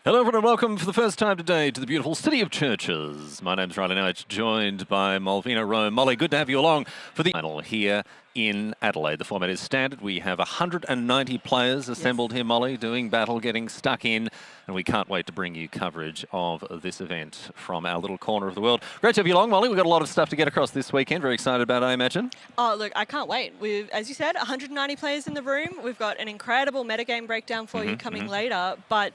Hello everyone and welcome for the first time today to the beautiful city of churches. My name's Riley Knight, joined by Malvina Rome. Molly, good to have you along for the final here in Adelaide. The format is standard. We have 190 players assembled here, Molly, doing battle, getting stuck in, and we can't wait to bring you coverage of this event from our little corner of the world. Great to have you along, Molly. We've got a lot of stuff to get across this weekend. Very excited about it, I imagine. Oh, look, I can't wait. We've, as you said, 190 players in the room. We've got an incredible metagame breakdown for you coming later, but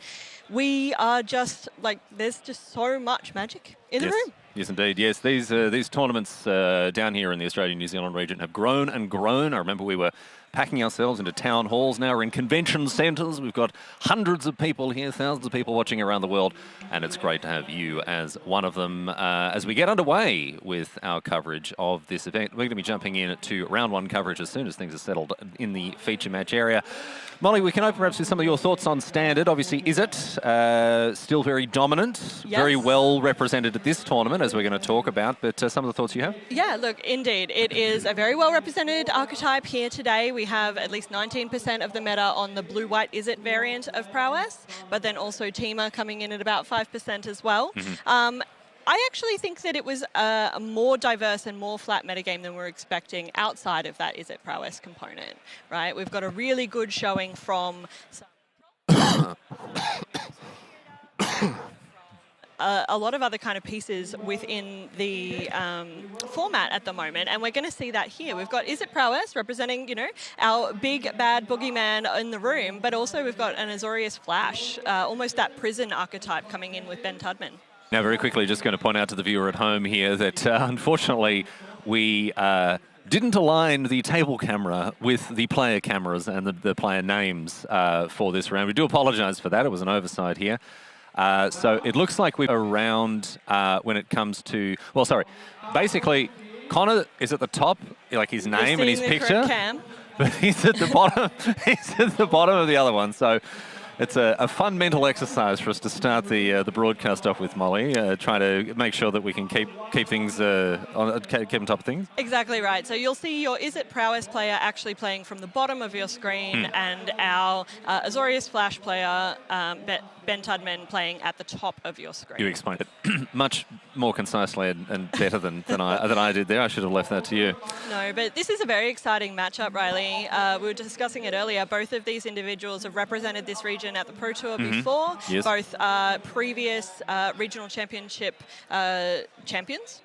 we are just, like, there's just so much magic in the room. Yes, indeed. Yes, these tournaments down here in the Australian-New Zealand region have grown and grown. I remember we were packing ourselves into town halls. Now we're in convention centres. We've got hundreds of people here, thousands of people watching around the world, and it's great to have you as one of them as we get underway with our coverage of this event. We're going to be jumping in to round one coverage as soon as things are settled in the feature match area. Molly, we can open perhaps with some of your thoughts on standard. Obviously, is it still very dominant, very well represented at this tournament, as we're going to talk about, but some of the thoughts you have? Yeah, look, indeed. It is a very well represented archetype here today. We have at least 19% of the meta on the blue-white is-it variant of prowess, but then also Teema coming in at about 5% as well. I actually think that it was a more diverse and more flat metagame than we're expecting outside of that is-it prowess component, right? We've got a really good showing from a lot of other kind of pieces within the format at the moment, and we're going to see that here. We've got is-it prowess representing, you know, our big bad boogeyman in the room, but also we've got an Azorius Flash, almost that prison archetype coming in with Ben Tudman. Now, very quickly, just going to point out to the viewer at home here that unfortunately we didn't align the table camera with the player cameras and the player names for this round. We do apologise for that. It was an oversight here. So it looks like we're around when it comes to, well, sorry, basically Connor is at the top, like his name and his picture, but he's at the bottom. He's at the bottom of the other one. So it's a fun mental exercise for us to start the broadcast off with, Molly, trying to make sure that we can keep things keep on top of things. Exactly right. So you'll see your is-it prowess player actually playing from the bottom of your screen, and our Azorius Flash player, Ben Tudman, playing at the top of your screen. You explained it much more concisely and better than I did there. I should have left that to you. No, but this is a very exciting matchup, Riley. We were discussing it earlier. Both of these individuals have represented this region at the Pro Tour before. Yes. Both previous regional championship champions,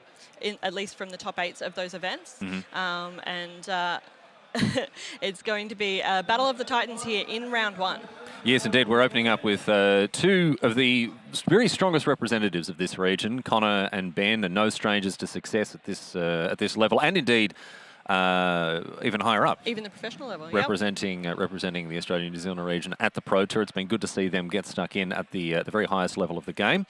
at least from the top 8s of those events. And it's going to be a battle of the Titans here in round one. Yes, indeed. We're opening up with two of the very strongest representatives of this region, Connor and Ben, and no strangers to success at this level, and indeed even higher up. Even the professional level, representing the Australian-New Zealand region at the Pro Tour. It's been good to see them get stuck in at the very highest level of the game.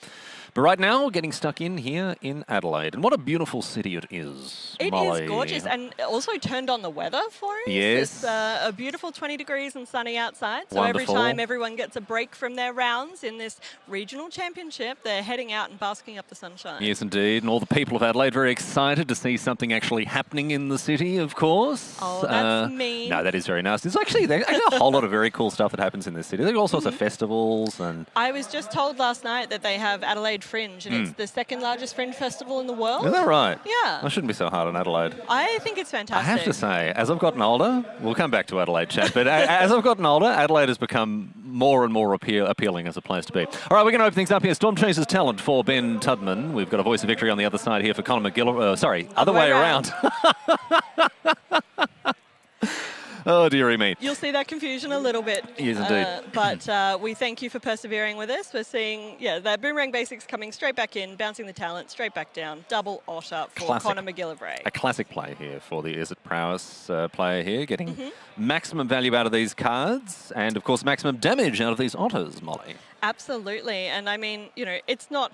But right now, we're getting stuck in here in Adelaide. And what a beautiful city it is, Molly. It is gorgeous, and also turned on the weather for us. Yes. It's a beautiful 20 degrees and sunny outside. So Wonderful. Every time everyone gets a break from their rounds in this regional championship, they're heading out and basking up the sunshine. Yes, indeed. And all the people of Adelaide very excited to see something actually happening in the city, of course. Oh, that's mean. No, that is very nice. There's actually a whole lot of very cool stuff that happens in this city. There are all sorts of festivals. And I was just told last night that they have Adelaide Fringe, and it's the second largest fringe festival in the world. Is that right? Yeah. I shouldn't be so hard on Adelaide. I think it's fantastic. I have to say, as I've gotten older, we'll come back to Adelaide chat, but as I've gotten older, Adelaide has become more and more appealing as a place to be. All right, we're going to open things up here. Storm Chaser's talent for Ben Tudman. We've got a voice of victory on the other side here for Conor McGill. Sorry, other way around. Oh, dearie me. You'll see that confusion a little bit. Yes, indeed. But we thank you for persevering with us. We're seeing, that boomerang basics coming straight back in, bouncing the talent straight back down. Double otter for Conor McGillivray. A classic play here for the is-it prowess player here, getting maximum value out of these cards and, of course, maximum damage out of these otters, Molly. Absolutely. And, I mean, you know, it's not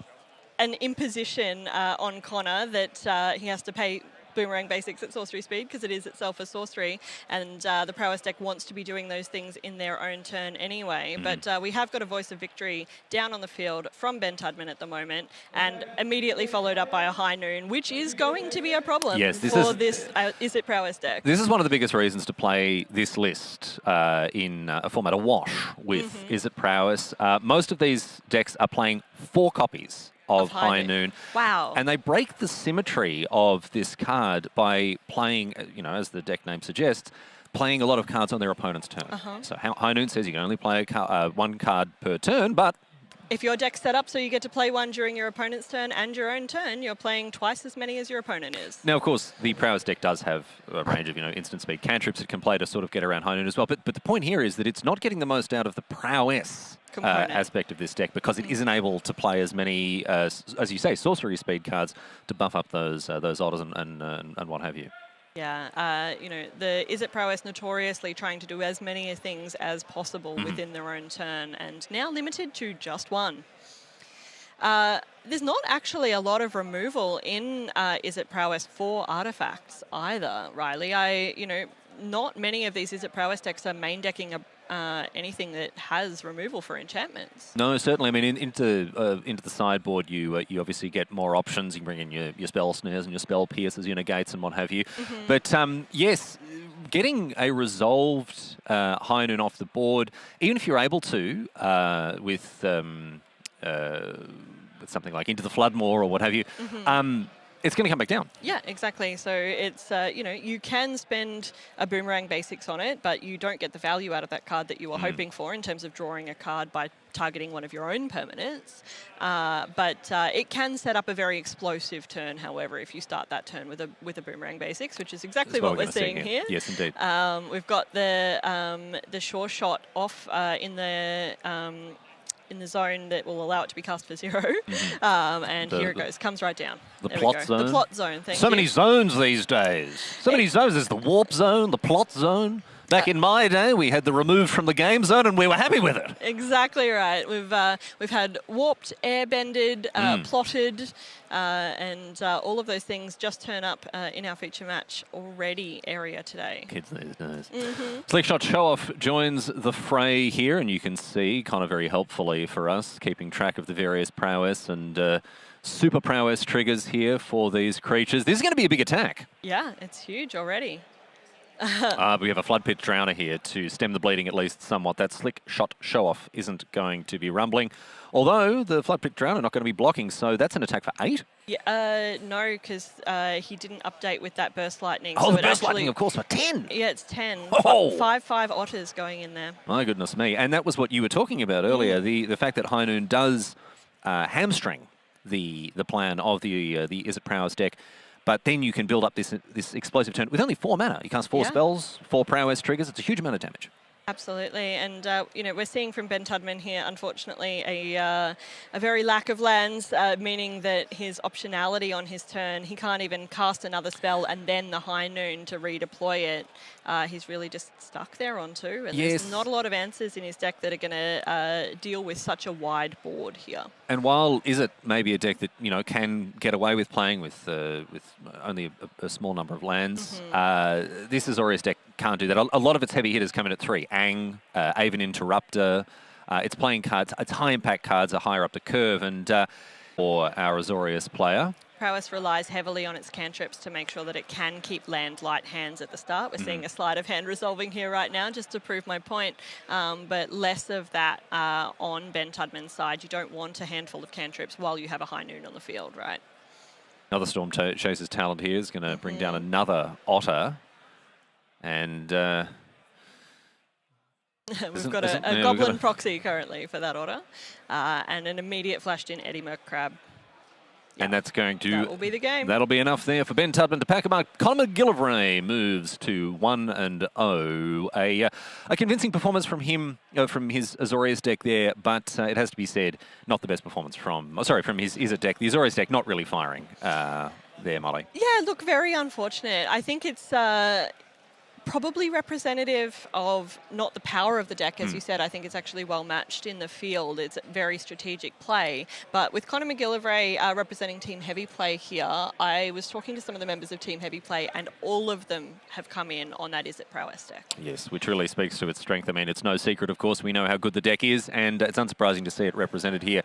an imposition on Connor that he has to pay Boomerang Basics at sorcery speed because it is itself a sorcery, and the Prowess deck wants to be doing those things in their own turn anyway. But we have got a Voice of Victory down on the field from Ben Tudman at the moment, and immediately followed up by a High Noon, which is going to be a problem for this Is It Prowess deck. This is one of the biggest reasons to play this list in a format awash with Is It Prowess. Most of these decks are playing 4 copies of High Noon. Wow. And they break the symmetry of this card by playing, as the deck name suggests, playing a lot of cards on their opponent's turn. So High Noon says you can only play one card per turn, but if your deck's set up so you get to play one during your opponent's turn and your own turn, you're playing twice as many as your opponent is. Now, of course, the Prowess deck does have a range of, instant speed cantrips it can play to sort of get around High Noon as well. But the point here is that it's not getting the most out of the Prowess aspect of this deck because it isn't able to play as many, as you say, sorcery speed cards to buff up those otters and what have you. Yeah, the Is It Prowess notoriously trying to do as many things as possible within their own turn, and now limited to just one. There's not actually a lot of removal in Is It Prowess for artifacts either, Riley. Not many of these Is It Prowess decks are main decking anything that has removal for enchantments. No, certainly. I mean, into the sideboard, you obviously get more options. You can bring in your spell snares and your spell pierces, your negates, and what have you. But yes, getting a resolved High Noon off the board, even if you're able to with something like Into the Floodmoor or what have you. It's going to come back down. Yeah, exactly. So it's, you can spend a Boomerang Basics on it, but you don't get the value out of that card that you were hoping for in terms of drawing a card by targeting one of your own permanents. But it can set up a very explosive turn, however, if you start that turn with a Boomerang Basics, which is exactly what we're seeing here. Yes, indeed. We've got the Sure Shot off in the zone that will allow it to be cast for 0. And here it goes. Comes right down. The plot zone. The plot zone, thank you. So many zones these days. So many zones. There's the warp zone, the plot zone. Back in my day, we had the removed from the game zone, and we were happy with it. Exactly right. We've had warped, airbended, plotted, and all of those things just turn up in our feature match already area today. Kids these days. Slickshot Show-Off joins the fray here, and you can see, kind of very helpfully for us, keeping track of the various prowess and super prowess triggers here for these creatures. This is going to be a big attack. Yeah, it's huge already. We have a Flood Pit Drowner here to stem the bleeding at least somewhat. That Slick Shot Show-Off isn't going to be rumbling. Although the Flood Pit Drowner not going to be blocking, so that's an attack for 8? Yeah, no, because he didn't update with that Burst Lightning. Oh, so the Burst Lightning, of course, for 10! Yeah, it's 10. Oh. 5/5 otters going in there. My goodness me. And that was what you were talking about earlier, the fact that High Noon does hamstring the plan of the Is It Prowess deck. But then you can build up this explosive turn with only 4 mana. You cast 4 spells, 4 prowess triggers. It's a huge amount of damage. Absolutely, and we're seeing from Ben Tudman here, unfortunately, a very lack of lands, meaning that his optionality on his turn, he can't even cast another spell and then the High Noon to redeploy it. He's really just stuck there on 2, and there's not a lot of answers in his deck that are going to deal with such a wide board here. And while Is It maybe a deck that can get away with playing with only a small number of lands, this Azorius deck can't do that. A lot of its heavy hitters come in at 3. Ang, Aven Interrupter. It's playing cards. Its high impact cards are higher up the curve, and for our Azorius player, Prowess relies heavily on its cantrips to make sure that it can keep land light hands at the start. We're seeing a sleight of hand resolving here right now, just to prove my point. But less of that on Ben Tudman's side. You don't want a handful of cantrips while you have a High Noon on the field, right? Another Storm Chaser's talent here is going to bring down another Otter. And we've got a Goblin proxy currently for that Otter. And an immediate flashed in Eddie Merc Crab. And that's going to... That will be the game. That'll be enough there for Ben Tudman to pack a mark. Conor McGillivray moves to 1-0. A convincing performance from him, from his Azorius deck there, but it has to be said, not the best performance from his Is It deck. The Azorius deck not really firing there, Molly. Yeah, look, very unfortunate. I think it's... Probably representative of not the power of the deck, as you said. I think it's actually well matched in the field. It's very strategic play. But with Conor McGillivray representing Team Heavy Play here, I was talking to some of the members of Team Heavy Play, and all of them have come in on that Is It Prowess deck. Yes, which really speaks to its strength. I mean, it's no secret, of course, we know how good the deck is, and it's unsurprising to see it represented here.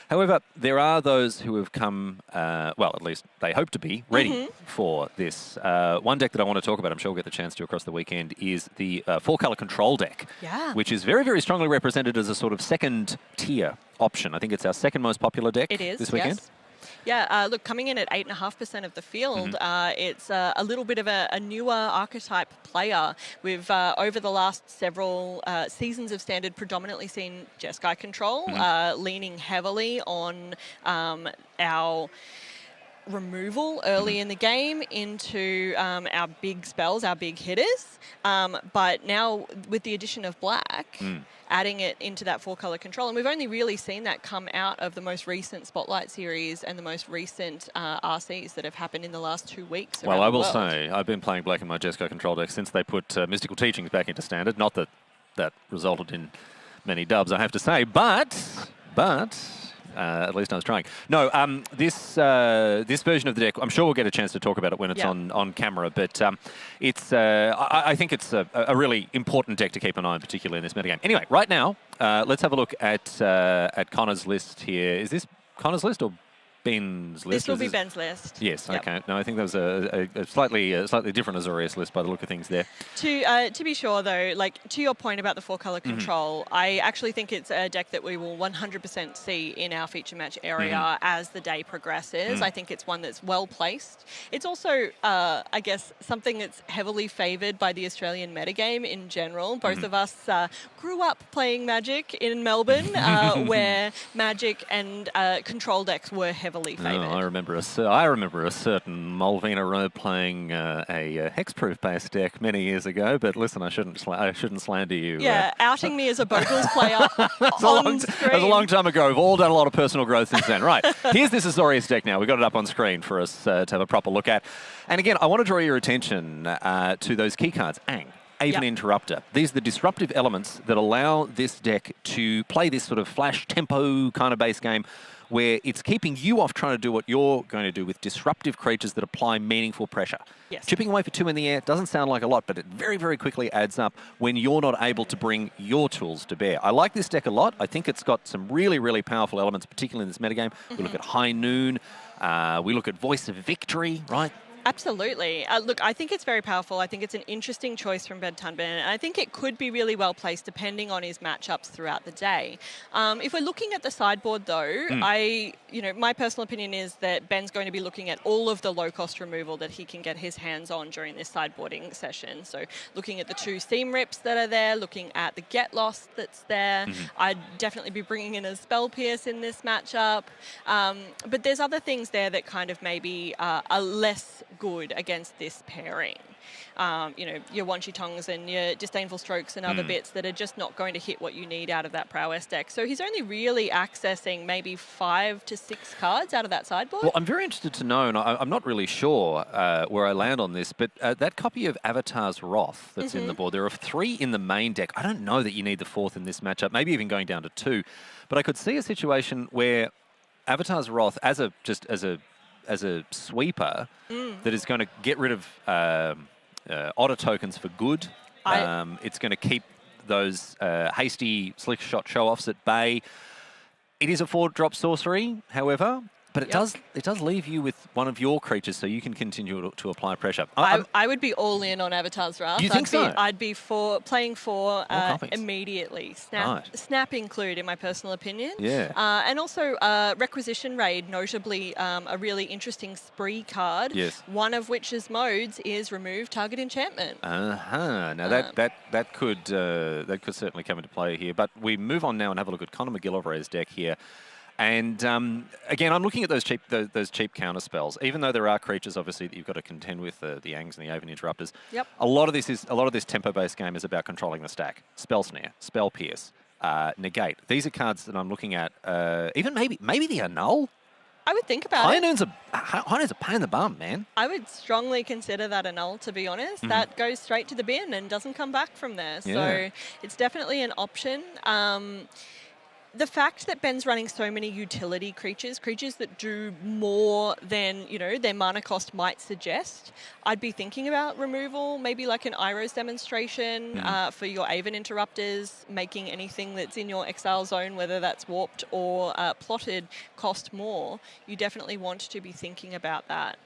However, there are those who have come, well, at least they hope to be, ready for this. One deck that I want to talk about, I'm sure we'll get the chance to across the weekend, is the 4-color control deck, which is very, very strongly represented as a sort of second-tier option. I think it's our second most popular deck this weekend. Yes. Yeah, look, coming in at 8.5% of the field, it's a little bit of a newer archetype player. We've, over the last several seasons of Standard, predominantly seen Jeskai control, leaning heavily on our removal early in the game into our big spells, our big hitters. But now with the addition of black, adding it into that 4-color control, and we've only really seen that come out of the most recent Spotlight series and the most recent RCs that have happened in the last 2 weeks. Well, I will say, I've been playing black in my Jeskai control deck since they put Mystical Teachings back into Standard. Not that that resulted in many dubs, I have to say, but at least I was trying. No, this version of the deck, I'm sure we'll get a chance to talk about it when it's on camera, but it's I think it's a really important deck to keep an eye on, particularly in this metagame. Anyway, right now, let's have a look at Connor's list here. Is this Connor's list or Ben's list? This will be Ben's list. Yes, okay. No, I think there was a slightly different Azorius list by the look of things there. To be sure, though, like to your point about the 4-color control, I actually think it's a deck that we will 100% see in our feature match area as the day progresses. I think it's one that's well placed. It's also, I guess, something that's heavily favoured by the Australian metagame in general. Both of us grew up playing Magic in Melbourne, where Magic and control decks were heavily favoured. Oh, I remember a certain Malvina Rowe playing a hexproof based deck many years ago. But listen, I shouldn't slander you. Yeah, outing me as a Bogles player on screen. That was a long time ago. We've all done a lot of personal growth since then. Right, here's this Azorius deck now. We've got it up on screen for us to have a proper look at. And again, I want to draw your attention to those key cards. Ang. Aven Interrupter. These are the disruptive elements that allow this deck to play this sort of flash tempo kind of base game where it's keeping you off trying to do what you're going to do with disruptive creatures that apply meaningful pressure. Yes. Chipping away for 2 in the air doesn't sound like a lot, but it very, very quickly adds up when you're not able to bring your tools to bear. I like this deck a lot. I think it's got some really, really powerful elements, particularly in this metagame. We look at High Noon. We look at Voice of Victory, right? Absolutely. Look, I think it's very powerful. I think it's an interesting choice from Ben Tunben, and I think it could be really well placed depending on his matchups throughout the day. If we're looking at the sideboard, though, my personal opinion is that Ben's going to be looking at all of the low-cost removal that he can get his hands on during this sideboarding session. So looking at the 2 Seam Rips that are there, looking at the Get Lost that's there. I'd definitely be bringing in a Spell Pierce in this matchup. But there's other things there that kind of maybe are less good against this pairing. Your Wanchy Tongs and your Disdainful Strokes and other bits that are just not going to hit what you need out of that Prowess deck. So he's only really accessing maybe 5 to 6 cards out of that sideboard. Well, I'm very interested to know, and I'm not really sure where I land on this, but that copy of Avatar's Wrath that's in the board, there are 3 in the main deck. I don't know that you need the 4th in this matchup, maybe even going down to 2. But I could see a situation where Avatar's Wrath, as a sweeper that is going to get rid of otter tokens for good. It's going to keep those hasty slick shot show-offs at bay. It is a 4-drop sorcery, however, but it does leave you with one of your creatures, so you can continue to apply pressure. I would be all in on Avatar's Wrath. You think so? I'd be playing 4 immediately. Snap include, in my personal opinion. Yeah. And also Requisition Raid, notably a really interesting spree card. Yes. One of which's modes is remove target enchantment. Now that could certainly come into play here. But we move on now and have a look at Conor McGillivray's deck here. And again, I'm looking at those cheap counter spells. Even though there are creatures, obviously, that you've got to contend with, the Yangs and the Aven Interrupters. Yep. A lot of this tempo-based game is about controlling the stack. Spell Snare, Spell Pierce, Negate. These are cards that I'm looking at. Even maybe the Annul. I would think about High it. Noon's a pain in the bum, man. I would strongly consider that a null, to be honest. That goes straight to the bin and doesn't come back from there. Yeah. So it's definitely an option. The fact that Ben's running so many utility creatures that do more than, their mana cost might suggest, I'd be thinking about removal, maybe like an Iro's demonstration for your Aven Interrupters, making anything that's in your exile zone, whether that's warped or plotted, cost more. You definitely want to be thinking about that,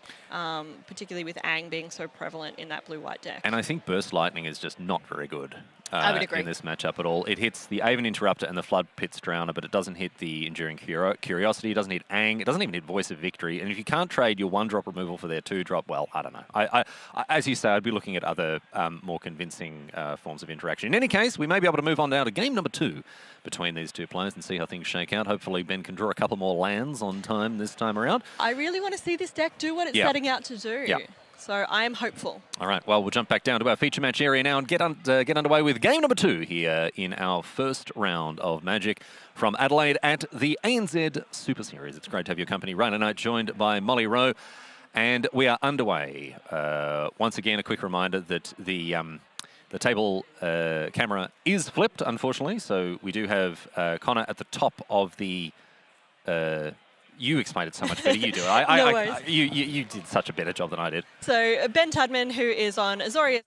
particularly with Aang being so prevalent in that blue-white deck. And I think Burst Lightning is just not very good. I would agree. In this matchup at all. It hits the Aven Interrupter and the Flood Pits Drowner, but it doesn't hit the Enduring Curiosity, it doesn't hit Aang, it doesn't even hit Voice of Victory, and if you can't trade your 1-drop removal for their 2-drop, well, I don't know. I as you say, I'd be looking at other more convincing forms of interaction. In any case, we may be able to move on now to game number 2 between these two players and see how things shake out. Hopefully Ben can draw a couple more lands on time this time around. I really want to see this deck do what it's setting out to do. Yeah. So I am hopeful. All right, well, we'll jump back down to our feature match area now and get underway with game number 2 here in our first round of Magic from Adelaide at the ANZ Super Series. It's great to have your company right tonight, joined by Molly Rowe. And we are underway. Once again, a quick reminder that the table camera is flipped, unfortunately. So we do have Connor at the top of the... You explained it so much better. You do it. No worries. You did such a better job than I did. So Ben Tudman, who is on Azorius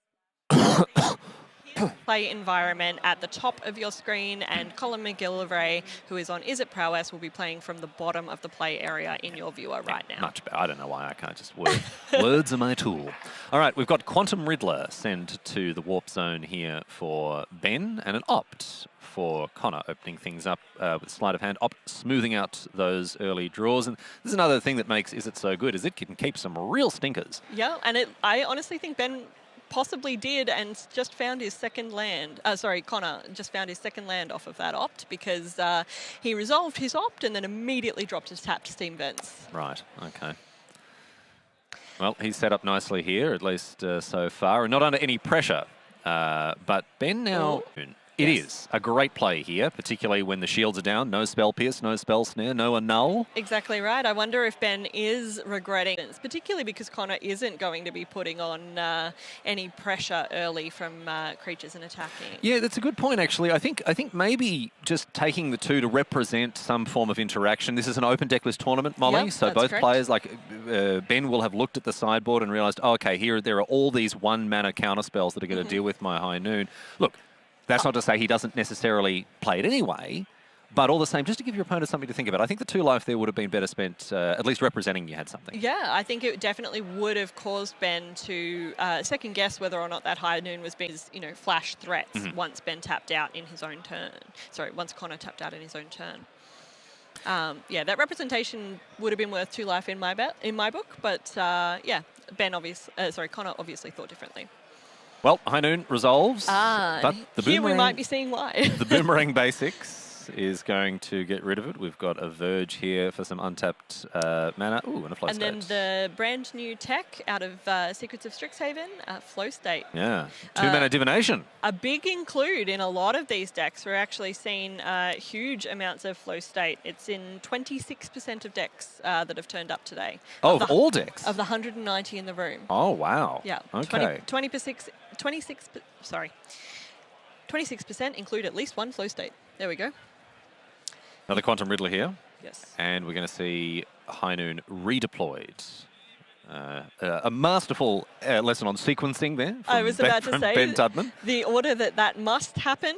play environment at the top of your screen, and Colin McGillivray, who is on Is It Prowess, will be playing from the bottom of the play area in your viewer right now. Much better. I don't know why I can't just word. Words are my tool. All right, we've got Quantum Riddler sent to the Warp Zone here for Ben, and an Opt for Connor, opening things up with sleight of hand. Opt smoothing out those early draws. And this is another thing that makes Is It so good, is it can keep some real stinkers. Yeah, and I honestly think Ben possibly did and just found his second land. Connor just found his second land off of that Opt, because he resolved his Opt and then immediately dropped his tapped Steam Vents. Right, okay. Well, he's set up nicely here, at least so far, and not under any pressure. But Ben now... It is a great play here, particularly when the shields are down. No Spell Pierce, no Spell Snare, no Annul. Exactly right. I wonder if Ben is regretting it, particularly because Connor isn't going to be putting on any pressure early from creatures and attacking. Yeah, that's a good point, actually. I think maybe just taking the 2 to represent some form of interaction. This is an open decklist tournament, Molly, yep, so both correct. Players, like Ben, will have looked at the sideboard and realised, oh, okay, there are all these 1-mana counter spells that are going to deal with my High Noon. Look, that's not to say he doesn't necessarily play it anyway, but all the same, just to give your opponent something to think about. I think the 2 life there would have been better spent at least representing you had something. Yeah, I think it definitely would have caused Ben to second guess whether or not that High Noon was being, flash threats once Ben tapped out in his own turn. Sorry, once Connor tapped out in his own turn. Yeah, that representation would have been worth 2 life in my book, but yeah, Connor obviously thought differently. Well, High Noon resolves, but the here boomerang, we might be seeing why. The Boomerang Basics is going to get rid of it. We've got a Verge here for some untapped mana. Ooh, and a Flow State. And then the brand new tech out of Secrets of Strixhaven, Flow State. Yeah, 2-mana Divination. A big include in a lot of these decks. We're actually seeing huge amounts of Flow State. It's in 26% of decks that have turned up today. Oh, of all decks? Of the 190 in the room. Oh, wow. Yeah. Okay. 26% include at least 1 Flow State. There we go. Another Quantum Riddler here. Yes. And we're going to see High Noon redeployed. A masterful lesson on sequencing there. I was about to say, Ben Tudman. The order that must happen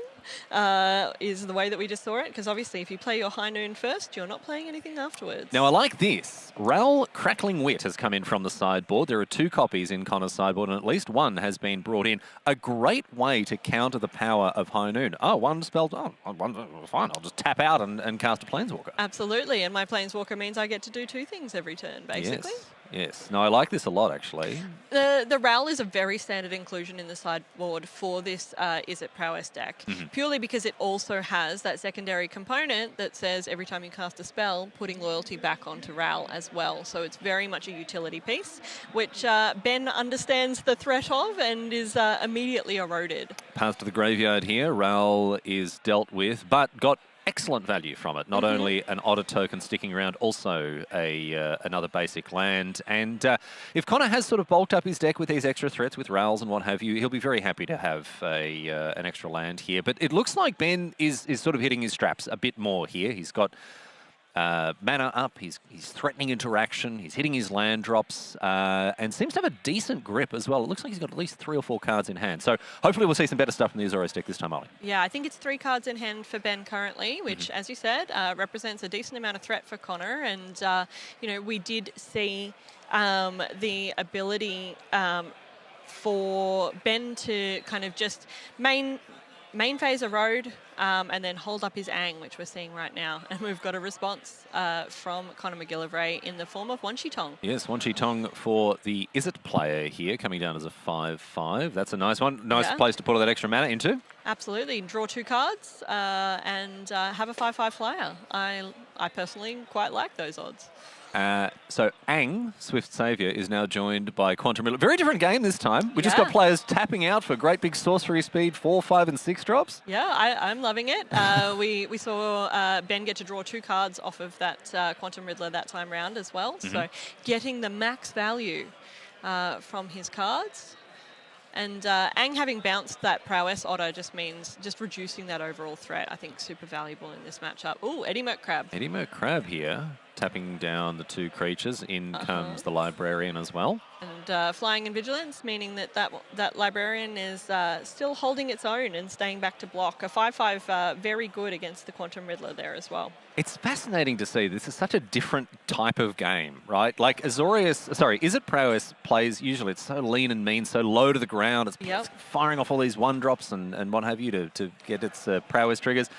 is the way that we just saw it, because obviously if you play your High Noon first, you're not playing anything afterwards. Now I like this. Raoul Crackling Wit has come in from the sideboard. There are 2 copies in Connor's sideboard, and at least 1 has been brought in. A great way to counter the power of High Noon. Oh, 1 spell, fine, I'll just tap out and cast a Planeswalker. Absolutely, and my Planeswalker means I get to do 2 things every turn, basically. Yes. No, I like this a lot, actually. The Raoul is a very standard inclusion in the sideboard for this Is It Prowess deck, purely because it also has that secondary component that says every time you cast a spell, putting loyalty back onto Raoul as well. So it's very much a utility piece, which Ben understands the threat of and is immediately eroded. Pass to the graveyard here. Raoul is dealt with, but got excellent value from it. Not only an otter token sticking around, also another basic land. And if Connor has sort of bulked up his deck with these extra threats, with rails and what have you, he'll be very happy to have an extra land here. But it looks like Ben is sort of hitting his straps a bit more here. He's got mana up, he's threatening interaction, he's hitting his land drops, and seems to have a decent grip as well. It looks like he's got at least 3 or 4 cards in hand. So hopefully we'll see some better stuff from the Azorius deck this time, Ollie. Yeah, I think it's 3 cards in hand for Ben currently, which, as you said, represents a decent amount of threat for Connor. And, you know, we did see the ability for Ben to kind of just main phase a road and then hold up his Ang, which we're seeing right now. And we've got a response from Connor McGillivray in the form of Wan Shi Tong. Yes, Wan Shi Tong for the Izzet player here, coming down as a 5/5. That's a nice one. Nice place to put all that extra mana into. Absolutely. Draw 2 cards and have a 5/5 flyer. I personally quite like those odds. So Ang, Swift Saviour, is now joined by Quantum Riddler. Very different game this time. We just got players tapping out for great big sorcery speed, 4, 5 and 6 drops. Yeah, I'm loving it. We saw Ben get to draw 2 cards off of that Quantum Riddler that time round as well. So getting the max value from his cards. And Ang having bounced that Prowess Otter just means just reducing that overall threat. I think super valuable in this matchup. Ooh, Eddie Merc Crab. Eddie Merc Crab here, tapping down the 2 creatures. In comes the Librarian as well. And Flying and Vigilance, meaning that Librarian is still holding its own and staying back to block. A 5/5 very good against the Quantum Riddler there as well. It's fascinating to see. This is such a different type of game, right? Like Izzet Prowess plays, usually it's so lean and mean, so low to the ground. It's firing off all these 1-drops and what have you to get its Prowess triggers.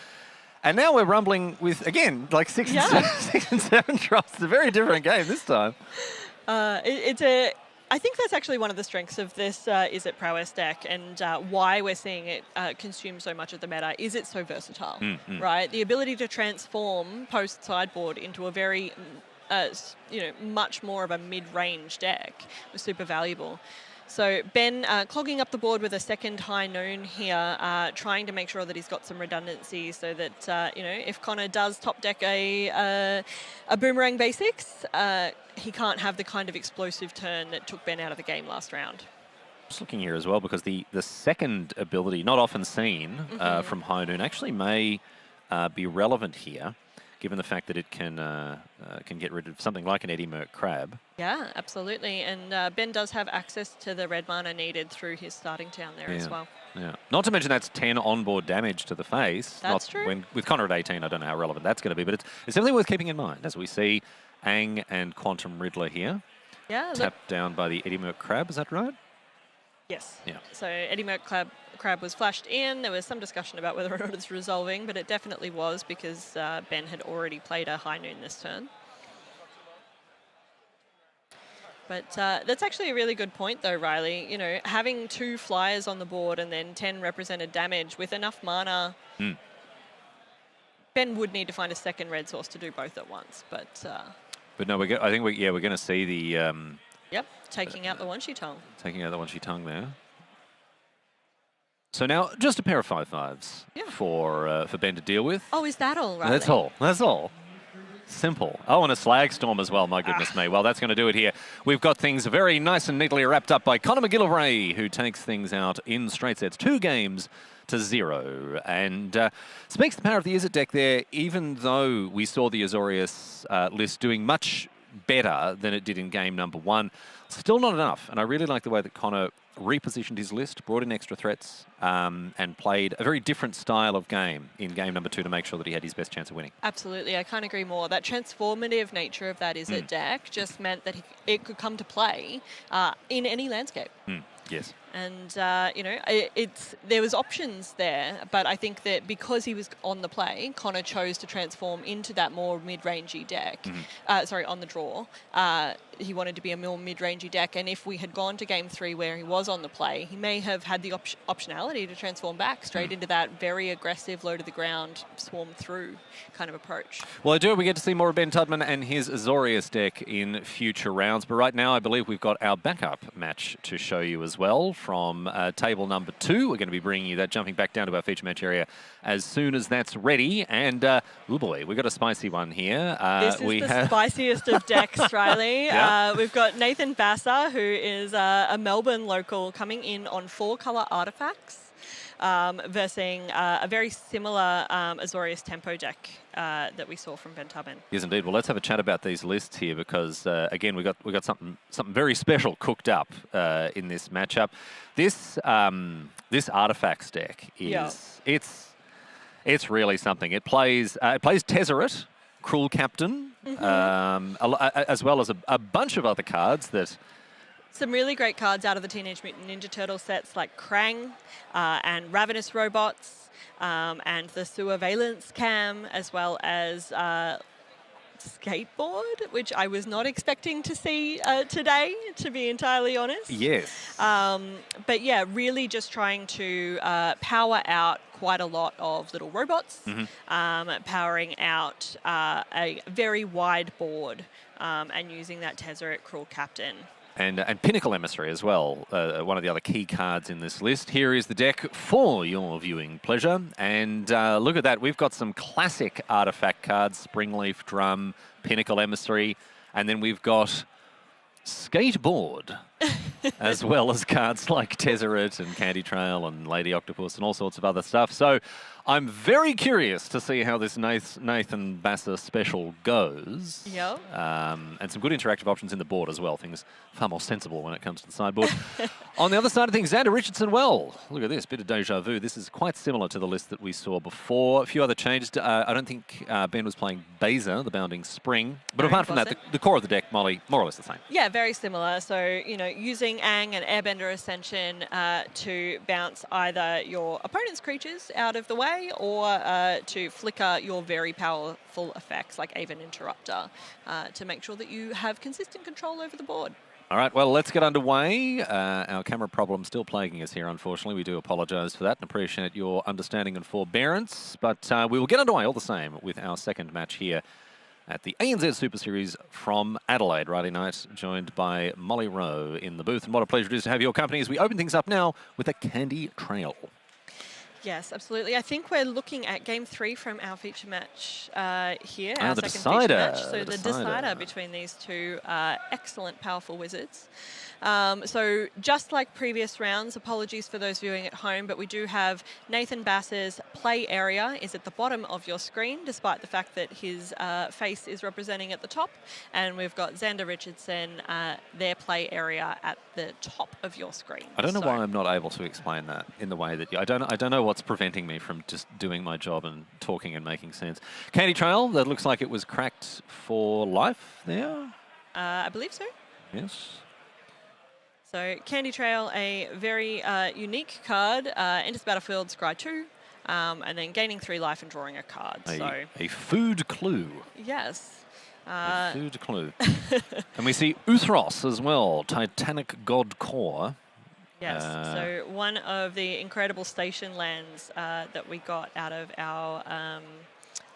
And now we're rumbling with, again, like 6 and 7 drops. It's a very different game this time. I think that's actually one of the strengths of this Izzet Prowess deck, and why we're seeing it consume so much of the meta is it's so versatile, right? The ability to transform post-sideboard into a very, much more of a mid-range deck was super valuable. So Ben clogging up the board with a second High Noon here, trying to make sure that he's got some redundancy so that, if Connor does top deck a Boomerang Basics, he can't have the kind of explosive turn that took Ben out of the game last round. Just looking here as well, because the second ability, not often seen from High Noon, actually may be relevant here, given the fact that it can get rid of something like an Eddie Merc Crab. Yeah, absolutely. And Ben does have access to the red mana needed through his starting town there as well. Yeah. Not to mention that's 10 onboard damage to the face. That's true. With Connor at 18, I don't know how relevant that's going to be, but it's definitely worth keeping in mind as we see Ang and Quantum Riddler here. Yeah. Tapped down by the Eddie Merc Crab, is that right? Yes. Yeah. So Eddie Merc Crab was flashed in. There was some discussion about whether or not it's resolving, but it definitely was because Ben had already played a High Noon this turn. But that's actually a really good point, though, Riley. You know, having 2 flyers on the board and then 10 represented damage with enough mana, Ben would need to find a second red source to do both at once. But no, I think we're going to see the. Taking out the Wan Shi Tong. Taking out the Wan Shi Tong there. So now, just a pair of 5/5s for Ben to deal with. Oh, is that all, Riley? That's all. That's all. Simple. Oh, and a Slag Storm as well, my goodness me. Well, that's going to do it here. We've got things very nice and neatly wrapped up by Connor McGillivray, who takes things out in straight sets, 2 games to 0. And speaks the power of the Izzet deck there, even though we saw the Azorius list doing much better than it did in game number 1. Still not enough. And I really like the way that Connor repositioned his list, brought in extra threats, and played a very different style of game in game number 2 to make sure that he had his best chance of winning. Absolutely, I can't agree more. That transformative nature of that Izzet deck just meant that it could come to play in any landscape. Yes. And, there was options there, but I think that because he was on the play, Connor chose to transform into that more mid-rangey deck, on the draw, he wanted to be a more mid-rangey deck, and if we had gone to game 3 where he was on the play, he may have had the optionality to transform back straight into that very aggressive, low to the ground, swarm through kind of approach. Well, I do. We get to see more of Ben Tudman and his Azorius deck in future rounds, but right now I believe we've got our backup match to show you as well from table number 2. We're going to be bringing you that, jumping back down to our feature match area as soon as that's ready. And, oh boy, we've got a spicy one here. This is the spiciest of decks, Riley. Yeah. We've got Nathan Basser, who is a Melbourne local, coming in on 4-colour artifacts. Versus a very similar Azorius Tempo deck that we saw from Ben Tudman. Yes, indeed. Well, let's have a chat about these lists here because, again, we got something very special cooked up in this matchup. This this artifacts deck is it's really something. It plays Tezzeret, Cruel Captain, as well as a bunch of other cards that. Some really great cards out of the Teenage Mutant Ninja Turtle sets like Krang and Ravenous Robots and the Surveillance Cam, as well as Skateboard, which I was not expecting to see today, to be entirely honest. Yes. But yeah, really just trying to power out quite a lot of little robots, powering out a very wide board and using that Tezzeret Cruel Captain. And Pinnacle Emissary as well, one of the other key cards in this list. Here is the deck for your viewing pleasure. And look at that, we've got some classic artifact cards, Springleaf Drum, Pinnacle Emissary, and then we've got Skateboard, as well as cards like Tezzeret and Candy Trail and Lady Octopus and all sorts of other stuff. So I'm very curious to see how this Nathan Basser special goes. Yep. And some good interactive options in the board as well. Things far more sensible when it comes to the sideboard. On the other side of things, Xander Richardson, well, look at this, bit of deja vu. This is quite similar to the list that we saw before. A few other changes. I don't think Ben was playing Baza, the Bounding Spring. But apart from that, the core of the deck, Molly, more or less the same. Yeah, very similar. So, you know, using Ang and Airbender Ascension to bounce either your opponent's creatures out of the way or to flicker your very powerful effects like Aven Interrupter to make sure that you have consistent control over the board. All right, well, let's get underway. Our camera problem still plaguing us here, unfortunately. We do apologise for that and appreciate your understanding and forbearance. But we will get underway all the same with our second match here at the ANZ Super Series from Adelaide. Friday night, joined by Molly Rowe in the booth. And what a pleasure it is to have your company as we open things up now with a Candy Trail. Yes, absolutely. I think we're looking at game 3 from our feature match here, our second decider. feature match. So the decider between these two excellent, powerful wizards. So just like previous rounds, apologies for those viewing at home, but we do have Nathan Basser's play area is at the bottom of your screen, despite the fact that his face is representing at the top. And we've got Xander Richardson, their play area at the top of your screen. I don't know why I'm not able to explain that in the way that you... I don't know what's preventing me from just doing my job and talking and making sense. Candy Trail, that looks like it was cracked for life there? I believe so. Yes. So Candy Trail, a very unique card. Enters battlefield, scry 2, and then gaining 3 life and drawing a card. A food clue. Yes. A food clue. And we see Uthros as well, Titanic God Core. Yes, so one of the incredible station lands that we got out of our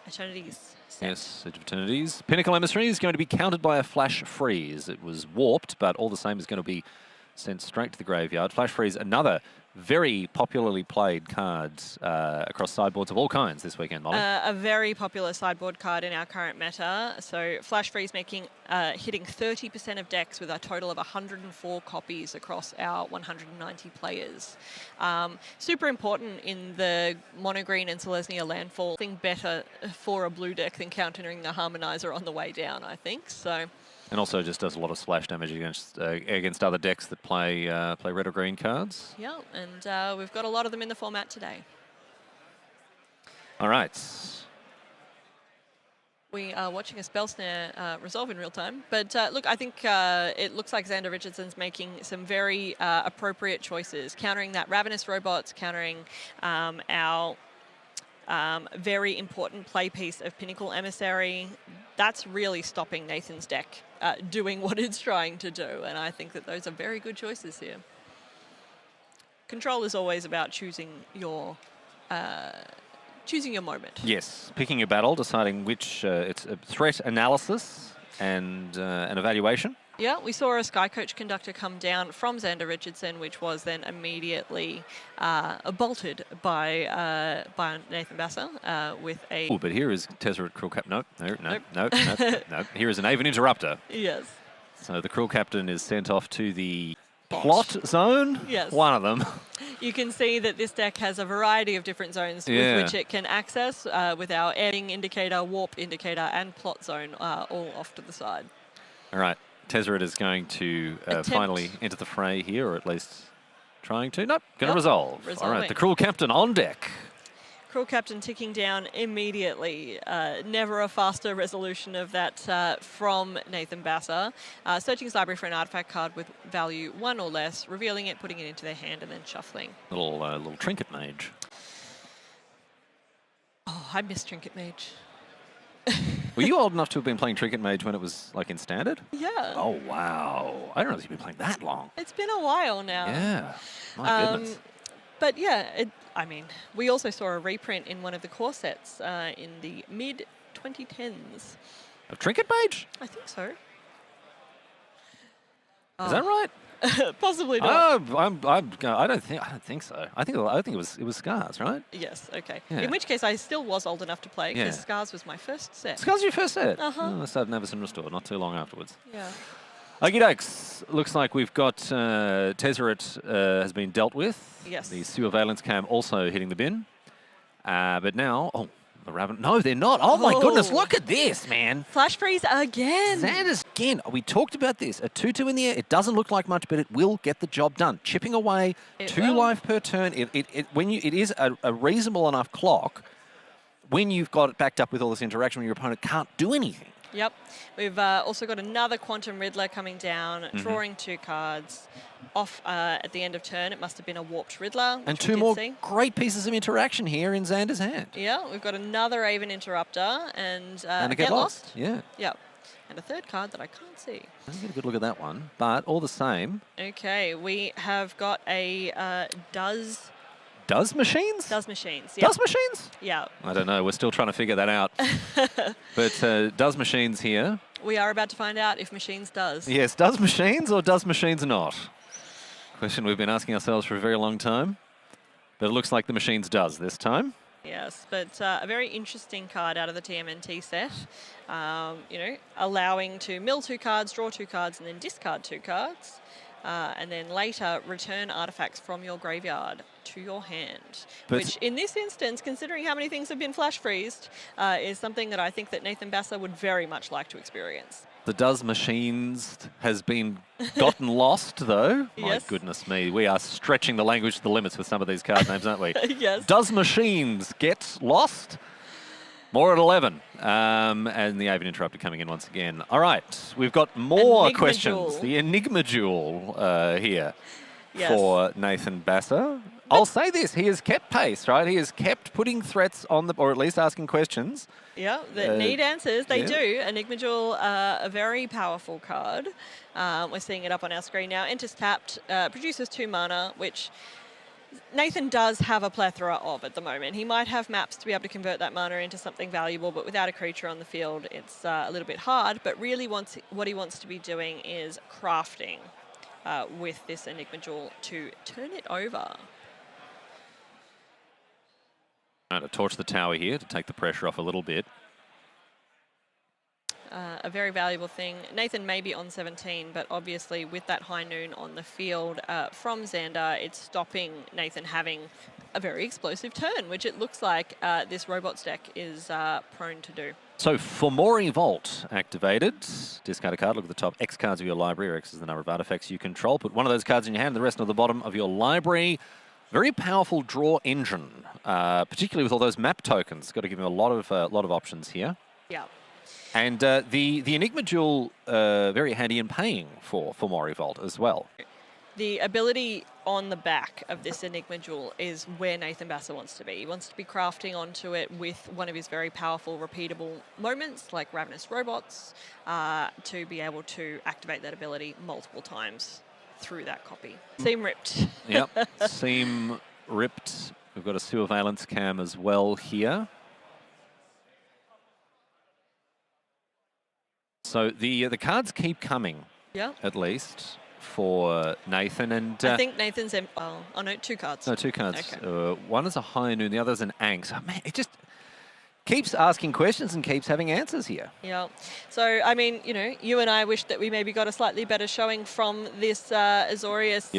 Eternities set. Yes, Edge of Eternities. Pinnacle Emissary is going to be countered by a Flash Freeze. It was warped, but all the same is going to be sent straight to the graveyard. Flash Freeze, another very popularly played card across sideboards of all kinds this weekend, Molly. A very popular sideboard card in our current meta. So Flash Freeze hitting 30% of decks with a total of 104 copies across our 190 players. Super important in the mono green and Selesnya landfall. Thing better for a blue deck than countering the Harmonizer on the way down, I think. So. And also just does a lot of splash damage against other decks that play red or green cards. Yeah, and we've got a lot of them in the format today. All right. We are watching a spell snare resolve in real time. But look, I think it looks like Xander Richardson's making some very appropriate choices, countering that Ravenous Robots, countering our very important play piece of Pinnacle Emissary, that's really stopping Nathan's deck doing what it's trying to do. And I think that those are very good choices here. Control is always about choosing your moment. Yes, picking your battle, deciding which, it's a threat analysis and an evaluation. Yeah, we saw a Sky Coach conductor come down from Xander Richardson, which was then immediately bolted by Nathan Basser with a... Oh, but here is Tezzeret Cruel Captain. No. Here is an Aven Interrupter. Yes. So the Cruel Captain is sent off to the plot zone. Yes. One of them. You can see that this deck has a variety of different zones with which it can access with our airing indicator, warp indicator, and plot zone all off to the side. All right. Tezzeret is going to finally enter the fray here, or at least trying to. Nope, going to resolve. All right, the Cruel Captain on deck. Cruel Captain ticking down immediately. Never a faster resolution of that from Nathan Basser. Searching his library for an artifact card with value 1 or less, revealing it, putting it into their hand, and then shuffling. Little Trinket Mage. Oh, I miss Trinket Mage. Were you old enough to have been playing Trinket Mage when it was like in Standard? Yeah. Oh, wow. I don't know if you've been playing that long. It's been a while now. Yeah. My goodness. But yeah, I mean, we also saw a reprint in one of the core sets in the mid-2010s. Of Trinket Mage? I think so. Is that right? Possibly not. I don't think so. I think it was Scars, right? Yes. Okay. Yeah. In which case, I still was old enough to play because Scars was my first set. Scars was your first set. I started Neverson Restore not too long afterwards. Yeah. Okie dokes. Looks like we've got Tezzeret has been dealt with. Yes. The Sewer Valence Cam also hitting the bin. But now, the Raven. No, they're not. Oh my goodness, look at this, man. Flash freeze again. Xander's again. We talked about this. A 2/2 in the air. It doesn't look like much, but it will get the job done. Chipping away, 2 life per turn. It is a reasonable enough clock when you've got it backed up with all this interaction when your opponent can't do anything. Yep. We've also got another Quantum Riddler coming down, drawing 2 cards. Off at the end of turn, it must have been a Warped Riddler. And 2 more great pieces of interaction here in Xander's hand. Yeah, we've got another Aven Interrupter and a Get Lost. Yeah. Yep. And a 3rd card that I can't see. Let's get a good look at that one. But all the same. Okay, we have got a Does Machines? Does Machines. Yep. Does Machines? Yeah. I don't know. We're still trying to figure that out. But Does Machines here. We are about to find out if Machines does. Yes, Does Machines or Does Machines not? Question we've been asking ourselves for a very long time. But it looks like the Machines does this time. Yes, but a very interesting card out of the TMNT set. You know, allowing to mill 2 cards, draw 2 cards, and then discard 2 cards. And then later return artifacts from your graveyard to your hand. But which in this instance, considering how many things have been flash freezed, is something that I think that Nathan Basser would very much like to experience. The Does Machines has been gotten lost, though. My goodness me, we are stretching the language to the limits with some of these card names, aren't we? Yes. Does Machines get lost? More at 11. And the Aven Interrupter coming in once again. All right, we've got more questions. The Enigma Jewel here for Nathan Basser. I'll say this, he has kept pace, right? He has kept putting threats on the, or at least asking questions. Yeah, that need answers. They do. Enigma Jewel, a very powerful card. We're seeing it up on our screen now. Enters tapped, produces 2 mana, which Nathan does have a plethora of at the moment. He might have maps to be able to convert that mana into something valuable, but without a creature on the field, it's a little bit hard. But really what he wants to be doing is crafting with this Enigma Jewel to turn it over. To torch the tower here to take the pressure off a little bit. A very valuable thing. Nathan may be on 17, but obviously with that high noon on the field from Xander, it's stopping Nathan having a very explosive turn, which it looks like this Robots deck is prone to do. So Fomori Vault activated. Discard a card, look at the top X cards of your library. X is the number of artifacts you control. Put one of those cards in your hand, the rest on the bottom of your library. Very powerful draw engine, particularly with all those map tokens. Got to give him a lot of options here. Yeah. And the Enigma Jewel very handy in paying for Mori Vault as well. the ability on the back of this Enigma Jewel is where Nathan Basser wants to be. He wants to be crafting onto it with one of his very powerful, repeatable moments, like Ravenous Robots, to be able to activate that ability multiple times through that copy. Seam ripped. Yep, seam ripped. We've got a sewer valence cam as well here. So the cards keep coming, at least, for Nathan. And I think Nathan's... oh, no, 2 cards. No, 2 cards. Okay. One is a high noon, the other is an Ang. So, man, it just keeps asking questions and keeps having answers here. Yeah. So, I mean, you know, you and I wish that we maybe got a slightly better showing from this Azorius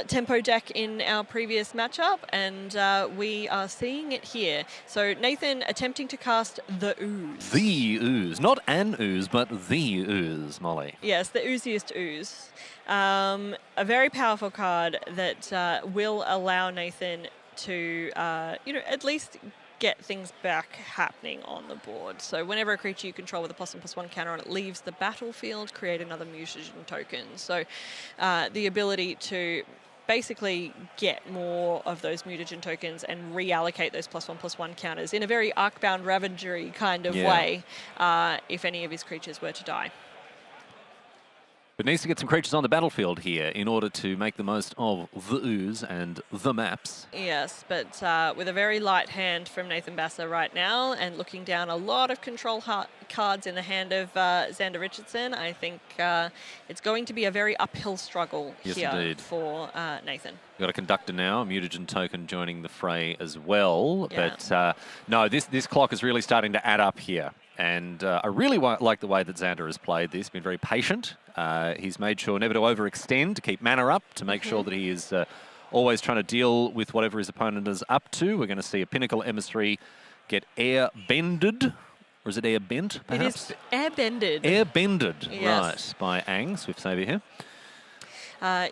tempo deck in our previous matchup, and we are seeing it here. So, Nathan attempting to cast the Ooze. The Ooze. Not an Ooze, but the Ooze, Molly. Yes, the ooziest Ooze. A very powerful card that will allow Nathan to, you know, at least get things back happening on the board. So whenever a creature you control with a +1/+1 counter on it leaves the battlefield, create another mutagen token. So the ability to basically get more of those mutagen tokens and reallocate those +1/+1 counters in a very Arcbound Ravagery kind of way if any of his creatures were to die. But needs to get some creatures on the battlefield here in order to make the most of the Ooze and the maps. Yes, but with a very light hand from Nathan Basser right now and looking down a lot of control cards in the hand of Xander Richardson, I think it's going to be a very uphill struggle here for Nathan. We've got a conductor now, a mutagen token joining the fray as well. Yeah. But no, this clock is really starting to add up here. And I really like the way that Xander has played this, been very patient. He's made sure never to overextend, to keep mana up, to make sure that he is always trying to deal with whatever his opponent is up to. We're going to see a Pinnacle Emissary get air-bended. Or is it air-bent, perhaps? It is air-bended. Air-bended, yes. Right, by Ang, Swift Savior here.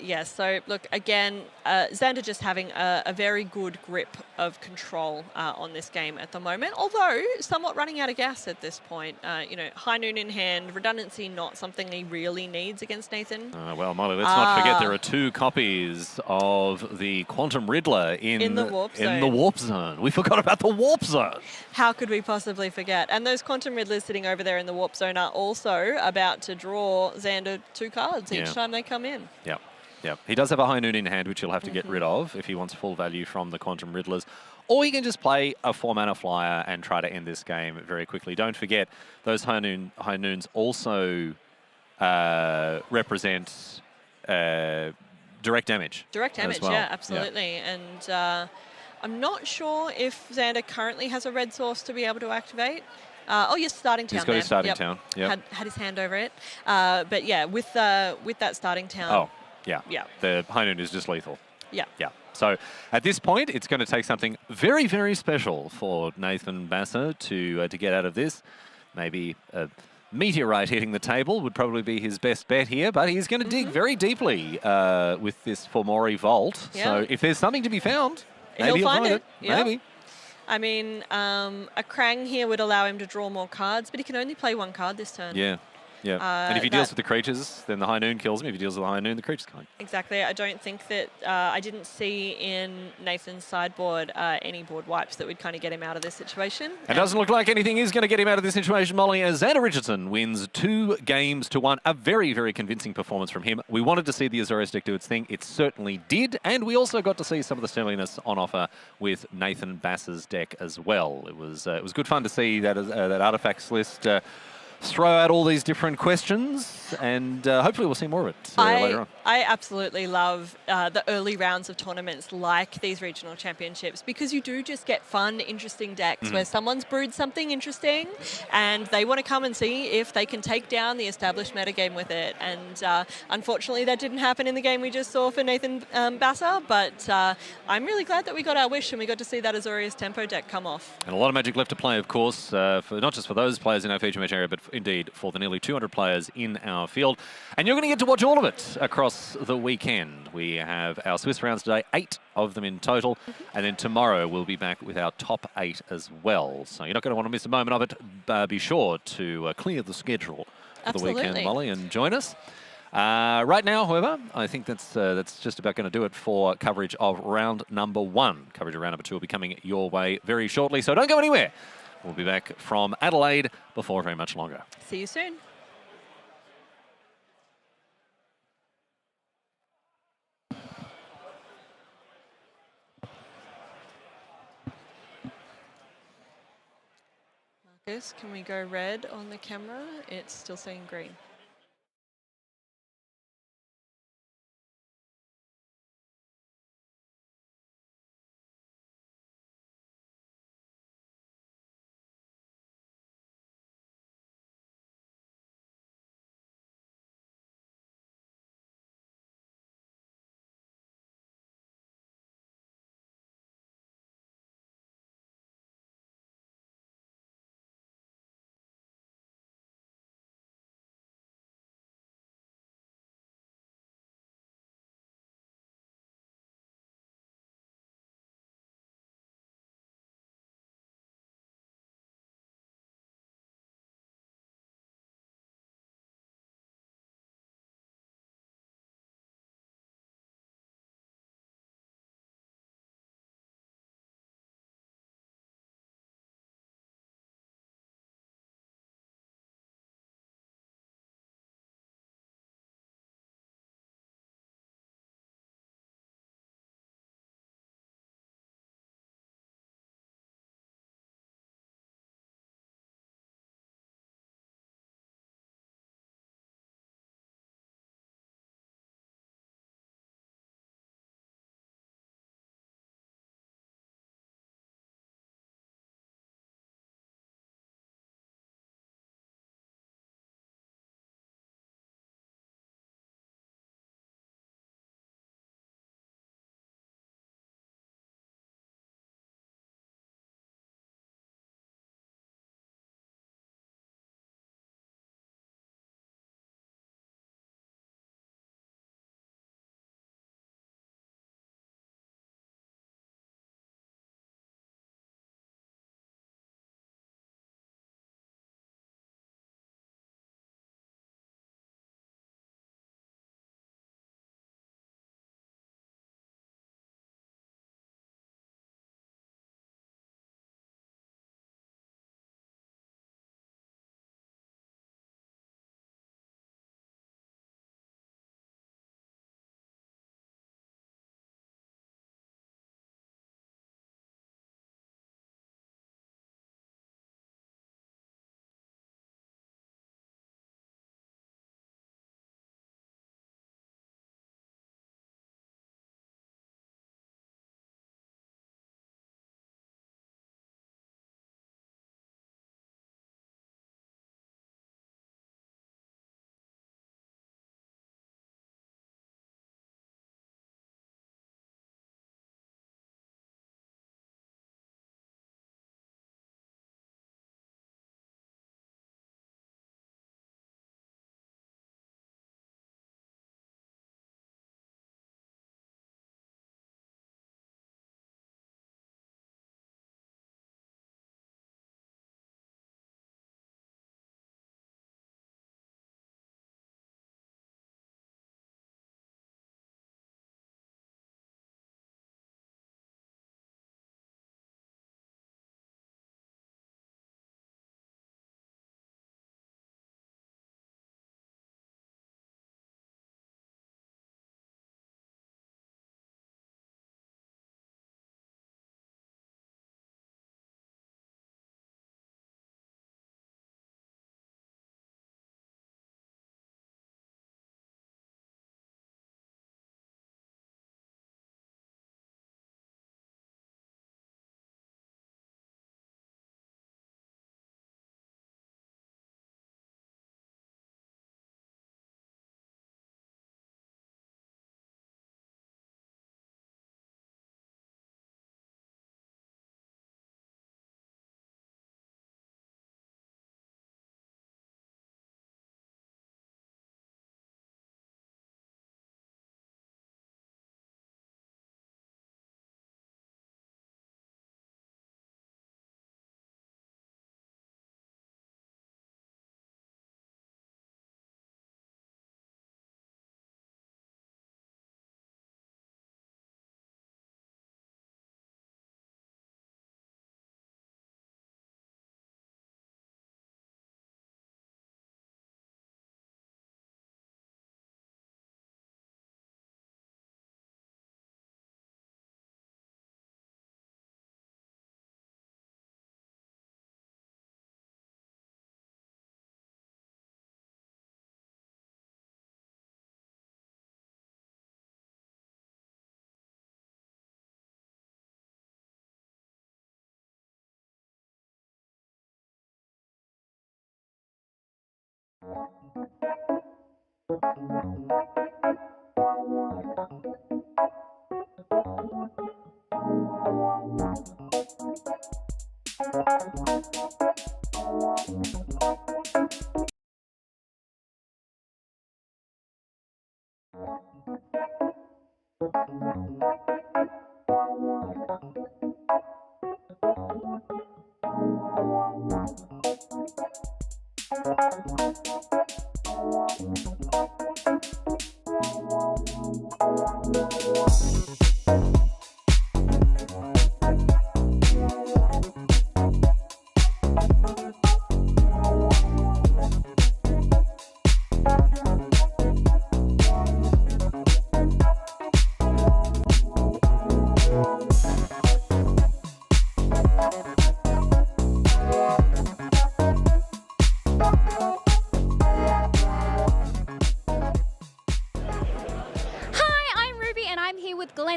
Yes, so look, again, Xander just having a very good grip of control on this game at the moment, although somewhat running out of gas at this point. You know, high noon in hand, redundancy not something he really needs against Nathan. Well, Molly, let's not forget there are 2 copies of the Quantum Riddler in the warp zone. In the warp zone. We forgot about the warp zone. How could we possibly forget? And those Quantum Riddlers sitting over there in the warp zone are also about to draw Xander 2 cards each time they come in. Yeah. Yeah, he does have a high noon in hand, which he'll have to get rid of if he wants full value from the Quantum Riddlers. Or he can just play a 4-mana flyer and try to end this game very quickly. Don't forget, those high noons also represent direct damage. Direct damage, well. Yeah, absolutely. Yeah. And I'm not sure if Xander currently has a red source to be able to activate. Oh, yes, starting town. He's got his starting town. Yep. Had his hand over it. But yeah, with that starting town. Oh. Yeah. The high noon is just lethal. Yeah. So at this point, it's going to take something very, very special for Nathan Basser to get out of this. Maybe a meteorite hitting the table would probably be his best bet here, but he's going to dig very deeply with this Formori Vault. Yeah. So if there's something to be found, maybe he'll find it. Yep. Maybe. I mean, a Krang here would allow him to draw more cards, but he can only play 1 card this turn. Yeah. And if he deals with the creatures, then the high noon kills him. If he deals with the high noon, the creatures can't. Exactly. I don't think that I didn't see in Nathan's sideboard any board wipes that would kind of get him out of this situation. It doesn't look like anything is going to get him out of this situation, Molly, as Xander Richardson wins 2 games to 1. A very, very convincing performance from him. We wanted to see the Azorius deck do its thing. It certainly did. And we also got to see some of the sterliness on offer with Nathan Basser's deck as well. It was good fun to see that artifacts list throw out all these different questions, and hopefully we'll see more of it later on. I absolutely love the early rounds of tournaments like these regional championships, because you do just get fun, interesting decks where someone's brewed something interesting and they want to come and see if they can take down the established metagame with it. And unfortunately that didn't happen in the game we just saw for Nathan Basser, but I'm really glad that we got our wish and we got to see that Azorius tempo deck come off. And a lot of Magic left to play, of course, for not just for those players in our feature match area, but indeed for the nearly 200 players in our field. And you're going to get to watch all of it across the weekend. We have our Swiss rounds today, 8 of them in total. And then tomorrow we'll be back with our top 8 as well. So you're not going to want to miss a moment of it. Be sure to clear the schedule for the weekend, Molly, and join us. Right now, however, I think that's just about going to do it for coverage of round number 1. Coverage of round number 2 will be coming your way very shortly, so don't go anywhere. We'll be back from Adelaide before very much longer. See you soon. Marcus, can we go red on the camera? It's still saying green.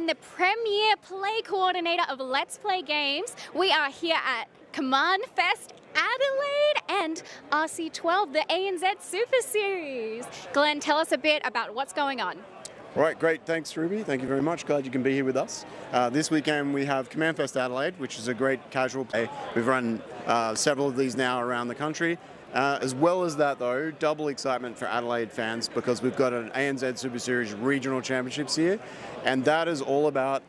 The Premier Play Coordinator of Let's Play Games. We are here at Commandfest Adelaide and RC12, the ANZ Super Series. Glenn, tell us a bit about what's going on. All right, great. Thanks, Ruby. Thank you very much. Glad you can be here with us. This weekend we have Commandfest Adelaide, which is a great casual play. We've run several of these now around the country. As well as that, though, double excitement for Adelaide fans because we've got an ANZ Super Series Regional Championships here, and that is all about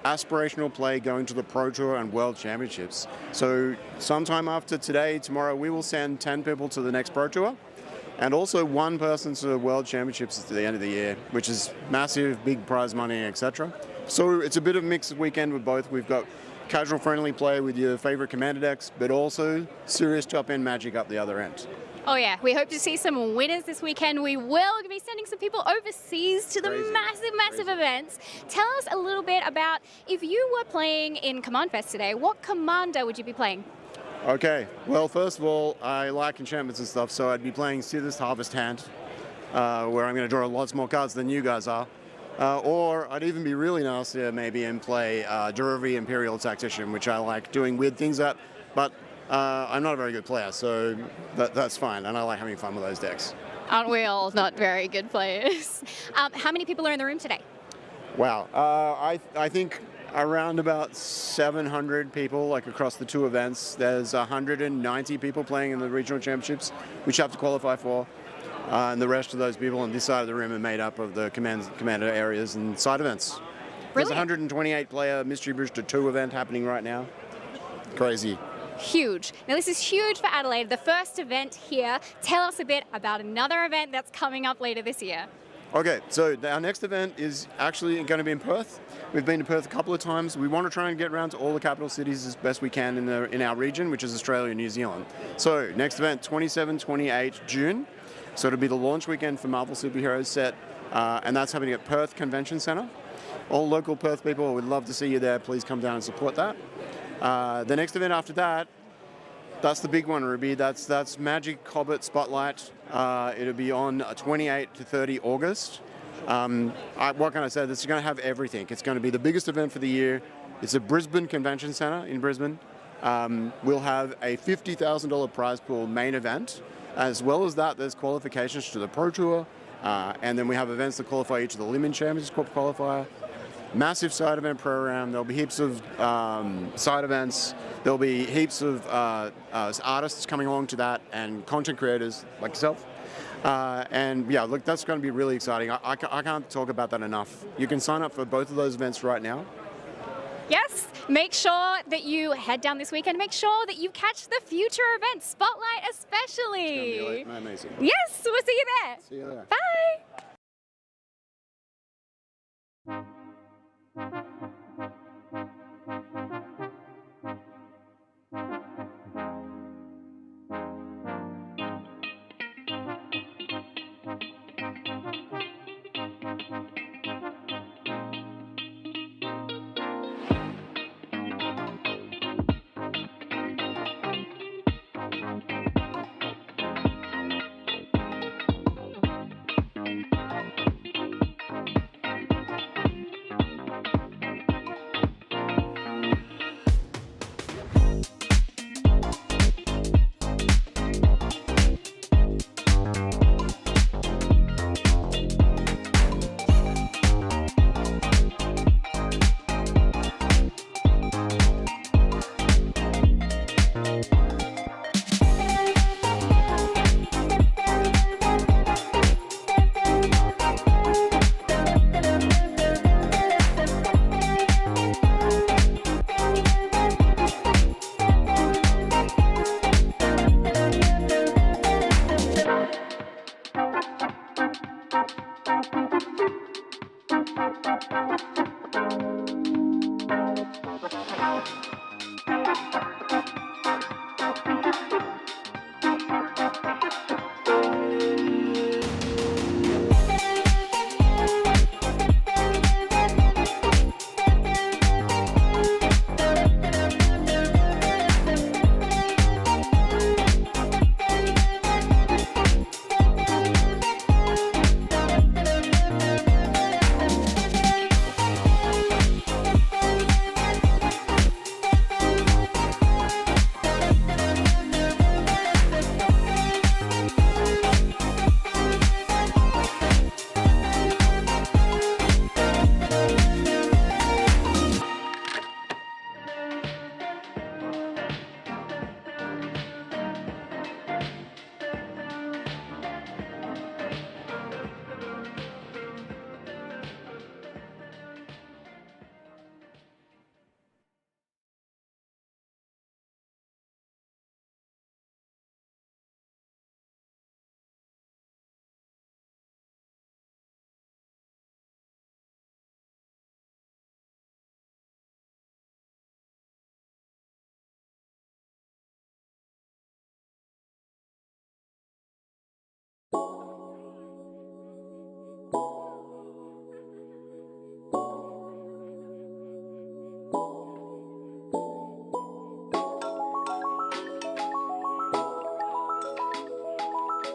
aspirational play going to the Pro Tour and World Championships. So sometime after today, tomorrow, we will send 10 people to the next Pro Tour and also one person to the World Championships at the end of the year, which is massive, big prize money, etc. So it's a bit of a mixed weekend with both. We've got casual friendly play with your favorite commander decks, but also serious top-end magic up the other end. Oh yeah, we hope to see some winners this weekend. We will be sending some people overseas to the massive events. Tell us a little bit about, if you were playing in Commandfest today, what commander would you be playing? Okay, well, first of all, I like enchantments and stuff, so I'd be playing Sith's Harvest Hand, where I'm going to draw lots more cards than you guys are. Or I'd even be really nasty maybe and play Derivative Imperial Tactician, which I like doing weird things at, but I'm not a very good player, so that's fine, and I like having fun with those decks. Aren't we all not very good players? How many people are in the room today? Wow, I think around about 700 people, like across the two events. There's 190 people playing in the regional championships, which you have to qualify for. And the rest of those people on this side of the room are made up of the commander areas and side events. There's a 128 player Mystery Booster 2 event happening right now. Crazy. Huge. Now this is huge for Adelaide, the first event here. Tell us a bit about another event that's coming up later this year. Okay, so our next event is actually going to be in Perth. We've been to Perth a couple of times. We want to try and get around to all the capital cities as best we can in our region, which is Australia and New Zealand. So next event, 27-28 June. So it'll be the launch weekend for Marvel Superheroes set, and that's happening at Perth Convention Centre. All local Perth people, would love to see you there. Please come down and support that. The next event after that, that's the big one, Ruby. That's Magic Hobbit Spotlight. It'll be on 28 to 30 August. What can I say? This is going to have everything. It's going to be the biggest event for the year. It's at Brisbane Convention Centre in Brisbane. We'll have a $50,000 prize pool main event. As well as that, there's qualifications to the Pro Tour, and then we have events that qualify each of the Limit Champions qualifier. Massive side event program. There'll be heaps of side events. There'll be heaps of artists coming along to that and content creators like yourself. And yeah, look, that's going to be really exciting. I can't talk about that enough. You can sign up for both of those events right now. Yes, make sure that you head down this weekend. Make sure that you catch the future events, Spotlight especially. It's going to be amazing. Yes, we'll see you there. See you there. Bye.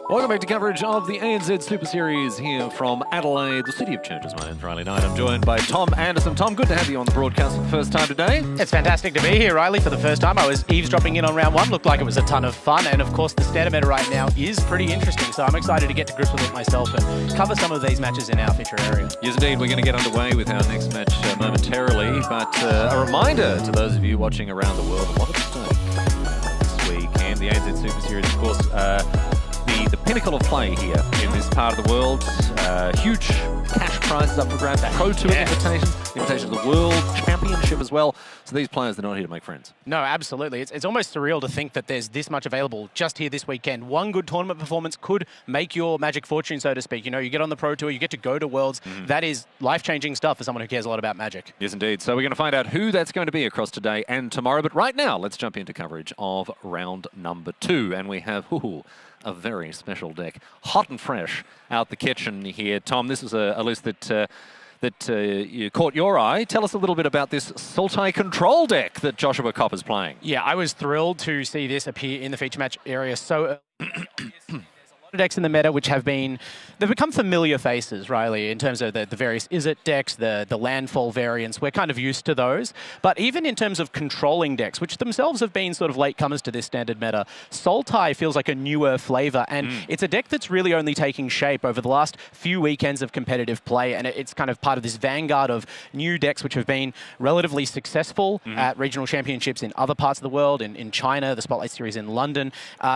Welcome back to coverage of the ANZ Super Series here from Adelaide, the City of Churches. My name's Riley Knight. I'm joined by Tom Anderson. Tom, good to have you on the broadcast for the first time today. It's fantastic to be here, Riley, for the first time. I was eavesdropping in on round one. Looked like it was a ton of fun. And, of course, the standard meta right now is pretty interesting. So I'm excited to get to grips with it myself and cover some of these matches in our feature area. Yes, indeed. We're going to get underway with our next match momentarily. But a reminder to those of you watching around the world, a lot of stake this weekend. The ANZ Super Series, of course, the pinnacle of play here in this part of the world. Huge cash prizes up for grabs. Pro Tour invitations, invitation to the World Championship as well. So these players, they're not here to make friends. No, absolutely. It's almost surreal to think that there's this much available just here this weekend. One good tournament performance could make your magic fortune, so to speak. You know, you get on the Pro Tour, you get to go to Worlds. That is life-changing stuff for someone who cares a lot about magic. Yes, indeed. So we're going to find out who that's going to be across today and tomorrow. But right now, let's jump into coverage of round number 2. And we have a very special deck, hot and fresh out the kitchen here. Tom, this is a list that you caught your eye. Tell us a little bit about this Sultai control deck that Joshua Kopp is playing. Yeah, I was thrilled to see this appear in the feature match area so early. There's a lot of decks in the meta which they've become familiar faces, Riley, in terms of the various Izzet decks, the landfall variants. We're kind of used to those. But even in terms of controlling decks, which themselves have been sort of latecomers to this standard meta, Sultai feels like a newer flavor. And it's a deck that's really only taking shape over the last few weekends of competitive play. And it's kind of part of this vanguard of new decks which have been relatively successful at regional championships in other parts of the world, in China, the Spotlight Series in London.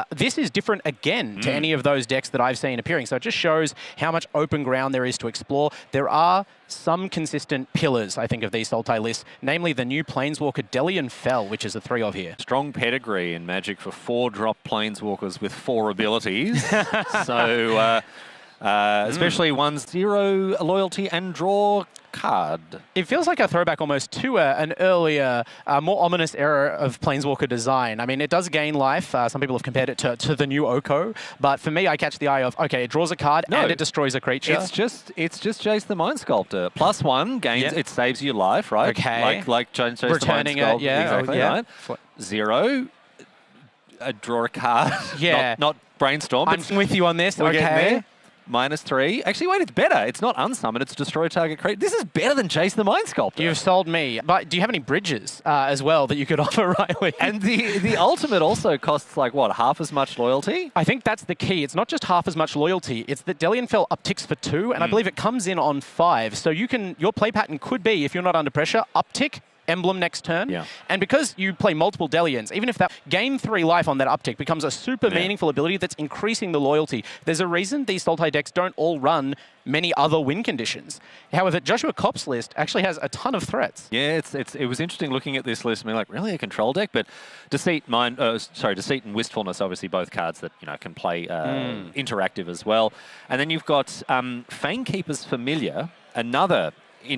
This is different again to any of those decks that I've seen appearing. So it just shows how much open ground there is to explore. There are some consistent pillars, I think, of these Sultai lists, namely the new Planeswalker Delian Fell, which is a 3 of here. Strong pedigree in Magic for 4-drop Planeswalkers with 4 abilities. So, especially 1/0 loyalty and draw card. It feels like a throwback almost to an earlier, more ominous era of Planeswalker design. I mean, it does gain life. Some people have compared it to the new Oko, but for me, I catch the eye of, okay, it draws a card and it destroys a creature. It's just Jace the Mind Sculptor. +1 gains, it saves you life, right? Okay. Like Jace Returning the Mind Sculptor. it, Exactly, right? 0, draw a card. Yeah. Not brainstorm. I'm with you on this. We're okay. getting there. -3. Actually, wait, it's better. It's not unsummon, it's destroy target creature. This is better than Jace the Mind Sculptor. You've sold me. But do you have any bridges as well that you could offer, Riley? And the ultimate also costs, like, what, half as much loyalty? I think that's the key. It's not just half as much loyalty. It's that Delian Fell upticks for 2, and I believe it comes in on 5. So your play pattern could be, if you're not under pressure, uptick, emblem next turn. Yeah. And because you play multiple Delians, even if that gain 3 life on that uptick becomes a super meaningful ability that's increasing the loyalty, there's a reason these Sultai decks don't all run many other win conditions. However, Joshua Kopp's list actually has a ton of threats. Yeah, it was interesting looking at this list and being like, really, a control deck? But Deceit and Wistfulness, obviously both cards that can play interactive as well. And then you've got Fanekeeper's Familiar, another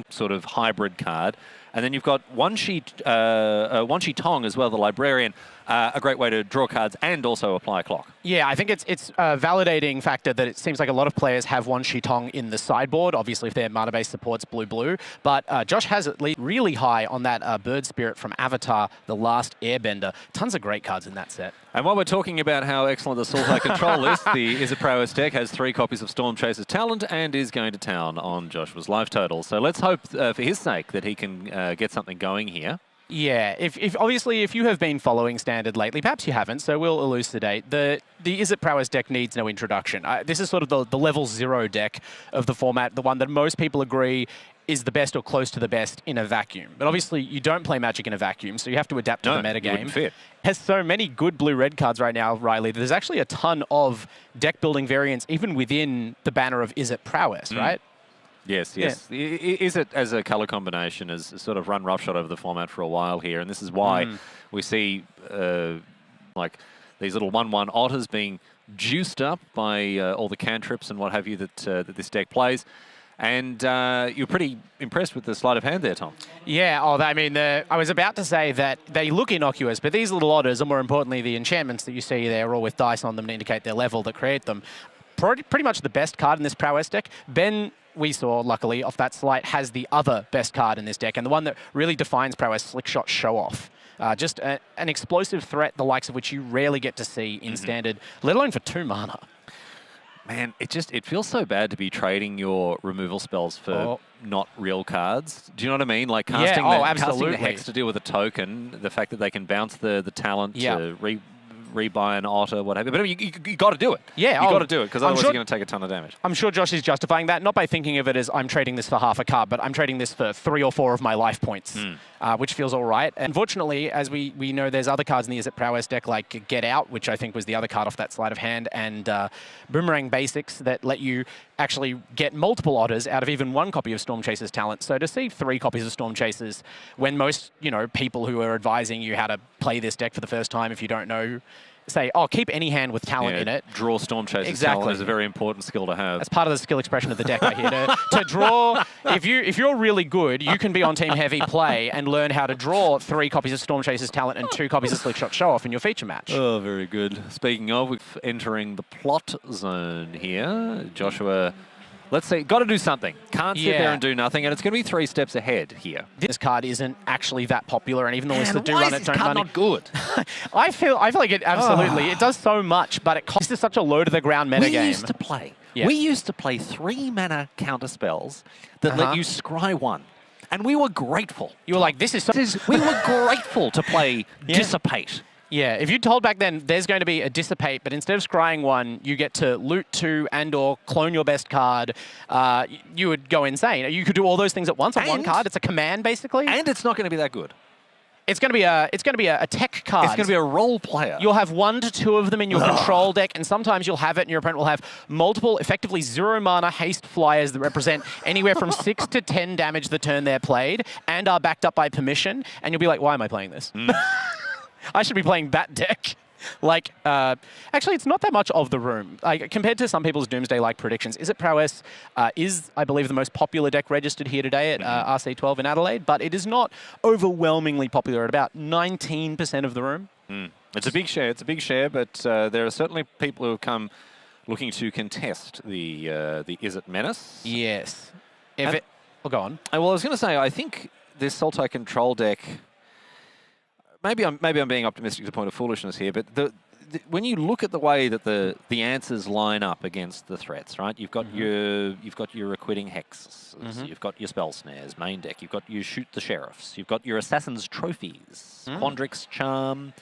sort of hybrid card. And then you've got One Shi Tong as well, the Librarian, a great way to draw cards and also apply a clock. Yeah, I think it's a validating factor that it seems like a lot of players have One Shi Tong in the sideboard, obviously if their mana base supports blue-blue. But Josh has it really high on that Bird Spirit from Avatar, The Last Airbender. Tons of great cards in that set. And while we're talking about how excellent the Sultai control list, the Izzet Prowess deck has 3 copies of Storm Chaser's Talent and is going to town on Joshua's life total. So let's hope for his sake that he can get something going here. Yeah, obviously if you have been following Standard lately, perhaps you haven't, so we'll elucidate. The Izzet Prowess deck needs no introduction. This is sort of the level 0 deck of the format, the one that most people agree is the best or close to the best in a vacuum. But obviously you don't play Magic in a vacuum, so you have to adapt to the metagame. Fit. Has so many good blue-red cards right now, Riley. There's actually a ton of deck building variants even within the banner of Izzet Prowess, right? Yes. Izzet as a colour combination has sort of run roughshod over the format for a while here, and this is why we see like these little 1/1 otters being juiced up by all the cantrips and what have you that this deck plays. And you're pretty impressed with the sleight of hand there, Tom. Yeah, I mean, I was about to say that they look innocuous, but these little otters, and more importantly, the enchantments that you see there, are all with dice on them to indicate their level that create them. Pretty much the best card in this Prowess deck. Ben, we saw, luckily, off that slate, has the other best card in this deck, and the one that really defines Prowess, Slick Shot Show Off. Just an explosive threat, the likes of which you rarely get to see in Standard, let alone for 2 mana. Man, it feels so bad to be trading your removal spells for not real cards. Do you know what I mean? Like casting, casting the Hex to deal with a token, the fact that they can bounce the talent to rebuy an otter, whatever. But I mean, you got to do it. Yeah, you got to do it because otherwise you're going to take a ton of damage. I'm sure Josh is justifying that, not by thinking of it as I'm trading this for half a card, but I'm trading this for 3 or 4 of my life points, which feels all right. And unfortunately, as we know, there's other cards in the Is It Prowess deck like Get Out, which I think was the other card off that sleight of hand, and Boomerang Basics that let you actually get multiple otters out of even 1 copy of Storm Chaser's talent. So to see 3 copies of Storm Chasers when most, people who are advising you how to play this deck for the first time, if you don't know, say, keep any hand with talent in it. Draw Storm Chaser's talent is a very important skill to have. That's part of the skill expression of the deck, I hear. To draw, if you're really good, you can be on Team Heavy Play and learn how to draw 3 copies of Storm Chaser's talent and 2 copies of Slickshot Show Off in your feature match. Oh, very good. Speaking of, we're entering the plot zone here. Joshua, let's see, got to do something. Can't sit there and do nothing, and it's going to be 3 steps ahead here. This card isn't actually that popular, and even the lists that do run it don't run it. Not good. I feel like it absolutely. It does so much, but it costs such a low to the ground meta game. We used to play 3 mana counter spells that let you scry 1. And we were grateful. You were like, this is... we were grateful to play Dissipate. Yeah, if you told back then there's going to be a Dissipate, but instead of scrying 1, you get to loot 2 and or clone your best card, you would go insane. You could do all those things at once on 1 card. It's a command, basically. And it's not going to be that good. It's going to be a tech card. It's going to be a role player. You'll have 1 to 2 of them in your control deck, and sometimes you'll have it, and your opponent will have multiple, effectively 0 mana haste flyers that represent anywhere from 6 to 10 damage the turn they're played, and are backed up by permission. And you'll be like, why am I playing this? I should be playing that deck. Actually, it's not that much of the room. Compared to some people's Doomsday-like predictions, Is It Prowess is, I believe, the most popular deck registered here today at RC12 in Adelaide, but it is not overwhelmingly popular at about 19% of the room. It's a big share, but there are certainly people who have come looking to contest the Is It Menace. Yes. Go on. Well, I was going to say, I think this Sultai control deck... Maybe I'm being optimistic to the point of foolishness here, but when you look at the way that the answers line up against the threats, right? You've got your Requiting Hexes, you've got your Spell Snares, main deck, you've got your Shoot the Sheriffs, you've got your Assassin's Trophies, Quandrix Charm.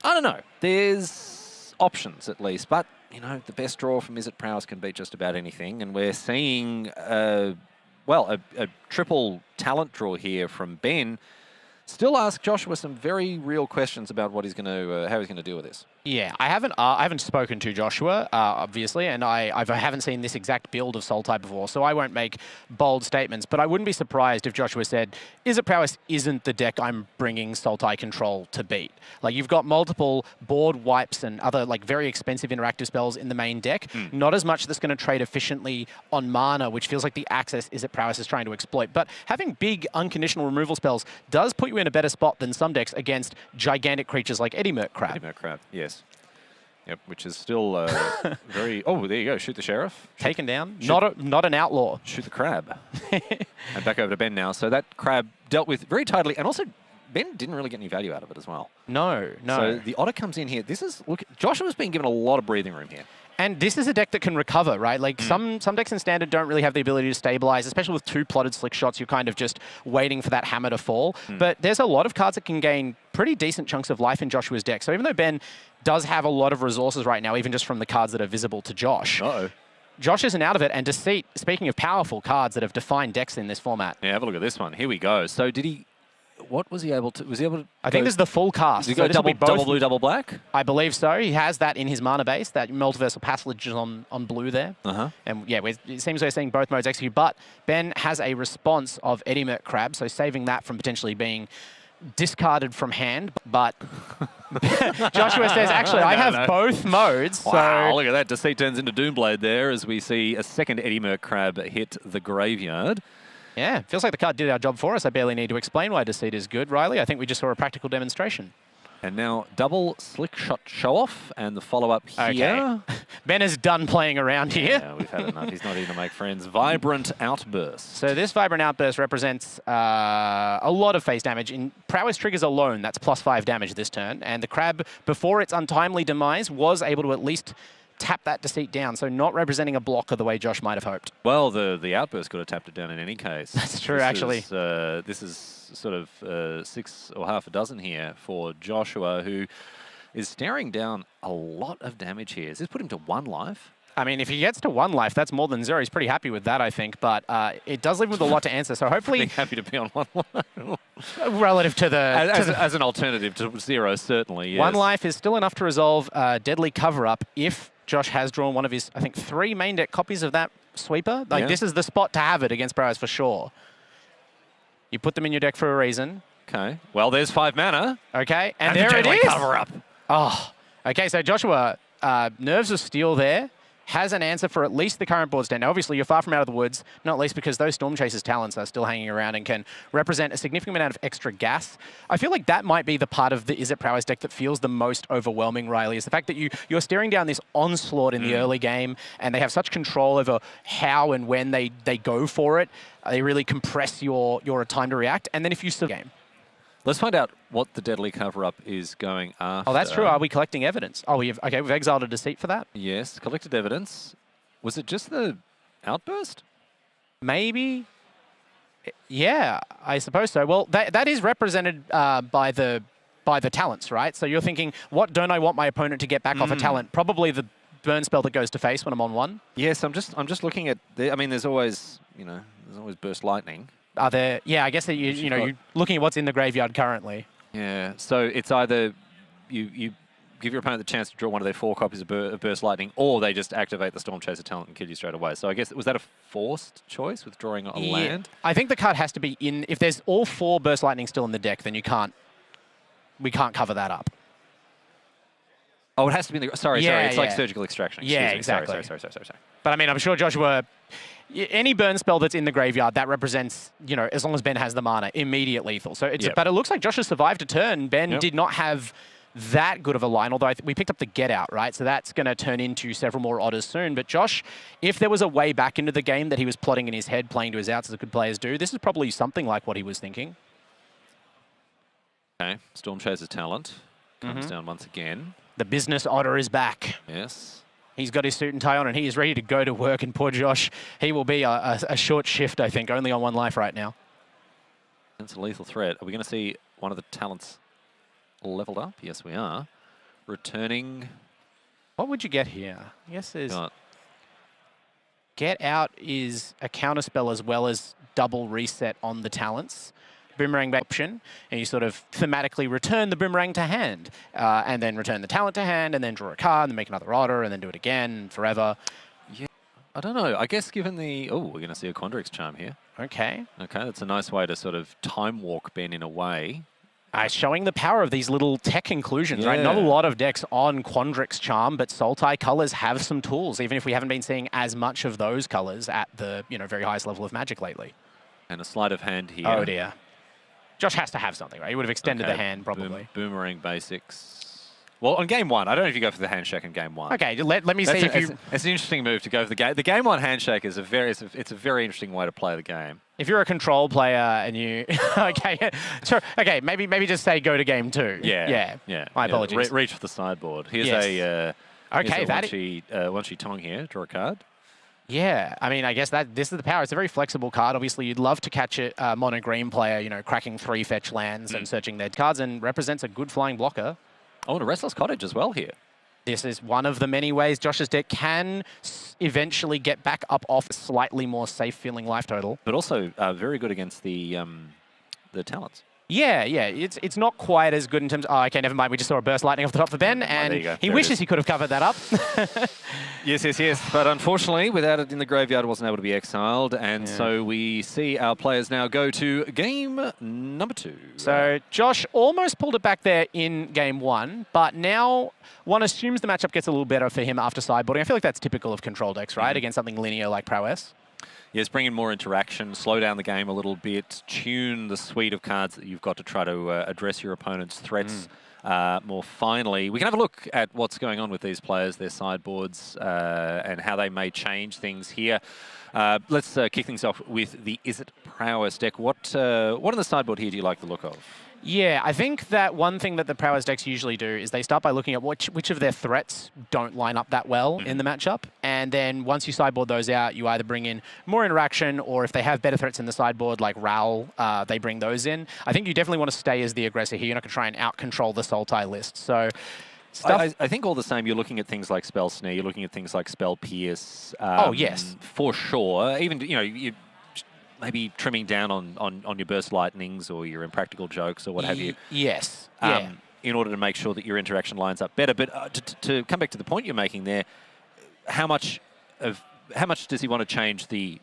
I don't know. There's options at least, but the best draw from Is It Prowess can be just about anything, and we're seeing a triple talent draw here from Ben. Still ask Joshua some very real questions about what he's going to, how he's going to deal with this. Yeah, I haven't spoken to Joshua, obviously, and I haven't seen this exact build of Sultai before, so I won't make bold statements, but I wouldn't be surprised if Joshua said, Is It Prowess isn't the deck I'm bringing Sultai Control to beat. Like, you've got multiple board wipes and other, very expensive interactive spells in the main deck, not as much that's going to trade efficiently on mana, which feels like the access Is It Prowess is trying to exploit, but having big unconditional removal spells does put you in a better spot than some decks against gigantic creatures like Eddie Merc Crab. Eddie Merc Crab, yes. Yep, which is still very... Oh, there you go. Shoot the Sheriff. Taken down. Not an outlaw. Shoot the Crab. And back over to Ben now. So that Crab dealt with very tidily. And also, Ben didn't really get any value out of it as well. No. So the Otter comes in here. Look, Joshua's been given a lot of breathing room here. And this is a deck that can recover, right? Some decks in Standard don't really have the ability to stabilize, especially with 2 plotted slick shots. You're kind of just waiting for that hammer to fall. But there's a lot of cards that can gain pretty decent chunks of life in Joshua's deck. So even though Ben does have a lot of resources right now, even just from the cards that are visible to Josh, Josh isn't out of it. And Deceit, speaking of powerful cards that have defined decks in this format. Yeah, have a look at this one. Here we go. So did he... What was he able to... I think this is the full cast. Did he go double blue, double black? I believe so. He has that in his mana base. That multiversal passage is on blue there. And yeah, it seems we're seeing both modes execute. But Ben has a response of Eddie Merc Crab, so saving that from potentially being discarded from hand. But Joshua says, actually, I have both modes. Wow, so look at that. Deceit turns into Doomblade there as we see a second Eddie Merc Crab hit the graveyard. Yeah, feels like the card did our job for us. I barely need to explain why Deceit is good, Riley. I think we just saw a practical demonstration. And now double Slick Shot Show Off and the follow-up here. Okay. Ben is done playing around here. Yeah, we've had enough. He's not even to make friends. Vibrant Outburst. So this Vibrant Outburst represents a lot of face damage. In Prowess triggers alone, that's +5 damage this turn. And the Crab, before its untimely demise, was able to at least tap that Deceit down, so not representing a blocker the way Josh might have hoped. Well, the Outburst could have tapped it down in any case. That's true, actually. This is sort of 6 or half a dozen here for Joshua, who is staring down a lot of damage here. Does this put him to 1 life? I mean, if he gets to 1 life, that's more than 0. He's pretty happy with that, I think. But it does leave him with a lot to answer. So hopefully, Pretty happy to be on 1 life. relative to the as an alternative to 0, certainly. Yes. 1 life is still enough to resolve Deadly Cover-Up if Josh has drawn one of his, I think, 3 main deck copies of that sweeper. Like, Yeah. this is the spot to have it against Prowess for sure. You put them in your deck for a reason. Okay. Well, there's 5 mana. Okay, and the there it Deadly is. Cover-Up. Oh, okay, so Joshua, Nerves of Steel there, has an answer for at least the current board stand. Now, obviously, you're far from out of the woods, not least because those Storm Chasers talents are still hanging around and can represent a significant amount of extra gas. I feel like that might be the part of the Is It Prowess deck that feels the most overwhelming, Riley, is the fact that you're staring down this onslaught in the early game, and they have such control over how and when they go for it. They really compress your time to react, and then if you still game. Let's find out what the Deadly Cover-Up is going after. Oh, that's true. Are we collecting evidence? Oh, we've exiled a Deceit for that? Yes, collected evidence. Was it just the Outburst? Maybe. Yeah, I suppose so. Well, that is represented by the talents, right? So you're thinking, what don't I want my opponent to get back off a talent? Probably the burn spell that goes to face when I'm on 1. Yes, I'm just looking at. I mean, there's always Burst Lightning. Are there? Yeah, I guess that you're looking at what's in the graveyard currently. Yeah, so it's either you give your opponent the chance to draw one of their 4 copies of Burst Lightning, or they just activate the Storm Chaser talent and kill you straight away. So I guess, was that a forced choice with drawing a land? I think the card has to be in. If there's all 4 Burst Lightning still in the deck, then we can't cover that up. Oh, it has to be in the. Sorry, it's like Surgical Extraction. Excuse me. Exactly. Sorry. But I mean, I'm sure Joshua. Any burn spell that's in the graveyard, that represents, as long as Ben has the mana, immediate lethal. So but it looks like Josh has survived a turn. Ben did not have that good of a line, although we picked up the Get Out, right? So that's going to turn into several more otters soon. But Josh, if there was a way back into the game that he was plotting in his head, playing to his outs as good players do, this is probably something like what he was thinking. Okay, Storm Chaser talent comes down once again. The business otter is back. Yes. He's got his suit and tie on, and he is ready to go to work. And poor Josh, he will be a short shift, I think, only on 1 life right now. It's a lethal threat. Are we going to see one of the talents leveled up? Yes, we are. Returning. What would you get here? Yes, there's... Get Out is a counterspell as well as double reset on the talents. Boomerang back option, and you sort of thematically return the boomerang to hand, and then return the talent to hand, and then draw a card, and then make another otter, and then do it again forever. Yeah, I don't know. I guess given the... Oh, we're going to see a Quandrix Charm here. Okay. Okay, that's a nice way to sort of time walk Ben in a way. Showing the power of these little tech inclusions, right? Not a lot of decks on Quandrix Charm, but Sultai colors have some tools, even if we haven't been seeing as much of those colors at the very highest level of Magic lately. And a sleight of hand here. Oh, dear. Josh has to have something, right? He would have extended the hand, probably. Boomerang basics. Well, on game 1, I don't know if you go for the handshake in game 1. Okay, let me see if you... It's an interesting move to go for the game. The game 1 handshake is a very interesting way to play the game. If you're a control player and you... okay, sure. Okay, maybe just say go to game 2. Yeah. My apologies. Reach for the sideboard. Here's once you tong here, draw a card. Yeah, I mean, I guess this is the power. It's a very flexible card. Obviously, you'd love to catch a mono green player, cracking 3 fetch lands and searching their cards, and represents a good flying blocker. Oh, and a Restless Cottage as well here. This is one of the many ways Josh's deck can eventually get back up off a slightly more safe feeling life total. But also very good against the talents. Yeah, it's not quite as good in terms of... Oh, okay, never mind. We just saw a Burst Lightning off the top for Ben, and he wishes he could have covered that up. Yes. But unfortunately, without it in the graveyard, it wasn't able to be exiled. And so we see our players now go to game number 2. So Josh almost pulled it back there in game 1, but now one assumes the matchup gets a little better for him after sideboarding. I feel like that's typical of control decks, right? Against something linear like Prowess. Yes, bring in more interaction, slow down the game a little bit, tune the suite of cards that you've got to try to address your opponent's threats more finely. We can have a look at what's going on with these players, their sideboards, and how they may change things here. Let's kick things off with the Is It Prowess deck. What on the sideboard here do you like the look of? Yeah, I think that one thing that the prowess decks usually do is they start by looking at which of their threats don't line up that well in the matchup. And then once you sideboard those out, you either bring in more interaction, or if they have better threats in the sideboard, like Raoul, they bring those in. I think you definitely want to stay as the aggressor here. You're not going to try and out-control the Sultai list. So I think all the same, you're looking at things like Spell Snare, you're looking at things like Spell Pierce. Oh, yes. For sure. Even, you maybe trimming down on your Burst Lightnings or your Impractical Jokes or what have you. Yes. In order to make sure that your interaction lines up better. But to come back to the point you're making there, how much does he want to change the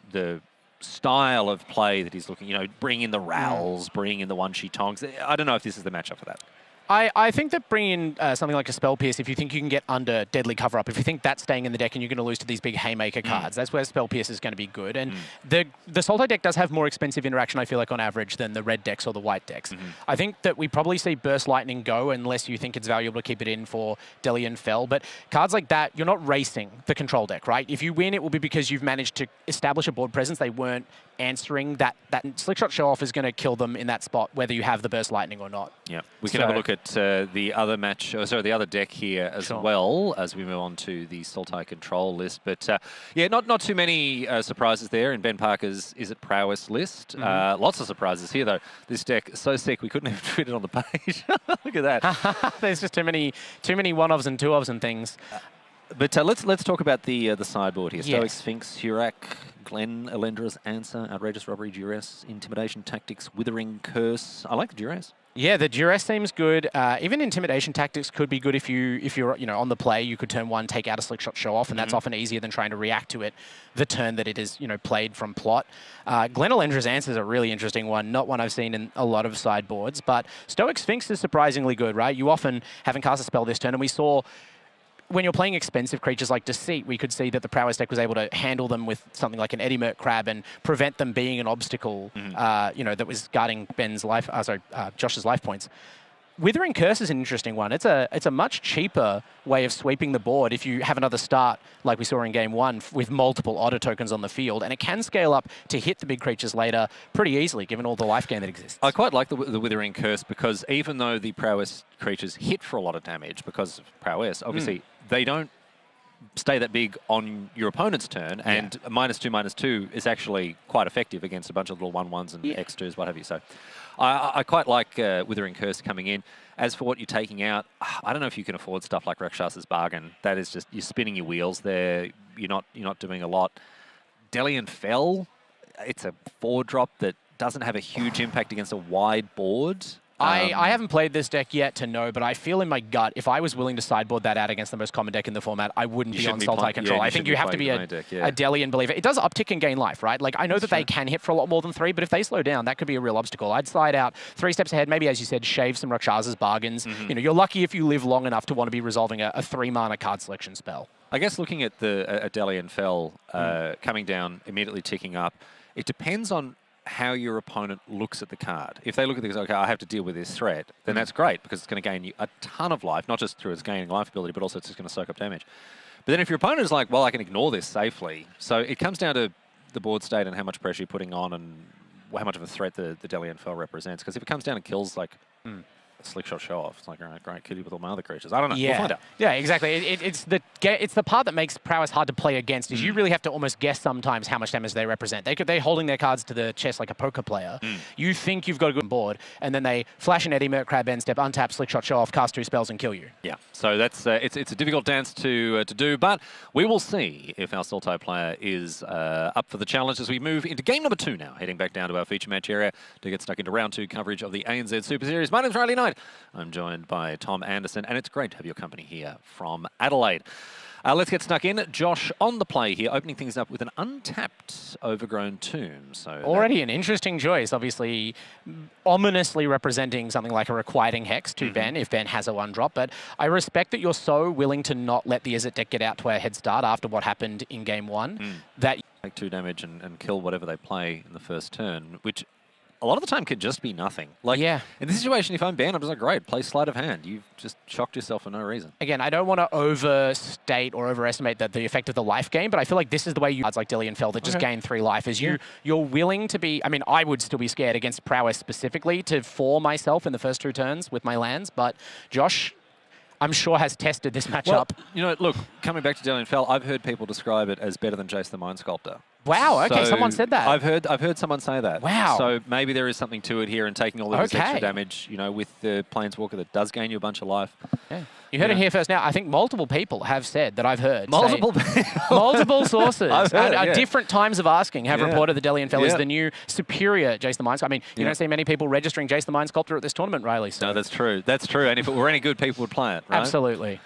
style of play that he's looking, bring in the Rowls, bring in the One-She Tongs? I don't know if this is the matchup for that. I think that bringing in something like a Spell Pierce, if you think you can get under Deadly Cover-Up, if you think that's staying in the deck and you're going to lose to these big Haymaker cards, that's where Spell Pierce is going to be good. And the Sultai deck does have more expensive interaction, I feel like, on average, than the red decks or the white decks. I think that we probably see Burst Lightning go unless you think it's valuable to keep it in for Delian Fell. But cards like that, you're not racing the control deck, right? If you win, it will be because you've managed to establish a board presence. They weren't answering that Slickshot Show-Off is going to kill them in that spot, whether you have the Burst Lightning or not. Yeah, we can have a look at the other deck here as well as we move on to the Sultai control list. But yeah, not too many surprises there in Ben Parker's Is It Prowess list. Lots of surprises here, though. This deck is so sick we couldn't even fit it on the page. Look at that. There's just too many one-ofs and two-ofs and things. But let's talk about the sideboard here. Stoic Sphinx, Hurak, Glen, Elendra's Answer, Outrageous Robbery, Duress, Intimidation Tactics, Withering Curse. I like the Duress. Yeah, the Duress seems good. Even Intimidation Tactics could be good if you're on the play. You could turn one, take out a Slickshot Show-Off, and that's often easier than trying to react to it the turn that it is played from plot. Glen Elendra's Answer is a really interesting one, not one I've seen in a lot of sideboards, but Stoic Sphinx is surprisingly good, right? You often haven't cast a spell this turn, and we saw when you're playing expensive creatures like Deceit, we could see that the Prowess deck was able to handle them with something like an Eddie Merc Crab and prevent them being an obstacle, that was guarding Josh's life points. Withering Curse is an interesting one. It's a much cheaper way of sweeping the board if you have another start like we saw in Game 1 with multiple Otter tokens on the field, and it can scale up to hit the big creatures later pretty easily given all the life gain that exists. I quite like the Withering Curse because even though the Prowess creatures hit for a lot of damage because of Prowess, obviously they don't stay that big on your opponent's turn, and -2/-2 is actually quite effective against a bunch of little 1/1s and X2s, what have you. So I quite like Withering Curse coming in. As for what you're taking out, I don't know if you can afford stuff like Rakshas's Bargain. That is just, you're spinning your wheels there. You're not doing a lot. Delian Fell, it's a 4-drop that doesn't have a huge impact against a wide board. I haven't played this deck yet to know, but I feel in my gut, if I was willing to sideboard that out against the most common deck in the format, I wouldn't be on Sultai control. I think you have to be a Delian believer. It does uptick and gain life, right? Like, I know that they can hit for a lot more than 3, but if they slow down, that could be a real obstacle. I'd slide out 3 steps ahead, maybe, as you said, shave some Rakshas's Bargains. You're lucky if you live long enough to want to be resolving a 3-mana card selection spell. I guess looking at a Delian Fell coming down, immediately ticking up, it depends on how your opponent looks at the card. If they look at this, okay, I have to deal with this threat, then that's great because it's going to gain you a ton of life, not just through its gaining life ability, but also it's just going to soak up damage. But then if your opponent is like, well, I can ignore this safely, so it comes down to the board state and how much pressure you're putting on and how much of a threat the Delian Fell represents. Because if it comes down and kills like a Slickshot Show-Off, it's like, all right, great, kill you with all my other creatures. I don't know. We'll find out. Yeah, exactly. It's the part that makes Prowess hard to play against is you really have to almost guess sometimes how much damage they represent. They're holding their cards to the chest like a poker player. You think you've got a good board, and then they flash an Eddie Merc Crab end step, untap, Slickshot Show-Off, cast 2 spells, and kill you. Yeah, so that's it's a difficult dance to do, but we will see if our Sultai player is up for the challenge as we move into game number 2 now, heading back down to our feature match area to get stuck into round 2 coverage of the ANZ Super Series. My name's Riley Knight. I'm joined by Tom Anderson, and it's great to have your company here from Adelaide. Let's get stuck in. Josh on the play here, opening things up with an untapped Overgrown Tomb. So already an interesting choice, obviously ominously representing something like a Requiting Hex to Ben, if Ben has a 1-drop. But I respect that you're so willing to not let the Izzet deck get out to a head start after what happened in Game 1. That take 2 damage and kill whatever they play in the first turn, which a lot of the time could just be nothing. Like, Yeah. in this situation, if I'm Ben, I'm just like, great, play sleight of hand. You've just shocked yourself for no reason. Again, I don't want to overstate or overestimate the effect of the life gain, but I feel like this is the way you cards like Dilly and Fell that just gain 3 life. Is you're willing to be. I mean, I would still be scared against prowess specifically to 4 myself in the first 2 turns with my lands, but Josh, I'm sure, has tested this matchup. Well, look, coming back to Dilly and Fell, I've heard people describe it as better than Jace the Mind Sculptor. Wow, okay, So someone said that. I've heard someone say that. Wow. So maybe there is something to it here and taking all of this extra damage, with the Planeswalker that does gain you a bunch of life. Yeah. You heard it here first. Now, I think multiple people have said that I've heard. Multiple multiple sources at it, different times of asking have reported that Dilly and Fell is the new superior Jace the Mind Sculptor. I mean, you don't see many people registering Jace the Mind Sculptor at this tournament, Riley. So. No, that's true. That's true. And if it were any good, people would play it, right? Absolutely.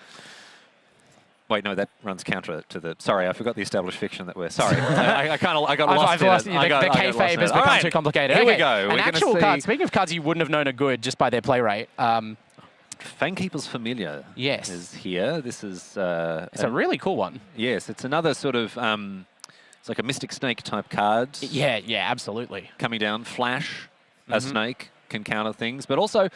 Wait, no, that runs counter to the... Sorry, I forgot the established fiction that we're... Sorry, I got lost I've lost in it. it. The kayfabe has become too complicated. Here we go. An actual card. Speaking of cards you wouldn't have known are good just by their play rate. Fangkeeper's Familiar is here. This is... it's a really cool one. Yes, it's another sort of... it's like a Mystic Snake type card. Yeah, absolutely. Coming down, flash, a snake, can counter things. But also,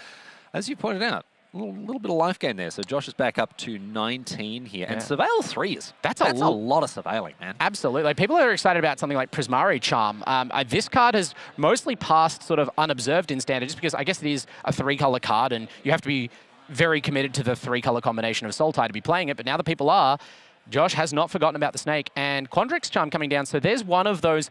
as you pointed out, a little bit of life gain there. So Josh is back up to 19 here. And Surveil 3 is... That's a lot of surveilling, man. Absolutely. People are excited about something like Prismari Charm. This card has mostly passed sort of unobserved in Standard just because I guess it is a 3-color card and you have to be very committed to the 3-color combination of Sultai to be playing it. But now that people are... Josh has not forgotten about the snake, and Quandrix Charm coming down. So there's one of the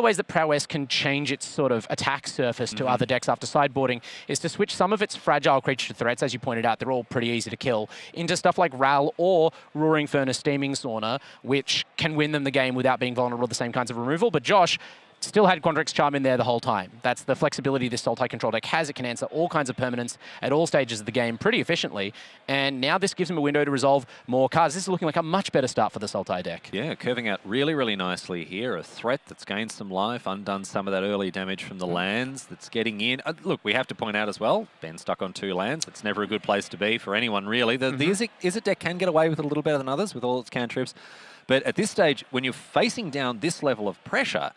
ways that Prowess can change its sort of attack surface to other decks after sideboarding is to switch some of its fragile creature threats, as you pointed out, they're all pretty easy to kill, into stuff like Ral or Roaring Furnace Steaming Sauna, which can win them the game without being vulnerable to the same kinds of removal. But Josh still had Quandrix Charm in there the whole time. That's the flexibility this Sultai control deck has. It can answer all kinds of permanents at all stages of the game pretty efficiently. And now this gives him a window to resolve more cards. This is looking like a much better start for the Sultai deck. Yeah, curving out really, really nicely here. A threat that's gained some life, undone some of that early damage from the lands that's getting in. Look, we have to point out as well, Ben's stuck on 2 lands. It's never a good place to be for anyone, really. The Izzet deck can get away with it a little better than others with all its cantrips. But at this stage, when you're facing down this level of pressure,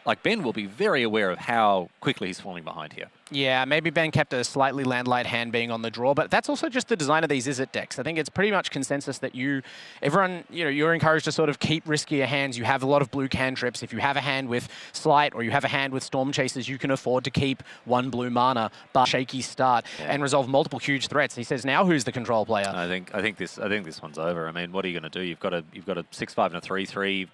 like Ben will be very aware of how quickly he's falling behind here. Yeah, maybe Ben kept a slightly land-light hand being on the draw, but that's also just the design of these Izzet decks. I think it's pretty much consensus that everyone, you're encouraged to sort of keep riskier hands. You have a lot of blue cantrips. If you have a hand with Slight or you have a hand with Storm Chasers, you can afford to keep 1 blue mana, but shaky start and resolve multiple huge threats. He says, now who's the control player? I think this one's over. I mean, what are you going to do? You've got a 6/5 and a 3/3.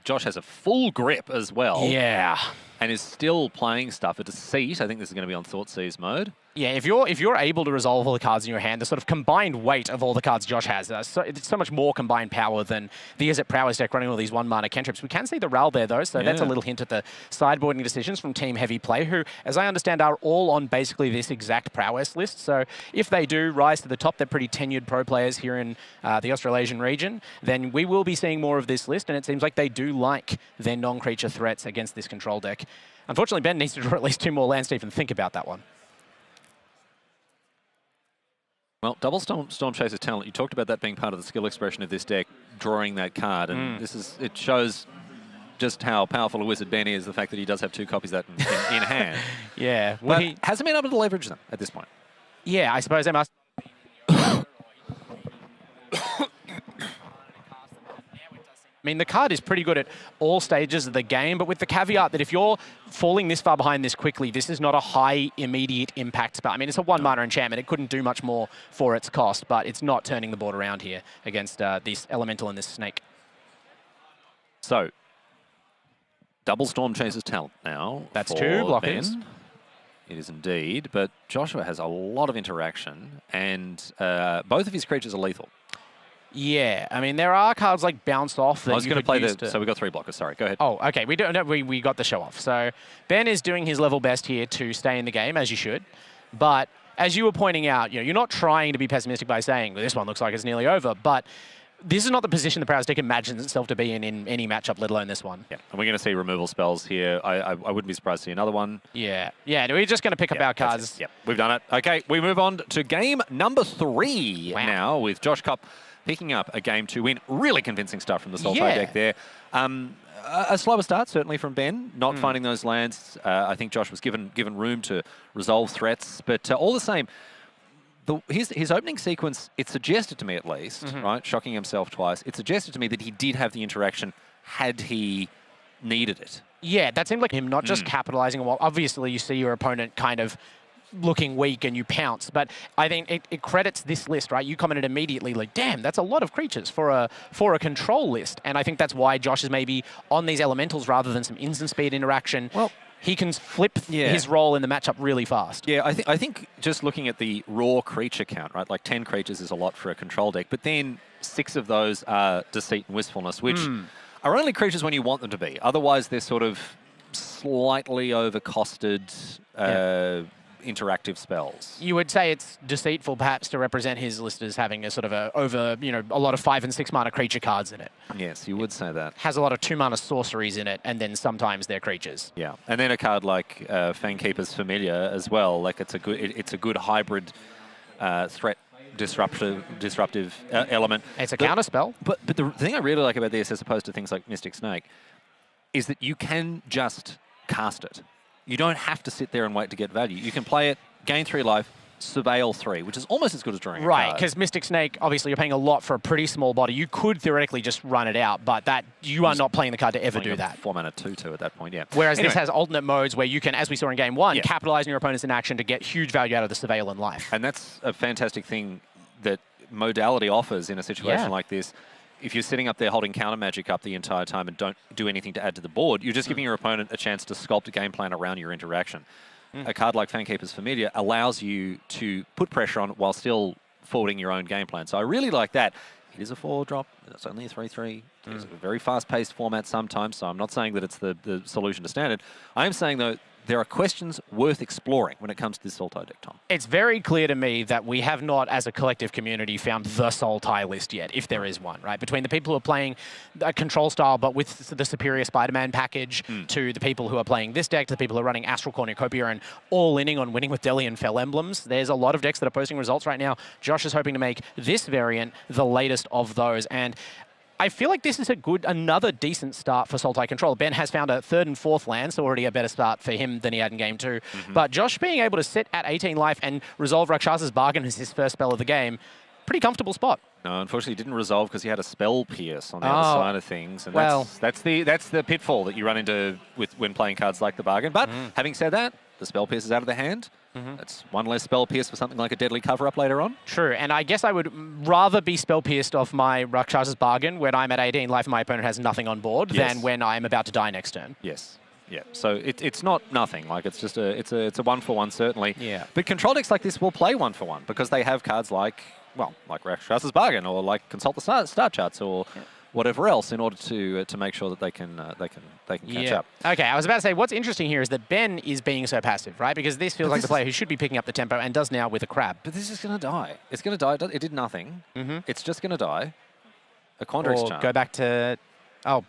Josh has a full grip as well. Yeah. And is still playing stuff at a seat. I think this is going to be on Thoughtseize mode. Yeah, if you're able to resolve all the cards in your hand, the sort of combined weight of all the cards Josh has, it's so much more combined power than the Izzet Prowess deck running all these 1-mana cantrips. We can see the Ral there, though, so that's a little hint at the sideboarding decisions from Team Heavy Play, who, as I understand, are all on basically this exact Prowess list. So if they do rise to the top, they're pretty tenured pro players here in the Australasian region, then we will be seeing more of this list, and it seems like they do like their non-creature threats against this control deck. Unfortunately, Ben needs to draw at least 2 more lands to even think about that one. Well, double Storm Chaser's talent, you talked about that being part of the skill expression of this deck, drawing that card, and it shows just how powerful a wizard Ben is, the fact that he does have 2 copies of that in hand. Yeah. Well, but he hasn't been able to leverage them at this point. Yeah, I suppose they must... I mean, the card is pretty good at all stages of the game, but with the caveat that if you're falling this far behind this quickly, this is not a high immediate impact spell. I mean, it's a 1-mana enchantment. It couldn't do much more for its cost, but it's not turning the board around here against this elemental and this snake. So, double Storm Chaser's talent now. That's 2 blockers. Ben. It is indeed, but Joshua has a lot of interaction, and both of his creatures are lethal. Yeah, I mean, there are cards like Bounce Off that I was going to play the... So we got 3 blockers, sorry, go ahead. Oh, okay, we got the show off. So Ben is doing his level best here to stay in the game, as you should. But as you were pointing out, you're not trying to be pessimistic by saying, well, this one looks like it's nearly over, but this is not the position the Prowess deck imagines itself to be in any matchup, let alone this one. Yeah, and we're going to see removal spells here. I wouldn't be surprised to see another one. Yeah, we're just going to pick up our cards. Yeah, we've done it. Okay, we move on to game number 3 now with Josh Kopp picking up a game to win. Really convincing stuff from the Sultai deck there. A slower start, certainly, from Ben, not finding those lands. I think Josh was given room to resolve threats, but all the same, his opening sequence, it suggested to me at least, right, shocking himself twice, it suggested to me that he did have the interaction had he needed it. Yeah, that seemed like him not just capitalizing. Well, obviously you see your opponent kind of looking weak and you pounce, but I think it credits this list, right? You commented immediately like, damn, that's a lot of creatures for a control list. And I think that's why Josh is maybe on these elementals rather than some instant speed interaction. Well, he can flip his role in the matchup really fast. Yeah, I think just looking at the raw creature count, right? Like 10 creatures is a lot for a control deck, but then 6 of those are Deceit and Wistfulness, which are only creatures when you want them to be. Otherwise, they're sort of slightly overcosted interactive spells. You would say it's deceitful perhaps to represent his list as having a sort of a lot of 5 and 6 mana creature cards in it. Yes, you would say that. Has a lot of 2 mana sorceries in it, and then sometimes they're creatures. Yeah, and then a card like Fangkeeper's Familiar as well. Like it's a good hybrid threat disruptive element. It's a counter spell. But the thing I really like about this, as opposed to things like Mystic Snake, is that you can just cast it. You don't have to sit there and wait to get value. You can play it, gain 3 life, surveil 3, which is almost as good as drawing a right, card. because Mystic Snake, obviously you're paying a lot for a pretty small body. You could theoretically just run it out, but that you are not playing the card to ever do that. 4 mana 2/2 at that point, yeah. Whereas this has alternate modes where you can, as we saw in game 1, capitalize on your opponent's inaction to get huge value out of the surveil and life. And that's a fantastic thing that modality offers in a situation like this. If you're sitting up there holding counter magic up the entire time and don't do anything to add to the board, you're just giving your opponent a chance to sculpt a game plan around your interaction. A card like Fangkeeper's Familiar allows you to put pressure on it while still forwarding your own game plan. So I really like that. It is a 4-drop. It's only a 3/3. It's a very fast-paced format sometimes, so I'm not saying that it's the solution to Standard. I am saying, though, there are questions worth exploring when it comes to this Sultai deck, Tom. It's very clear to me that we have not, as a collective community, found the Sultai list yet, if there is one, right? Between the people who are playing a control style, but with the superior Spider-Man package, to the people who are playing this deck, to the people who are running Astral Cornucopia and all-inning on winning with Deli and Fell Emblems. There's a lot of decks that are posting results right now. Josh is hoping to make this variant the latest of those. And I feel like this is another decent start for Sultai Control. Ben has found a 3rd and 4th land, so already a better start for him than he had in game 2. But Josh being able to sit at 18 life and resolve Rakshas's Bargain as his first spell of the game, pretty comfortable spot. No, unfortunately, he didn't resolve because he had a Spell Pierce on the other side of things. And that's the pitfall that you run into when playing cards like the Bargain. But having said that, the Spell Pierce is out of the hand. That's one less Spell Pierce for something like a Deadly Cover-Up later on. True, and I guess I would rather be Spell Pierced off my Rakshas's Bargain when I'm at 18 life and my opponent has nothing on board than when I'm about to die next turn. Yes. Yeah, so it's not nothing. Like it's just a 1-for-1 certainly. Yeah. But control decks like this will play 1-for-1 because they have cards like Rakshas's Bargain or like Consult the Star Charts or whatever else in order to make sure that they can catch up. Okay, I was about to say what's interesting here is that Ben is being so passive, right? Because this feels like the player who should be picking up the tempo and does now with a crab. But this is going to die. It's going to die. It did nothing. It's just going to die. A Quandrix Charm. Go back to... Oh,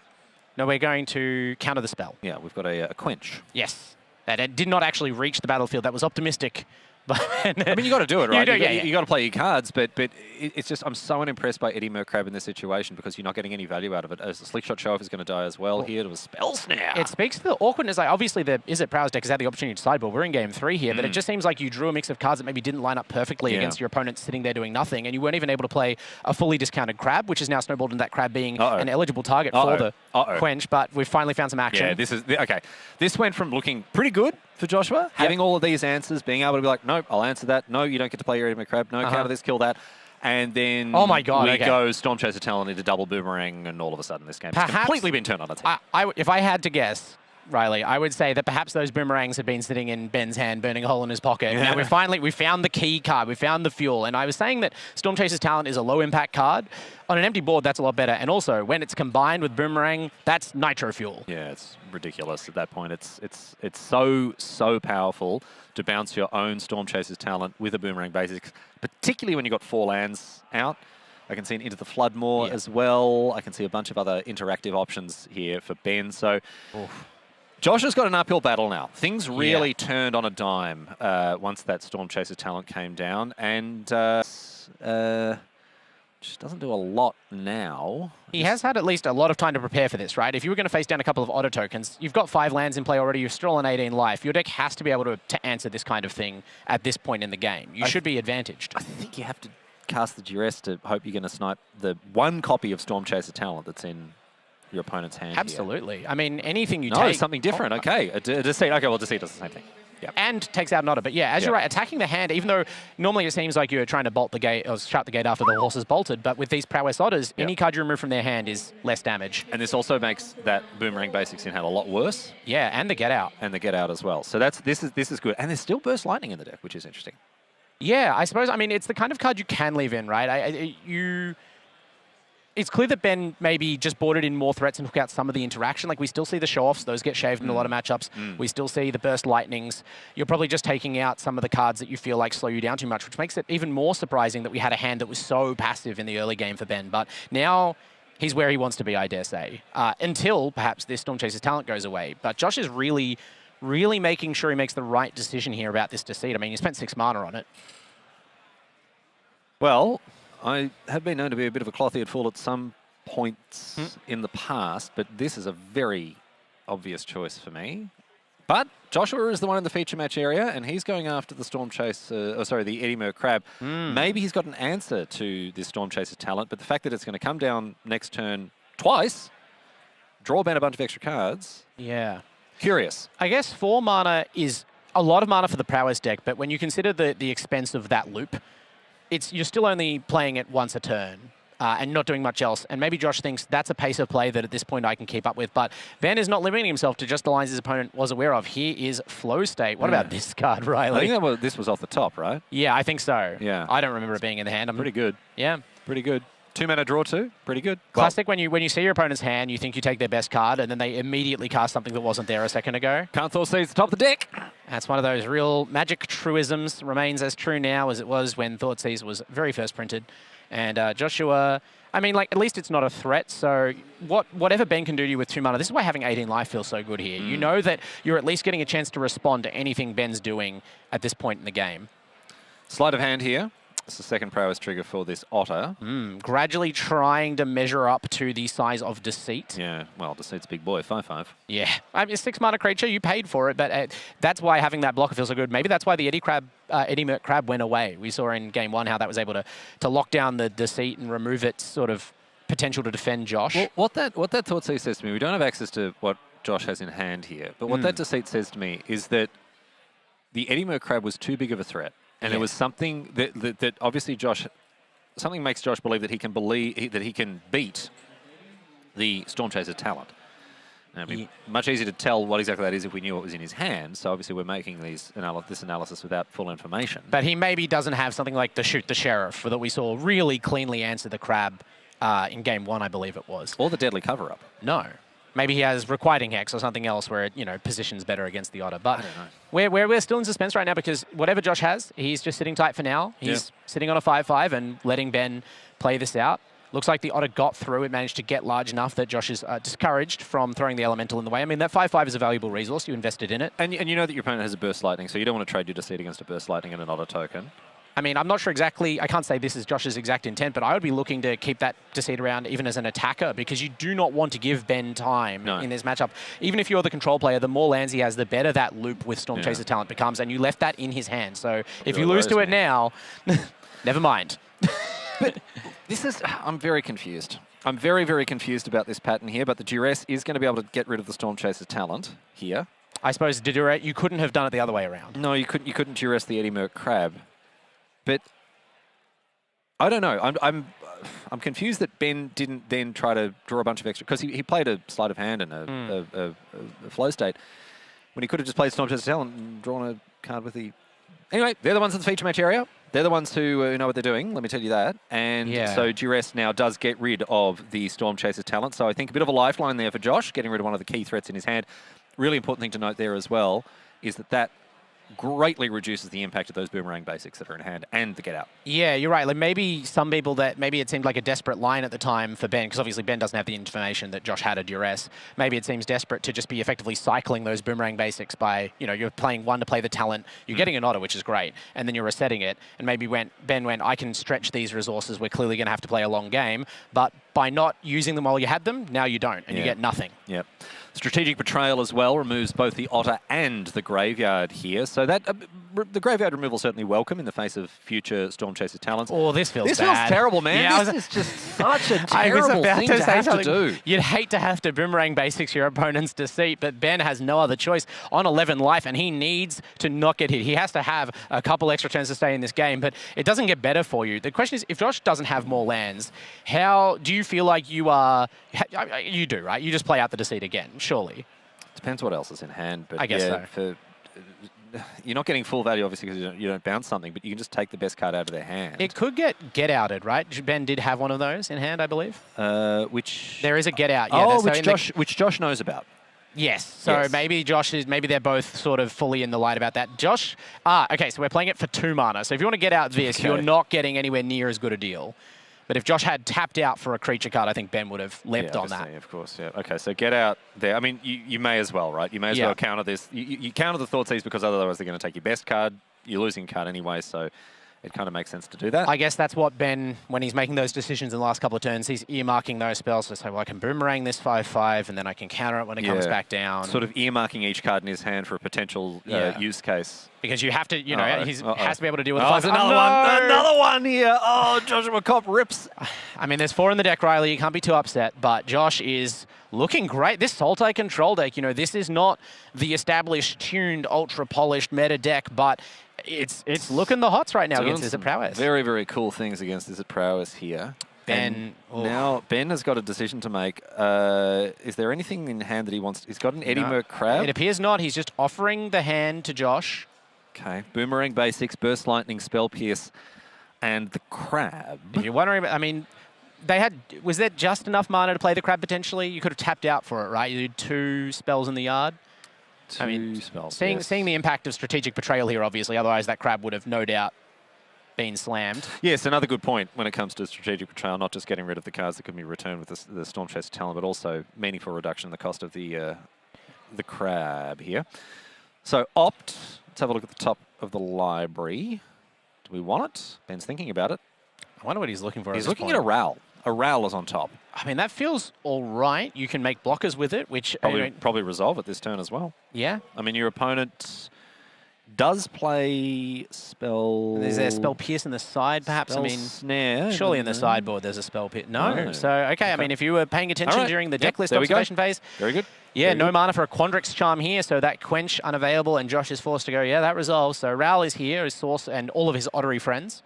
no, we're going to counter the spell. Yeah, we've got a Quench. Yes. That did not actually reach the battlefield. That was optimistic. I mean, you got to do it, right? You got to play your cards, but it's just I'm so unimpressed by Eddie Merkrab in this situation because you're not getting any value out of it. As a Slickshot Show-Off is going to die as well here. It was Spell Snare. It speaks to the awkwardness. Like, obviously, the Izzet Prowess deck has had the opportunity to sideboard. We're in game 3 here, but it just seems like you drew a mix of cards that maybe didn't line up perfectly against your opponent sitting there doing nothing, and you weren't even able to play a fully discounted crab, which is now snowballed into that crab being an eligible target for the Quench, but we've finally found some action. Yeah, this is... Okay, this went from looking pretty good for Joshua, having all of these answers, being able to be like, nope, I'll answer that. No, you don't get to play your Eddie McCrab. No, counter this, kill that. And then we go Stormchaser Talon into double boomerang, and all of a sudden this game has completely been turned on its head. If I had to guess, Riley, I would say that perhaps those boomerangs had been sitting in Ben's hand, burning a hole in his pocket. Now we found the key card, we found the fuel, and I was saying that Stormchaser's Talent is a low-impact card. On an empty board, that's a lot better, and also when it's combined with boomerang, that's nitro fuel. Yeah, it's ridiculous at that point. It's so powerful to bounce your own Stormchaser's Talent with a boomerang basics, particularly when you've got 4 lands out. I can see an Into the Floodmoor as well. I can see a bunch of other interactive options here for Ben. So. Josh has got an uphill battle now. Things really turned on a dime once that Stormchaser Talent came down. And which doesn't do a lot now. He has had at least a lot of time to prepare for this, right? If you were going to face down a couple of auto tokens, you've got 5 lands in play already, you're still on 18 life. Your deck has to be able to answer this kind of thing at this point in the game. You should be advantaged. I think you have to cast the duress to hope you're going to snipe the one copy of Storm Chaser talent that's in your opponent's hand. Absolutely. I mean, anything you No, take... something different. Okay. A Deceit. Okay, well, Deceit does the same thing. Yep. And takes out an otter. But yeah, as you're right, attacking the hand, even though normally it seems like you're trying to bolt the gate or shut the gate after the horse is bolted, but with these prowess otters, any card you remove from their hand is less damage. And this also makes that Boomerang Basics in hand a lot worse. Yeah, and the get out. And the get out as well. So this is good. And there's still Burst Lightning in the deck, which is interesting. Yeah, I suppose. I mean, it's the kind of card you can leave in, right? It's clear that Ben maybe just boarded in more threats and took out some of the interaction. Like, we still see the show-offs. Those get shaved in a lot of matchups. We still see the burst lightnings. You're probably just taking out some of the cards that you feel like slow you down too much, which makes it even more surprising that we had a hand that was so passive in the early game for Ben. But now he's where he wants to be, I dare say, until perhaps this Storm Chaser's talent goes away. But Josh is really making sure he makes the right decision here about this Deceit. I mean, he spent 6 mana on it. Well, I have been known to be a bit of a cloth-eared fool at some points in the past, but this is a very obvious choice for me. But Joshua is the one in the feature match area, and he's going after the Storm Chaser, the Eddie Mer Crab. Maybe he's got an answer to this Storm Chaser talent, but the fact that it's going to come down next turn twice, draw Ben a bunch of extra cards. Yeah. Curious. I guess 4 mana is a lot of mana for the prowess deck, but when you consider the expense of that loop, you're still only playing it once a turn and not doing much else. And maybe Josh thinks that's a pace of play that at this point I can keep up with. But Van is not limiting himself to just the lines his opponent was aware of. Here is Flow State. What about this card, Riley? I think this was off the top, right? Yeah, I think so. Yeah. I don't remember it being in the hand. Pretty good. Yeah. Pretty good. 2 mana draw too. Pretty good. Classic when you see your opponent's hand, you think you take their best card, and then they immediately cast something that wasn't there a second ago. Kanthor Seeds top of the deck. That's one of those real Magic truisms. Remains as true now as it was when Thoughtseize was very first printed. And Joshua, I mean, like, at least it's not a threat. So whatever Ben can do to you with 2 mana, this is why having 18 life feels so good here. You know that you're at least getting a chance to respond to anything Ben's doing at this point in the game. Sleight of hand here. It's the second prowess trigger for this otter. Gradually trying to measure up to the size of Deceit. Yeah, well, Deceit's big boy, 5/5. Yeah, I mean, 6 mana creature, you paid for it, but that's why having that blocker feels so good. Maybe that's why the Eddie Merc Crab went away. We saw in game 1 how that was able to lock down the Deceit and remove its sort of potential to defend Josh. Well, what that Thoughtseize says to me, we don't have access to what Josh has in hand here, but what that Deceit says to me is that the Eddie Merc Crab was too big of a threat. And it was something that obviously something makes Josh believe that he can beat the Storm Chaser talent. And it'd be much easier to tell what exactly that is if we knew what was in his hand. So obviously we're making this analysis without full information. But he maybe doesn't have something like the Shoot the Sheriff that we saw really cleanly answer the Crab in game 1, I believe it was. Or the Deadly Cover-Up. No. Maybe he has Requiting Hex or something else where it, positions better against the Otter. But I don't know. We're still in suspense right now because whatever Josh has, he's just sitting tight for now. He's sitting on a 5/5 and letting Ben play this out. Looks like the Otter got through. It managed to get large enough that Josh is discouraged from throwing the Elemental in the way. I mean, that 5/5 is a valuable resource. You invested in it. And you know that your opponent has a Burst Lightning, so you don't want to trade your Deceit against a Burst Lightning and an Otter token. I mean, I'm not sure exactly, I can't say this is Josh's exact intent, but I would be looking to keep that Deceit around even as an attacker because you do not want to give Ben time in this matchup. Even if you're the control player, the more lands he has, the better that loop with Storm Chaser talent becomes, and you left that in his hand. So if you lose to it now, never mind. But I'm very confused. I'm very, very confused about this pattern here, but the Duress is going to be able to get rid of the Storm Chaser talent here. I suppose you couldn't have done it the other way around. No, you couldn't Duress the Eddie Merc Crab. But I don't know. I'm confused that Ben didn't then try to draw a bunch of extra because he played a sleight of hand and a flow state when he could have just played Storm Chaser talent and drawn a card with the. Anyway, they're the ones in the feature match area. They're the ones who know what they're doing. Let me tell you that. And so Duress now does get rid of the Storm Chaser talent. So I think a bit of a lifeline there for Josh, getting rid of one of the key threats in his hand. Really important thing to note there as well is that greatly reduces the impact of those boomerang basics that are in hand and the get out. Yeah, you're right. Like maybe some people maybe it seemed like a desperate line at the time for Ben, because obviously Ben doesn't have the information that Josh had at duress. Maybe it seems desperate to just be effectively cycling those boomerang basics by, you're playing one to play the talent, you're getting an otter, which is great, and then you're resetting it. And maybe Ben went, I can stretch these resources, we're clearly going to have to play a long game, but by not using them while you had them, now you don't, and you get nothing. Yep. Strategic Betrayal as well removes both the otter and the graveyard here. So that the graveyard removal is certainly welcome in the face of future Storm Chaser talents. Oh, this feels bad. This feels terrible, man. Yeah, this is just such a terrible thing to have to do. You'd hate to have to boomerang basics your opponent's deceit, but Ben has no other choice on 11 life, and he needs to not get hit. He has to have a couple extra turns to stay in this game, but it doesn't get better for you. The question is, if Josh doesn't have more lands, how do you feel like you are... You do, right? You just play out the deceit again, surely. Depends what else is in hand, but I guess so. You're not getting full value, obviously, because you don't bounce something, but you can just take the best card out of their hand. It could get outed, right? Ben did have one of those in hand, I believe. Which... There is a get out, yeah. Oh, which Josh knows about. Yes. So maybe they're both sort of fully in the light about that. Josh, okay, so we're playing it for 2 mana. So if you want to get out this, you're not getting anywhere near as good a deal. But if Josh had tapped out for a creature card, I think Ben would have leapt on that. Of course, yeah. Okay, so get out there. I mean, you may as well, right? You may as well counter this. You counter the Thoughtseize because otherwise they're going to take your best card. You're losing card anyway, so it kind of makes sense to do that. I guess that's what Ben, when he's making those decisions in the last couple of turns, he's earmarking those spells to say, well, I can boomerang this 5/5, and then I can counter it when it comes back down. Sort of earmarking each card in his hand for a potential use case. Because you have to, he has to be able to deal with there's another one. Another one here. Oh, Joshua Kopp rips. I mean, there's 4 in the deck, Riley. You can't be too upset, but Josh is looking great. This Sultai control deck, this is not the established, tuned, ultra-polished meta deck, but it's looking the hots right now against Izzet Prowess. Very, very cool things against Izzet Prowess here. Ben. Now, Ben has got a decision to make. Is there anything in hand that he wants? He's got an Eddie Merc Crab. It appears not. He's just offering the hand to Josh. Okay. Boomerang Basics, Burst Lightning, Spell Pierce, and the Crab. If you're wondering about, I mean, was there just enough mana to play the Crab potentially? You could have tapped out for it, right? You did 2 spells in the yard. Two spells. Seeing the impact of Strategic Betrayal here, obviously, otherwise that Crab would have no doubt been slammed. Yes, another good point when it comes to Strategic Betrayal, not just getting rid of the cards that can be returned with the Storm Chaser talent, but also meaningful reduction in the cost of the Crab here. So opt. Let's have a look at the top of the library. Do we want it? Ben's thinking about it. I wonder what he's looking for. He's looking at a Ral. A Ral is on top. I mean, that feels all right. You can make blockers with it, which... Probably resolve it this turn as well. Yeah. I mean, your opponent does play Spell... Is there Spell Pierce in the side, perhaps? Spell I mean, Snare. Surely in the sideboard there's a Spell Pierce. No. So, okay, I mean, if you were paying attention during the deck list observation phase... Very good. Yeah, no mana for a Quandrix Charm here, so that Quench unavailable, and Josh is forced to go, that resolves. So Ral is here, his source, and all of his Ottery friends.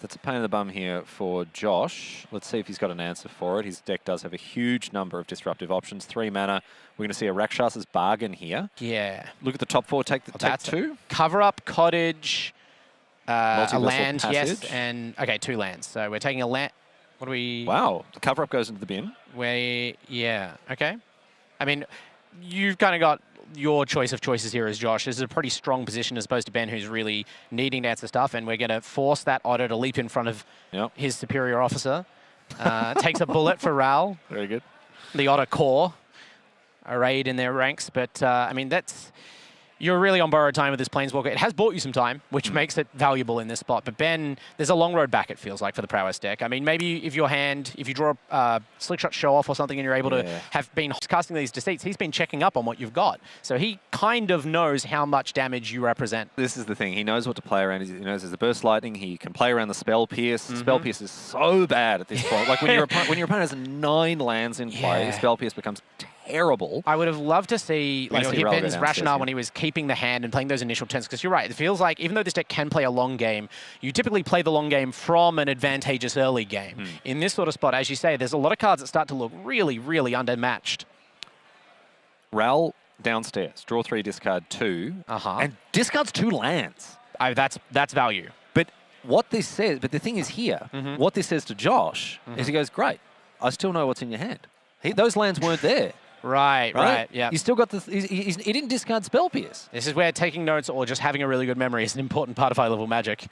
That's a pain in the bum here for Josh. Let's see if he's got an answer for it. His deck does have a huge number of disruptive options. 3 mana. We're going to see a Rakshas's Bargain here. Yeah. Look at the top 4. Take 2. Cover Up, Cottage, a land, Passage. yes, and... Okay, 2 lands. So we're taking a land... What do we... Wow, the Cover Up goes into the bin. Yeah, okay. I mean, you've kind of got your choice of choices here as Josh. This is a pretty strong position as opposed to Ben, who's really needing to answer stuff, and we're going to force that Otter to leap in front of his superior officer. Takes a bullet for Ral. Very good. The Otter core arrayed in their ranks, but I mean, you're really on borrowed time with this Planeswalker. It has bought you some time, which makes it valuable in this spot. But Ben, there's a long road back, it feels like, for the Prowess deck. I mean, maybe if you draw a Slickshot Show Off or something and you're able to have been casting these deceits, he's been checking up on what you've got. So he kind of knows how much damage you represent. This is the thing. He knows what to play around. He knows there's a Burst Lightning. He can play around the Spell Pierce. Spell Pierce is so bad at this point. Like when your opponent has 9 lands in play, Spell Pierce becomes terrible. I would have loved to see Ben's rationale when he was keeping the hand and playing those initial turns, because you're right, it feels like even though this deck can play a long game, you typically play the long game from an advantageous early game. In this sort of spot, as you say, there's a lot of cards that start to look really, really undermatched. Ral downstairs, draw 3, discard 2, and discards 2 lands. That's value. But what this says, the thing is here, what this says to Josh is he goes, great, I still know what's in your hand. Those lands weren't there. Right, yeah. He's still got the... He didn't discard Spell Pierce. This is where taking notes or just having a really good memory is an important part of high-level Magic.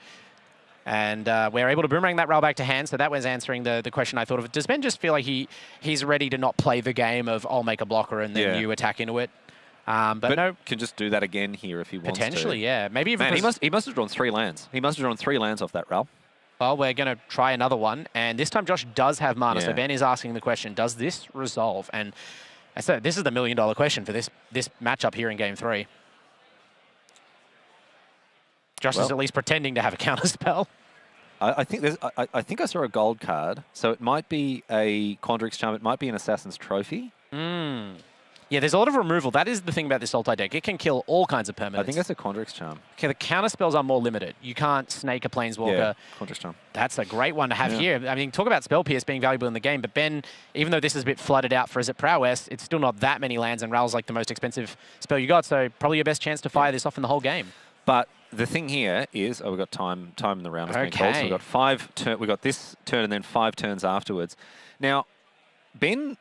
And we're able to boomerang that rail back to hand, so that was answering the question I thought of. Does Ben just feel like he's ready to not play the game of I'll make a blocker and then you attack into it? But no, can just do that again here if he wants to. Potentially, yeah. Maybe even he must have drawn 3 lands. He must have drawn 3 lands off that rail. Well, we're going to try another one, and this time Josh does have mana, so Ben is asking the question, does this resolve? And so this is the $1 million question for this matchup here in Game 3. Josh is at least pretending to have a counter spell. I think I saw a gold card, so it might be a Quandrix Charm, it might be an Assassin's Trophy. Yeah, there's a lot of removal. That is the thing about this Sultai deck. It can kill all kinds of permanents. I think that's a Quandrix Charm. Okay, the counter spells are more limited. You can't snake a Planeswalker. Yeah, Quandrix Charm. That's a great one to have here. I mean, talk about Spell Pierce being valuable in the game, but Ben, even though this is a bit flooded out for Is It Prowess, it's still not that many lands, and Ral's like the most expensive spell you got, so probably your best chance to fire this off in the whole game. But the thing here is, we've got time in the round has been called, so we've got we've got this turn and then 5 turns afterwards. Now, Ben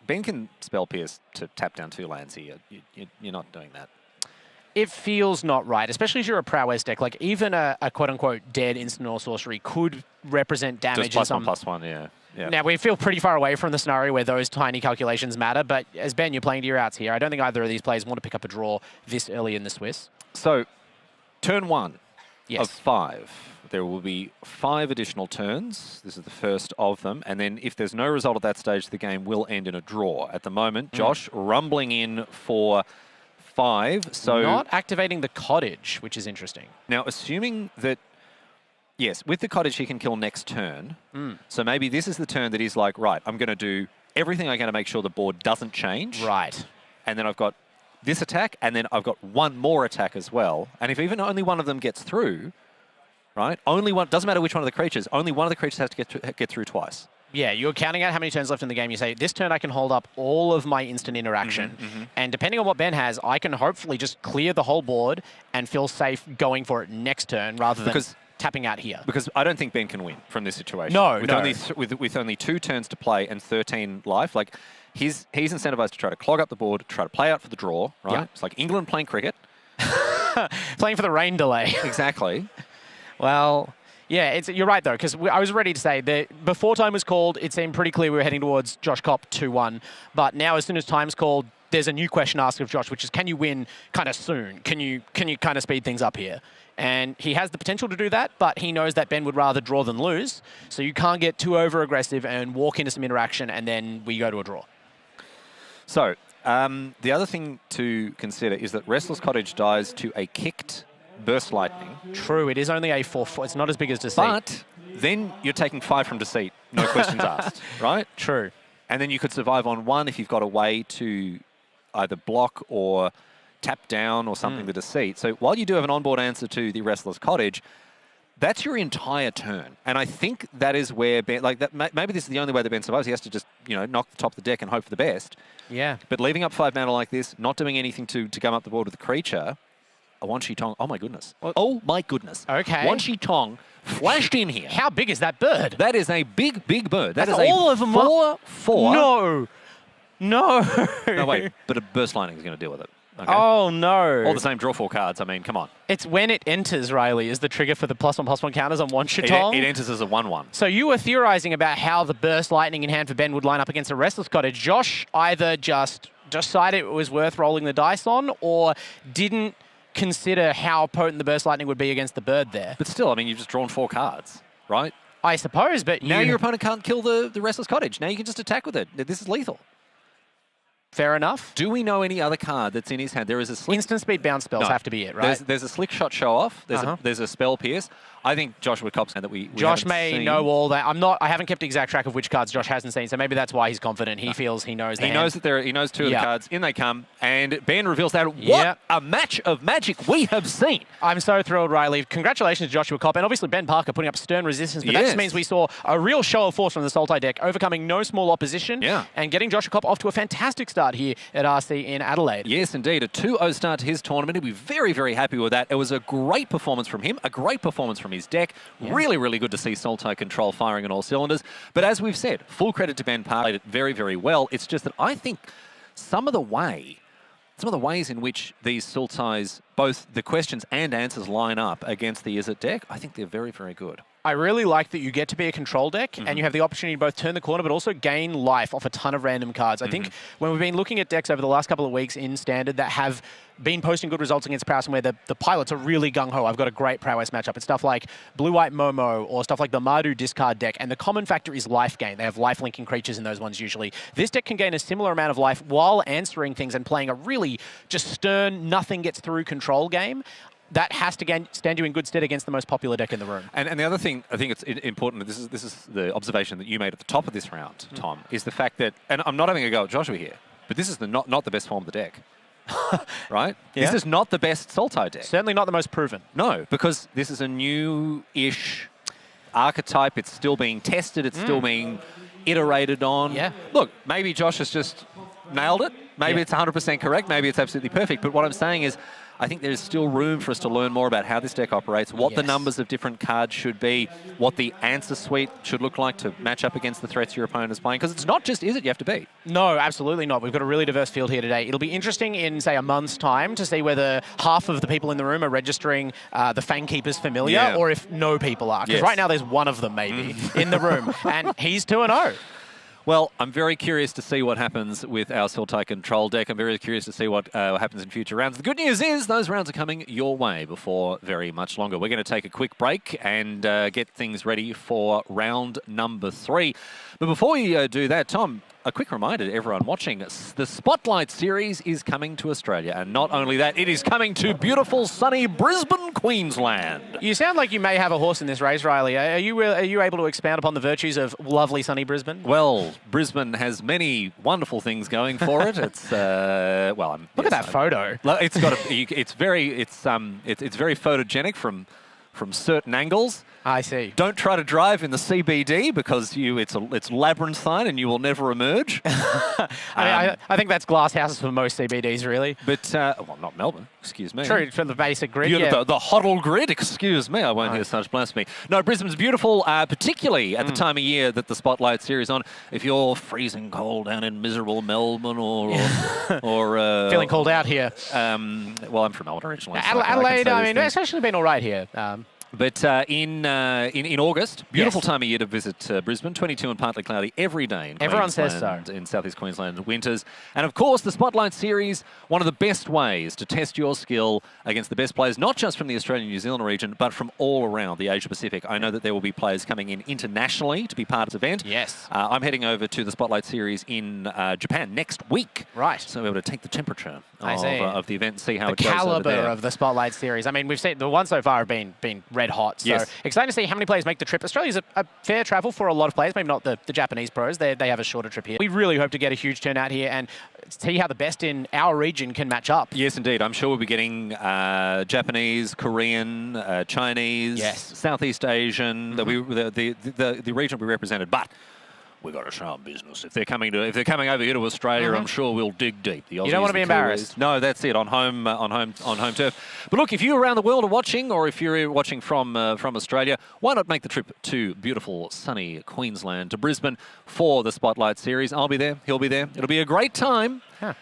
can Spell Pierce to tap down 2 lands here. You're not doing that. It feels not right, especially if you're a Prowess deck. Like, even a quote-unquote dead instant or sorcery could represent damage. Just +1/+1, yeah. Now, we feel pretty far away from the scenario where those tiny calculations matter, but as Ben, you're playing to your outs here. I don't think either of these players want to pick up a draw this early in the Swiss. So, turn 1 yes. of 5. There will be 5 additional turns. This is the first of them. And then if there's no result at that stage, the game will end in a draw. At the moment, Josh rumbling in for 5. So not activating the Cottage, which is interesting. Now, assuming that, yes, with the Cottage, he can kill next turn. So maybe this is the turn that he's like, right, I'm going to do everything I can to make sure the board doesn't change. Right. And then I've got this attack, and then I've got one more attack as well. And if even only one of them gets through, right? Only one, doesn't matter which one of the creatures, only one of the creatures has to get through twice. Yeah, you're counting out how many turns left in the game. You say, this turn I can hold up all of my instant interaction. And depending on what Ben has, I can hopefully just clear the whole board and feel safe going for it next turn rather than tapping out here. Because I don't think Ben can win from this situation. No, with only 2 turns to play and 13 life, like he's incentivized to try to clog up the board, try to play out for the draw, right? Yeah. It's like England playing cricket. Playing for the rain delay. Exactly. Well, yeah, you're right, though, because I was ready to say that before time was called, it seemed pretty clear we were heading towards Josh Kopp 2-1. But now, as soon as time's called, there's a new question asked of Josh, which is, can you win kind of soon? Can you kind of speed things up here? And he has the potential to do that, but he knows that Ben would rather draw than lose. So you can't get too over-aggressive and walk into some interaction, and then we go to a draw. So, the other thing to consider is that Restless Cottage dies to a kicked Burst Lightning. True, it is only a 4/4. It's not as big as Deceit. But then you're taking 5 from Deceit, no questions asked, right? True. And then you could survive on 1 if you've got a way to either block or tap down or something the Deceit. So while you do have an onboard answer to the Restless Cottage, that's your entire turn. And I think that is where Ben, like that, maybe this is the only way that Ben survives. He has to just, knock the top of the deck and hope for the best. Yeah. But leaving up 5 mana like this, not doing anything to gum up the board with the creature, a Wan-Shi Tong. Oh, my goodness. Oh, my goodness. Okay. Wan-Shi Tong flashed in here. How big is that bird? That is a big, big bird. That's is all a of them. 4/4. No. No, wait. But a Burst Lightning is going to deal with it. Okay. Oh, no. All the same, draw 4 cards. I mean, come on. It's when it enters, Riley, is the trigger for the +1/+1 counters on Wan-Shi Tong. It enters as a 1/1. So you were theorizing about how the Burst Lightning in hand for Ben would line up against a Restless Cottage. Josh either just decided it was worth rolling the dice on or didn't consider how potent the Burst Lightning would be against the bird there. But still, I mean, you've just drawn 4 cards, right? I suppose, but now your opponent can't kill the Restless Cottage. Now you can just attack with it. This is lethal. Fair enough. Do we know any other card that's in his hand? There is a slick... Instant speed bounce spells have to be it, right? There's a Slick Shot Show Off. There's a Spell Pierce. I think Joshua Kopp's saying that we Josh may know all that. I haven't kept exact track of which cards Josh hasn't seen, so maybe that's why he's confident. He feels he knows. He knows that he knows 2 of the cards. In they come, and Ben reveals that what a match of Magic we have seen. I'm so thrilled, Riley. Congratulations to Joshua Kopp, and obviously Ben Parker putting up stern resistance. But that just means we saw a real show of force from the Sultai deck, overcoming no small opposition, and getting Joshua Kopp off to a fantastic start here at RC in Adelaide. Yes, indeed, a 2-0 start to his tournament. He'll be very, very happy with that. It was a great performance from him, a great performance from his deck. Really, really good to see Sultai Control firing on all cylinders. But as we've said, full credit to Ben Parker. Played it very, very well. It's just that I think some of the ways in which these Sultais, both the questions and answers line up against the Is It deck, I think they're very, very good. I really like that you get to be a control deck and you have the opportunity to both turn the corner but also gain life off a ton of random cards. I think when we've been looking at decks over the last couple of weeks in Standard that have been posting good results against Prowess and where the pilots are really gung-ho, I've got a great Prowess matchup. It's stuff like Blue-White Momo or stuff like the Mardu discard deck, and the common factor is life gain. They have life-linking creatures in those ones usually. This deck can gain a similar amount of life while answering things and playing a really just stern, nothing gets through control game. That has to stand you in good stead against the most popular deck in the room. And the other thing, I think it's important, this is the observation that you made at the top of this round, Tom, is the fact that, and I'm not having a go at Joshua here, but this is not the best form of the deck. Right? Yeah. This is not the best Sultai deck. Certainly not the most proven. No, because this is a new-ish archetype. It's still being tested. It's still being iterated on. Yeah. Look, maybe Josh has just nailed it. Maybe it's 100% correct. Maybe it's absolutely perfect. But what I'm saying is, I think there's still room for us to learn more about how this deck operates, what the numbers of different cards should be, what the answer suite should look like to match up against the threats your opponent is playing. Because it's not just Is It you have to beat. No, absolutely not. We've got a really diverse field here today. It'll be interesting in, say, a month's time to see whether half of the people in the room are registering the Fang Keepers familiar or if no people are. Because right now there's one of them maybe in the room, and he's 2-0. Well, I'm very curious to see what happens with our Sultai control deck. I'm very curious to see what happens in future rounds. The good news is those rounds are coming your way before very much longer. We're going to take a quick break and get things ready for round number 3. But before we do that, Tom, a quick reminder to everyone watching, the Spotlight Series is coming to Australia. And not only that, it is coming to beautiful, sunny Brisbane, Queensland. You sound like you may have a horse in this race, Riley. Are you able to expand upon the virtues of lovely, sunny Brisbane? Well, Brisbane has many wonderful things going for it. It's well, look at that photo. It's got it's very photogenic from certain angles. I see. Don't try to drive in the CBD because it's labyrinthine and you will never emerge. I think that's glass houses for most CBDs, really. But, well, not Melbourne, excuse me. True, for the basic grid, The Hoddle grid, excuse me, I won't hear such blasphemy. No, Brisbane's beautiful, particularly at the time of year that the Spotlight Series on. If you're freezing cold down in miserable Melbourne or feeling cold out here. Well, I'm from Melbourne originally. Adelaide, I mean, it's actually been all right here. But in August, beautiful time of year to visit Brisbane, 22 and partly cloudy every day in Everyone says so. In southeast Queensland winters. And of course, the Spotlight Series, one of the best ways to test your skill against the best players, not just from the Australian New Zealand region, but from all around the Asia Pacific. I know that there will be players coming in internationally to be part of this event. Yes. I'm heading over to the Spotlight Series in Japan next week. Right. So we'll be able to take the temperature of the event and see how it goes. The over there. caliber of the Spotlight Series. I mean, we've seen the ones so far have been red hot. So exciting to see how many players make the trip. Australia's a fair travel for a lot of players, maybe not the Japanese pros. They have a shorter trip here. We really hope to get a huge turnout here and see how the best in our region can match up. Yes, indeed. I'm sure we'll be getting Japanese, Korean, Chinese, Southeast Asian. The region will be represented, but we've got to show them business. If they're coming over here to Australia, I'm sure we'll dig deep. The Aussies, you don't want to be embarrassed. No, that's it. On home turf. But look, if you around the world are watching, or if you're watching from Australia, why not make the trip to beautiful, sunny Queensland, to Brisbane for the Spotlight Series? I'll be there. He'll be there. It'll be a great time. Huh.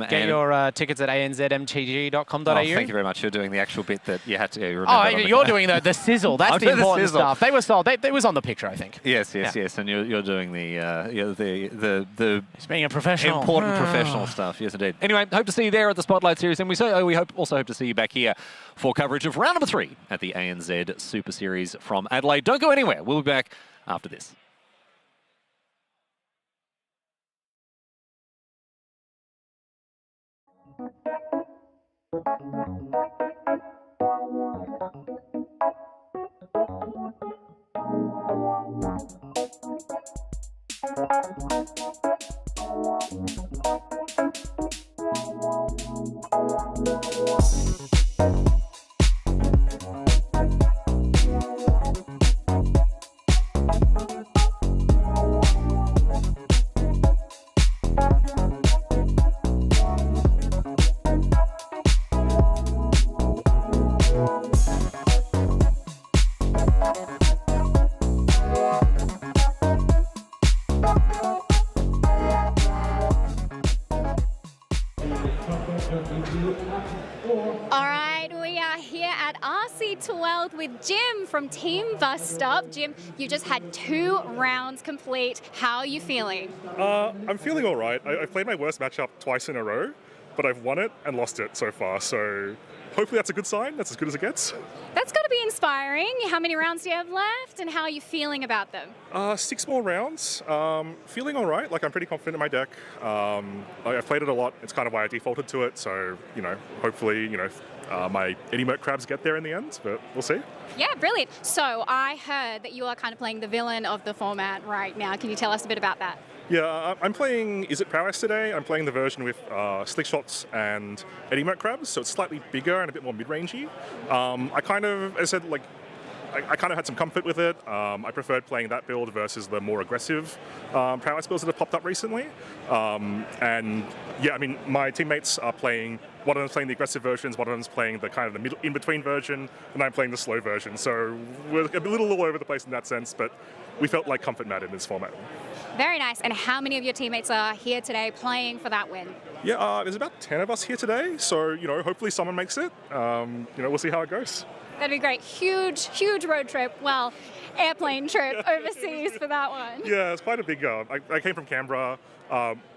Get your tickets at anzmtg.com.au. Oh, thank you very much. You're doing the actual bit that you had to remember. Oh, you're doing the sizzle. That's the important stuff. They were sold. It was on the picture, I think. Yes. And you're doing the being a professional, important professional stuff. Yes, indeed. Anyway, hope to see you there at the Spotlight Series, and we also hope to see you back here for coverage of round number 3 at the ANZ Super Series from Adelaide. Don't go anywhere. We'll be back after this. All right, we are here at RC12 with Jim from Team Bus Stop. Jim, you just had 2 rounds complete. How are you feeling? I'm feeling all right. I've played my worst matchup twice in a row, but I've won it and lost it so far. So hopefully that's a good sign. That's as good as it gets. That's got to be inspiring. How many rounds do you have left, and how are you feeling about them? 6 more rounds. Feeling all right. Like, I'm pretty confident in my deck. I've played it a lot. It's kind of why I defaulted to it. So, hopefully, my Eddie crabs get there in the end, but we'll see. Yeah, brilliant. So I heard that you are kind of playing the villain of the format right now. Can you tell us a bit about that? Yeah, I'm playing Is It Prowess today. I'm playing the version with Slick Shots and Eddie crabs, so it's slightly bigger and a bit more mid-rangey. I kind of, as I said, I kind of had some comfort with it. I preferred playing that build versus the more aggressive prowess builds that have popped up recently. And yeah, I mean, my teammates are playing, one of them's playing the aggressive versions, one of them's playing the kind of the middle, in-between version, and I'm playing the slow version. So we're a little all over the place in that sense, but we felt like comfort mattered in this format. Very nice. And how many of your teammates are here today playing for that win? Yeah, there's about 10 of us here today, so hopefully someone makes it. We'll see how it goes. That'd be great. Huge, huge road trip. Well, airplane trip overseas for that one. Yeah, it's quite a big. I came from Canberra.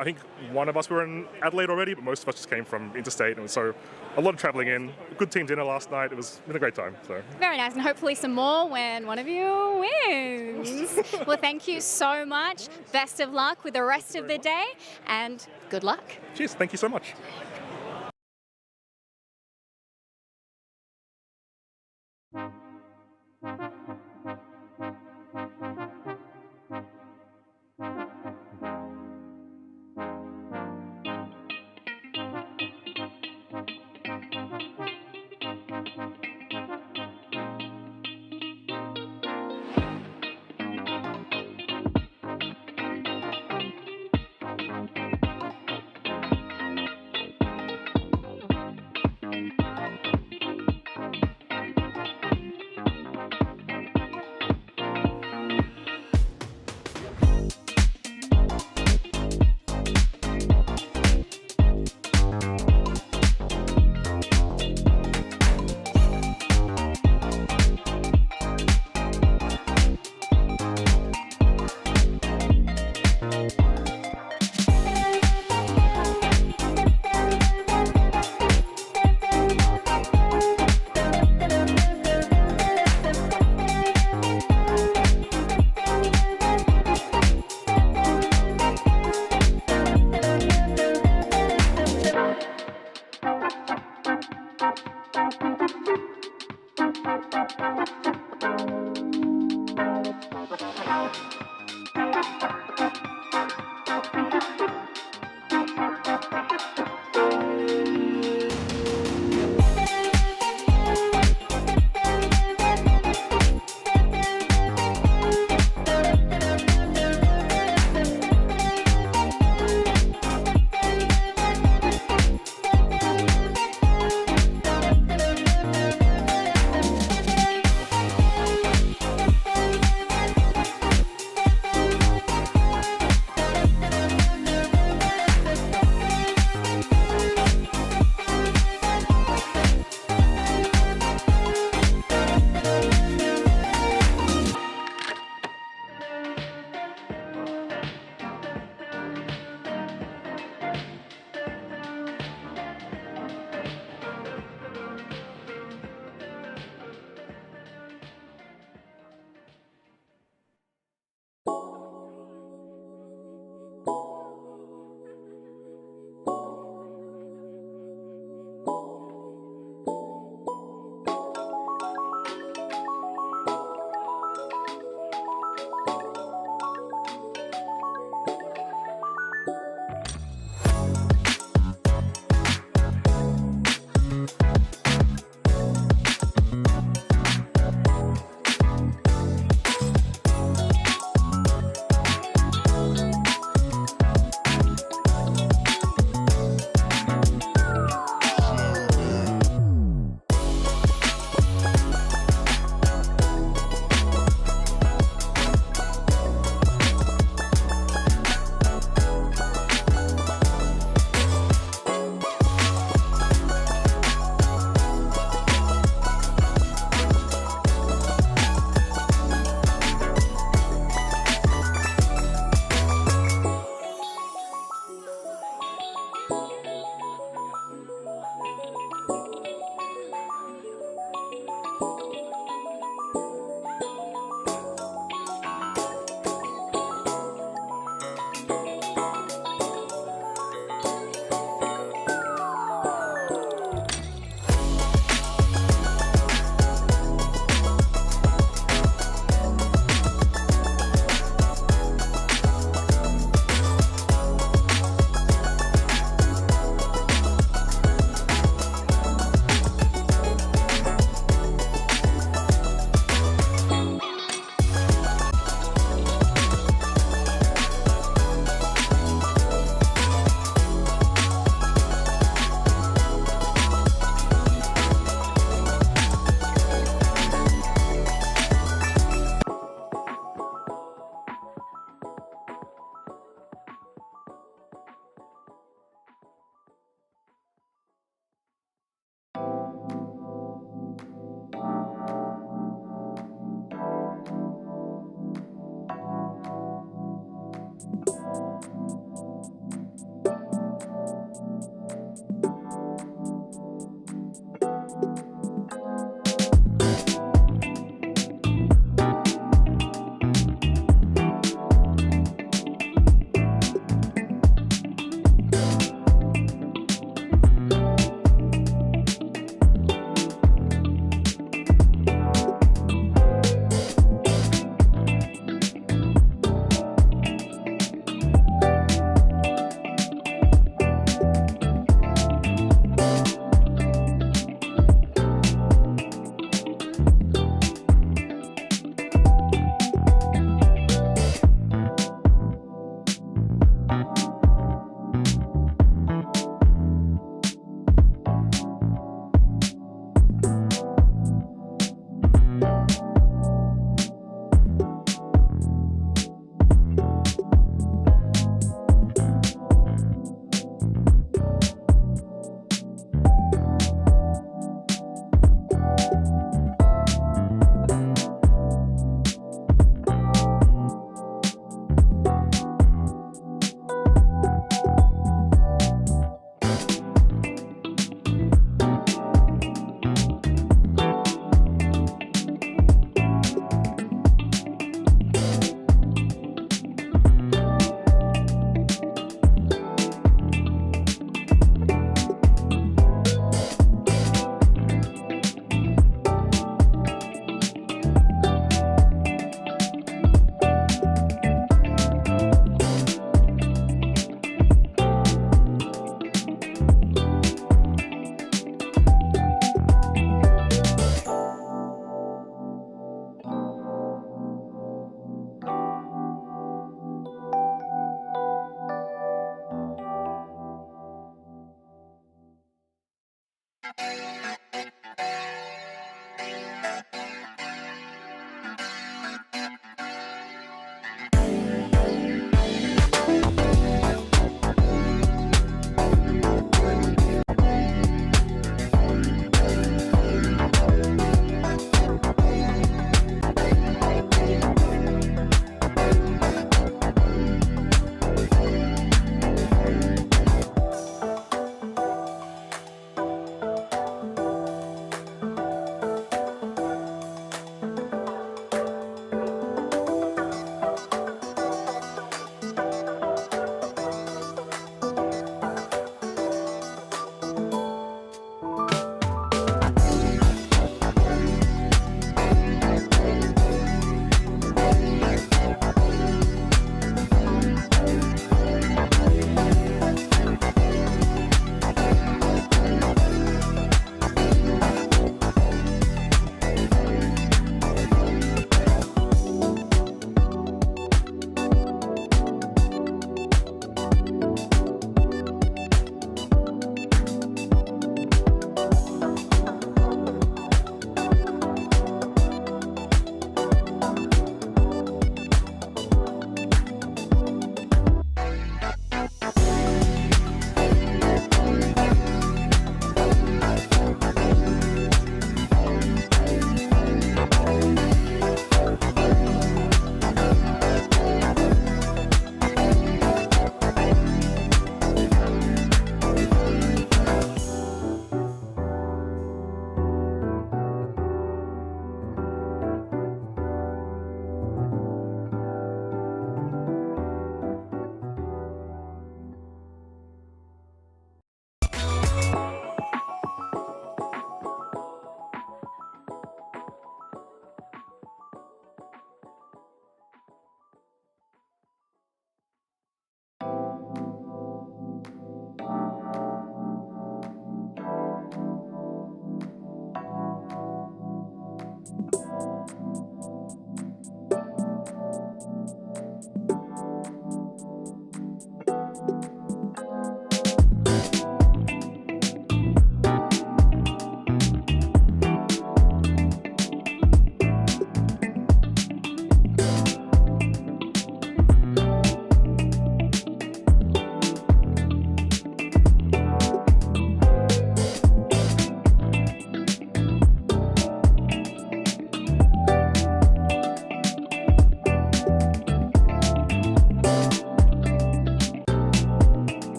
I think one of us were in Adelaide already, but most of us just came from interstate, and so a lot of travelling in. Good team dinner last night. It was been a great time. So very nice, and hopefully some more when one of you wins. Well, thank you so much. Best of luck with the rest of the day, and good luck. Cheers. Thank you so much.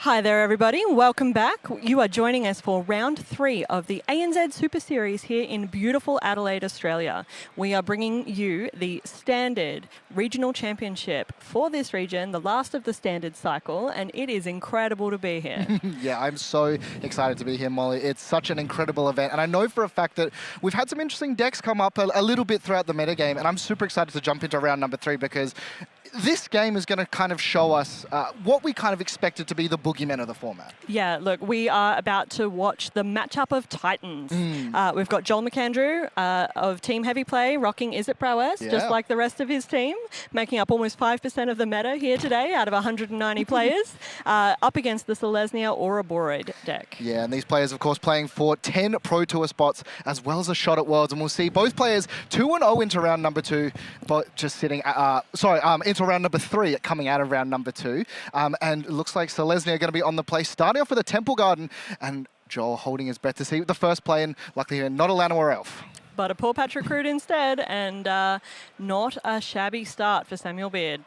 Hi there, everybody. Welcome back. You are joining us for round 3 of the ANZ Super Series here in beautiful Adelaide, Australia. We are bringing you the Standard Regional Championship for this region, the last of the Standard cycle, and it is incredible to be here. Yeah, I'm so excited to be here, Molly. It's such an incredible event, and I know for a fact that we've had some interesting decks come up a little bit throughout the metagame, and I'm super excited to jump into round number 3 because this game is going to kind of show us what we kind of expected to be the boogeymen of the format. Yeah, look, we are about to watch the matchup of Titans. We've got Joel McAndrew of Team Heavy Play rocking Is It Prowess, just like the rest of his team, making up almost 5% of the meta here today out of 190 players, up against the Selesnya Ouroboros deck. Yeah, and these players, of course, playing for 10 Pro Tour spots as well as a shot at Worlds, and we'll see both players 2-0 into round number 2, but just sitting, into round number 3 coming out of round number 2. And it looks like Selesnya are going to be on the play, starting off with a Temple Garden, and Joel holding his breath to see the first play, and luckily not a Llanowar Elf. But a Paw Patrick Root instead, and not a shabby start for Samuel Beard.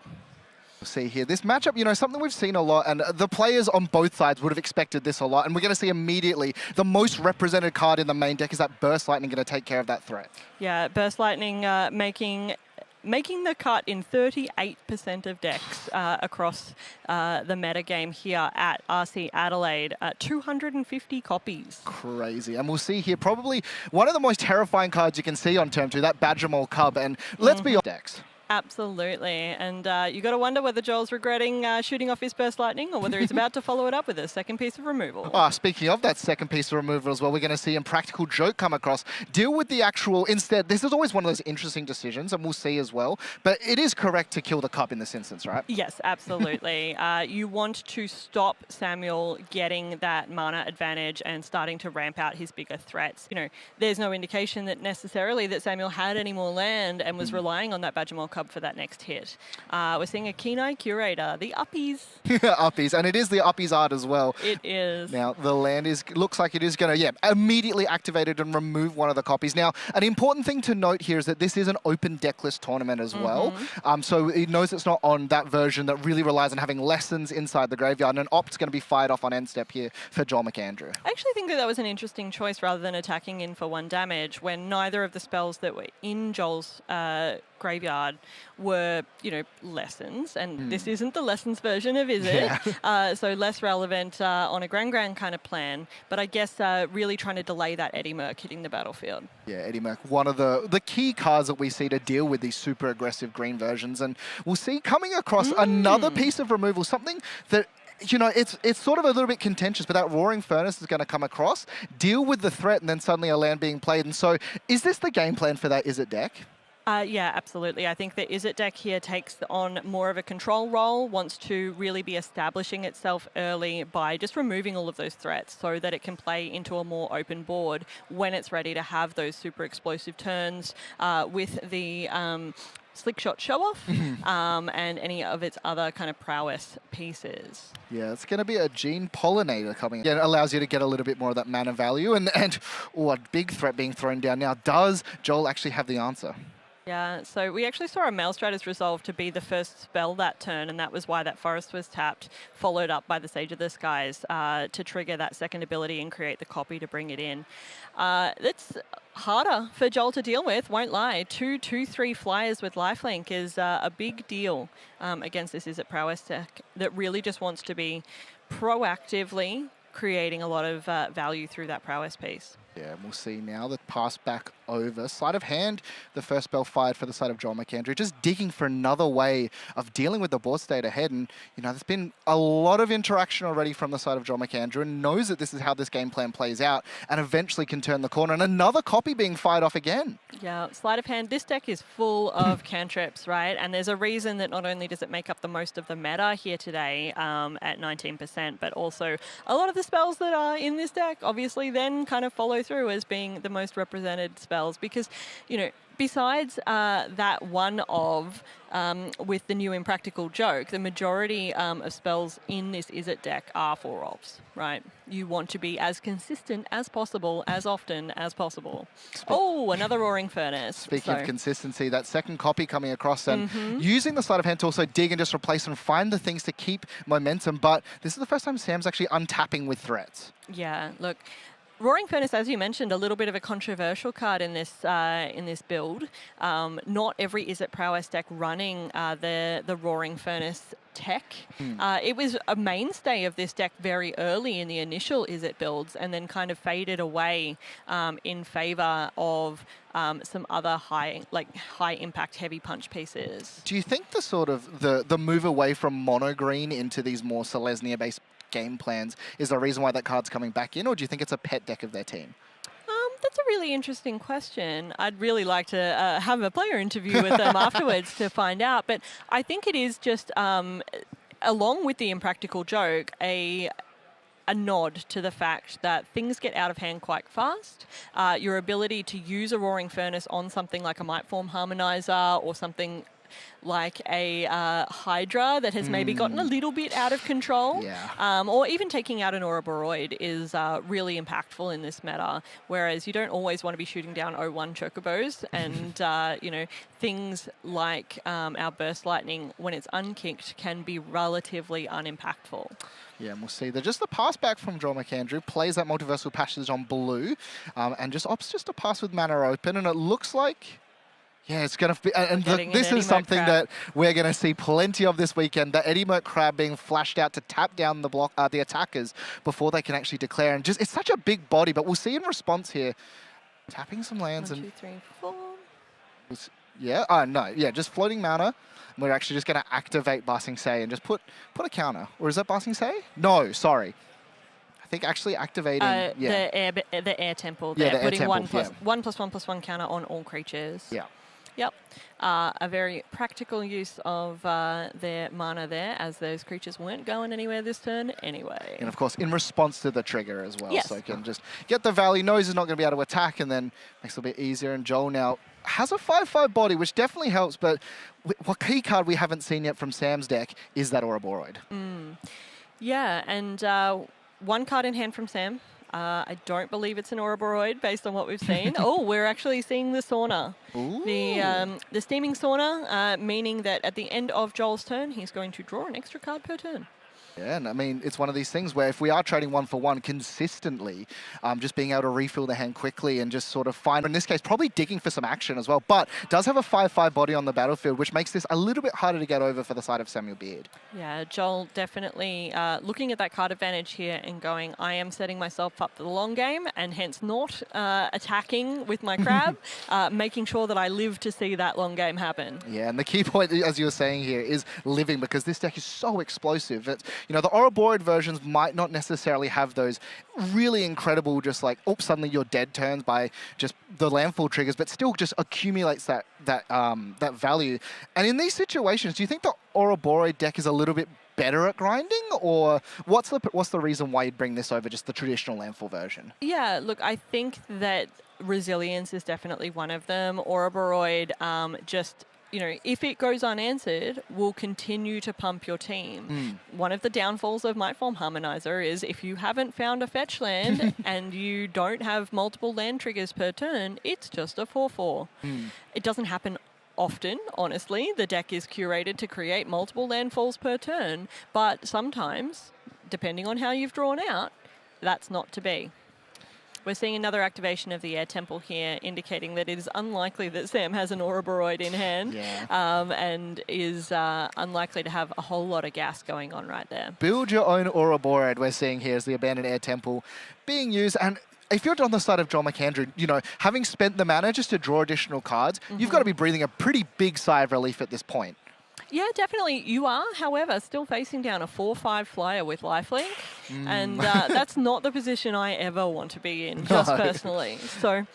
We'll see here. This matchup, you know, something we've seen a lot, and the players on both sides would have expected this a lot, and we're going to see immediately the most represented card in the main deck is that Burst Lightning going to take care of that threat. Yeah, Burst Lightning making the cut in 38% of decks across the metagame here at RC Adelaide. 250 copies. Crazy. And we'll see here probably one of the most terrifying cards you can see on turn 2, that Badgermole Cub. And let's be honest, decks. Absolutely. And you got to wonder whether Joel's regretting shooting off his Burst Lightning or whether he's about to follow it up with a second piece of removal. Speaking of that second piece of removal as well, we're going to see Impractical Joke come across. Deal with the actual, instead, this is always one of those interesting decisions, and we'll see as well. But it is correct to kill the Cup in this instance, right? Yes, absolutely. You want to stop Samuel getting that mana advantage and starting to ramp out his bigger threats. You know, there's no indication that necessarily that Samuel had any more land and was relying on that Badgermole Cub for that next hit. We're seeing a Keen-Eye Curator, the Uppies. Uppies, and it is the Uppies art as well. It is. Now, the land looks like it is going to, immediately activate it and remove one of the copies. Now, an important thing to note here is that this is an open decklist tournament as well. So it knows it's not on that version that really relies on having lessons inside the graveyard, and an Opt's going to be fired off on end step here for Joel McAndrew. I actually think that was an interesting choice rather than attacking in for 1 damage when neither of the spells that were in Joel's graveyard were, you know, lessons, and this isn't the lessons version of Is It? So less relevant on a Grand kind of plan, but I guess really trying to delay that Eddie Merc hitting the battlefield. Yeah, Eddie Merc, one of the key cards that we see to deal with these super aggressive green versions, and we'll see coming across another piece of removal, something that, you know, it's sort of a little bit contentious, but that Roaring Furnace is going to come across, deal with the threat, and then suddenly a land being played. And so is this the game plan for that Is It deck? Yeah, absolutely. I think the Is It deck here takes on more of a control role, wants to really be establishing itself early by just removing all of those threats so that it can play into a more open board when it's ready to have those super explosive turns with the Slick Shot Show-Off and any of its other kind of prowess pieces. Yeah, it's going to be a Gene Pollinator coming in. It allows you to get a little bit more of that mana value, and a big threat being thrown down now. Does Joel actually have the answer? Yeah, so we actually saw a Maelstrad's Resolve to be the first spell that turn, and that was why that Forest was tapped, followed up by the Sage of the Skies to trigger that second ability and create the copy to bring it in. That's harder for Joel to deal with, won't lie. 2/2/3 flyers with lifelink is a big deal against this Is It Prowess deck that really just wants to be proactively creating a lot of value through that prowess piece. Yeah, and we'll see now the pass back over. Sleight of hand, the first spell fired for the side of Joel McAndrew, just digging for another way of dealing with the board state ahead. And, you know, there's been a lot of interaction already from the side of Joel McAndrew, and knows that this is how this game plan plays out and eventually can turn the corner. And another copy being fired off again. Yeah, sleight of hand. This deck is full of cantrips, right? And there's a reason that not only does it make up the most of the meta here today at 19%, but also a lot of the spells that are in this deck obviously then kind of follow through as being the most represented spells because, you know, besides that one of with the new Impractical Joke, the majority of spells in this Is It deck are 4-ofs, right? You want to be as consistent as possible, as often as possible. Oh, another Roaring Furnace. Speaking of consistency, that second copy coming across and using the sleight of hand to also dig and just replace and find the things to keep momentum. But this is the first time Sam's actually untapping with threats. Yeah, look. Roaring Furnace, as you mentioned, a little bit of a controversial card in this build. Not every Is It Prowess deck running the Roaring Furnace tech. It was a mainstay of this deck very early in the initial Is It builds, and then kind of faded away in favour of some other high impact heavy punch pieces. Do you think the sort of the move away from mono green into these more Selesnya based game plans is the reason why that card's coming back in, or do you think it's a pet deck of their team? That's a really interesting question. I'd really like to have a player interview with them afterwards to find out. But I think it is just, along with the Impractical Joke, a nod to the fact that things get out of hand quite fast. Your ability to use a Roaring Furnace on something like a Mightform Harmonizer or something like a Hydra that has maybe gotten a little bit out of control, or even taking out an Ouroboros is really impactful in this meta, whereas you don't always want to be shooting down 0-1 Chocobos, and you know, things like our Burst Lightning, when it's unkicked, can be relatively unimpactful. Yeah, and we'll see. Just the pass back from Joel McAndrew, plays that Multiversal Passage on blue, and just opts just to pass with mana open, and it looks like... Yeah, it's going to be, and this is something that we're going to see plenty of this weekend, the Eddie Merc Crab being flashed out to tap down the block, the attackers before they can actually declare. And just, it's such a big body, but we'll see in response here, tapping some lands. 1, 2, 3, 4. Yeah, no, yeah, just floating mana. We're actually just going to activate Basing Say and just put a counter. Or is that Basing Say? No, sorry. I think actually activating the air temple. Yeah, they're the putting air temple, 1+1/+1 counter on all creatures. Yeah. Yep. A very practical use of their mana there, as those creatures weren't going anywhere this turn anyway. And of course, in response to the trigger as well. Yes. So you can just get the Valley, knows he's not going to be able to attack, and then makes it a bit easier. And Joel now has a 5/5 body, which definitely helps, but what key card we haven't seen yet from Sam's deck is that Ouroboros. Yeah, and one card in hand from Sam. I don't believe it's an Ouroboros based on what we've seen. Oh, we're actually seeing the Sauna. Ooh. The Steaming Sauna, meaning that at the end of Joel's turn, he's going to draw an extra card per turn. Yeah, and I mean, it's one of these things where if we are trading 1-for-1 consistently, just being able to refill the hand quickly and just sort of find, in this case, probably digging for some action as well, but does have a 5/5 body on the battlefield, which makes this a little bit harder to get over for the side of Samuel Beard. Yeah, Joel definitely looking at that card advantage here and going, I am setting myself up for the long game and hence not attacking with my crab, making sure that I live to see that long game happen. Yeah, and the key point, as you were saying here, is living, because this deck is so explosive. It's, you know, the Ouroboros versions might not necessarily have those really incredible, just like, oops, suddenly you're dead turns by just the landfall triggers, but still just accumulates that value. And in these situations, do you think the Ouroboros deck is a little bit better at grinding, or what's the reason why you'd bring this over just the traditional landfall version? Yeah, look, I think that resilience is definitely one of them. Ouroboros just, you know, if it goes unanswered, will continue to pump your team. One of the downfalls of Mightform Harmonizer is if you haven't found a fetch land and you don't have multiple land triggers per turn, it's just a 4/4. It doesn't happen often, honestly. The deck is curated to create multiple landfalls per turn, but sometimes, depending on how you've drawn out, that's not to be. We're seeing another activation of the Air Temple here, indicating that it is unlikely that Sam has an Ouroboros in hand, and is unlikely to have a whole lot of gas going on right there. Build your own Ouroboros, we're seeing here, as the Abandoned Air Temple being used. And if you're on the side of Joel McAndrew, you know, having spent the mana just to draw additional cards, you've got to be breathing a pretty big sigh of relief at this point. Yeah, definitely you are. However, still facing down a 4/5 flyer with lifelink, and that's not the position I ever want to be in, just personally. So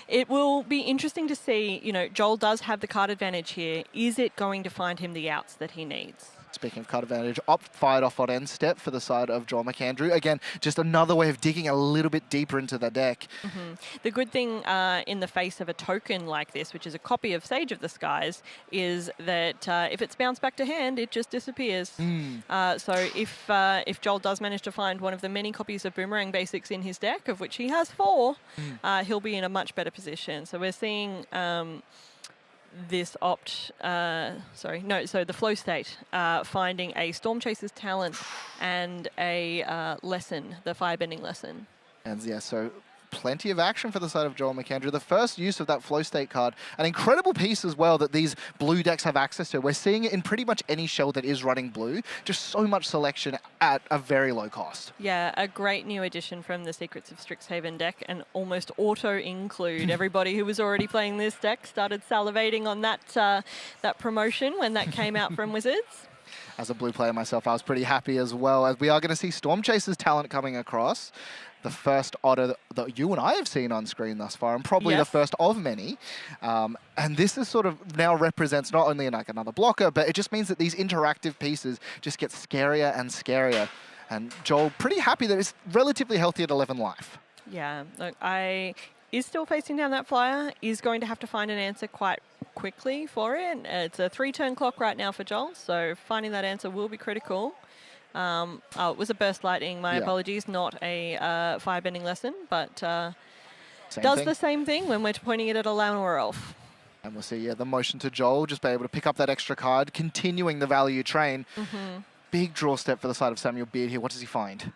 it will be interesting to see, you know, Joel does have the card advantage here. Is it going to find him the outs that he needs? Speaking of card advantage, fired off on end step for the side of Joel McAndrew. Again, just another way of digging a little bit deeper into the deck. The good thing in the face of a token like this, which is a copy of Sage of the Skies, is that if it's bounced back to hand, it just disappears. So if Joel does manage to find one of the many copies of Boomerang Basics in his deck, of which he has 4, he'll be in a much better position. So we're seeing this so the Flow State finding a Storm Chaser's Talent and a lesson, the Firebending lesson. And yeah, so plenty of action for the side of Joel McAndrew. The first use of that Flow State card, an incredible piece as well that these blue decks have access to. We're seeing it in pretty much any shell that is running blue. Just so much selection at a very low cost. Yeah, a great new addition from the Secrets of Strixhaven deck, and almost auto-include. Everybody who was already playing this deck started salivating on that, that promotion when that came out from Wizards. As a blue player myself, I was pretty happy as well, as we are going to see Storm Chaser's Talent coming across. The first otter that you and I have seen on screen thus far, and probably the first of many. And this is sort of now represents not only like another blocker, but it just means that these interactive pieces just get scarier and scarier. And Joel, pretty happy that it's relatively healthy at 11 life. Yeah, look, is still facing down that flyer, is going to have to find an answer quite quickly for it. It's a 3-turn clock right now for Joel, so finding that answer will be critical. Oh, it was a Burst Lightning, my apologies, not a Firebending lesson, but does the same thing when we're pointing it at a Llanowar Elf. And we'll see, the motion to Joel, just be able to pick up that extra card, continuing the value train. Big draw step for the side of Samuel Beard here. What does he find?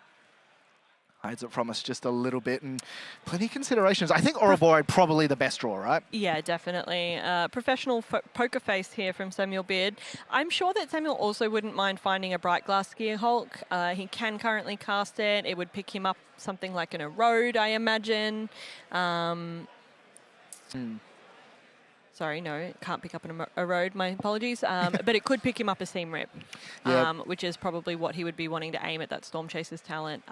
Hides it from us just a little bit, and plenty of considerations. I think Ouroboros probably the best draw, right? Yeah, definitely. Professional poker face here from Samuel Beard. I'm sure that Samuel also wouldn't mind finding a Bright Glass Gear Hulk. He can currently cast it. It would pick him up something like an Erode, I imagine. Sorry, no, it can't pick up an Erode, my apologies. But it could pick him up a Seam Rip, which is probably what he would be wanting to aim at, that Storm Chaser's Talent.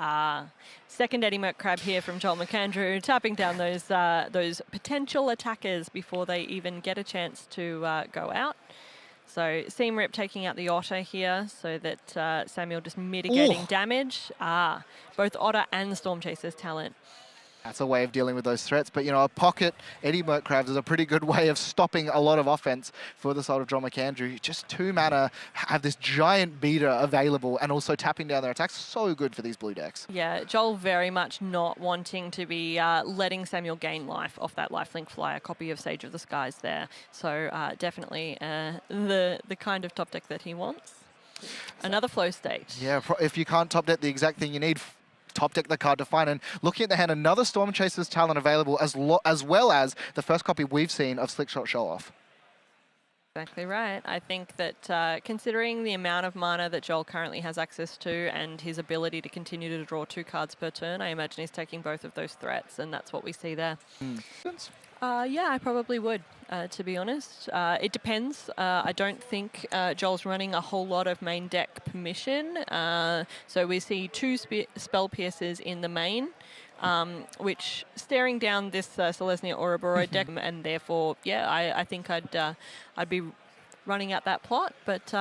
Second Eddie Merc Crab here from Joel McAndrew, tapping down those potential attackers before they even get a chance to go out. So Seam Rip taking out the Otter here so that Samuel just mitigating damage. Both Otter and Storm Chaser's Talent. That's a way of dealing with those threats. But, you know, a pocket Eddie Merc Crabs is a pretty good way of stopping a lot of offense for the side of Joel McAndrew. Just 2 mana, have this giant beater available and also tapping down their attacks. So good for these blue decks. Yeah, Joel very much not wanting to be letting Samuel gain life off that lifelink flyer copy of Sage of the Skies there. So definitely the kind of top deck that he wants. Another Flow State. Yeah, if you can't top deck the exact thing you need, top deck the card to find. And looking at the hand, another Storm Chaser's Talent available, as well as the first copy we've seen of Slickshot Show Off. Exactly right. I think that considering the amount of mana that Joel currently has access to and his ability to continue to draw 2 cards per turn, I imagine he's taking both of those threats, and that's what we see there. Yeah, I probably would, to be honest. It depends. I don't think Joel's running a whole lot of main deck permission. So we see 2 Spell Piercers in the main, which staring down this Selesnya Ouroboros deck, and therefore, yeah, I think I'd be running out that plot, but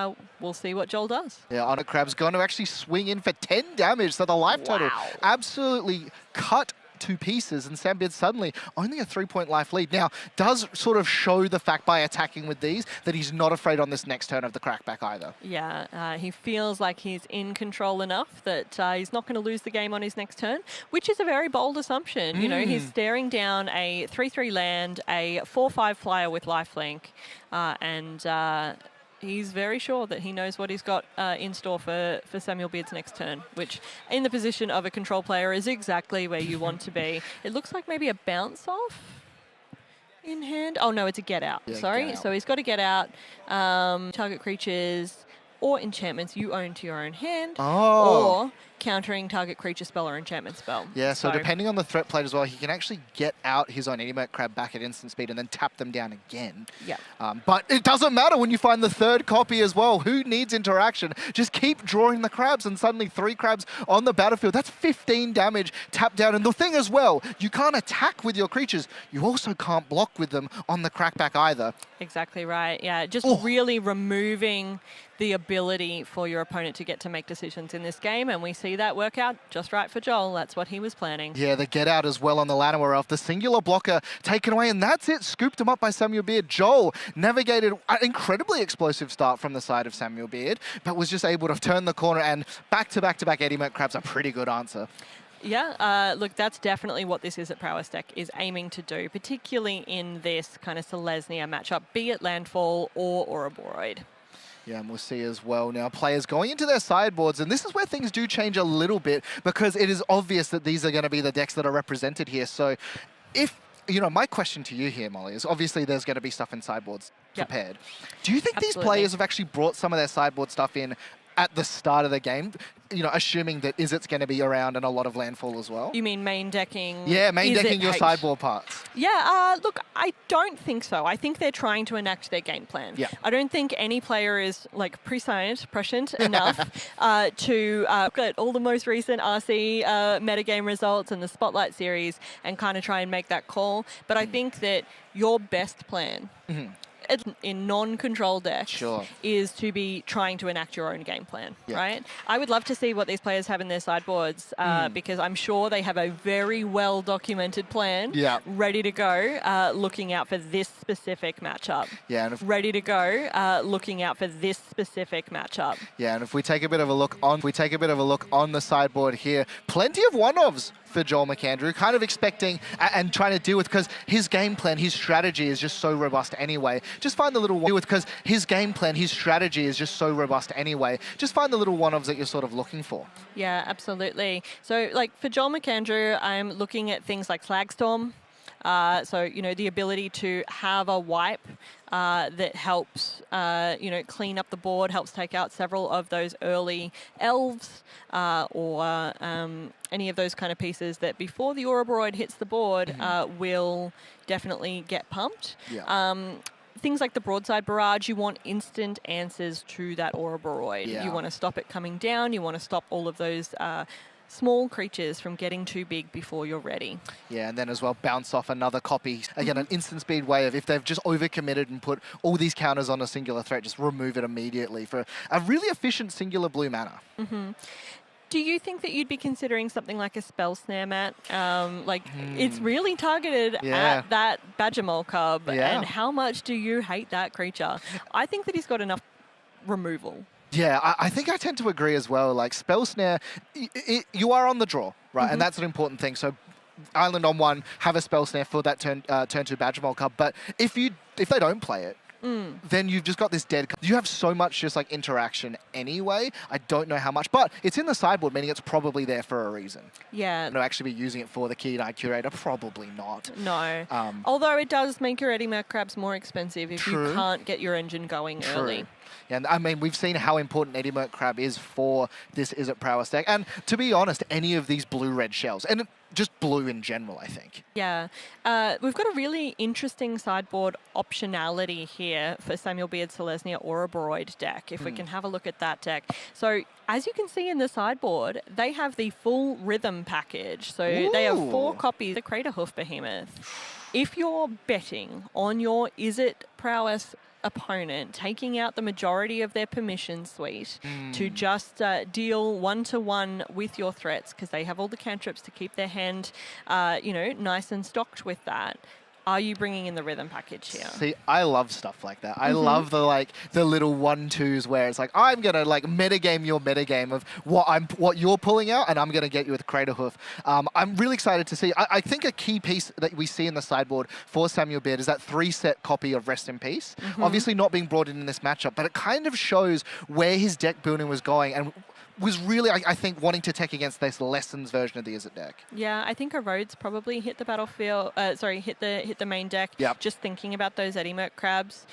we'll see what Joel does. Yeah, Honor Crab's going to actually swing in for 10 damage, so the life total absolutely cut to pieces, and Sam Beard suddenly only a 3-point life lead. Now, does sort of show the fact by attacking with these that he's not afraid on this next turn of the crackback either. Yeah, he feels like he's in control enough that he's not going to lose the game on his next turn, which is a very bold assumption. You know, he's staring down a 3/3 land, a 4/5 flyer with lifelink, and he's very sure that he knows what he's got in store for Samuel Beard's next turn, which in the position of a control player is exactly where you want to be. It looks like maybe a bounce off in hand. Oh no, it's a get out. Sorry. Get out. So he's got to get out. Target creatures or enchantments you own to your own hand. Or countering target creature spell or enchantment spell. Yeah, so depending on the threat played as well, he can actually get out his own Eddymerc Crab back at instant speed and then tap them down again. Yeah. But it doesn't matter when you find the third copy as well. Who needs interaction? Just keep drawing the crabs and suddenly 3 crabs on the battlefield. That's 15 damage tapped down. And the thing as well, you can't attack with your creatures. You also can't block with them on the crackback either. Exactly right. Yeah, just really removing the ability for your opponent to get to make decisions in this game, and we see that work out just right for Joel. That's what he was planning. Yeah, the get out as well on the Llanowar Elf. The singular blocker taken away, and that's it. Scooped him up by Samuel Beard. Joel navigated an incredibly explosive start from the side of Samuel Beard, but was just able to turn the corner, and back-to-back-to-back Eddymerc Crabs, a pretty good answer. Yeah, look, that's definitely what this Is It Prowess deck is aiming to do, particularly in this kind of Selesnya matchup, be it Landfall or Ouroboros. Yeah, and we'll see as well now players going into their sideboards, and this is where things do change a little bit because it is obvious that these are going to be the decks that are represented here. So if, you know, my question to you here, Molly, is obviously there's going to be stuff in sideboards prepared. Do you think these players have actually brought some of their sideboard stuff in at the start of the game, you know, assuming that Is It's going to be around and a lot of Landfall as well? You mean main decking? Yeah, main decking your sideboard parts. Yeah, look, I don't think so. I think they're trying to enact their game plan. Yeah. I don't think any player is like prescient enough to look at all the most recent RC metagame results and the Spotlight series and kind of try and make that call. But I think that your best plan in non-control decks is to be trying to enact your own game plan, right? I would love to see what these players have in their sideboards because I'm sure they have a very well-documented plan ready to go, looking out for this specific matchup. Yeah, and ready to go, looking out for this specific matchup. Yeah, and if we take a bit of a look on, the sideboard here, plenty of one-ofs for Joel McAndrew, kind of expecting and trying to deal with, because his game plan, his strategy is just so robust anyway. Just find the little because his game plan, his strategy is just so robust anyway. Just find the little one-offs that you're sort of looking for. Yeah, absolutely. So, like, for Joel McAndrew, I'm looking at things like Flagstorm. So, you know, the ability to have a wipe that helps, you know, clean up the board, helps take out several of those early elves or any of those kind of pieces that before the Ouroboros hits the board will definitely get pumped. Things like the Broadside Barrage, you want instant answers to that Ouroboros. You want to stop it coming down. You want to stop all of those small creatures from getting too big before you're ready. Yeah, and then as well, bounce off another copy. Again, an instant speed way of if they've just overcommitted and put all these counters on a singular threat, just remove it immediately for a really efficient singular blue mana. Do you think that you'd be considering something like a Spell Snare, Matt? It's really targeted at that Badgermole cub. And how much do you hate that creature? I think that he's got enough removal. Yeah, I think I tend to agree as well. Like, Spell Snare, you are on the draw, right? And that's an important thing. So Island on 1, have a Spell Snare for that turn 2 Badgermole cub. But if they don't play it, then you've just got this dead card. You have so much just like interaction anyway. I don't know how much, but it's in the sideboard, meaning it's probably there for a reason. Yeah. No, actually be using it for the Keen-Eye Curator, probably not. No. Although it does make your Eddymerc Crabs more expensive if you can't get your engine going early. And I mean, we've seen how important Eddymerc Crab is for this Is It Prowess deck. And to be honest, any of these blue-red shells, and just blue in general, I think. Yeah. We've got a really interesting sideboard optionality here for Samuel Beard Selesnya Ouroboros deck, if we can have a look at that deck. So, as you can see in the sideboard, they have the full rhythm package. So, they have 4 copies of the Crater Hoof Behemoth. If you're betting on your Is It Prowess opponent taking out the majority of their permission suite to just deal one-to-one with your threats, because they have all the cantrips to keep their hand, you know, nice and stocked with that. Are you bringing in the rhythm package here? See, I love stuff like that. I love the little 1-2s where it's like, I'm gonna like metagame your metagame of what you're pulling out, and I'm gonna get you with Crater Hoof. I'm really excited to see. I think a key piece that we see in the sideboard for Samuel Beard is that 3-set copy of Rest in Peace. Obviously not being brought in this matchup, but it kind of shows where his deck building was going and was really, I think, wanting to tech against this Lessons version of the Izzet deck. Yeah, I think Erode's probably hit the battlefield. Hit the main deck. Yep. Just thinking about those Eddie crabs.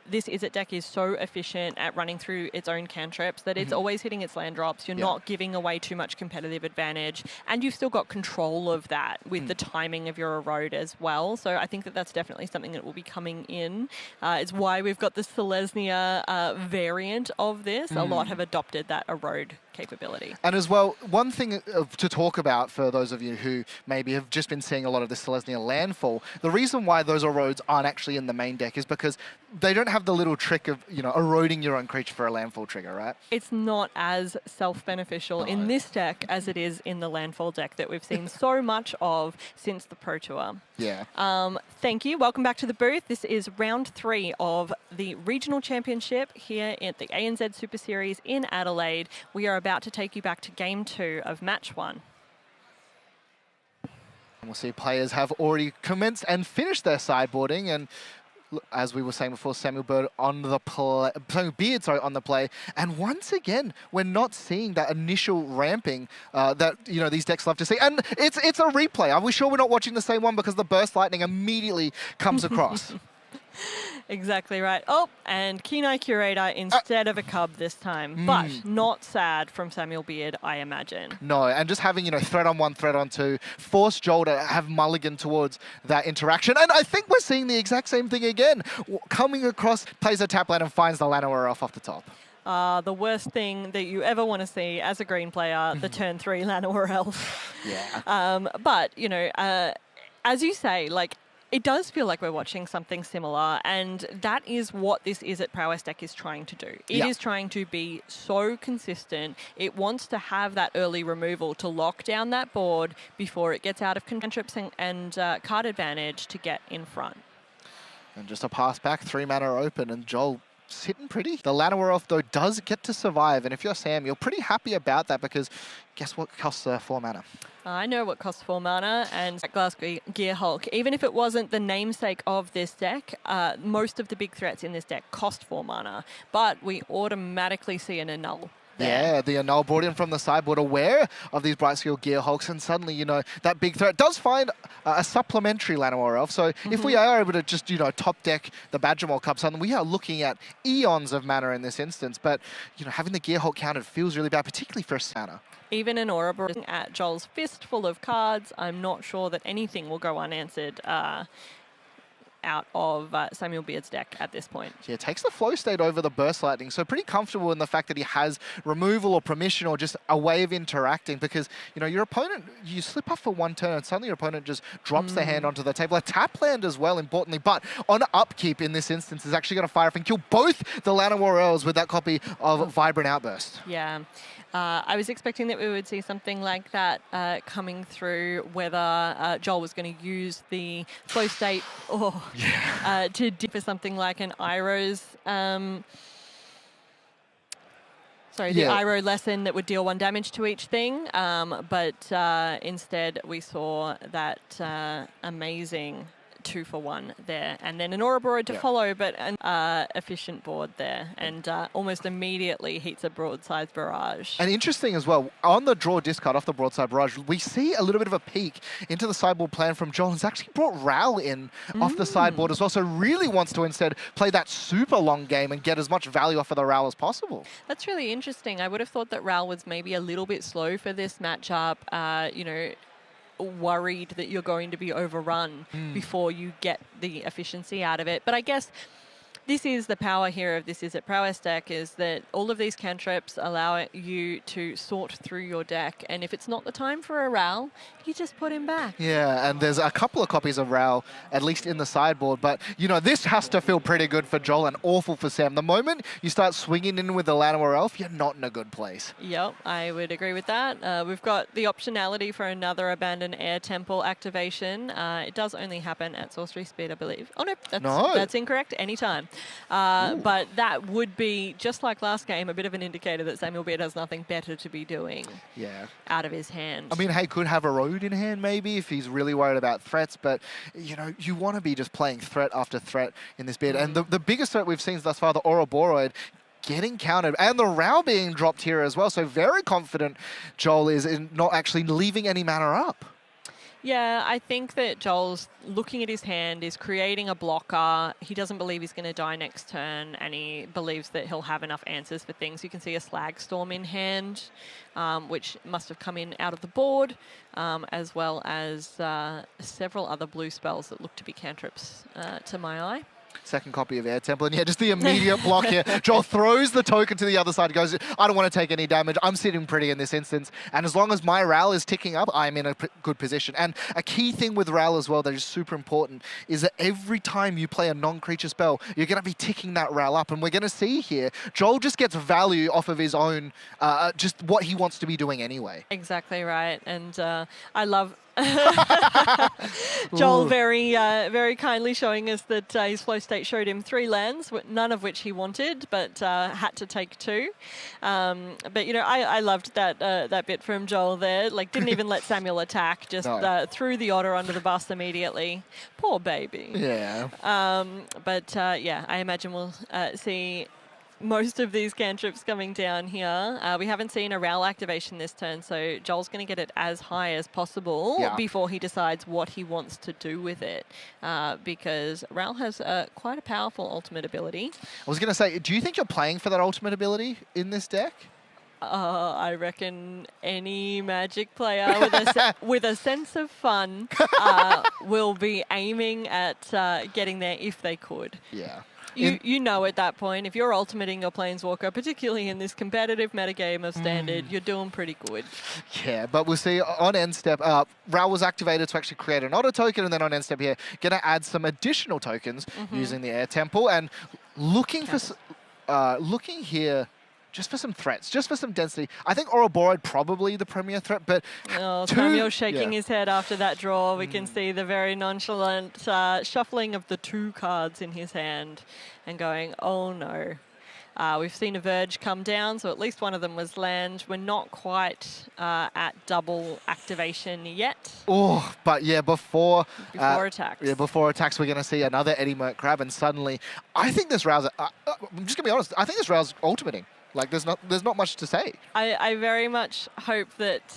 This Izzet deck is so efficient at running through its own cantrips that it's always hitting its land drops. You're not giving away too much competitive advantage, and you've still got control of that with the timing of your Erode as well. So I think that that's definitely something that will be coming in. It's why we've got the Selesnya variant of this. A lot have adopted that Erode capability. And as well, one thing to talk about for those of you who maybe have just been seeing a lot of the Selesnya landfall, the reason why those Erodes aren't actually in the main deck is because they don't have the little trick of, eroding your own creature for a landfall trigger, right? It's not as self-beneficial in this deck as it is in the landfall deck that we've seen so much of since the Pro Tour. Yeah. Thank you. Welcome back to the booth. This is round 3 of the Regional Championship here at the ANZ Super Series in Adelaide. We are about to take you back to Game 2 of Match 1. And we'll see players have already commenced and finished their sideboarding, and as we were saying before, Samuel Beard on the play, on the play, and once again, we're not seeing that initial ramping that these decks love to see, and it's a replay. Are we sure we're not watching the same one because the burst lightning immediately comes across? Exactly right. Oh, and Keen-Eye Curator instead of a cub this time, but not sad from Samuel Beard, I imagine. No, and just having, threat on 1, threat on 2, force Joel to have mulligan towards that interaction. And I think we're seeing the exact same thing again. Coming across, plays a tap land and finds the Llanowar Elf off the top. The worst thing that you ever want to see as a green player, the turn 3 Llanowar Elf. Yeah. But, as you say, it does feel like we're watching something similar, and that is what this Izzet Prowess deck is trying to do. It is trying to be so consistent. It wants to have that early removal to lock down that board before it gets out of cantrips and card advantage to get in front. And just a pass back, 3 mana open, and Joel sitting pretty. The Llanowar Elf, though, does get to survive, and if you're Sam, you're pretty happy about that because guess what costs 4 mana? I know what costs 4 mana, and Glass Gear Hulk, even if it wasn't the namesake of this deck, most of the big threats in this deck cost 4 mana, but we automatically see an annul. Yeah, the Annul brought in from the sideboard, aware of these Bright Skill Gear Hulks, and suddenly, that big threat does find a supplementary Llanowar Elf. So if we are able to just, top deck the Badgermole Cup, suddenly we are looking at eons of mana in this instance. But, having the Gear Hulk counted feels really bad, particularly for a Sana. Even an Ouroboros at Joel's fistful of cards, I'm not sure that anything will go unanswered out of Samuel Beard's deck at this point. Yeah, takes the flow state over the burst lightning, so pretty comfortable in the fact that he has removal or permission or just a way of interacting, because your opponent, you slip up for 1 turn and suddenly your opponent just drops their hand onto the table. A tap land as well, importantly, but on upkeep in this instance is actually going to fire up and kill both the Llanowar Elves with that copy of Vibrant Outburst. Yeah. I was expecting that we would see something like that coming through, whether Joel was going to use the flow state to dip for something like an Iroh's, Iroh lesson that would deal 1 damage to each thing. But instead we saw that amazing 2-for-1 there, and then an Ouroboros to follow, but an efficient board there, and almost immediately heats a broadside barrage. And interesting as well, on the draw discard off the broadside barrage, we see a little bit of a peek into the sideboard plan from Joel. He's actually brought Ral in off the sideboard as well, so really wants to instead play that super long game and get as much value off of the Ral as possible. That's really interesting. I would have thought that Ral was maybe a little bit slow for this matchup, worried that you're going to be overrun before you get the efficiency out of it. But I guess this is the power here of this Izzet Prowess deck, is that all of these cantrips allow you to sort through your deck, and if it's not the time for a Ral, you just put him back. Yeah, and there's a couple of copies of Ral, at least in the sideboard, but, this has to feel pretty good for Joel and awful for Sam. The moment you start swinging in with the Llanowar Elf, you're not in a good place. Yep, I would agree with that. We've got the optionality for another Abandoned Air Temple activation. It does only happen at sorcery speed, I believe. Oh, no, that's incorrect. Anytime. But that would be, just like last game, a bit of an indicator that Samuel Beard has nothing better to be doing out of his hand. I mean, hey, could have a Road in hand maybe if he's really worried about threats, but, you want to be just playing threat after threat in this bid. And the biggest threat we've seen thus far, the Ouroboros, getting countered. And the Rao being dropped here as well. So very confident Joel is in not actually leaving any mana up. Yeah, I think that Joel's looking at his hand, is creating a blocker. He doesn't believe he's going to die next turn, and he believes that he'll have enough answers for things. You can see a Slag Storm in hand, which must have come in out of the board, as well as several other blue spells that look to be cantrips to my eye. Second copy of Air Temple, and yeah, just the immediate block here. Joel throws the token to the other side, goes, I don't want to take any damage, I'm sitting pretty in this instance, and as long as my Ral is ticking up, I'm in a good position. And a key thing with Ral as well that is super important is that every time you play a non-creature spell, you're going to be ticking that Ral up, and we're going to see here, Joel just gets value off of his own, just what he wants to be doing anyway. Exactly right, and I love Joel very kindly showing us that his flow state showed him 3 lands, none of which he wanted, but had to take 2. But you know, I loved that bit from Joel there. Like, didn't even let Samuel attack, just threw the otter under the bus immediately. Poor baby. Yeah. But yeah, I imagine we'll see most of these cantrips coming down here. We haven't seen a Ral activation this turn, so Joel's going to get it as high as possible before he decides what he wants to do with it, because Ral has quite a powerful ultimate ability. I was going to say, do you think you're playing for that ultimate ability in this deck? I reckon any Magic player with a sense of fun will be aiming at getting there if they could. Yeah. You know at that point, if you're ultimating your Planeswalker, particularly in this competitive metagame of Standard, you're doing pretty good. Yeah, but we'll see on end step, Ral was activated to actually create an auto token, and then on end step here, going to add some additional tokens using the Air Temple, and looking for, looking here, just for some threats, just for some density. I think Ouroboros probably the premier threat, but Samuel shaking his head after that draw. We can see the very nonchalant shuffling of the 2 cards in his hand and going, oh no. We've seen a Verge come down, so at least one of them was land. We're not quite at double activation yet. Oh, but yeah, before attacks. Yeah, before attacks, we're going to see another Eddie Merc Crab, and suddenly, I think this Rao's, I'm just going to be honest, I think this Rao's ultimating. Like, there's not much to say. I very much hope that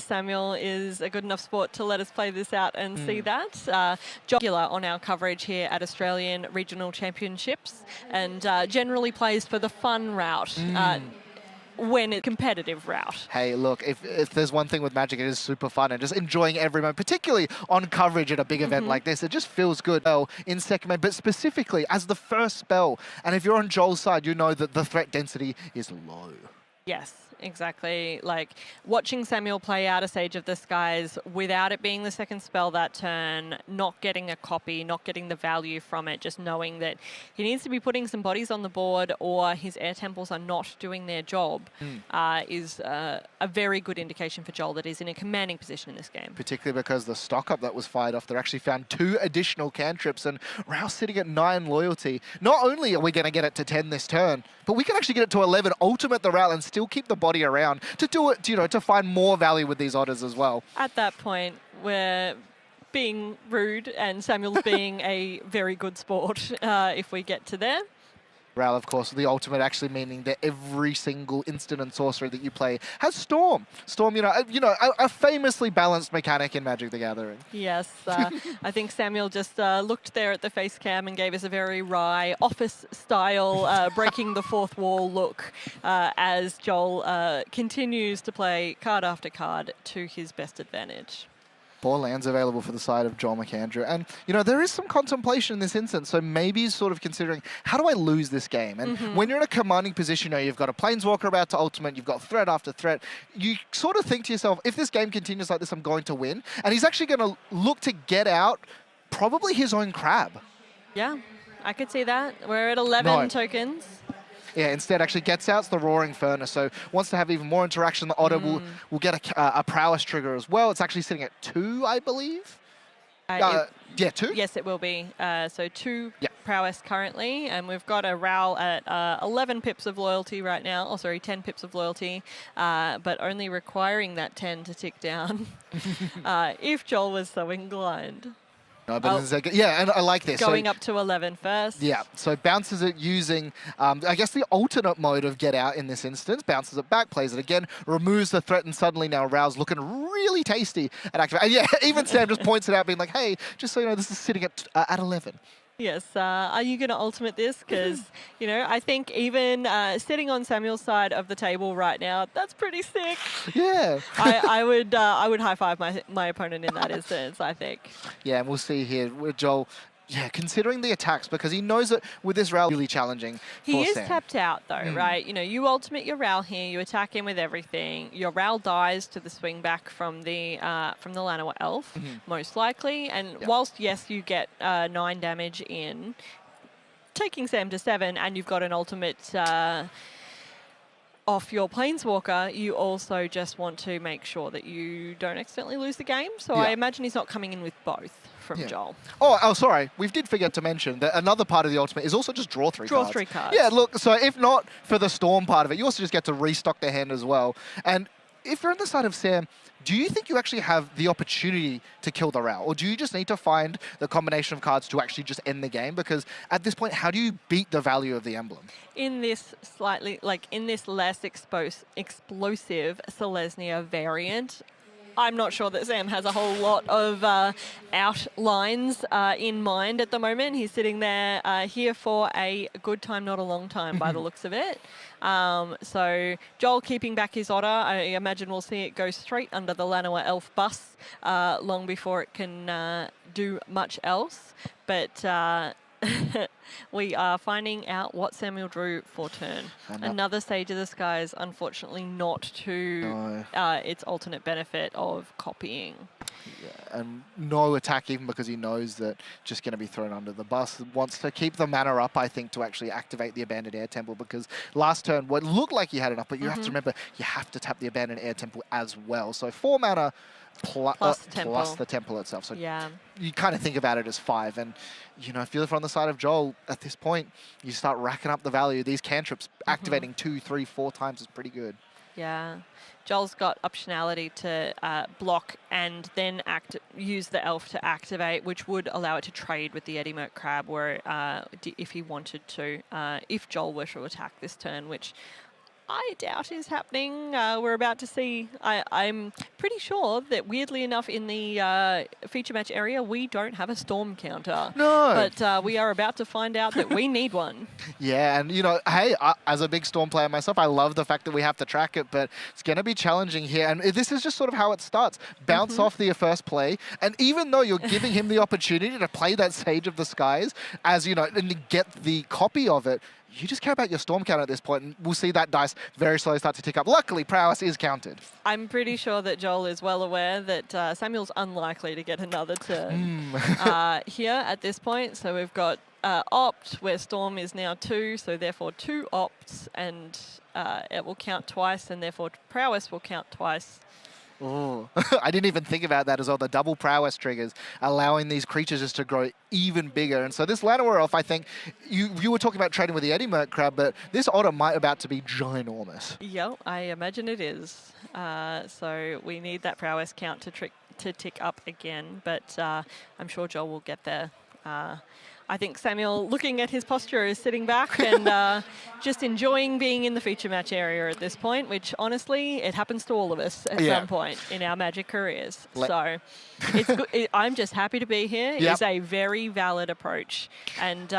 Samuel is a good enough sport to let us play this out and see that. Jocular on our coverage here at Australian Regional Championships, and generally plays for the fun route. When it's competitive route. Hey, look, if there's one thing with Magic, it is super fun and just enjoying every moment, particularly on coverage at a big event like this. It just feels good in second main, but specifically as the first spell. And if you're on Joel's side, you know that the threat density is low. Yes. Exactly. Like, watching Samuel play out a Sage of the Skies without it being the second spell that turn, not getting a copy, not getting the value from it, just knowing that he needs to be putting some bodies on the board or his Air Temples are not doing their job, is a very good indication for Joel that he's in a commanding position in this game. Particularly because the stock up that was fired off, they actually found 2 additional cantrips, and Rao's sitting at 9 loyalty. Not only are we going to get it to 10 this turn, but we can actually get it to 11, ultimate the Ral, and still keep the body around to do it, you know, to find more value with these otters as well. At that point, we're being rude and Samuel's being a very good sport if we get to there. Ral, of course, the ultimate actually meaning that every single instant and sorcery that you play has Storm. Storm, a famously balanced mechanic in Magic the Gathering. Yes, I think Samuel just looked there at the face cam and gave us a very wry office-style breaking the fourth wall look as Joel continues to play card after card to his best advantage. 4 lands available for the side of Joel McAndrew. And, there is some contemplation in this instance. So maybe he's sort of considering, how do I lose this game? And when you're in a commanding position, you've got a Planeswalker about to ultimate, you've got threat after threat, you sort of think to yourself, if this game continues like this, I'm going to win. And he's actually going to look to get out probably his own crab. Yeah, I could see that. We're at 11 tokens. Yeah, instead actually gets out the Roaring Furnace, so wants to have even more interaction. The Otter will get a prowess trigger as well. It's actually sitting at 2, I believe. Yeah, 2? Yes, it will be. So 2 prowess currently, and we've got a Ral at 11 pips of loyalty right now. Oh, sorry, 10 pips of loyalty, but only requiring that 10 to tick down if Joel was so inclined. No, but yeah, and I like this. Going up to 11 first. Yeah, so bounces it using, I guess, the alternate mode of get out in this instance. Bounces it back, plays it again, removes the threat, and suddenly now Rao's looking really tasty at activate. And yeah, even Sam just points it out, being like, hey, just so you know, this is sitting at 11. Yes. Are you going to ultimate this? Because, you know, I think even sitting on Samuel's side of the table right now, that's pretty sick. Yeah. I would high-five my opponent in that instance, I think. Yeah, and we'll see here with Joel. Yeah, considering the attacks, because he knows that with this Rao really challenging He for is Sam. tapped out, though, right? You know, you ultimate your Rao here, you attack him with everything. Your Rao dies to the swing back from the Lanawa Elf, most likely. And whilst, yes, you get 9 damage in, taking Sam to 7, and you've got an ultimate off your Planeswalker, you also just want to make sure that you don't accidentally lose the game. So I imagine he's not coming in with both from Joel. Oh, sorry. We did forget to mention that another part of the ultimate is also just draw 3 cards. Draw 3 cards. Yeah, look, so if not for the Storm part of it, you also just get to restock the hand as well. And if you're on the side of Sam, do you think you actually have the opportunity to kill the Rao? Or do you just need to find the combination of cards to actually just end the game? Because at this point, how do you beat the value of the emblem? In this in this less explosive Selesnya variant, I'm not sure that Sam has a whole lot of outlines in mind at the moment. He's sitting there here for a good time, not a long time by the looks of it. So Joel keeping back his Otter. I imagine we'll see it go straight under the Lanawa Elf bus long before it can do much else. But we are finding out what Samuel drew for turn. Another Sage of the Skies, unfortunately not to its alternate benefit of copying. Yeah, and no attack even because he knows that just going to be thrown under the bus. Wants to keep the mana up, I think, to actually activate the Abandoned Air Temple, because last turn, what looked like he had enough, but you have to remember, you have to tap the Abandoned Air Temple as well. So 4 mana plus the temple itself. So you kind of think about it as 5. And, you know, if you're on the side of Joel, at this point, you start racking up the value. These cantrips activating 2, 3, 4 times is pretty good. Yeah. Joel's got optionality to block and then use the elf to activate, which would allow it to trade with the Eddie Merc Crab where, if he wanted to, if Joel were to attack this turn, which I doubt is happening. We're about to see. I'm pretty sure that, weirdly enough, in the feature match area, we don't have a storm counter. No. But we are about to find out that we need one. Yeah, and, you know, hey, as a big storm player myself, I love the fact that we have to track it, but it's going to be challenging here. And this is just sort of how it starts. Bounce off the first play, and even though you're giving him the opportunity to play that Sage of the Skies, as, you know, and get the copy of it, you just care about your storm count at this point, and we'll see that dice very slowly start to tick up. Luckily, prowess is counted. I'm pretty sure that Joel is well aware that Samuel's unlikely to get another turn here at this point. So we've got opt, where storm is now 2, so therefore 2 opts, and it will count twice, and therefore prowess will count twice. Oh, I didn't even think about that as well. The double prowess triggers, allowing these creatures just to grow even bigger. And so this Llanowar Elf, I think, you were talking about trading with the Eddie Merc Crab, but this Otter might about to be ginormous. Yeah, I imagine it is. So we need that prowess count to tick up again, but I'm sure Joel will get there. I think Samuel, looking at his posture, is sitting back and just enjoying being in the feature match area at this point, which honestly, it happens to all of us at some point in our Magic careers. So it's good. I'm just happy to be here. It's a very valid approach. And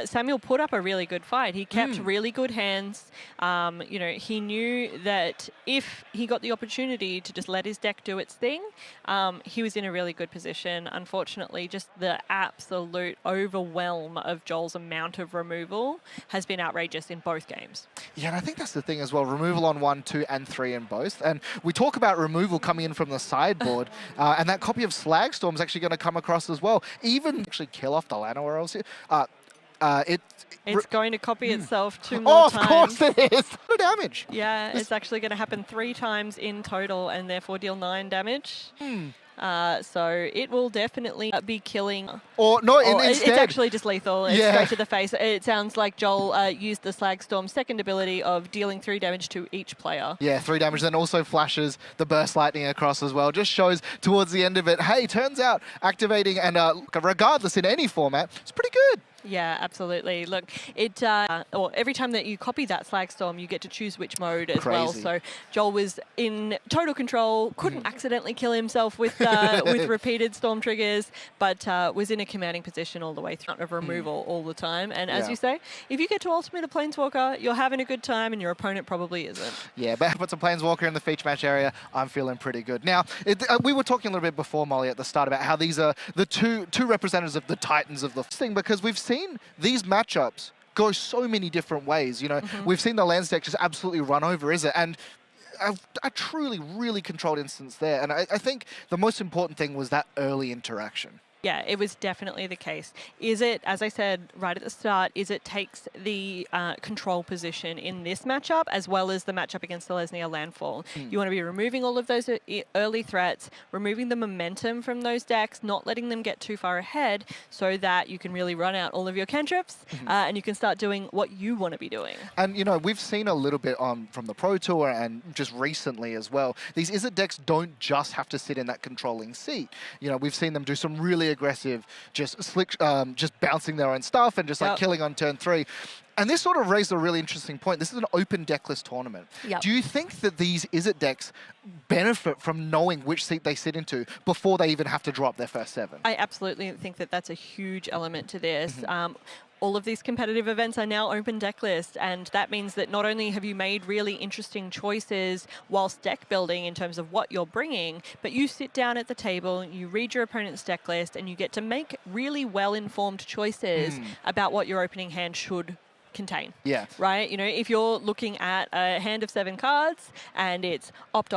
Samuel put up a really good fight. He kept really good hands. You know, he knew that if he got the opportunity to just let his deck do its thing, he was in a really good position. Unfortunately, just the absolute overwhelm of Joel's amount of removal has been outrageous in both games. Yeah, and I think that's the thing as well. Removal on 1, 2, and 3 in both. And we talk about removal coming in from the sideboard, and that copy of Slagstorm is actually going to come across as well. Even actually kill off the Llanowar Elves here. It's going to copy itself 2 more times. Of course it is. No damage. Yeah, it's actually going to happen 3 times in total and therefore deal 9 damage. So it will definitely be killing. Instead. It's actually just lethal. It's straight to the face. It sounds like Joel used the Slag Storm's second ability of dealing 3 damage to each player. Yeah, 3 damage, then also flashes the Burst Lightning across as well. Just shows towards the end of it, hey, turns out activating and regardless in any format, it's pretty good. Yeah, absolutely. Look, every time that you copy that Slag Storm, you get to choose which mode as well. So Joel was in total control, couldn't accidentally kill himself with with repeated storm triggers, but was in a commanding position all the way through of removal all the time. And as you say, if you get to ultimate a Planeswalker, you're having a good time, and your opponent probably isn't. Yeah, but put some Planeswalker in the feature match area, I'm feeling pretty good. Now, we were talking a little bit before, Molly, at the start about how these are the two representatives of the Titans of the thing, because we've seen these matchups go so many different ways. You know, we've seen the Lens deck just absolutely run over, is it? And a truly, really controlled instance there. And I think the most important thing was that early interaction. Yeah, it was definitely the case. Is it, as I said right at the start, is it takes the control position in this matchup as well as the matchup against the Selesnya Landfall. You want to be removing all of those early threats, removing the momentum from those decks, not letting them get too far ahead so that you can really run out all of your cantrips and you can start doing what you want to be doing. And, you know, we've seen a little bit from the Pro Tour and just recently as well. These Izzet decks don't just have to sit in that controlling seat. You know, we've seen them do some really aggressive, just bouncing their own stuff and just like killing on turn 3. And this sort of raised a really interesting point. This is an open decklist tournament. Do you think that these Izzet decks benefit from knowing which seat they sit into before they even have to drop their first 7? I absolutely think that that's a huge element to this. All of these competitive events are now open deck list, and that means that not only have you made really interesting choices whilst deck building in terms of what you're bringing, but you sit down at the table, you read your opponent's deck list, and you get to make really well-informed choices about what your opening hand should contain. Right? You know, if you're looking at a hand of 7 cards and it's opt,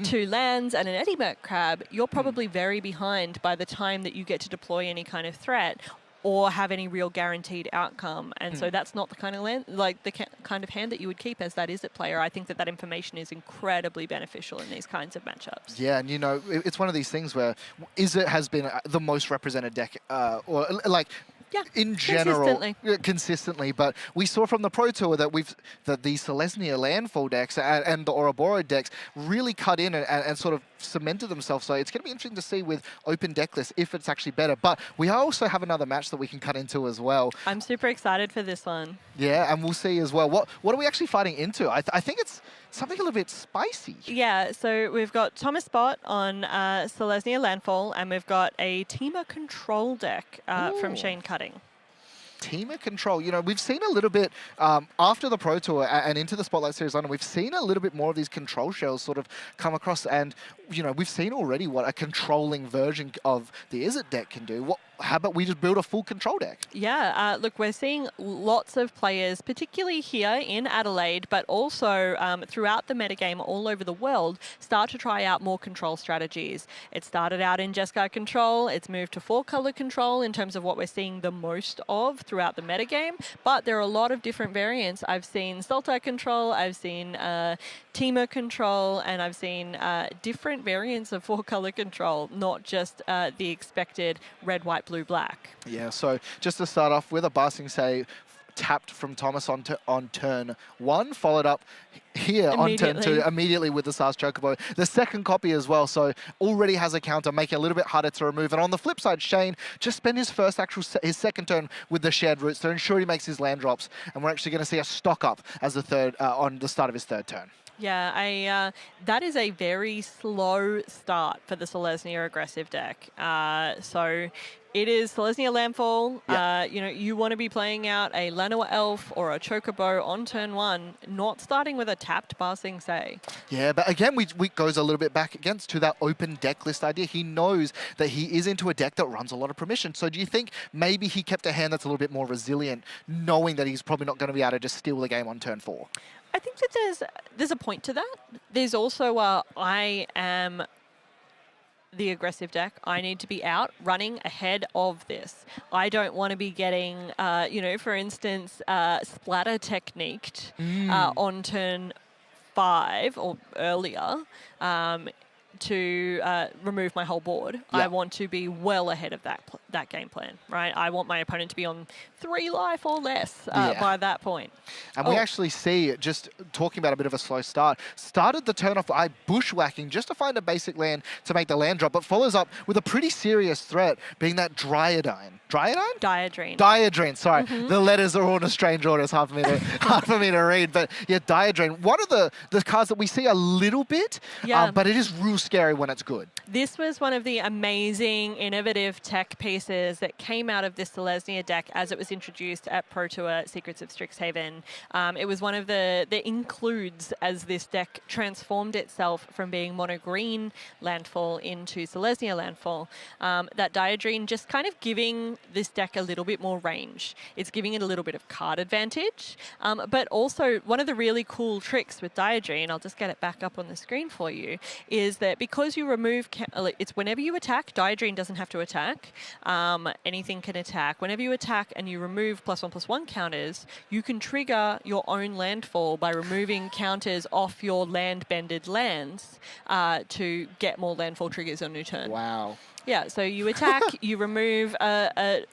2 lands and an Eddie Merc Crab, you're probably very behind by the time that you get to deploy any kind of threat or have any real guaranteed outcome. And so that's not the kind of kind of hand that you would keep as that Izzet player. I think that that information is incredibly beneficial in these kinds of matchups. Yeah, and you know, it's one of these things where Izzet has been the most represented deck, or like, in general, consistently. But we saw from the Pro Tour that the Selesnya Landfall decks and the Ouroboros decks really cut in and sort of cemented themselves. So it's going to be interesting to see with open deck lists if it's actually better. But we also have another match that we can cut into as well. I'm super excited for this one. Yeah, and we'll see as well. What are we actually fighting into? I think it's something a little bit spicy. Yeah, so we've got Thomas Bot on Selesnya Landfall, and we've got a Teamer Control deck from Shane Cutting. Teamer Control. You know, we've seen a little bit after the Pro Tour and into the Spotlight Series London, we've seen a little bit more of these control shells sort of come across, and, you know, we've seen already what a controlling version of the Izzet deck can do. How about we just build a full control deck? Yeah, look, we're seeing lots of players, particularly here in Adelaide, but also throughout the metagame all over the world, start to try out more control strategies. It started out in Jeskai control, it's moved to 4-color control in terms of what we're seeing the most of throughout the metagame, but there are a lot of different variants. I've seen Sultai control, I've seen Teamer control, and I've seen different variants of 4-color control, not just the expected red, white, blue, black. Yeah, so just to start off with a Basing Say tapped from Thomas on turn 1, followed up here on turn 2 immediately with the Sars Chocobo. The second copy as well, so already has a counter, making it a little bit harder to remove. And on the flip side, Shane just spent his his second turn with the Shared Roots to ensure he makes his land drops, and we're actually going to see a stock up as the third on the start of his third turn. Yeah, that is a very slow start for the Selesnya aggressive deck. So it is Selesnya Landfall. You know, you want to be playing out a Llanowar Elf or a Chocobo on turn 1, not starting with a tapped Basing Say. Yeah, but again, we goes a little bit back against to that open deck list idea. He knows that he is into a deck that runs a lot of permission. So do you think maybe he kept a hand that's a little bit more resilient, knowing that he's probably not going to be able to just steal the game on turn 4? I think that there's a point to that. There's also the aggressive deck. I need to be out running ahead of this. I don't want to be getting, for instance, splatter techniqued on turn 5 or earlier to remove my whole board. I want to be well ahead of that game plan, right? I want my opponent to be on 3 life or less by that point. And we actually see, just talking about a bit of a slow start, started the turn off by bushwhacking just to find a basic land to make the land drop, but follows up with a pretty serious threat, being that Dryadine. Dryadine? Diadrine. Diadrine, sorry. The letters are all in a strange order. It's hard for me to read. But yeah, Diadrine, one of the cards that we see a little bit, but it is real scary when it's good. This was one of the amazing, innovative tech pieces that came out of this Selesnya deck as it was introduced at Pro Tour Secrets of Strixhaven. It was one of the includes as this deck transformed itself from being mono-green landfall into Selesnya landfall. That Diadrine just kind of giving this deck a little bit more range. It's giving it a little bit of card advantage, but also one of the really cool tricks with Diadrine, I'll just get it back up on the screen for you, is that because you remove, it's whenever you attack, Diadrine doesn't have to attack. Anything can attack. Whenever you attack and you remove +1/+1 counters, you can trigger your own landfall by removing counters off your land-bended lands to get more landfall triggers on your turn. Wow. Yeah, so you attack, you remove a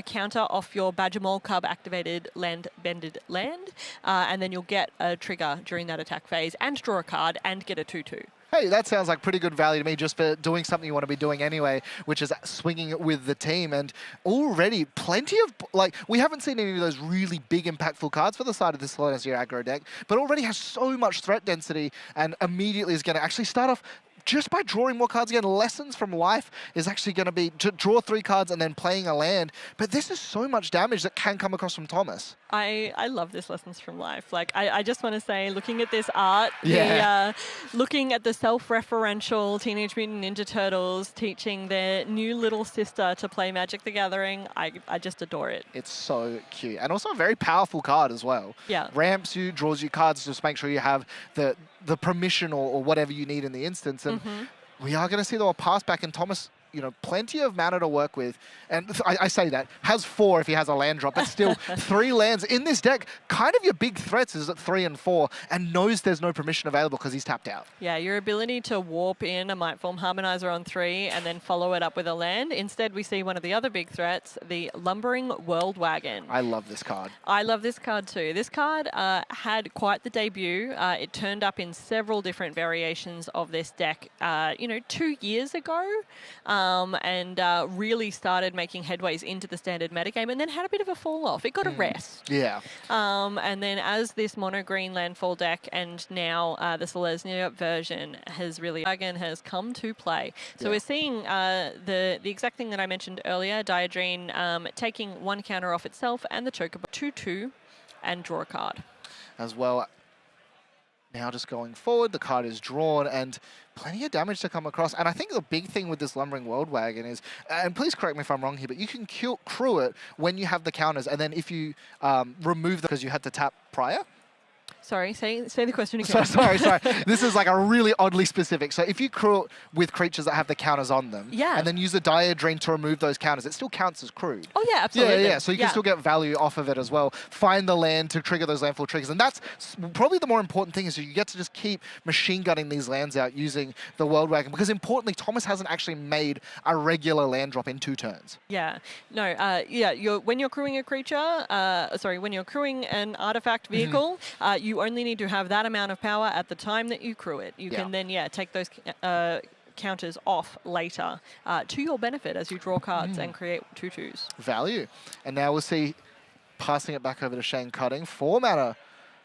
counter off your Badger Mole Cub activated land-bended land, and then you'll get a trigger during that attack phase and draw a card and get a 2/2. Hey, that sounds like pretty good value to me just for doing something you want to be doing anyway, which is swinging with the team. And already plenty of, we haven't seen any of those really big impactful cards for the side of this Selesnya aggro deck, but already has so much threat density and immediately is going to actually start off just by drawing more cards again. Lessons from Life is actually going to be to draw 3 cards and then playing a land. But this is so much damage that can come across from Thomas. I love this Lessons from Life. I just want to say, looking at this art, looking at the self-referential Teenage Mutant Ninja Turtles teaching their new little sister to play Magic the Gathering, I just adore it. It's so cute. And also a very powerful card as well. Yeah. Ramps you, draws you cards, just make sure you have the permission or whatever you need in the instance. And we are going to see the pass back, and Thomas, plenty of mana to work with. And I say that, has 4 if he has a land drop, but still 3 lands in this deck. Kind of your big threats is at 3 and 4, and knows there's no permission available because he's tapped out. Yeah, your ability to warp in a Mightform Harmonizer on 3 and then follow it up with a land. Instead, we see one of the other big threats, the Lumbering World Wagon. I love this card. I love this card too. This card had quite the debut. It turned up in several different variations of this deck, 2 years ago. And really started making headways into the standard metagame, and then had a bit of a fall off. It got a rest. Yeah. And then as this mono-green landfall deck, and now the Selesnya version Wagon has come to play. So we're seeing the exact thing that I mentioned earlier, Diadrine taking 1 counter off itself and the Chocobo 2/2 and draw a card. As well, now just going forward, the card is drawn and plenty of damage to come across. And I think the big thing with this Lumbering World Wagon is, and please correct me if I'm wrong here, but you can crew it when you have the counters, and then if you remove them because you had to tap prior. Sorry, say the question again. Sorry. This is like a really oddly specific. So if you crew it with creatures that have the counters on them, and then use a Diadrine to remove those counters, it still counts as crewed. Oh yeah, absolutely. Yeah. So you can still get value off of it as well. Find the land to trigger those landfall triggers. And that's probably the more important thing, is you get to just keep machine gunning these lands out using the World Wagon. Because importantly, Thomas hasn't actually made a regular land drop in 2 turns. Yeah. No, when you're crewing a creature, when you're crewing an artifact vehicle, you only need to have that amount of power at the time that you crew it. You can then, take those counters off later to your benefit as you draw cards and create 2/2s. Value. And now we'll see, passing it back over to Shane Cutting, 4 mana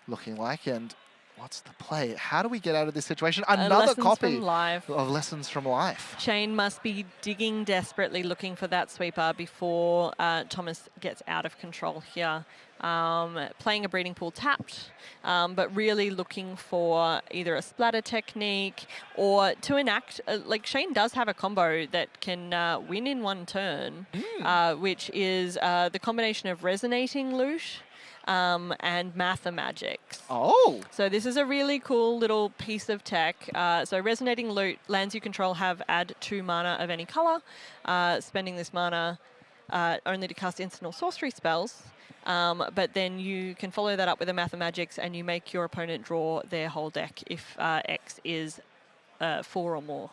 looking like, and what's the play? How do we get out of this situation? Another copy of Lessons from Life. Shane must be digging desperately looking for that sweeper before Thomas gets out of control here. Playing a Breeding Pool tapped, but really looking for either a splatter technique or to enact, Shane does have a combo that can win in 1 turn, which is the combination of Resonating Loosh and Mathemagics. Oh. So this is a really cool little piece of tech. So Resonating Loot, lands you control have add 2 mana of any color. Spending this mana only to cast instant or sorcery spells. But then you can follow that up with a Mathemagics and you make your opponent draw their whole deck if X is 4 or more.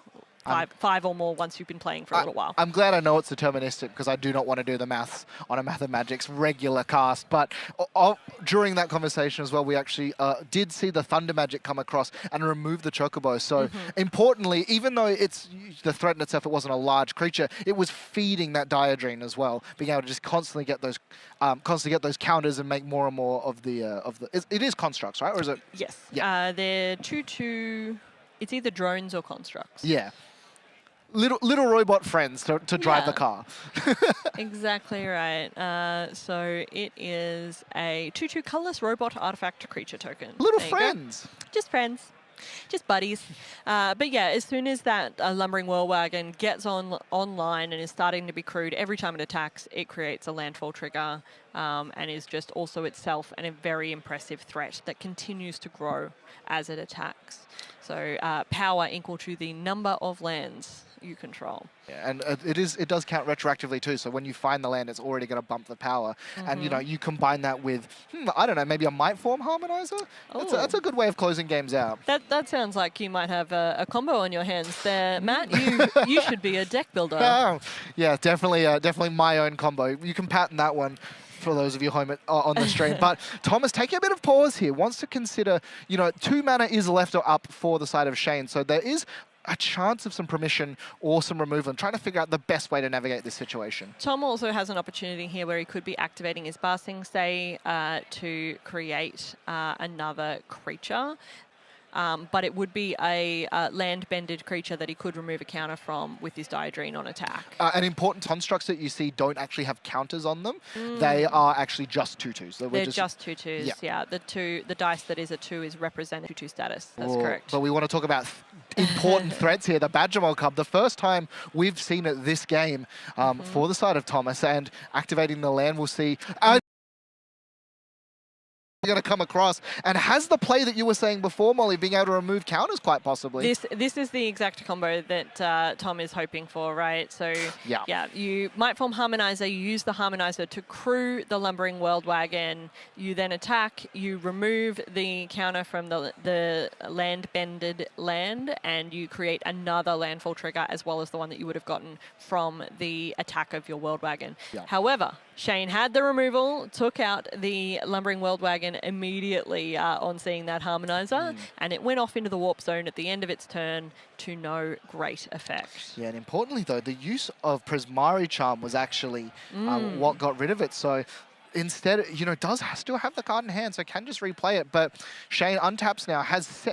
Five or more once you've been playing for a little while. I'm glad I know it's deterministic because I do not want to do the maths on a Mathemagics regular cast. But during that conversation as well, we actually did see the Thunder Magic come across and remove the Chocobo. So importantly, even though it's the threat in itself, it wasn't a large creature, it was feeding that Diadrene as well, being able to just constantly get those counters and make more and more of the It is constructs, right? Or is it? Yes. Yeah. They're 2/2. It's either drones or constructs. Yeah. Little robot friends to drive the car. Exactly right. So it is a 2/2 colorless robot artifact creature token. Little There friends. Just friends. Just buddies. But yeah, as soon as that Lumbering Whirlwagon gets online and is starting to be crewed, every time it attacks, it creates a landfall trigger and is just also itself a very impressive threat that continues to grow as it attacks. So power equal to the number of lands you control. Yeah, and it does count retroactively too. So when you find the land, it's already going to bump the power. And you combine that with I don't know, maybe a Mightform Harmonizer. That's a good way of closing games out. That sounds like you might have a combo on your hands there, Matt. You should be a deck builder. Oh, yeah, definitely my own combo. You can patent that one for those of you home on the stream. But Thomas, taking a bit of pause here, wants to consider, 2 mana is left or up for the side of Shane. So there is a chance of some permission or some removal and trying to figure out the best way to navigate this situation. Tom also has an opportunity here where he could be activating his Ba Sing Se to create another creature. But it would be a land-bended creature that he could remove a counter from with his Diadrene on attack. And important constructs that you see don't actually have counters on them. They are actually just 2/2s. So they're just 2/2s, yeah. The dice that is a 2 is represented 2/2 status. That's correct. But we want to talk about important threats here. The Badgermole Cub, the first time we've seen it this game for the side of Thomas, and activating the land, we'll see. Going to come across and has the play that you were saying before, Molly, being able to remove counters quite possibly. This is the exact combo that Tom is hoping for, right? So yeah, you Mightform Harmonizer, you use the Harmonizer to crew the Lumbering Whirlwagon, you then attack, you remove the counter from the land-bended land, and you create another landfall trigger as well as the one that you would have gotten from the attack of your Whirlwagon. Yeah. However, Shane had the removal, took out the Lumbering Whirlwagon immediately on seeing that Harmonizer, and it went off into the warp zone at the end of its turn to no great effect. Yeah, and importantly though, the use of Prismari Charm was actually what got rid of it. So instead, does still have the card in hand, so can just replay it. But Shane untaps now, has,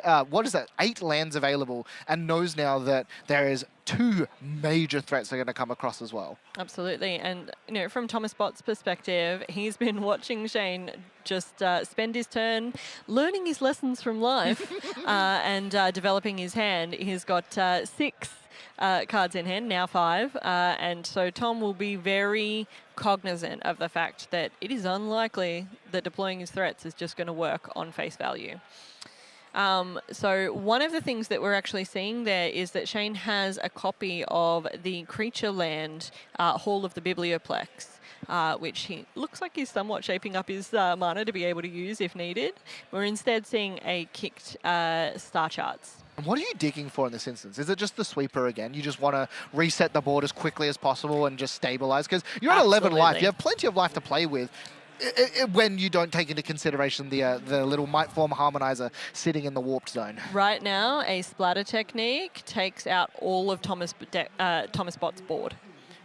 8 lands available, and knows now that there is 2 major threats that are going to come across as well. Absolutely. And, from Thomas Bott's perspective, he's been watching Shane just spend his turn learning his lessons from life and developing his hand. He's got 6 cards in hand, now 5. And so Tom will be very cognizant of the fact that it is unlikely that deploying his threats is just going to work on face value. So one of the things that we're actually seeing there is that Shane has a copy of the creature land Hall of the Biblioplex, which he looks like he's somewhat shaping up his mana to be able to use if needed. We're instead seeing a kicked Star Charts. What are you digging for in this instance? Is it just the sweeper again? You just want to reset the board as quickly as possible and just stabilize? Because you're at 11 life. You have plenty of life to play with. When you don't take into consideration the little Mightform Harmonizer sitting in the warped zone. Right now, a splatter technique takes out all of Thomas Bott's board.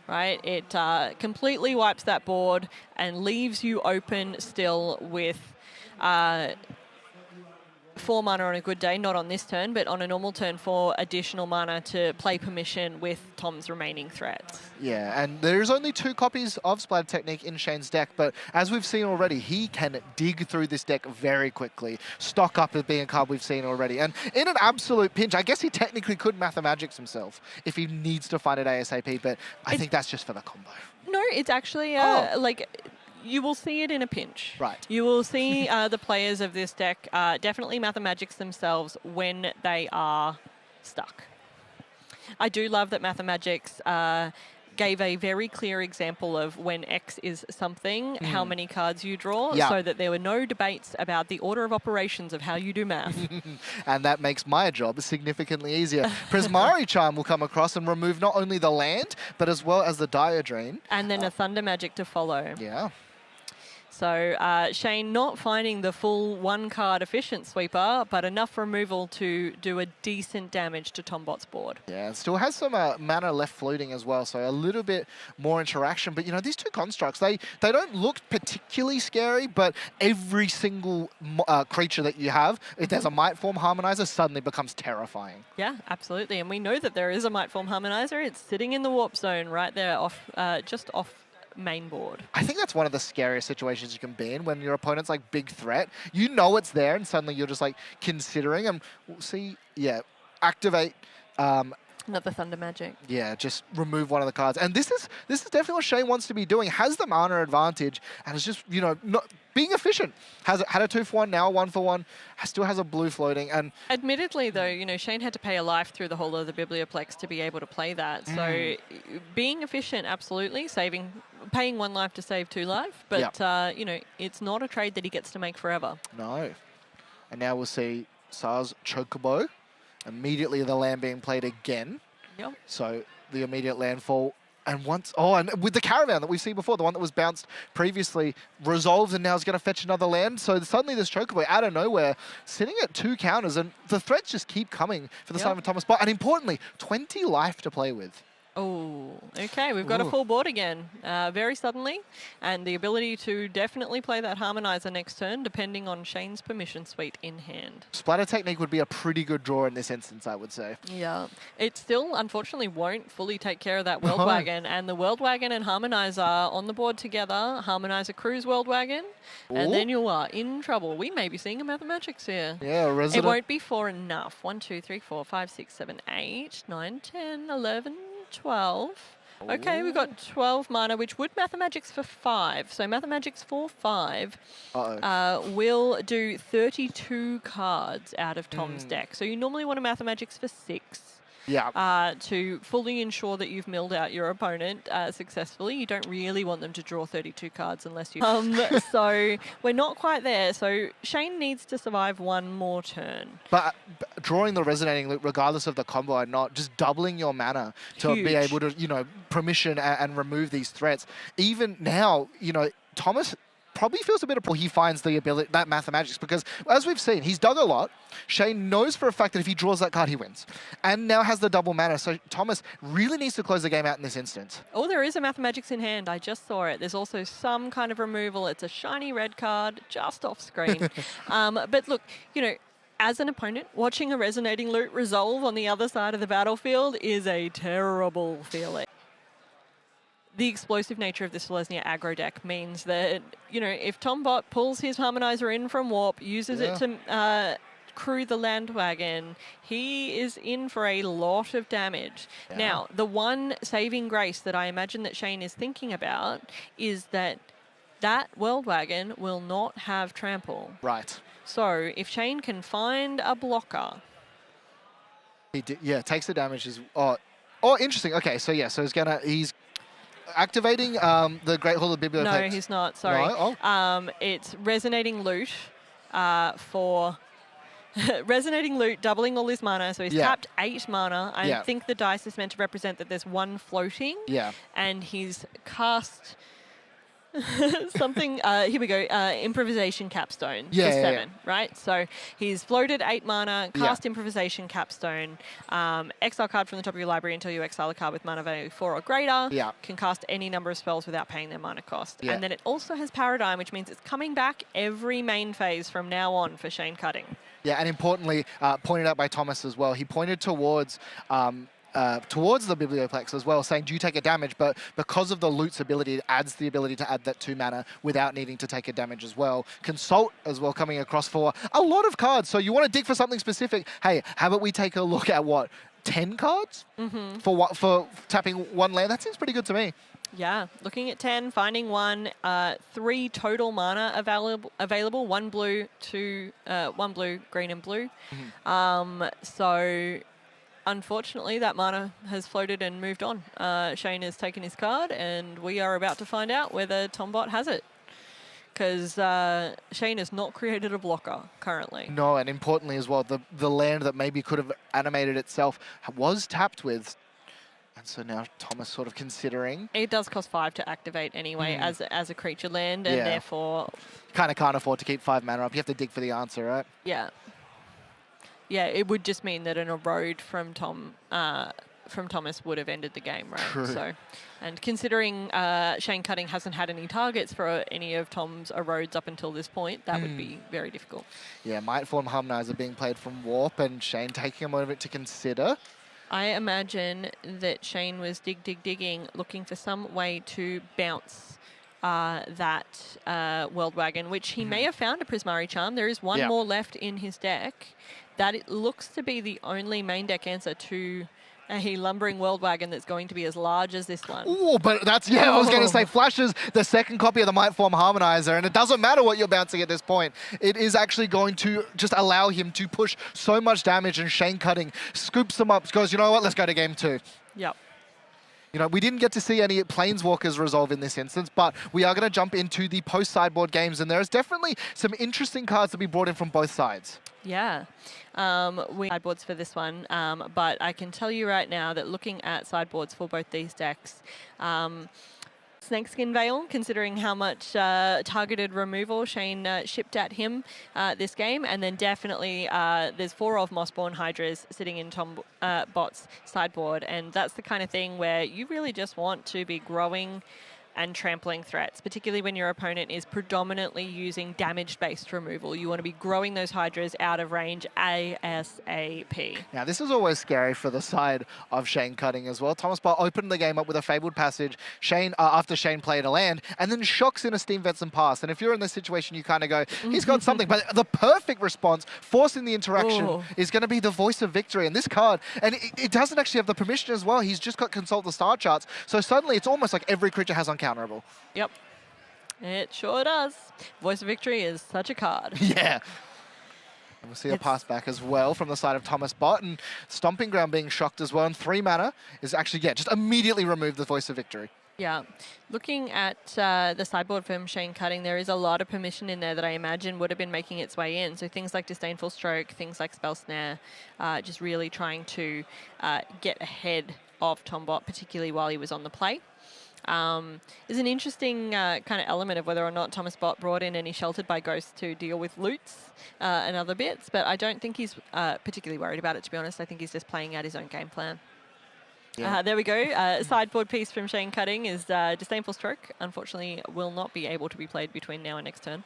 Right, it completely wipes that board and leaves you open still with 4 mana on a good day, not on this turn, but on a normal turn for additional mana to play permission with Tom's remaining threats. Yeah, and there's only 2 copies of Splatter Technique in Shane's deck, but as we've seen already, he can dig through this deck very quickly. Stock Up as being a card we've seen already. And in an absolute pinch, I guess he technically could Mathemagics himself if he needs to find it ASAP, but I think that's just for the combo. No, it's actually you will see it in a pinch. Right. You will see the players of this deck, definitely Mathemagics themselves, when they are stuck. I do love that Mathemagics gave a very clear example of when X is something, how many cards you draw, so that there were no debates about the order of operations of how you do math. And that makes my job significantly easier. Prismari Charm will come across and remove not only the land, but as well as the Dire Drain. And then a Thunder Magic to follow. Yeah. So Shane not finding the full one-card efficient sweeper, but enough removal to do a decent damage to Tombot's board. Yeah, and still has some mana left floating as well, so a little bit more interaction. But, you know, these two constructs, they don't look particularly scary, but every single creature that you have, if there's a Might Form Harmonizer, suddenly becomes terrifying. Yeah, absolutely. And we know that there is a Might Form Harmonizer. It's sitting in the warp zone right there, just off main board. I think that's one of the scariest situations you can be in when your opponent's like big threat. You know it's there and suddenly you're just like considering, and we'll see, activate. Another Thunder Magic. Yeah, just remove one of the cards. And this is definitely what Shane wants to be doing. Has the mana advantage and is just, you know, not being efficient. Had a 2-for-1, now a 1-for-1. Still has a blue floating. And admittedly, though, you know, Shane had to pay a life through the whole of the Biblioplex to be able to play that. So being efficient, absolutely. Paying 1 life to save 2 life. But, you know, it's not a trade that he gets to make forever. No. And now we'll see Sars Chocobo. Immediately the land being played again. Yep. So the immediate landfall. And and with the caravan that we've seen before, the one that was bounced previously, resolves and now is going to fetch another land. So suddenly this Chocobo out of nowhere, sitting at 2 counters, and the threats just keep coming for the Simon Thomas bot. And importantly, 20 life to play with. Oh, okay. We've got a full board again, very suddenly, and the ability to definitely play that Harmonizer next turn, depending on Shane's permission suite in hand. Splatter Technique would be a pretty good draw in this instance, I would say. Yeah. It still, unfortunately, won't fully take care of that World Wagon, and the World Wagon and Harmonizer on the board together, Harmonizer Cruise World Wagon, and then you are in trouble. We may be seeing a Mathemagics here. Yeah, Resident. It won't be for enough. 1, 2, 3, 4, 5, 6, 7, 8, 9, 10, 11... 12. Okay, we've got 12 mana, which would Mathemagics for 5. So Mathemagics for 5 will do 32 cards out of Tom's deck. So you normally want a Mathemagics for 6. Yeah. To fully ensure that you've milled out your opponent successfully. You don't really want them to draw 32 cards unless you... so we're not quite there. So Shane needs to survive 1 more turn. But drawing the Resonating Loop, regardless of the combo or not, just doubling your mana to be able to, you know, permission and remove these threats. Even now, you know, Thomas probably feels a bit of he finds the ability, that Mathemagics, because as we've seen, he's dug a lot. Shane knows for a fact that if he draws that card, he wins. And now has the double mana, so Thomas really needs to close the game out in this instance. Oh, there is a Mathemagics in hand. I just saw it. There's also some kind of removal. It's a shiny red card just off screen. But look, you know, as an opponent, watching a Resonating Loot resolve on the other side of the battlefield is a terrible feeling. The explosive nature of this Selesnya aggro deck means that, you know, if Tombot pulls his Harmonizer in from Warp, uses it to crew the land wagon, he is in for a lot of damage. Now, the one saving grace that I imagine that Shane is thinking about is that World Wagon will not have trample. Right. So if Shane can find a blocker... takes the damage. Oh, interesting. Okay, so he's activating the Great Hall of Biblioplex. No, he's not. Sorry. No? It's Resonating Loot for Resonating Loot, doubling all his mana. So he's tapped 8 mana. I think the dice is meant to represent that there's 1 floating. Yeah. And he's cast something. Here we go. Improvisation Capstone for 7, right? So he's floated 8 mana, cast Improvisation Capstone, exile card from the top of your library until you exile a card with mana value 4 or greater. Can cast any number of spells without paying their mana cost. And then it also has Paradigm, which means it's coming back every main phase from now on for Shane Cutting. Yeah, and importantly, pointed out by Thomas as well, he pointed towards the Biblioplex as well, saying, do you take a damage? But because of the Loot's ability, it adds the ability to add that 2 mana without needing to take a damage as well. Consult as well coming across for a lot of cards. So you want to dig for something specific. Hey, how about we take a look at 10 cards for tapping 1 land? That seems pretty good to me. Yeah, looking at 10, finding 1, 3 total mana available, 1 blue, 1 blue, green and blue. So unfortunately that mana has floated and moved on. Shane has taken his card and we are about to find out whether Tombot has it. Because Shane has not created a blocker currently. No, and importantly as well, the land that maybe could have animated itself was tapped with. And so now Thomas sort of considering. It does cost 5 to activate anyway as a creature land, and therefore... Kind of can't afford to keep 5 mana up. You have to dig for the answer, right? Yeah. Yeah, it would just mean that an erode from Thomas would have ended the game, right? True. So, and considering Shane Cutting hasn't had any targets for any of Tom's erodes up until this point, that would be very difficult. Yeah, Mightform Harmonizer being played from Warp and Shane taking a moment to consider. I imagine that Shane was digging, looking for some way to bounce that World Wagon, which he may have found a Prismari Charm. There is one more left in his deck. That it looks to be the only main deck answer to a Lumbering World Wagon that's going to be as large as this one. Oh, but that's, I was going to say, flashes the second copy of the Mightform Harmonizer, and it doesn't matter what you're bouncing at this point. It is actually going to just allow him to push so much damage, and Shane Cutting scoops them up, goes, you know what, let's go to game 2. Yep. You know, we didn't get to see any Planeswalkers resolve in this instance, but we are going to jump into the post-sideboard games, and there's definitely some interesting cards to be brought in from both sides. Yeah, we sideboards for this one, but I can tell you right now that looking at sideboards for both these decks, Snakeskin Veil, considering how much targeted removal Shane shipped at him this game, and then definitely there's 4 of Mossborn Hydras sitting in Bot's sideboard, and that's the kind of thing where you really just want to be growing and trampling threats, particularly when your opponent is predominantly using damage-based removal. You want to be growing those Hydras out of range ASAP. Now, this is always scary for the side of Shane Cutting as well. Thomas Bott opened the game up with a Fabled Passage Shane after Shane played a land, and then shocks in a Steam Vents and Pass. And if you're in this situation, you kind of go, he's got something. But the perfect response, forcing the interaction, is going to be the Voice of Victory. And this card, and it doesn't actually have the permission as well. He's just got Consult the Star Charts. So suddenly, it's almost like every creature has uncounterable. Yep, it sure does. Voice of Victory is such a card. Yeah. And we'll see a pass back as well from the side of Thomas Bott, and Stomping Ground being shocked as well. And 3 mana is actually, just immediately remove the Voice of Victory. Yeah. Looking at the sideboard from Shane Cutting, there is a lot of permission in there that I imagine would have been making its way in. So things like Disdainful Stroke, things like Spell Snare, just really trying to get ahead of Tom Bott, particularly while he was on the play. Is an interesting kind of element of whether or not Thomas Bott brought in any Sheltered by Ghosts to deal with loots and other bits, but I don't think he's particularly worried about it, to be honest. I think he's just playing out his own game plan. Yeah. There we go. Sideboard piece from Shane Cutting is Disdainful Stroke. Unfortunately, will not be able to be played between now and next turn.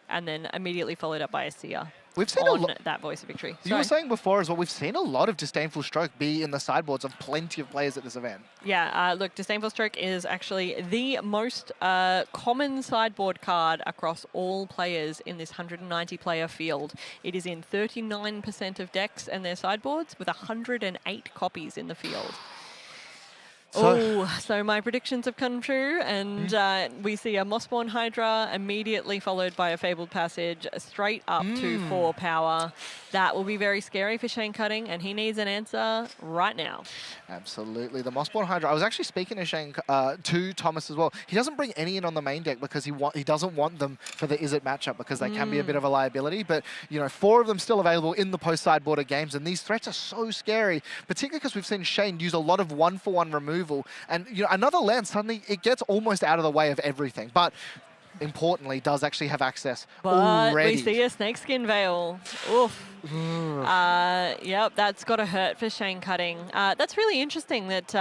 And then immediately followed up by a Seer. We've seen on that Voice of Victory. You were saying before as well, we've seen a lot of Disdainful Stroke be in the sideboards of plenty of players at this event. Yeah, look, Disdainful Stroke is actually the most common sideboard card across all players in this 190-player field. It is in 39% of decks and their sideboards, with 108 copies in the field. So my predictions have come true, and we see a Mossborn Hydra immediately followed by a Fabled Passage straight up to 4 power. That will be very scary for Shane Cutting, and he needs an answer right now. Absolutely. The Mossborn Hydra, I was actually speaking to Thomas as well. He doesn't bring any in on the main deck because he doesn't want them for the Is It matchup, because they can be a bit of a liability. But, 4 of them still available in the post-sideboarder games, and these threats are so scary, particularly because we've seen Shane use a lot of 1-for-1 removal. And another land, suddenly it gets almost out of the way of everything. But importantly, does actually have access already. We see a Snakeskin Veil. Oof. Yep, that's got to hurt for Shane Cutting. That's really interesting that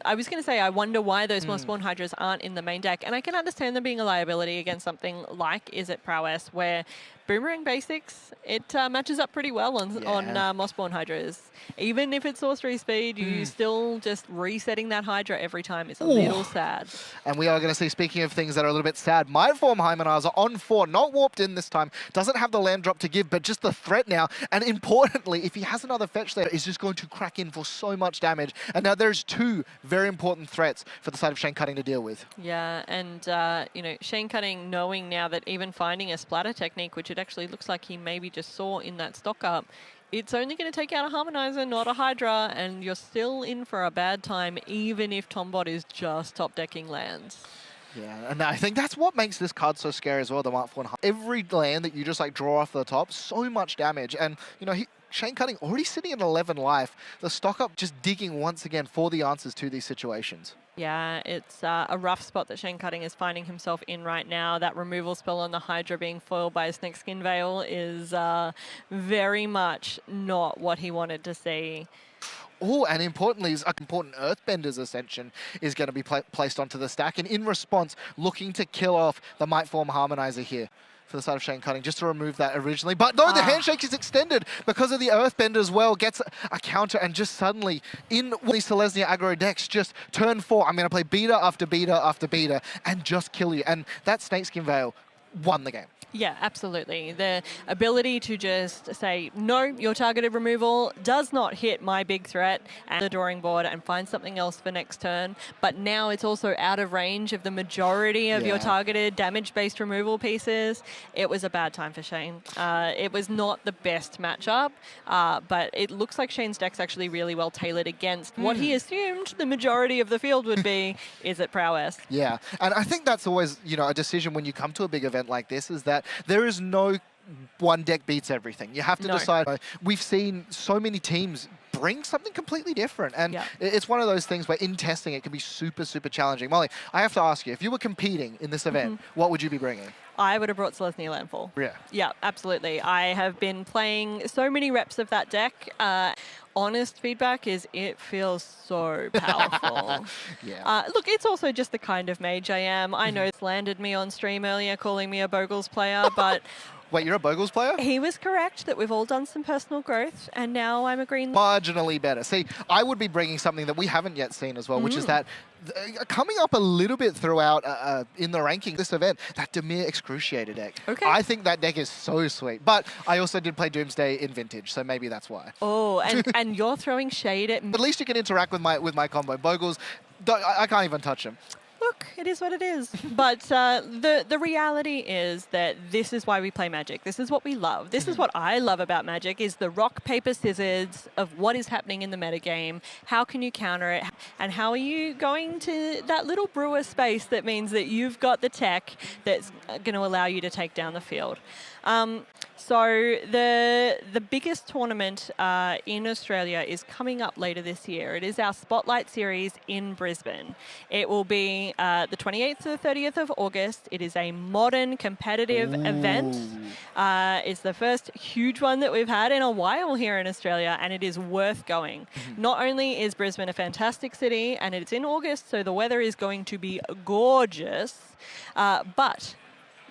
I was going to say, I wonder why those Mossborn Hydras aren't in the main deck. And I can understand them being a liability against something like Is It Prowess, where Boomerang Basics, it matches up pretty well on Mossborn Hydras. Even if it's sorcery speed, you still just resetting that Hydra every time is a little sad. And we are going to see, speaking of things that are a little bit sad, Mindform Hymenizer on 4, not warped in this time, doesn't have the land drop to give, but just the threat now. And importantly, if he has another fetch there, is just going to crack in for so much damage. And now there's 2 very important threats for the side of Shane Cutting to deal with. Yeah, and you know, Shane Cutting knowing now that even finding a splatter technique, which it actually looks like he maybe just saw in that stock up, it's only going to take out a Harmonizer, not a Hydra, and you're still in for a bad time, even if Tombot is just top decking lands. Yeah, and I think that's what makes this card so scary as well, the Mark 4. Every land that you just like draw off the top, so much damage. And, you know, Shane Cutting already sitting at 11 life. The stock up just digging once again for the answers to these situations. Yeah, it's a rough spot that Shane Cutting is finding himself in right now. That removal spell on the Hydra being foiled by a Snakeskin Veil is very much not what he wanted to see. Oh, and importantly, important Earthbender's Ascension is going to be placed onto the stack. And in response, looking to kill off the Mightform Harmonizer here for the side of Shane Cutting, just to remove that originally. But no, the handshake is extended because of the Earthbender as well. Gets a counter, and just suddenly, in the Selesnya aggro decks, just turn 4. I'm going to play beater after beater after beater and just kill you. And that Snakeskin Veil won the game. Yeah, absolutely. The ability to just say, no, your targeted removal does not hit my big threat and the drawing board and find something else for next turn. But now it's also out of range of the majority of your targeted damage-based removal pieces. It was a bad time for Shane. It was not the best matchup, but it looks like Shane's deck's actually really well tailored against what he assumed the majority of the field would be, is it prowess. Yeah, and I think that's always, you know, a decision when you come to a big event like this, is that there is no one deck beats everything. You have to decide. We've seen so many teams bring something completely different. And it's one of those things where in testing it can be super, super challenging. Molly, I have to ask you, if you were competing in this event, what would you be bringing? I would have brought Selesnya Landfall. Yeah. Yeah, absolutely. I have been playing so many reps of that deck. Honest feedback is it feels so powerful. Look, it's also just the kind of mage I am. I know it's landed me on stream earlier calling me a Bogles player, but... Wait, you're a Bogles player? He was correct that we've all done some personal growth, and now I'm a green... Marginally better. See, I would be bringing something that we haven't yet seen as well, which is that coming up a little bit throughout in the ranking this event, that Dimir Excruciator deck. Okay. I think that deck is so sweet. But I also did play Doomsday in Vintage, so maybe that's why. Oh, and you're throwing shade at... At least you can interact with my combo. Bogles, I can't even touch him. Look, it is what it is. But the reality is that this is why we play Magic. This is what we love. This is what I love about Magic, is the rock, paper, scissors of what is happening in the metagame. How can you counter it? And how are you going to that little brewer space that means that you've got the tech that's going to allow you to take down the field. So the biggest tournament in Australia is coming up later this year. It is our Spotlight Series in Brisbane. It will be the 28th to the 30th of August. It is a modern competitive event. It's the first huge one that we've had in a while here in Australia, and it is worth going. Not only is Brisbane a fantastic city, and it's in August, so the weather is going to be gorgeous, but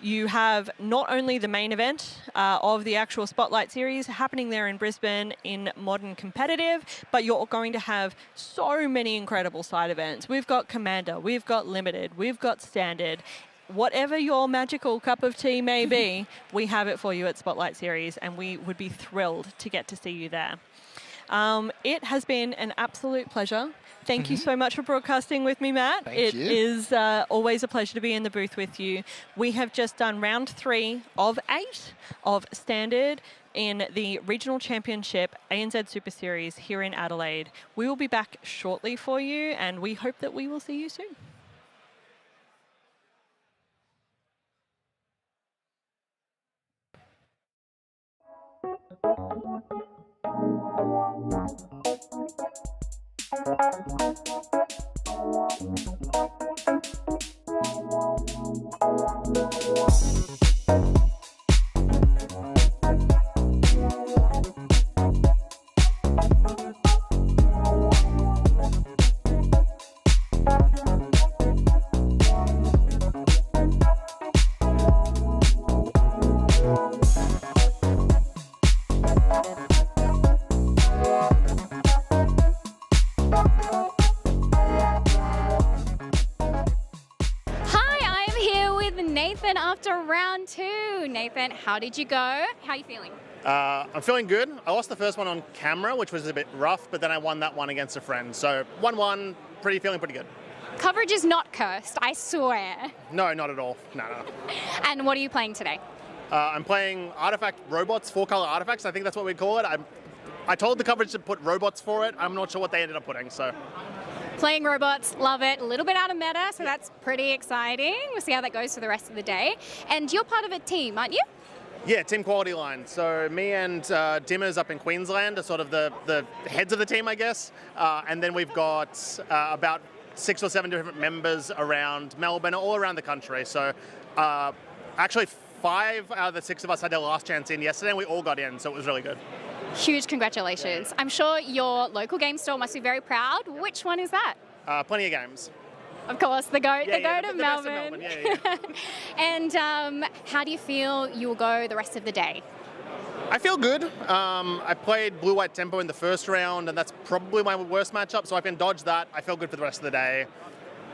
you have not only the main event of the actual Spotlight Series happening there in Brisbane in Modern Competitive, but you're going to have so many incredible side events. We've got Commander, we've got Limited, we've got Standard. Whatever your magical cup of tea may be, we have it for you at Spotlight Series, and we would be thrilled to get to see you there. It has been an absolute pleasure. Thank you so much for broadcasting with me, Matt. It is always a pleasure to be in the booth with you. We have just done round 3 of 8 of Standard in the Regional Championship ANZ Super Series here in Adelaide. We will be back shortly for you, and we hope that we will see you soon. Hi, I'm here with Nathan after round 2. Nathan, how did you go? How are you feeling? I'm feeling good. I lost the first one on camera, which was a bit rough, but then I won that one against a friend. So 1-1, feeling pretty good. Coverage is not cursed, I swear. No, not at all. No. And what are you playing today? I'm playing artifact robots, 4-color artifacts. I think that's what we call it. I told the coverage to put robots for it. I'm not sure what they ended up putting, so. Playing robots, love it. A little bit out of meta, so that's pretty exciting. We'll see how that goes for the rest of the day. And you're part of a team, aren't you? Yeah, team quality line. So me and Dimmers up in Queensland are sort of the heads of the team, I guess. And then we've got about 6 or 7 different members around Melbourne, all around the country. So actually 5 out of the 6 of us had their last chance in yesterday, and we all got in, so it was really good. Huge congratulations. I'm sure your local game store must be very proud. Which one is that? Plenty of games. Of course, the goat of The best of Melbourne. Yeah. And how do you feel you'll go the rest of the day? I feel good. I played blue-white tempo in the first round, and that's probably my worst matchup, so I can dodge that. I feel good for the rest of the day.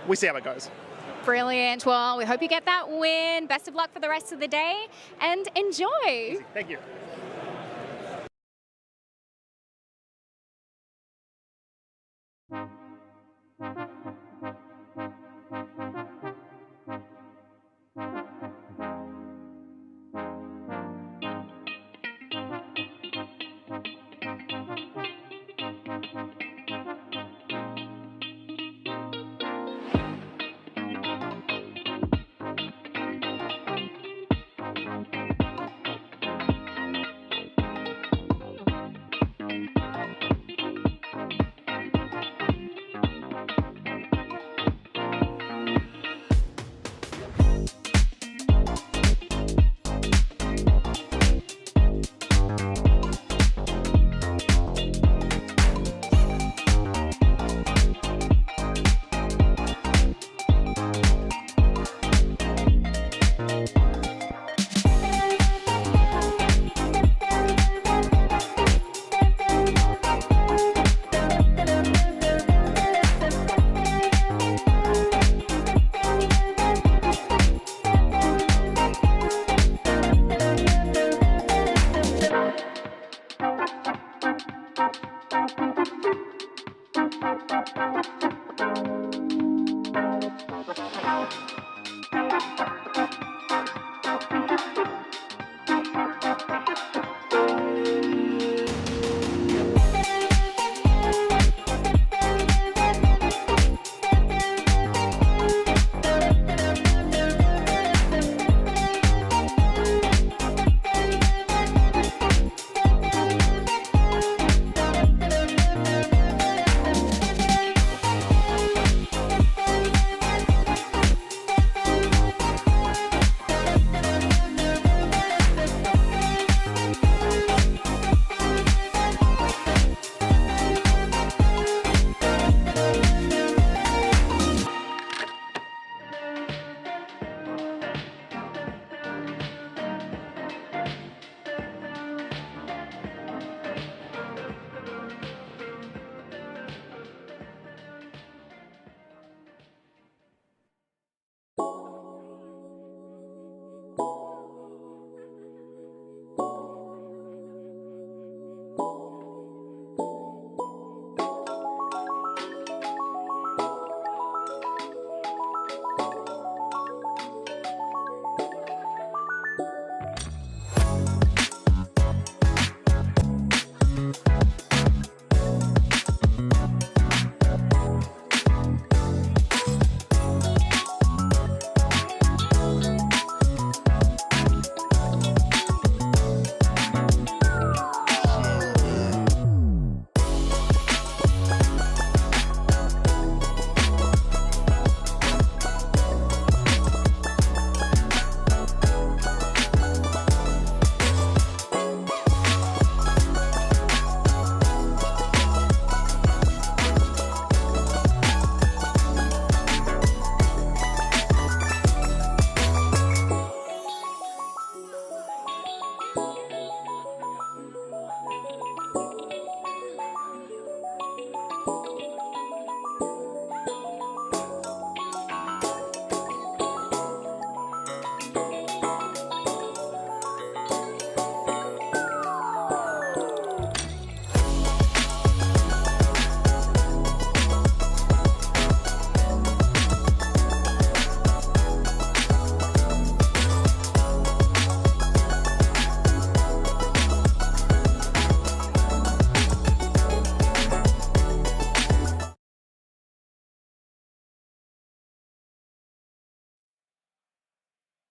We see how it goes. Brilliant. Well, we hope you get that win. Best of luck for the rest of the day, and enjoy. Thank you.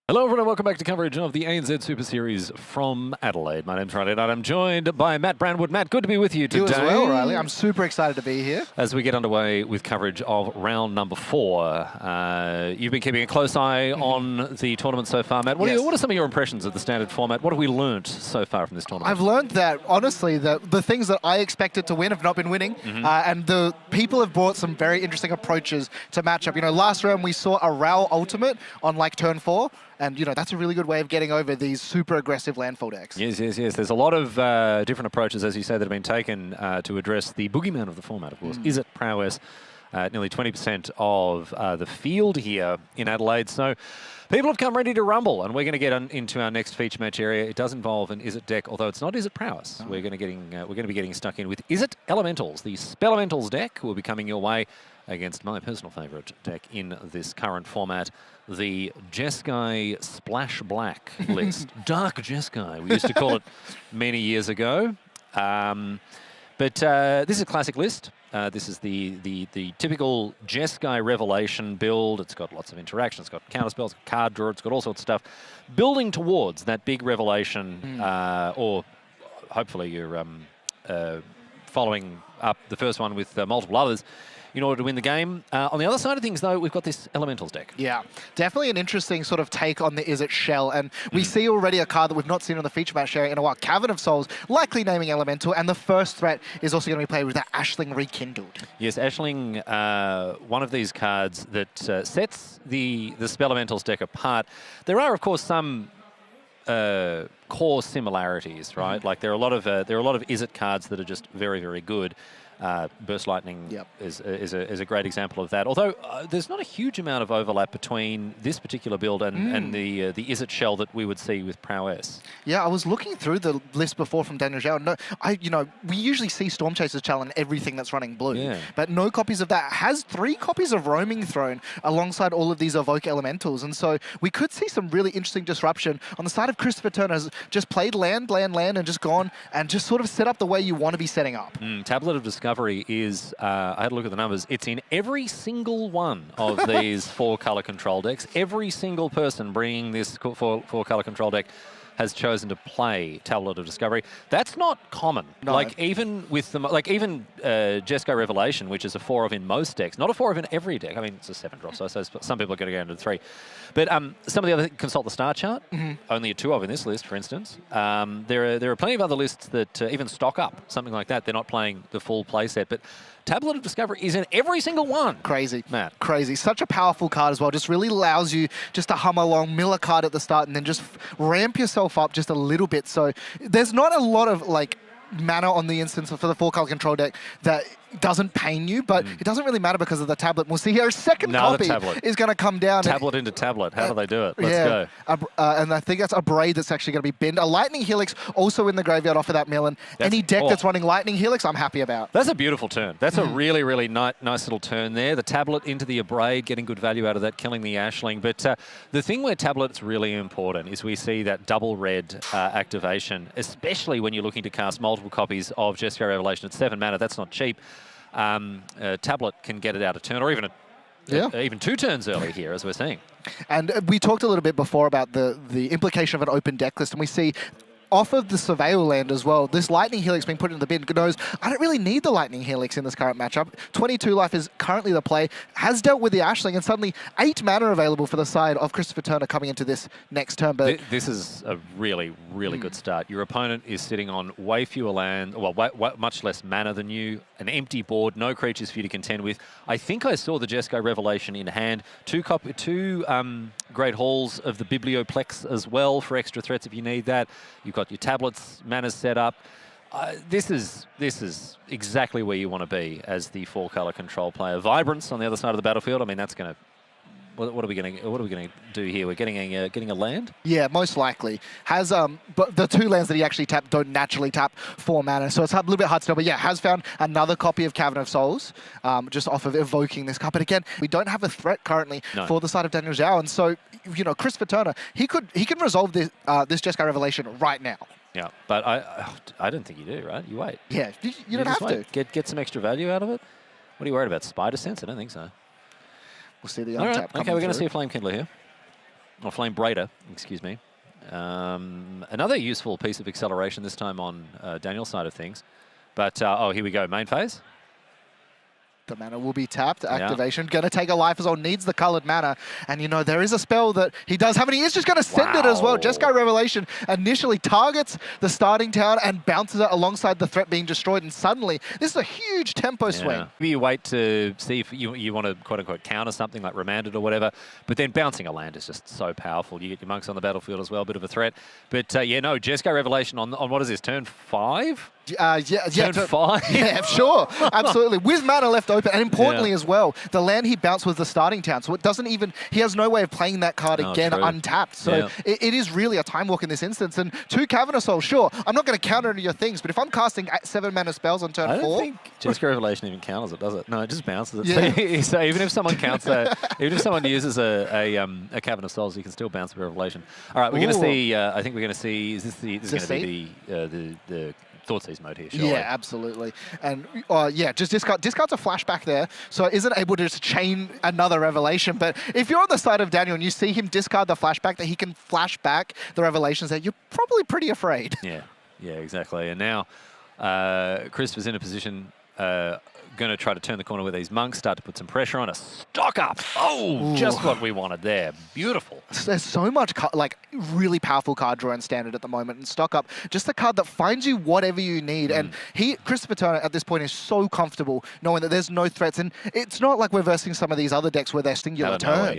Hello everyone and welcome back to coverage of the ANZ Super Series from Adelaide. My name's Riley Knight. I'm joined by Matt Brandwood. Matt, good to be with you today. You as well, Riley. I'm super excited to be here. As we get underway with coverage of round number 4, you've been keeping a close eye on the tournament so far, Matt. What are some of your impressions of the standard format? What have we learnt so far from this tournament? I've learned that, honestly, that the things that I expected to win have not been winning, and the people have brought some very interesting approaches to matchup. You know, last round we saw a Rao ultimate on like turn 4. And, you know, that's a really good way of getting over these super aggressive landfall decks. Yes. There's a lot of different approaches, as you say, that have been taken to address the boogeyman of the format, of course. Is it prowess? Nearly 20% of the field here in Adelaide. So people have come ready to rumble, and we're going to get into our next feature match area. It does involve an Is It deck, although it's not Is It prowess. We're going to be getting stuck in with Is It Elementals. The Spelementals deck will be coming your way against my personal favourite deck in this current format, the Jeskai Splash Black list. Dark Jeskai, we used to call it many years ago. But this is a classic list. This is the typical Jeskai Revelation build. It's got lots of interaction. It's got counterspells, card draw. It's got all sorts of stuff. Building towards that big revelation, or hopefully you're following up the first one with multiple others in order to win the game. On the other side of things, though, we've got this Elementals deck. Yeah, definitely an interesting sort of take on the Is It shell. And we see already a card that we've not seen on the feature match area in a while. Cavern of Souls, likely naming Elemental. And the first threat is also going to be played with the Ashling Rekindled. Yes, Ashling, one of these cards that sets the Spelementals deck apart. There are, of course, some core similarities, right? Like there are a lot of Is It cards that are just very, very good. Burst Lightning is a great example of that. Although there's not a huge amount of overlap between this particular build and the Is It shell that we would see with prowess. Yeah, I was looking through the list before from Daniel Zhao. No, we usually see Storm Chaser's shell in everything that's running blue, but no copies of that. Has 3 copies of Roaming Throne alongside all of these Evoke Elementals, and so we could see some really interesting disruption on the side of Christopher Turner. Has just played land, and just gone and just sort of set up the way you want to be setting up. Tablet of Discovery is, I had a look at the numbers, it's in every single one of these 4-color control decks. Every single person bringing this 4-color control deck has chosen to play Tablet of Discovery. That's not common. No. Like even with the Jeskai Revelation, which is a 4 of in most decks, not a 4 of in every deck. I mean, it's a 7 drop, so I suppose some people are going to go into the 3. But some of the other, consult the star chart. Only a 2 of in this list, for instance. There are plenty of other lists that even stock up something like that. They're not playing the full play set, but Tablet of Discovery is in every single one. Crazy. Matt. Crazy. Such a powerful card as well. Just really allows you just to hum along, mill a card at the start, and then just ramp yourself up just a little bit. So there's not a lot of mana on the instance for the 4-color control deck that doesn't pain you, but it doesn't really matter because of the tablet. We'll see here a second copy is going to come down. Tablet into tablet. How do they do it? Let's go. And I think that's a Braid that's actually going to be binned. A Lightning Helix also in the graveyard off of that mill. And any deck that's running Lightning Helix, I'm happy about. That's a beautiful turn. That's a really, really nice little turn there. The tablet into the Abrade, getting good value out of that, killing the Ashling. But the thing where tablet's really important is we see that double red activation, especially when you're looking to cast multiple copies of Jeskai Revelation at 7 mana. That's not cheap. Tablet can get it out of turn, or even 2 turns early here, as we're seeing. And we talked a little bit before about the implication of an open deck list, and we see off of the Surveil land as well, this Lightning Helix being put into the bin knows I don't really need the Lightning Helix in this current matchup. 22 life is currently the play, has dealt with the Ashling, and suddenly 8 mana available for the side of Christopher Turner coming into this next turn. But this is a really, really good start. Your opponent is sitting on way fewer land, well, much less mana than you, an empty board, no creatures for you to contend with. I think I saw the Jeskai Revelation in hand. 2 Great Halls of the Biblioplex as well for extra threats if you need that. You've got your tablets, mana set up. This is exactly where you want to be as the 4-color control player. Vibrance on the other side of the battlefield. I mean, that's going to. What are we going to do here? We're getting a land. Yeah, most likely. Has but the 2 lands that he actually tapped don't naturally tap 4 mana, so it's a little bit hard to tell. But yeah, has found another copy of Cavern of Souls, just off of evoking this card. But again, we don't have a threat currently for the side of Daniel Zhao, and so Christopher Turner, he can resolve this Jeskai Revelation right now. Yeah, but I don't think you do, right? You wait. Yeah, you don't have to get some extra value out of it. What are you worried about? Spider Sense? I don't think so. We'll see the untap. Okay, we're going to see a Flame Kindler here. or Flame Braider, excuse me. Another useful piece of acceleration, this time on Daniel's side of things. But, oh, here we go, main phase. The mana will be tapped. Activation. Going to take a life as well. Needs the colored mana. And, you know, there is a spell that he does have, and he is just going to send it as well. Jeskai Revelation initially targets the starting town and bounces it alongside the threat being destroyed. And suddenly, this is a huge tempo swing. Maybe you wait to see if you want to, quote-unquote, counter something like Remanded or whatever. But then bouncing a land is just so powerful. You get your monks on the battlefield as well, a bit of a threat. But, yeah, no, Jeskai Revelation on what is this, turn 5? Turn 5? Yeah, sure. Absolutely. With mana left open. And importantly as well, the land he bounced was the starting town. So it doesn't even, he has no way of playing that card again untapped. So it is really a time walk in this instance. And 2 Cavern of Souls, sure, I'm not going to counter any of your things, but if I'm casting 7 mana spells on turn 4. I don't think Jeskai Revelation even counters it, does it? No, it just bounces it. Yeah. So even if someone counts even if someone uses a Cavern of Souls, you can still bounce a Revelation. All right, we're going to see, I think we're going to see, this is going to be the Thoughtseize mode here, surely. Yeah, absolutely. And yeah, just discards a flashback there, so isn't able to just chain another Revelation. But if you're on the side of Daniel and you see him discard the flashback, that he can flash back the Revelations, that you're probably pretty afraid. Yeah, exactly. And now Chris was in a position going to try to turn the corner with these monks, start to put some pressure on a stock up. Oh, just what we wanted there. Beautiful. There's so much, like, really powerful card draw in Standard at the moment. And stock up, just a card that finds you whatever you need. And Christopher Turner at this point is so comfortable knowing that there's no threats. And it's not like we're versing some of these other decks where they're singular turn.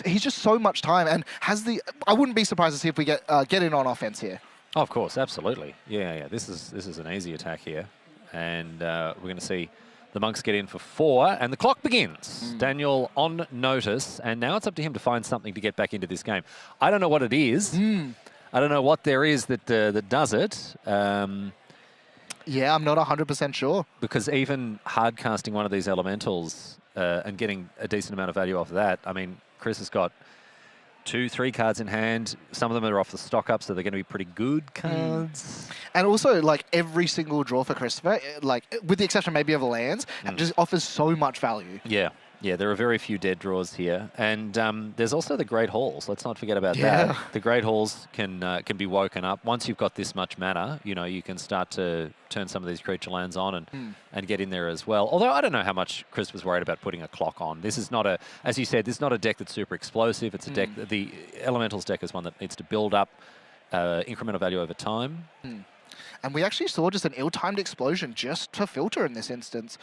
He's just so much time and has the. I wouldn't be surprised to see if we get in on offense here. Oh, of course, absolutely. Yeah. This is an easy attack here, and we're going to see the monks get in for 4, and the clock begins. Daniel on notice, and now it's up to him to find something to get back into this game. I don't know what it is. I don't know what there is that does it. Yeah, I'm not 100% sure. Because even hard casting one of these elementals and getting a decent amount of value off of that, I mean, Chris has got 2-3 cards in hand. Some of them are off the stock up, so they're going to be pretty good cards. And also, like, every single draw for Christopher, like, with the exception maybe of lands, just offers so much value. Yeah, there are very few dead draws here. And there's also the Great Halls. Let's not forget about that. The Great Halls can be woken up. Once you've got this much mana, you know, you can start to turn some of these creature lands on and get in there as well. Although I don't know how much Chris was worried about putting a clock on. This is not as you said, this is not a deck that's super explosive. It's a deck, the Elementals deck is one that needs to build up incremental value over time. And we actually saw just an ill-timed explosion just to filter in this instance.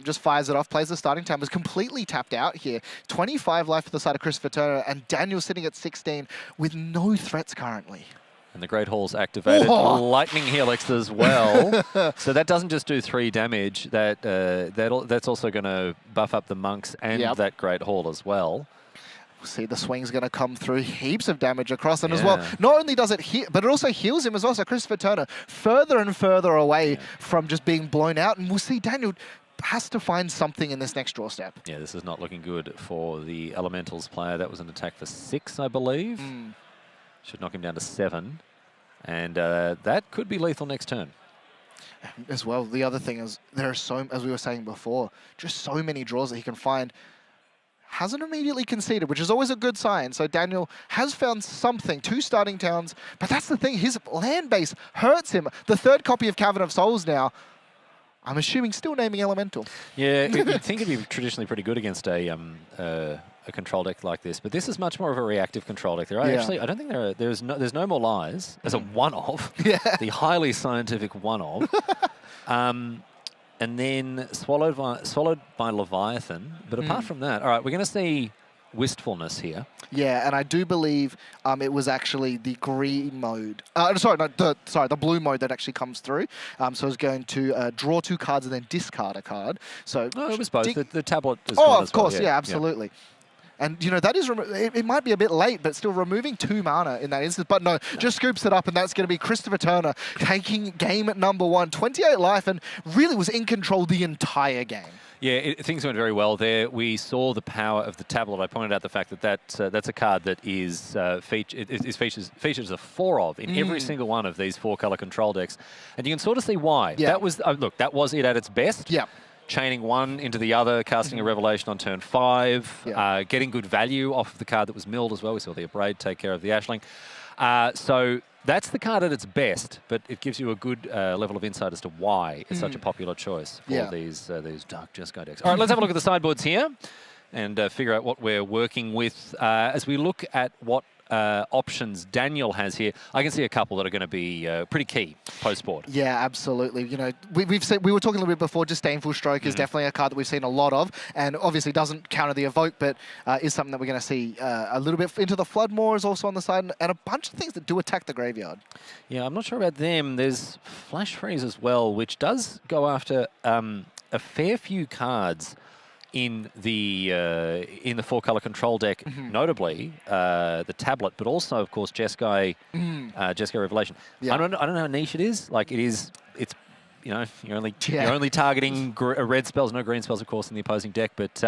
Just fires it off, plays the starting time, is completely tapped out here. 25 life for the side of Christopher Turner, and Daniel sitting at 16 with no threats currently. And the Great Hall's activated. Lightning Helix as well. So that doesn't just do 3 damage. That's also going to buff up the monks and that Great Hall as well. See, the swing's going to come through, heaps of damage across them as well. Not only does it heal, but it also heals him as well. So Christopher Turner further and further away from just being blown out. And we'll see Daniel has to find something in this next draw step. Yeah, this is not looking good for the Elementals player. That was an attack for 6, I believe. Should knock him down to 7. And that could be lethal next turn. As well, the other thing is there are so, as we were saying before, just so many draws that he can find. Hasn't immediately conceded, which is always a good sign. So Daniel has found something, 2 starting towns, but that's the thing, his land base hurts him. The 3rd copy of Cavern of Souls now, I'm assuming still naming Elemental. Yeah, you'd think it'd be traditionally pretty good against a control deck like this, but this is much more of a reactive control deck. Actually, I don't think there's no more lies. There's a one-of, the highly scientific one-of. And then swallowed by Leviathan. But apart from that, all right, we're going to see Wistfulness here. Yeah, and I do believe it was actually the green mode. The blue mode that actually comes through. So it's going to draw 2 cards and then discard a card. So it was both. The tablet is of course, yeah, absolutely. And, you know, that is, it might be a bit late, but still removing 2 mana in that instance. But no, just scoops it up, and that's going to be Christopher Turner taking game number 1. 28 life, and really was in control the entire game. Yeah, things went very well there. We saw the power of the tablet. I pointed out the fact that that's a card that is featured as a 4 of in every single one of these 4-color control decks. And you can sort of see why. Yeah. That was, look, that was it at its best. Yeah. chaining one into the other, casting a Revelation on turn 5, getting good value off of the card that was milled as well. We saw the Abrade take care of the Ashling. So that's the card at its best, but it gives you a good level of insight as to why it's such a popular choice for these Dark Jeskai decks. All right, let's have a look at the sideboards here and figure out what we're working with. As we look at what options Daniel has here, I can see a couple that are going to be pretty key post-board. Yeah, absolutely. You know, we were talking a little bit before, Disdainful Stroke is definitely a card that we've seen a lot of, and obviously doesn't counter the Evoke, but is something that we're going to see a little bit into the Floodmoor is also on the side, and a bunch of things that do attack the graveyard. Yeah, I'm not sure about them. There's Flash Freeze as well, which does go after a fair few cards in the 4-color control deck, notably the tablet, but also, of course, Jeskai Revelation. I don't know how niche it is. Like it's you know, you're only targeting red spells, no green spells, of course, in the opposing deck, but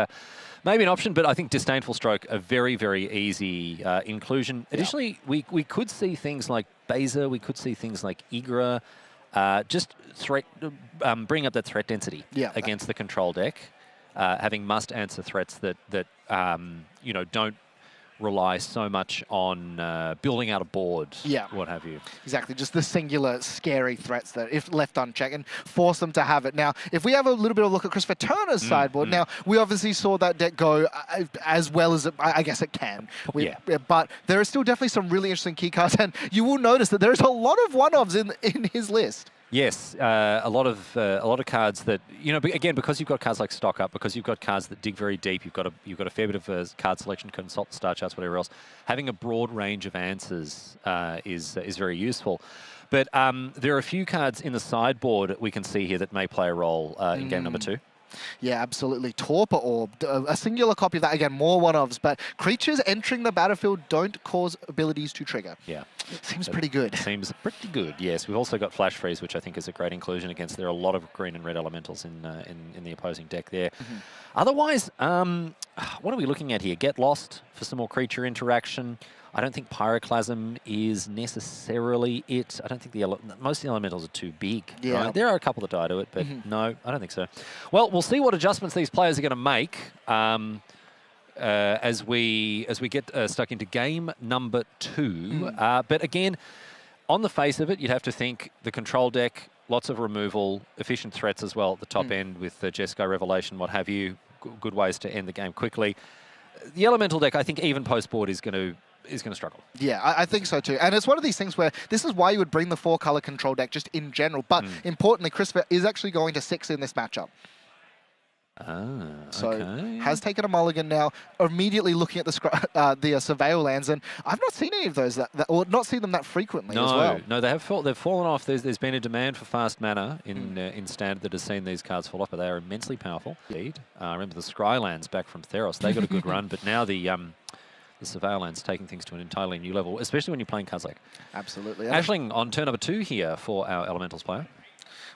maybe an option. But I think Disdainful Stroke, a very, very easy inclusion. Additionally, we could see things like Beza, we could see things like Igra, just bring up that threat density against the control deck. Having must-answer threats that you know, don't rely so much on building out a board, what have you. Exactly, just the singular scary threats that, if left unchecked, and force them to have it. Now, if we have a little bit of a look at Christopher Turner's sideboard, now, we obviously saw that deck go as well as I guess it can. But there are still definitely some really interesting key cards, and you will notice that there's a lot of one-offs in his list. Yes, a lot of cards that, you know, again, because you've got cards like Stock Up, because you've got cards that dig very deep, you've got a fair bit of card selection, consult the star charts, whatever else. Having a broad range of answers is very useful. But there are a few cards in the sideboard we can see here that may play a role in game number 2. Yeah, absolutely. Torpor Orb, a singular copy of that. Again, more one-ofs, but creatures entering the battlefield don't cause abilities to trigger. Yeah. Seems pretty good. Seems pretty good, yes. We've also got Flash Freeze, which I think is a great inclusion against. There are a lot of green and red elementals in the opposing deck there. Otherwise, what are we looking at here? Get Lost for some more creature interaction. I don't think Pyroclasm is necessarily it. I don't think most of the elementals are too big. Yeah. Right? There are a couple that die to it, but no, I don't think so. Well, we'll see what adjustments these players are going to make as we get stuck into game number 2. But again, on the face of it, you'd have to think the control deck, lots of removal, efficient threats as well at the top end with the Jeskai Revelation, what have you. Good ways to end the game quickly. The elemental deck, I think, even post-board is going to struggle. Yeah, I think so too. And it's one of these things where this is why you would bring the 4-color control deck just in general. But importantly, Christopher is actually going to 6 in this matchup. So has taken a mulligan now, immediately looking at the Surveil lands, and I've not seen any of those or not seen them that frequently as well. No, they've fallen off. There's been a demand for fast mana in Standard that has seen these cards fall off, but they are immensely powerful. Indeed. Remember the Scrylands back from Theros, they got a good run, but now the Surveil land's taking things to an entirely new level, especially when you're playing cards like Absolutely. Ashling on turn number 2 here for our Elementals player.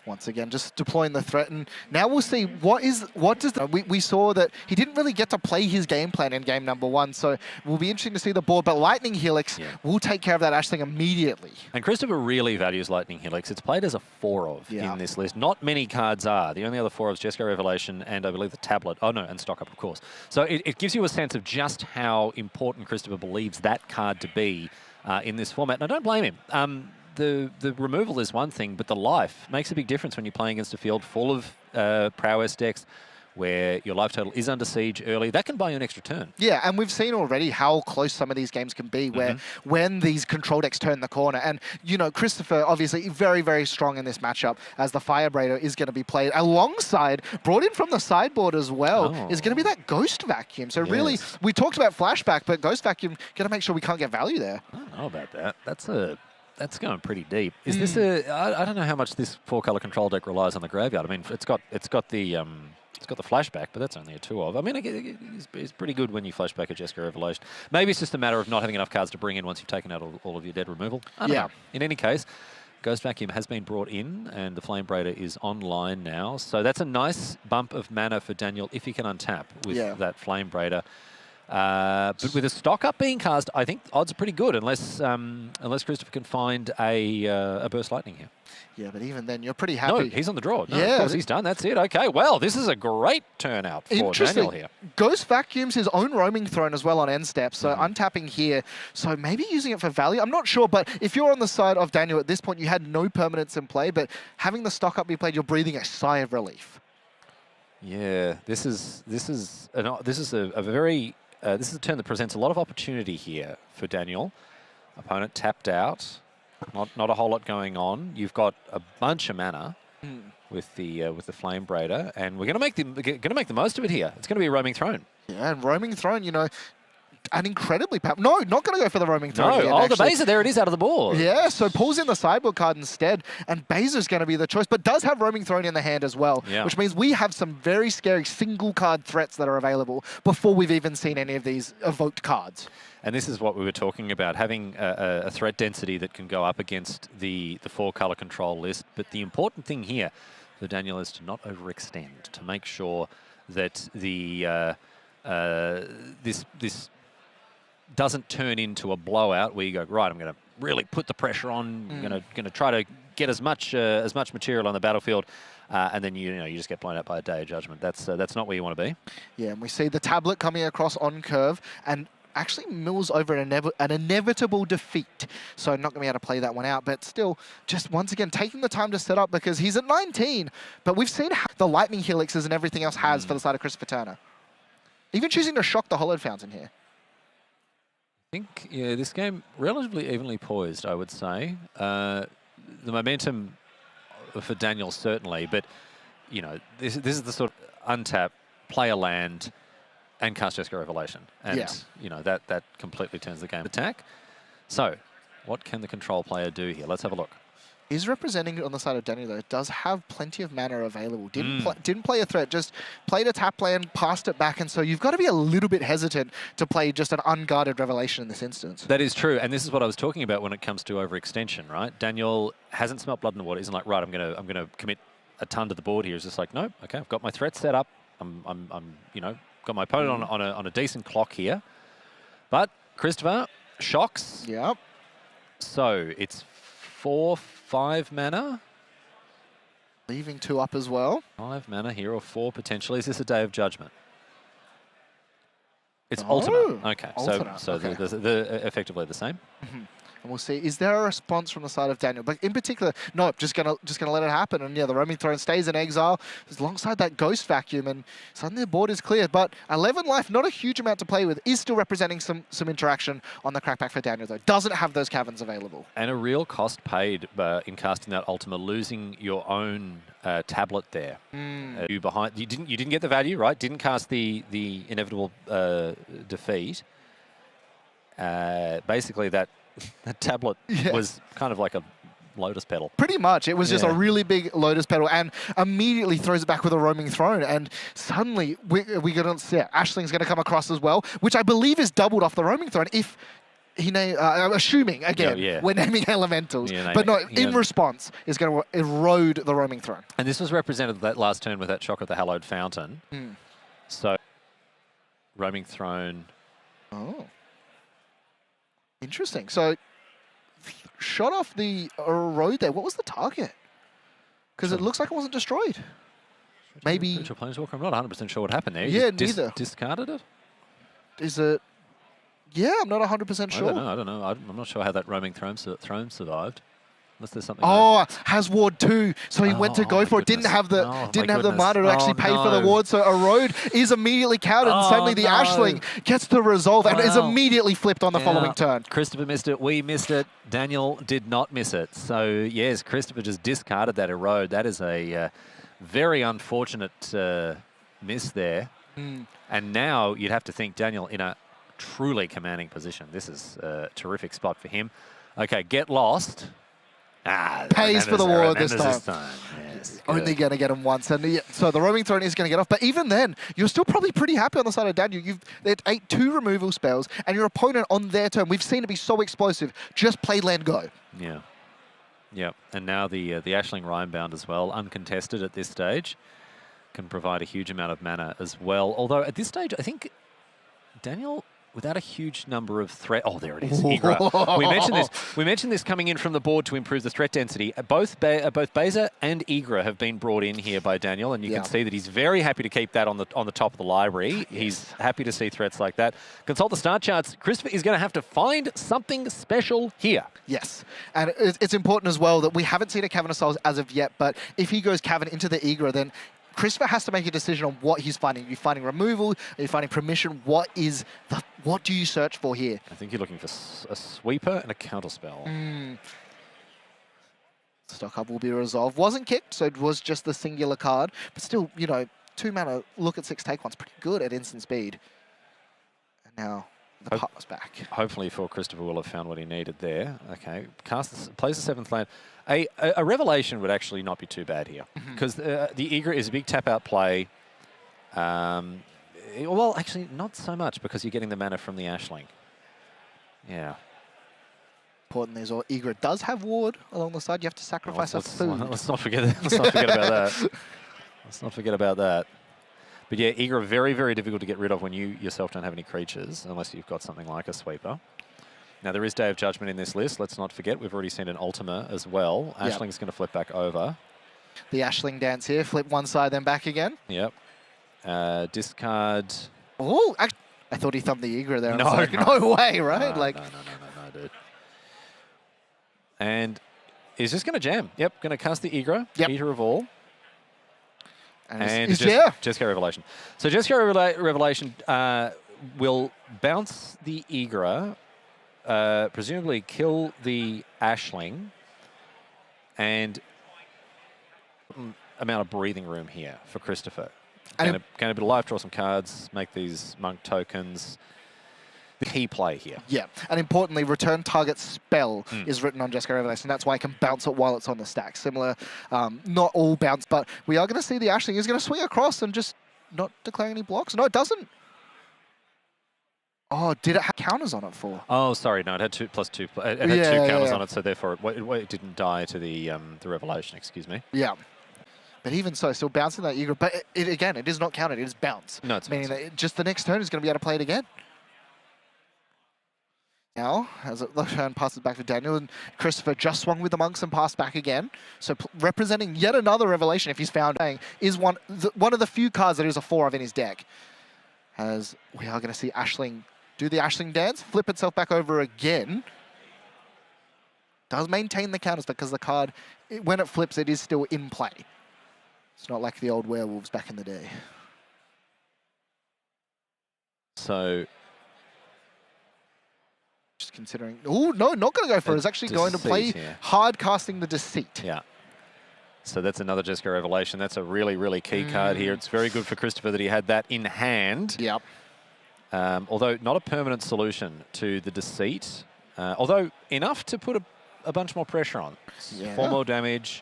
Once again, just deploying the threat, and now we'll see we saw that he didn't really get to play his game plan in game number 1, so we'll be interesting to see the board. But Lightning Helix will take care of that Ashling immediately. And Christopher really values Lightning Helix. It's played as a 4-of in this list. Not many cards are. The only other 4-ofs, Jeskai Revelation, and I believe the Tablet. Oh no, and Stock Up, of course. So it gives you a sense of just how important Christopher believes that card to be in this format. And I don't blame him. The removal is one thing, but the life makes a big difference when you're playing against a field full of prowess decks where your life total is under siege early. That can buy you an extra turn. Yeah, and we've seen already how close some of these games can be where when these control decks turn the corner. And, you know, Christopher, obviously, very, very strong in this matchup as the Firebrader is going to be played alongside, brought in from the sideboard as well, is going to be that Ghost Vacuum. So really, we talked about Flashback, but Ghost Vacuum, got to make sure we can't get value there. I don't know about that. That's going pretty deep. Is this I don't know how much this 4-color control deck relies on the graveyard. I mean, it's got the flashback, but that's only a 2-of. I mean, it's pretty good when you flashback a Jeskai Revelation. Maybe it's just a matter of not having enough cards to bring in once you've taken out all of your dead removal. I don't know. In any case, Ghost Vacuum has been brought in, and the Flame Braider is online now. So that's a nice bump of mana for Daniel if he can untap with that Flame Braider. But with a stock up being cast, I think odds are pretty good, unless Christopher can find a burst lightning here. Yeah, but even then, you're pretty happy. No, he's on the draw. No, yeah, of course he's done. That's it. Okay, well, this is a great turnout for Daniel here. Ghost vacuums his own roaming throne as well on end steps, so untapping here. So maybe using it for value. I'm not sure, but if you're on the side of Daniel at this point, you had no permanents in play, but having the stock up be played, you're breathing a sigh of relief. Yeah, this is a turn that presents a lot of opportunity here for Daniel. Opponent tapped out. Not a whole lot going on. You've got a bunch of mana with the Flame Braider, and we're going to make the most of it here. It's going to be a roaming throne. Yeah, and roaming throne, you know, an incredibly powerful. No, not going to go for the roaming throne. No, again, the Baser, there it is out of the board. Yeah, so pulls in the sideboard card instead, and Baser's going to be the choice, but does have roaming throne in the hand as well, which means we have some very scary single card threats that are available before we've even seen any of these evoked cards. And this is what we were talking about, having a threat density that can go up against the 4-color control list. But the important thing here for Daniel is to not overextend, to make sure that the this doesn't turn into a blowout where you go, right, I'm going to really put the pressure on, I'm going to try to get as much material on the battlefield. And then you just get blown out by a Day of Judgment. That's not where you want to be. Yeah, and we see the tablet coming across on curve, and actually mills over an inevitable defeat. So not going to be able to play that one out, but still, just once again, taking the time to set up because he's at 19. But we've seen how the lightning helixes and everything else has for the side of Christopher Turner. Even choosing to shock the Hollowed Fountain here. I think, yeah, this game relatively evenly poised, I would say. The momentum for Daniel, certainly, but, you know, this is the sort of untap, play a land, and cast Jesco Revelation. And, you know, that completely turns the game attack. So, what can the control player do here? Let's have a look. Is representing on the side of Daniel, though, does have plenty of mana available. Didn't play a threat, just played a tap land, passed it back, and so you've got to be a little bit hesitant to play just an unguarded Revelation in this instance. That is true, and this is what I was talking about when it comes to overextension, right? Daniel hasn't smelt blood in the water. Isn't like, right, I'm gonna commit a ton to the board here. It's just like, no, okay, I've got my threat set up. I'm you know, got my opponent on a decent clock here. But Christopher shocks. Yep. So it's 4-5 mana. Leaving 2 up as well. 5 mana here, or 4 potentially. Is this a Day of Judgment? It's Ultima. Okay, Ultima. So they're effectively the same. And we'll see, is there a response from the side of Daniel? But in particular, no, just gonna let it happen. And yeah, the roaming throne stays in exile alongside that ghost vacuum, and suddenly the board is cleared. But 11 life, not a huge amount to play with, is still representing some interaction on the crackback for Daniel, though. Doesn't have those caverns available. And a real cost paid in casting that Ultima, losing your own tablet there. You didn't get the value, right? Didn't cast the inevitable defeat. Basically that tablet was kind of like a lotus petal. Pretty much. It was just a really big lotus petal, and immediately throws it back with a roaming throne. And suddenly we're going to see Ashling's going to come across as well, which I believe is doubled off the roaming throne if he assuming again we're naming elementals, but no, in response is going to erode the roaming throne. And this was represented that last turn with that shock of the Hallowed Fountain. So roaming throne. Oh. Interesting. So, shot off the road there. What was the target? Because it looks like it wasn't destroyed. Maybe. Planeswalker. I'm not 100% sure what happened there. Yeah, neither. Discarded it? Is it? Yeah, I'm not 100% sure. I don't know. I'm not sure how that roaming throne survived. Unless there's something. Oh, has ward 2, so he went to go for it. Didn't have the mana to actually pay for the ward. So Erode is immediately countered, and suddenly the Ashling gets the resolve and is immediately flipped on the following turn. Christopher missed it. We missed it. Daniel did not miss it. So yes, Christopher just discarded that Erode. That is a very unfortunate miss there. And now you'd have to think Daniel in a truly commanding position. This is a terrific spot for him. Okay, get lost. Pays for the ward this time. Yes, only going to get him once. And so the roaming throne is going to get off. But even then, you're still probably pretty happy on the side of Daniel. You've ate 2 removal spells, and your opponent on their turn, we've seen it be so explosive, just play land go. Yeah. Yeah. And now the Ashling Rhymebound as well, uncontested at this stage, can provide a huge amount of mana as well. Although at this stage, I think Daniel, without a huge number of threat. Oh, there it is. Igra. We mentioned this. We mentioned this coming in from the board to improve the threat density. Both Beza and Igra have been brought in here by Daniel, and you can see that he's very happy to keep that on the top of the library. He's happy to see threats like that. Consult the start charts. Christopher is going to have to find something special here. Yes, and it's important as well that we haven't seen a Cavern of Souls as of yet, but if he goes Cavern into the Igra, then Christopher has to make a decision on what he's finding. Are you finding removal? Are you finding permission? What do you search for here? I think you're looking for a sweeper and a counterspell. Stock up will be resolved. Wasn't kicked, so it was just the singular card. But still, you know, 2 mana, look at 6 take one's pretty good at instant speed. And now the pass back. Hopefully for Christopher will have found what he needed there. Okay, plays the 7th land. A Revelation would actually not be too bad here, because the Igra is a big tap-out play. Well, actually, not so much, because you're getting the mana from the Ashling. Yeah. Important is, Igra does have ward along the side. You have to sacrifice a food. Let's not forget about that. Let's not forget about that. But yeah, Igra very, very difficult to get rid of when you yourself don't have any creatures, unless you've got something like a sweeper. Now, there is Day of Judgment in this list. Let's not forget, we've already seen an Ultima as well. Ashling's going to flip back over. The Ashling dance here. Flip one side, then back again. Yep. Discard. Oh, I thought he thumbed the Igra there. No, like, no way, right? No, no, dude. And he's just going to jam. Yep, going to cast the Igra, Eater of All. And Jeskai Revelation. So Jeskai Revelation will bounce the Igra, presumably kill the Ashling, and amount of breathing room here for Christopher. Gain a bit of life, draw some cards, make these monk tokens. The key play here. Yeah, and importantly, return target spell is written on Jeskai Revelation. That's why I can bounce it while it's on the stack. Similar, not all bounce, but we are going to see the Ashling is going to swing across and just not declare any blocks. No, it doesn't. Oh, did it have counters on it for? Oh, sorry, no, it had 2+2. It had 2 counters on it, so therefore it didn't die to the Revelation. Excuse me. Yeah. But even so, still bouncing that Igra. But again, it is not counted. It is bounce. No, it's meaning that just the next turn is going to be able to play it again. Now, as the turn passes back to Daniel, and Christopher just swung with the monks and passed back again. So representing yet another Revelation, if he's found, is one of the few cards that is a 4 of in his deck. As we are going to see Ashling do the Ashling dance, flip itself back over again. Does maintain the counters because the card, when it flips, it is still in play. It's not like the old werewolves back in the day. So, just considering, oh no, not going to go for it. It's actually going to play hard casting the Deceit. Yeah. So that's another Jeskai Revelation. That's a really, really key card here. It's very good for Christopher that he had that in hand. Yep. Although not a permanent solution to the Deceit. Although enough to put a bunch more pressure on. Yeah. 4 more damage,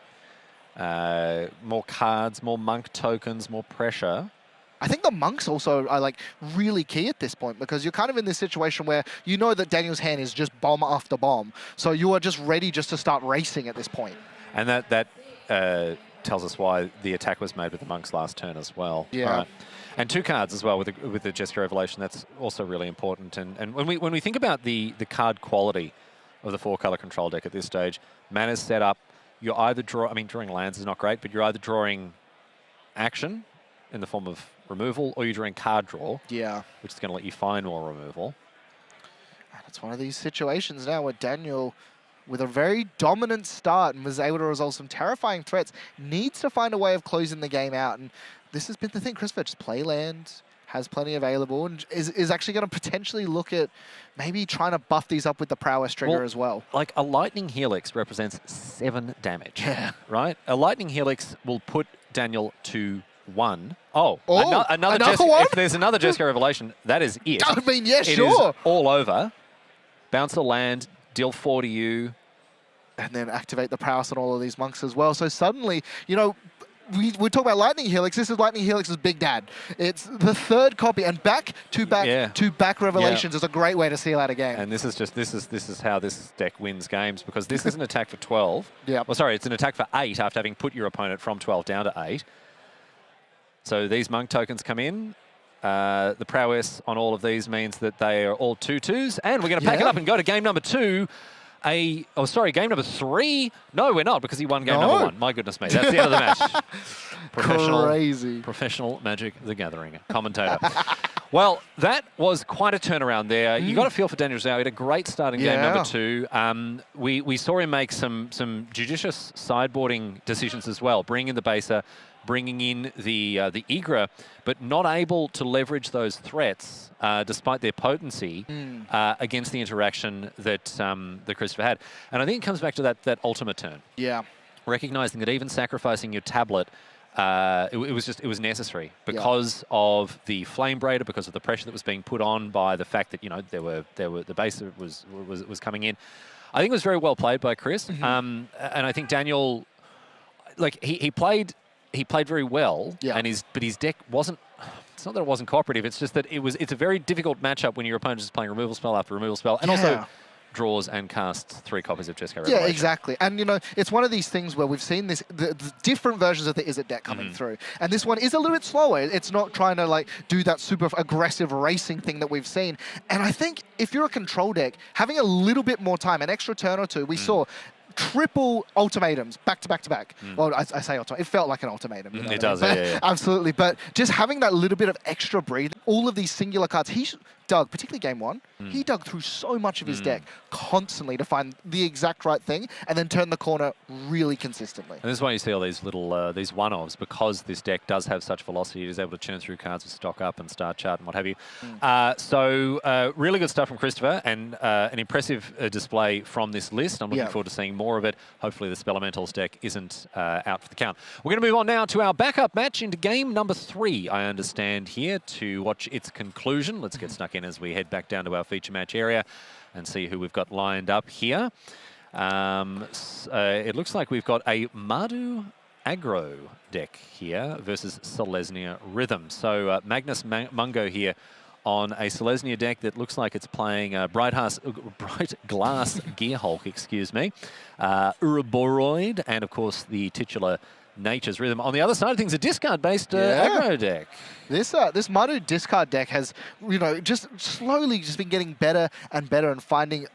more cards, more monk tokens, more pressure. I think the monks also are like really key at this point, because you're kind of in this situation where you know that Daniel's hand is just bomb after bomb. So you are just ready just to start racing at this point. And that tells us why the attack was made with the monks last turn as well. Yeah. And 2 cards as well with the Jeskai Revelation. That's also really important. And when we think about the card quality of the 4-color control deck at this stage, mana's set up. You're either drawing lands is not great, but you're either drawing action in the form of removal, or you're drawing card draw. Yeah. Which is going to let you find more removal. And it's one of these situations now where Daniel, with a very dominant start and was able to resolve some terrifying threats, needs to find a way of closing the game out. And this has been the thing. Christopher just play land, has plenty available, and is actually going to potentially look at maybe trying to buff these up with the prowess trigger as well. Like a Lightning Helix represents 7 damage, right? A Lightning Helix will put Daniel to 1. Another one? If there's another Jeskai Revelation, that is it. I mean, yeah, it sure. Is all over. Bounce a land, deal 4 to you. And then activate the prowess on all of these monks as well. So suddenly, you know, we talk about Lightning Helix. This is Lightning Helix's big dad. It's the 3rd copy, and back-to-back Revelations is a great way to seal out a game. And this is how this deck wins games, because this is an attack for 12. Yeah. Well, sorry, it's an attack for 8 after having put your opponent from 12 down to 8. So these monk tokens come in. The prowess on all of these means that they are all 2-2s. And we're going to pack it up and go to game number 2. Game number 3. No, we're not, because he won game number 1. My goodness me. That's the end of the match. Crazy. Professional Magic the Gathering commentator. Well, that was quite a turnaround there. You got a feel for Daniel Zhao. He had a great start in game number 2. We saw him make some judicious sideboarding decisions as well, bringing in the baser, bringing in the Igra, but not able to leverage those threats despite their potency against the interaction that Christopher had. And I think it comes back to that ultimate turn. Yeah. Recognizing that even sacrificing your tablet, it was necessary because of the Flame Braider, because of the pressure that was being put on by the fact that the baser was coming in. I think it was very well played by Chris, and I think Daniel, like he played very well, but his deck wasn't. It's not that it wasn't cooperative. It's just that it's a very difficult matchup when your opponent is playing removal spell after removal spell, and also draws and casts 3 copies of Jeskai Revelation. Yeah, exactly. And, it's one of these things where we've seen the different versions of the Izzet deck coming through. And this one is a little bit slower. It's not trying to, do that super aggressive racing thing that we've seen. And I think if you're a control deck, having a little bit more time, an extra turn or two, we saw triple ultimatums back to back to back. Well, I say ultimatum. It felt like an ultimatum. It does, yeah. Absolutely. But just having that little bit of extra breathing, all of these singular cards, he dug, particularly game 1, he dug through so much of his deck constantly to find the exact right thing and then turn the corner really consistently. And this is why you see all these little, these one-offs, because this deck does have such velocity, it is able to churn through cards with stock up and start chart and what have you. So really good stuff from Christopher, and an impressive display from this list. I'm looking forward to seeing more of it. Hopefully the Spelementals deck isn't out for the count. We're going to move on now to our backup match into game number 3, I understand, here to watch its conclusion. Let's get stuck in as we head back down to our feature match area and see who we've got lined up here. It looks like we've got a Mardu aggro deck here versus Selesnya Rhythm. So Magnus Mungo here on a Selesnya deck that looks like it's playing Bright Glass Gearhulk, excuse me, Uraboroid, and of course the titular Nature's Rhythm. On the other side of things, a discard-based aggro deck. This Mardu discard deck has, just slowly just been getting better and better and finding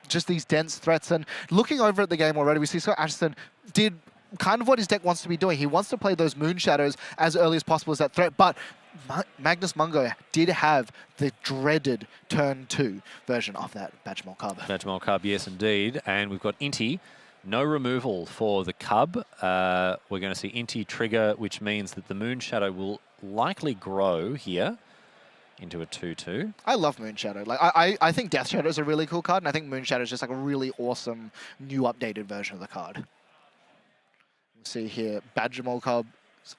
just these dense threats. And looking over at the game already, we see Scott Ashton did kind of what his deck wants to be doing. He wants to play those Moon Shadows as early as possible as that threat, but Magnus Mungo did have the dreaded turn 2 version of that Badgemol Cub. Badgemol Cub, yes indeed. And we've got Inti. No removal for the Cub. We're going to see Inti trigger, which means that the Moon Shadow will likely grow here into a 2-2. I love Moon Shadow. I think Death Shadow is a really cool card, and I think Moon Shadow is just a really awesome new updated version of the card. We'll see here, Badgemol Cub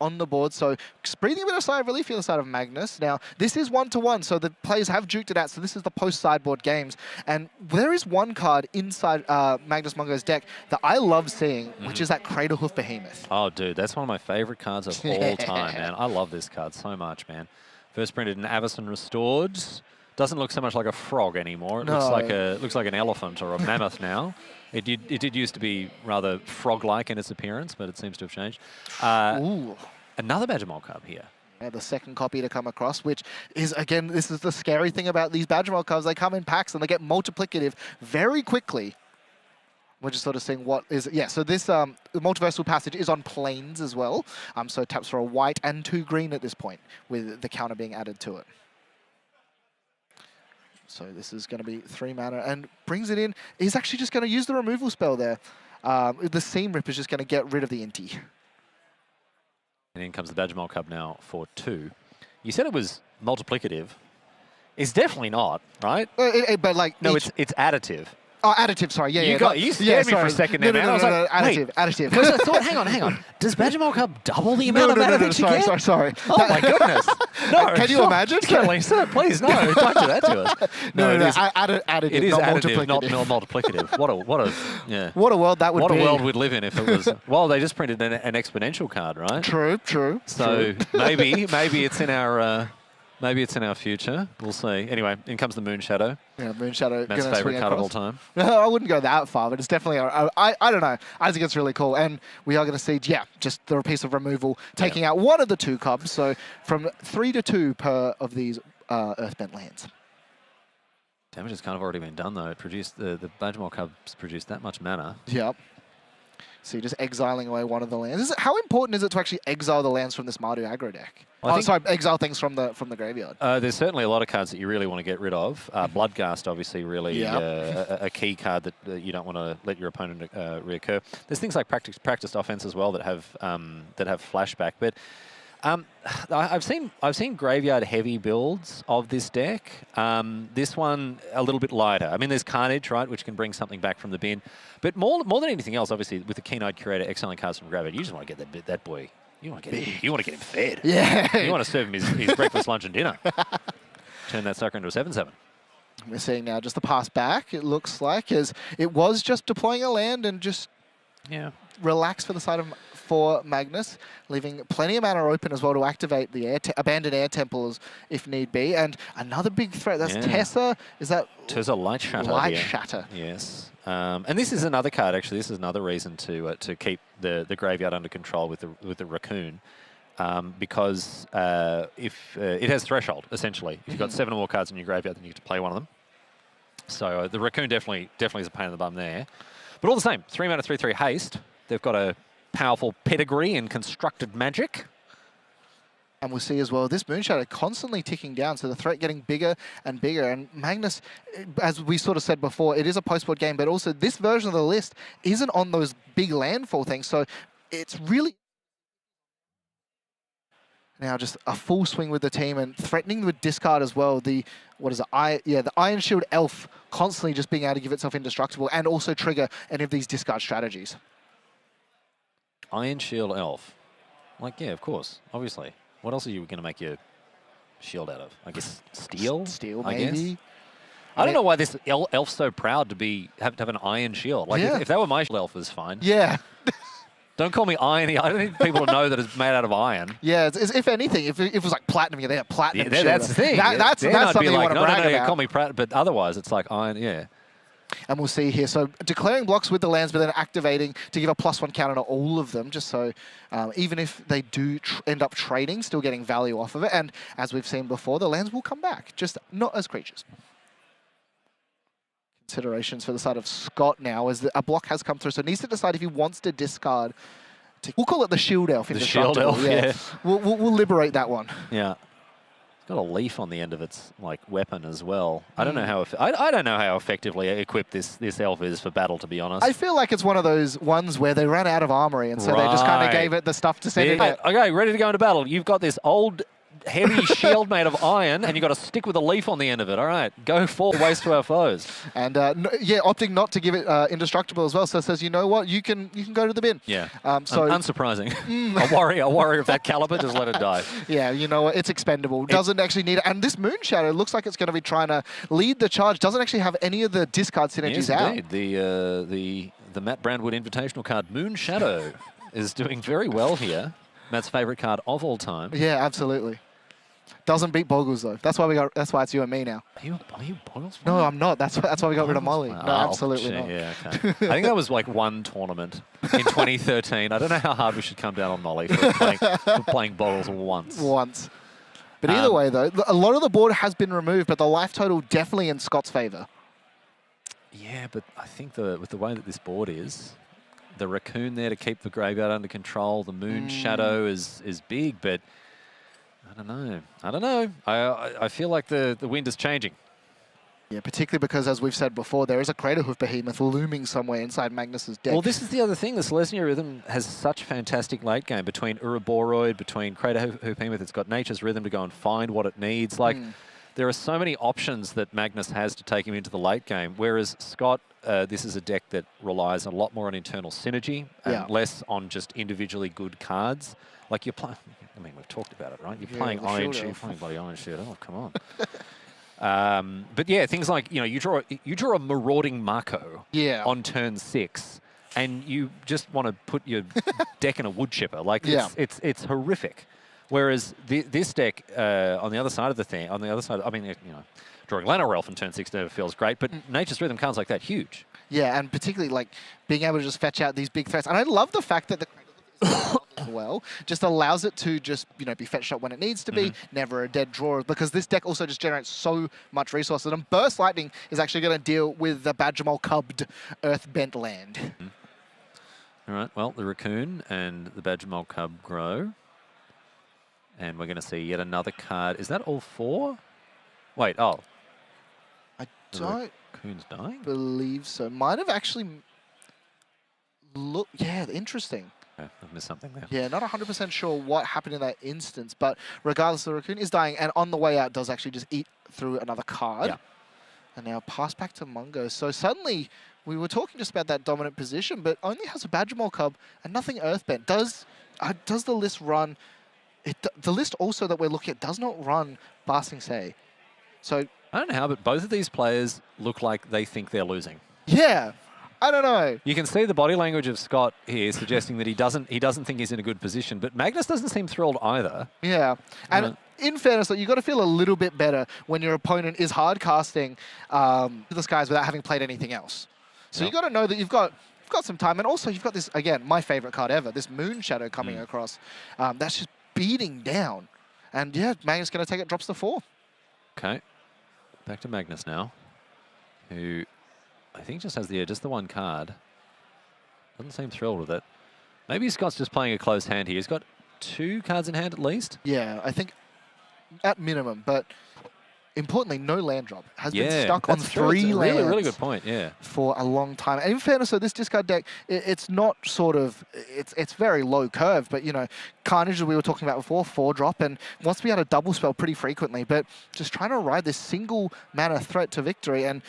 on the board, so breathing a bit of sigh of relief on the side of Magnus. Now, this is 1-1, so the players have duked it out, so this is the post-sideboard games, and there is one card inside Magnus Mungo's deck that I love seeing, which is that Cradlehoof Behemoth. Oh, dude, that's one of my favorite cards of all time, man. I love this card so much, man. First printed in Avacyn Restored. Doesn't look so much like a frog anymore. It looks like an elephant or a mammoth now. It did used to be rather frog-like in its appearance, but it seems to have changed. Another Badgemol Cub here. Yeah, the second copy to come across, which is, again, this is the scary thing about these Badgemol Cubs. They come in packs and they get multiplicative very quickly. We're just sort of seeing what is... Yeah, so this Multiversal Passage is on planes as well. So it taps for a white and 2 green at this point, with the counter being added to it. So this is going to be 3 mana and brings it in. He's actually just going to use the removal spell there. The Seam Rip is just going to get rid of the Inti. And in comes the Badgemol Cub now for 2. You said it was multiplicative. It's definitely not, right? But like... No, it's additive. Oh, additive, sorry. Yeah, You scared me for a second there, man. I was like, additive. Because I thought, hang on. Does Badgemol Cub double the amount of mana that you get? Sorry. Oh, my goodness. No, can you imagine? Sir, please, no. Don't do that to us. No, additive, it is not additive, multiplicative. not multiplicative. What a world that would be. What a world we'd live in if it was... Well, they just printed an exponential card, right? True. So maybe it's in our... Maybe it's in our future. We'll see. Anyway, in comes the Moon Shadow. Yeah, Moon Shadow. Matt's favourite card of all time. No, I wouldn't go that far, but it's definitely, I don't know. I think it's really cool. And we are going to see, just the piece of removal, taking out one of the 2 cubs. So from 3 to 2 per of these Earthbent lands. Damage has kind of already been done, though. It produced the Badgermore cubs produced that much mana. Yep. So you're just exiling away one of the lands. How important is it to actually exile the lands from this Mardu aggro deck? Sorry, exile things from the graveyard. There's certainly a lot of cards that you really want to get rid of. Bloodghast, obviously, really a key card that you don't want to let your opponent reoccur. There's things like practiced offense as well that have flashback. But I've seen graveyard heavy builds of this deck. This one a little bit lighter. I mean, there's Carnage, right, which can bring something back from the bin. But more than anything else, obviously, with the Keen-Eyed Curator exiling cards from graveyard, you just want to get that boy. You want to get him fed. Yeah. You want to serve him his breakfast, lunch, and dinner. Turn that sucker into a 7/7. We're seeing now just the pass back. It looks like as it was just deploying a land and just relax for the side of. For Magnus, leaving plenty of mana open as well to activate the abandoned air temples if need be. And another big threat, that's Tessa. Is that... Tessa Light Shatter. Light Shatter. Yes. And this is another card, actually. This is another reason to keep the graveyard under control with the Raccoon. Because if it has Threshold, essentially. If you've got 7 or more cards in your graveyard, then you get to play one of them. So the Raccoon definitely is a pain in the bum there. But all the same, 3 mana, 3/3 haste. They've got a powerful pedigree in constructed magic. And we'll see as well, this Moon Shadow constantly ticking down, so the threat getting bigger and bigger. And Magnus, as we sort of said before, it is a post-board game, but also this version of the list isn't on those big landfall things, so it's really... Now just a full swing with the team and threatening with discard as well. The Iron Shield Elf constantly just being able to give itself indestructible and also trigger any of these discard strategies. Iron Shield Elf. Like, yeah, of course, obviously. What else are you going to make your shield out of? I guess steel? Steel, I maybe. guess. I don't know why this elf's so proud to have an iron shield. Like, if that were my elf, it was fine. Yeah. Don't call me irony. I don't need people to know that it's made out of iron. Yeah, if anything, if it was like platinum, you're there, platinum. Yeah, that's the thing. That's something you want to brag about. Call me proud, but otherwise, it's like iron, yeah. And we'll see here. So declaring blocks with the lands, but then activating to give a +1 counter to all of them, just so even if they do end up trading, still getting value off of it. And as we've seen before, the lands will come back, just not as creatures. Considerations for the side of Scott now as a block has come through, so needs to decide if he wants to discard. We'll call it the Shield Elf. The Shield Elf, yeah. We'll liberate that one. Yeah. It's got a leaf on the end of its weapon as well. I don't know how I don't know how effectively equipped this elf is for battle, to be honest. I feel like it's one of those ones where they ran out of armory, and so they just kind of gave it the stuff to send it. Okay, ready to go into battle. You've got this old heavy shield made of iron, and you've got a stick with a leaf on the end of it. All right, go forth, waste to our foes. And opting not to give it indestructible as well. So it says, you know what, you can go to the bin. Yeah. So unsurprising. a warrior of that caliber, just let it die. Yeah, you know what, it's expendable. Doesn't actually need it. And this Moon Shadow looks like it's going to be trying to lead the charge. Doesn't actually have any of the discard synergies out. Indeed. The Matt Brandwood Invitational card, Moon Shadow, is doing very well here. Matt's favourite card of all time. Yeah, absolutely. Doesn't beat Boggles though. That's why it's you and me now. Are you Boggles? No, I'm not. That's why we got rid of Molly. No, absolutely not. Yeah, okay. I think that was like one tournament in 2013. I don't know how hard we should come down on Molly for playing Boggles once. But either way though, a lot of the board has been removed, but the life total definitely in Scott's favour. Yeah, but I think with the way that this board is, the Raccoon there to keep the graveyard under control, the Moon Shadow is big, but I don't know. I feel like the wind is changing. Yeah, particularly because, as we've said before, there is a Craterhoof Behemoth looming somewhere inside Magnus's deck. Well, this is the other thing. The Selesnya Rhythm has such fantastic late game between Uraboroid, between Craterhoof Behemoth. It's got Nature's Rhythm to go and find what it needs. There are so many options that Magnus has to take him into the late game, whereas Scott, this is a deck that relies a lot more on internal synergy and less on just individually good cards. Like you're playing, I mean, we've talked about it, right? You're playing Iron Shield, playing bloody Iron Shield. Oh, come on. But yeah, things like, you draw a Marauding Mako on turn 6, and you just want to put your deck in a wood chipper. Like it's horrific. Whereas this deck on the other side of the thing, I mean, drawing Lano Ralph in turn 6 never feels great, but Nature's Rhythm cards like that, huge. Yeah, and particularly like being able to just fetch out these big threats. And I love the fact that the as well just allows it to just be fetched up when it needs to be, never a dead draw, because this deck also just generates so much resources. And Burst Lightning is actually going to deal with the Badgermole Cubbed Earthbent land. All right, well, the Raccoon and the Badgermole Cub grow. And we're going to see yet another card. Is that all 4? Wait, oh. I don't Raccoon's dying? believe so. Might have actually yeah, interesting. Okay, I've missed something there. Yeah, not 100% sure what happened in that instance, but regardless, the Raccoon is dying, and on the way out does actually just eat through another card. Yeah. And now pass back to Mungo. So suddenly, we were talking just about that dominant position, but only has a Badgermole Cub and nothing Earthbent. Does the list run... the list also that we're looking at does not run Blasting Say. So... I don't know how, but both of these players look like they think they're losing. Yeah. I don't know. You can see the body language of Scott here suggesting that he doesn't think he's in a good position, but Magnus doesn't seem thrilled either. Yeah. And in fairness, you've got to feel a little bit better when your opponent is hard casting the skies without having played anything else. So you've got to know that you've got some time. And also you've got this, again, my favorite card ever, this Moon Shadow coming across. That's just beating down. And yeah, Magnus going to take it, drops to 4. Okay. Back to Magnus now, who I think just has just the one card. Doesn't seem thrilled with it. Maybe Scott's just playing a close hand here. He's got 2 cards in hand at least. Yeah, I think at minimum, but importantly, no land drop. Has been stuck on 3 lands. Really good point, yeah. For a long time. And in fairness, so this discard deck, it's not sort of, it's very low curve, but Carnage, as we were talking about before, 4-drop, and wants to be able to double spell pretty frequently, but just trying to ride this single mana threat to victory. And,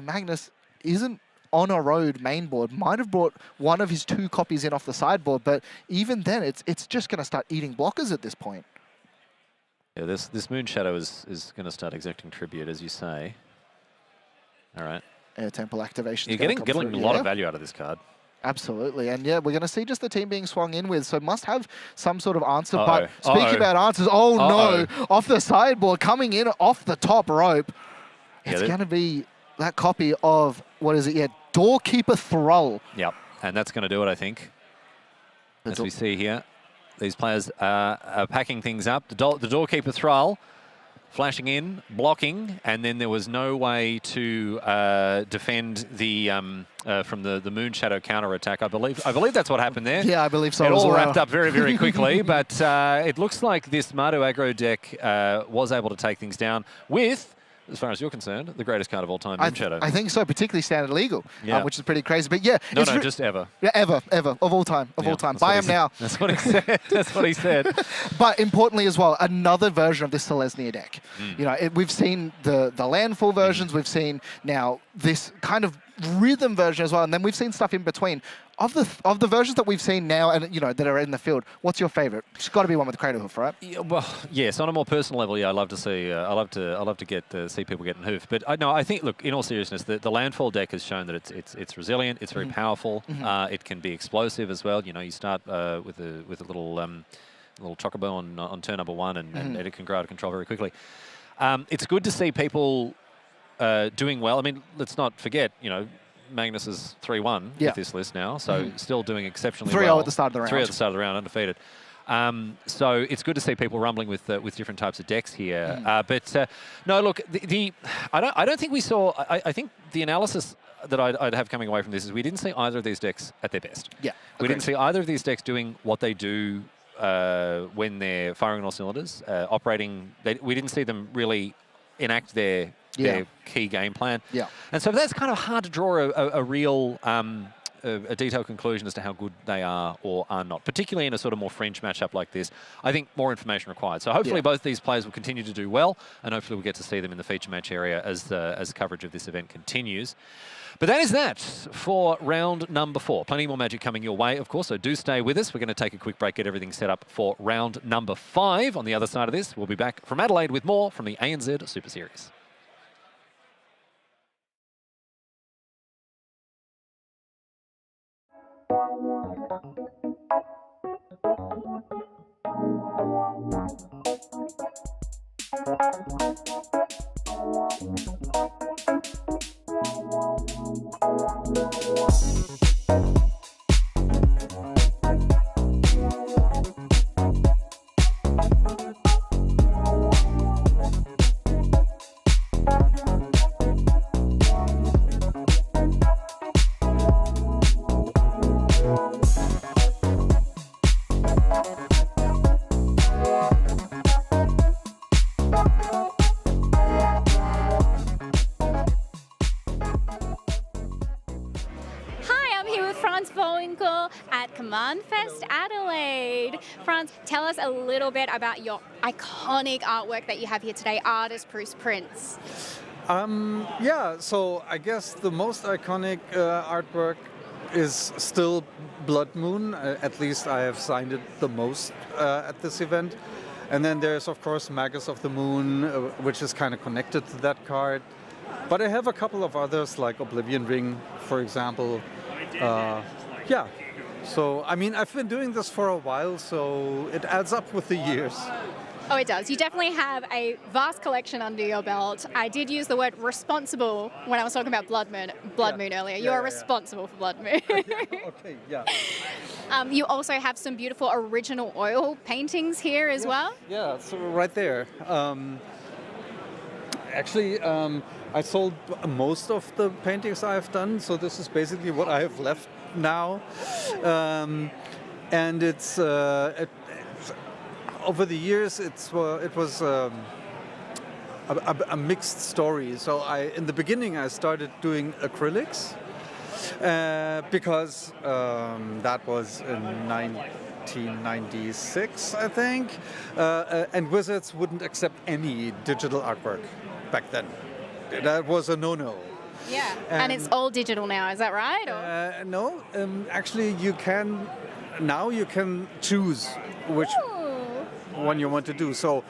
Magnus isn't on a road main board, might have brought one of his 2 copies in off the sideboard, but even then, it's just going to start eating blockers at this point. Yeah, this Moon Shadow is going to start exacting tribute, as you say. All right. Air Temple activation. You're getting a lot of value out of this card. Absolutely. And yeah, we're going to see just the team being swung in with, so must have some sort of answer. But speaking about answers, no, off the sideboard, coming in off the top rope. It's going to be that copy of, what is it? Yeah, Doorkeeper Thrall. Yep, and that's going to do it, I think. As we see here, these players are packing things up. The Doorkeeper Thrall flashing in, blocking, and then there was no way to defend the from the Moon Shadow counterattack. I believe that's what happened there. Yeah, I believe so. It all wrapped up very, very quickly, but it looks like this Mardu aggro deck was able to take things down with, as far as you're concerned, the greatest card of all time, Moon Shadow. I think so, particularly standard legal, which is pretty crazy. But yeah, no, just ever. Yeah, ever, of all time, all time. Buy him now. That's what he said. That's what he said. But importantly as well, another version of this Selesnya deck. We've seen the landfall versions. We've seen now this kind of rhythm version as well, and then we've seen stuff in between. Of the versions that we've seen now and that are in the field, what's your favorite? It's got to be one with Cradle Hoof, right? Yeah, well, yes. On a more personal level, yeah, I love to see. I love to get see people getting hoofed. But I think, look, in all seriousness, the landfall deck has shown that it's resilient. It's very powerful. It can be explosive as well. You start with a little chocobo on turn number 1, and it can grow out of control very quickly. It's good to see people doing well. I mean, let's not forget, Magnus is 3-1 with this list now, so still doing exceptionally well. 3-0 at the start of the round. 3 at the start of the round, undefeated. So it's good to see people rumbling with different types of decks here. But no, look, I don't think we saw. I think the analysis that I'd have coming away from this is we didn't see either of these decks at their best. Yeah, we didn't see either of these decks doing what they do when they're firing on all cylinders, operating. We didn't see them really enact their key game plan. Yeah. And so that's kind of hard to draw a real a detailed conclusion as to how good they are or are not, particularly in a sort of more fringe matchup like this. I think more information required. So hopefully both these players will continue to do well, and hopefully we'll get to see them in the feature match area as coverage of this event continues. But that is that for round number 4. Plenty more Magic coming your way, of course, so do stay with us. We're going to take a quick break, get everything set up for round number 5. On the other side of this, we'll be back from Adelaide with more from the ANZ Super Series. At Commandfest Adelaide. Franz, tell us a little bit about your iconic artwork that you have here today, Artist Bruce Prince. Yeah, so I guess the most iconic artwork is still Blood Moon. At least I have signed it the most at this event. And then there's, of course, Magus of the Moon, which is kind of connected to that card. But I have a couple of others, like Oblivion Ring, for example. Yeah. So, I mean, I've been doing this for a while, so it adds up with the years. Oh, it does. You definitely have a vast collection under your belt. I did use the word responsible when I was talking about Blood Moon earlier. You are responsible for Blood Moon. Okay, yeah. You also have some beautiful original oil paintings here as well. Yeah, so right there. Actually, I sold most of the paintings I've done, so this is basically what I have left now. And it's over the years, it was a mixed story. So in the beginning, I started doing acrylics because that was in 1996, I think. And Wizards wouldn't accept any digital artwork back then. That was a no-no. Yeah, and it's all digital now, is that right? No, actually you can choose which one you want to do. So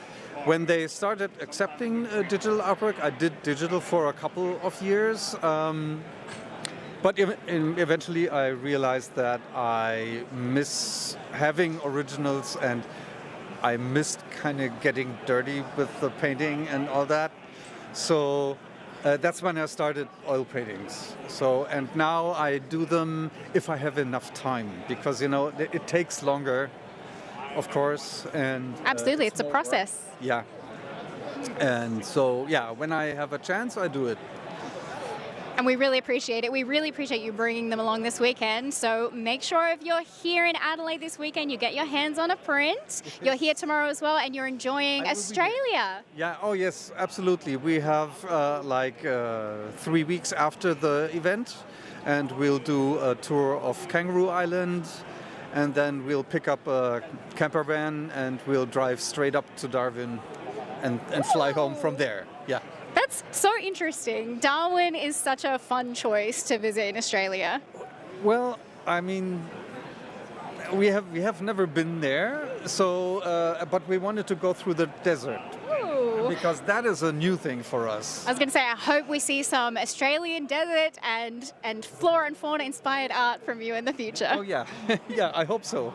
when they started accepting digital artwork, I did digital for a couple of years. But eventually I realized that I miss having originals and I missed kind of getting dirty with the painting and all that. So that's when I started oil paintings. So, and now I do them if I have enough time, because, you know, it takes longer, of course. And absolutely, it's a process. Work. Yeah. And so, yeah, when I have a chance, I do it. And we really appreciate it. We really appreciate you bringing them along this weekend. So make sure if you're here in Adelaide this weekend, you get your hands on a print. You're here tomorrow as well, and you're enjoying Australia. Yeah, oh yes, absolutely. We have 3 weeks after the event, and we'll do a tour of Kangaroo Island, and then we'll pick up a camper van, and we'll drive straight up to Darwin and fly home from there. Yeah. That's so interesting. Darwin is such a fun choice to visit in Australia. Well, I mean, we have never been there, so but we wanted to go through the desert. Ooh. Because that is a new thing for us. I was going to say, I hope we see some Australian desert and flora and fauna inspired art from you in the future. Oh yeah, yeah, I hope so.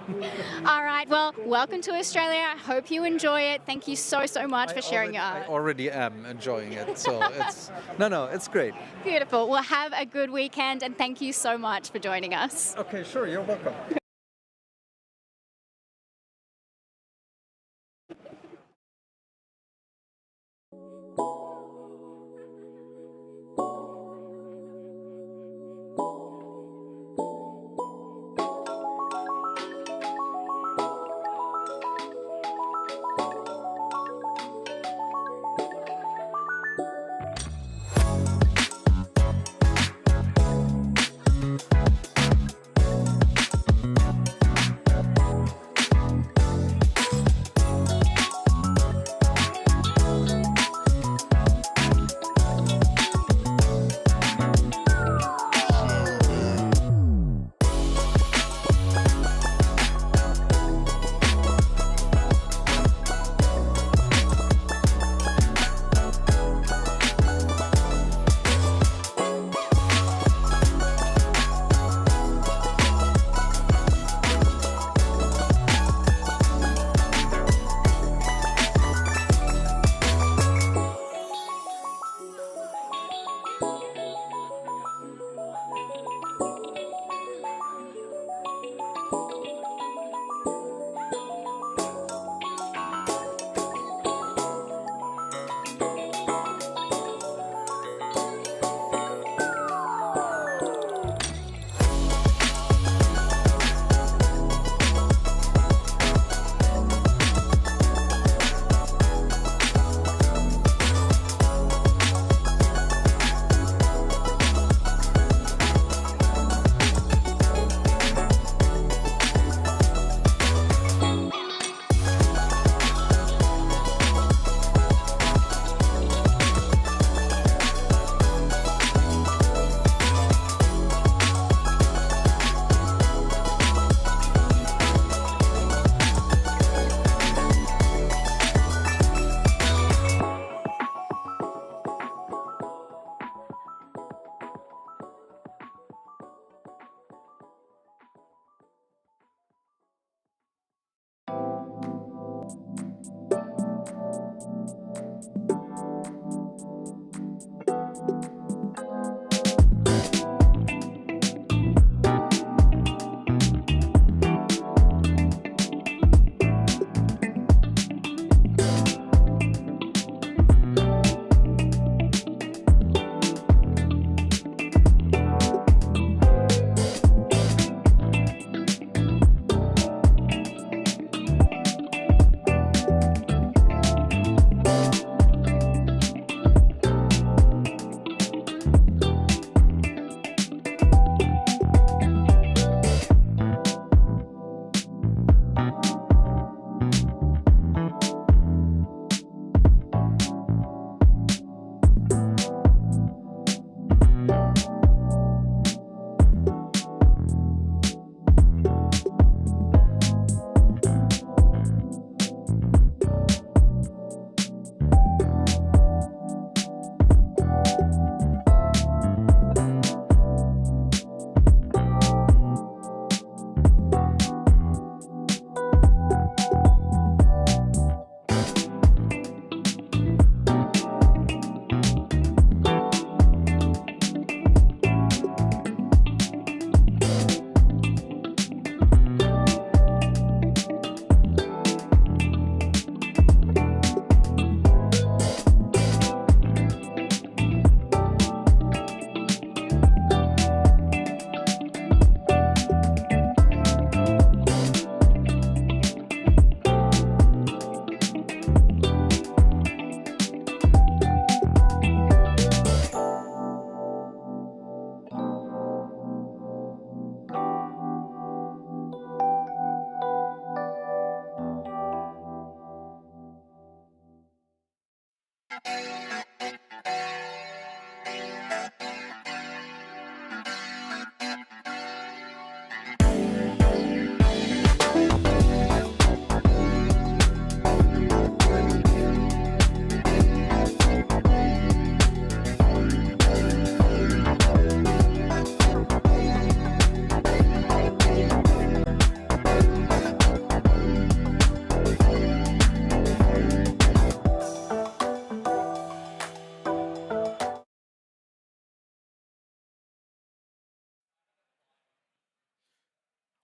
All right, well, welcome to Australia. I hope you enjoy it. Thank you so much for sharing your art. I already am enjoying it, so it's it's great. Beautiful. Well, have a good weekend, and thank you so much for joining us. Okay, sure, you're welcome.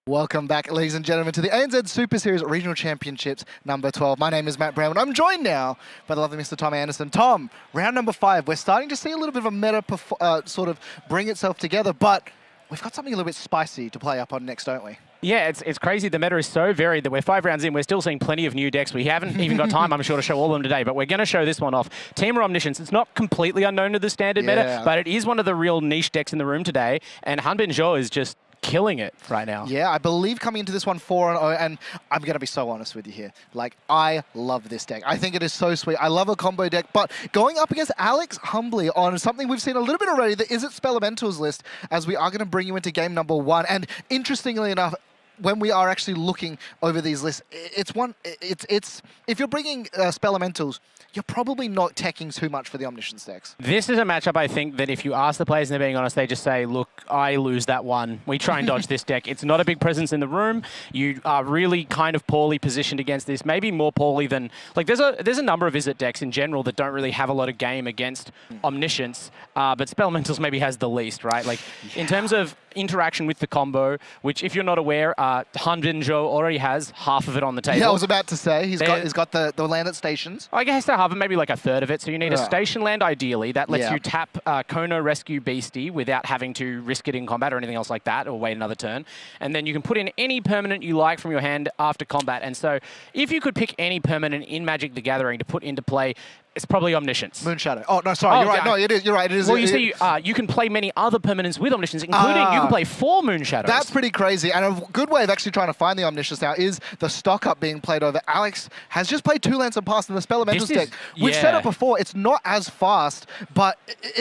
Welcome back, ladies and gentlemen, to the ANZ Super Series Regional Championships number 12. My name is Matt Brown, and I'm joined now by the lovely Mr. Tom Anderson. Tom, round number 5. We're starting to see a little bit of a meta sort of bring itself together, but we've got something a little bit spicy to play up on next, don't we? Yeah, it's crazy. The meta is so varied that we're 5 rounds in. We're still seeing plenty of new decks. We haven't even got time, I'm sure, to show all of them today, but we're going to show this one off. Temur Omniscience. It's not completely unknown to the standard meta, but it is one of the real niche decks in the room today, and Hanbin Zhou is just killing it right now. Yeah, I believe coming into this one 4-0, and I'm going to be so honest with you here. Like, I love this deck. I think it is so sweet. I love a combo deck, but going up against Alex Humbly on something we've seen a little bit already, the Is It Spelementals list, as we are going to bring you into game number 1. And interestingly enough, when we are actually looking over these lists, it's if you're bringing Spelementals, you're probably not teching too much for the Omniscience decks. This is a matchup, I think, that if you ask the players and they're being honest, they just say, look, I lose that one. We try and dodge this deck. It's not a big presence in the room. You are really kind of poorly positioned against this, maybe more poorly than... Like, there's a number of Izzet decks in general that don't really have a lot of game against Omniscience, but Spelementals maybe has the least, right? Like, in terms of interaction with the combo, which, if you're not aware, Hanbin Zhou already has half of it on the table. Yeah, I was about to say, he's got the land at stations. I guess half of it, maybe like a third of it. So you need a station land ideally. That lets you tap Kono Rescue Beastie without having to risk it in combat or anything else like that, or wait another turn. And then you can put in any permanent you like from your hand after combat. And so if you could pick any permanent in Magic the Gathering to put into play, it's probably Omniscience. Moonshadow. Oh, no, sorry, you're right. No, it is. You're right. It is. Well, you see, you can play many other permanents with Omniscience, including you can play 4 Moonshadows. That's pretty crazy. And a good way of actually trying to find the Omniscience now is the stock up being played over. Alex has just played 2 lands and passed in the Spelementals deck. We've said it before, it's not as fast, but,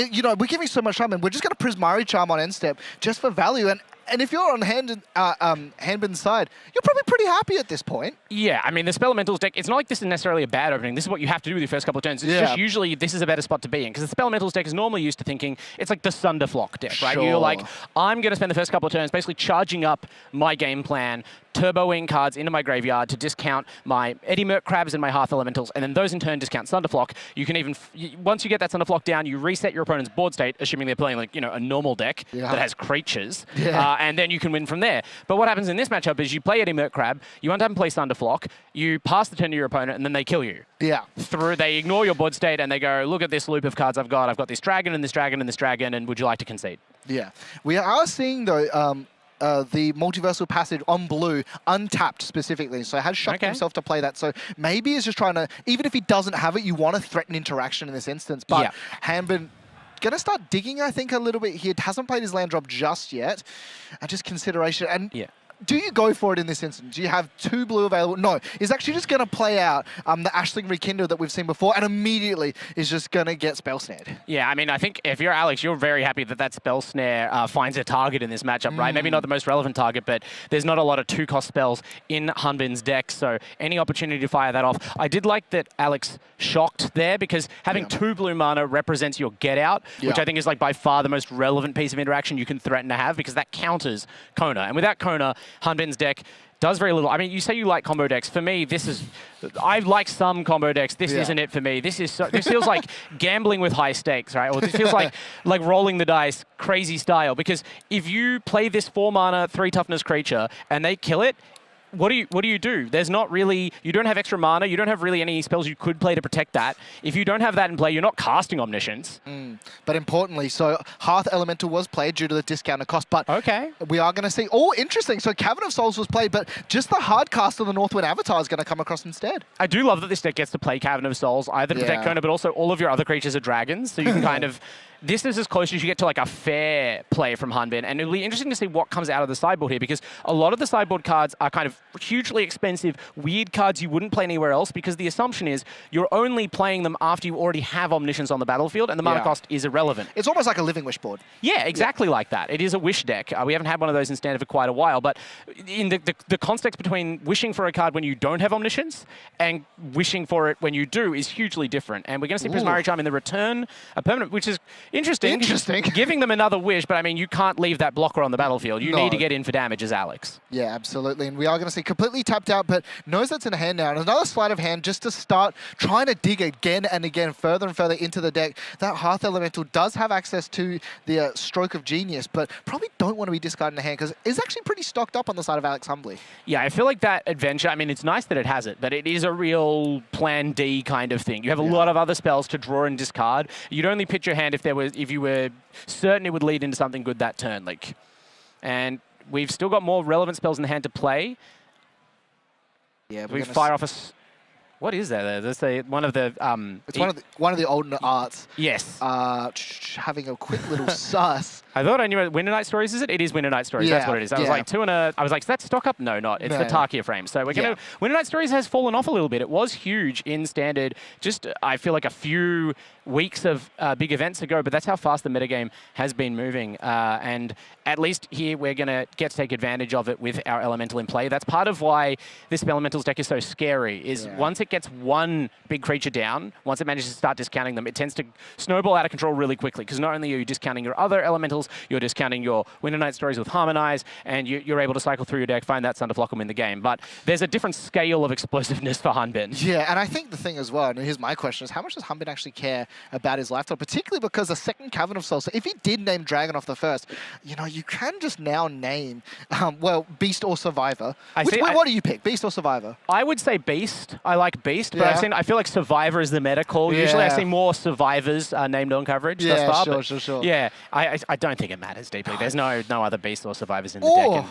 you know, we're giving so much time, and we're just going to Prismari Charm on end step just for value. And if you're on Hanbin's side, you're probably pretty happy at this point. Yeah, I mean, the Spelementals deck, it's not like this is necessarily a bad opening. This is what you have to do with your first couple of turns. It's just usually this is a better spot to be in, because the Spelementals deck is normally used to thinking it's like the Sunderflock deck, right? You're like, I'm going to spend the first couple of turns basically charging up my game plan, turboing cards into my graveyard to discount my Eddy Merc Crabs and my Hearth Elementals, and then those in turn discount Sunderflock. You can even, once you get that Sunderflock down, you reset your opponent's board state, assuming they're playing like, you know, a normal deck that has creatures, and then you can win from there. But what happens in this matchup is you play Eddy Merc Crab, you want to have them play Sunderflock, you pass the turn to your opponent, and then they kill you. Yeah. They ignore your board state, and they go, look at this loop of cards I've got. I've got this dragon and this dragon and this dragon, and would you like to concede? Yeah. We are seeing, though, the Multiversal Passage on blue, untapped specifically, so has shocked himself to play that. So maybe he's just trying to, even if he doesn't have it, you want to threaten interaction in this instance. But Hanbin going to start digging, I think, a little bit here. Hasn't played his land drop just yet. And just consideration. And do you go for it in this instance? Do you have 2 blue available? No. He's actually just going to play out the Ashling Rekindle that we've seen before, and immediately is just going to get Spell Snared. Yeah, I mean, I think if you're Alex, you're very happy that that Spell Snare finds a target in this matchup, right? Maybe not the most relevant target, but there's not a lot of 2-cost spells in Hanbin's deck, so any opportunity to fire that off. I did like that Alex shocked there, because having 2 blue mana represents your get out, which I think is like by far the most relevant piece of interaction you can threaten to have, because that counters Kona. And without Kona, Hanbin's deck does very little. I mean, you say you like combo decks. For me, this is... I like some combo decks. This isn't it for me. This feels like gambling with high stakes, right? Or this feels like rolling the dice, crazy style. Because if you play this 4-mana, 3-toughness creature, and they kill it, what do you do? There's not really, you don't have extra mana, you don't have really any spells you could play to protect that. If you don't have that in play, you're not casting Omniscience. But importantly, so Hearth Elemental was played due to the discounted cost, but we are going to see, interesting, so Cavern of Souls was played, but just the hard cast of the Northwind Avatar is going to come across instead. I do love that this deck gets to play Cavern of Souls, either to protect Kona, but also all of your other creatures are dragons, so you can kind of this is as close as you get to like a fair play from Hanbin, and it'll be interesting to see what comes out of the sideboard here, because a lot of the sideboard cards are kind of hugely expensive, weird cards you wouldn't play anywhere else, because the assumption is you're only playing them after you already have Omniscience on the battlefield, and the mana cost is irrelevant. It's almost like a Living Wish board. Yeah, exactly like that. It is a wish deck. We haven't had one of those in Standard for quite a while, but in the context between wishing for a card when you don't have Omniscience and wishing for it when you do is hugely different. And we're going to see Prismari Charm in the return, a permanent, which is interesting. Giving them another wish, but I mean, you can't leave that blocker on the battlefield. You need to get in for damage as Alex. Yeah, absolutely. And we are going to see completely tapped out, but knows that's in hand now. And another sleight of hand just to start trying to dig again and again, further and further into the deck. That Hearth Elemental does have access to the Stroke of Genius, but probably don't want to be discarding the hand because it's actually pretty stocked up on the side of Alex Humbly. Yeah, I feel like that adventure, I mean, it's nice that it has it, but it is a real plan D kind of thing. You have a lot of other spells to draw and discard. You'd only pitch your hand if you were certain it would lead into something good that turn. And we've still got more relevant spells in the hand to play. Yeah, we fire off a... What is that? That's one of the... it's one of the older arts. Yes. Having a quick little sus. I thought I knew it. Winter Night Stories, is it? It is Winter Night Stories. That's what it is. I was like, I was like, is that stock up? No, not. It's the Tarkia frame. So we're going to... Winter Night Stories has fallen off a little bit. It was huge in Standard just, I feel like, a few weeks of big events ago, but that's how fast the metagame has been moving. And at least here, we're going to get to take advantage of it with our Elemental in play. That's part of why this Elementals deck is so scary, is once it gets one big creature down, once it manages to start discounting them, it tends to snowball out of control really quickly, because not only are you discounting your other Elementals, you're discounting your Winter Night Stories with Harmonize, and you're able to cycle through your deck, find that Sunderflock and win the game. But there's a different scale of explosiveness for Hanbin. Yeah, and I think the thing as well, and here's my question, is how much does Hanbin actually care about his lifestyle, particularly because the second Cavern of Souls, so if he did name Dragon off the first, you know, you can just now name, well, Beast or Survivor. What do you pick, Beast or Survivor? I would say Beast. I like Beast, but I feel like Survivor is the meta call. Usually I see more Survivors named on coverage thus far. Sure. Yeah, I don't think it matters deeply. There's no other Beasts or Survivors in the deck.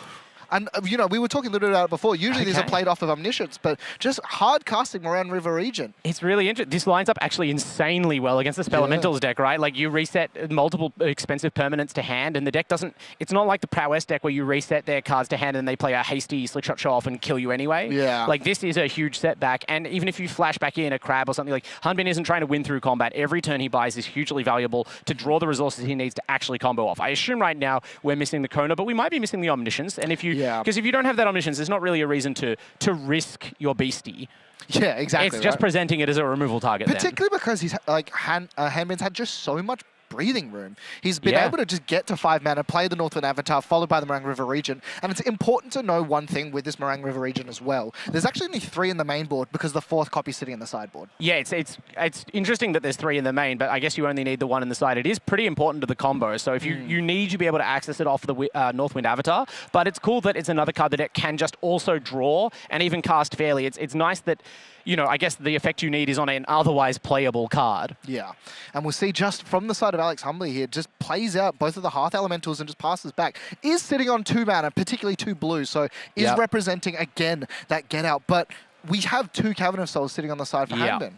And, you know, we were talking a little bit about it before. Usually these are played off of Omniscience, but just hard casting Moran River region. It's really interesting. This lines up actually insanely well against the Spelementals deck, right? Like, you reset multiple expensive permanents to hand, and the deck doesn't... It's not like the Prowess deck where you reset their cards to hand and they play a hasty Slickshot Show Off and kill you anyway. Yeah. Like, this is a huge setback, and even if you flash back in a Crab or something, like, Hanbin isn't trying to win through combat. Every turn he buys is hugely valuable to draw the resources he needs to actually combo off. I assume right now we're missing the Kona, but we might be missing the Omniscience, and if you... Because if you don't have that Omniscience, there's not really a reason to risk your beastie. Yeah, exactly. It's just presenting it as a removal target. Particularly because he's like Hanbin's had just so much breathing room. He's been able to just get to 5 mana, play the Northwind Avatar, followed by the Morang River region. And it's important to know one thing with this Morang River region as well. There's actually only 3 in the main board because the 4th copy is sitting in the sideboard. Yeah, it's interesting that there's 3 in the main, but I guess you only need the 1 in the side. It is pretty important to the combo. So if you need to be able to access it off the Northwind Avatar, but it's cool that it's another card that it can just also draw and even cast fairly. It's nice that, you know, I guess the effect you need is on an otherwise playable card. Yeah, and we'll see just from the side of Alex Humbly here, just plays out both of the Hearth Elementals and just passes back. Is sitting on 2 mana, particularly 2 blue, so is representing, again, that get out. But we have 2 Cavern of Souls sitting on the side for Hanbin.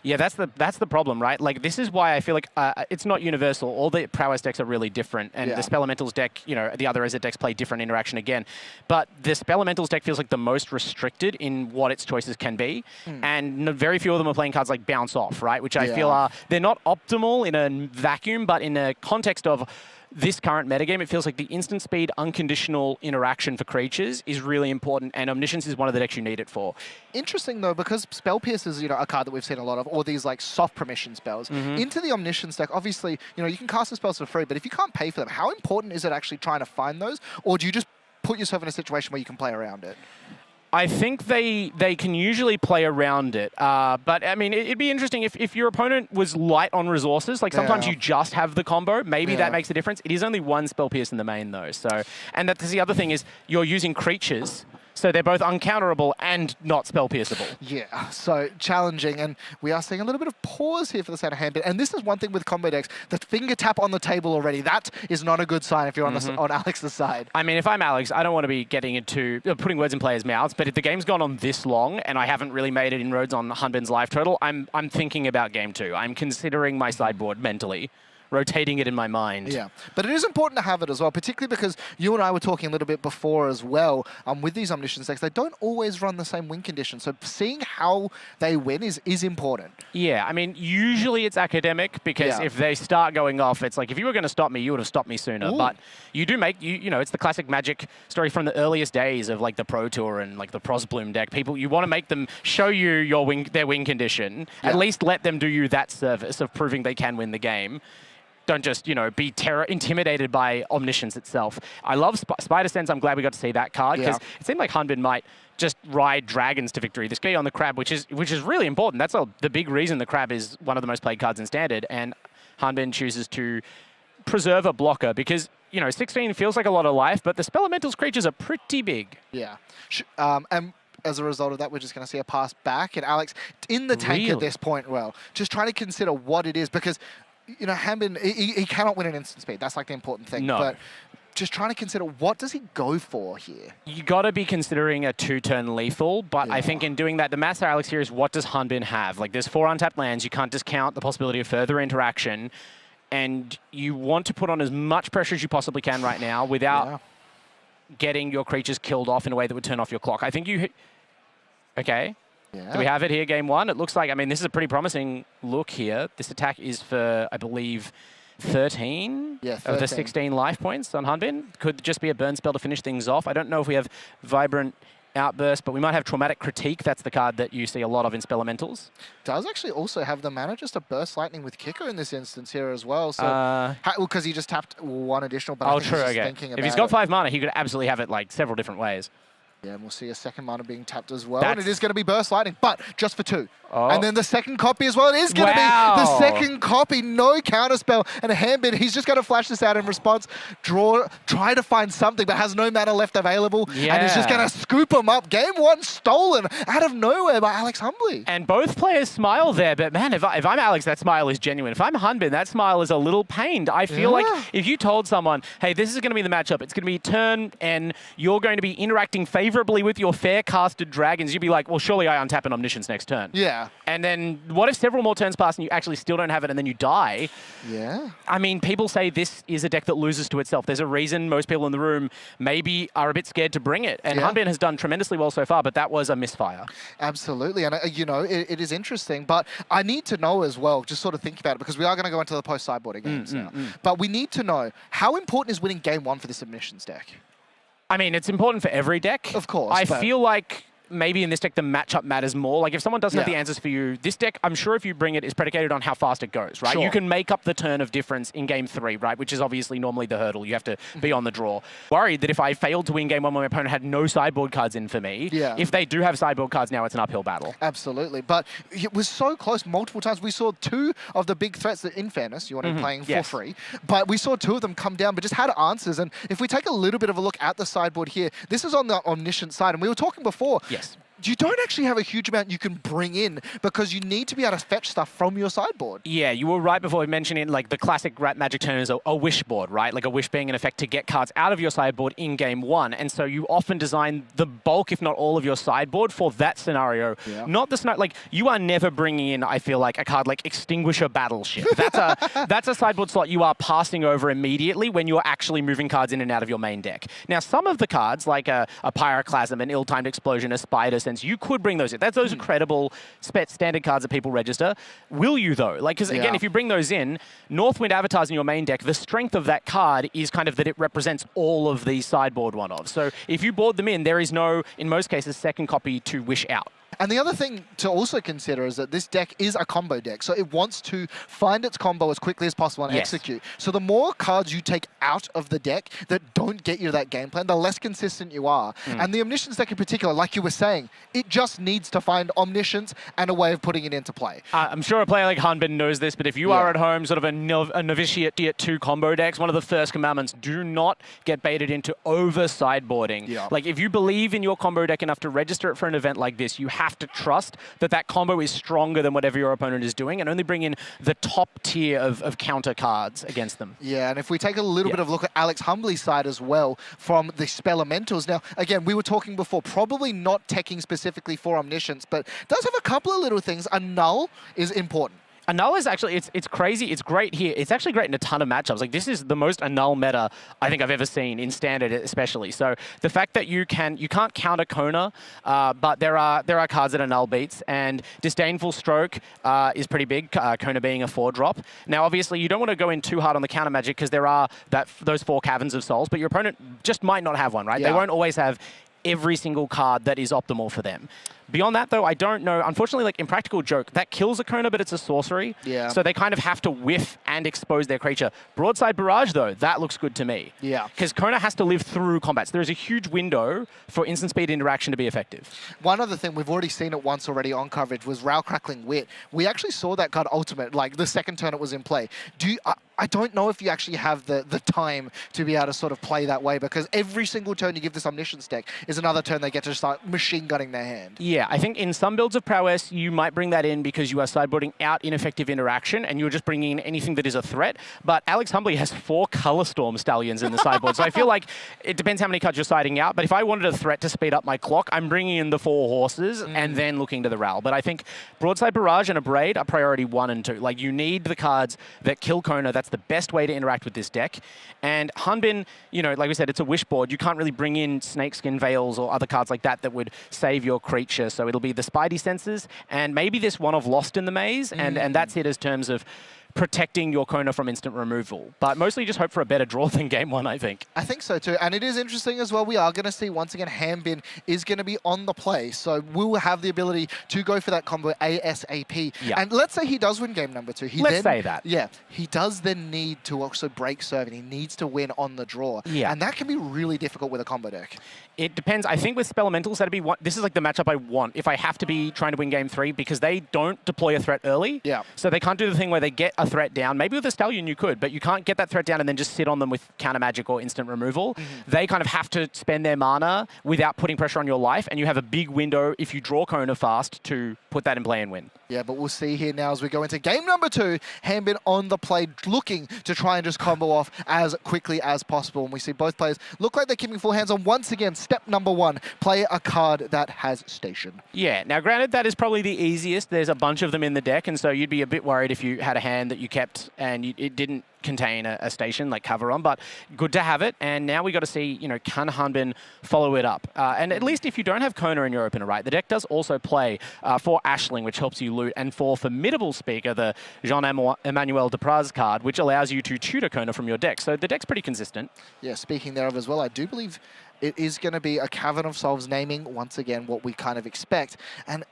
Yeah, that's the problem, right? Like, this is why I feel like it's not universal. All the Prowess decks are really different, and the Spelementals deck, you know, the other Ezra decks play different interaction again. But the Spelementals deck feels like the most restricted in what its choices can be, and very few of them are playing cards like Bounce Off, right? Which I feel are, they're not optimal in a vacuum, but in a context of this current metagame, it feels like the instant speed, unconditional interaction for creatures is really important, and Omniscience is one of the decks you need it for. Interesting, though, because Spell Pierce is, you know, a card that we've seen a lot of, or these, like, soft permission spells. Into the Omniscience deck, obviously, you know, you can cast the spells for free, but if you can't pay for them, how important is it actually trying to find those, or do you just put yourself in a situation where you can play around it? I think they can usually play around it, but I mean, it'd be interesting if your opponent was light on resources. Like, sometimes you just have the combo. Maybe that makes a difference. It is only 1 Spell Pierce in the main, though. So, and that's the other thing is you're using creatures. So they're both uncounterable and not spell pierceable. Yeah, so challenging, and we are seeing a little bit of pause here for the center hand. And this is one thing with combo decks, the finger tap on the table already. That is not a good sign if you're on on Alex's side. I mean, if I'm Alex, I don't want to be getting into putting words in players' mouths, but if the game's gone on this long and I haven't really made it inroads on Hanbin's life total, I'm thinking about game 2. I'm considering my sideboard mentally. rotating it in my mind. Yeah, but it is important to have it as well, particularly because you and I were talking a little bit before as well. With these Omniscience decks, they don't always run the same win condition. So seeing how they win is important. Yeah, I mean, usually it's academic because if they start going off, it's like, if you were going to stop me, you would have stopped me sooner. Ooh. But you do make, you know, it's the classic Magic story from the earliest days of like the Pro Tour and like the Prosbloom deck. People, you want to make them show you your their win condition. At least let them do you that service of proving they can win the game. Don't just, you know, be intimidated by Omniscience itself. I love Spider Sense. I'm glad we got to see that card because it seemed like Hunbin might just ride dragons to victory. This guy on the Crab, which is really important. That's the big reason the Crab is one of the most played cards in Standard, and Hunbin chooses to preserve a blocker because, you know, 16 feels like a lot of life, but the Spell Elemental's creatures are pretty big. Yeah. And as a result of that, we're just going to see a pass back. And Alex, in the tank at this point, well, just trying to consider what it is because, you know, Hunbin, he cannot win an instant speed. That's like the important thing. No. But just trying to consider what does he go for here? You got to be considering a 2-turn lethal, but I think in doing that, the math, Alex, here is what does Hunbin have? Like, there's 4 untapped lands. You can't discount the possibility of further interaction. And you want to put on as much pressure as you possibly can right now without getting your creatures killed off in a way that would turn off your clock. I think you... Okay. Yeah. Do we have it here, game 1? It looks like, I mean, this is a pretty promising look here. This attack is for, I believe, 13 of the 16 life points on Hunbin. Could just be a burn spell to finish things off. I don't know if we have Vibrant Outburst, but we might have Traumatic Critique. That's the card that you see a lot of in Spellelementals. Does actually also have the mana just to burst lightning with Kicker in this instance here as well. So, because he just tapped 1 additional, but I think he's just thinking about if he's got 5 mana, he could absolutely have it like several different ways. Yeah, and we'll see a second mana being tapped as well. And it is going to be Burst Lightning, but just for 2. Oh. And then the second copy as well. It is going to be the second copy. No counterspell. And a Hunbin, he's just going to flash this out in response. Try to find something, but has no mana left available. Yeah. And he's just going to scoop him up. Game 1 stolen out of nowhere by Alex Humbly. And both players smile there, but man, if I'm Alex, that smile is genuine. If I'm Hunbin, that smile is a little pained. I feel like if you told someone, hey, this is going to be the matchup, it's going to be turn, and you're going to be interacting favorably with your fair-casted dragons, you'd be like, well, surely I untap an Omniscience next turn. Yeah. And then what if several more turns pass and you actually still don't have it and then you die? Yeah. I mean, people say this is a deck that loses to itself. There's a reason most people in the room maybe are a bit scared to bring it. And Hunbin has done tremendously well so far, but that was a misfire. Absolutely. And, you know, it is interesting. But I need to know as well, just sort of think about it, because we are going to go into the post-sideboarding games now. But we need to know, how important is winning game 1 for this Omniscience deck? I mean, it's important for every deck. Of course. I feel like maybe in this deck, the matchup matters more. Like, if someone doesn't have the answers for you, this deck, I'm sure if you bring it, is predicated on how fast it goes, right? Sure. You can make up the turn of difference in game 3, right? Which is obviously normally the hurdle. You have to be on the draw. Worried that if I failed to win game 1 when my opponent had no sideboard cards in for me, if they do have sideboard cards now, it's an uphill battle. Absolutely. But it was so close multiple times. We saw 2 of the big threats that, in fairness, you want to be playing for free. But we saw 2 of them come down, but just had answers. And if we take a little bit of a look at the sideboard here, this is on the Omniscient side. And we were talking before. Yes. You don't actually have a huge amount you can bring in because you need to be able to fetch stuff from your sideboard. Yeah, you were right before mentioning like the classic Rat Magic turn is a wish board, right? Like a wish being an effect to get cards out of your sideboard in game 1. And so you often design the bulk, if not all, of your sideboard for that scenario. Yeah. Not the scenario, like you are never bringing in, I feel like, a card like Extinguisher Battleship. That's a sideboard slot you are passing over immediately when you're actually moving cards in and out of your main deck. Now, some of the cards, like a Pyroclasm, an Ill-Timed Explosion, a Spider Sense, you could bring those in. Those are credible standard cards that people register. Will you, though? Like, because again, if you bring those in, Northwind Avatars in your main deck, the strength of that card is kind of that it represents all of the sideboard one-offs. So if you board them in, there is no, in most cases, second copy to wish out. And the other thing to also consider is that this deck is a combo deck, so it wants to find its combo as quickly as possible and execute. So the more cards you take out of the deck that don't get you that game plan, the less consistent you are. And the Omniscience deck in particular, like you were saying, it just needs to find Omniscience and a way of putting it into play. I'm sure a player like Hunbin knows this, but if you are at home, sort of a novitiate tier 2 combo decks, one of the first commandments, do not get baited into over-sideboarding. Like, if you believe in your combo deck enough to register it for an event like this, you have to trust that that combo is stronger than whatever your opponent is doing and only bring in the top tier of counter cards against them. Yeah, and if we take a little bit of a look at Alex Humbly's side as well from the Spellelementals. Now, again, we were talking before, probably not teching specifically for Omniscience, but does have a couple of little things. A Null is important. Annul is actually, it's crazy. It's great here. It's actually great in a ton of matchups. Like, this is the most Annul meta I think I've ever seen in Standard, especially. So the fact that you can't counter Kona, but there are cards that Annul beats, and Disdainful Stroke is pretty big. Kona being a 4-drop. Now, obviously, you don't want to go in too hard on the counter magic because there are those 4 Caverns of Souls, but your opponent just might not have one, right? Yeah. They won't always have every single card that is optimal for them. Beyond that, though, I don't know. Unfortunately, like Impractical Joke, that kills a Kona, but it's a sorcery. Yeah. So they kind of have to whiff and expose their creature. Broadside Barrage, though, that looks good to me. Yeah. Because Kona has to live through combats. There is a huge window for instant speed interaction to be effective. One other thing, we've already seen it once already on coverage, was Rail Crackling Wit. We actually saw that card ultimate, like the second turn it was in play. I don't know if you actually have the time to be able to sort of play that way, because every single turn you give this Omniscience deck is another turn they get to start machine gunning their hand. Yeah, I think in some builds of Prowess, you might bring that in because you are sideboarding out ineffective interaction and you're just bringing in anything that is a threat. But Alex Humbly has 4 Color Storm Stallions in the sideboard. So I feel like it depends how many cards you're siding out. But if I wanted a threat to speed up my clock, I'm bringing in the 4 horses and then looking to the Ral. But I think Broadside Barrage and Abrade are priority 1 and 2. Like, you need the cards that kill Kona. That's the best way to interact with this deck. And Hunbin, you know, like we said, it's a wish board. You can't really bring in Snakeskin Veils or other cards like that that would save your creature. So it'll be the Spidey Senses and maybe this one of Lost in the Maze. And that's it as terms of protecting your Kona from instant removal. But mostly just hope for a better draw than game 1, I think. I think so too. And it is interesting as well. We are going to see, once again, Hanbin is going to be on the play. So we'll have the ability to go for that combo ASAP. Yeah. And let's say he does win game number 2. Let's say that. Yeah. He does then need to also break serve, and he needs to win on the draw. Yeah. And that can be really difficult with a combo deck. It depends. I think with Spell Elementals, that'd be this is like the matchup I want if I have to be trying to win game 3, because they don't deploy a threat early. Yeah. So they can't do the thing where they get a threat down. Maybe with a Stallion you could, but you can't get that threat down and then just sit on them with counter magic or instant removal. They kind of have to spend their mana without putting pressure on your life, and you have a big window if you draw Kona fast to put that in play and win. Yeah, but we'll see here now as we go into game number 2. Hanbin on the play, looking to try and just combo off as quickly as possible. And we see both players look like they're keeping full hands on. Once again, step number 1, play a card that has Station. Yeah, now granted, that is probably the easiest. There's a bunch of them in the deck, and so you'd be a bit worried if you had a hand that you kept and it didn't contain a station like cover on, but good to have it. And now we got to see, you know, can Hunbin follow it up? And at least if you don't have Kona in your opener, right, the deck does also play for Ashling, which helps you loot, and for Formidable Speaker, the Jean-Emmanuel Depraz card, which allows you to tutor Kona from your deck. So the deck's pretty consistent. Yeah, speaking thereof as well, I do believe it is going to be a Cavern of Souls naming, once again, what we kind of expect. And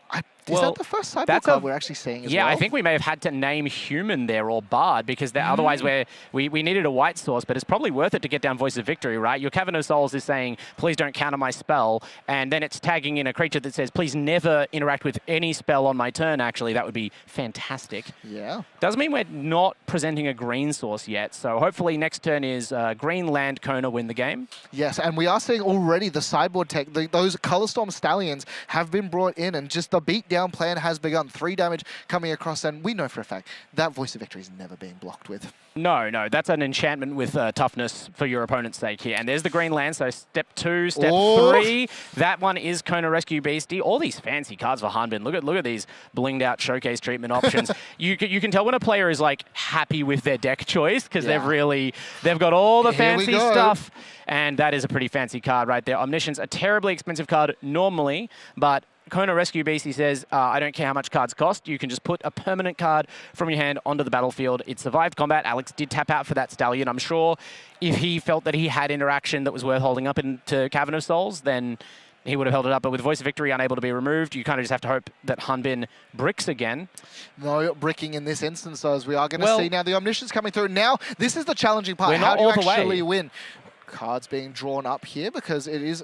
is that the first sideboard card we're actually seeing as well? Yeah, I think we may have had to name Human there or Bard, because otherwise we needed a white source, but it's probably worth it to get down Voice of Victory, right? Your Cavern of Souls is saying, please don't counter my spell, and then it's tagging in a creature that says, please never interact with any spell on my turn, actually. That would be fantastic. Yeah. Doesn't mean we're not presenting a green source yet, so hopefully next turn is green land Kona win the game. Yes, and we are seeing already the sideboard tech, those Color Storm Stallions have been brought in, and just the beatdown plan has begun. 3 damage coming across, and we know for a fact that Voice of Victory is never being blocked with. No, that's an enchantment with toughness for your opponent's sake here. And there's the green land, so step 2, step 3. That one is Kona Rescue Beastie. All these fancy cards for Hanbin. Look at these blinged out showcase treatment options. You can tell when a player is like happy with their deck choice, because they've got all the fancy stuff. And that is a pretty fancy card right there. Omniscience, a terribly expensive card normally, but Kona Rescue Beastie says, I don't care how much cards cost. You can just put a permanent card from your hand onto the battlefield. It survived combat. Alex did tap out for that Stallion. I'm sure if he felt that he had interaction that was worth holding up into Cavern of Souls, then he would have held it up. But with Voice of Victory unable to be removed, you kind of just have to hope that Hunbin bricks again. No bricking in this instance, though, as we are going to see now the Omniscience coming through. Now, this is the challenging part. How do you actually win? Cards being drawn up here because it is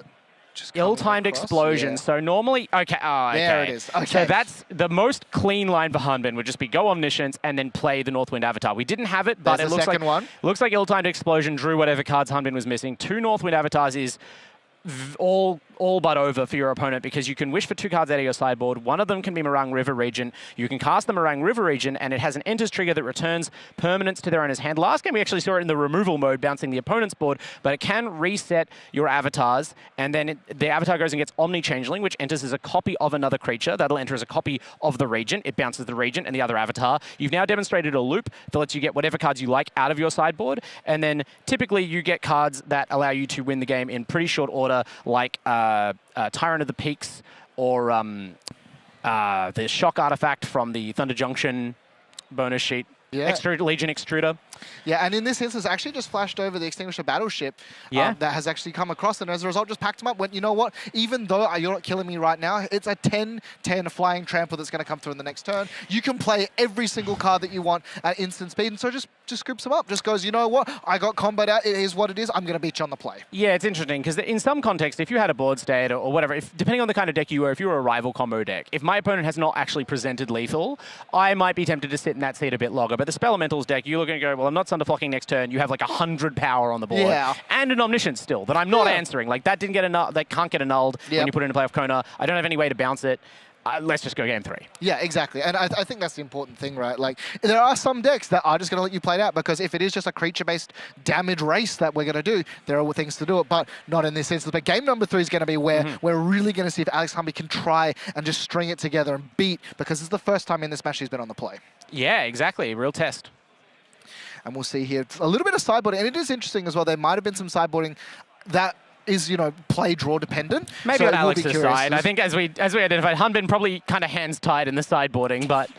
just ill-timed explosion. Yeah. So normally, okay. There it is. Okay. So that's the most clean line for Hunbin would just be go Omniscience and then play the Northwind Avatar. We didn't have it, but it looks like ill-timed explosion drew whatever cards Hunbin was missing. 2 Northwind Avatars is all all but over for your opponent because you can wish for 2 cards out of your sideboard. One of them can be Meringue River Regent. You can cast the Meringue River Regent, and it has an enters trigger that returns permanents to their owner's hand. Last game, we actually saw it in the removal mode, bouncing the opponent's board, but it can reset your avatars, and then the avatar goes and gets Omni-Changeling, which enters as a copy of another creature. That'll enter as a copy of the Regent. It bounces the Regent and the other avatar. You've now demonstrated a loop that lets you get whatever cards you like out of your sideboard, and then typically you get cards that allow you to win the game in pretty short order, like Tyrant of the Peaks or the Shock Artifact from the Thunder Junction bonus sheet. Yeah. Legion Extruder. Yeah, and in this instance, actually just flashed over the Extinguisher Battleship that has actually come across, and as a result, just packed him up, went, you know what, even though you're not killing me right now, it's a 10-10 flying trample that's going to come through in the next turn. You can play every single card that you want at instant speed, and so just scoops him up. Just goes, you know what, I got combat out, it is what it is, I'm going to beat you on the play. Yeah, it's interesting, because in some context, if you had a board state or whatever, depending on the kind of deck you were, if you were a rival combo deck, if my opponent has not actually presented lethal, I might be tempted to sit in that seat a bit longer. But the Spell Elementals deck, you look and go, well, I'm not Sunderflocking next turn. You have like 100 power on the board. Yeah. And an Omniscience still that I'm not answering. Like that didn't get that can't get annulled when you put it in a playoff Kona. I don't have any way to bounce it. Let's just go game 3. Yeah, exactly. And I think that's the important thing, right? Like, there are some decks that are just going to let you play it out, because if it is just a creature-based damage race that we're going to do, there are things to do it, but not in this instance. But game number 3 is going to be where we're really going to see if Alex Humby can try and just string it together and beat, because it's the first time in this match he's been on the play. Yeah, exactly. Real test. And we'll see here a little bit of sideboarding. And it is interesting as well. There might have been some sideboarding that is, you know, play draw dependent. Maybe so on Alex's side. I think as we identified, Hunbin probably kind of hands tied in the sideboarding, but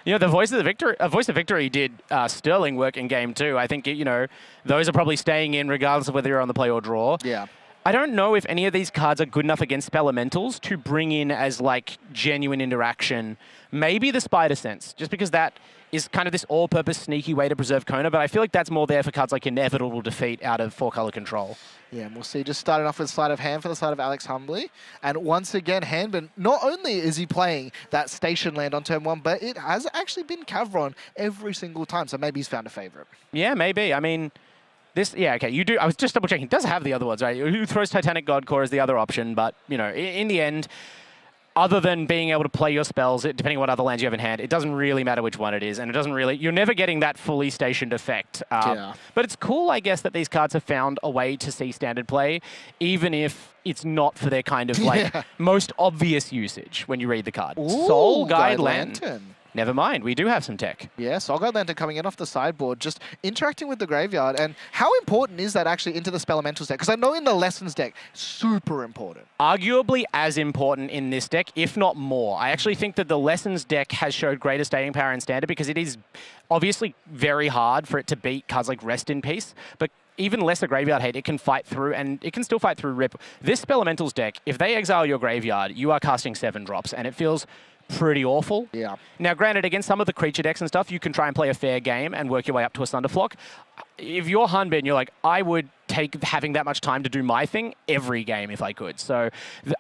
you know, the Voice of Victory did sterling work in game 2. I think, you know, those are probably staying in regardless of whether you're on the play or draw. Yeah. I don't know if any of these cards are good enough against Spelementals to bring in as like genuine interaction. Maybe the Spider Sense, just because that is kind of this all-purpose sneaky way to preserve Kona, but I feel like that's more there for cards like Inevitable Defeat out of 4-color control. Yeah, and we'll see. Just starting off with sleight of hand for the side of Alex Humbley. And once again, Hanbin, not only is he playing that station land on turn 1, but it has actually been Cavron every single time, so maybe he's found a favorite. Yeah, maybe. I mean, this, yeah, okay, you do. I was just double checking. It does have the other ones, right? Who throws Titanic Godcore as the other option, but, you know, in the end, other than being able to play your spells, depending on what other lands you have in hand, it doesn't really matter which one it is, and it doesn't really, you're never getting that fully stationed effect. But it's cool, I guess, that these cards have found a way to see standard play, even if it's not for their kind of, like, most obvious usage when you read the card. Ooh, Soul Guide Lantern. Land. Never mind, we do have some tech. Yeah, Soul Guide Lantern coming in off the sideboard, just interacting with the graveyard. And how important is that actually into the Spelementals deck? Because I know in the Lessons deck, super important. Arguably as important in this deck, if not more. I actually think that the Lessons deck has showed greater staying power in Standard because it is obviously very hard for it to beat cards like Rest in Peace, but even lesser graveyard hate, it can fight through, and it can still fight through Rip. This Spelementals deck, if they exile your graveyard, you are casting 7 drops, and it feels pretty awful. Yeah. Now, granted, against some of the creature decks and stuff, you can try and play a fair game and work your way up to a Sunderflock. If you're Hunbin, you're like, I would take having that much time to do my thing every game if I could. So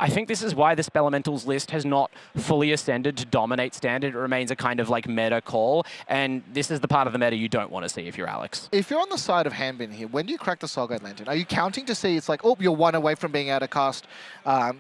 I think this is why the Spelementals list has not fully ascended to dominate Standard. It remains a kind of like meta call, and this is the part of the meta you don't want to see if you're Alex. If you're on the side of Hanbin here, when do you crack the Soul Guide Lantern? Are you counting to see it's like, oh, you're 1 away from being able to cast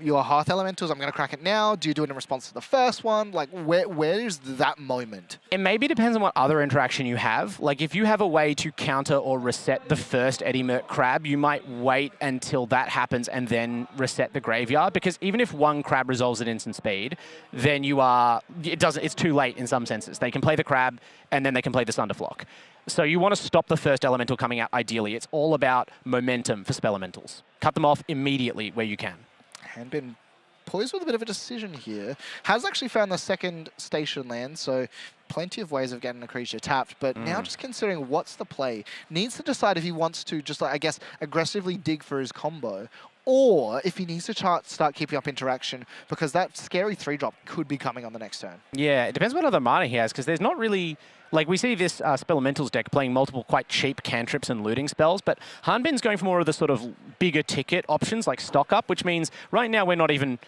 your Hearth Elementals, I'm going to crack it now? Do you do it in response to the first one? Like, where is that moment? It maybe depends on what other interaction you have. Like, if you have a way to counter or reset the first Eddie Merc Crab, you might wait until that happens and then reset the graveyard, because even if one crab resolves at instant speed, then it's too late in some senses. They can play the crab and then they can play the Sunderflock. So you want to stop the first elemental coming out ideally. It's all about momentum for Spelementals. Cut them off immediately where you can. Hanbin poised with a bit of a decision here. Has actually found the second station land, so plenty of ways of getting a creature tapped, but now just considering what's the play, needs to decide if he wants to just, like, I guess, aggressively dig for his combo, or if he needs to start keeping up interaction, because that scary 3-drop could be coming on the next turn. Yeah, it depends what other mana he has, because there's not really... Like, we see this Spelementals deck playing multiple quite cheap cantrips and looting spells, but Hanbin's going for more of the sort of bigger ticket options, like Stock Up, which means right now we're not even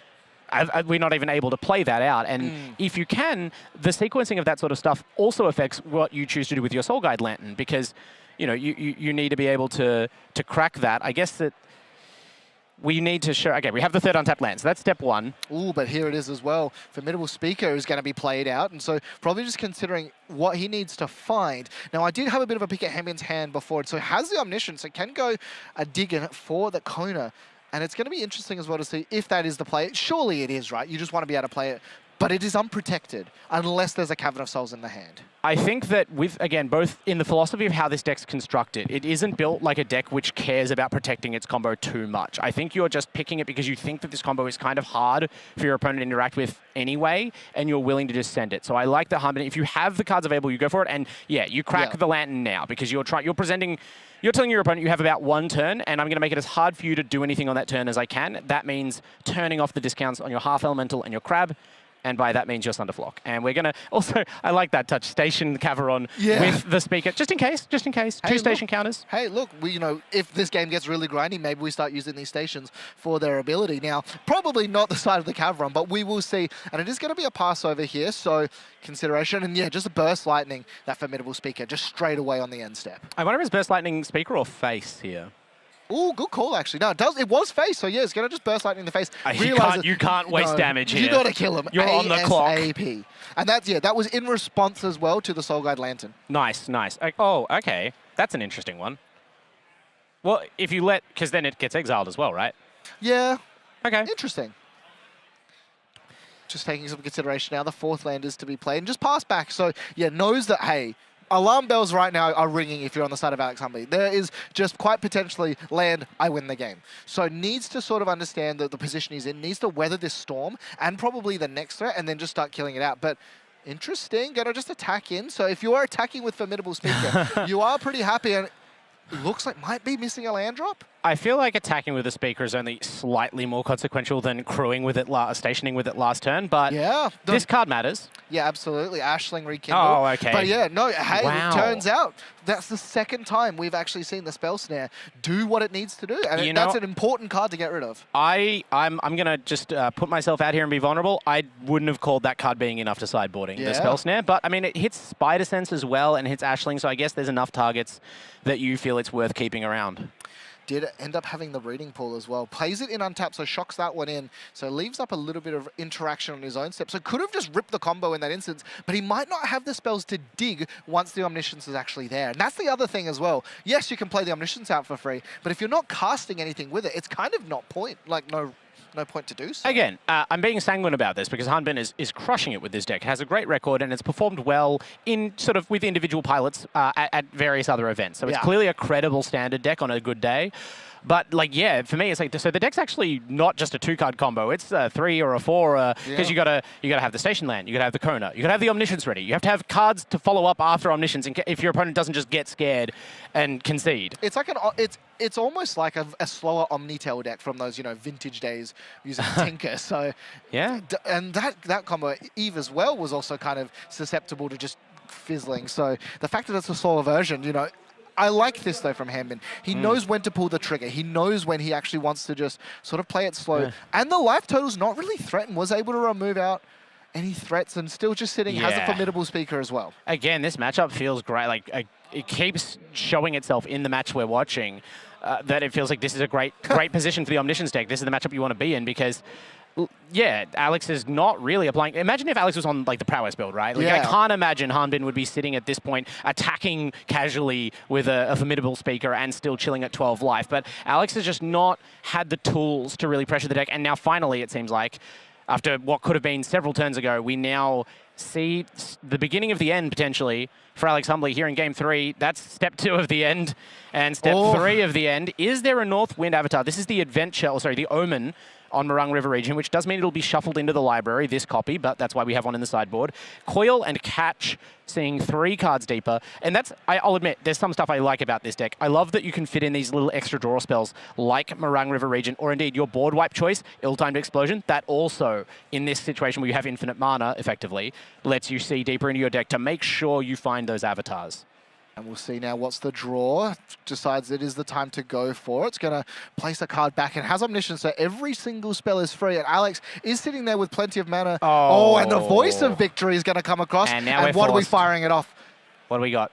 able to play that out. And if you can, the sequencing of that sort of stuff also affects what you choose to do with your Soul Guide Lantern, because, you know, you need to be able to crack that. I guess that we need to show... Okay, we have the third untapped land, so that's step one. Ooh, but here it is as well. Formidable Speaker is going to be played out, and so probably just considering what he needs to find. Now, I did have a bit of a pick at Hembin's hand before, so has the Omniscience, so can go a dig in for the Kona. And it's going to be interesting as well to see if that is the play. Surely it is, right? You just want to be able to play it. But it is unprotected unless there's a Cavern of Souls in the hand. I think that with, again, both in the philosophy of how this deck's constructed, it isn't built like a deck which cares about protecting its combo too much. I think you're just picking it because you think that this combo is kind of hard for your opponent to interact with anyway, and you're willing to just send it. So I like the Hambin. If you have the cards available, you go for it. And yeah, you crack the Lantern now because you're telling your opponent you have about one turn, and I'm going to make it as hard for you to do anything on that turn as I can. That means turning off the discounts on your Half Elemental and your Crab. And by that means your Thunderflock. And we're going to also, I like that touch, station the Cavaron with the speaker, just in case. Hey, two station counters. Hey, look, if this game gets really grindy, maybe we start using these stations for their ability. Now, probably not the side of the Cavaron, but we will see. And it is going to be a pass over here, so consideration. And yeah, just a Burst Lightning, that Formidable Speaker, just straight away on the end step. I wonder if it's Burst Lightning speaker or face here. Ooh, good call, actually. No, it was face, so yeah, it's going to just Burst Lightning in the face. You can't waste damage here. You got to kill him. You're on the clock. ASAP. And that was in response as well to the Soul Guide Lantern. Nice. Oh, okay. That's an interesting one. Well, if you because then it gets exiled as well, right? Yeah. Okay. Interesting. Just taking some consideration now, the fourth land is to be played and just pass back. So, yeah, knows that, hey, alarm bells right now are ringing if you're on the side of Alex Humbley. There is just quite potentially land, I win the game. So needs to sort of understand the position he's in, needs to weather this storm and probably the next threat and then just start killing it out. But interesting, gonna just attack in. So if you are attacking with Formidable Speaker, you are pretty happy and looks like might be missing a land drop. I feel like attacking with a speaker is only slightly more consequential than crewing with it, stationing with it last turn, but this card matters. Yeah, absolutely. Ashling Rekindle. Oh, okay. But yeah, no, hey, it turns out that's the second time we've actually seen the Spell Snare do what it needs to do, and that's an important card to get rid of. I'm going to just put myself out here and be vulnerable. I wouldn't have called that card being enough to sideboarding the Spell Snare, but I mean, it hits Spider Sense as well and hits Ashling, so I guess there's enough targets that you feel it's worth keeping around. Did end up having the Reading Pool as well. Plays it in untap, so shocks that one in. So leaves up a little bit of interaction on his own step. So could have just ripped the combo in that instance, but he might not have the spells to dig once the Omniscience is actually there. And that's the other thing as well. Yes, you can play the Omniscience out for free, but if you're not casting anything with it, it's kind of no point to do so. Again, I'm being sanguine about this because Hanbin is crushing it with this deck. It has a great record and it's performed well in sort of with individual pilots at various other events. So it's clearly a credible standard deck on a good day. But like, yeah, for me, it's like, so the deck's actually not just a 2-card combo. It's a 3 or a 4 because you gotta have the Station Land, you gotta have the Kona, you gotta have the Omniscience ready. You have to have cards to follow up after Omniscience if your opponent doesn't just get scared and concede. It's like it's almost like a slower Omnitel deck from those vintage days using Tinker. So yeah, and that combo Eve as well was also kind of susceptible to just fizzling. So the fact that it's a slower version, I like this, though, from Hambin. He knows when to pull the trigger. He knows when he actually wants to just sort of play it slow. And the life total's not really threatened. Was able to remove out any threats and still just sitting, has a Formidable Speaker as well. Again, this matchup feels great. Like, it keeps showing itself in the match we're watching that it feels like this is a great position for the Omniscience deck. This is the matchup you want to be in because... Yeah, Alex is not really applying... Imagine if Alex was on, like, the Prowess build, right? Like, I can't imagine Hanbin would be sitting at this point attacking casually with a Formidable Speaker and still chilling at 12 life. But Alex has just not had the tools to really pressure the deck. And now, finally, it seems like, after what could have been several turns ago, we now see the beginning of the end, potentially, for Alex Humbley here in Game 3. That's step 2 of the end. And step 3 of the end. Is there a Northwind avatar? This is the the Omen on Morang River region, which does mean it'll be shuffled into the library, this copy, but that's why we have one in the sideboard. Coil and Catch, seeing 3 cards deeper. And I'll admit, there's some stuff I like about this deck. I love that you can fit in these little extra draw spells like Morang River region, or indeed your board wipe choice, Ill-Timed Explosion. That also, in this situation where you have infinite mana, effectively, lets you see deeper into your deck to make sure you find those avatars. And we'll see now what's the draw. Decides it is the time to go for it. It's going to place a card back and has Omniscience, so every single spell is free. And Alex is sitting there with plenty of mana. Oh, and the Voice of Victory is going to come across. And now what are we firing it off? What do we got?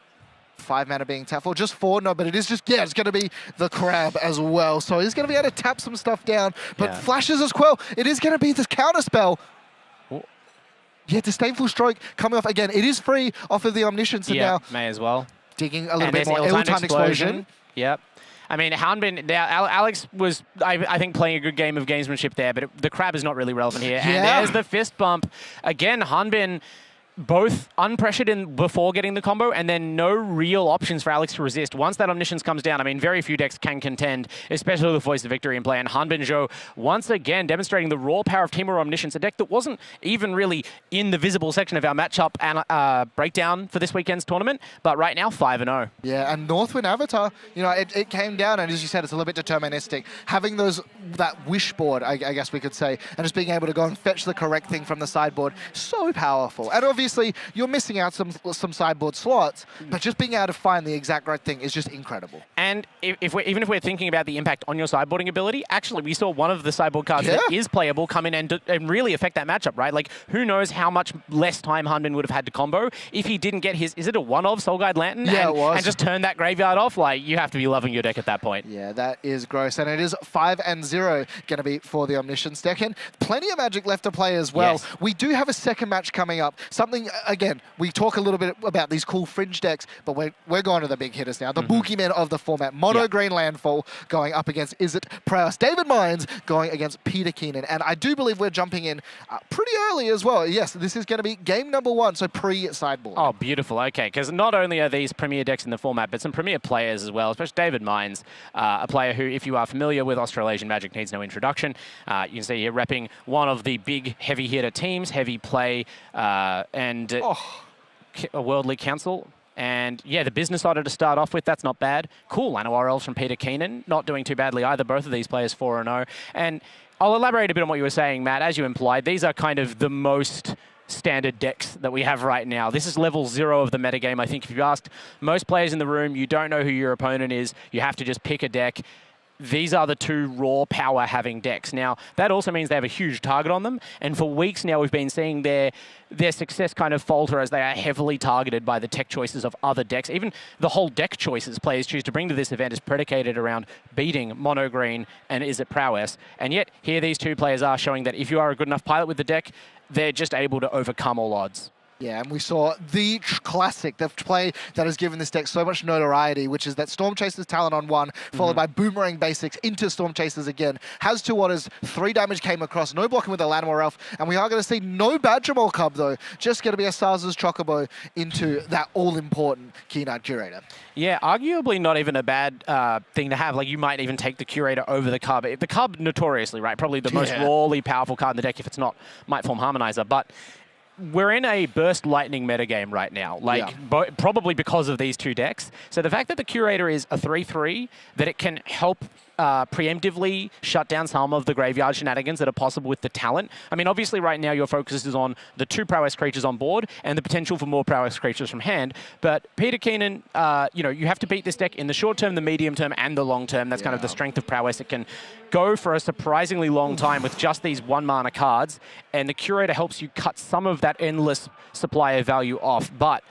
5 mana being tapped for, just 4, no, but it is just, yeah, it's going to be the crab as well. So he's going to be able to tap some stuff down, but flashes as well. It is going to be this counter spell. Yeah, Disdainful Stroke coming off again. It is free off of the Omniscience, and now may as well. Digging a little bit more. Ill-timed explosion. Yep. I mean, Hanbin, now Alex was, I think, playing a good game of gamesmanship there, but the crab is not really relevant here. And there's the fist bump. Again, Hanbin both unpressured before getting the combo, and then no real options for Alex to resist. Once that Omniscience comes down, I mean, very few decks can contend, especially with Voice of Victory in play. And Hanbin Zhou, once again, demonstrating the raw power of Temur Omniscience, a deck that wasn't even really in the visible section of our matchup and breakdown for this weekend's tournament, but right now, 5-0. Yeah, and Northwind Avatar, you know, it came down, and as you said, it's a little bit deterministic. Having that wish board, I guess we could say, and just being able to go and fetch the correct thing from the sideboard, so powerful. And obviously, you're missing out some sideboard slots, but just being able to find the exact right thing is just incredible. And even if we're thinking about the impact on your sideboarding ability, actually we saw one of the sideboard cards that is playable come in and really affect that matchup, right? Like, who knows how much less time Hanbin would have had to combo if he didn't get his, is it a one-of Soul Guide Lantern? Yeah, it was. And just turn that graveyard off? Like, you have to be loving your deck at that point. Yeah, that is gross. And it is 5-0 going to be for the Omniscience deck. And plenty of Magic left to play as well. Yes. We do have a second match coming up. Something, again, we talk a little bit about these cool fringe decks, but we're going to the big hitters now. The boogeymen of the format. Mono Green Landfall going up against Izzet Prowess. David Mines going against Peter Keenan. And I do believe we're jumping in pretty early as well. Yes, this is going to be game number 1, so pre-sideboard. Oh, beautiful. Okay, because not only are these premier decks in the format, but some premier players as well, especially David Mines, a player who, if you are familiar with Australasian Magic, needs no introduction. You can see here repping one of the big heavy hitter teams, Heavy Play, and a World League Council. And yeah, the business order to start off with, that's not bad. Cool, Llanowar Elves from Peter Keenan, not doing too badly either. Both of these players 4-0. And I'll elaborate a bit on what you were saying, Matt. As you implied, these are kind of the most standard decks that we have right now. This is level 0 of the metagame. I think if you asked most players in the room, you don't know who your opponent is, you have to just pick a deck. These are the 2 raw power-having decks. Now, that also means they have a huge target on them, and for weeks now we've been seeing their success kind of falter as they are heavily targeted by the tech choices of other decks. Even the whole deck choices players choose to bring to this event is predicated around beating Mono Green and Izzet Prowess. And yet, here these 2 players are showing that if you are a good enough pilot with the deck, they're just able to overcome all odds. Yeah, and we saw the classic, the play that has given this deck so much notoriety, which is that Storm Chaser's Talon on 1, followed by Boomerang Basics into Storm Chasers again. Has 2 orders, 3 damage came across, no blocking with the Llanowar Elf, and we are going to see no Badgermole Cub though, just going to be a Sarz's Chocobo into that all-important Keen-Eyed Curator. Yeah, arguably not even a bad thing to have. Like, you might even take the Curator over the Cub. The Cub, notoriously, right, probably the most rawly powerful card in the deck, if it's not Might Form Harmonizer, but we're in a Burst Lightning metagame right now, like probably because of these 2 decks. So the fact that the Curator is a 3/3, that it can help preemptively shut down some of the graveyard shenanigans that are possible with the talent. I mean, obviously right now your focus is on the 2 prowess creatures on board and the potential for more prowess creatures from hand. But Peter Keenan, you know, you have to beat this deck in the short term, the medium term, and the long term. That's kind of the strength of prowess. It can go for a surprisingly long time with just these 1 mana cards, and the Curator helps you cut some of that endless supply of value off. But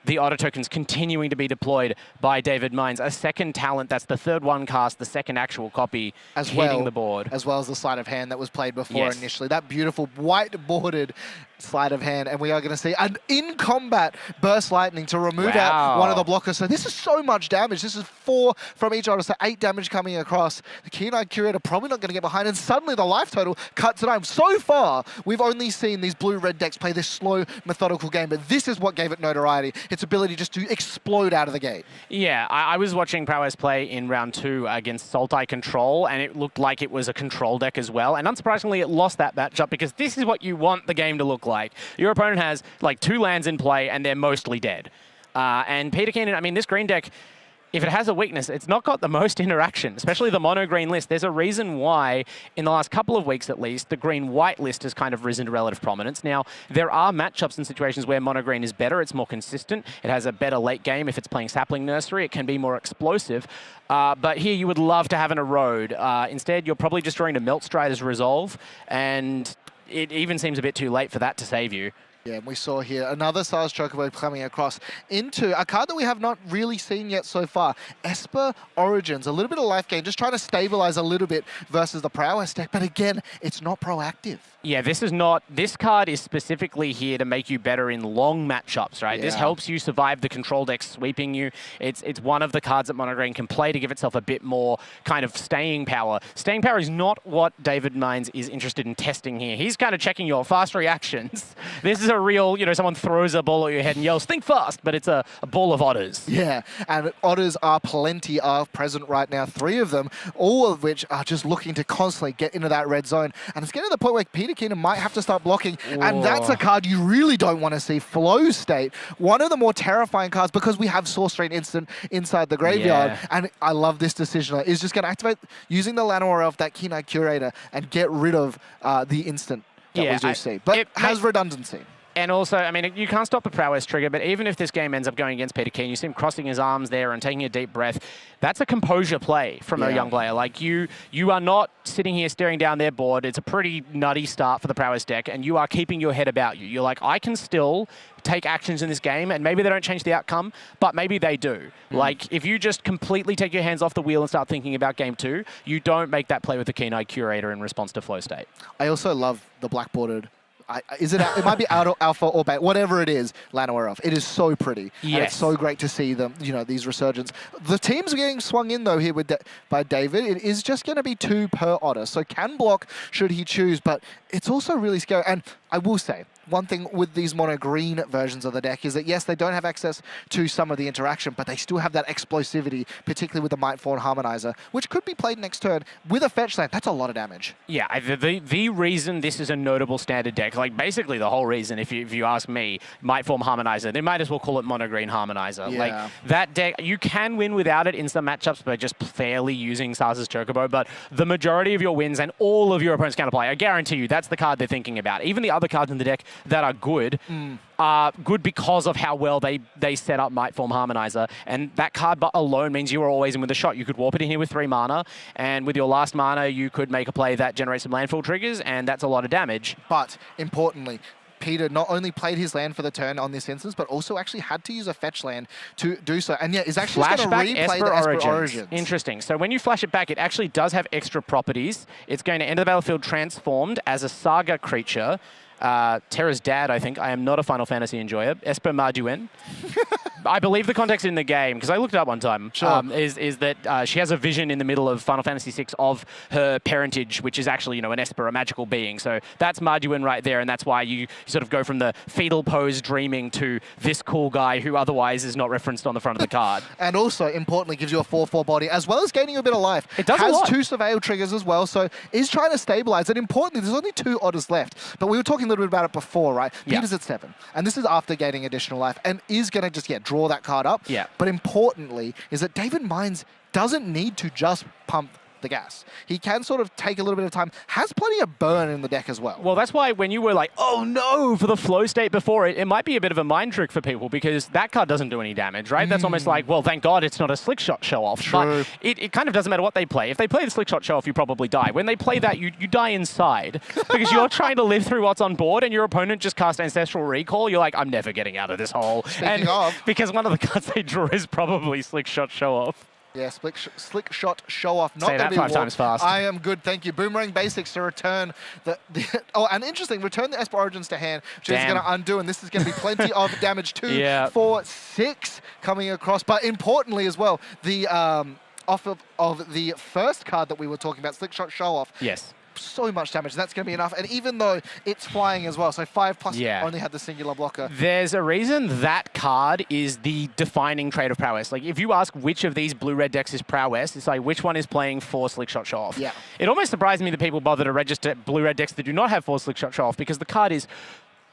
the auto tokens continuing to be deployed by David Mines. A second talent, that's the 3rd one cast, the 2nd actual copy hitting the board. As well as the sleight of hand that was played before initially. That beautiful white-bordered sleight of hand, and we are going to see an in-combat Burst Lightning to remove out one of the blockers. So this is so much damage. This is 4 from each order, so 8 damage coming across. The Keen-Eyed Curator probably not going to get behind, and suddenly the life total cuts it home. So far, we've only seen these blue-red decks play this slow, methodical game, but this is what gave it notoriety. Its ability just to explode out of the gate. Yeah, I was watching Prowess play in round 2 against Sultai Control, and it looked like it was a control deck as well. And unsurprisingly, it lost that matchup because this is what you want the game to look like. Your opponent has like 2 lands in play, and they're mostly dead. And Peter Keenan, I mean, this green deck, if it has a weakness, it's not got the most interaction, especially the mono-green list. There's a reason why, in the last couple of weeks at least, the green-white list has kind of risen to relative prominence. Now, there are matchups and situations where mono-green is better. It's more consistent. It has a better late game. If it's playing Sapling Nursery, it can be more explosive. But here, you would love to have an Erode. Instead, you're probably just drawing to Melt Strider's Resolve, and it even seems a bit too late for that to save you. Yeah, and we saw here another Sars Chocobo coming across into a card that we have not really seen yet so far. Esper Origins, a little bit of life gain, just trying to stabilize a little bit versus the Prowess deck. But again, it's not proactive. Yeah, this card is specifically here to make you better in long matchups, right? This helps you survive the control deck sweeping you. It's one of the cards that Monogreen can play to give itself a bit more kind of staying power. Staying power is not what David Mines is interested in testing here. He's kind of checking your fast reactions. This is a real, someone throws a ball at your head and yells, think fast, but it's a ball of otters. Yeah, and otters are plenty of present right now, 3 of them, all of which are just looking to constantly get into that red zone. And it's getting to the point where Peter Keenan might have to start blocking, and that's a card you really don't want to see. Flow State, one of the more terrifying cards because we have Source Drain Instant inside the graveyard, and I love this decision. Is just going to activate using the Llanowar Elf, that Keen-Eye Curator, and get rid of the instant that we do see. But it has redundancy. And also, I mean, you can't stop the prowess trigger, but even if this game ends up going against Peter Keen, you see him crossing his arms there and taking a deep breath. That's a composure play from a young player. Like, you are not sitting here staring down their board. It's a pretty nutty start for the prowess deck, and you are keeping your head about you. You're like, I can still take actions in this game, and maybe they don't change the outcome, but maybe they do. Like, if you just completely take your hands off the wheel and start thinking about game 2, you don't make that play with the Keen-Eye Curator in response to Flow State. I also love the blackboarded. It might be alpha or beta, whatever it is, Llanowar Elf. It is so pretty. Yes. And it's so great to see them, these resurgence. The team's getting swung in, though, here by David. It is just going to be 2 per otter. So can block should he choose, but it's also really scary. And I will say, one thing with these mono green versions of the deck is that, yes, they don't have access to some of the interaction, but they still have that explosivity, particularly with the Mightfall and Harmonizer, which could be played next turn with a fetch land. That's a lot of damage. Yeah, the reason this is a notable standard deck, like basically the whole reason, if you ask me, Mightform Harmonizer, they might as well call it mono green Harmonizer. Yeah. Like, that deck, you can win without it in some matchups by just fairly using Sars's Chocobo, but the majority of your wins and all of your opponent's counterplay, I guarantee you, that's the card they're thinking about. Even the other cards in the deck that are good because of how well they set up Mightform Harmonizer, and that card alone means you are always in with a shot. You could warp it in here with 3 mana, and with your last mana you could make a play that generates some landfall triggers, and that's a lot of damage. But importantly, Peter not only played his land for the turn on this instance, but also actually had to use a fetch land to do so. And is actually going to replay the Esper Origins. Interesting. So when you flash it back, it actually does have extra properties. It's going to enter the battlefield transformed as a Saga creature. Terra's dad, I think. I am not a Final Fantasy enjoyer. Esper Marduin. I believe the context in the game, because I looked it up one time, is that she has a vision in the middle of Final Fantasy VI of her parentage, which is actually, an Esper, a magical being. So that's Marduin right there, and that's why you sort of go from the fetal pose dreaming to this cool guy who otherwise is not referenced on the front of the card. And also, importantly, gives you a 4/4 body, as well as gaining a bit of life. It does a lot. Has 2 surveil triggers as well, so is trying to stabilize. And importantly, there's only 2 otters left. But we were talking a little bit about it before, right? Yeah. Peter's at 7. And this is after gaining additional life, and is going to just, draw that card up. Yeah. But importantly, is that David Mines doesn't need to just pump the gas. He can sort of take a little bit of time, has plenty of burn in the deck as well. Well, that's why when you were like, oh no, for the flow state before it might be a bit of a mind trick for people because that card doesn't do any damage, right? That's almost like, well, thank God it's not a slick shot show off. True. But it kind of doesn't matter what they play. If they play the slick shot show off, you probably die. When they play that, you die inside because you're trying to live through what's on board and your opponent just cast Ancestral Recall. You're like, I'm never getting out of this hole. Speaking of, because one of the cards they draw is probably slick shot show off. Yeah, slick shot show off. Not Say that 5 times fast. I am good, thank you. Boomerang Basics to return and interesting, return the Esper Origins to hand, which is going to undo, and this is going to be plenty of damage. 2 for 6 coming across. But importantly as well, the off of the first card that we were talking about, slick shot show off. Yes. So much damage, and that's going to be enough. And even though it's flying as well, so 5+ only had the singular blocker. There's a reason that card is the defining trait of prowess. Like, if you ask which of these blue-red decks is prowess, it's like, which one is playing 4 slick shot show off? Yeah. It almost surprised me that people bother to register blue-red decks that do not have 4 slick shot show off because the card is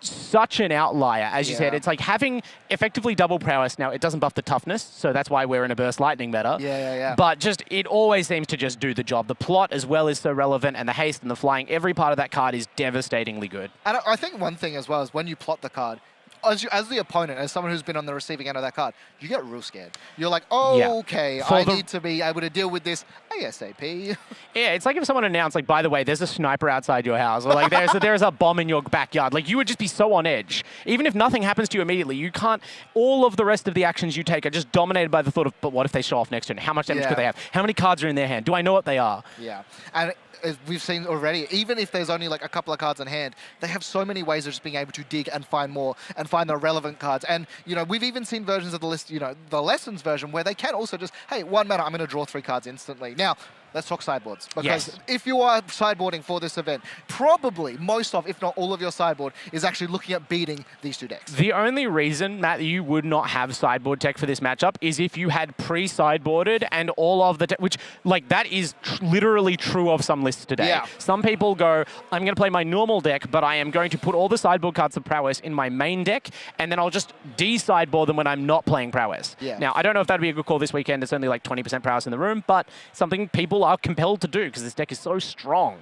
such an outlier. As you said, it's like having effectively double prowess. Now, it doesn't buff the toughness, so that's why we're in a burst lightning meta. Yeah. But just, it always seems to just do the job. The plot as well is so relevant, and the haste and the flying, every part of that card is devastatingly good. And I think one thing as well is when you plot the card, as the opponent, as someone who's been on the receiving end of that card, you get real scared. You're like, oh, Yeah. okay, I need to be able to deal with this ASAP. Yeah, it's like if someone announced, like, by the way, there's a sniper outside your house, or like there's a bomb in your backyard. Like, you would just be so on edge. Even if nothing happens to you immediately, you can't. All of the rest of the actions you take are just dominated by the thought of, but what if they show off next turn? How much damage could they have? How many cards are in their hand? Do I know what they are? Yeah, and as we've seen already, even if there's only like a couple of cards in hand, they have so many ways of just being able to dig and find more and find the relevant cards. And, you know, we've even seen versions of the list, you know, the lessons version where they can also just, hey, 1 mana, I'm going to draw 3 cards instantly. Now, let's talk sideboards. Because if you are sideboarding for this event, probably most of, if not all of your sideboard is actually looking at beating these 2 decks. The only reason, Matt, that you would not have sideboard tech for this matchup is if you had pre-sideboarded and all of the tech, which, like, that is literally true of some lists today. Yeah. Some people go, I'm going to play my normal deck, but I am going to put all the sideboard cards of prowess in my main deck, and then I'll just de-sideboard them when I'm not playing prowess. Yeah. Now, I don't know if that'd be a good call this weekend. It's only like 20% prowess in the room, but something people are compelled to do because this deck is so strong.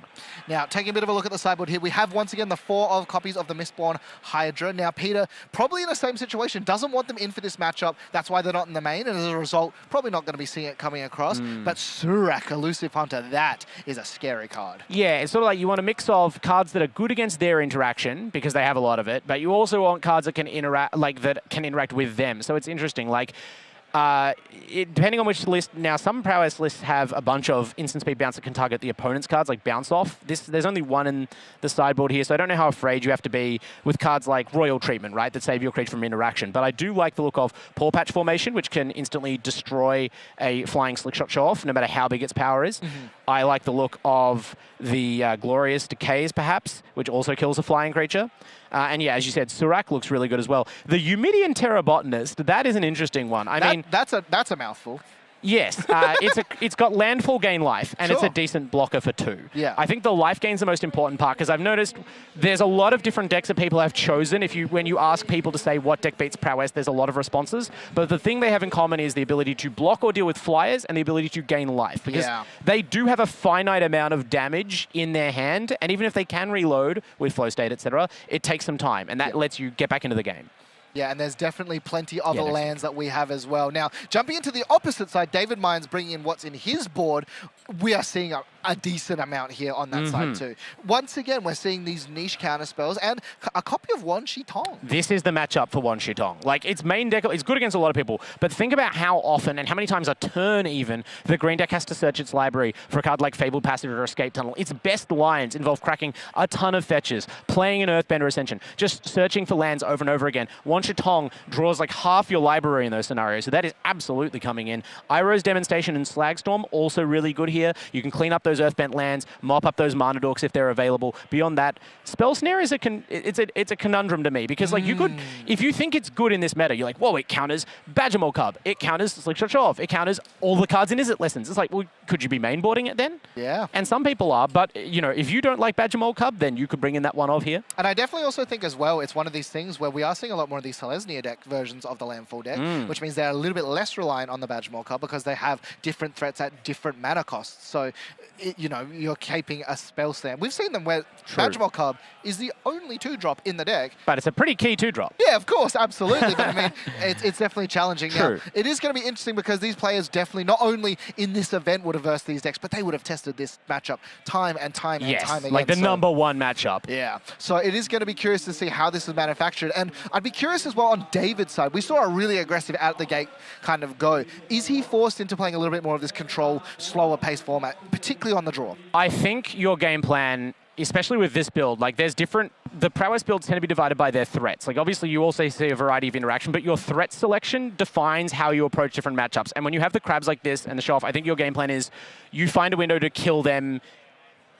Now, taking a bit of a look at the sideboard here, we have once again the 4 copies of the Mistborn Hydra. Now, Peter, probably in the same situation, doesn't want them in for this matchup. That's why they're not in the main, and as a result, probably not going to be seeing it coming across. But Surak, Elusive Hunter, that is a scary card. Yeah, it's sort of like you want a mix of cards that are good against their interaction because they have a lot of it, but you also want cards that can interact, like that can interact with them. So it's interesting, like. Depending on which list, now some prowess lists have a bunch of instant speed bounce that can target the opponent's cards, like bounce off. There's only 1 in the sideboard here, so I don't know how afraid you have to be with cards like Royal Treatment, right, that save your creature from interaction. But I do like the look of Paw Patch Formation, which can instantly destroy a flying Slickshot Show-Off, no matter how big its power is. I like the look of the Glorious Decays, perhaps, which also kills a flying creature. And yeah, as you said, Surak looks really good as well. The Eumidian Terrabotanist, that is an interesting one. I mean, that's a mouthful. Yes, it's got landfall gain life, and it's a decent blocker for 2. Yeah. I think the life gain's the most important part, because I've noticed there's a lot of different decks that people have chosen. When you ask people to say what deck beats prowess, there's a lot of responses. But the thing they have in common is the ability to block or deal with flyers and the ability to gain life, because they do have a finite amount of damage in their hand, and even if they can reload with flow state, etc., it takes some time, and that lets you get back into the game. Yeah, and there's definitely plenty of lands that we have as well. Now, jumping into the opposite side, David Mines bringing in what's in his board. We are seeing a decent amount here on that side too. Once again, we're seeing these niche counter spells and a copy of Wan Shi Tong. This is the matchup for Wan Shi Tong. Like, its main deck, it's good against a lot of people, but think about how often and how many times a turn even the green deck has to search its library for a card like Fabled Passage or Escape Tunnel. Its best lines involve cracking a ton of fetches, playing an Earthbender Ascension, just searching for lands over and over again. Wan Shi Tong draws like half your library in those scenarios, so that is absolutely coming in. Iroh's Demonstration and Slagstorm also really good here. You can clean up those Earthbent lands, mop up those Mana Dorks if they're available. Beyond that, Spell Snare is it's a conundrum to me, because like you could, if you think it's good in this meta, you're like, whoa, it counters Badgermaul Cub, it counters Slickshot Show-Off, it counters all the cards in Izzet Lessons. It's like, well, could you be mainboarding it then? Yeah. And some people are, but you know, if you don't like Badgermaul Cub, then you could bring in that one of here. And I definitely also think as well, it's one of these things where we are seeing a lot more of these Selesnya deck versions of the Landfall deck, which means they're a little bit less reliant on the Badgermaul Cub because they have different threats at different mana costs. So, you know, you're caping a spell slam. We've seen them where Badgermaul Cub is the only 2-drop in the deck. But it's a pretty key 2-drop. Yeah, of course, absolutely. But I mean, it's definitely challenging. Now, it is going to be interesting because these players definitely, not only in this event would have versed these decks, but they would have tested this matchup time and time and time again. Like the number 1 matchup. Yeah. So it is going to be curious to see how this is manufactured. And I'd be curious as well on David's side. We saw a really aggressive out-the-gate kind of go. Is he forced into playing a little bit more of this control, slower pace format, particularly on the draw? I think your game plan, especially with this build, like there's different, the prowess builds tend to be divided by their threats. Like obviously you also see a variety of interaction, but your threat selection defines how you approach different matchups. And when you have the crabs like this and the show-off, I think your game plan is you find a window to kill them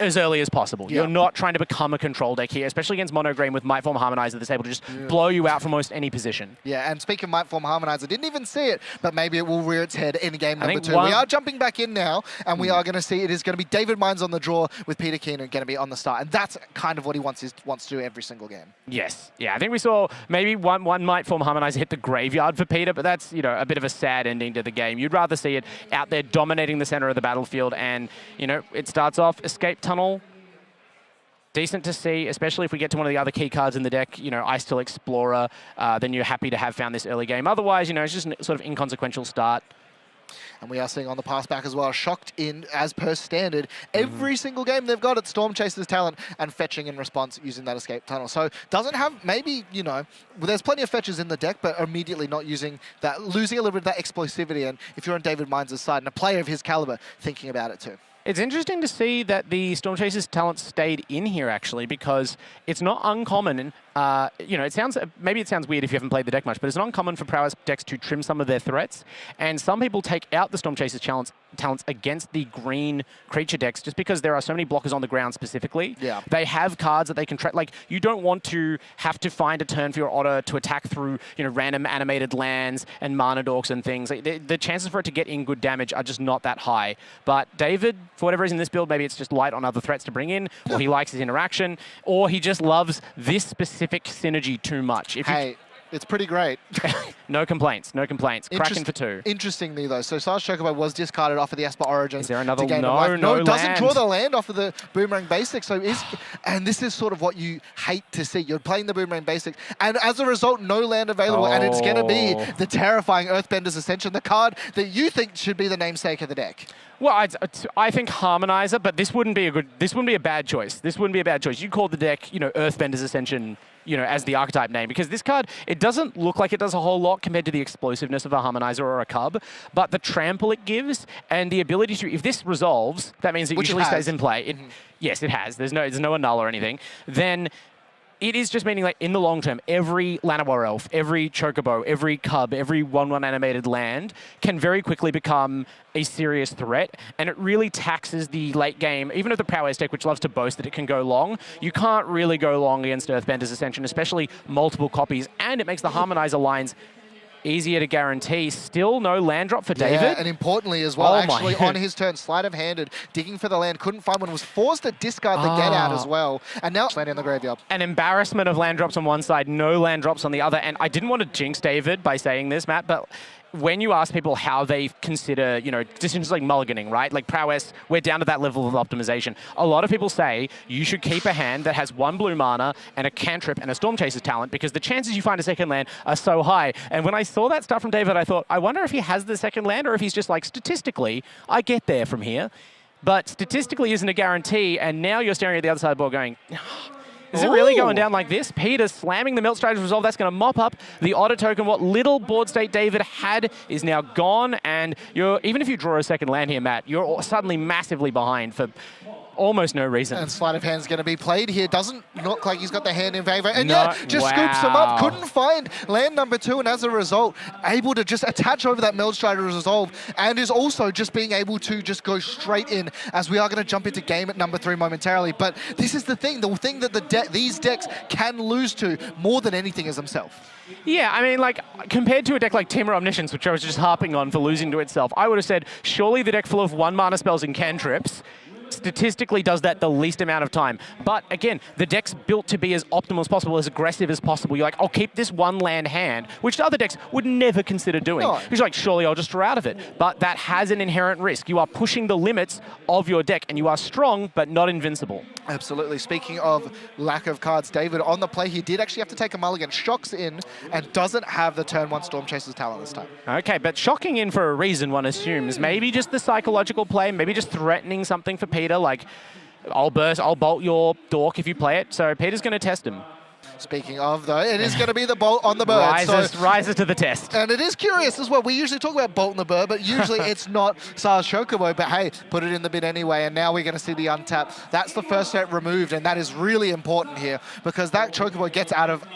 as early as possible. You're not trying to become a control deck here, especially against Mono Green with Mightform Harmonizer that's able to just blow you out from almost any position. Yeah, and speaking of Mightform Harmonizer, didn't even see it, but maybe it will rear its head in game number 2. We are jumping back in now, and we are going to see it is going to be David Mines on the draw with Peter Keenan going to be on the start, and that's kind of what he wants to do every single game. Yes. Yeah, I think we saw maybe one Mightform Harmonizer hit the graveyard for Peter, but that's, you know, a bit of a sad ending to the game. You'd rather see it out there dominating the center of the battlefield, and, you know, it starts off Escape Tunnel. decent to see, especially if we get to one of the other key cards in the deck, Ice Till Explorer, then you're happy to have found this early game. Otherwise, it's just a sort of inconsequential start. And we are seeing on the pass back as well, shocked in, as per standard, every single game they've got at Storm Chaser's talent and fetching in response using that escape tunnel. So doesn't have, maybe, there's plenty of fetches in the deck, but immediately not using that, losing a little bit of that explosivity. And if you're on David Mines' side and a player of his caliber, thinking about it too. It's interesting to see that the Storm Chaser's talent stayed in here, actually, because it's not uncommon. Maybe it sounds weird if you haven't played the deck much, but it's not uncommon for Prowess decks to trim some of their threats. And some people take out the Storm Chaser's talents against the green creature decks just because there are so many blockers on the ground specifically. Yeah. They have cards that they can track. Like, you don't want to have to find a turn for your Otter to attack through, random animated lands and mana dorks and things. Like, the chances for it to get in good damage are just not that high. But David, for whatever reason, this build, maybe it's just light on other threats to bring in, or he likes his interaction, or he just loves this specific synergy too much. It's pretty great. No complaints. Kraken for 2. Interestingly, though, so Sarge Chocobo was discarded off of the Esper Origins. Is there another? No, doesn't draw the land off of the Boomerang Basic. So and this is sort of what you hate to see. You're playing the Boomerang Basic, and as a result, no land available, and it's going to be the terrifying Earthbender's Ascension, the card that you think should be the namesake of the deck. Well, I think Harmonizer, but this wouldn't be a bad choice. You call the deck, Earthbender's Ascension, as the archetype name, because this card, it doesn't look like it does a whole lot compared to the explosiveness of a Harmonizer or a Cub, but the trample it gives and the ability to, if this resolves, that means it usually stays in play. Yes, it has. There's no annul or anything. Then it is just meaning, like, in the long term, every Llanowar Elf, every Chocobo, every Cub, every 1/1 animated land can very quickly become a serious threat, and it really taxes the late game. Even if the Prowess deck, which loves to boast that it can go long, you can't really go long against Earthbender's Ascension, especially multiple copies, and it makes the Harmonizer lines easier to guarantee. Still no land drop for David. Yeah, and importantly as well, actually on his turn, sleight of handed, digging for the land, couldn't find one, was forced to discard the get out as well, and now landing in the graveyard. An embarrassment of land drops on one side, no land drops on the other, and I didn't want to jinx David by saying this, Matt, but when you ask people how they consider, decisions like mulliganing, right? Like Prowess, we're down to that level of optimization. A lot of people say you should keep a hand that has 1 blue mana and a cantrip and a Storm Chaser's talent because the chances you find a second land are so high. And when I saw that stuff from David, I thought, I wonder if he has the second land or if he's just like, statistically, I get there from here. But statistically isn't a guarantee, and now you're staring at the other side of the board going, is it really going down like this? Peter slamming the Melt Strategy Resolve. That's going to mop up the Otter token. What little board state David had is now gone. And even if you draw a second land here, Matt, you're suddenly massively behind for almost no reason. And sleight of hand's going to be played here. Doesn't look like he's got the hand in favor. And just scoops him up. Couldn't find land number 2. And as a result, able to just attach over that Meld Strider Resolve. And is also just being able to just go straight in, as we are going to jump into game at number 3 momentarily. But this is the thing that these decks can lose to more than anything is himself. Yeah, I mean, like, compared to a deck like Temur Omniscience, which I was just harping on for losing to itself, I would have said, surely the deck full of 1 mana spells and cantrips statistically does that the least amount of time. But again, the deck's built to be as optimal as possible, as aggressive as possible. You're like, I'll keep this 1 land hand, which the other decks would never consider doing. No. You're like, surely I'll just draw out of it. But that has an inherent risk. You are pushing the limits of your deck, and you are strong, but not invincible. Absolutely. Speaking of lack of cards, David, on the play, he did actually have to take a mulligan. Shocks in and doesn't have the turn 1 Storm Chaser's talent this time. Okay, but shocking in for a reason, one assumes. Maybe just the psychological play, maybe just threatening something for Peter, like, I'll bolt your dork if you play it. So Peter's going to test him. Speaking of, though, it is going to be the bolt on the bird. Rises to the test. And it is curious as well. We usually talk about bolt on the bird, but usually it's not Sarge Chocobo. But hey, put it in the bin anyway, and now we're going to see the untap. That's the first set removed, and that is really important here because that Chocobo gets out of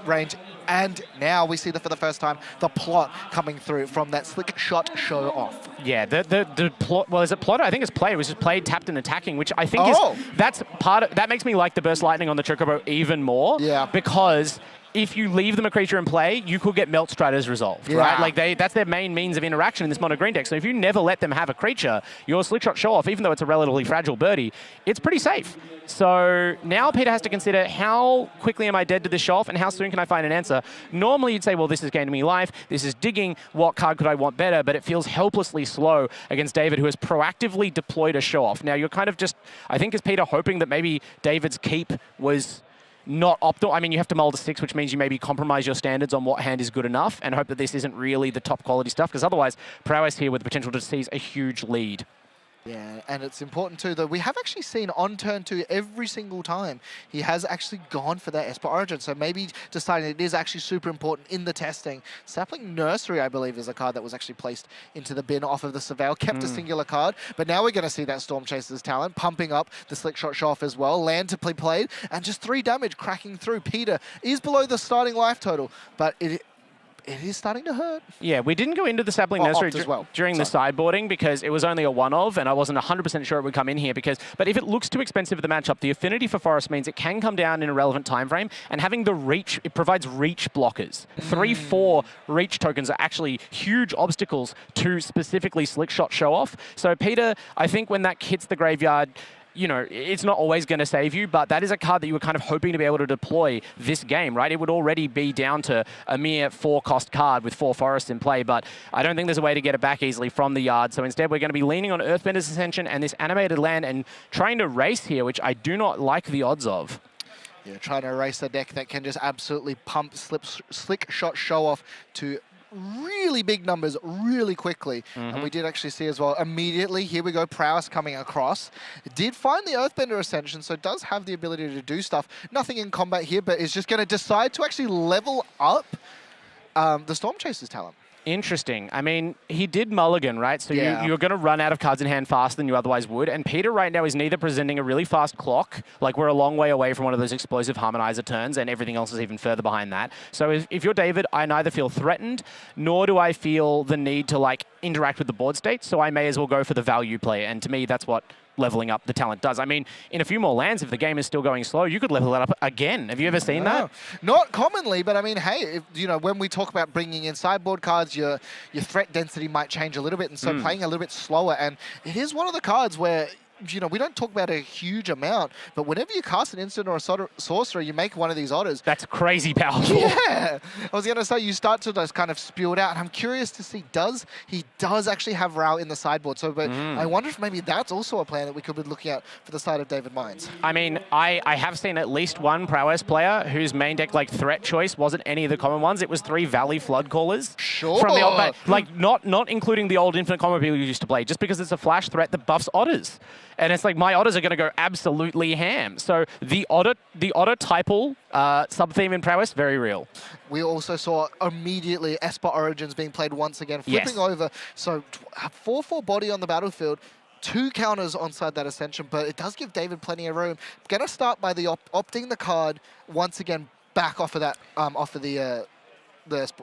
range. And now we see for the first time the plot coming through from that slick shot show off. Yeah, the plot. Well, is it plot? I think it's play. It was just played, tapped, and attacking, which I think is that's part of that makes me like the burst lightning on the Chocobo even more. Yeah, because if you leave them a creature in play, you could get Melt Strider's resolved, right? Like that's their main means of interaction in this mono green deck. So if you never let them have a creature, your Slickshot Show Off, even though it's a relatively fragile birdie, it's pretty safe. So now Peter has to consider how quickly am I dead to this show off and how soon can I find an answer. Normally you'd say, well, this is gaining me life, this is digging, what card could I want better? But it feels helplessly slow against David, who has proactively deployed a show off. Now you're kind of just, I think as Peter, hoping that maybe David's keep was not optimal. I mean, you have to mull to 6, which means you maybe compromise your standards on what hand is good enough and hope that this isn't really the top quality stuff, because otherwise Prowess here with the potential to seize a huge lead. Yeah, and it's important too, though. We have actually seen on turn 2 every single time he has actually gone for that Esper Origin. So maybe deciding it is actually super important in the testing. Sapling Nursery, I believe, is a card that was actually placed into the bin off of the Surveil. Kept a singular card, but now we're going to see that Storm Chaser's talent pumping up the Slickshot Show Off as well. Land to be played, and just 3 damage cracking through. Peter is below the starting life total, but it is starting to hurt. Yeah, we didn't go into the Sapling Nursery during the sideboarding because it was only a one-of, and I wasn't 100% sure it would come in here but if it looks too expensive for the matchup, the affinity for Forest means it can come down in a relevant time frame, and having the reach, it provides reach blockers. 3-4 reach tokens are actually huge obstacles to specifically Slickshot Show Off. So Peter, I think when that hits the graveyard, you know, it's not always going to save you, but that is a card that you were kind of hoping to be able to deploy this game, right? It would already be down to a mere 4-cost card with 4 forests in play, but I don't think there's a way to get it back easily from the yard. So instead, we're going to be leaning on Earthbender's Ascension and this animated land and trying to race here, which I do not like the odds of. Yeah, trying to erase a deck that can just absolutely pump Slickshot Show Off to really big numbers really quickly. And we did actually see as well immediately, here we go, Prowess coming across. Did find the Earthbender Ascension, so does have the ability to do stuff. Nothing in combat here, but is just going to decide to actually level up the Storm Chaser's talent. Interesting. I mean, he did mulligan, right? So you're going to run out of cards in hand faster than you otherwise would. And Peter right now is neither presenting a really fast clock, like we're a long way away from one of those explosive Harmonizer turns, and everything else is even further behind that. So if you're David, I neither feel threatened, nor do I feel the need to like interact with the board state. So I may as well go for the value play. And to me, that's what leveling up the talent does. I mean, in a few more lands, if the game is still going slow, you could level it up again. Have you ever seen that? Not commonly, but I mean, hey, if, you know, when we talk about bringing in sideboard cards, your threat density might change a little bit, and so playing a little bit slower. And it is one of the cards where, you know, we don't talk about a huge amount, but whenever you cast an instant or a sorcerer, you make one of these otters. That's crazy powerful. Yeah. I was going to say, you start to just kind of spew it out, and I'm curious to see, he does actually have Rao in the sideboard, so but I wonder if maybe that's also a plan that we could be looking at for the side of David Mines. I mean, I have seen at least one Prowess player whose main deck, like, threat choice wasn't any of the common ones. It was 3 Valley Flood Callers. Sure. From the old, like, not including the old Infinite Combo people used to play, just because it's a flash threat that buffs otters. And it's like, my otters are going to go absolutely ham. So the otter typal sub-theme in Prowess, very real. We also saw immediately Esper Origins being played once again, flipping over. So 4/4 body on the battlefield. 2 counters onside that Ascension, but it does give David plenty of room. Going to start by the opting the card once again back off of that, off of the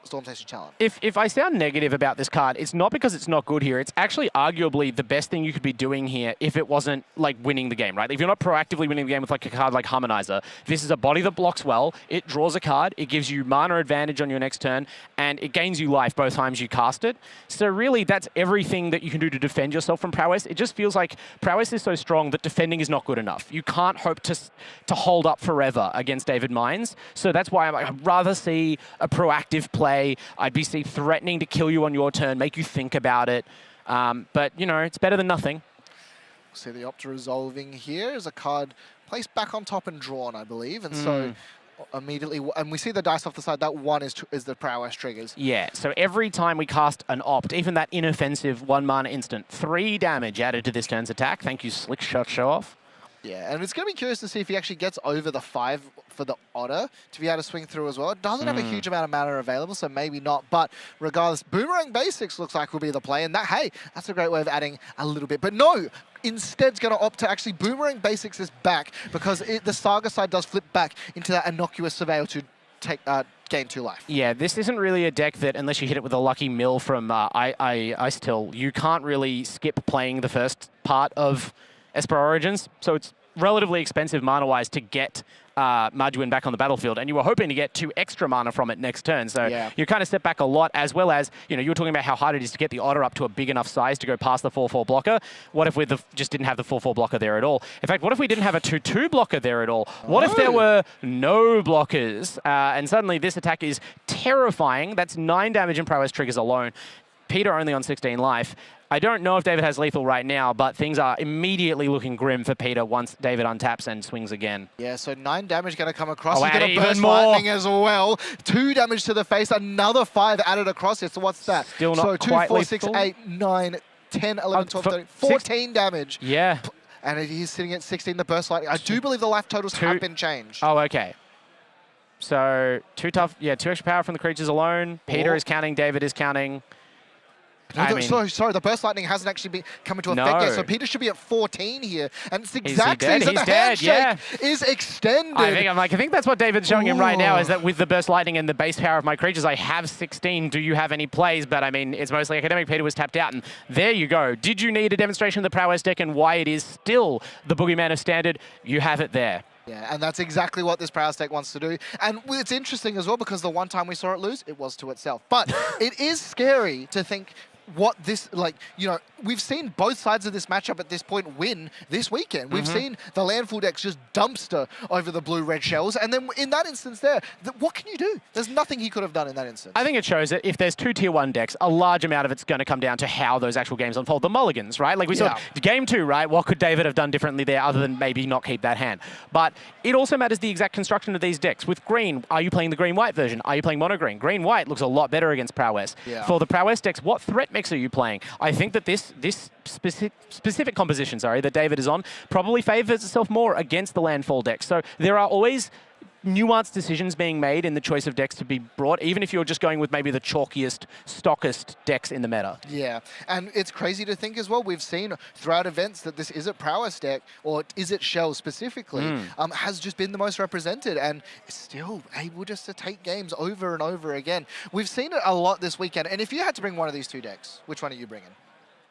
Storm Chaser Challenge. If I sound negative about this card, it's not because it's not good here. It's actually arguably the best thing you could be doing here if it wasn't like winning the game, right? If you're not proactively winning the game with like a card like Harmonizer, this is a body that blocks well, it draws a card, it gives you mana advantage on your next turn, and it gains you life both times you cast it. So really, that's everything that you can do to defend yourself from Prowess. It just feels like Prowess is so strong that defending is not good enough. You can't hope to hold up forever against David Mines. So that's why I'd rather see a proactive play. I'd be threatening to kill you on your turn, make you think about it. But, you know, it's better than nothing. See the Opta resolving here is a card placed back on top and drawn, I believe. And so immediately, and we see the dice off the side, that 1 is the Prowess triggers. Yeah, so every time we cast an Opt, even that inoffensive 1 mana instant, 3 damage added to this turn's attack. Thank you, Slickshot Show Off. Yeah, and it's going to be curious to see if he actually gets over the 5 for the Otter to be able to swing through as well. It doesn't have a huge amount of mana available, so maybe not. But regardless, Boomerang Basics looks like will be the play. And that, hey, that's a great way of adding a little bit. But no, instead's going to opt to actually Boomerang Basics this back because the Saga side does flip back into that innocuous Surveil to take gain 2 life. Yeah, this isn't really a deck that, unless you hit it with a lucky mill from Ice-Till, you can't really skip playing the first part of Esper Origins, so it's relatively expensive mana-wise to get Marjuin back on the battlefield, and you were hoping to get 2 extra mana from it next turn. So you kind of step back a lot, as well as, you were talking about how hard it is to get the Otter up to a big enough size to go past the 4/4 blocker. What if we just didn't have the 4/4 blocker there at all? In fact, what if we didn't have a 2/2 blocker there at all? What if there were no blockers? And suddenly this attack is terrifying. That's 9 damage in prowess triggers alone. Peter only on 16 life. I don't know if David has lethal right now, but things are immediately looking grim for Peter once David untaps and swings again. Yeah, so 9 damage going to come across. Oh, He's going to burst lightning as well. 2 damage to the face, another 5 added across here. So what's that? Still not so 2, quite 4, 6, lethal. 8, 9, 10, 11, 12, 13, 14 damage. Yeah. And he's sitting at 16, the burst lightning. I do believe the life totals have been changed. Oh, okay. So 2 extra power from the creatures alone. Peter is counting, David is counting. Sorry, the burst lightning hasn't actually been coming to effect yet, so Peter should be at 14 here, and it's the exact season. The handshake is extended. I think that's what David's showing him right now, is that with the burst lightning and the base power of my creatures, I have 16. Do you have any plays? But I mean, it's mostly academic. Peter was tapped out, and there you go. Did you need a demonstration of the prowess deck and why it is still the boogeyman of standard? You have it there. Yeah, and that's exactly what this prowess deck wants to do. And it's interesting as well, because the one time we saw it lose, it was to itself. But it is scary to think what this, we've seen both sides of this matchup at this point win this weekend. We've seen the landfall decks just dumpster over the blue-red shells, and then in that instance there, what can you do? There's nothing he could have done in that instance. I think it shows that if there's 2 tier 1 decks, a large amount of it's going to come down to how those actual games unfold. The mulligans, right? Like we saw game 2, right? What could David have done differently there other than maybe not keep that hand? But it also matters the exact construction of these decks. With green, are you playing the green-white version? Are you playing mono-green? Green-white looks a lot better against prowess. Yeah. For the prowess decks, what threat mix are you playing? I think that this specific composition, that David is on, probably favors itself more against the landfall deck. So there are always nuanced decisions being made in the choice of decks to be brought, even if you're just going with maybe the chalkiest, stockest decks in the meta. Yeah, and it's crazy to think as well, we've seen throughout events that this Is It Prowess deck, or Is It Shell specifically, has just been the most represented, and still able just to take games over and over again. We've seen it a lot this weekend, and if you had to bring one of these 2 decks, which one are you bringing?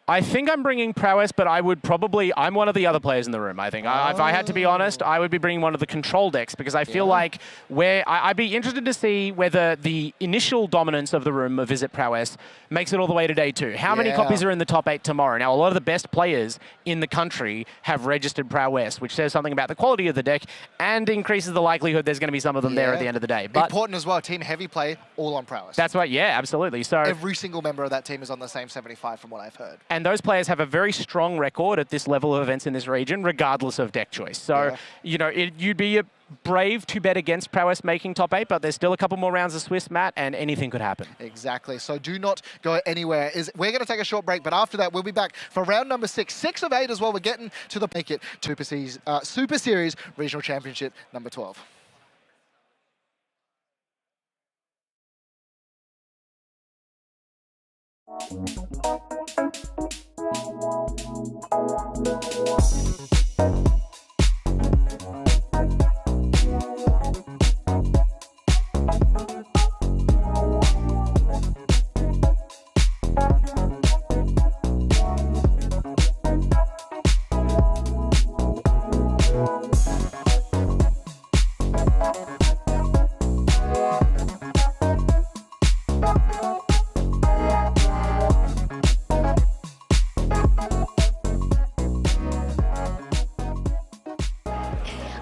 I think I'm bringing prowess, but I'm one of the other players in the room, I think. If I had to be honest, I would be bringing one of the control decks, because I feel like I'd be interested to see whether the initial dominance of the room of Is It Prowess makes it all the way to day 2. How many copies are in the top 8 tomorrow? Now, a lot of the best players in the country have registered prowess, which says something about the quality of the deck and increases the likelihood there's going to be some of them there at the end of the day. But important as well, team heavy play, all on prowess. That's right, absolutely. So every single member of that team is on the same 75 from what I've heard. And those players have a very strong record at this level of events in this region, regardless of deck choice. So, you'd be brave to bet against prowess making top 8, but there's still a couple more rounds of Swiss, Matt, and anything could happen. Exactly. So do not go anywhere. We're going to take a short break, but after that, we'll be back for round number 6. 6 of 8 as well. We're getting to the Make It Super Series Regional Championship number 12.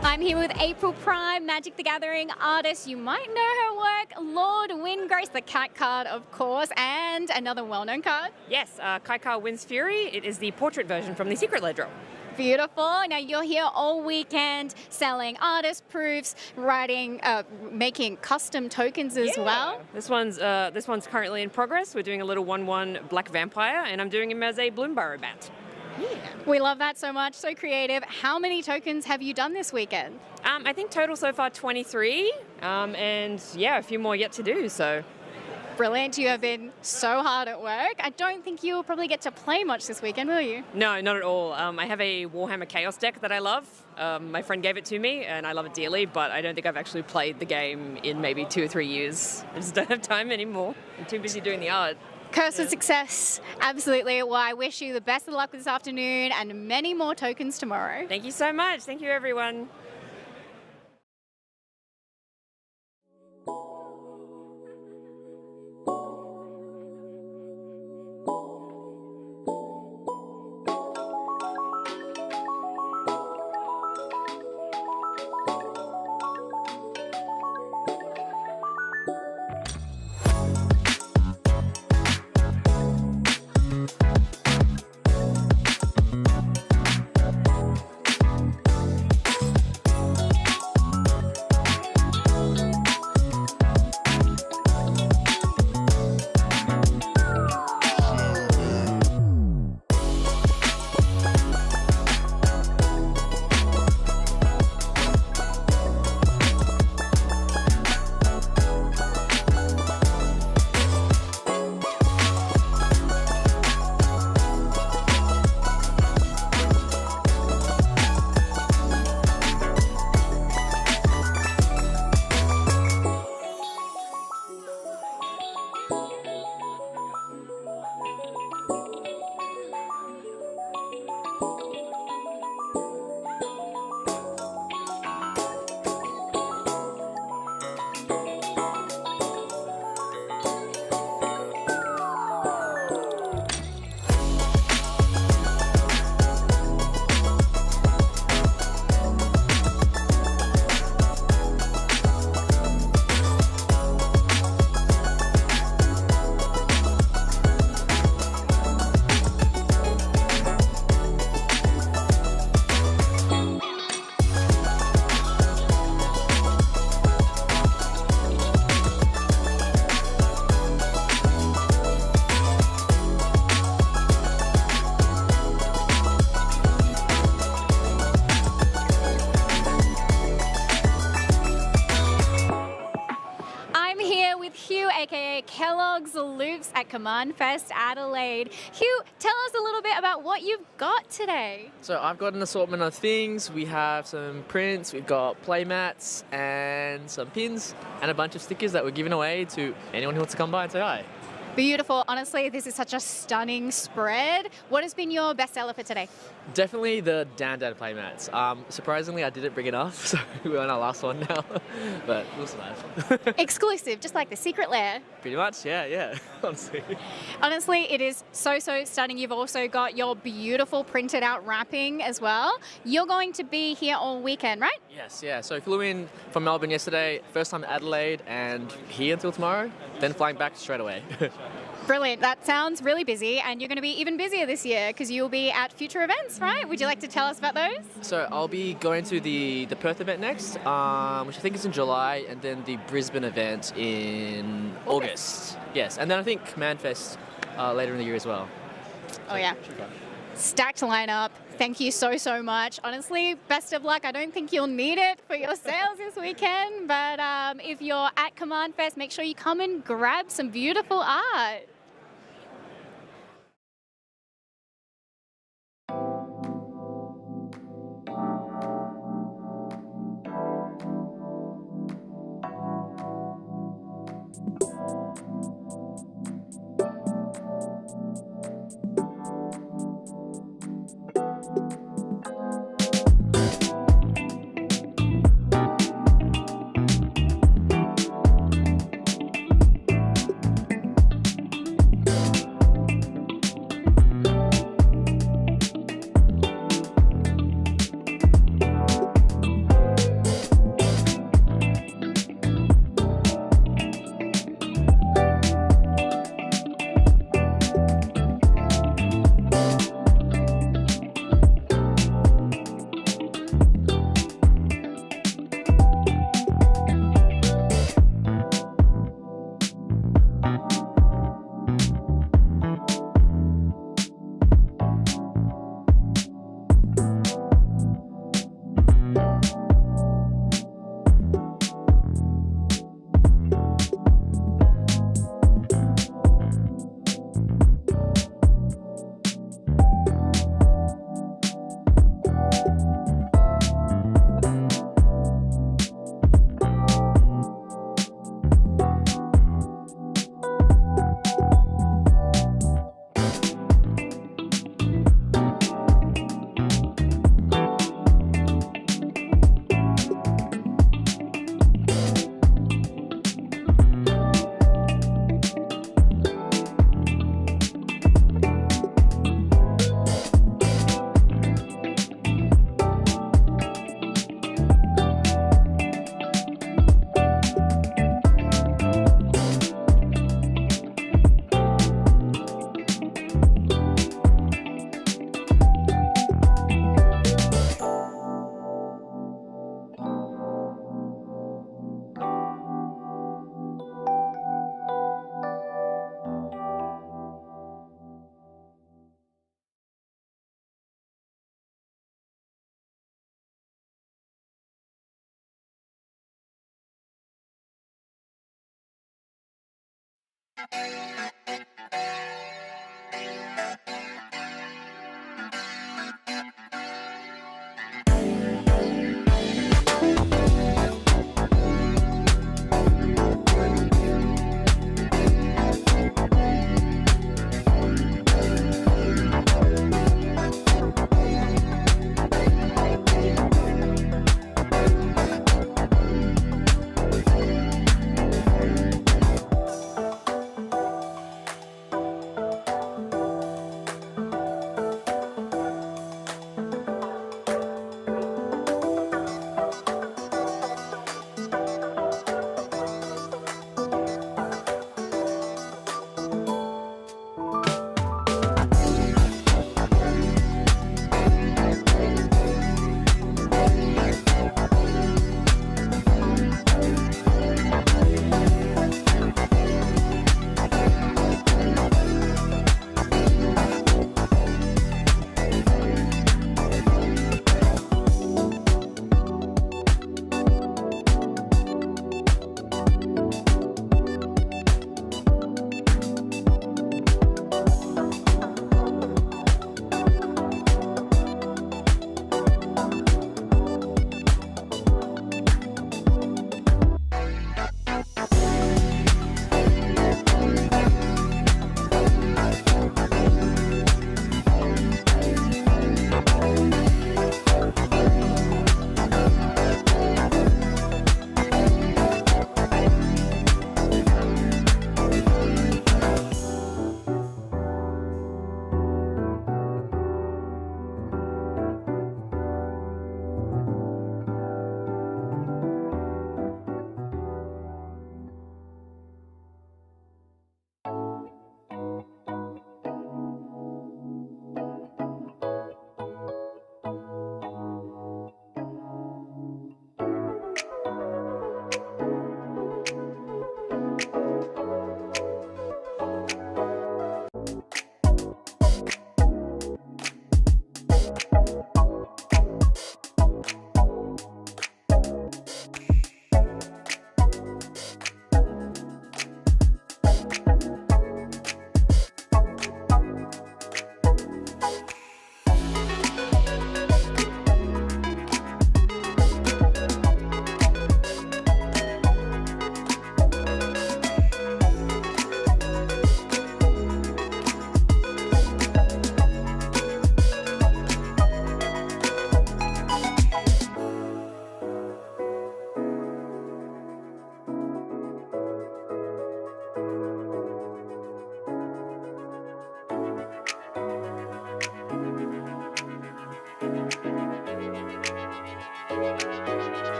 I'm here with April Prime, Magic the Gathering artist. You might know her work, Lord Windgrace, the cat card, of course, and another well-known card. Yes, Kaikar Wind's Fury. It is the portrait version from the Secret Ledger. Beautiful. Now you're here all weekend selling artist proofs, writing, making custom tokens as well. This one's currently in progress. We're doing a little 1/1 black vampire, and I'm doing him as a Bloomburrow bat. Yeah. We love that so much, so creative. How many tokens have you done this weekend? I think total so far 23, and a few more yet to do, so. Brilliant. You have been so hard at work. I don't think you'll probably get to play much this weekend, will you? No, not at all. I have a Warhammer Chaos deck that I love. My friend gave it to me, and I love it dearly, but I don't think I've actually played the game in maybe 2 or 3 years. I just don't have time anymore. I'm too busy doing the art. Curse with success, absolutely. Well, I wish you the best of luck this afternoon and many more tokens tomorrow. Thank you so much. Thank you, everyone. aka Kellogg's Loops at Commandfest Adelaide. Hugh, tell us a little bit about what you've got today. So I've got an assortment of things. We have some prints, we've got play mats and some pins and a bunch of stickers that we're giving away to anyone who wants to come by and say hi. Beautiful. Honestly, this is such a stunning spread. What has been your best seller for today? Definitely the Dan play mats. Surprisingly, I didn't bring enough, so we're on our last one now, but we'll survive. Exclusive, just like the secret lair. Pretty much, yeah, honestly. Honestly, it is so stunning. You've also got your beautiful printed out wrapping as well. You're going to be here all weekend, right? Yes, yeah. So flew in from Melbourne yesterday, first time Adelaide, and here until tomorrow, then flying back straight away. Brilliant. That sounds really busy, and you're going to be even busier this year because you'll be at future events, right? Would you like to tell us about those? So I'll be going to the Perth event next, which I think is in July, and then the Brisbane event in August. Yes, and then I think Commandfest later in the year as well. Oh yeah. Stacked lineup. Thank you so much. Honestly, best of luck. I don't think you'll need it for your sales this weekend, but if you're at Commandfest, make sure you come and grab some beautiful art.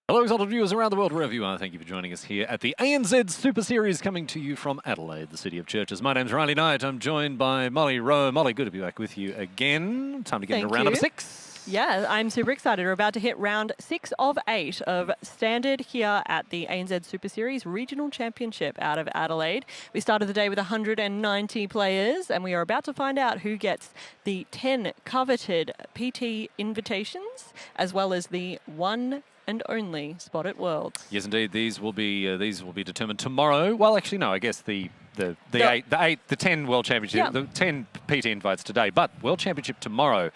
Hello, exalted viewers around the world, wherever you are. Thank you for joining us here at the ANZ Super Series, coming to you from Adelaide, the city of churches. My name's Riley Knight. I'm joined by Molly Rowe. Molly, good to be back with you again. Time to get into round number 6. Yeah, I'm super excited. We're about to hit round 6 of 8 of Standard here at the ANZ Super Series Regional Championship out of Adelaide. We started the day with 190 players, and we are about to find out who gets the 10 coveted PT invitations, as well as the one and only spot at Worlds. Yes, indeed. These will be determined tomorrow. Well, actually, no. I guess the 10 World Championship, the 10 PT invites today, but World Championship tomorrow.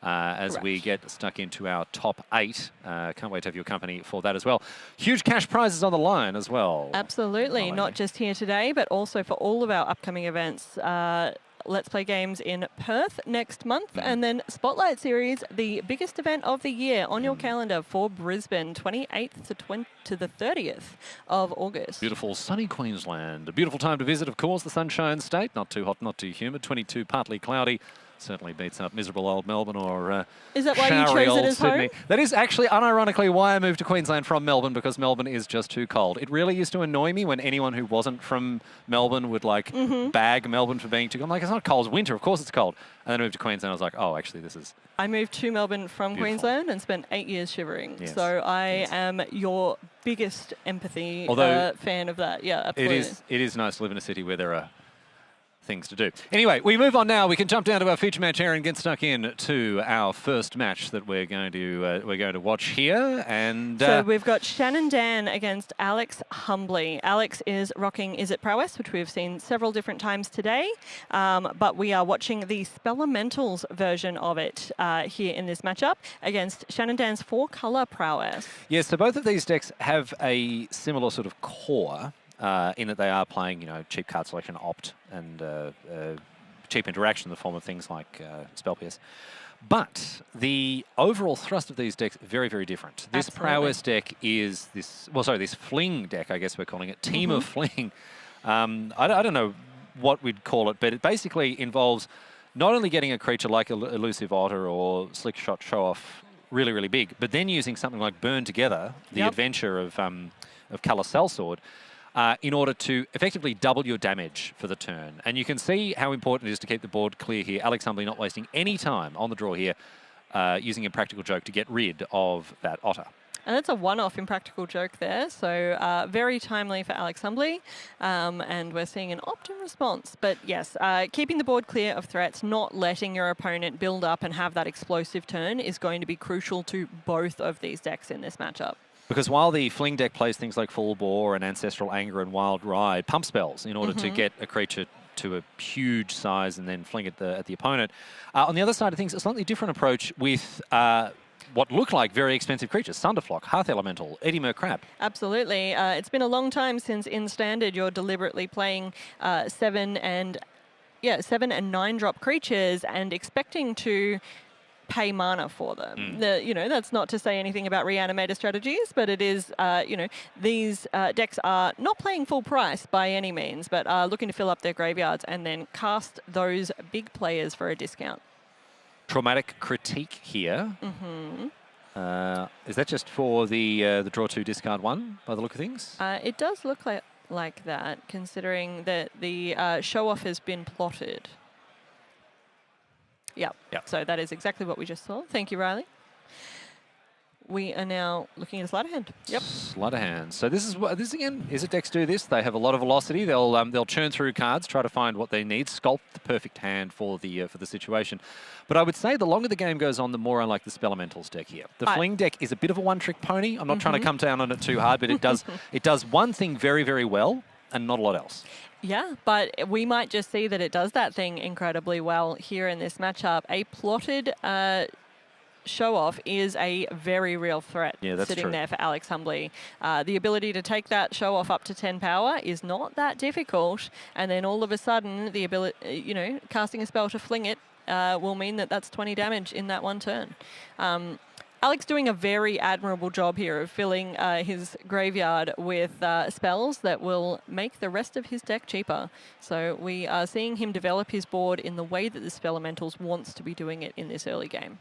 As we get stuck into our top 8. Can't wait to have your company for that as well. Huge cash prizes on the line as well. Absolutely. Not just here today, but also for all of our upcoming events. Let's Play Games in Perth next month, and then Spotlight Series, the biggest event of the year, on your calendar for Brisbane, 28th to the 30th of August. Beautiful sunny Queensland. A beautiful time to visit, of course, the Sunshine State. Not too hot, not too humid. 22, partly cloudy. Certainly beats up miserable old Melbourne or is that why you chose it as Sydney. home? That is actually, unironically, why I moved to Queensland from Melbourne, because Melbourne is just too cold. It really used to annoy me when anyone who wasn't from Melbourne would bag Melbourne for being too cold. I'm like, it's not cold, it's winter, of course it's cold. And then I moved to Queensland, I was like, oh, actually this is I moved to Melbourne from beautiful. Queensland and spent 8 years shivering. Yes. So I am your biggest empathy fan of that. Yeah, absolutely. It is nice to live in a city where there are things to do. Anyway, we move on now. We can jump down to our feature match here and get stuck in to our first match that we're going to watch here. And so we've got Shannon Dan against Alex Humbly. Alex is rocking Is It Prowess, which we've seen several different times today, but we are watching the Spelementals version of it here in this matchup against Shannon Dan's 4-color Prowess. Yes, so both of these decks have a similar sort of core. In that they are playing, cheap card selection, opt, and cheap interaction in the form of things like Spell Pierce. But the overall thrust of these decks very, very different. This Prowess deck is this Fling deck, I guess we're calling it, Team of Fling. I don't know what we'd call it, but it basically involves not only getting a creature like Elusive Otter or Slick Shot Show Off really, really big, but then using something like Burn Together, the adventure of Colour Sellsword, in order to effectively double your damage for the turn. And you can see how important it is to keep the board clear here. Alex Humbly not wasting any time on the draw here, using a practical joke to get rid of that otter. And that's a one-off Impractical Joke there, so very timely for Alex Humbly, and we're seeing an opt in response. But yes, keeping the board clear of threats, not letting your opponent build up and have that explosive turn is going to be crucial to both of these decks in this matchup. Because while the Fling deck plays things like Full Bore and Ancestral Anger and Wild Ride, pump spells in order to get a creature to a huge size and then fling it at the opponent. On the other side of things, a slightly different approach with what look like very expensive creatures. Sunderflock, Hearth Elemental, Eddie Crab. Absolutely. It's been a long time since in Standard you're deliberately playing 7 and 9-drop creatures and expecting to pay mana for them. That's not to say anything about reanimator strategies, but it is, these decks are not playing full price by any means, but are looking to fill up their graveyards and then cast those big players for a discount. Traumatic Critique here. Is that just for the draw 2, discard 1 by the look of things? It does look like that, considering that the show-off has been plotted. Yep. So that is exactly what we just saw. Thank you, Riley. We are now looking at a sleight of hand. Yep. Sleight of hand. So this again, Is It decks do this? They have a lot of velocity. They'll churn through cards, try to find what they need, sculpt the perfect hand for the situation. But I would say the longer the game goes on, the more I like the Spelementals deck here. The Fling deck is a bit of a one-trick pony. I'm not trying to come down on it too hard, but it does one thing very, very well and not a lot else. Yeah, but we might just see that it does that thing incredibly well here in this matchup. A plotted show-off is a very real threat sitting there for Alex Humbly. The ability to take that show-off up to 10 power is not that difficult, and then all of a sudden, the ability, casting a spell to fling it will mean that that's 20 damage in that one turn. Alex doing a very admirable job here of filling his graveyard with spells that will make the rest of his deck cheaper. So we are seeing him develop his board in the way that the Spelementals wants to be doing it in this early game.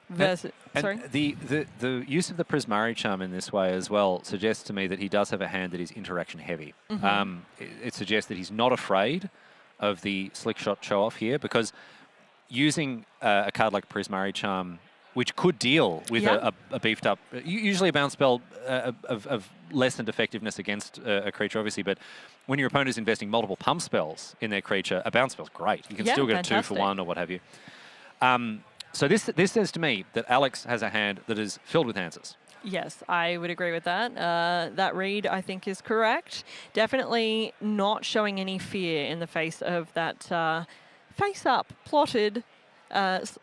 Versus, sorry? The use of the Prismari charm in this way as well suggests to me that he does have a hand that is interaction heavy. It suggests that he's not afraid of the slick shot show off here, because using a card like Prismari charm, which could deal with a beefed up, usually a bounce spell of lessened effectiveness against a creature, obviously, but when your opponent is investing multiple pump spells in their creature, a bounce spell's great. You can still get a 2 for 1 or what have you. So this says to me that Alex has a hand that is filled with answers. Yes, I would agree with that. That read, I think, is correct. Definitely not showing any fear in the face of that face-up, plotted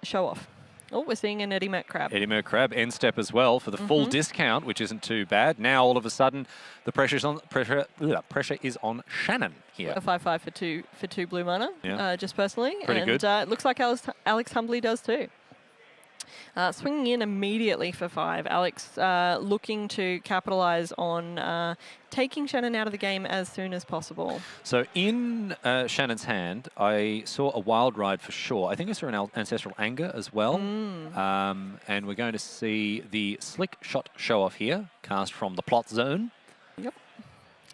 show-off. Oh, we're seeing an Eddie Merc Crab. Eddie Merc Crab, end step as well for the full discount, which isn't too bad. Now, all of a sudden, the pressure is on Shannon here. A 5/5 for two blue mana, just personally. Pretty good. It looks like Alex Humbly does too. Swinging in immediately for 5. Alex looking to capitalize on taking Shannon out of the game as soon as possible. So in Shannon's hand, I saw a Wild Ride for sure. I think I saw an Ancestral Anger as well. And we're going to see the Slick Shot show off here, cast from the plot zone. Yep.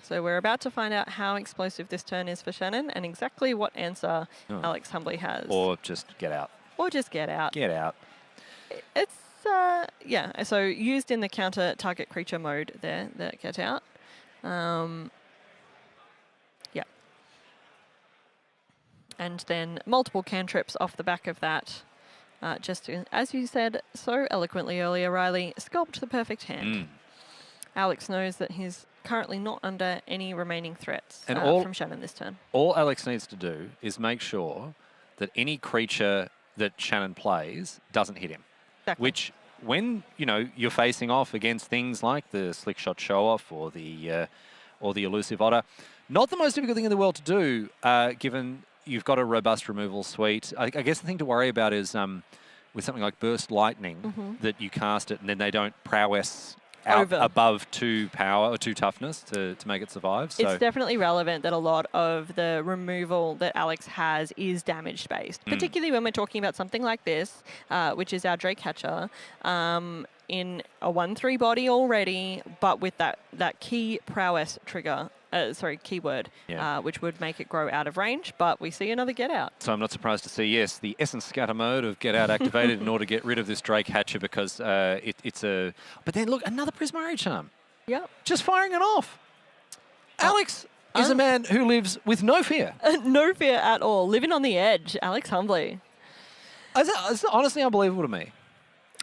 So we're about to find out how explosive this turn is for Shannon and exactly what answer Alex Humbly has. Or just get out. Or just get out. Get out. It's, so used in the counter target creature mode there, that get out. And then multiple cantrips off the back of that. Just to, as you said so eloquently earlier, Riley, sculpt the perfect hand. Alex knows that he's currently not under any remaining threats from Shannon this turn. All Alex needs to do is make sure that any creature that Shannon plays doesn't hit him. Exactly. Which, when you're facing off against things like the Slick Shot Show Off or the Elusive Otter, not the most difficult thing in the world to do, given you've got a robust removal suite. I guess the thing to worry about is with something like Burst Lightning, that you cast it and then they don't prowess out above 2 power or 2 toughness to make it survive. So it's definitely relevant that a lot of the removal that Alex has is damage based, particularly when we're talking about something like this, which is our Drake Catcher, in a 1/3 body already, but with that key prowess trigger. Keyword, which would make it grow out of range, but we see another get out. So I'm not surprised to see, yes, the Essence Scatter mode of get out activated in order to get rid of this Drake Hatcher, because it's a... But then look, another Prismari charm. Yep. Just firing it off. Alex is a man who lives with no fear. No fear at all. Living on the edge, Alex Humbly. It's honestly unbelievable to me.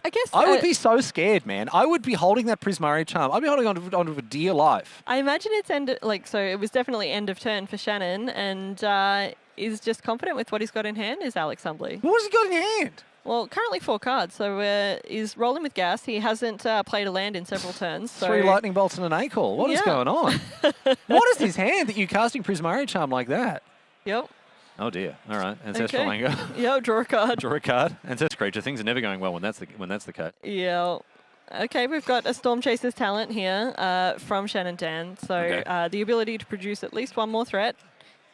I guess I would be so scared, man. I would be holding that Prismari charm. I'd be holding on to a dear life. I imagine it's so it was definitely end of turn for Shannon, and is just confident with what he's got in hand, is Alex Humbly. What has he got in hand? Well, currently 4 cards, so he's rolling with gas. He hasn't played a land in several turns. So 3 Lightning Bolts and an Acorn. What is going on? What is his hand that you're casting Prismari charm like that? Yep. Oh dear. All right. Ancestral Anger. Yeah, draw a card. Draw a card. Ancestral Creature. Things are never going well when that's the case. Yeah. Okay, we've got a Storm Chaser's talent here from Shannon Dan. So the ability to produce at least 1 more threat.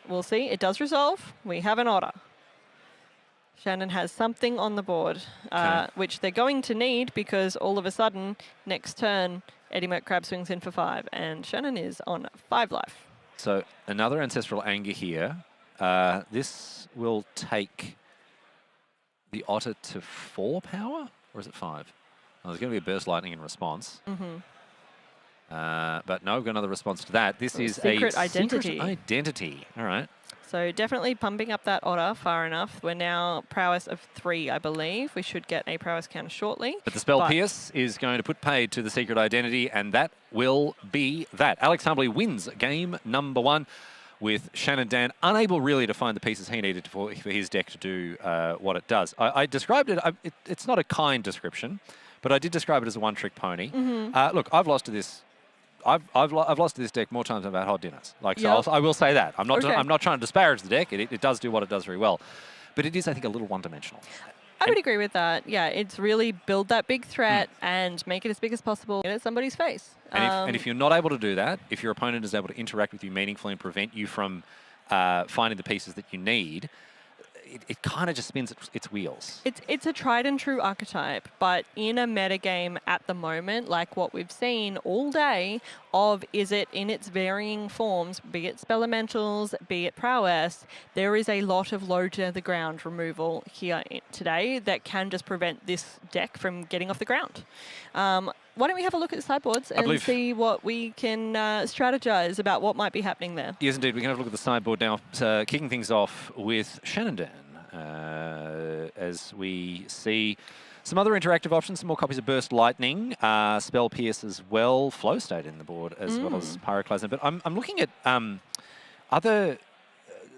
We'll see. It does resolve. We have an Otter. Shannon has something on the board, which they're going to need, because all of a sudden, next turn, Eddie Merc Crab swings in for 5, and Shannon is on 5 life. So another Ancestral Anger here. This will take the Otter to 4 power, or is it 5? Oh, there's going to be a Burst Lightning in response. But no, we've got another response to that. This is Secret Identity. Secret Identity. All right. So definitely pumping up that Otter far enough. We're now prowess of 3, I believe. We should get a prowess counter shortly. But the spell Pierce is going to put paid to the Secret Identity, and that will be that. Alex Humbly wins game number 1. With Shannon Dan unable really to find the pieces he needed for his deck to do what it does. I described it, it's not a kind description, but I did describe it as a one-trick pony. Look, I've lost to this. I've lost to this deck more times than I've had hot dinners. So I will say that. I'm not trying to disparage the deck. It does do what it does very well, but it is, I think, a little one-dimensional. I would agree with that. Yeah, it's really build that big threat and make it as big as possible. Get it at somebody's face. And if you're not able to do that, if your opponent is able to interact with you meaningfully and prevent you from finding the pieces that you need, it kind of just spins its wheels. It's a tried and true archetype, but in a metagame at the moment, like what we've seen all day of Izzet in its varying forms, be it spell elementals, be it prowess, there is a lot of low to the ground removal here today that can just prevent this deck from getting off the ground. Why don't we have a look at the sideboards and see what we can strategize about what might be happening there? Yes, indeed. We can have a look at the sideboard now. Kicking things off with Shenandoah, as we see some other interactive options, some more copies of Burst Lightning, Spell Pierce as well, Flow State in the board, as well as Pyroclasm. But I'm looking at other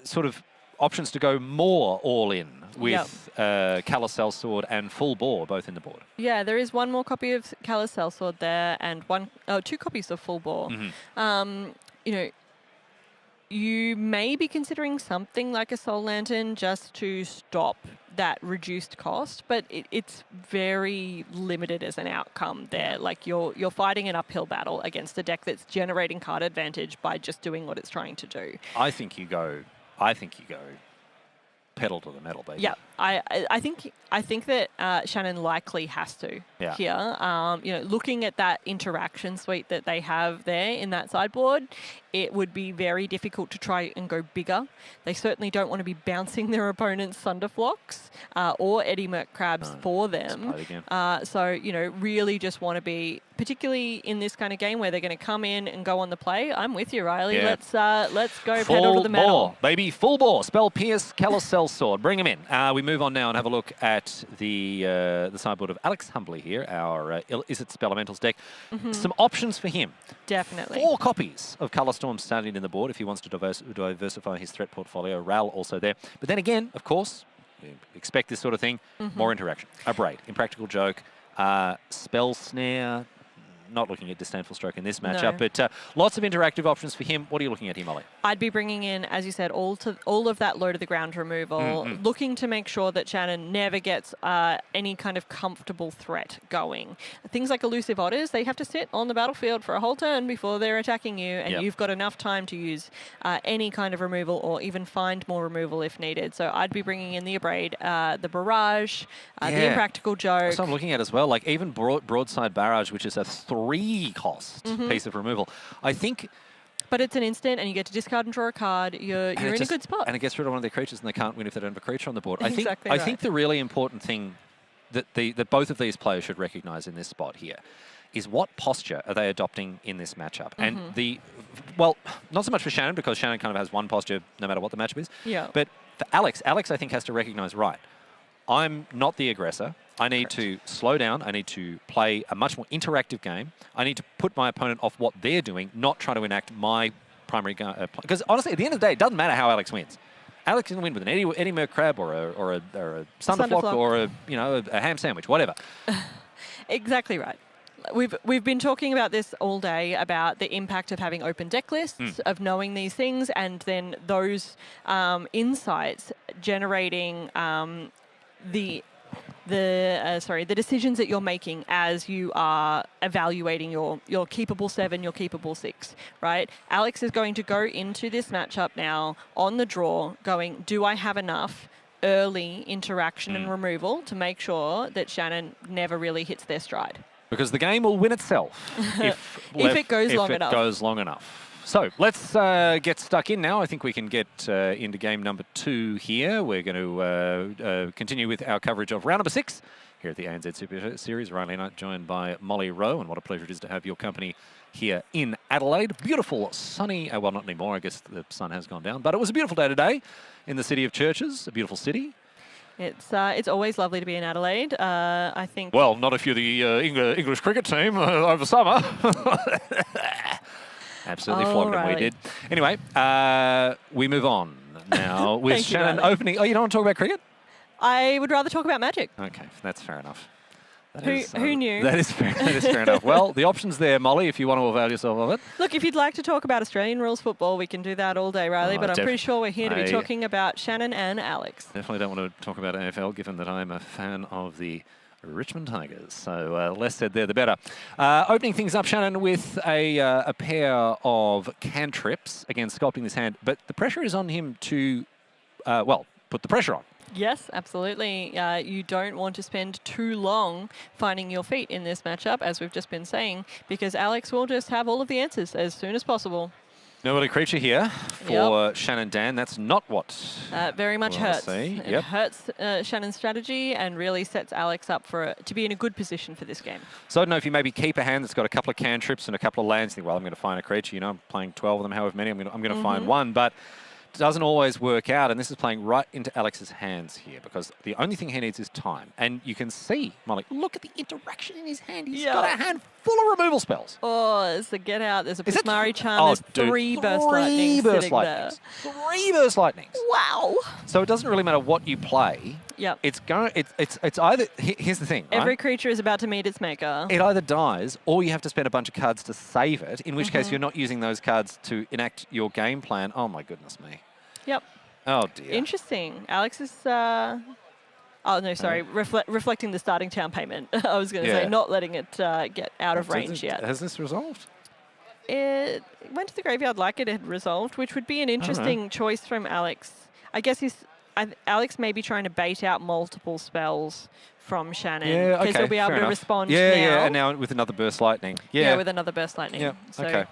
sort of options to go more all in with Callous Sellsword and Full Bore both in the board. Yeah, there is one more copy of Callous Sellsword there and two copies of Full Bore. You know, you may be considering something like a Soul Lantern just to stop that reduced cost, but it's very limited as an outcome there. Like you're fighting an uphill battle against a deck that's generating card advantage by just doing what it's trying to do. I think you go pedal to the metal, baby. Yeah, I think that Shannon likely has to here. You know, looking at that interaction suite that they have there in that sideboard, it would be very difficult to try and go bigger. They certainly don't want to be bouncing their opponent's Thunderflocks or Eddie Merc Crabs for them. So, you know, really just want to be, particularly in this kind of game where they're going to come in and go on the play. I'm with you, Riley. Yeah. Let's go pedal to the metal. Bore, baby, Full Bore, Spell Pierce, Callous Sellsword. Bring him in. We move on now and have a look at the sideboard of Alex Humbly here, our Izzet Spellelementals deck. Some options for him. Definitely. 4 copies of Colour Storm standing in the board if he wants to diversify his threat portfolio. Ral also there. But then again, of course, you expect this sort of thing. More interaction. A Braid, Impractical Joke, Spell Snare. Not looking at Disdainful Stroke in this matchup, but lots of interactive options for him. What are you looking at here, Molly? I'd be bringing in, as you said, all of that low to the ground removal, looking to make sure that Shannon never gets any kind of comfortable threat going. Things like Elusive Otters, they have to sit on the battlefield for a whole turn before they're attacking you, and you've got enough time to use any kind of removal or even find more removal if needed. So I'd be bringing in the Abrade, the Barrage, the Impractical Joke. That's what I'm looking at as well. Like even Broadside Barrage, which is a 3-cost piece of removal. I think... But it's an instant, and you get to discard and draw a card. You're in a good spot. And it gets rid of one of their creatures, and they can't win if they don't have a creature on the board. I Exactly think the really important thing that both of these players should recognise in this spot here is what posture are they adopting in this matchup. And well, not so much for Shannon, because Shannon kind of has one posture no matter what the matchup is. Yeah. But for Alex I think has to recognise, right, I'm not the aggressor. I need to slow down. I need to play a much more interactive game. I need to put my opponent off what they're doing, not try to enact my primary game. Because honestly, at the end of the day, it doesn't matter how Alex wins. Alex can win with an Eddie Merc Crab or a Thunderflock or a ham sandwich, whatever. Exactly right. We've been talking about this all day, about the impact of having open deck lists, of knowing these things, and then those insights generating the decisions that you're making as you are evaluating your keepable 7, your keepable 6, right? Alex is going to go into this matchup now on the draw going, do I have enough early interaction and removal to make sure that Shannon never really hits their stride? Because the game will win itself if it goes long enough. So let's get stuck in now. I think we can get into game number 2 here. We're going to continue with our coverage of round number 6 here at the ANZ Super Series. Riley Knight joined by Molly Rowe, and what a pleasure it is to have your company here in Adelaide. Beautiful, sunny, well, not anymore. I guess the sun has gone down, but it was a beautiful day today in the city of Churches, a beautiful city. It's always lovely to be in Adelaide. I think. Well, not if you're the English cricket team over summer. Absolutely flogged it, we did. Anyway, we move on now with Shannon opening. Oh, you don't want to talk about cricket? I would rather talk about Magic. Okay, that's fair enough. Who knew? That is fair enough. Well, the option's there, Molly, if you want to avail yourself of it. Look, if you'd like to talk about Australian rules football, we can do that all day, Riley, but I'm pretty sure we're here to be talking about Shannon and Alex. Definitely don't want to talk about AFL, given that I'm a fan of the Richmond Tigers. So less said there, the better. Opening things up, Shannon, with a pair of cantrips. Again, sculpting this hand. But the pressure is on him to, put the pressure on. Yes, absolutely. You don't want to spend too long finding your feet in this matchup, as we've just been saying, because Alex will just have all of the answers as soon as possible. Nobody creature here for Shannon Dan. That's not what very much hurts. See. It hurts Shannon's strategy and really sets Alex up to be in a good position for this game. So I don't know if you maybe keep a hand that's got a couple of cantrips and a couple of lands. Think, well, I'm going to find a creature. You know, I'm playing 12 of them, however many. I'm going to find one, but it doesn't always work out. And this is playing right into Alex's hands here because the only thing he needs is time. And you can see, Molly, look at the interaction in his hand. He's got a hand full of removal spells. Oh, there's the Get Out. There's a Prismari Charm. Oh, there's dude, 3 Burst Lightnings sitting there. 3 Burst Lightnings. Wow. So it doesn't really matter what you play. Yep. It's either, here's the thing, Every right? creature is about to meet its maker. It either dies or you have to spend a bunch of cards to save it, in which case you're not using those cards to enact your game plan. Oh my goodness me. Yep. Oh dear. Interesting. Alex is, oh no, sorry, reflecting the starting town payment. I was going to say, not letting it get out of range yet. Has this resolved? It went to the graveyard like it had resolved, which would be an interesting choice from Alex. I guess Alex may be trying to bait out multiple spells from Shannon. Yeah, okay, because he'll be able to respond now. Yeah, and now with another Burst Lightning. Yeah, with another Burst Lightning. Yeah, so okay.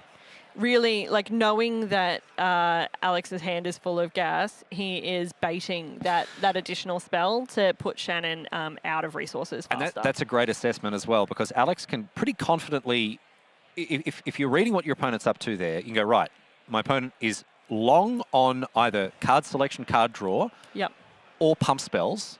Really, like, knowing that Alex's hand is full of gas, he is baiting that additional spell to put Shannon out of resources faster. And that's a great assessment as well, because Alex can pretty confidently, if you're reading what your opponent's up to there, you can go, right, my opponent is long on either card selection, card draw, or pump spells,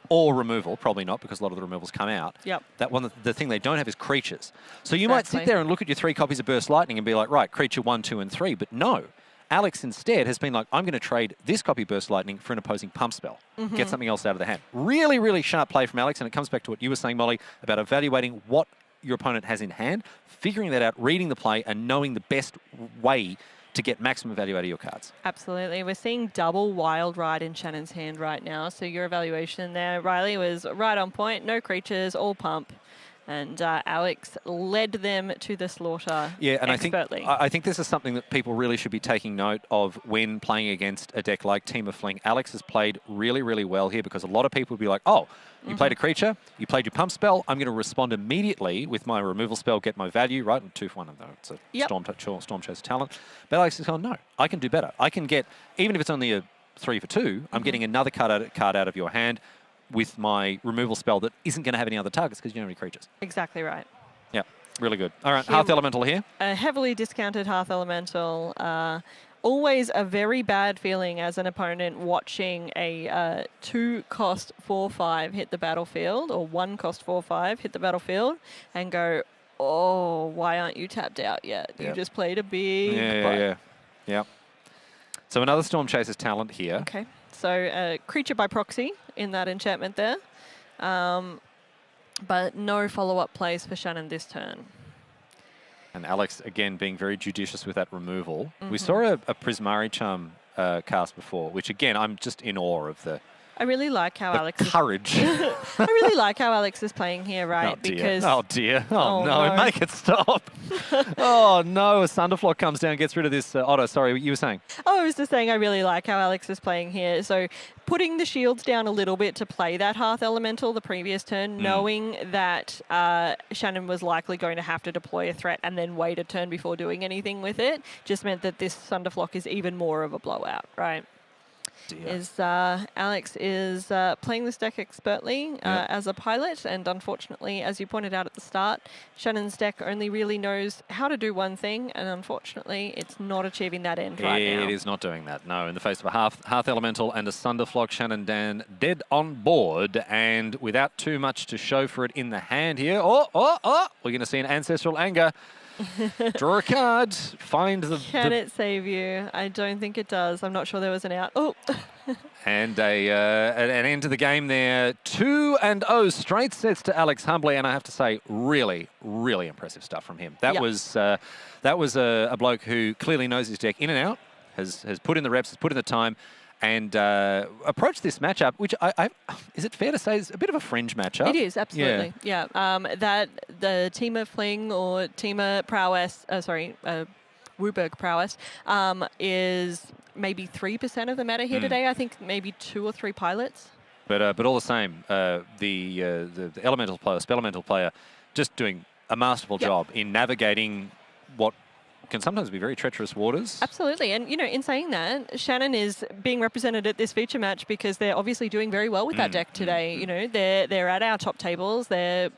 or removal. Probably not, because a lot of the removals come out. That one, the thing they don't have is creatures. So you might sit there and look at your 3 copies of Burst Lightning and be like, right, creature 1, 2, and 3. But no, Alex instead has been like, I'm going to trade this copy of Burst Lightning for an opposing pump spell. Get something else out of the hand. Really, really sharp play from Alex, and it comes back to what you were saying, Molly, about evaluating what your opponent has in hand, figuring that out, reading the play, and knowing the best way to get maximum value out of your cards. Absolutely. We're seeing double Wild Ride in Shannon's hand right now. So your evaluation there, Riley, was right on point. No creatures, all pump. And Alex led them to the slaughter expertly. I think this is something that people really should be taking note of when playing against a deck like Team of Fling. Alex has played really, really well here, because a lot of people would be like, oh, you played a creature, you played your pump spell, I'm going to respond immediately with my removal spell, get my value, right? And 2 for 1, though. It's a Storm Chaser talent. But Alex is going, no, I can do better. I can get, even if it's only a 3 for 2, I'm getting another card out of your hand with my removal spell that isn't going to have any other targets because you don't have any creatures. Exactly right. Yeah, really good. All right, Hearth Elemental here. A heavily discounted Hearth Elemental. Always a very bad feeling as an opponent watching a 2-cost 4/5 hit the battlefield, or 1-cost 4/5 hit the battlefield, and go, oh, why aren't you tapped out yet? You just played a big... Yeah. So another Storm Chaser's talent here. Okay. So creature by proxy in that enchantment there. But no follow-up plays for Shannon this turn. And Alex, again, being very judicious with that removal. We saw a Prismari Charm cast before, which, again, I'm just in awe of the I really like how Alex courage. I really like how Alex is playing here, right? Oh, dear. Because Oh, no. Make it stop. Oh, no. A Thunderflock comes down, gets rid of this. Otto, sorry, you were saying? Oh, I was just saying I really like how Alex is playing here. So putting the shields down a little bit to play that Hearth Elemental the previous turn, knowing that Shannon was likely going to have to deploy a threat and then wait a turn before doing anything with it, just meant that this Thunderflock is even more of a blowout, right? Alex is playing this deck expertly as a pilot, and unfortunately, as you pointed out at the start, Shannon's deck only really knows how to do one thing, and unfortunately, it's not achieving that end right now. It is not doing that, no. In the face of a Hearth Elemental and a Thunderflock, Shannon Dan dead on board, and without too much to show for it in the hand here. We're going to see an Ancestral Anger. Draw a card, find the... Can it save you? I don't think it does. I'm not sure there was an out. Oh! And an end to the game there. 2-0 straight sets to Alex humbly, and I have to say, really, really impressive stuff from him. That was a bloke who clearly knows his deck in and out, has put in the reps, has put in the time, and approached this matchup, which is it fair to say is a bit of a fringe matchup? It is, absolutely. Yeah. That the Teamer Fling or Teamer Prowess, Wooburg Prowess, is maybe 3% of the meta here today. I think maybe 2 or 3 pilots. But all the same, the elemental player, spelemental player, just doing a masterful job in navigating what can sometimes be very treacherous waters. Absolutely. And, you know, in saying that, Shannon is being represented at this feature match because they're obviously doing very well with that deck today. You know, they're at our top tables. They're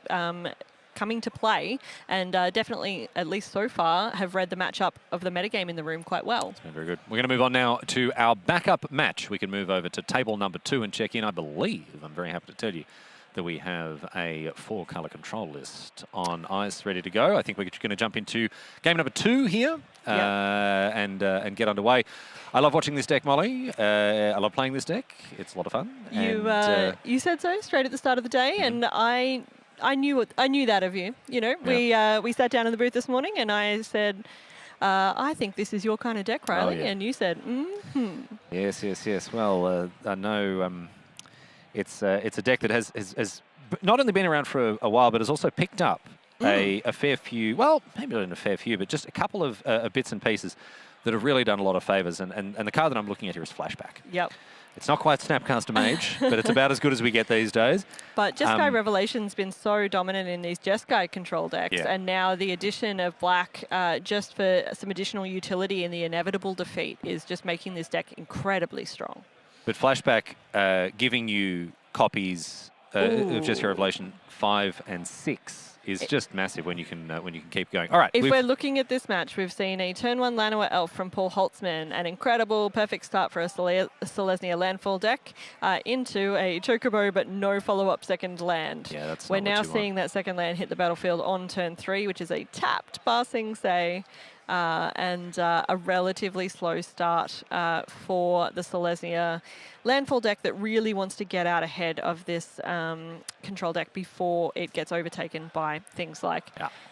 coming to play and definitely, at least so far, have read the matchup of the metagame in the room quite well. It's been very good. We're going to move on now to our backup match. We can move over to table number 2 and check in. I believe, I'm very happy to tell you, that we have a 4-color control list on ice ready to go. I think we're going to jump into game number 2 here and get underway. I love watching this deck, Molly. I love playing this deck. It's a lot of fun. You said so straight at the start of the day, and I knew that of you. You know, we sat down in the booth this morning, and I said, I think this is your kind of deck, Riley. And you said, Yes. Well, I know it's a deck that has not only been around for a while, but has also picked up a fair few, well, maybe not a fair few, but just a couple of bits and pieces that have really done a lot of favours. And the card that I'm looking at here is Flashback. Yep. It's not quite Snapcaster Mage, but it's about as good as we get these days. But Jeskai Revelation's been so dominant in these Jeskai control decks, and now the addition of black just for some additional utility in the inevitable defeat is just making this deck incredibly strong. But Flashback giving you copies of Jeskai Revelation 5 and 6 is just massive when you can keep going. All right. If we're looking at this match, we've seen a turn 1 Llanowar Elf from Paul Holtzman, an incredible, perfect start for a Selesnya landfall deck into a Chocobo, but no follow-up second land. Yeah, that's We're now seeing that second land hit the battlefield on turn 3, which is a tapped Passing Say. And a relatively slow start for the Selesnya landfall deck that really wants to get out ahead of this control deck before it gets overtaken by things like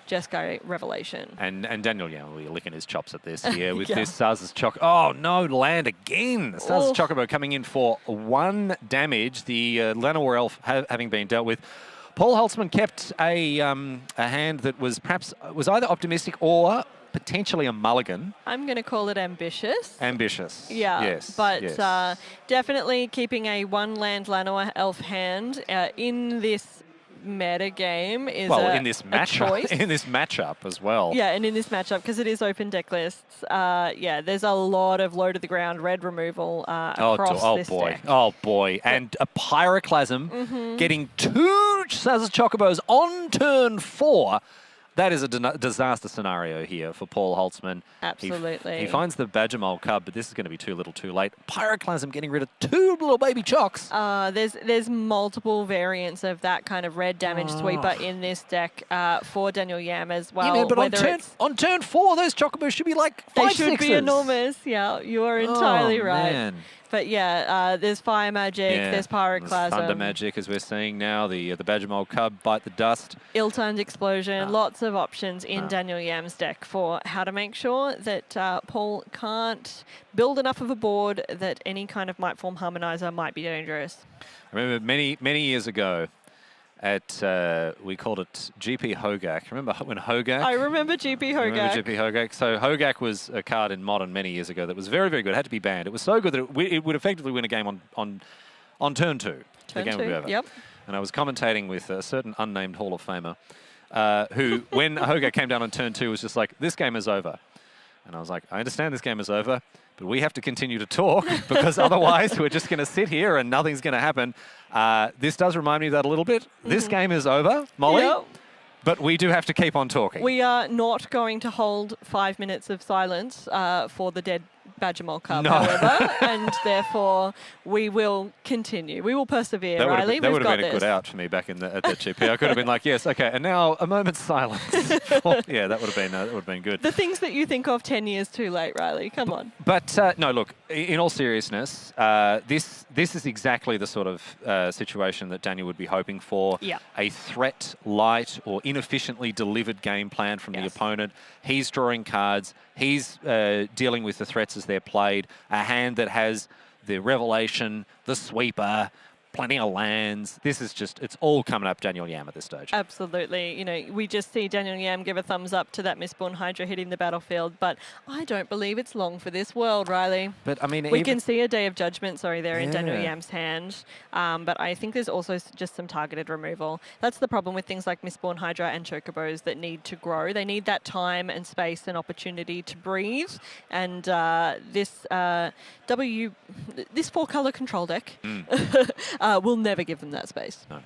Jeskai Revelation. And Daniel Yamui licking his chops at this here with this Sarz's Choc. Oh, no, land again. Sarz's Chocobo coming in for 1 damage. The Llanowar Elf having been dealt with. Paul Holtzman kept a hand that was was either optimistic or potentially a mulligan. I'm going to call it ambitious. Ambitious. Yeah. Yes. But yes. Definitely keeping a 1-land Llanowar Elf hand in this meta game is in this matchup, choice. In this matchup as well. Yeah, and in this matchup, because it is open deck lists, there's a lot of low to the ground red removal across this deck. Oh boy. And a Pyroclasm getting 2 Sarz's Chocobos on turn 4. That is a disaster scenario here for Paul Holtzman. Absolutely. He finds the Badger Mole Cub, but this is going to be too little too late. Pyroclasm getting rid of 2 little baby chocks. There's multiple variants of that kind of red damage sweeper in this deck for Daniel Yam as well. Yeah, man, but on turn 4, those Chocobos should be like 5, They should be enormous. Yeah, you are entirely right. Man. But there's Fire Magic, there's Pyroclasm. There's Thunder Magic, as we're seeing now. The Badger Mole Cub, Bite the Dust. Ill-timed Explosion. Lots of options in Daniel Yam's deck for how to make sure that Paul can't build enough of a board that any kind of Mightform Harmonizer might be dangerous. I remember many years ago at, we called it GP Hogak. Remember when Hogak? I remember GP Hogak. Remember GP Hogak? So Hogak was a card in Modern many years ago that was very, very good. It had to be banned. It was so good that it would effectively win a game on turn 2. The game would be over. Yep. And I was commentating with a certain unnamed Hall of Famer who, when Hogak came down on turn 2, was just like, this game is over. And I was like, I understand this game is over, but we have to continue to talk because otherwise we're just going to sit here and nothing's going to happen. This does remind me of that a little bit. This game is over, Molly, but we do have to keep on talking. We are not going to hold 5 minutes of silence for the dead Badger Mole Cub, however, and therefore we will continue. We will persevere, Riley. That would have been a good out for me back at that GP. I could have been like, yes, okay, and now a moment's silence. Yeah, that would have been good. The things that you think of 10 years too late, Riley. Come on. But no, look. In all seriousness, this is exactly the sort of situation that Daniel would be hoping for. Yeah. A threat light or inefficiently delivered game plan from the opponent. He's drawing cards. He's dealing with the threats as they're played. A hand that has the Revelation, the Sweeper, plenty of lands. This is just, it's all coming up Daniel Yam at this stage. Absolutely. You know, we just see Daniel Yam give a thumbs up to that Mistborn Hydra hitting the battlefield, but I don't believe it's long for this world, Riley. But I mean, we can see a Day of Judgment, there in Daniel Yeah. Yam's hand, but I think there's also just some targeted removal. That's the problem with things like Mistborn Hydra and Chocobos that need to grow. They need that time and space and opportunity to breathe, and this 4-color control deck will never give them that space. No.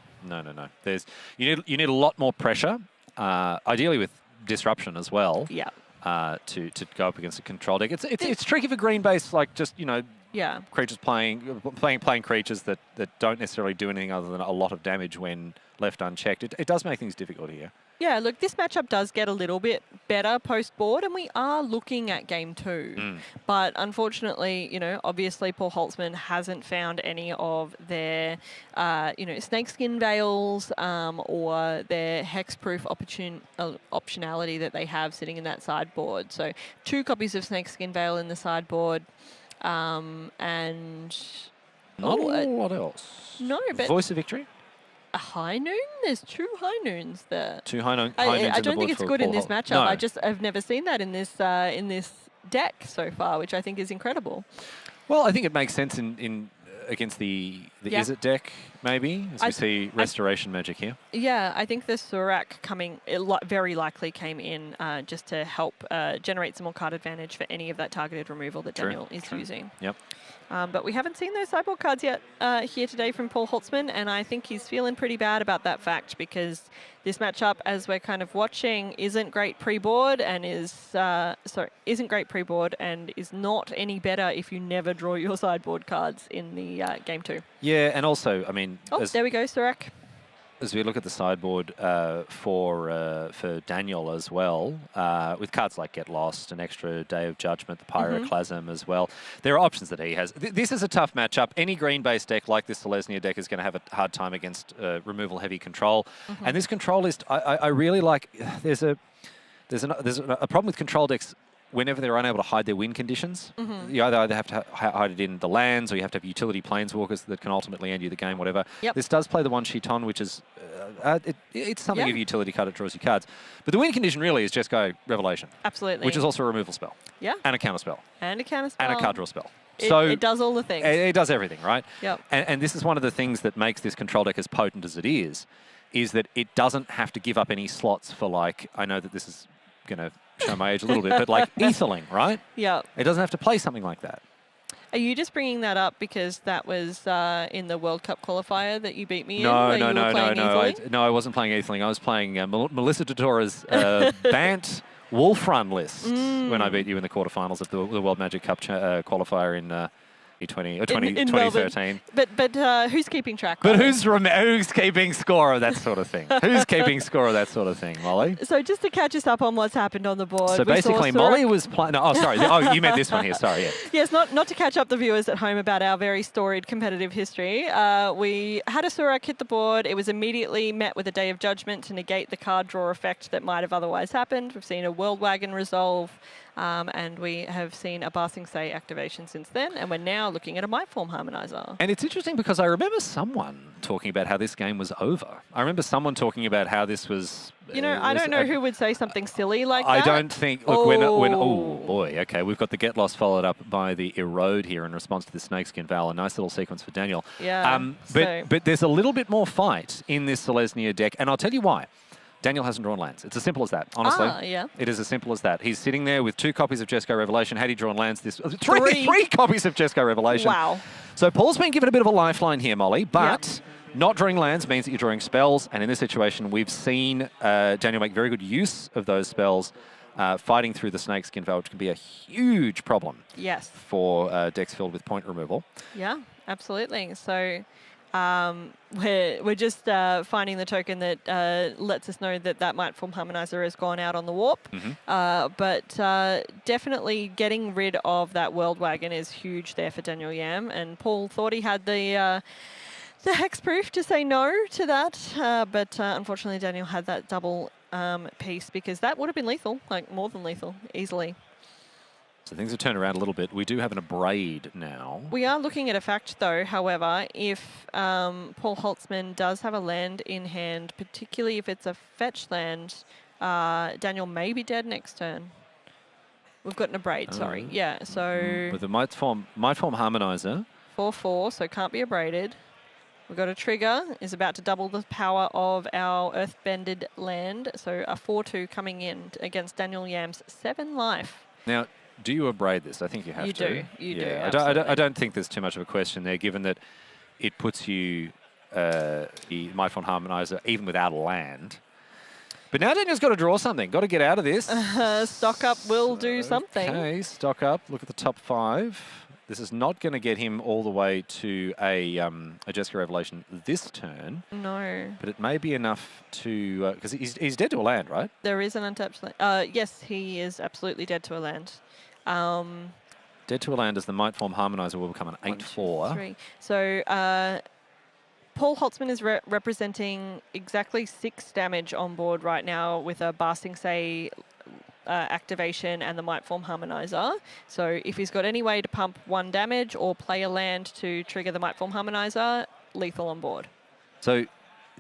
You need a lot more pressure, ideally with disruption as well. Yeah. To go up against a control deck. It's tricky for green base, like just yeah, creatures playing creatures that don't necessarily do anything other than a lot of damage when left unchecked. It does make things difficult here. Yeah, look, this matchup does get a little bit better post-board, and we are looking at game 2. But unfortunately, obviously Paul Holtzman hasn't found any of their, snakeskin veils or their hexproof optionality that they have sitting in that sideboard. So 2 copies of snakeskin veil in the sideboard, and... Not a lot else. No, but... Voice of Victory? A high noon? There's 2 high noons there. 2 high noons. I don't think it's good in this matchup. No. I've never seen that in this deck so far, which I think is incredible. Well, I think it makes sense in against the Izzet deck, maybe, as we see Restoration Magic here. Yeah, I think the Surak very likely came in just to help generate some more card advantage for any of that targeted removal that Daniel is using. Yep. But we haven't seen those sideboard cards yet here today from Paul Holtzman, and I think he's feeling pretty bad about that fact, because this matchup, as we're kind of watching, isn't great pre-board and is not any better if you never draw your sideboard cards in the game 2. Yeah, and also, I mean... there we go, Surak. As we look at the sideboard for Daniel as well, with cards like Get Lost, an extra Day of Judgment, the Pyroclasm as well, there are options that he has. This is a tough matchup. Any green-based deck like this Selesnya deck is going to have a hard time against removal-heavy control. And this control list, I really like. There's a problem with control decks. Whenever they're unable to hide their win conditions, you either have to hide it in the lands, or you have to have utility planeswalkers that can ultimately end you the game, whatever. Yep. This does play the one Chiton, which is it's something of a utility card that draws you cards. But the win condition really is just go Revelation. Absolutely. Which is also a removal spell. Yeah. And a counter spell. And a counter spell. And a card draw spell. It does all the things. It does everything, right? Yep. And this is one of the things that makes this control deck as potent as it is that it doesn't have to give up any slots for, like, I know that this is going to show my age a little bit, but like Etherling, right? Yeah. It doesn't have to play something like that. Are you just bringing that up because that was in the World Cup qualifier that you beat me in? No. I wasn't playing Etherling. I was playing Melissa Dodora's Bant Wolf Run list when I beat you in the quarterfinals of the World Magic Cup qualifier in 2013. But who's keeping track? But who's keeping score of that sort of thing? Who's keeping score of that sort of thing, Molly? So just to catch us up on what's happened on the board. So basically, Molly was playing. No, sorry. You meant this one here. Sorry. Yeah. Yes, not to catch up the viewers at home about our very storied competitive history. We had a Surak hit the board. It was immediately met with a Day of Judgment to negate the card draw effect that might have otherwise happened. We've seen a World Wagon resolve. And we have seen a Barsing Say activation since then, and we're now looking at a Mindform Harmonizer. And it's interesting because I remember someone talking about how this game was over. I remember someone talking about how this was... I don't know who would say something silly like that. I don't think... Look, oh, boy, okay, we've got the Get Lost followed up by the Erode here in response to the Snakeskin Val. A nice little sequence for Daniel. Yeah. But there's a little bit more fight in this Selesnya deck, and I'll tell you why. Daniel hasn't drawn lands. It's as simple as that, honestly. Yeah. It is as simple as that. He's sitting there with 2 copies of Jesco Revelation. Had he drawn lands this... Three copies of Jesco Revelation. Wow. So Paul's been given a bit of a lifeline here, Molly, but not drawing lands means that you're drawing spells, and in this situation, we've seen Daniel make very good use of those spells, fighting through the Snakeskin Veil, which can be a huge problem for decks filled with point removal. Yeah, absolutely. So... we're just finding the token that lets us know that Mindform Harmonizer has gone out on the warp. But definitely getting rid of that World Wagon is huge there for Daniel Yam. And Paul thought he had the hexproof to say no to that. But unfortunately, Daniel had that double piece because that would have been lethal, like more than lethal, easily. So things have turned around a little bit. We do have an abrade now. We are looking at a fact, though, however, if Paul Holtzman does have a land in hand, particularly if it's a fetch land, Daniel may be dead next turn. We've got an abrade, sorry. Yeah, so... With the Might Form Harmonizer. 4/4, so can't be abraded. We've got a trigger, is about to double the power of our Earthbended land, so a 4/2 coming in against Daniel Yam's 7 life. Now, do you abrade this? I think you have You to. You do, I don't think there's too much of a question there, given that it puts you the Might Form Harmonizer even without a land. But now Daniel's got to draw something. Got to get out of this. Stock up will do something. Okay, stock up. Look at the top 5. This is not going to get him all the way to a Jessica Revelation this turn. No. But it may be enough to... Because he's dead to a land, right? There is an untapped land. Yes, he is absolutely dead to a land. Dead to a land as the Might Form Harmonizer will become an 8/4. So Paul Holtzman is representing exactly 6 damage on board right now with a Basting Say activation and the Might Form Harmonizer. So if he's got any way to pump 1 damage or play a land to trigger the Might Form Harmonizer, lethal on board. So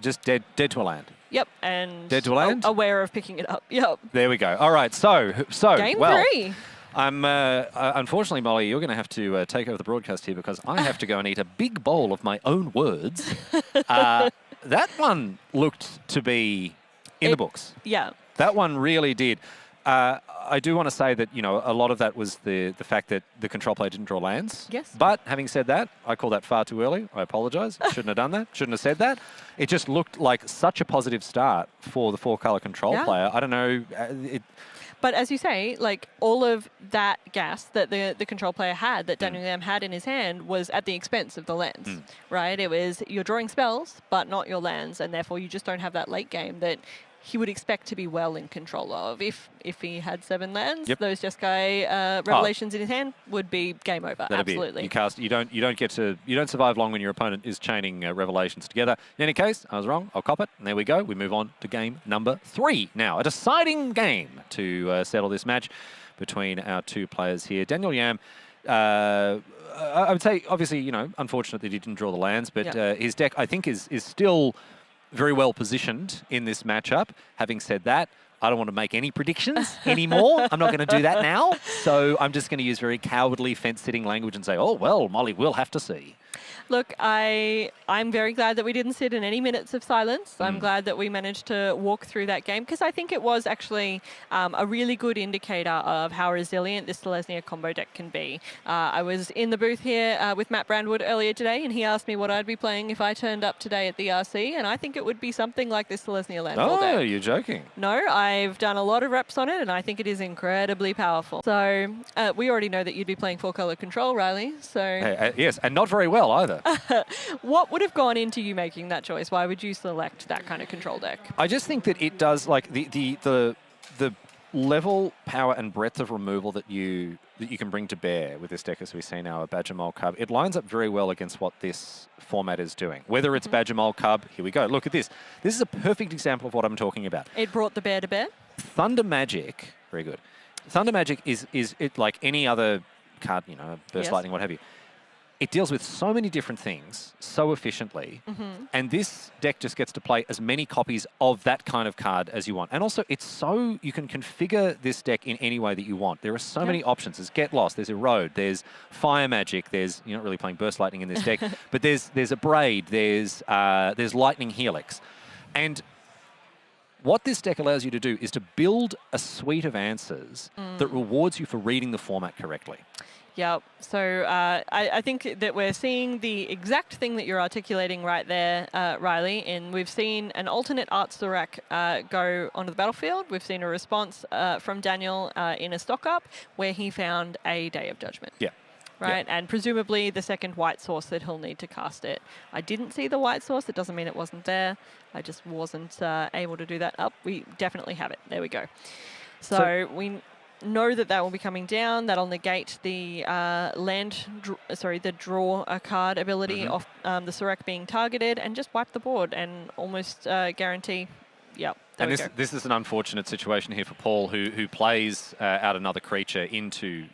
just dead to a land. Yep, and dead to a land? Aware of picking it up. Yep. There we go. All right, so Game well, 3. I'm unfortunately, Molly, you're going to have to take over the broadcast here because I have to go and eat a big bowl of my own words. That one looked to be in the books. Yeah. That one really did. I do want to say that, a lot of that was the fact that the control player didn't draw lands. Yes. But having said that, I call that far too early. I apologise. Shouldn't have done that. Shouldn't have said that. It just looked like such a positive start for the 4-colour control player. I don't know. But as you say, like all of that gas that the control player had, that Daniel Yam had in his hand, was at the expense of the lands, right? It was you're drawing spells, but not your lands, and therefore you just don't have that late game that he would expect to be well in control of. If he had 7 lands, those Jeskai Revelations in his hand would be game over. Absolutely. You cast. You don't survive long when your opponent is chaining Revelations together. In any case, I was wrong. I'll cop it. And there we go. We move on to game number 3 now. A deciding game to settle this match between our 2 players here. Daniel Yam. I would say, obviously, unfortunate that he didn't draw the lands, but his deck, I think, is still very well positioned in this matchup. Having said that, I don't want to make any predictions anymore. I'm not going to do that now. So I'm just going to use very cowardly fence-sitting language and say, oh, well, Molly, we'll have to see. Look, I'm very glad that we didn't sit in any minutes of silence. I'm glad that we managed to walk through that game because I think it was actually a really good indicator of how resilient this Selesnya combo deck can be. I was in the booth here with Matt Brandwood earlier today, and he asked me what I'd be playing if I turned up today at the RC, and I think it would be something like this Selesnya landfall deck. Oh, you're joking. No, I've done a lot of reps on it, and I think it is incredibly powerful. So we already know that you'd be playing 4-color control, Riley. So yes, and not very well either. What would have gone into you making that choice? Why would you select that kind of control deck? I just think that it does, like, the level, power, and breadth of removal that you can bring to bear with this deck, as we see now, a Badger Mole Cub. It lines up very well against what this format is doing. Whether it's Badger Mole Cub, here we go. Look at this. This is a perfect example of what I'm talking about. It brought the bear to bear. Thunder Magic, very good. Thunder Magic is it like any other card, Burst Lightning, what have you. It deals with so many different things so efficiently, and this deck just gets to play as many copies of that kind of card as you want. And also, you can configure this deck in any way that you want. There are so many options. There's Get Lost, there's Erode, there's Fire Magic, you're not really playing Burst Lightning in this deck, but there's Abrade, there's Lightning Helix. And what this deck allows you to do is to build a suite of answers that rewards you for reading the format correctly. Yeah, so I think that we're seeing the exact thing that you're articulating right there, Riley, and we've seen an alternate Art Surak go onto the battlefield. We've seen a response from Daniel in a stock-up where he found a Day of Judgment. Yeah. Right, and presumably the second white source that he'll need to cast it. I didn't see the white source. It doesn't mean it wasn't there. I just wasn't able to do that. We definitely have it. There we go. So we know that will be coming down. That'll negate the the draw a card ability of the Surak being targeted and just wipe the board and almost guarantee, There And we go. this is an unfortunate situation here for Paul, who plays out another creature into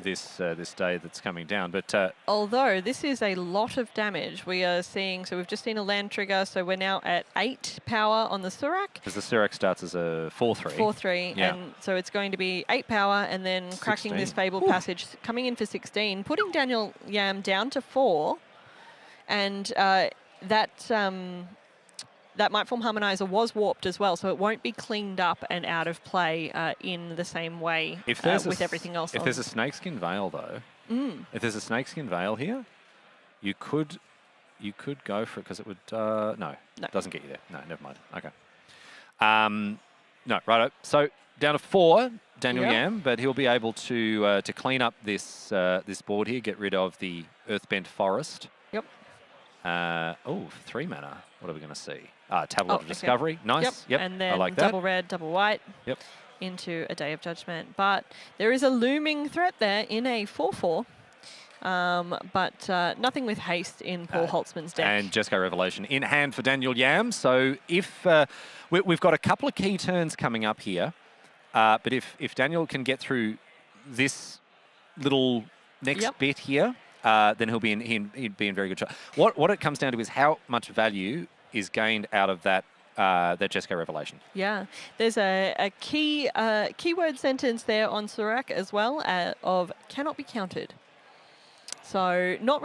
this day that's coming down. But Although this is a lot of damage we are seeing, so we've just seen a land trigger, so we're now at 8 power on the Surak. because the Surak starts as a 4/3. 4/3, Yeah. and so it's going to be 8 power, and then cracking this 16. Fabled Passage, coming in for 16, putting Daniel Yam down to 4, and that Mightform Harmonizer was warped as well, so it won't be cleaned up and out of play in the same way with everything else. If there's a Snakeskin Veil, though, if there's a Snakeskin Veil here, you could go for it because it would. No, doesn't get you there. No, never mind. Okay. No, righto. So down to 4, Daniel Yam, but he'll be able to clean up this this board here, get rid of the Earthbent Forest. Yep. Oh, 3 mana. What are we going to see? Tablet of Discovery. Nice. Yep. And then I like that. double red, double white. Yep. Into a Day of Judgment. But there is a looming threat there in a 4/4. But nothing with haste in Paul Holtzman's deck. And Jesco Revelation in hand for Daniel Yam. So if we've got a couple of key turns coming up here, but if Daniel can get through this little next bit here, then he'd be in very good shape. What it comes down to is how much value is gained out of that Jesco Revelation. Yeah, there's a key keyword sentence there on Surak as well of cannot be countered. So not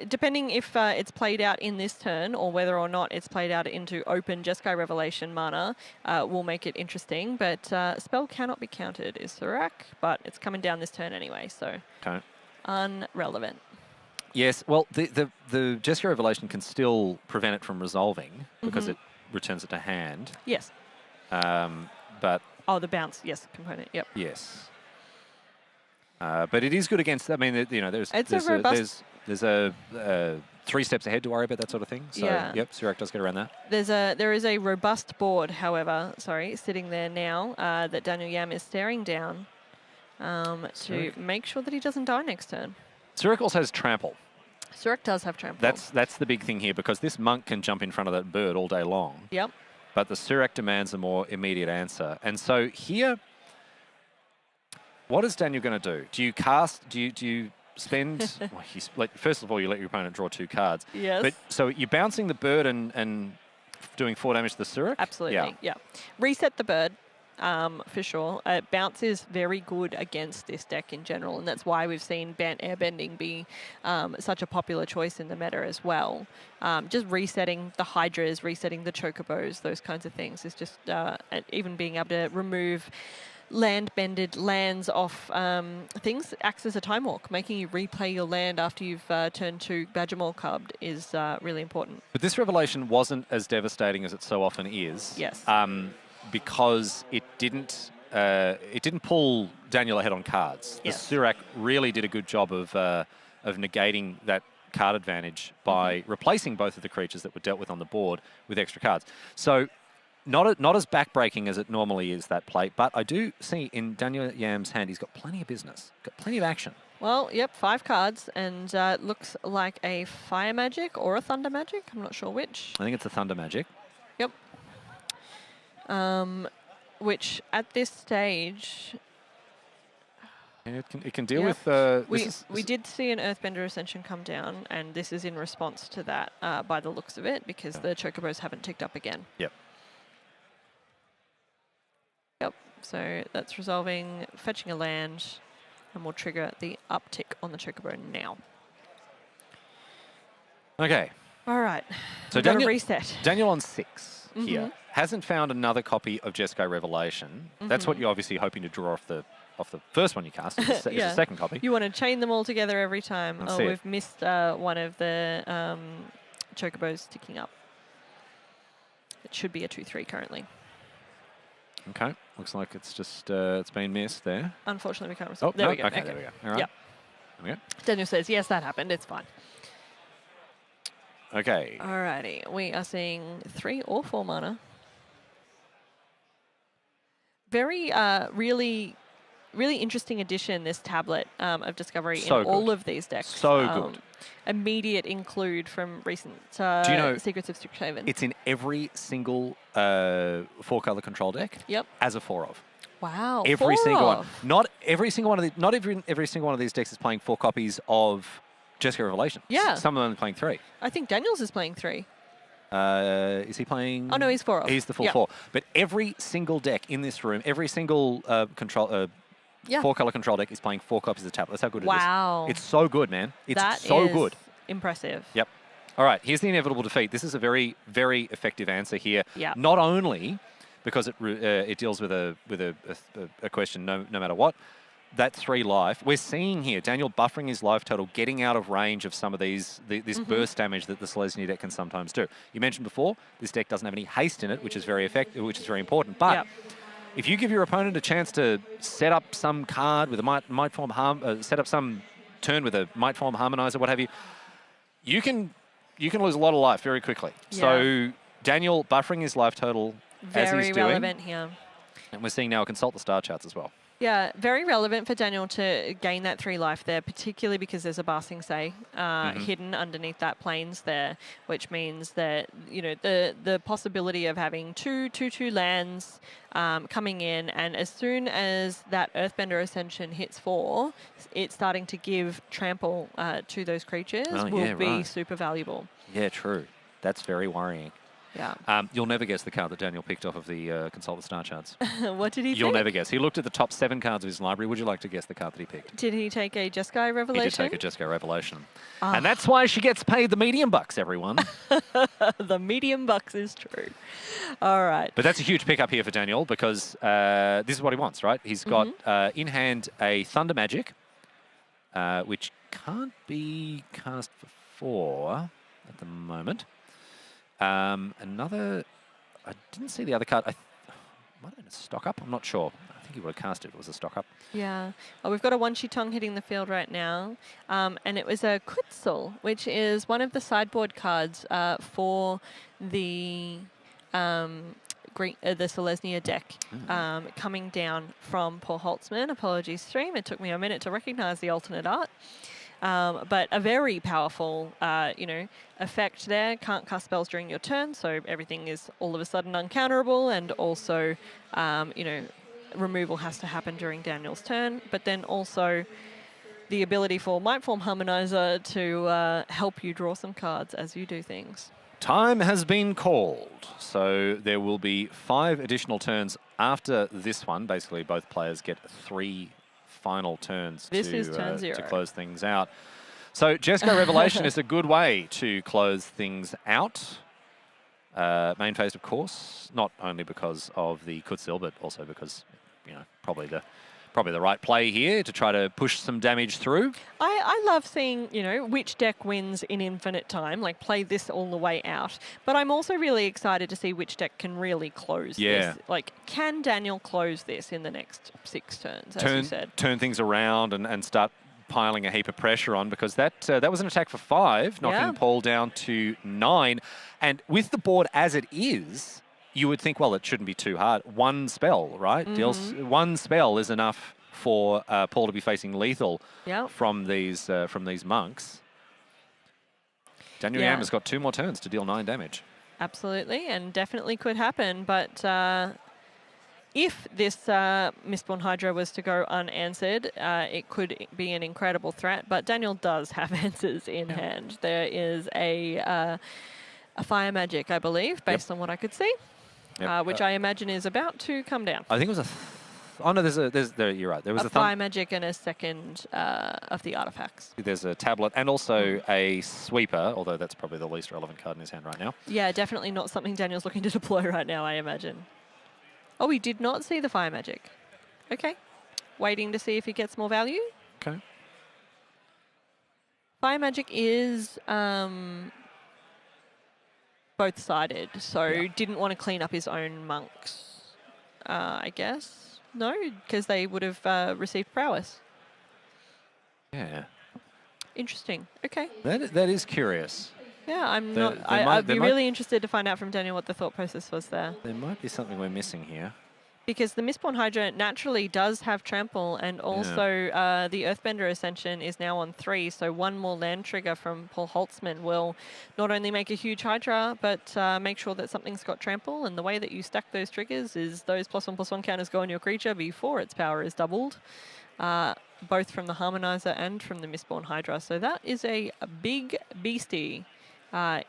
depending if it's played out in this turn or whether or not it's played out into open Jesco Revelation mana will make it interesting. But spell cannot be countered is Surak, but it's coming down this turn anyway, so unrelevant. Yes, well, the Jesco Revelation can still prevent it from resolving because it returns it to hand. Yes. But the bounce, component. Yep. Yes. But it is good against. I mean, there's a 3 steps ahead to worry about that sort of thing. So yep, Surak does get around that. There is a robust board, however, sitting there now that Daniel Yam is staring down to make sure that he doesn't die next turn. Surak also has trample. Surak does have trample. That's the big thing here because this monk can jump in front of that bird all day long. Yep. But the Surak demands a more immediate answer, and so here. What is Daniel going to do? Do you cast? Do you spend? First of all, you let your opponent draw 2 cards. Yes. But so you're bouncing the bird and doing 4 damage to the Surak? Absolutely. Yeah. Reset the bird, for sure. Bounce is very good against this deck in general, and that's why we've seen Bant Airbending be such a popular choice in the meta as well. Just resetting the Hydras, resetting the Chocobos, those kinds of things is just even being able to remove land-bended lands off things acts as a time walk. Making you replay your land after you've turned to Badgermaul cubbed is really important. But this revelation wasn't as devastating as it so often is. Yes. Because it didn't pull Daniel ahead on cards. Yes. The Surak really did a good job of negating that card advantage by replacing both of the creatures that were dealt with on the board with extra cards. So not as backbreaking as it normally is, that play, but I do see in Daniel Yam's hand, he's got plenty of business, got plenty of action. Well, yep, 5 cards, and it looks like a Fire Magic or a Thunder Magic. I'm not sure which. I think it's a Thunder Magic. Yep. Which at this stage... Yeah, it can deal with... we did see an Earthbender Ascension come down, and this is in response to that by the looks of it, because the Chocobos haven't ticked up again. Yep. Yep, so that's resolving, fetching a land, and we'll trigger the uptick on the Chocobo now. Okay. All right. So Daniel, reset. Daniel on 6 here hasn't found another copy of Jesco Revelation. That's what you're obviously hoping to draw off the first one you cast. It's the second copy. You want to chain them all together every time. We've missed one of the Chocobos ticking up. It should be a 2/3 currently. Okay, looks like it's just it's been missed there. Unfortunately, we can't resolve. There we go. Okay, there we go. All right. Yep. There we go. Daniel says, yes, that happened. It's fine. Okay. Alrighty, we are seeing 3 or 4 mana. Very, really really interesting addition, this tablet of Discovery So in all good. of these decks. So good. Immediate include from recent Do you know, Secrets of Strixhaven. it's in every single 4-color control deck Yep. as a 4 of. Wow. Every 4 single of. one. Not every single one of the, not every single one of these decks is playing 4 copies of Jessica Revelation. Yeah. Some of them are playing 3. I think Daniels is playing 3. Is he playing? Oh, no, he's 4 of. He's the full Yeah. 4. But every single deck in this room, every single control Yeah. 4-color control deck is playing 4 copies of the tablet. That's how good Wow. it is. It's so good, man. It's That so is good. impressive. Yep. All right, here's the inevitable defeat. This is a very, very effective answer here. Yeah. Not only because it deals with a question no matter what. That 3 life, we're seeing here Daniel buffering his life total, getting out of range of some of this burst damage that the Selesnya deck can sometimes do. You mentioned before, this deck doesn't have any haste in it, which is very effective, which is very important. But Yep. if you give your opponent a chance to set up some card with a might form set up some turn with a might form harmonizer, what have you, you can lose a lot of life very quickly. Yeah. So Daniel buffering his life total as Very he's doing, relevant here. and we're seeing now consult the star charts as well. Yeah, very relevant for Daniel to gain that 3 life there, particularly because there's a Basing Say hidden underneath that plains there, which means that, you know, the possibility of having 2/2/2 lands coming in, and as soon as that Earthbender Ascension hits 4, it's starting to give trample to those creatures will be super valuable. Yeah, true. That's very worrying. Yeah. You'll never guess the card that Daniel picked off of the Consult the Star Charts. What did he You'll take? never guess. He looked at the top 7 cards of his library. Would you like to guess the card that he picked? Did he take a Jeskai Revelation? He did take a Jessica Revelation. And that's why she gets paid the medium bucks, everyone. The medium bucks is true. All right. But that's a huge pickup here for Daniel because this is what he wants, right? He's got in hand a Thunder Magic, which can't be cast for 4 at the moment. Another, I didn't see the other card. Might have been a stock up. I'm not sure. I think he would have cast it. It was a stock up. Yeah. Oh, we've got a Wan Shi Tong hitting the field right now. And it was a Kutsul, which is one of the sideboard cards for the Selesnya deck coming down from Paul Holtzman. Apologies, stream. It took me a minute to recognize the alternate art. But a very powerful, effect there. Can't cast spells during your turn, so everything is all of a sudden uncounterable, and also, removal has to happen during Daniel's turn. But then also the ability for Mightform Harmonizer to help you draw some cards as you do things. Time has been called, so there will be 5 additional turns after this one. Basically, both players get 3 final turns to close things out. So Jeskai Revelation is a good way to close things out. Main phase, of course, not only because of the Kutsil, but also because, probably the right play here to try to push some damage through. I love seeing, which deck wins in infinite time, like play this all the way out. But I'm also really excited to see which deck can really close this. Like, can Daniel close this in the next 6 turns, as you said? Turn things around and start piling a heap of pressure on, because that was an attack for 5, knocking Paul down to 9. And with the board as it is, you would think, well, it shouldn't be too hard. 1 spell, right? One spell is enough for Paul to be facing lethal from these monks. Daniel Yam has got 2 more turns to deal 9 damage. Absolutely, and definitely could happen. But if this Mistborn Hydra was to go unanswered, it could be an incredible threat. But Daniel does have answers in hand. There is a Fire Magic, I believe, based on what I could see. Which I imagine is about to come down. I think it was oh no, you're right. There was a Fire Magic and a second of the artifacts. There's a tablet and also a sweeper, although that's probably the least relevant card in his hand right now. Yeah, definitely not something Daniel's looking to deploy right now, I imagine. Oh, we did not see the Fire Magic. Okay. Waiting to see if he gets more value. Okay. Fire Magic is both-sided, so didn't want to clean up his own monks, I guess. No, because they would have received prowess. Yeah. Interesting. Okay. That is curious. Yeah, I'd be really interested to find out from Daniel what the thought process was there. There might be something we're missing here. because the Mistborn Hydra naturally does have trample, and also the Earthbender Ascension is now on 3, so one more land trigger from Paul Holtzman will not only make a huge Hydra, but make sure that something's got trample, and the way that you stack those triggers is those +1/+1 counters go on your creature before its power is doubled, both from the Harmonizer and from the Mistborn Hydra. So that is a big beastie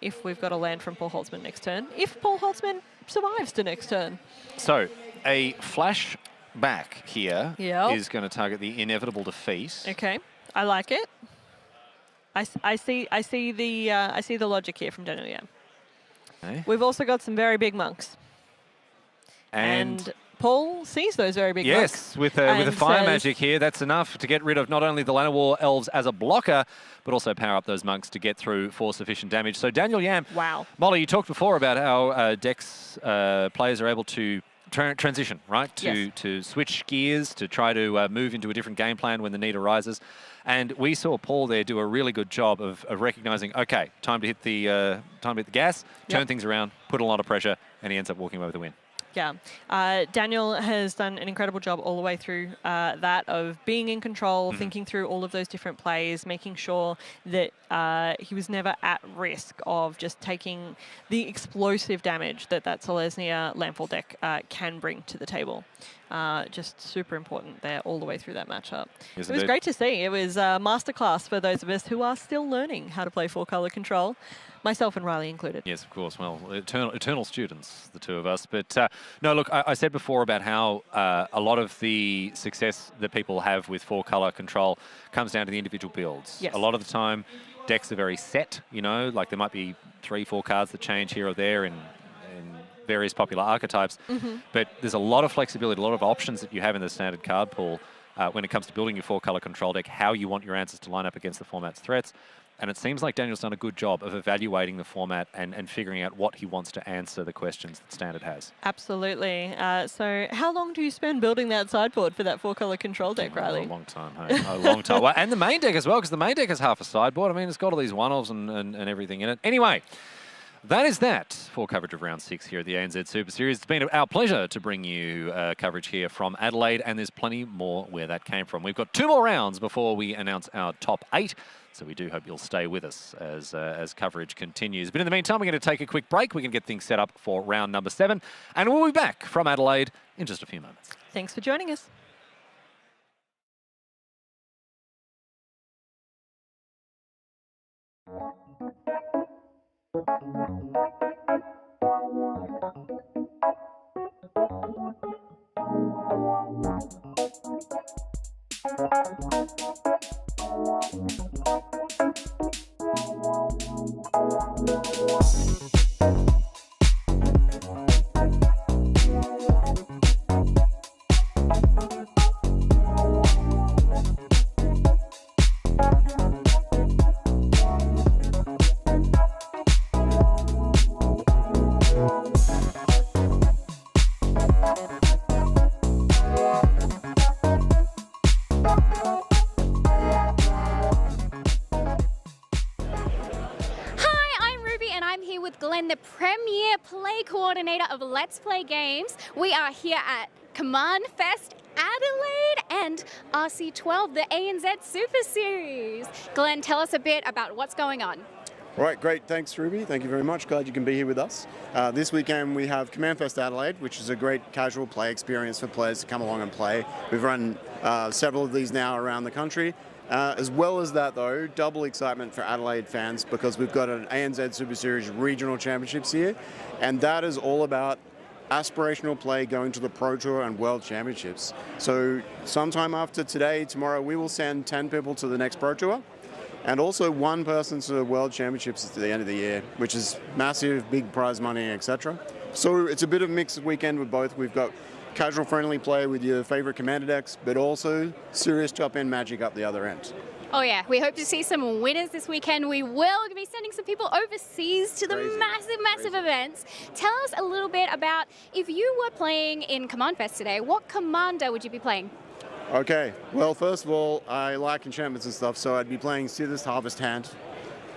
if we've got a land from Paul Holtzman next turn, if Paul Holtzman survives to next turn. So a flash back here Yep. is going to target the inevitable defeat. Okay, I like it. I see the logic here from Daniel Yam. Okay. We've also got some very big monks, and Paul sees those very big monks. Yes, with a fire magic here, that's enough to get rid of not only the Llanowar elves as a blocker, but also power up those monks to get through for sufficient damage. So Daniel Yam, wow. Molly, you talked before about how Dex players are able to transition, right? To switch gears, to try to move into a different game plan when the need arises. And we saw Paul there do a really good job of recognizing, okay, time to hit the gas, turn things around, put a lot of pressure, and he ends up walking away with the win. Yeah, Daniel has done an incredible job all the way through that of being in control, thinking through all of those different plays, making sure that he was never at risk of just taking the explosive damage that Selesnya Landfall deck can bring to the table. Just super important there all the way through that matchup. Yes, it was great to see. It was a masterclass for those of us who are still learning how to play 4-color control. Myself and Riley included. Yes, of course. Well, eternal students, the two of us. But no, look, I said before about how a lot of the success that people have with 4-color control comes down to the individual builds. Yes. A lot of the time, decks are very set, you know, like there might be 3-4 cards that change here or there in various popular archetypes. But there's a lot of flexibility, a lot of options that you have in the standard card pool when it comes to building your 4-color control deck, how you want your answers to line up against the format's threats. And it seems like Daniel's done a good job of evaluating the format and figuring out what he wants to answer the questions that Standard has. Absolutely. So how long do you spend building that sideboard for that 4-color control deck, Riley? A long time, hey? A long time. Well, and the main deck as well, because the main deck is half a sideboard. I mean, it's got all these one-offs and everything in it. Anyway, that is that for coverage of round 6 here at the ANZ Super Series. It's been our pleasure to bring you coverage here from Adelaide, and there's plenty more where that came from. We've got 2 more rounds before we announce our top 8. So we do hope you'll stay with us as coverage continues. But in the meantime, we're going to take a quick break. We can get things set up for round number 7. And we'll be back from Adelaide in just a few moments. Thanks for joining us. The premier play coordinator of Let's Play Games. We are here at Commandfest Adelaide and RC12, the ANZ Super Series. Glenn, tell us a bit about what's going on. All right, great. Thanks, Ruby. Thank you very much. Glad you can be here with us. This weekend we have Commandfest Adelaide, which is a great casual play experience for players to come along and play. We've run several of these now around the country. As well as that, though, double excitement for Adelaide fans because we've got an ANZ Super Series regional championships here, and that is all about aspirational play going to the Pro Tour and World Championships. So sometime after today, tomorrow, we will send 10 people to the next Pro Tour, and also 1 person to the World Championships at the end of the year, which is massive, big prize money, etc. So it's a bit of a mixed weekend with both. We've got casual friendly play with your favorite commander decks, but also serious top-end magic up the other end. Oh yeah, we hope to see some winners this weekend. We will be sending some people overseas to the massive events. Tell us a little bit about, if you were playing in Commandfest today, what commander would you be playing? Okay, well, first of all, I like enchantments and stuff, so I'd be playing Sith's Harvest Hand,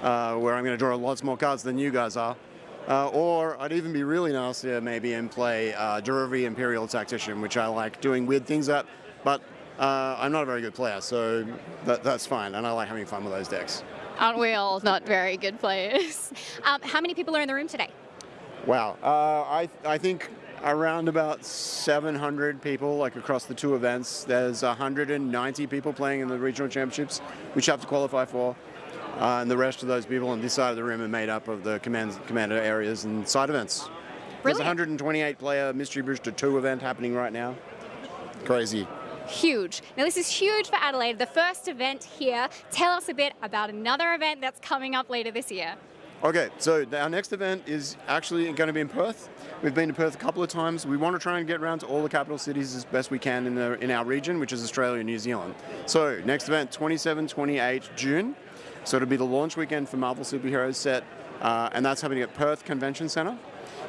where I'm going to draw lots more cards than you guys are. Or I'd even be really nasty maybe and play Derivative Imperial Tactician, which I like doing weird things at, but I'm not a very good player, so that's fine, and I like having fun with those decks. Aren't we all not very good players? How many people are in the room today? Wow, I think around about 700 people, like across the two events. There's 190 people playing in the regional championships, which you have to qualify for. And the rest of those people on this side of the room are made up of the commander areas and side events. There's a 128 player Mystery Booster 2 event happening right now. Crazy. Huge. Now this is huge for Adelaide, the first event here. Tell us a bit about another event that's coming up later this year. Okay, so our next event is actually going to be in Perth. We've been to Perth a couple of times. We want to try and get around to all the capital cities as best we can in our region, which is Australia and New Zealand. So next event, 27-28 June. So it'll be the launch weekend for Marvel Superheroes set, and that's happening at Perth Convention Centre.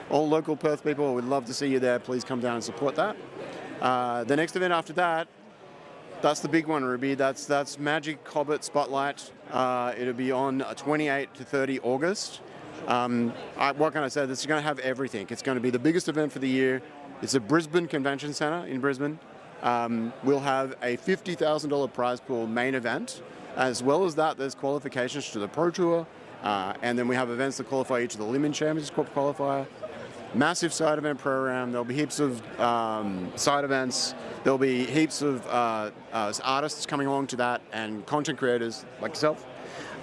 All local Perth people would love to see you there. Please come down and support that. The next event after that, that's the big one, Ruby. That's Magic Hobbit Spotlight. It'll be on 28 to 30 August. What can I say? This is going to have everything. It's going to be the biggest event for the year. It's at Brisbane Convention Centre in Brisbane. We'll have a $50,000 prize pool main event. As well as that, there's qualifications to the Pro Tour. And then we have events that qualify you to the Limit Champions Cup qualifier. Massive side event program. There'll be heaps of side events. There'll be heaps of artists coming along to that and content creators like yourself.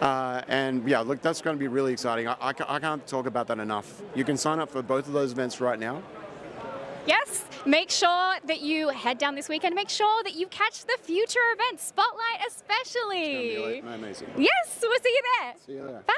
And yeah, look, that's going to be really exciting. I can't talk about that enough. You can sign up for both of those events right now. Yes, make sure that you head down this weekend. Make sure that you catch the future events, Spotlight especially. It's going to be amazing. Yes, we'll see you there. See you there. Bye.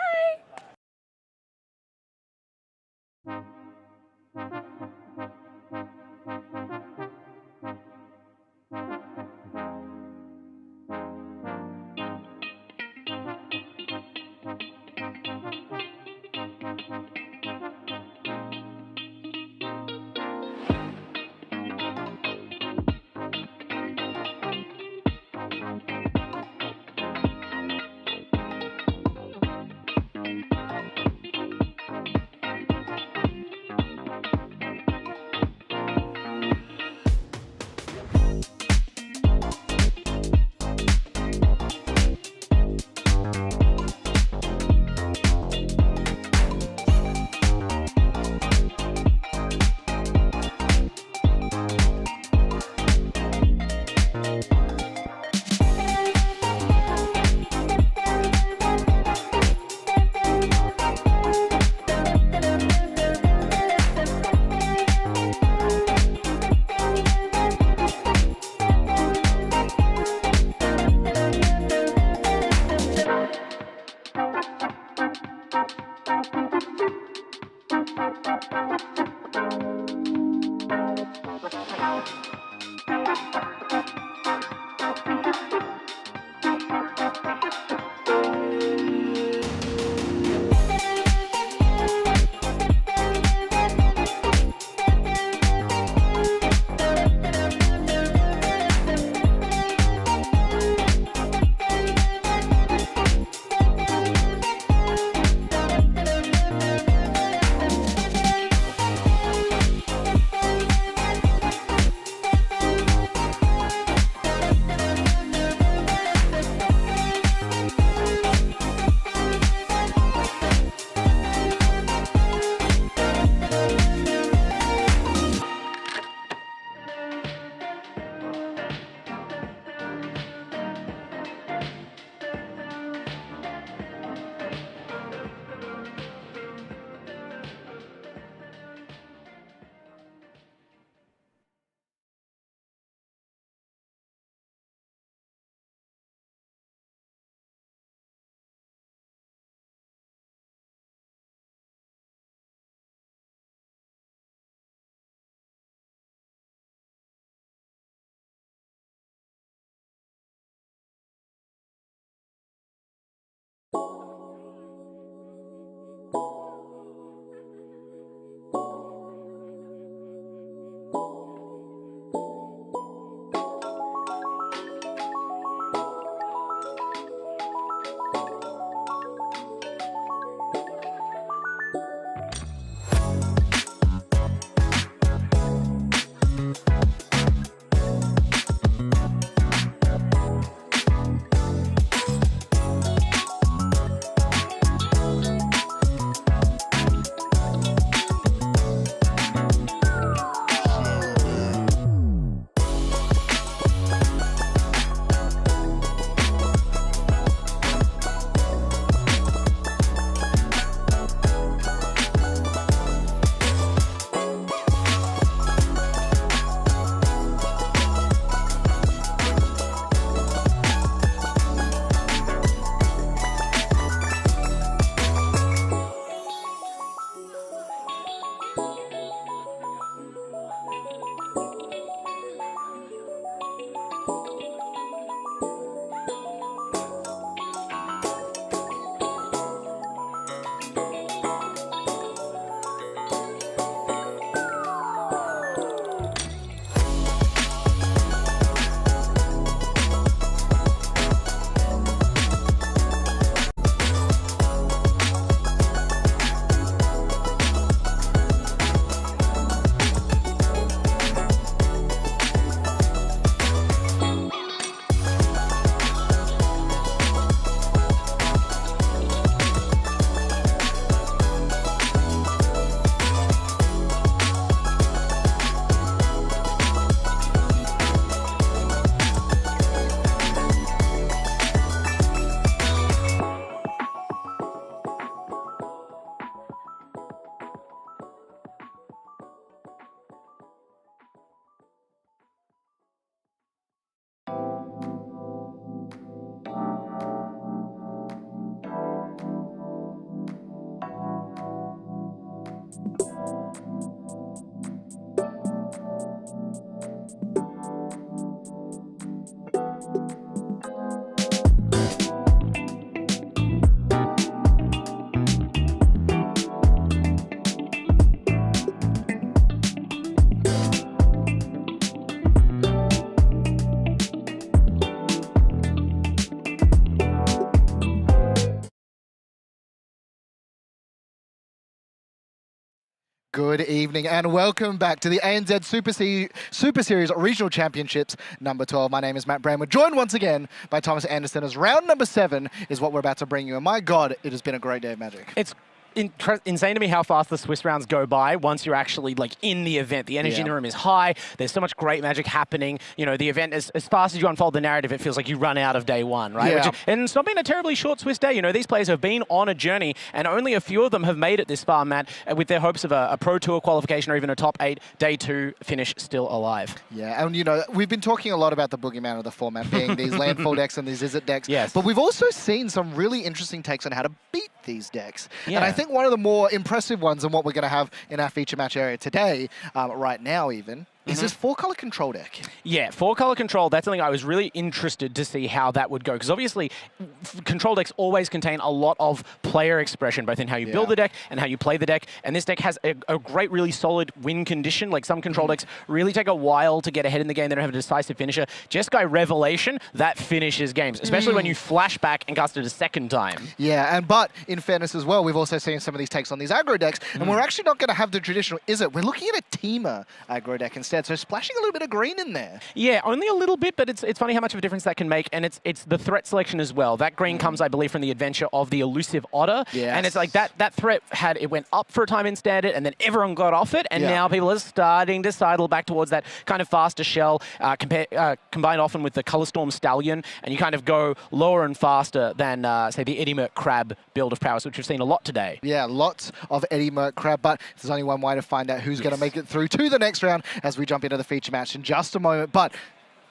Good evening and welcome back to the ANZ Super Series Regional Championships number 12. My name is Matt Brand. We're joined once again by Thomas Anderson as round number 7 is what we're about to bring you. And my God, it has been a great day of Magic. It's insane to me how fast the Swiss rounds go by once you're actually like in the event. The energy in the room is high. There's so much great Magic happening. You know, the event, as fast as you unfold the narrative, it feels like you run out of day one, right? Yeah. And it's not been a terribly short Swiss day. You know, these players have been on a journey and only a few of them have made it this far, Matt, with their hopes of a Pro Tour qualification or even a top 8 day 2 finish still alive. Yeah, and you know, we've been talking a lot about the boogeyman of the format being these landfall decks and these Izzet decks. Yes. But we've also seen some really interesting takes on how to beat these decks. Yeah. And I think one of the more impressive ones and what we're going to have in our feature match area today, right now even, is this 4-color control deck. Yeah, 4-color control, that's something I was really interested to see how that would go. Because obviously, control decks always contain a lot of player expression, both in how you build the deck and how you play the deck. And this deck has a great, really solid win condition. Like some control decks really take a while to get ahead in the game. They don't have a decisive finisher. Jeskai Revelation, that finishes games, especially when you flash back and cast it a second time. Yeah, but in fairness as well, we've also seen some of these takes on these aggro decks, and we're actually not going to have the traditional Izzet. We're looking at a Teamer aggro deck instead. So splashing a little bit of green in there. Yeah, only a little bit, but it's funny how much of a difference that can make, and it's the threat selection as well. That green comes, I believe, from the adventure of the elusive otter, and it's like that threat it went up for a time in standard, and then everyone got off it, and now people are starting to sidle back towards that kind of faster shell, combined often with the Color Storm Stallion, and you kind of go lower and faster than, say, the Eddie Merc Crab build of prowess, which we've seen a lot today. Yeah, lots of Eddie Merc Crab, but there's only one way to find out who's going to make it through to the next round as we jump into the feature match in just a moment. But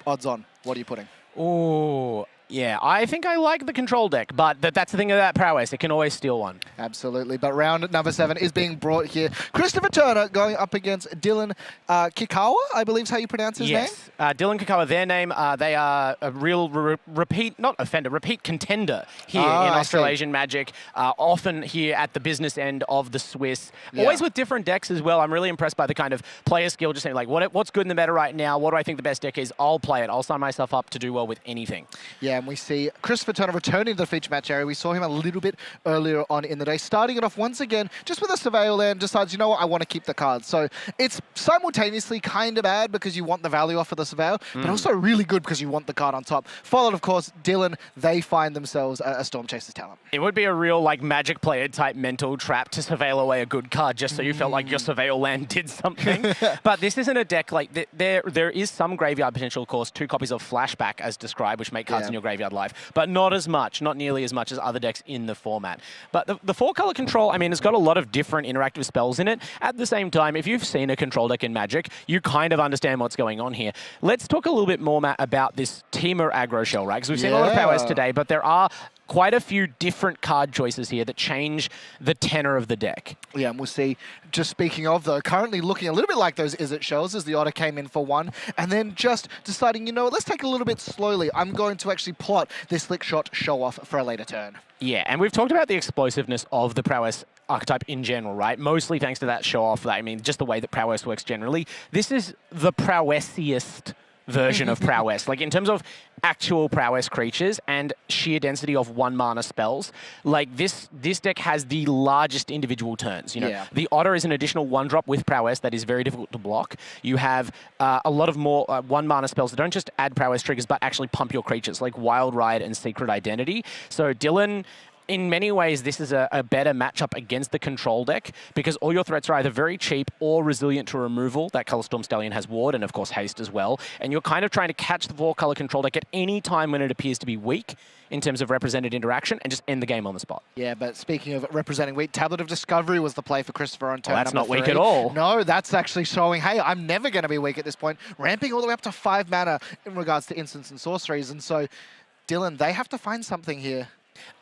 odds on, what are you putting? Ooh, yeah, I think I like the control deck, but that's the thing about prowess. It can always steal one. Absolutely, but round number 7 is being brought here. Christopher Turner going up against Dylan Kikawa, I believe is how you pronounce his name? Yes, Dylan Kikawa, their name. They are a real repeat contender here in Australasian Magic, often here at the business end of the Swiss. Always with different decks as well. I'm really impressed by the kind of player skill, just saying like, what's good in the meta right now? What do I think the best deck is? I'll play it. I'll sign myself up to do well with anything. Yeah, and we see Christopher Turner returning to the feature match area. We saw him a little bit earlier on in the day, starting it off once again, just with a Surveil land, decides, you know what, I want to keep the cards. So it's simultaneously kind of bad because you want the value off of the Surveil, but also really good because you want the card on top. Followed, of course, Dylan, they find themselves a Storm Chaser's talent. It would be a real like Magic player type mental trap to Surveil away a good card just so you felt like your Surveil land did something. But this isn't a deck like, there is some graveyard potential, of course, 2 copies of Flashback as described, which make cards in your graveyard live. But not as much, not nearly as much as other decks in the format. But the 4-color control, I mean, it's got a lot of different interactive spells in it. At the same time, if you've seen a control deck in Magic, you kind of understand what's going on here. Let's talk a little bit more, Matt, about this Teamer aggro shell, right? Because we've seen a lot of prowess today, but there are quite a few different card choices here that change the tenor of the deck. Yeah, and we'll see, just speaking of, though, currently looking a little bit like those Izzet shells as the Otter came in for 1, and then just deciding, you know what, let's take a little bit slowly. I'm going to actually plot this Slick Shot show-off for a later turn. Yeah, and we've talked about the explosiveness of the prowess archetype in general, right? Mostly thanks to that show-off, I mean, just the way that prowess works generally. This is the prowessiest version of prowess. Like in terms of actual prowess creatures and sheer density of 1-mana spells, like this deck has the largest individual turns. You know, the Otter is an additional 1-drop with prowess that is very difficult to block. You have a lot of more 1-mana spells that don't just add prowess triggers but actually pump your creatures, like Wild Ride and Secret Identity. So Dylan, in many ways, this is a better matchup against the control deck because all your threats are either very cheap or resilient to removal. That Color Storm Stallion has Ward and, of course, Haste as well. And you're kind of trying to catch the 4-color control deck at any time when it appears to be weak in terms of represented interaction and just end the game on the spot. Yeah, but speaking of representing weak, Tablet of Discovery was the play for Christopher on turn that's not number 3. Weak at all. No, that's actually showing, hey, I'm never going to be weak at this point. Ramping all the way up to 5 mana in regards to instants and sorceries. And so, Dylan, they have to find something here.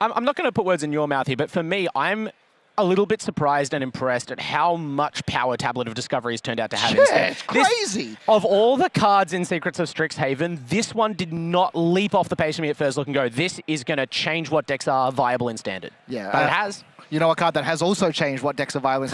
I'm not going to put words in your mouth here, but for me, I'm a little bit surprised and impressed at how much power Tablet of Discovery has turned out to have. It's crazy. Of all the cards in Secrets of Strixhaven, this one did not leap off the page for me at first look and go, this is going to change what decks are viable in Standard. Yeah. But it has. you know a card that has also changed what decks are viable.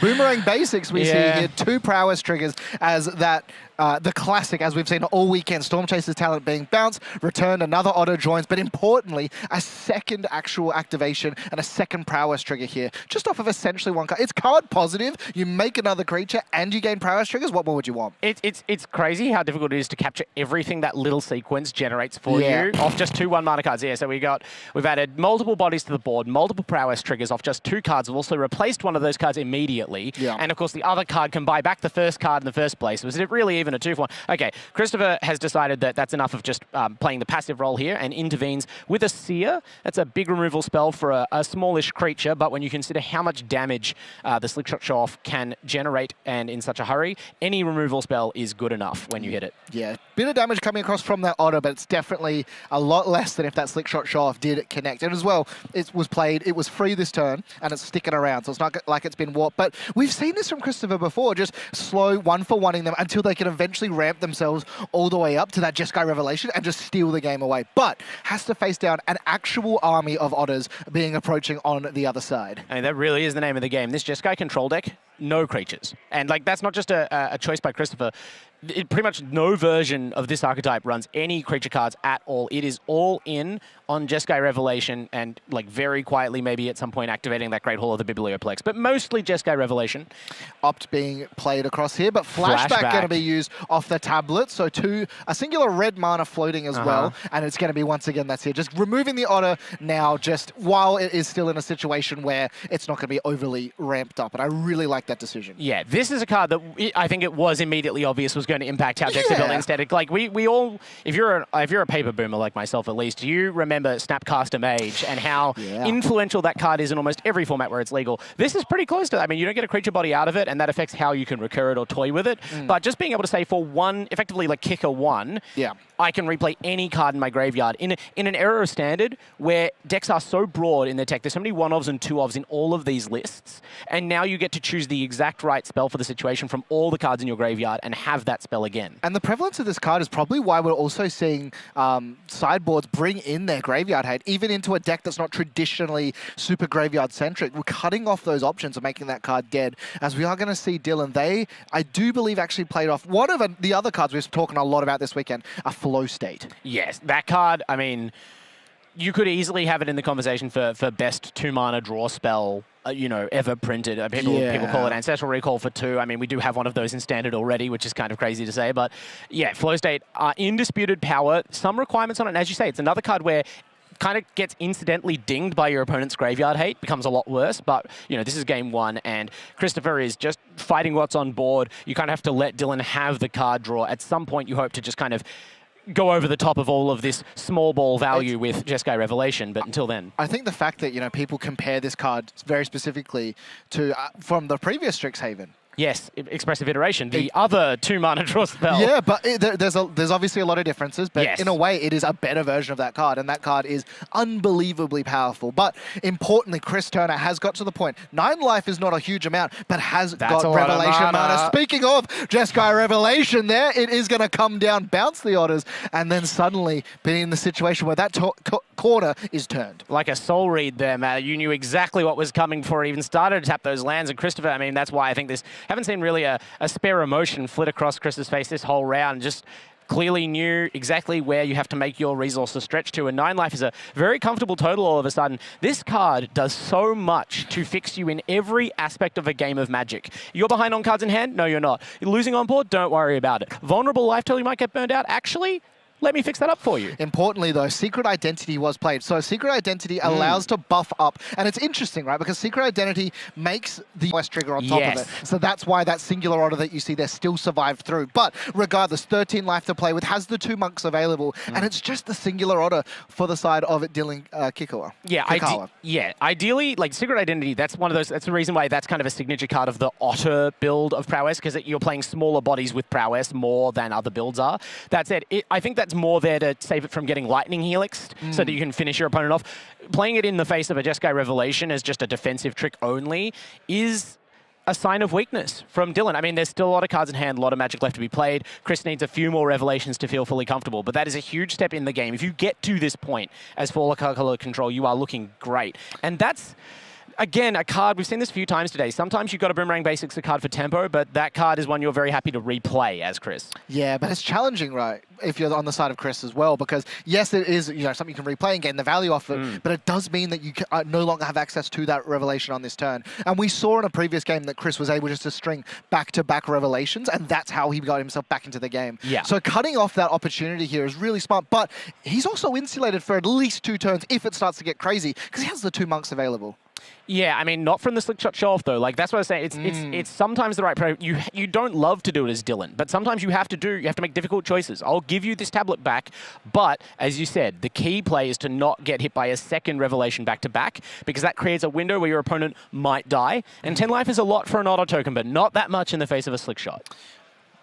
Boomerang Basics, we see here 2 prowess triggers as that, the classic, as we've seen all weekend, Storm Chaser's talent being bounced, returned, another auto joins, but importantly, a second actual activation and a second prowess trigger here, just off of essentially 1 card. It's card positive, you make another creature and you gain prowess triggers, what more would you want? It's crazy how difficult it is to capture everything that little sequence generates for you off just 2 1-mana cards. Yeah, so we've added multiple bodies to the board, multiple prowess triggers off just 2 cards. We've also replaced one of those cards immediately, and of course the other card can buy back the first card in the first place. Was it really even a 2-for-1? Okay, Christopher has decided that that's enough of just playing the passive role here and intervenes with a Seer. That's a big removal spell for a smallish creature, but when you consider how much damage the Slickshot Show-Off can generate and in such a hurry, any removal spell is good enough when you hit it. Yeah, bit of damage coming across from that auto, but it's definitely a lot less than if that Slickshot Show-Off did connect. And as well, it was played, it was free this turn, and it's sticking around, so it's not like it's been warped. But we've seen this from Christopher before, just slow 1-for-1ing them until they can eventually ramp themselves all the way up to that Jeskai Revelation and just steal the game away. But has to face down an actual army of otters approaching on the other side. I mean, that really is the name of the game. This Jeskai control deck, no creatures. And like that's not just a choice by Christopher. Pretty much no version of this archetype runs any creature cards at all. It is all in on Jeskai Revelation and like very quietly maybe at some point activating that Great Hall of the Biblioplex, but mostly Jeskai Revelation. Opt being played across here, but Flashback going to be used off the tablet, so a singular red mana floating as well, and it's going to be once again that's here. Just removing the otter now just while it is still in a situation where it's not going to be overly ramped up, and I really like that decision. Yeah, this is a card that I think it was immediately obvious was going to impact how decks are built instead. Like we all, if you're a paper boomer like myself at least, you remember Snapcaster Mage and how influential that card is in almost every format where it's legal. This is pretty close to that. I mean, you don't get a creature body out of it, and that affects how you can recur it or toy with it. But just being able to say for 1, effectively like kick a 1, I can replay any card in my graveyard. In an era of Standard where decks are so broad in their tech, there's so many 1-ofs and 2-ofs in all of these lists, and now you get to choose the exact right spell for the situation from all the cards in your graveyard and have that spell again. And the prevalence of this card is probably why we're also seeing sideboards bring in their graveyard hate, even into a deck that's not traditionally super graveyard-centric. We're cutting off those options and making that card dead, as we are going to see Dylan. They, I do believe, actually played off one of the other cards we've talking a lot about this weekend, a Flow State. Yes, that card, I mean, you could easily have it in the conversation for best 2-mana draw spell, you know, ever printed. People call it Ancestral Recall for 2. I mean, we do have one of those in Standard already, which is kind of crazy to say. But yeah, Flow State, undisputed power, some requirements on it. And as you say, it's another card where kind of gets incidentally dinged by your opponent's graveyard hate, becomes a lot worse. But, you know, this is game 1, and Christopher is just fighting what's on board. You kind of have to let Dylan have the card draw. At some point, you hope to just kind of go over the top of all of this small ball value with Jeskai Revelation, but until then. I think the fact that, you know, people compare this card very specifically to from the previous Strixhaven. Yes, Expressive Iteration, the other 2-mana draw spell. Yeah, but there's obviously a lot of differences, but in a way it is a better version of that card, and that card is unbelievably powerful. But importantly, Chris Turner has got to the point. 9 life is not a huge amount, but has got Revelation mana. Speaking of Jeskai Revelation there, it is going to come down, bounce the otters, and then suddenly be in the situation where that corner is turned. Like a soul read there, Matt. You knew exactly what was coming before it even started to tap those lands, and Christopher, I mean, that's why I think this... Haven't seen really a spare emotion flit across Chris's face this whole round. Just clearly knew exactly where you have to make your resources stretch to. And 9 life is a very comfortable total all of a sudden. This card does so much to fix you in every aspect of a game of Magic. You're behind on cards in hand? No, you're not. You're losing on board? Don't worry about it. Vulnerable life till you might get burned out? Actually, let me fix that up for you. Importantly, though, Secret Identity was played. So Secret Identity allows to buff up. And it's interesting, right? Because Secret Identity makes the West trigger on top of it. So that's why that singular order that you see there still survived through. But regardless, 13 life to play with, has the 2 monks available. And it's just the singular order for the side of it, Dylan Kikawa. Yeah, ideally, like Secret Identity, that's one of those, that's the reason why that's kind of a signature card of the Otter build of Prowess, because you're playing smaller bodies with Prowess more than other builds are. That said, I think that's more there to save it from getting Lightning Helixed so that you can finish your opponent off. Playing it in the face of a Jeskai Revelation as just a defensive trick only is a sign of weakness from Dylan. I mean, there's still a lot of cards in hand, a lot of Magic left to be played. Chris needs a few more Revelations to feel fully comfortable, but that is a huge step in the game. If you get to this point as full color control, you are looking great. And that's... again, a card, we've seen this a few times today. Sometimes you've got a Boomerang Basics, a card for tempo, but that card is one you're very happy to replay as Chris. Yeah, but it's challenging, right, if you're on the side of Chris as well, because yes, it is something you can replay and gain the value off it, but it does mean that you no longer have access to that revelation on this turn. And we saw in a previous game that Chris was able just to string back-to-back revelations, and that's how he got himself back into the game. Yeah. So cutting off that opportunity here is really smart, but he's also insulated for at least 2 turns if it starts to get crazy, because he has the 2 monks available. Yeah, I mean, not from the slick shot show off though. Like that's what I was saying. It's sometimes the right play. You don't love to do it as Dylan, but sometimes you have to make difficult choices. I'll give you this tablet back, but as you said, the key play is to not get hit by a second revelation back to back, because that creates a window where your opponent might die. And 10 life is a lot for an auto token, but not that much in the face of a slick shot.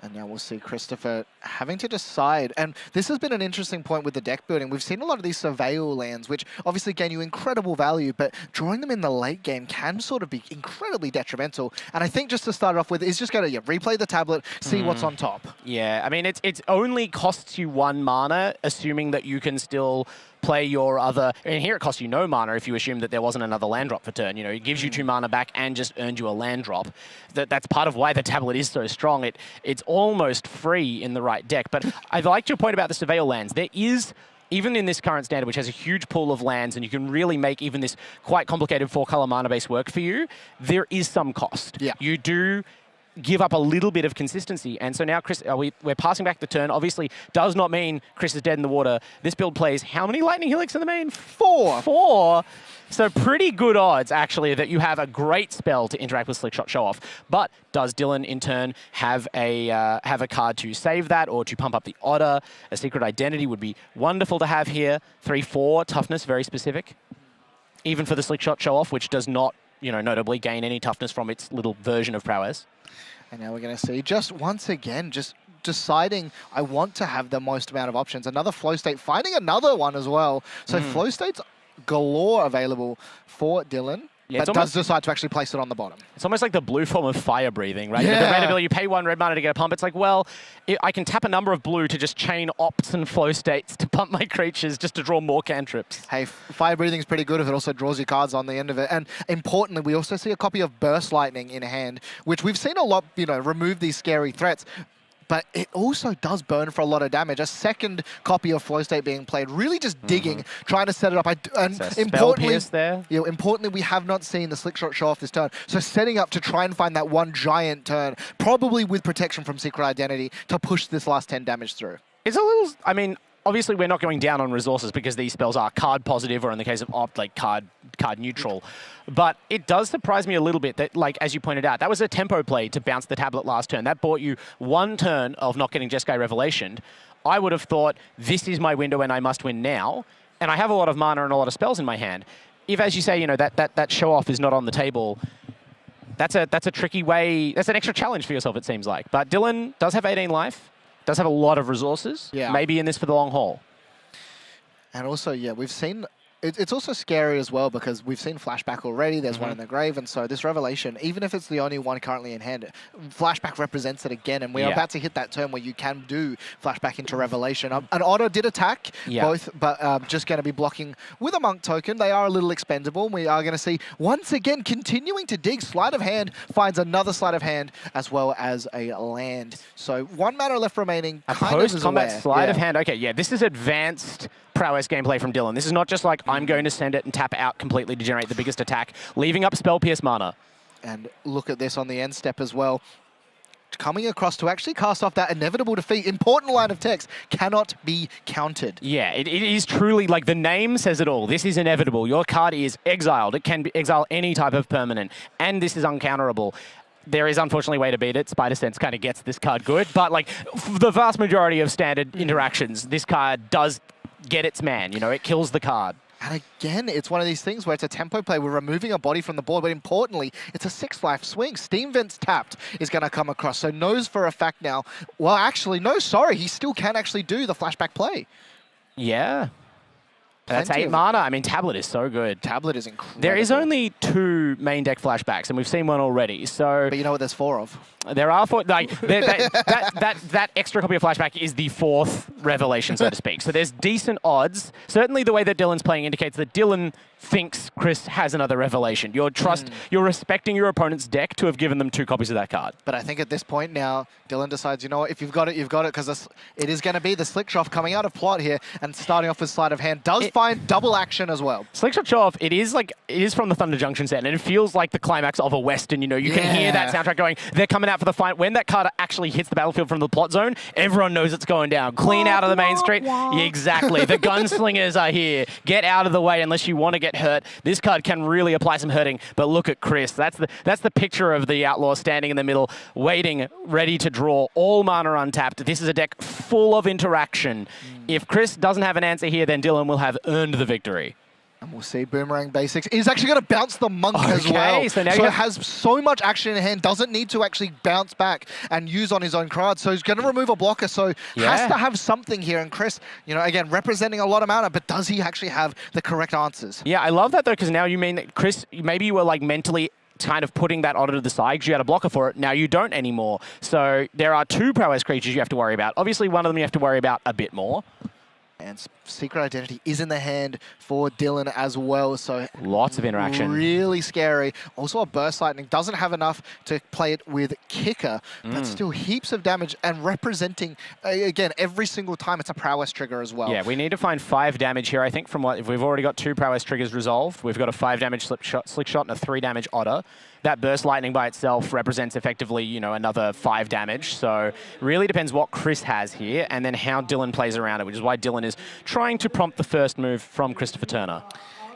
And now we'll see Christopher having to decide. And this has been an interesting point with the deck building. We've seen a lot of these surveil lands, which obviously gain you incredible value, but drawing them in the late game can sort of be incredibly detrimental. And I think just to start off with is just going to replay the tablet, see what's on top. Yeah, I mean, it's only costs you 1 mana, assuming that you can still play your other, and here it costs you no mana if you assume that there wasn't another land drop for turn. It gives you 2 mana back and just earned you a land drop. That's part of why the tablet is so strong. It's almost free in the right deck. But I liked your point about the surveil lands. There is, even in this current standard, which has a huge pool of lands, and you can really make even this quite complicated 4-color mana base work for you, there is some cost. Yeah. You do give up a little bit of consistency. And so now, Chris, we're passing back the turn. Obviously, does not mean Chris is dead in the water. This build plays how many Lightning Helix in the main? 4. 4. So pretty good odds, actually, that you have a great spell to interact with Slickshot Show Off. But does Dylan, in turn, have a card to save that or to pump up the Otter? A Secret Identity would be wonderful to have here. 3/4 toughness, very specific. Even for the Slickshot Show Off, which does not, notably gain any toughness from its little version of prowess. And now we're going to see just once again, just deciding I want to have the most amount of options. Another flow state, finding another one as well. So flow states galore available for Dylan. Yeah, but does decide to actually place it on the bottom. It's almost like the blue form of fire breathing, right? Yeah. The red ability, you pay 1 red mana to get a pump. It's like, well, I can tap a number of blue to just chain ops and flow states to pump my creatures just to draw more cantrips. Hey, fire breathing is pretty good if it also draws you cards on the end of it. And importantly, we also see a copy of Burst Lightning in hand, which we've seen a lot, remove these scary threats. But it also does burn for a lot of damage. A second copy of Flow State being played, really just digging, trying to set it up. And importantly, we have not seen the Slickshot show off this turn. So setting up to try and find that one giant turn, probably with protection from Secret Identity, to push this last 10 damage through. It's a little, obviously we're not going down on resources because these spells are card positive, or in the case of Opt, like card neutral. But it does surprise me a little bit that, as you pointed out, that was a tempo play to bounce the tablet last turn. That bought you 1 turn of not getting Jeskai Revelation. I would have thought, this is my window and I must win now. And I have a lot of mana and a lot of spells in my hand. If, as you say, that show-off is not on the table, that's a tricky way, that's an extra challenge for yourself, it seems like. But Dylan does have 18 life. Does have a lot of resources, maybe in this for the long haul. And also, we've seen... It's also scary as well because we've seen Flashback already. There's one in the grave. And so this Revelation, even if it's the only one currently in hand, Flashback represents it again. And we're about to hit that turn where you can do Flashback into Revelation. An Otter did attack both, but just going to be blocking with a Monk token. They are a little expendable. We are going to see, once again, continuing to dig. Sleight of Hand finds another Sleight of Hand as well as a land. So 1 mana left remaining. A post-combat Sleight of Hand. Okay, this is advanced prowess gameplay from Dylan. This is not just like, I'm going to send it and tap out completely to generate the biggest attack, leaving up Spell Pierce mana. And look at this on the end step as well. Coming across to actually cast off that inevitable defeat. Important line of text, cannot be countered. Yeah, it is truly, like the name says it all. This is inevitable. Your card is exiled. It can exile any type of permanent, and this is uncounterable. There is unfortunately a way to beat it. Spider Sense kind of gets this card good, but like the vast majority of standard interactions, this card does get its man. It kills the card. And again, it's one of these things where it's a tempo play. We're removing a body from the board, but importantly, it's a 6-life swing. Steam Vents tapped is going to come across. So knows for a fact now. Well, actually, no, sorry. He still can actually do the flashback play. Yeah. That's 8 mana. Tablet is so good. Tablet is incredible. There is only 2 main deck flashbacks, and we've seen one already. So, but you know what? There's 4 of. There are 4. Like that extra copy of flashback is the 4th revelation, so to speak. So there's decent odds. Certainly, the way that Dylan's playing indicates that Dylan thinks Chris has another revelation. You're respecting your opponent's deck to have given them 2 copies of that card. But I think at this point now, Dylan decides, you know what, if you've got it, you've got it, because it is going to be the Slickshot coming out of plot here and starting off with sleight of hand. Does find double action as well. Slickshot show off, it is from the Thunder Junction set, and it feels like the climax of a Western. You know, you can hear that soundtrack going, they're coming out for the fight. When that card actually hits the battlefield from the plot zone, everyone knows it's going down. Clean out of the main street. Yeah, exactly. The gunslingers are here. Get out of the way unless you want to get hurt. This card can really apply some hurting, but look at Chris. That's the picture of the Outlaw standing in the middle, waiting, ready to draw. All mana untapped. This is a deck full of interaction. If Chris doesn't have an answer here, then Dylan will have earned the victory. And we'll see Boomerang Basics is actually going to bounce the Monk as well. So it has so much action in hand, doesn't need to actually bounce back and use on his own cards. So he's going to remove a blocker, so has to have something here. And Chris, you know, again, representing a lot of mana, but does he actually have the correct answers? Yeah, I love that though, because now you mean that Chris, maybe you were like mentally kind of putting that Otter to the side because you had a blocker for it. Now you don't anymore. So there are 2 prowess creatures you have to worry about. Obviously, one of them you have to worry about a bit more. And Secret Identity is in the hand for Dylan as well, so lots of interaction. Really scary. Also a Burst Lightning doesn't have enough to play it with Kicker, but still heaps of damage and representing, again, every single time it's a prowess trigger as well. Yeah, we need to find 5 damage here, I think, from what, if we've already got 2 prowess triggers resolved, we've got a 5 damage Slick Shot and a 3 damage Otter. That Burst Lightning by itself represents effectively, you know, another 5 damage. So really depends what Chris has here and then how Dylan plays around it, which is why Dylan is trying to prompt the first move from Christopher Turner.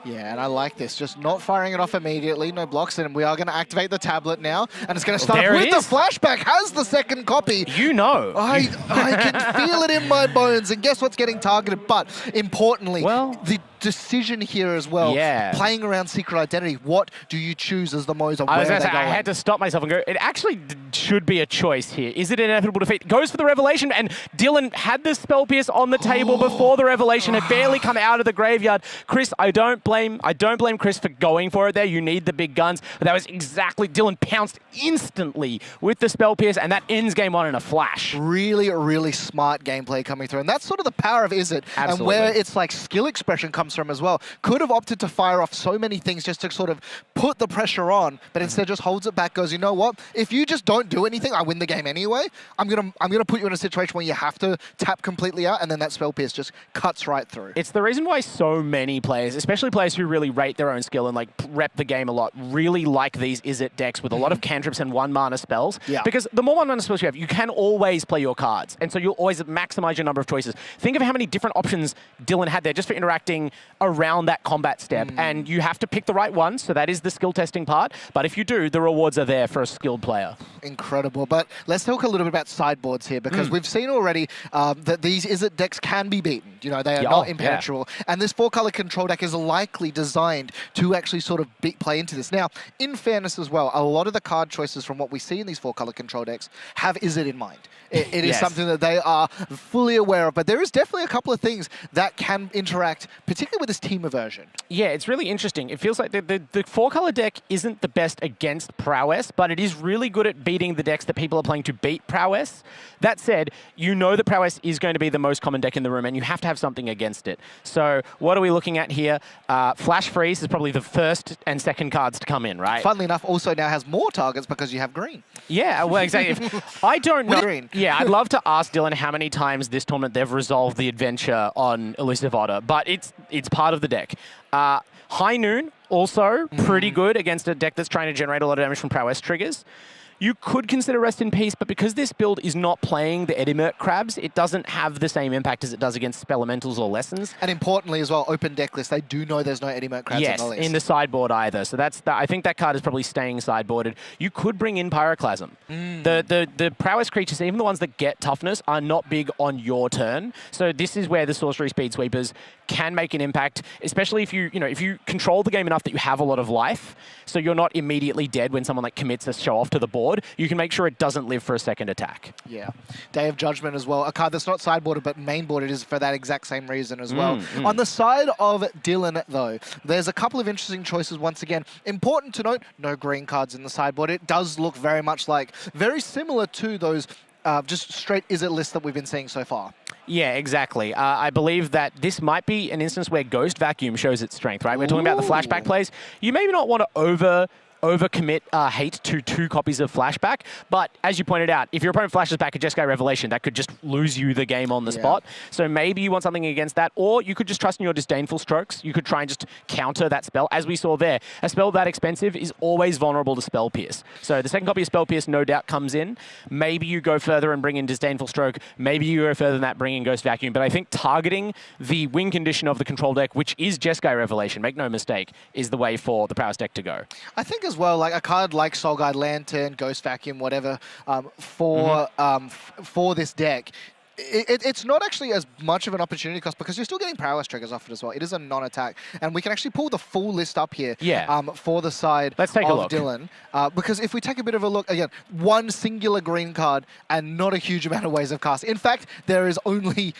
Yeah, and I like this. Just not firing it off immediately, no blocks, and we are going to activate the tablet now, and it's going to start with the flashback. Has the second copy. You know. I can feel it in my bones, and guess what's getting targeted? But importantly, the decision here as well. Yeah. Playing around Secret Identity, what do you choose as the modes of where they're going? I had to stop myself and go, it actually should be a choice here. Is it inevitable defeat? Goes for the Revelation, and Dylan had the Spell Pierce on the table before the Revelation had barely come out of the graveyard. Chris, I don't blame Chris for going for it there. You need the big guns. But that was exactly, Dylan pounced instantly with the Spell Pierce, and that ends game 1 in a flash. Really, really smart gameplay coming through. And that's sort of the power of Izzet. Absolutely. And where it's like skill expression comes from as well. Could have opted to fire off so many things just to sort of put the pressure on, but instead just holds it back, goes, you know what? If you just don't do anything, I win the game anyway. I'm gonna put you in a situation where you have to tap completely out, and then that Spell Pierce just cuts right through. It's the reason why so many players, especially players who really rate their own skill and like rep the game a lot, really like these Izzet decks with a lot of cantrips and 1 mana spells. Yeah. Because the more 1 mana spells you have, you can always play your cards. And so you'll always maximize your number of choices. Think of how many different options Dylan had there just for interacting around that combat step. And you have to pick the right one, so that is the skill testing part. But if you do, the rewards are there for a skilled player. Incredible. But let's talk a little bit about sideboards here, because we've seen already that these Izzet decks can be beaten. You know, they are not impenetrable. And this 4-color control deck is likely designed to actually sort of play into this. Now, in fairness as well, a lot of the card choices from what we see in these 4-color control decks have Izzet in mind. It is something that they are fully aware of, but there is definitely a couple of things that can interact, particularly with this Teamer version. Yeah, it's really interesting. It feels like the 4-color deck isn't the best against prowess, but it is really good at beating the decks that people are playing to beat prowess. That said, you know that prowess is going to be the most common deck in the room, and you have to have something against it. So what are we looking at here? Flash Freeze is probably the first and second cards to come in, right? Funnily enough, also now has more targets because you have green. Yeah, well, exactly. I don't know. Green. Yeah, I'd love to ask Dylan how many times this tournament they've resolved the adventure on Elusive Otter, but it's part of the deck. High Noon, also pretty good against a deck that's trying to generate a lot of damage from prowess triggers. You could consider Rest in Peace, but because this build is not playing the Edimurk crabs, it doesn't have the same impact as it does against Spelementals or Lessons. And importantly as well, open deck list, they do know there's no Edimurk crabs on the list. Yes, in the sideboard either. So I think that card is probably staying sideboarded. You could bring in Pyroclasm. The prowess creatures, even the ones that get toughness, are not big on your turn. So this is where the Sorcery Speed Sweepers can make an impact, especially if you control the game enough that you have a lot of life, so you're not immediately dead when someone like commits a show off to the board. You can make sure it doesn't live for a second attack. Yeah. Day of Judgment as well. A card that's not sideboarded but mainboarded is for that exact same reason as well. On the side of Dylan, though, there's a couple of interesting choices once again. Important to note, no green cards in the sideboard. It does look very much like, very similar to those just straight Izzet lists that we've been seeing so far. Yeah, exactly. I believe that this might be an instance where Ghost Vacuum shows its strength, right? We're talking about the flashback plays. You maybe not want to overcommit hate to 2 copies of flashback, but as you pointed out, if your opponent flashes back a Jeskai Revelation, that could just lose you the game on the spot. So maybe you want something against that, or you could just trust in your Disdainful Strokes. You could try and just counter that spell. As we saw there, a spell that expensive is always vulnerable to Spell Pierce. So the second copy of Spell Pierce no doubt comes in. Maybe you go further and bring in Disdainful Stroke. Maybe you go further than that, bring in Ghost Vacuum. But I think targeting the win condition of the control deck, which is Jeskai Revelation, make no mistake, is the way for the Prowess deck to go. I think as well, like a card like Soul Guide Lantern, Ghost Vacuum, whatever, for this deck, it's not actually as much of an opportunity cost because you're still getting prowess triggers off it as well. It is a non-attack, and we can actually pull the full list up here for the side Let's take a of look. Dylan. Because if we take a bit of a look, again, one singular green card and not a huge amount of ways of casting. In fact, there is only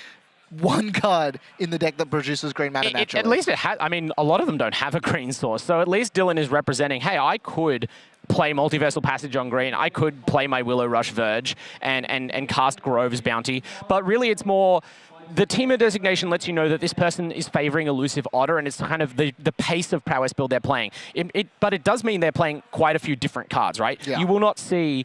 one card in the deck that produces green mana naturally. At least it has. I mean, a lot of them don't have a green source, so at least Dylan is representing, hey, I could play Multiversal Passage on green. I could play my Willow Rush Verge and cast Grove's Bounty. But really, it's more the Teamer designation lets you know that this person is favoring Elusive Otter, and it's kind of the pace of prowess build they're playing. But it does mean they're playing quite a few different cards, right? Yeah. You will not see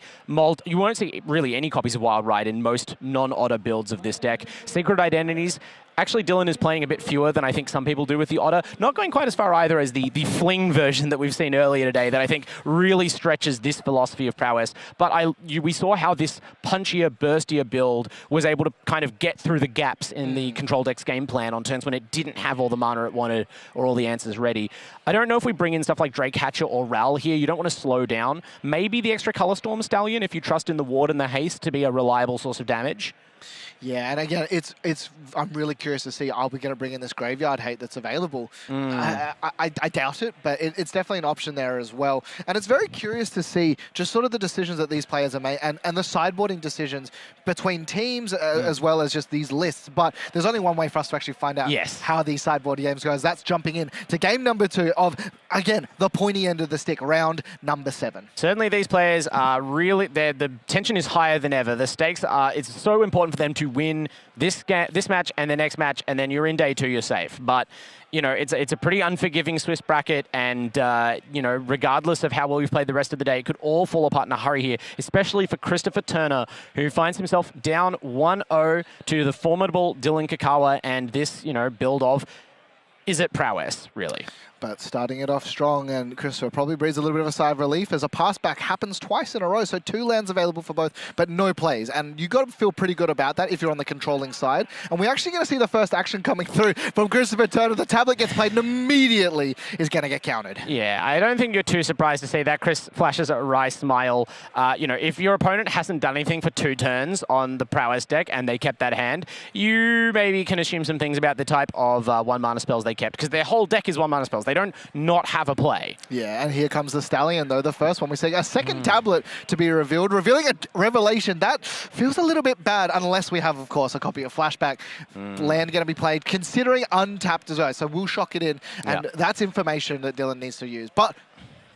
you won't see really any copies of Wild Ride in most non-Otter builds of this deck. Secret Identities. Actually, Dylan is playing a bit fewer than I think some people do with the Otter. Not going quite as far either as the Fling version that we've seen earlier today that I think really stretches this philosophy of prowess. But we saw how this punchier, burstier build was able to kind of get through the gaps in the Control Deck's game plan on turns when it didn't have all the mana it wanted or all the answers ready. I don't know if we bring in stuff like Drake Hatcher or Ral here. You don't want to slow down. Maybe the extra Color Storm Stallion if you trust in the Ward and the Haste to be a reliable source of damage. Yeah, and again, I'm really curious to see, are we going to bring in this Graveyard Hate that's available? I doubt it, but it's definitely an option there as well. And it's very curious to see just sort of the decisions that these players are made and the sideboarding decisions between teams as well as just these lists. But there's only one way for us to actually find out how these sideboard games goes. That's jumping in to game number 2 of, again, the pointy end of the stick, round number 7. Certainly these players are really, the tension is higher than ever. The stakes are, it's so important for them to win this match and the next match, and then you're in day 2, you're safe. But you know, it's a pretty unforgiving Swiss bracket, and you know, regardless of how well you've played the rest of the day, it could all fall apart in a hurry here, especially for Christopher Turner, who finds himself down 1-0 to the formidable Dylan Kakawa, and this, you know, build of, is it prowess, really? But starting it off strong, and Christopher probably breathes a little bit of a sigh of relief as a pass back happens twice in a row. So 2 lands available for both, but no plays. And you got to feel pretty good about that if you're on the controlling side. And we're actually going to see the first action coming through from Christopher Turner. The tablet gets played and immediately is going to get countered. Yeah, I don't think you're too surprised to see that. Chris flashes a wry smile. You know, if your opponent hasn't done anything for 2 turns on the prowess deck and they kept that hand, you maybe can assume some things about the type of 1 mana spells they kept, because their whole deck is 1 mana spells. They don't not have a play. Yeah, and here comes the Stallion, though. The first one, we see a second tablet to be revealed, revealing a revelation. That feels a little bit bad unless we have, of course, a copy of Flashback. Land going to be played, considering untapped as well. So we'll shock it in, and that's information that Dylan needs to use. But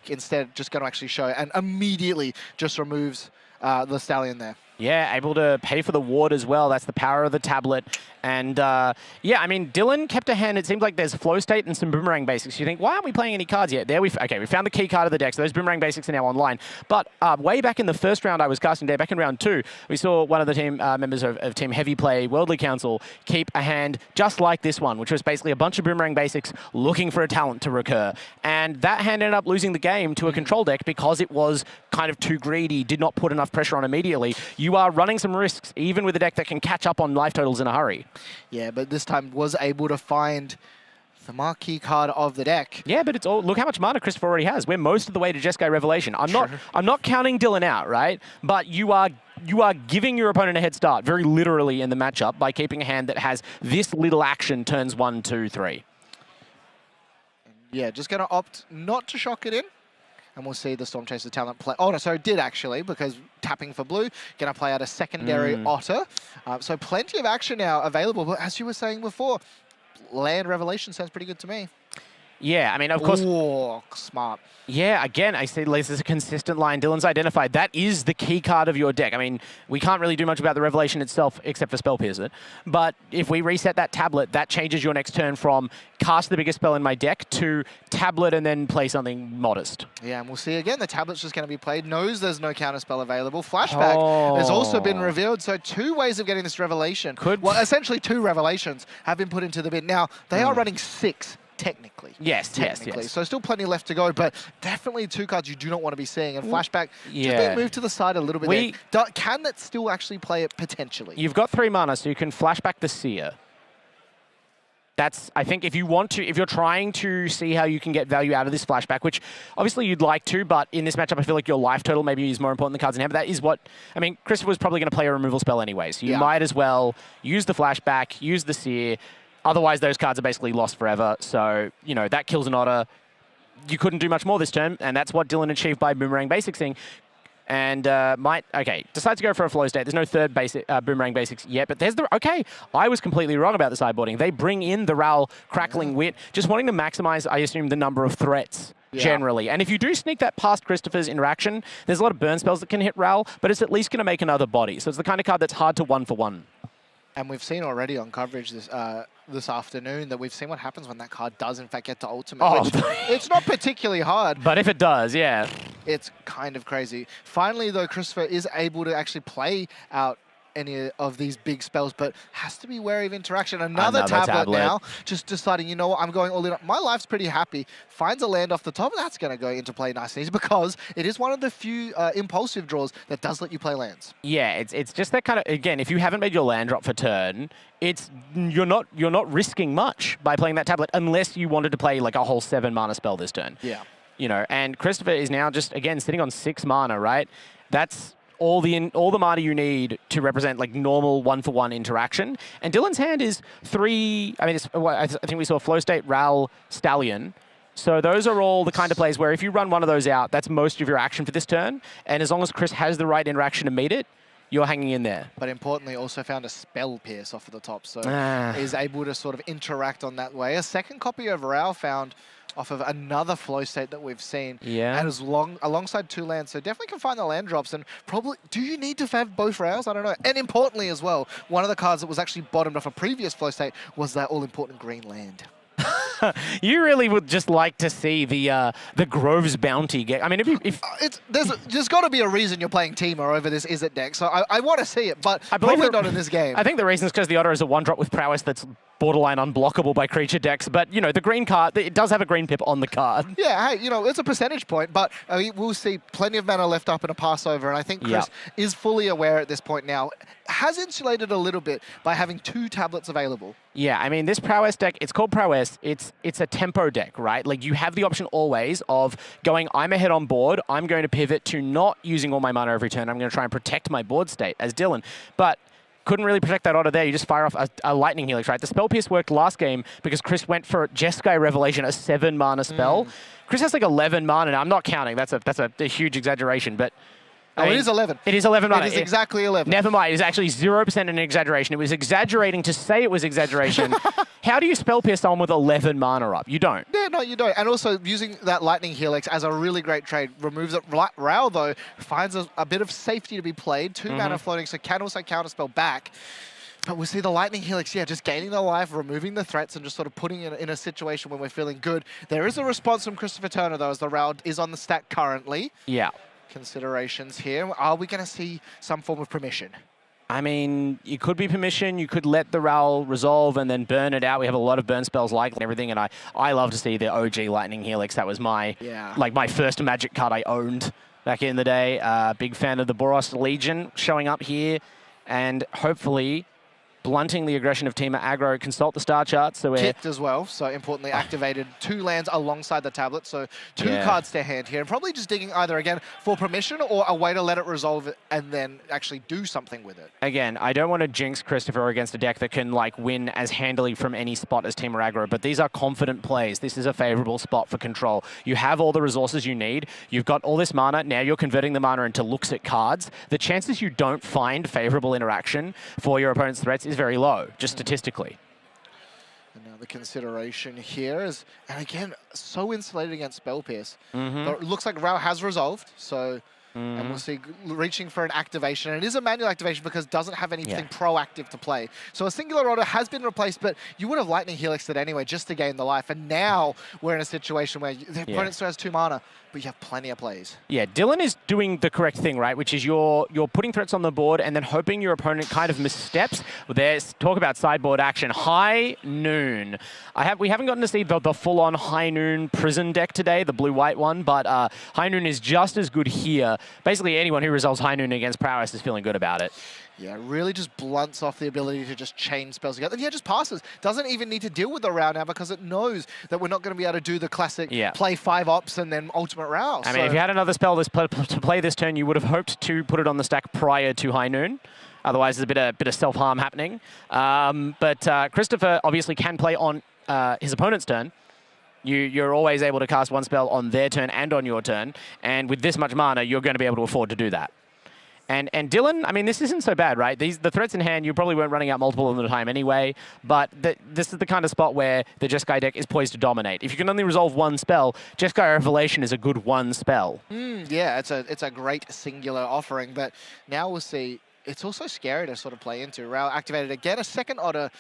instead, just going to actually show and immediately just removes the Stallion there. Yeah, able to pay for the ward as well. That's the power of the tablet. And yeah, I mean, Dylan kept a hand. It seems like there's Flow State and some Boomerang Basics. You think, why aren't we playing any cards yet? There we found the key card of the deck, so those Boomerang Basics are now online. But way back in the first round I was casting there, back in round 2, we saw one of the team members of Team Heavy Play, Worldly Council, keep a hand just like this one, which was basically a bunch of Boomerang Basics looking for a talent to recur. And that hand ended up losing the game to a control deck because it was kind of too greedy, did not put enough pressure on immediately. You are running some risks, even with a deck that can catch up on life totals in a hurry. Yeah, but this time was able to find the marquee card of the deck. Yeah, but it's all, look how much mana Christopher already has. We're most of the way to Jeskai Revelation. I'm not counting Dylan out, right? But you are giving your opponent a head start, very literally in the matchup, by keeping a hand that has this little action turns 1, 2, 3. Yeah, just going to opt not to shock it in. And we'll see the Stormchaser talent play. Oh, no, so it did actually, because tapping for blue, going to play out a secondary Otter. So plenty of action now available. But as you were saying before, Land Revelation sounds pretty good to me. Yeah, I mean, of course. Oh, smart. Yeah, again, I see this is a consistent line Dylan's identified. That is the key card of your deck. I mean, we can't really do much about the Revelation itself except for Spell Piercer. But if we reset that tablet, that changes your next turn from cast the biggest spell in my deck to tablet and then play something modest. Yeah, and we'll see again, the tablet's just going to be played. Knows there's no counterspell available. Flashback has also been revealed. So 2 ways of getting this Revelation. Well, essentially 2 Revelations have been put into the bin. Now, they are running 6. Technically. Yes. So still plenty left to go, but definitely 2 cards you do not want to be seeing. And Flashback just being moved to the side a little bit there. Can that still actually play it potentially? You've got 3 mana, so you can Flashback the Seer. That's, I think, if you're trying to see how you can get value out of this Flashback, which obviously you'd like to, but in this matchup I feel like your life total maybe is more important than cards in hand, but that is what, I mean, Christopher was probably going to play a removal spell anyway, so you might as well use the Flashback, use the Seer. Otherwise, those cards are basically lost forever. So, you know, that kills an Otter. You couldn't do much more this turn, and that's what Dylan achieved by Boomerang Basicsing. And decides to go for a flow state. There's no third Boomerang Basics yet, but there's the, I was completely wrong about the sideboarding. They bring in the Ral Crackling Wit, just wanting to maximize, I assume, the number of threats. Generally. And if you do sneak that past Christopher's interaction, there's a lot of burn spells that can hit Ral, but it's at least going to make another body. So it's the kind of card that's hard to 1-for-1. And we've seen already on coverage this afternoon that we've seen what happens when that card does in fact get to ultimate. Which, it's not particularly hard. But if it does, yeah. It's kind of crazy. Finally, though, Christopher is able to actually play out any of these big spells, but has to be wary of interaction. Another tablet now, just deciding, you know what, I'm going all in. My life's pretty happy. Finds a land off the top, and that's going to go into play nice and easy because it is one of the few impulsive draws that does let you play lands. Yeah, it's just that kind of, again, if you haven't made your land drop for turn, you're not risking much by playing that tablet unless you wanted to play like a whole 7 mana spell this turn. Yeah. You know, and Christopher is now just, again, sitting on 6 mana, right? That's all the mana you need to represent like normal 1-for-1 interaction. And Dylan's hand is 3, I mean, I think we saw Flow State, Ral, Stallion. So those are all the kind of plays where if you run one of those out, that's most of your action for this turn. And as long as Chris has the right interaction to meet it, you're hanging in there. But importantly, also found a Spell Pierce off of the top. So is able to sort of interact on that way. A second copy of Ral found off of another flow state that we've seen. Yeah. And is alongside 2 lands. So definitely can find the land drops. And probably, do you need to have both Rals? I don't know. And importantly as well, one of the cards that was actually bottomed off a previous flow state was that all-important green land. You really would just like to see the Grove's Bounty get. I mean, there's got to be a reason you're playing Teamer over this Izzet deck. So I want to see it, but probably not in this game. I think the reason is because the Otter is a 1-drop with prowess that's borderline unblockable by creature decks. But, you know, the green card, it does have a green pip on the card. Yeah, hey, you know, it's a percentage point, but we'll see plenty of mana left up in a Passover. And I think Chris is fully aware at this point now. Has insulated a little bit by having 2 tablets available. Yeah, I mean, this Prowess deck, it's called Prowess. It's a tempo deck, right? Like, you have the option always of going, I'm ahead on board. I'm going to pivot to not using all my mana every turn. I'm going to try and protect my board state as Dylan. But couldn't really protect that Otter there. You just fire off a Lightning Helix, right? The Spell Pierce worked last game because Chris went for Jeskai Revelation, a 7-mana spell. Chris has like 11 mana. Now, I'm not counting. That's a huge exaggeration, but... I mean, it is 11. It is 11 mana. It is exactly 11. Never mind. It is actually 0% an exaggeration. It was exaggerating to say it was exaggeration. How do you Spell Pierce someone with 11 mana up? You don't. Yeah, no, you don't. And also, using that Lightning Helix as a really great trade removes it. Ral, though, finds a bit of safety to be played. 2 mana floating, so can also counterspell back. But we see the Lightning Helix, just gaining the life, removing the threats, and just sort of putting it in a situation when we're feeling good. There is a response from Christopher Turner, though, as the Ral is on the stack currently. Yeah. Considerations here. Are we going to see some form of permission? I mean, it could be permission. You could let the Ral resolve and then burn it out. We have a lot of burn spells like everything, and I love to see the OG Lightning Helix. That was my my first Magic card I owned back in the day. Big fan of the Boros Legion showing up here, and hopefully blunting the aggression of Teamer aggro. Consult the star chart. So we're kicked as well. So importantly, activated 2 lands alongside the tablet. So 2 cards to hand here, and probably just digging either again for permission or a way to let it resolve it and then actually do something with it. Again, I don't want to jinx Christopher against a deck that can like win as handily from any spot as Teamer aggro, but these are confident plays. This is a favorable spot for control. You have all the resources you need. You've got all this mana. Now you're converting the mana into looks at cards. The chances you don't find favorable interaction for your opponent's threats is very low, just statistically. And now The consideration here is, and again, so insulated against Spell Pierce. But it looks like Rao has resolved, so... And we'll see reaching for an activation. And it is a manual activation because it doesn't have anything proactive to play. So a singular order has been replaced, but you would have Lightning Helixed it anyway just to gain the life. And now we're in a situation where the opponent still has 2 mana, but you have plenty of plays. Yeah, Dylan is doing the correct thing, right? Which is you're putting threats on the board and then hoping your opponent kind of missteps. There's talk about sideboard action. High Noon. We haven't gotten to see the full-on High Noon prison deck today, the blue-white one, but High Noon is just as good here. Basically, anyone who resolves High Noon against Prowess is feeling good about it. Yeah, really just blunts off the ability to just chain spells together. And yeah, just passes. Doesn't even need to deal with the Rao now because it knows that we're not going to be able to do the classic play 5 ops and then ultimate Rao. I mean, if you had another spell to play this turn, you would have hoped to put it on the stack prior to High Noon. Otherwise, there's a bit of self-harm happening. But Christopher obviously can play on his opponent's turn. You're always able to cast one spell on their turn and on your turn. And with this much mana, you're going to be able to afford to do that. And Dylan, I mean, this isn't so bad, right? The threats in hand, you probably weren't running out multiple of them at a time anyway, but this is the kind of spot where the Jeskai deck is poised to dominate. If you can only resolve one spell, Jeskai Revelation is a good one spell. Yeah, it's a great singular offering, but now we'll see, it's also scary to sort of play into. Rao activated again, a second order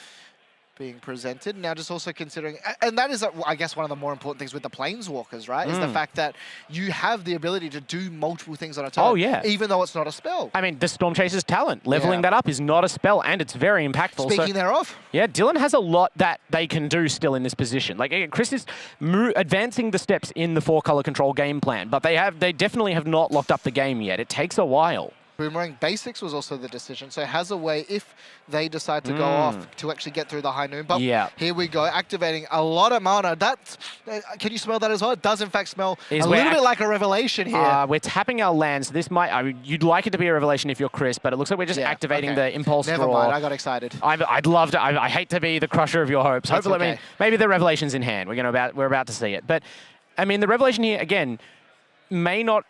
being presented. Now just also considering, and that is, I guess, one of the more important things with the Planeswalkers, right? Is the fact that you have the ability to do multiple things on a turn. Oh, yeah. Even though it's not a spell. I mean, the Storm Chaser's talent, leveling that up is not a spell, and it's very impactful. Speaking thereof. Yeah, Dylan has a lot that they can do still in this position. Like, again, Chris is advancing the steps in the 4-color control game plan, but they definitely have not locked up the game yet. It takes a while. Boomerang Basics was also the decision, so it has a way, if they decide to go off, to actually get through the High Noon. But here we go, activating a lot of mana. Can you smell that as well? It does in fact smell a little bit like a Revelation here. We're tapping our lands. This might, you'd like it to be a Revelation if you're Chris, but it looks like we're just activating the Impulse Never draw. mind, I got excited. I'd love to, I hate to be the crusher of your hopes. That's Hopefully, okay. I mean, maybe the Revelation's in hand. We're about to see it. But, I mean, the Revelation here, again, may not,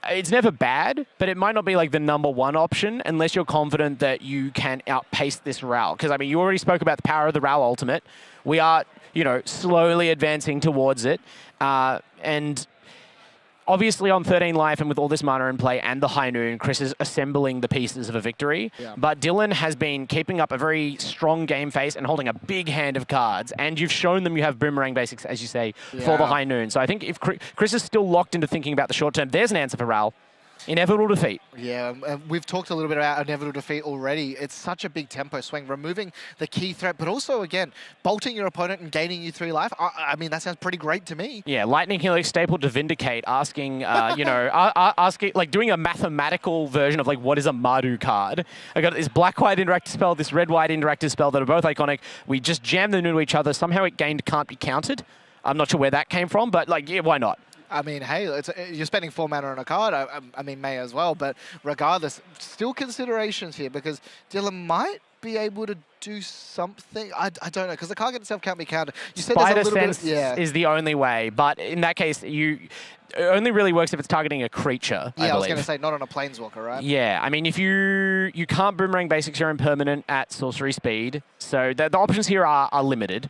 it's never bad, but it might not be like the #1 option unless you're confident that you can outpace this Rao. Because, I mean, you already spoke about the power of the Rao ultimate. We are, slowly advancing towards it. And obviously on 13 life and with all this mana in play and the High Noon, Chris is assembling the pieces of a victory. Yeah. But Dylan has been keeping up a very strong game face and holding a big hand of cards. And you've shown them you have Boomerang Basics, as you say, for the High Noon. So I think if Chris is still locked into thinking about the short term, there's an answer for Ral. Inevitable defeat. Yeah, we've talked a little bit about inevitable defeat already. It's such a big tempo swing, removing the key threat, but also, again, bolting your opponent and gaining you 3 life. I mean, that sounds pretty great to me. Yeah, Lightning Helix stapled to Vindicate, asking, asking, like, doing a mathematical version of, like, what is a Mardu card? I got this black-white interactive spell, this red-white interactive spell that are both iconic. We just jammed them into each other. Somehow it gained can't be counted. I'm not sure where that came from, but, like, yeah, why not? I mean, hey, you're spending 4 mana on a card. I mean, may as well. But regardless, still considerations here because Dylan might be able to do something. I don't know, because the target itself can't be countered. You said Spider there's a little Sense bit, is the only way, but in that case, it only really works if it's targeting a creature, I was believe. going to say, not on a Planeswalker, right? Yeah, I mean, if you can't Boomerang Basics your impermanent at sorcery speed, so the options here are limited.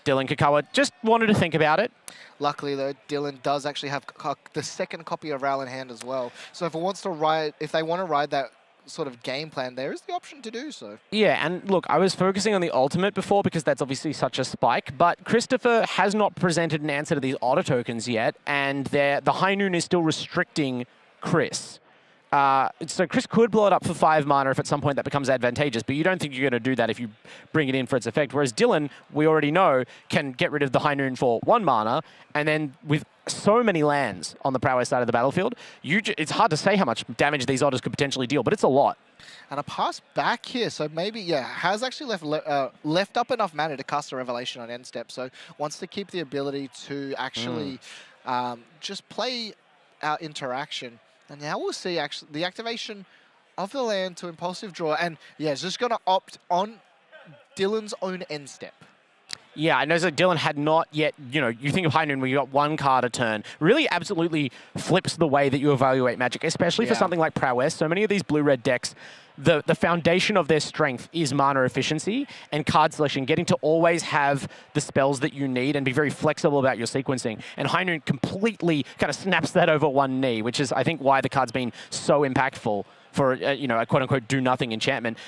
Dylan Kakawa just wanted to think about it. Luckily, though, Dylan does actually have the second copy of Ral in hand as well. So if they want to ride that sort of game plan, there is the option to do so. Yeah, and look, I was focusing on the ultimate before because that's obviously such a spike, but Christopher has not presented an answer to these auto tokens yet, and the High Noon is still restricting Chris. So Chris could blow it up for 5 mana if at some point that becomes advantageous, but you don't think you're going to do that if you bring it in for its effect. Whereas Dylan, we already know, can get rid of the High Noon for 1 mana, and then with so many lands on the Prowess side of the battlefield, it's hard to say how much damage these otters could potentially deal, but it's a lot. And a pass back here, so maybe, has actually left up enough mana to cast a Revelation on end step, so wants to keep the ability to actually just play our interaction. And now we'll see actually the activation of the land to impulsive draw. And yeah, it's just going to opt on Dylan's own end step. Yeah, I know that Dylan had not yet, you think of High Noon where you got one card a turn. Really absolutely flips the way that you evaluate Magic, especially for something like Prowess. So many of these blue-red decks, the foundation of their strength is mana efficiency and card selection, getting to always have the spells that you need and be very flexible about your sequencing. And High Noon completely kind of snaps that over one knee, which is, I think, why the card's been so impactful for, a quote-unquote do-nothing enchantment.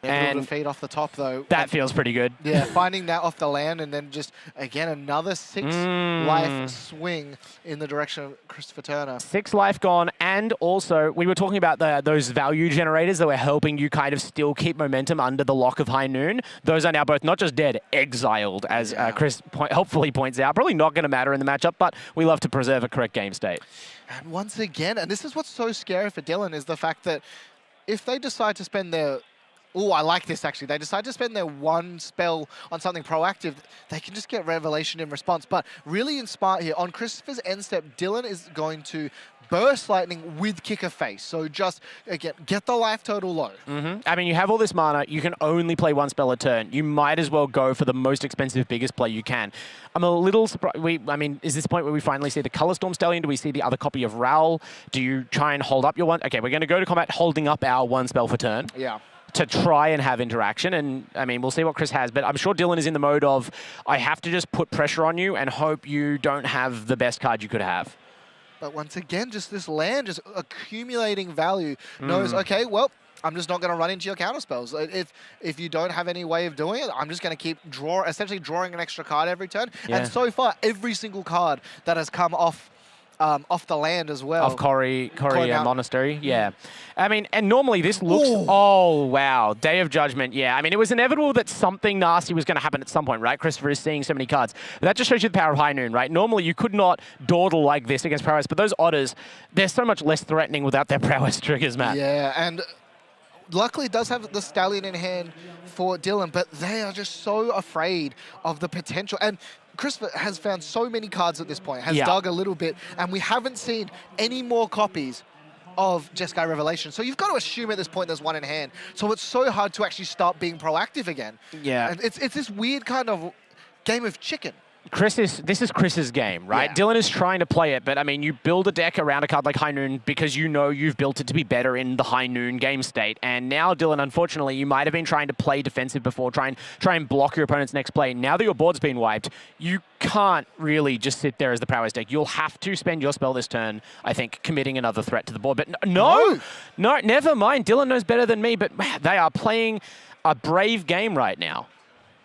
And feed off the top, though. That feels pretty good. Yeah, finding that off the land and then just, again, another 6 life swing in the direction of Christopher Turner. 6 life gone, and also, we were talking about those value generators that were helping you kind of still keep momentum under the lock of High Noon. Those are now both not just dead, exiled, as Chris helpfully points out. Probably not going to matter in the matchup, but we love to preserve a correct game state. And once again, and this is what's so scary for Dylan, is the fact that if they decide to spend their... Oh, I like this, actually. They decide to spend their one spell on something proactive. They can just get Revelation in response. But really in smart here, on Christopher's end step, Dylan is going to Burst Lightning with Kicker Face. So just, again, get the life total low. I mean, you have all this mana. You can only play one spell a turn. You might as well go for the most expensive, biggest play you can. I'm a little surprised. Is this the point where we finally see the Color Storm Stallion? Do we see the other copy of Raoul? Do you try and hold up your one? Okay, we're going to go to combat holding up our one spell for turn. Yeah. To try and have interaction. And I mean, we'll see what Chris has, but I'm sure Dylan is in the mode of, I have to just put pressure on you and hope you don't have the best card you could have. But once again, just this land, just accumulating value, knows, okay, well, I'm just not going to run into your counter spells. If you don't have any way of doing it, I'm just going to keep essentially drawing an extra card every turn. Yeah. And so far, every single card that has come off the land as well. Of Corey Monastery, yeah. I mean, and normally this looks... Ooh. Oh, wow. Day of Judgment, yeah. I mean, it was inevitable that something nasty was going to happen at some point, right? Christopher is seeing so many cards. But that just shows you the power of High Noon, right? Normally, you could not dawdle like this against Prowess, but those Otters, they're so much less threatening without their Prowess triggers, Matt. Yeah, and... luckily, it does have the Stallion in hand for Dylan, but they are just so afraid of the potential. And Christopher has found so many cards at this point, has dug a little bit, and we haven't seen any more copies of Jeskai Revelation. So you've got to assume at this point there's one in hand. So it's so hard to actually start being proactive again. Yeah. And it's this weird kind of game of chicken. This is Chris's game, right? Yeah. Dylan is trying to play it, but I mean, you build a deck around a card like High Noon because you know you've built it to be better in the High Noon game state. And now, Dylan, unfortunately, you might have been trying to play defensive before, try and block your opponent's next play. Now that your board's been wiped, you can't really just sit there as the Prowess deck. You'll have to spend your spell this turn, I think, committing another threat to the board. But no, never mind. Dylan knows better than me, but they are playing a brave game right now.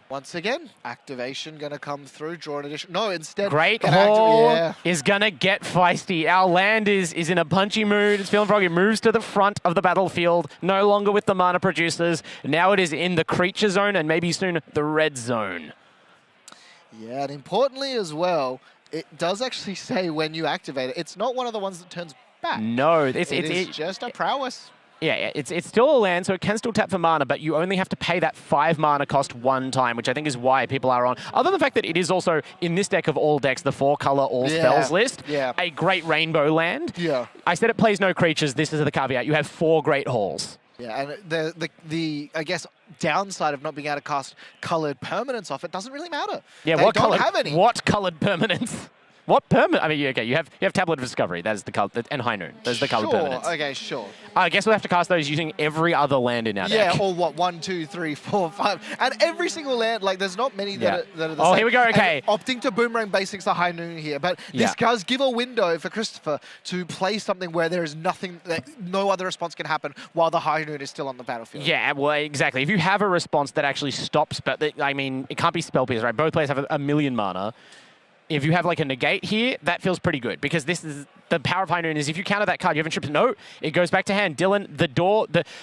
Once again, activation going to come through, draw an addition. No, instead... Great Hall is going to get feisty. Our land is in a punchy mood. It's feeling froggy. It moves to the front of the battlefield, no longer with the mana producers. Now it is in the creature zone and maybe soon the red zone. Yeah, and importantly as well, it does actually say when you activate it. It's not one of the ones that turns back. No, it's just a Prowess. Yeah, it's still a land, so it can still tap for mana, but you only have to pay that 5 mana cost one time, which I think is why people are on. Other than the fact that it is also, in this deck of all decks, the 4-color all spells list, a great rainbow land. Yeah. I said it plays no creatures. This is the caveat. You have 4 great halls. Yeah, and the I guess, downside of not being able to cast colored permanents off it doesn't really matter. Yeah, they don't have any. What colored permanents? What permanent? I mean, okay, you have Tablet of Discovery. That is the color, and High Noon. Those are the colored permanents. Okay, sure. I guess we'll have to cast those using every other land in our deck. Yeah, or what? 1, 2, 3, 4, 5, and every single land. Like, there's not many that are the same. Oh, here we go. Okay. And opting to Boomerang Basics the High Noon here, but this does give a window for Christopher to play something where there is nothing, no other response can happen while the High Noon is still on the battlefield. Yeah, well, exactly. If you have a response that actually stops, but I mean, it can't be spell pierce, right? Both players have a million mana. If you have like a negate here, that feels pretty good because this is the power of High Noon is if you counter that card, you haven't tripped it. No, it goes back to hand. Dylan,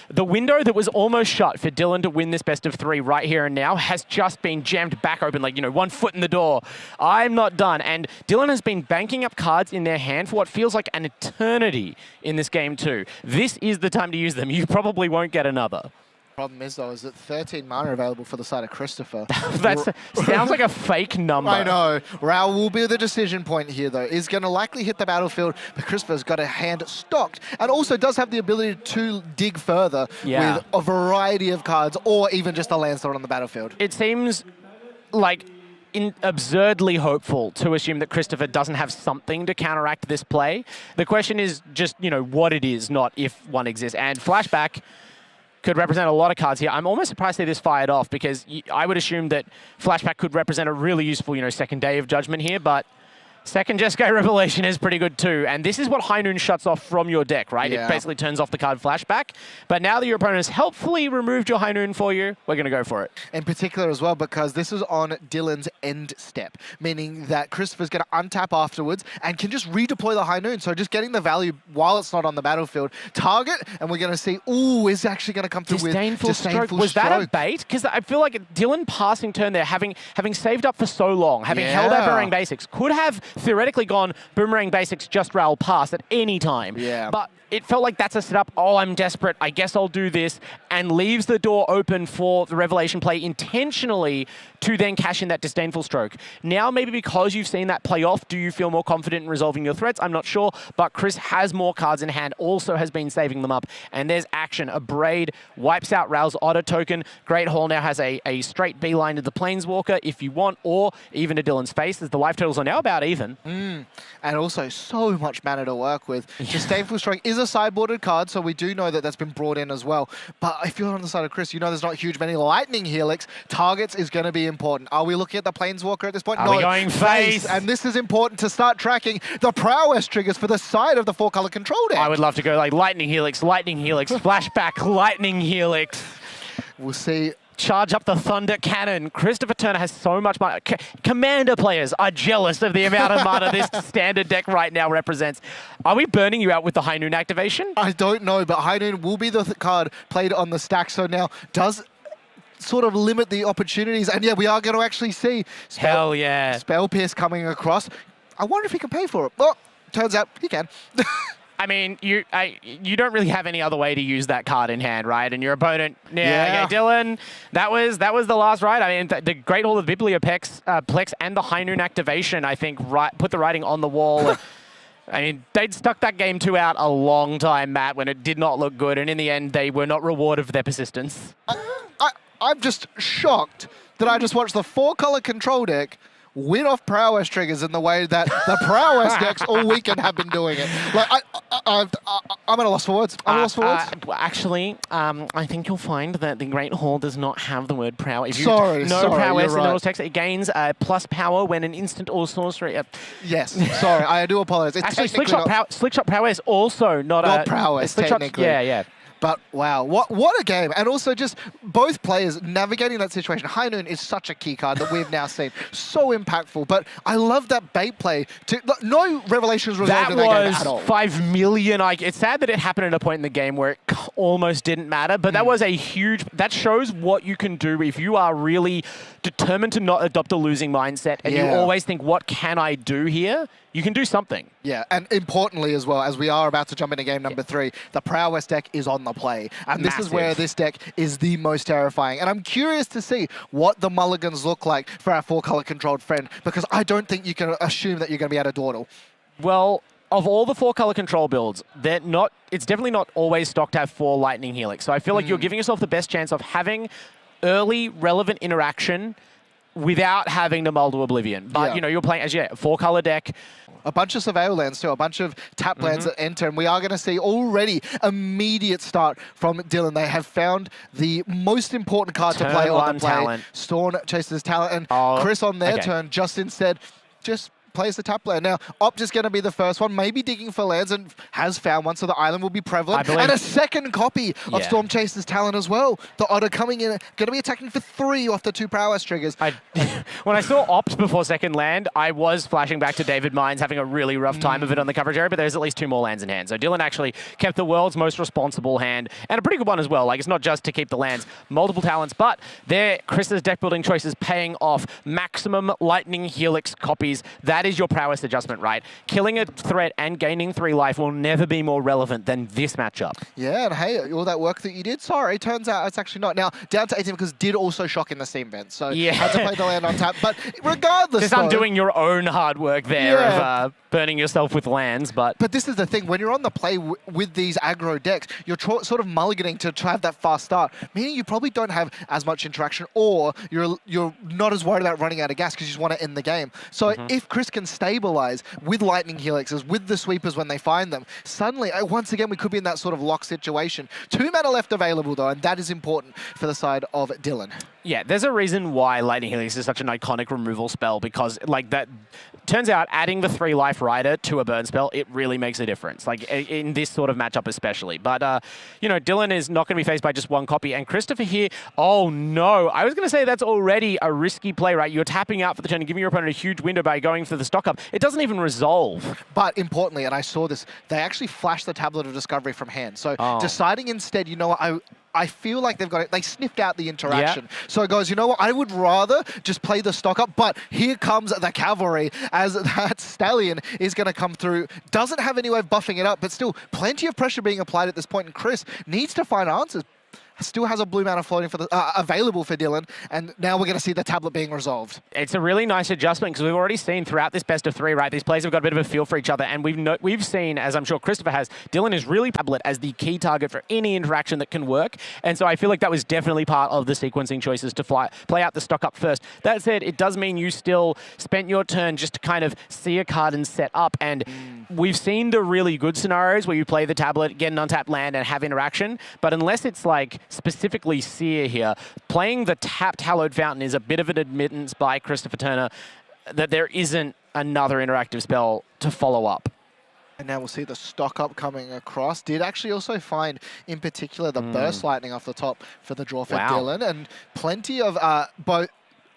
the window that was almost shut for Dylan to win this best of 3 right here and now has just been jammed back open, like, 1 foot in the door. I'm not done. And Dylan has been banking up cards in their hand for what feels like an eternity in this game too. This is the time to use them. You probably won't get another. Problem is, though, is that 13 mana available for the side of Christopher. That sounds like a fake number. I know. Raoul will be the decision point here, though. Is going to likely hit the battlefield, but Christopher's got a hand stocked and also does have the ability to dig further with a variety of cards or even just a land slot on the battlefield. It seems like absurdly hopeful to assume that Christopher doesn't have something to counteract this play. The question is just, what it is, not if one exists. And Flashback could represent a lot of cards here. I'm almost surprised they this fired off, because I would assume that Flashback could represent a really useful, second Day of Judgment here, but second Jeskai Revelation is pretty good too. And this is what High Noon shuts off from your deck, right? Yeah. It basically turns off the card Flashback. But now that your opponent has helpfully removed your High Noon for you, we're going to go for it. In particular as well, because this is on Dylan's end step, meaning that Christopher's going to untap afterwards and can just redeploy the High Noon. So just getting the value while it's not on the battlefield. Target, and we're going to see, is actually going to come through with Disdainful Stroke. Was that a bait? Because I feel like Dylan passing turn there, having saved up for so long, having held out Boomerang Basics, could have theoretically gone Boomerang Basics, just Raoul pass at any time. Yeah. But it felt like that's a setup. Oh, I'm desperate. I guess I'll do this. And leaves the door open for the Revelation play intentionally to then cash in that Disdainful Stroke. Now, maybe because you've seen that play off, do you feel more confident in resolving your threats? I'm not sure. But Chris has more cards in hand, also has been saving them up. And there's action. A Braid wipes out Raoul's Otter token. Great Hall now has a straight beeline to the Planeswalker if you want, or even to Dylan's face, as the life totals are now about even. And also so much mana to work with. Disdainful Stroke is a sideboarded card, so we do know that that's been brought in as well. But if you're on the side of Chris, there's not huge many Lightning Helix. Targets is going to be important. Are we looking at the Planeswalker at this point? Are we going face? And this is important to start tracking the prowess triggers for the side of the 4-color control deck. I would love to go like Lightning Helix, Flashback, Lightning Helix. We'll see. Charge up the Thunder Cannon. Christopher Turner has so much mana. Commander players are jealous of the amount of mana this standard deck right now represents. Are we burning you out with the High Noon activation? I don't know, but High Noon will be the card played on the stack, so now does sort of limit the opportunities. And yeah, we are going to actually see Hell yeah. Spell Pierce coming across. I wonder if he can pay for it. Well, turns out he can. I mean, you don't really have any other way to use that card in hand, right? And your opponent, okay, Dylan, that was the last ride. I mean, the Great Hall of Biblioplex and the High Noon activation, I think, put the writing on the wall. I mean, they'd stuck that game 2 out a long time, Matt, when it did not look good, and in the end, they were not rewarded for their persistence. I'm just shocked that I just watched the 4-color control deck win off prowess triggers in the way that the prowess decks all weekend have been doing it. Like, I'm at a loss for words. Actually, I think you'll find that the Great Hall does not have the word prowess. Sorry, prowess in right. the rules text. It gains plus power when an instant or sorcery. Yes, sorry, I do apologize. It's actually, Slickshot prowess also not prowess, technically. Yeah. But wow, what a game. And also just both players navigating that situation. High Noon is such a key card that we've now seen. So impactful. But I love that bait play. No Revelations resolved in that game at all. 5 million. It's sad that it happened at a point in the game where it almost didn't matter. But that was a huge... That shows what you can do if you are really determined to not adopt a losing mindset. And you always think, what can I do here? You can do something. Yeah, and importantly as well, as we are about to jump into game number 3, the prowess deck is on the play. And this is where this deck is the most terrifying. And I'm curious to see what the mulligans look like for our 4-color controlled friend, because I don't think you can assume that you're going to be able to dawdle. Well, of all the 4-color control builds, it's definitely not always stocked to have 4 Lightning Helix. So I feel like you're giving yourself the best chance of having early relevant interaction without having to mull to Oblivion. But, you're playing as a 4-color deck. A bunch of Surveil lands too, a bunch of tap lands that enter, and we are going to see already immediate start from Dylan. They have found the most important card to play on the play. Talent. Storm chases talent, and Chris on their turn just plays the tap land. Now, Opt is going to be the first one, maybe digging for lands, and has found one, so the island will be prevalent. And a second copy of Storm Chaser's Talent as well. The Otter coming in, going to be attacking for 3 off the 2 prowess triggers. When I saw Opt before second land, I was flashing back to David Mines having a really rough time of it on the coverage area, but there's at least 2 more lands in hand. So Dylan actually kept the world's most responsible hand, and a pretty good one as well. Like, it's not just to keep the lands, multiple talents, but Chris's deck building choices paying off. Maximum Lightning Helix copies. That that is your prowess adjustment, right? Killing a threat and gaining 3 life will never be more relevant than this matchup. Yeah, and hey, all that work that you did, sorry, turns out it's actually not. Now, down to 18 because did also shock in the Steam vent, so had to play the land on tap. But regardless, just undoing your own hard work there of burning yourself with lands, but this is the thing, when you're on the play with these aggro decks, you're sort of mulliganing to try have that fast start, meaning you probably don't have as much interaction, or you're not as worried about running out of gas because you just want to end the game. So if Chris can stabilize with lightning helixes, with the sweepers when they find them, suddenly, once again, we could be in that sort of lock situation. 2 mana left available though, and that is important for the side of Dylan. Yeah, there's a reason why Lightning Helix is such an iconic removal spell, because like that turns out adding the 3 life rider to a burn spell, it really makes a difference, like in this sort of matchup especially. But, you know, Dylan is not going to be faced by just 1 copy, and Christopher here, oh no, I was going to say that's already a risky play, right? You're tapping out for the turn and giving your opponent a huge window by going for the stock up. It doesn't even resolve. But importantly, and I saw this, they actually flashed the Tablet of Discovery from hand. So deciding instead, you know what, I feel like they've got it. They sniffed out the interaction. So it goes, you know what, I would rather just play the stock up, but here comes the cavalry as that Stallion is going to come through. Doesn't have any way of buffing it up, but still plenty of pressure being applied at this point, and Chris needs to find answers. Still has a blue mana floating for the available for Dylan, and now we're going to see the tablet being resolved. It's a really nice adjustment because we've already seen throughout this best of 3, right? These players have got a bit of a feel for each other, and we've seen, as I'm sure Christopher has, Dylan is really tablet as the key target for any interaction that can work, and so I feel like that was definitely part of the sequencing choices to play out the stock up first. That said, it does mean you still spent your turn just to kind of see a card and set up, and we've seen the really good scenarios where you play the tablet, get an untapped land, and have interaction, but unless it's like specifically Seer here, playing the tapped Hallowed Fountain is a bit of an admittance by Christopher Turner that there isn't another interactive spell to follow up. And now we'll see the stock up coming across. Did actually also find, in particular, the Burst Lightning off the top for the draw for Dylan, and plenty of both.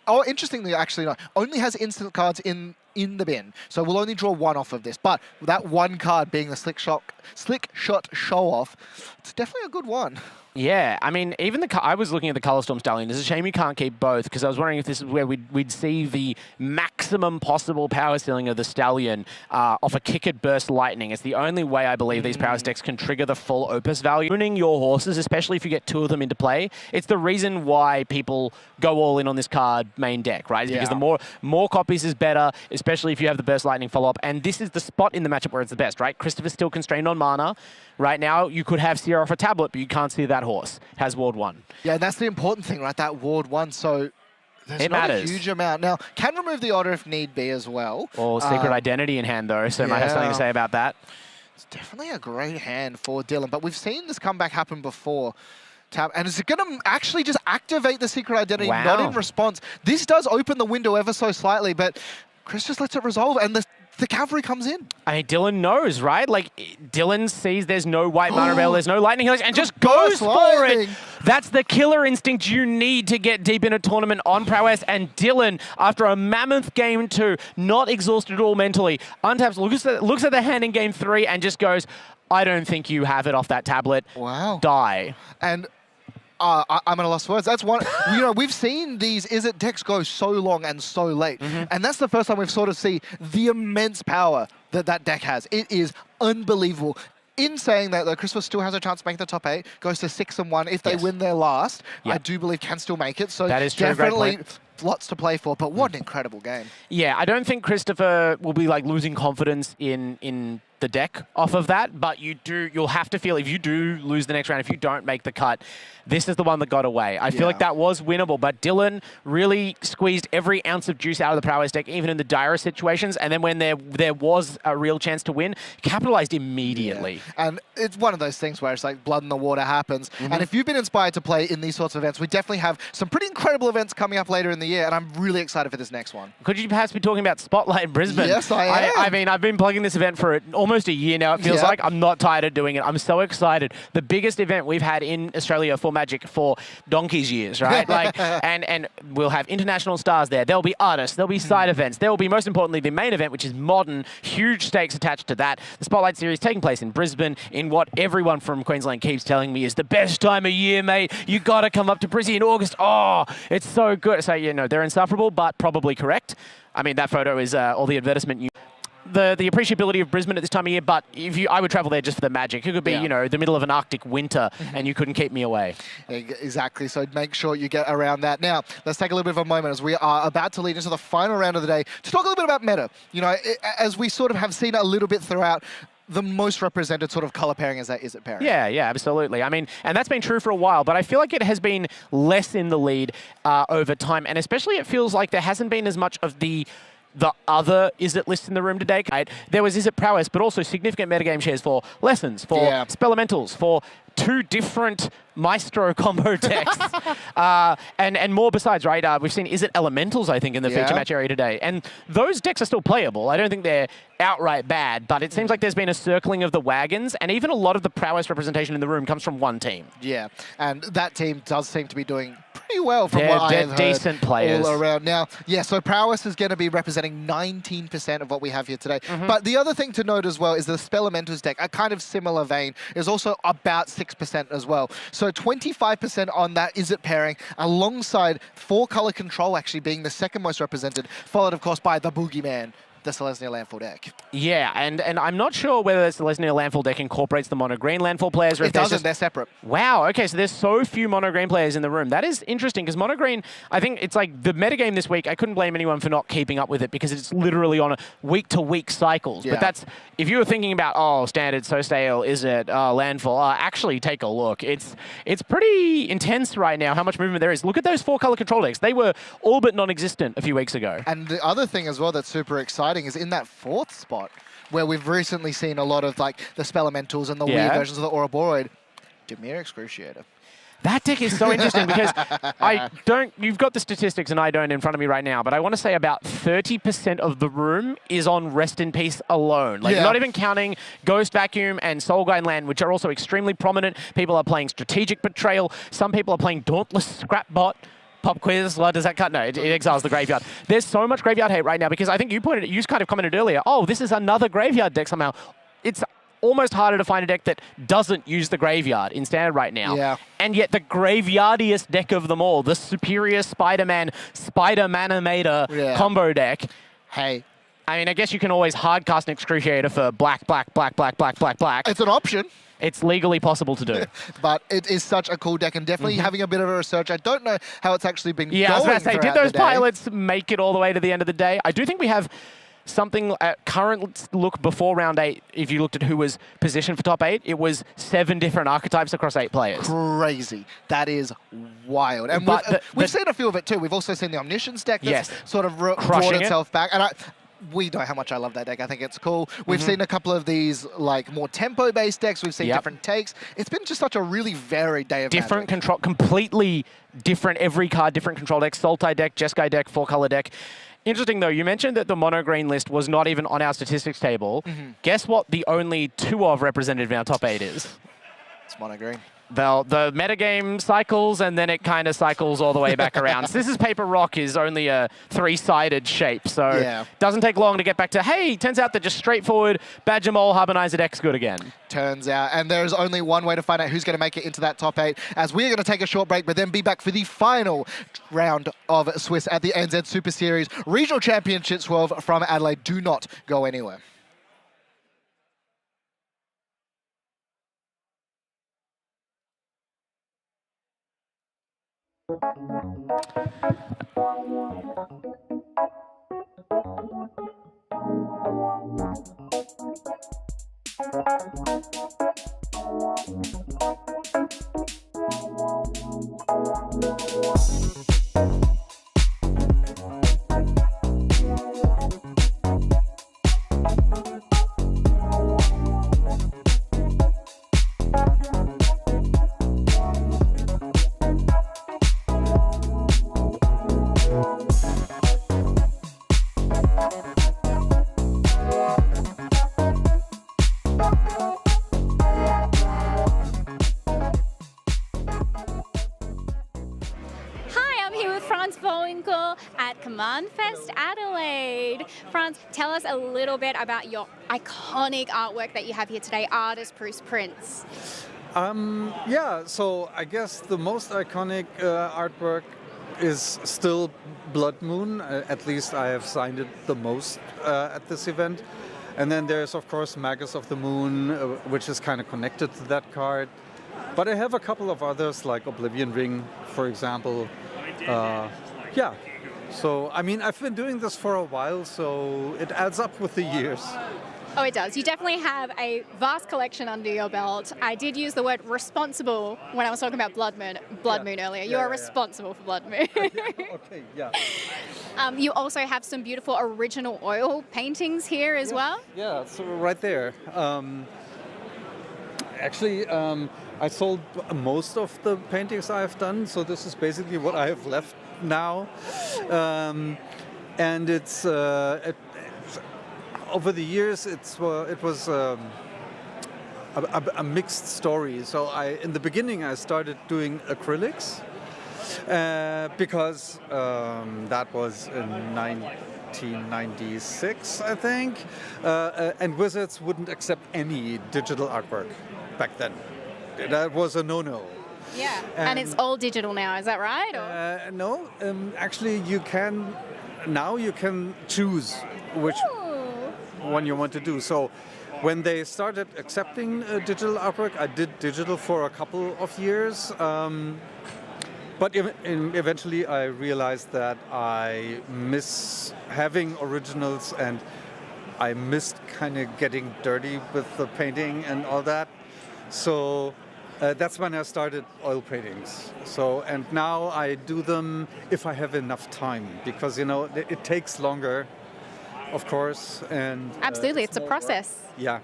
Oh, interestingly, actually, no, only has instant cards in the bin, so we'll only draw 1 off of this. But that 1 card being the Slick Shot Show Off, it's definitely a good one. Yeah, I mean, even I was looking at the Color Storm Stallion. It's a shame you can't keep both, because I was wondering if this is where we'd see the maximum possible power ceiling of the Stallion off a Kicked Burst Lightning. It's the only way I believe these power decks can trigger the full Opus value. Owning your horses, especially if you get 2 of them into play, it's the reason why people go all in on this card main deck, right? Because the more copies is better, especially if you have the Burst Lightning follow-up. And this is the spot in the matchup where it's the best, right? Christopher's still constrained on mana. Right now, you could have Seer off a tablet, but you can't see that horse. Has Ward 1. Yeah, that's the important thing, right? That Ward 1, so there's not a huge amount. Now, can remove the order if need be as well. Or Secret Identity in hand, though, so might have something to say about that. It's definitely a great hand for Dylan, but we've seen this comeback happen before. And is it going to actually just activate the Secret Identity, not in response? This does open the window ever so slightly, but Chris just lets it resolve, and the cavalry comes in. I mean, Dylan knows, right? Like, Dylan sees there's no white mana rail, there's no lightning helix, and just goes for it. That's the killer instinct you need to get deep in a tournament on prowess. And Dylan, after a mammoth game 2, not exhausted at all mentally, untaps, looks at the hand in game 3, and just goes, I don't think you have it off that tablet. Wow. Die. And I'm at a loss for words. That's one. You know, we've seen these Izzet decks go so long and so late, and that's the first time we've sort of seen the immense power that deck has. It is unbelievable. In saying that, though, Christopher still has a chance to make the top 8. Goes to 6-1 if they win their last. I do believe can still make it. So that is true. Definitely lots to play for. But what an incredible game. Yeah, I don't think Christopher will be like losing confidence in the deck off of that, but you'll have to feel if you do lose the next round, if you don't make the cut, this is the one that got away. I feel like that was winnable, but Dylan really squeezed every ounce of juice out of the prowess deck, even in the direst situations, and then when there was a real chance to win, capitalized immediately. And it's one of those things where it's like blood in the water happens, and if you've been inspired to play in these sorts of events, we definitely have some pretty incredible events coming up later in the year, and I'm really excited for this next one. Could you perhaps be talking about Spotlight in Brisbane? Yes, I am. I mean, I've been plugging this event for almost a year now, it feels like. I'm not tired of doing it. I'm so excited. The biggest event we've had in Australia for Magic for donkey's years, right? Like, and we'll have international stars there. There'll be artists. There'll be side events. There will be, most importantly, the main event, which is modern. Huge stakes attached to that. The Spotlight Series taking place in Brisbane in what everyone from Queensland keeps telling me is the best time of year, mate. You got to come up to Brisbane in August. Oh, it's so good. So, you know, they're insufferable, but probably correct. I mean, that photo is all the advertisement. The appreciability of Brisbane at this time of year, but I would travel there just for the magic. It could be, you know, the middle of an Arctic winter and you couldn't keep me away. Exactly, so make sure you get around that. Now, let's take a little bit of a moment as we are about to lead into the final round of the day to talk a little bit about meta. You know, as we sort of have seen a little bit throughout, the most represented sort of color pairing is that Is It pairing. Yeah, absolutely. I mean, and that's been true for a while, but I feel like it has been less in the lead over time, and especially it feels like there hasn't been as much of the other Is It list in the room today. Right? There was Is It Prowess, but also significant metagame shares for Lessons, for Spelementals, for 2 different Maestro combo decks, and more besides, right? We've seen Is It Elementals, I think, in the feature match area today. And those decks are still playable. I don't think they're outright bad, but it seems like there's been a circling of the wagons, and even a lot of the prowess representation in the room comes from one team. Yeah, and that team does seem to be doing pretty well from what I've heard. Decent players all around. Now, yeah, so prowess is going to be representing 19% of what we have here today. But the other thing to note as well is the Spelementals deck, a kind of similar vein, is also about 6% as well. So 25% on that Is It pairing, alongside 4-color control actually being the second most represented, followed of course by the Boogeyman, the Selesnya Landfall deck. Yeah, and I'm not sure whether the Selesnya Landfall deck incorporates the mono-green Landfall players. Or it doesn't, they're separate. Wow, okay, so there's so few mono-green players in the room. That is interesting, because mono-green, I think it's like the metagame this week, I couldn't blame anyone for not keeping up with it, because it's literally on a week-to-week cycles. But that's, if you were thinking about, oh, standard, so stale, Is It, Landfall, actually take a look. It's pretty intense right now, how much movement there is. Look at those 4-color control decks. They were all but non-existent a few weeks ago. And the other thing as well that's super exciting is in that 4th spot, where we've recently seen a lot of like the Spelementals and the weird versions of the Ouroboros. Dimir Excruciator. That deck is so interesting because you've got the statistics and I don't in front of me right now, but I want to say about 30% of the room is on Rest in Peace alone. Like not even counting Ghost Vacuum and Soulguide Land, which are also extremely prominent. People are playing Strategic Betrayal. Some people are playing Dauntless Scrapbot. Pop quiz, does that cut? No, it exiles the graveyard. There's so much graveyard hate right now because I think you kind of commented earlier, oh, this is another graveyard deck somehow. It's almost harder to find a deck that doesn't use the graveyard in standard right now. Yeah. And yet the graveyardiest deck of them all, the superior Spider-Man, Spider-Manimator combo deck. Hey. I mean, I guess you can always hardcast an Excruciator for black. It's an option. It's legally possible to do. But it is such a cool deck, and definitely having a bit of a research. I don't know how it's actually been going. Yeah, I was about to say, did those pilots make it all the way to the end of the day? I do think we have something at current look before round 8. If you looked at who was positioned for top 8, it was 7 different archetypes across 8 players. Crazy. That is wild. And we've seen a few of it too. We've also seen the Omniscience deck that's sort of brought itself back. And we know how much I love that deck. I think it's cool. We've seen a couple of these like more tempo-based decks. We've seen different takes. It's been just such a really varied day of different control, completely different. Every card, different control deck. Sultai deck, Jeskai deck, 4-color deck. Interesting though, you mentioned that the mono-green list was not even on our statistics table. Guess what the only 2 of represented in our top 8 is? It's mono-green. Well, the metagame cycles, and then it kind of cycles all the way back around. Scissors, Paper, Rock is only a 3-sided shape, so it doesn't take long to get back to, hey, turns out that just straightforward Badger Mole Harbonizer deck's good again. Turns out, and there's only one way to find out who's going to make it into that top 8, as we're going to take a short break, but then be back for the final round of Swiss at the ANZ Super Series Regional Championship 12 from Adelaide. Do not go anywhere. At Commandfest Adelaide. Franz, tell us a little bit about your iconic artwork that you have here today, artist Bruce Prince. Yeah, so I guess the most iconic artwork is still Blood Moon. At least I have signed it the most at this event. And then there's, of course, Magus of the Moon, which is kind of connected to that card. But I have a couple of others, like Oblivion Ring, for example. Yeah. So, I mean, I've been doing this for a while, so it adds up with the years. Oh, it does. You definitely have a vast collection under your belt. I did use the word responsible when I was talking about Blood Moon earlier. You are responsible for Blood Moon. Okay, yeah. You also have some beautiful original oil paintings here as well. Yeah, so right there. Actually, I sold most of the paintings I've done, so this is basically what I have left now. And it's over the years, it was a mixed story. So in the beginning, I started doing acrylics because that was in 1996, I think, and Wizards wouldn't accept any digital artwork back then. That was a no-no. Yeah, and it's all digital now, is that right? Or? No, actually you can choose which one you want to do. So when they started accepting digital artwork, I did digital for a couple of years. But eventually I realized that I miss having originals and I missed kind of getting dirty with the painting and all that. So that's when I started oil paintings. So, and now I do them if I have enough time, because, you know, it takes longer, of course. And absolutely, it's a process. Work. Yeah.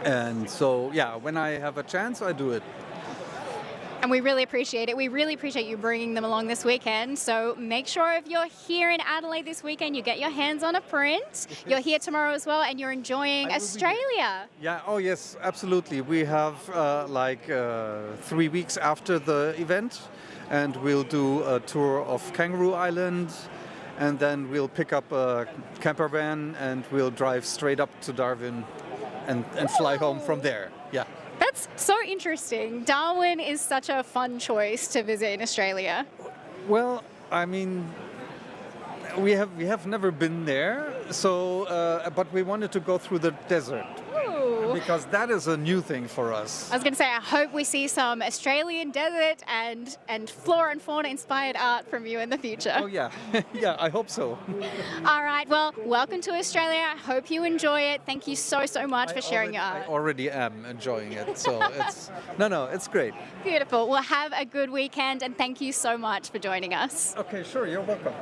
And so, yeah, when I have a chance, I do it. And we really appreciate it. We really appreciate you bringing them along this weekend. So make sure if you're here in Adelaide this weekend, you get your hands on a print. You're here tomorrow as well, and you're enjoying Australia. Yeah, oh yes, absolutely. We have 3 weeks after the event, and we'll do a tour of Kangaroo Island, and then we'll pick up a camper van, and we'll drive straight up to Darwin and fly home from there. Yeah. That's so interesting. Darwin is such a fun choice to visit in Australia. Well, I mean, we have never been there, so but we wanted to go through the desert. Because that is a new thing for us. I was going to say, I hope we see some Australian desert and flora and fauna inspired art from you in the future. Oh yeah, yeah, I hope so. All right, well, welcome to Australia. I hope you enjoy it. Thank you so much for sharing your art. I already am enjoying it, so it's it's great. Beautiful. Well, have a good weekend, and thank you so much for joining us. Okay, sure, you're welcome.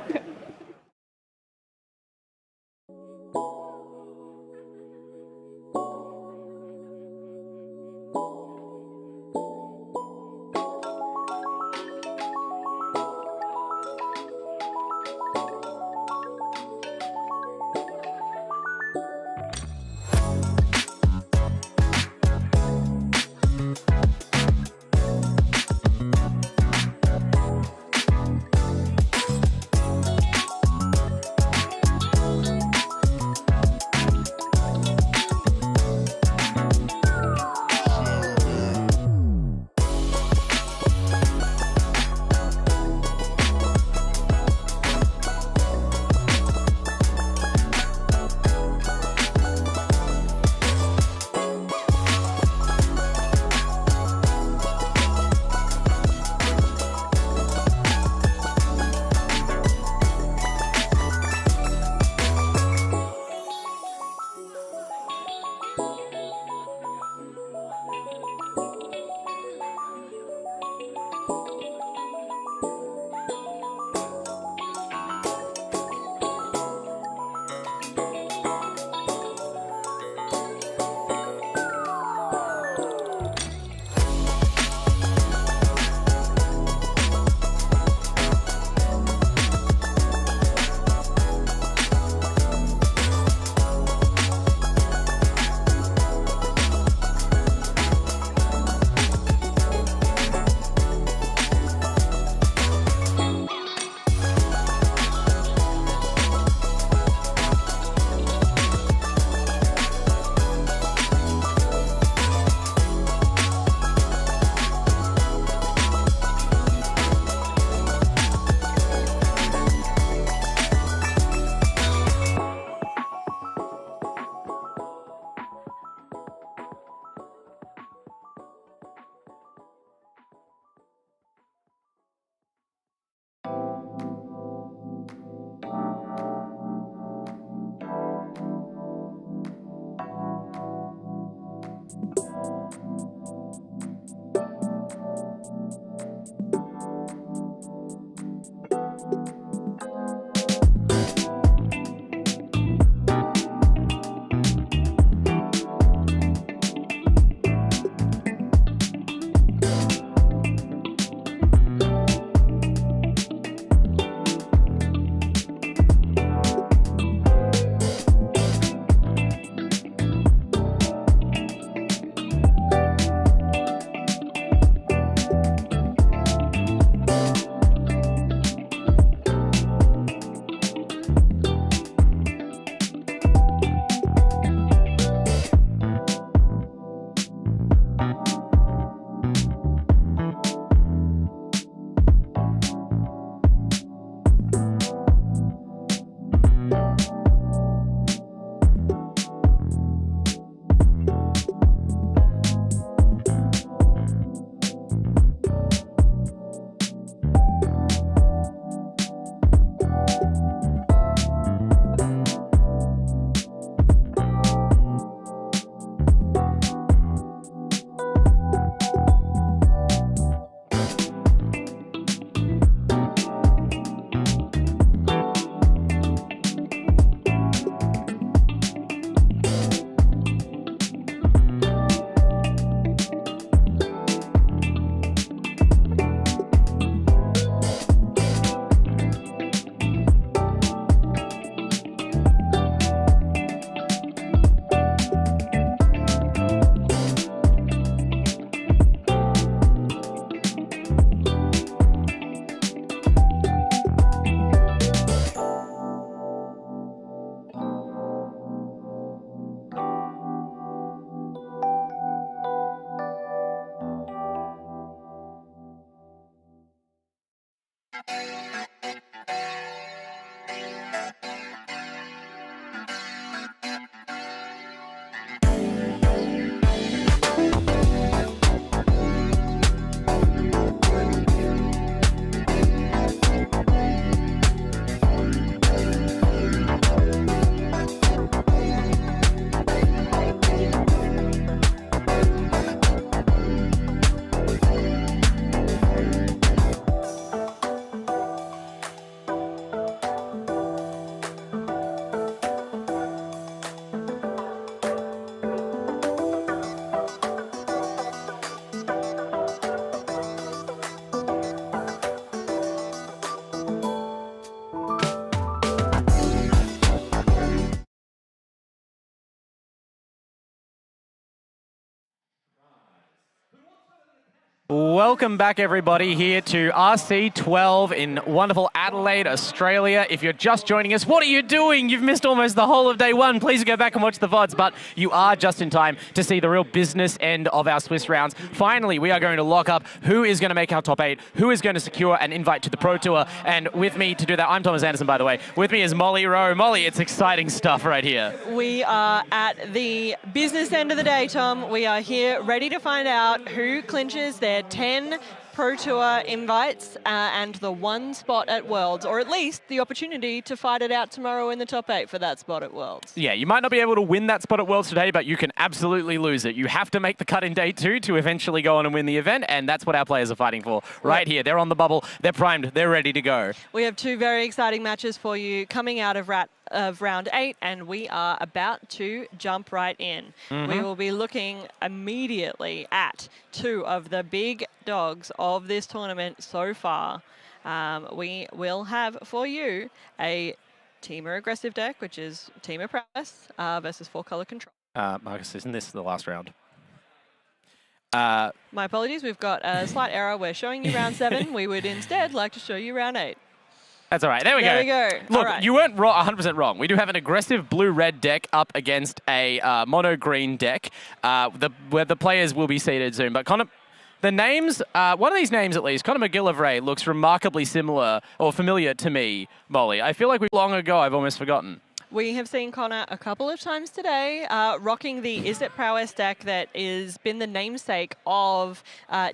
Welcome back, everybody, here to RC12 in wonderful Adelaide, Australia. If you're just joining us, what are you doing? You've missed almost the whole of day one. Please go back and watch the VODs, but you are just in time to see the real business end of our Swiss rounds. Finally, we are going to lock up who is going to make our top 8, who is going to secure an invite to the Pro Tour, and with me to do that, I'm Thomas Anderson, by the way. With me is Molly Rowe. Molly, it's exciting stuff right here. We are at the business end of the day, Tom. We are here ready to find out who clinches their 10 Pro Tour invites and the one spot at Worlds, or at least the opportunity to fight it out tomorrow in the top 8 for that spot at Worlds. Yeah, you might not be able to win that spot at Worlds today, but you can absolutely lose it. You have to make the cut in day 2 to eventually go on and win the event, and that's what our players are fighting for right here. They're on the bubble, they're primed, they're ready to go. We have 2 very exciting matches for you coming out of round 8, and we are about to jump right in. We will be looking immediately at 2 of the big dogs of this tournament so far. We will have for you a Teamer Aggressive deck, which is Teamer Prowess versus 4-color Control. Marcus, isn't this the last round? My apologies, we've got a slight error. We're showing you round 7. We would instead like to show you round 8. That's all right. There we go. Look, you weren't 100% wrong. We do have an aggressive blue-red deck up against a mono-green deck, where the players will be seated soon. But Connor, the names, one of these names at least, Conor McGillivray, looks remarkably similar or familiar to me, Molly. I feel like long ago I've almost forgotten. We have seen Connor a couple of times today rocking the Is It Prowess deck that has been the namesake of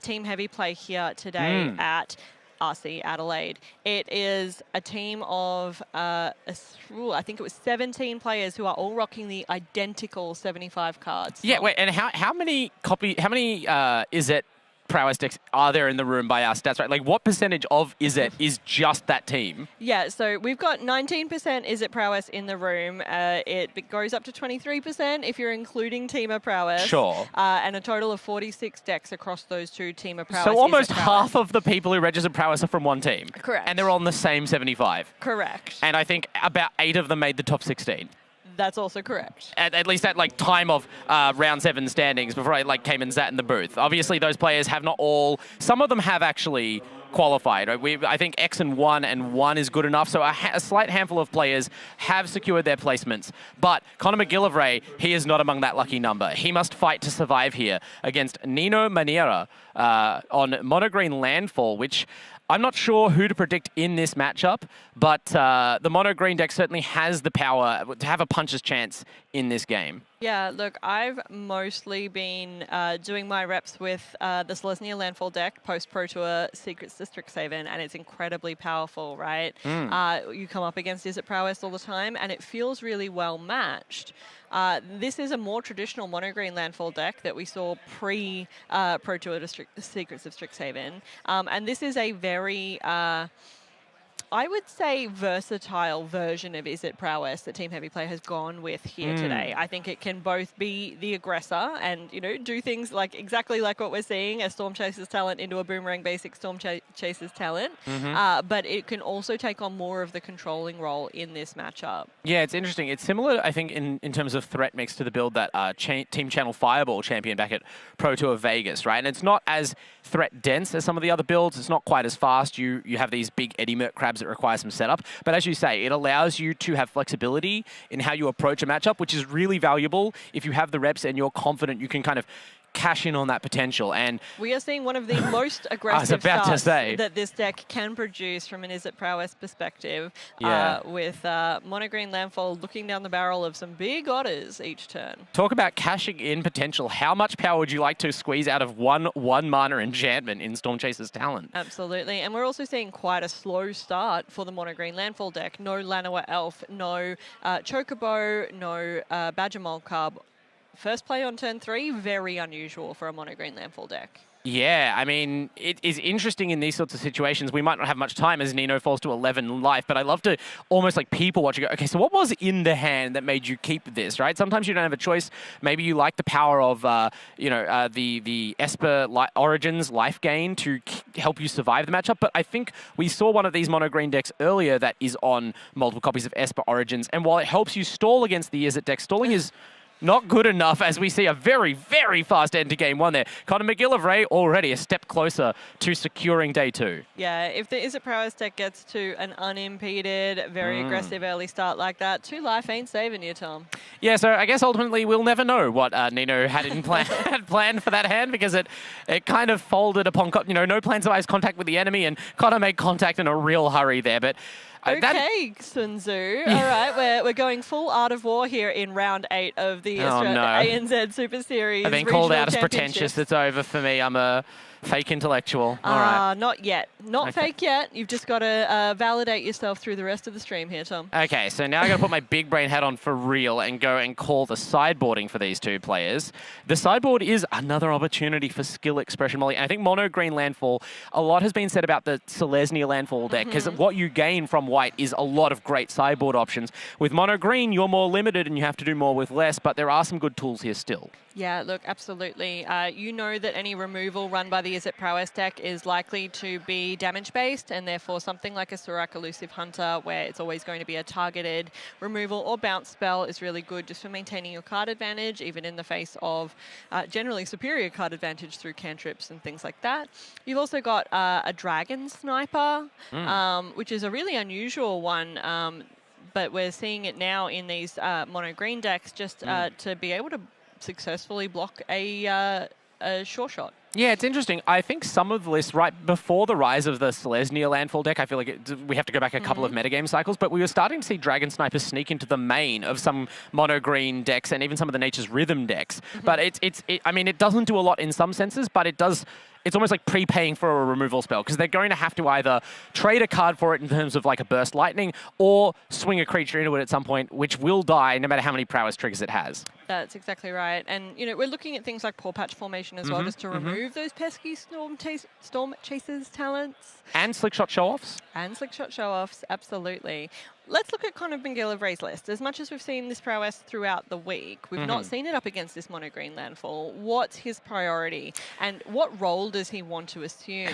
Team Heavy Play here today at RC Adelaide. It is a team of, I think it was 17 players who are all rocking the identical 75 cards. Yeah, wait, and how many Is It Prowess decks are there in the room by our stats, right? Like, what percentage of Is It is just that team? Yeah, so we've got 19% Is It Prowess in the room. It goes up to 23% if you're including Teamer Prowess. Sure. And a total of 46 decks across those 2 Teamer Prowess. So almost half of the people who registered Prowess are from one team. Correct. And they're all on the same 75. Correct. And I think about 8 of them made the top 16. That's also correct. At least at time of round 7 standings before I came and sat in the booth. Obviously, those players have not all. Some of them have actually qualified. Right? I think X and 1 is good enough. So a slight handful of players have secured their placements. But Conor McGillivray, he is not among that lucky number. He must fight to survive here against Nino Maniera on mono-green landfall, which I'm not sure who to predict in this matchup, but the mono-green deck certainly has the power to have a puncher's chance in this game. Yeah, look, I've mostly been doing my reps with the Selesnya Landfall deck, post-Pro Tour Secrets to Strixhaven, and it's incredibly powerful, right? You come up against Is It Prowess all the time, and it feels really well matched. This is a more traditional mono-green landfall deck that we saw pre-Pro Tour Secrets of Strixhaven. And this is a very, I would say, versatile version of Is It Prowess that Team Heavy Play has gone with here today. I think it can both be the aggressor and, do things exactly like what we're seeing, a Storm Chaser's talent into a Boomerang basic Storm Chaser's talent. But it can also take on more of the controlling role in this matchup. Yeah, it's interesting. It's similar, I think, in terms of threat mix to the build that Team Channel Fireball championed back at Pro Tour Vegas, right? And it's not as threat dense as some of the other builds. It's not quite as fast. You have these big Eddy Merc crabs that require some setup. But as you say, it allows you to have flexibility in how you approach a matchup, which is really valuable if you have the reps and you're confident you can kind of cash in on that potential. And we are seeing one of the most aggressive starts that this deck can produce from an Is It Prowess perspective, with mono-green landfall looking down the barrel of some big otters each turn. Talk about cashing in potential. How much power would you like to squeeze out of one mana enchantment in Storm Chaser's talent? Absolutely. And we're also seeing quite a slow start for the mono-green landfall deck. No Lanoa Elf, no Chocobo, no Badger Molcub. First play on turn 3, very unusual for a mono-green landfall deck. Yeah, I mean, it is interesting in these sorts of situations. We might not have much time as Nino falls to 11 life, but I love to almost people watch and go, okay, so what was in the hand that made you keep this, right? Sometimes you don't have a choice. Maybe you like the power of, the Esper Origins life gain to help you survive the matchup, but I think we saw one of these mono-green decks earlier that is on multiple copies of Esper Origins, and while it helps you stall against the Is It deck, stalling is Not good enough as we see a very, very fast end to game one there. Connor McGillivray already a step closer to securing day 2. Yeah, if the Is It Prowess deck gets to an unimpeded, very aggressive early start like that, 2 life ain't saving you, Tom. Yeah, so I guess ultimately we'll never know what Nino had planned for that hand, because it kind of folded upon, no plans of eyes contact with the enemy, and Connor made contact in a real hurry there. But okay, Sun Tzu. All right, we're going full Art of War here in round 8 of the ANZ Super Series. I've been called out as pretentious. It's over for me. I'm a fake intellectual. All right. Not yet. Not fake yet. You've just got to validate yourself through the rest of the stream here, Tom. Okay, so now I got to put my big brain hat on for real and go and call the sideboarding for these 2 players. The sideboard is another opportunity for skill expression, Molly. And I think mono green landfall, a lot has been said about the Selesnya landfall deck, because what you gain from white is a lot of great sideboard options. With mono green, you're more limited and you have to do more with less, but there are some good tools here still. Yeah, look, absolutely. You know that any removal run by the Is It Prowess deck is likely to be damage-based, and therefore something like a Surak Elusive Hunter, where it's always going to be a targeted removal or bounce spell, is really good just for maintaining your card advantage, even in the face of generally superior card advantage through cantrips and things like that. You've also got a Dragon Sniper, which is a really unusual one, but we're seeing it now in these mono-green decks just to be able to successfully block a sure shot. Yeah, it's interesting. I think some of this, right before the rise of the Selesnya landfall deck, I feel like we have to go back a couple of metagame cycles, but we were starting to see Dragon Snipers sneak into the main of some mono-green decks and even some of the Nature's Rhythm decks. But I mean, it doesn't do a lot in some senses, but it does. It's almost like prepaying for a removal spell, because they're going to have to either trade a card for it in terms of like a Burst Lightning or swing a creature into it at some point, which will die no matter how many prowess triggers it has. That's exactly right. And, we're looking at things like Paw Patch Formation as well, just to remove those pesky Storm Chasers talents. And Slickshot Show-Offs. And Slickshot Show-Offs, absolutely. Let's look at Connor McGillivray's list. As much as we've seen this prowess throughout the week, we've not seen it up against this mono-green landfall. What's his priority? And what role does he want to assume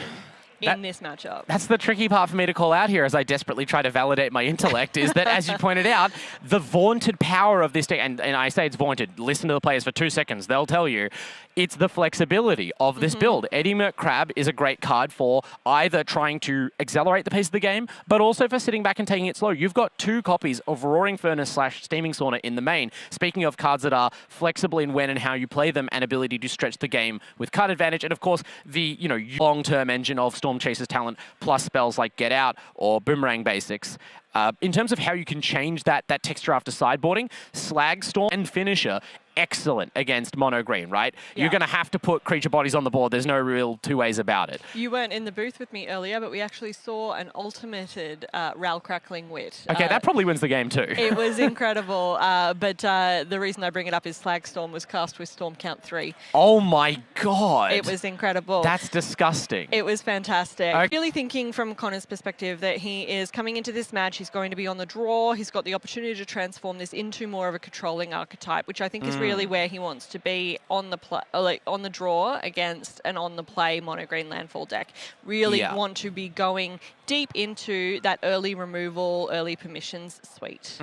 in this matchup? That's the tricky part for me to call out here as I desperately try to validate my intellect, is that, as you pointed out, the vaunted power of this deck, and I say it's vaunted, listen to the players for 2 seconds, they'll tell you, it's the flexibility of this build. Eddie Merc Crab is a great card for either trying to accelerate the pace of the game, but also for sitting back and taking it slow. You've got 2 copies of Roaring Furnace / Steaming Sauna in the main. Speaking of cards that are flexible in when and how you play them, and ability to stretch the game with card advantage, and of course the long-term engine of Storm Chaser's talent plus spells like Get Out or Boomerang Basics. In terms of how you can change that texture after sideboarding, Slag Storm and Finisher, excellent against mono green, right? Yeah. You're going to have to put creature bodies on the board. There's no real 2 ways about it. You weren't in the booth with me earlier, but we actually saw an ultimated Ral Crackling Wit. Okay, that probably wins the game too. It was incredible, but the reason I bring it up is Slag Storm was cast with Storm Count 3. Oh my god! It was incredible. That's disgusting. It was fantastic. Okay. Really thinking from Connor's perspective that he is coming into this match, he's going to be on the draw, he's got the opportunity to transform this into more of a controlling archetype, which I think is really where he wants to be on the on the draw against an on the play mono green landfall deck. Really want to be going deep into that early removal, early permissions suite.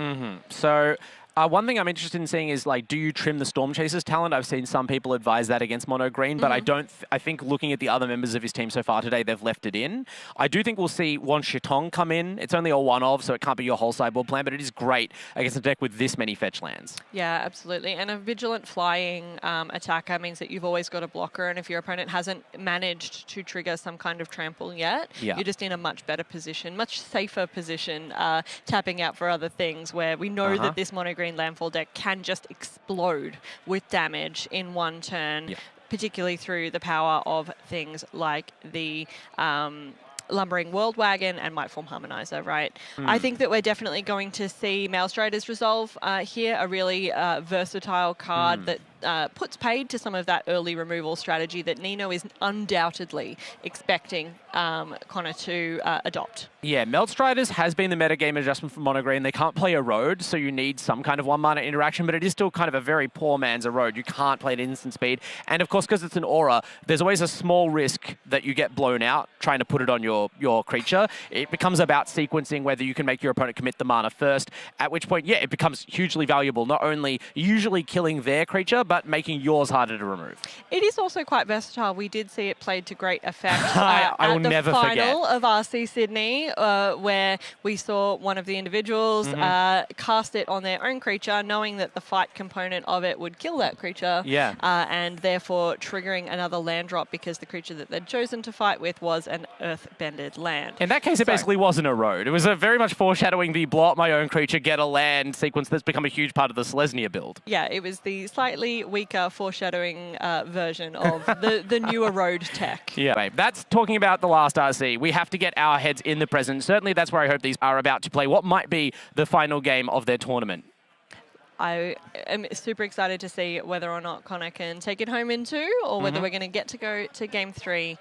So one thing I'm interested in seeing is, like, do you trim the Storm Chasers talent? I've seen some people advise that against mono green, but I think looking at the other members of his team so far today, they've left it in. I do think we'll see Wan Shitong come in. It's only a one-of, so it can't be your whole sideboard plan, but it is great against a deck with this many fetch lands. Yeah, absolutely. And a vigilant flying attacker means that you've always got a blocker, and if your opponent hasn't managed to trigger some kind of trample yet, you're just in a much better position, much safer position, tapping out for other things, where we know that this mono green landfall deck can just explode with damage in one turn, particularly through the power of things like the Lumbering World Wagon and Mightform Harmonizer, right? I think that we're definitely going to see Maelstrider's Resolve here, a really versatile card that puts paid to some of that early removal strategy that Nino is undoubtedly expecting Connor to adopt. Yeah, Melt Striders has been the metagame adjustment for Mono Green. They can't play Erode, so you need some kind of 1-mana interaction, but it is still kind of a very poor man's Erode. You can't play it at instant speed. And of course, because it's an aura, there's always a small risk that you get blown out trying to put it on your creature. It becomes about sequencing whether you can make your opponent commit the mana first, at which point, yeah, it becomes hugely valuable, not only usually killing their creature, but making yours harder to remove. It is also quite versatile. We did see it played to great effect I will at the never final forget. of RC Sydney, where we saw one of the individuals cast it on their own creature, knowing that the fight component of it would kill that creature, and therefore triggering another land drop because the creature that they'd chosen to fight with was an earth-bended land. In that case, it basically wasn't a road. It was very much foreshadowing the blow up my own creature, get a land sequence that's become a huge part of the Selesnya build. Yeah, it was the slightly weaker foreshadowing version of the newer road tech. Yeah, babe. That's talking about the last RC. We have to get our heads in the present. Certainly, that's where I hope these are about to play what might be the final game of their tournament. I am super excited to see whether or not Connor can take it home in 2, or whether we're going to get to go to Game 3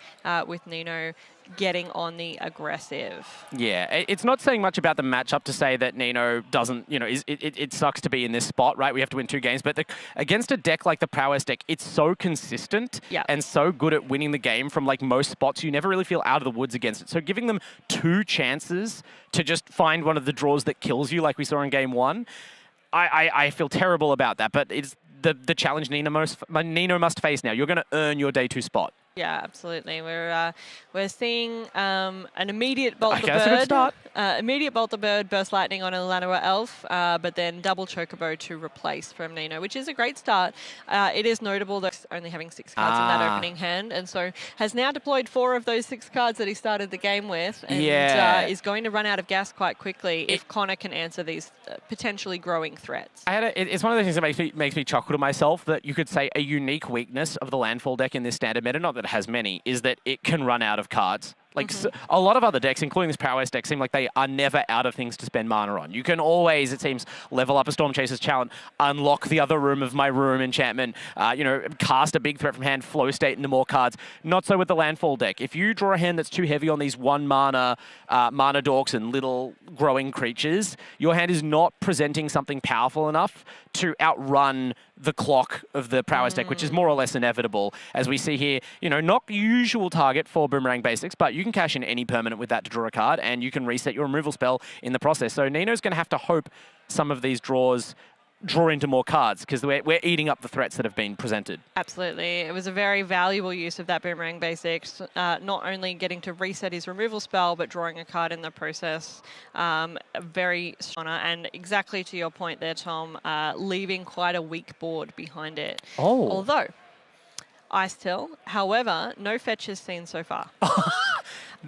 with Nino getting on the aggressive. Yeah, it's not saying much about the matchup to say that Nino doesn't, it sucks to be in this spot, right? We have to win 2 games, but against a deck like the Prowess deck, it's so consistent and so good at winning the game from like most spots, you never really feel out of the woods against it. So giving them 2 chances to just find one of the draws that kills you like we saw in Game 1, I feel terrible about that, but it's the challenge Nino must face now. You're going to earn your day 2 spot. Yeah, absolutely. We're seeing an immediate Bolt the that's a good start. Immediate Bolt the Bird, Burst Lightning on a Llanowar Elf, but then double Chocobo to replace from Nino, which is a great start. It is notable that he's only having 6 cards in that opening hand, and so has now deployed 4 of those 6 cards that he started the game with, and is going to run out of gas quite quickly if Connor can answer these potentially growing threats. It's one of the things that makes me chuckle to myself that you could say a unique weakness of the landfall deck in this standard meta, not that it has many, is that it can run out of cards. Like a lot of other decks, including this Prowess deck, seem like they are never out of things to spend mana on. You can always, it seems, level up a Storm Chaser's Challenge, unlock the other room of my room enchantment, cast a big threat from hand, flow state into more cards. Not so with the Landfall deck. If you draw a hand that's too heavy on these 1-mana mana dorks and little growing creatures, your hand is not presenting something powerful enough to outrun the clock of the Prowess deck, which is more or less inevitable. As we see here, not usual target for Boomerang Basics, but you can cash in any permanent with that to draw a card, and you can reset your removal spell in the process. So Nino's going to have to hope some of these draws draw into more cards, because we're eating up the threats that have been presented. Absolutely. It was a very valuable use of that Boomerang Basics, not only getting to reset his removal spell, but drawing a card in the process. Very strong, and exactly to your point there, Tom, leaving quite a weak board behind it. Although, Ice Till, however, no fetches seen so far.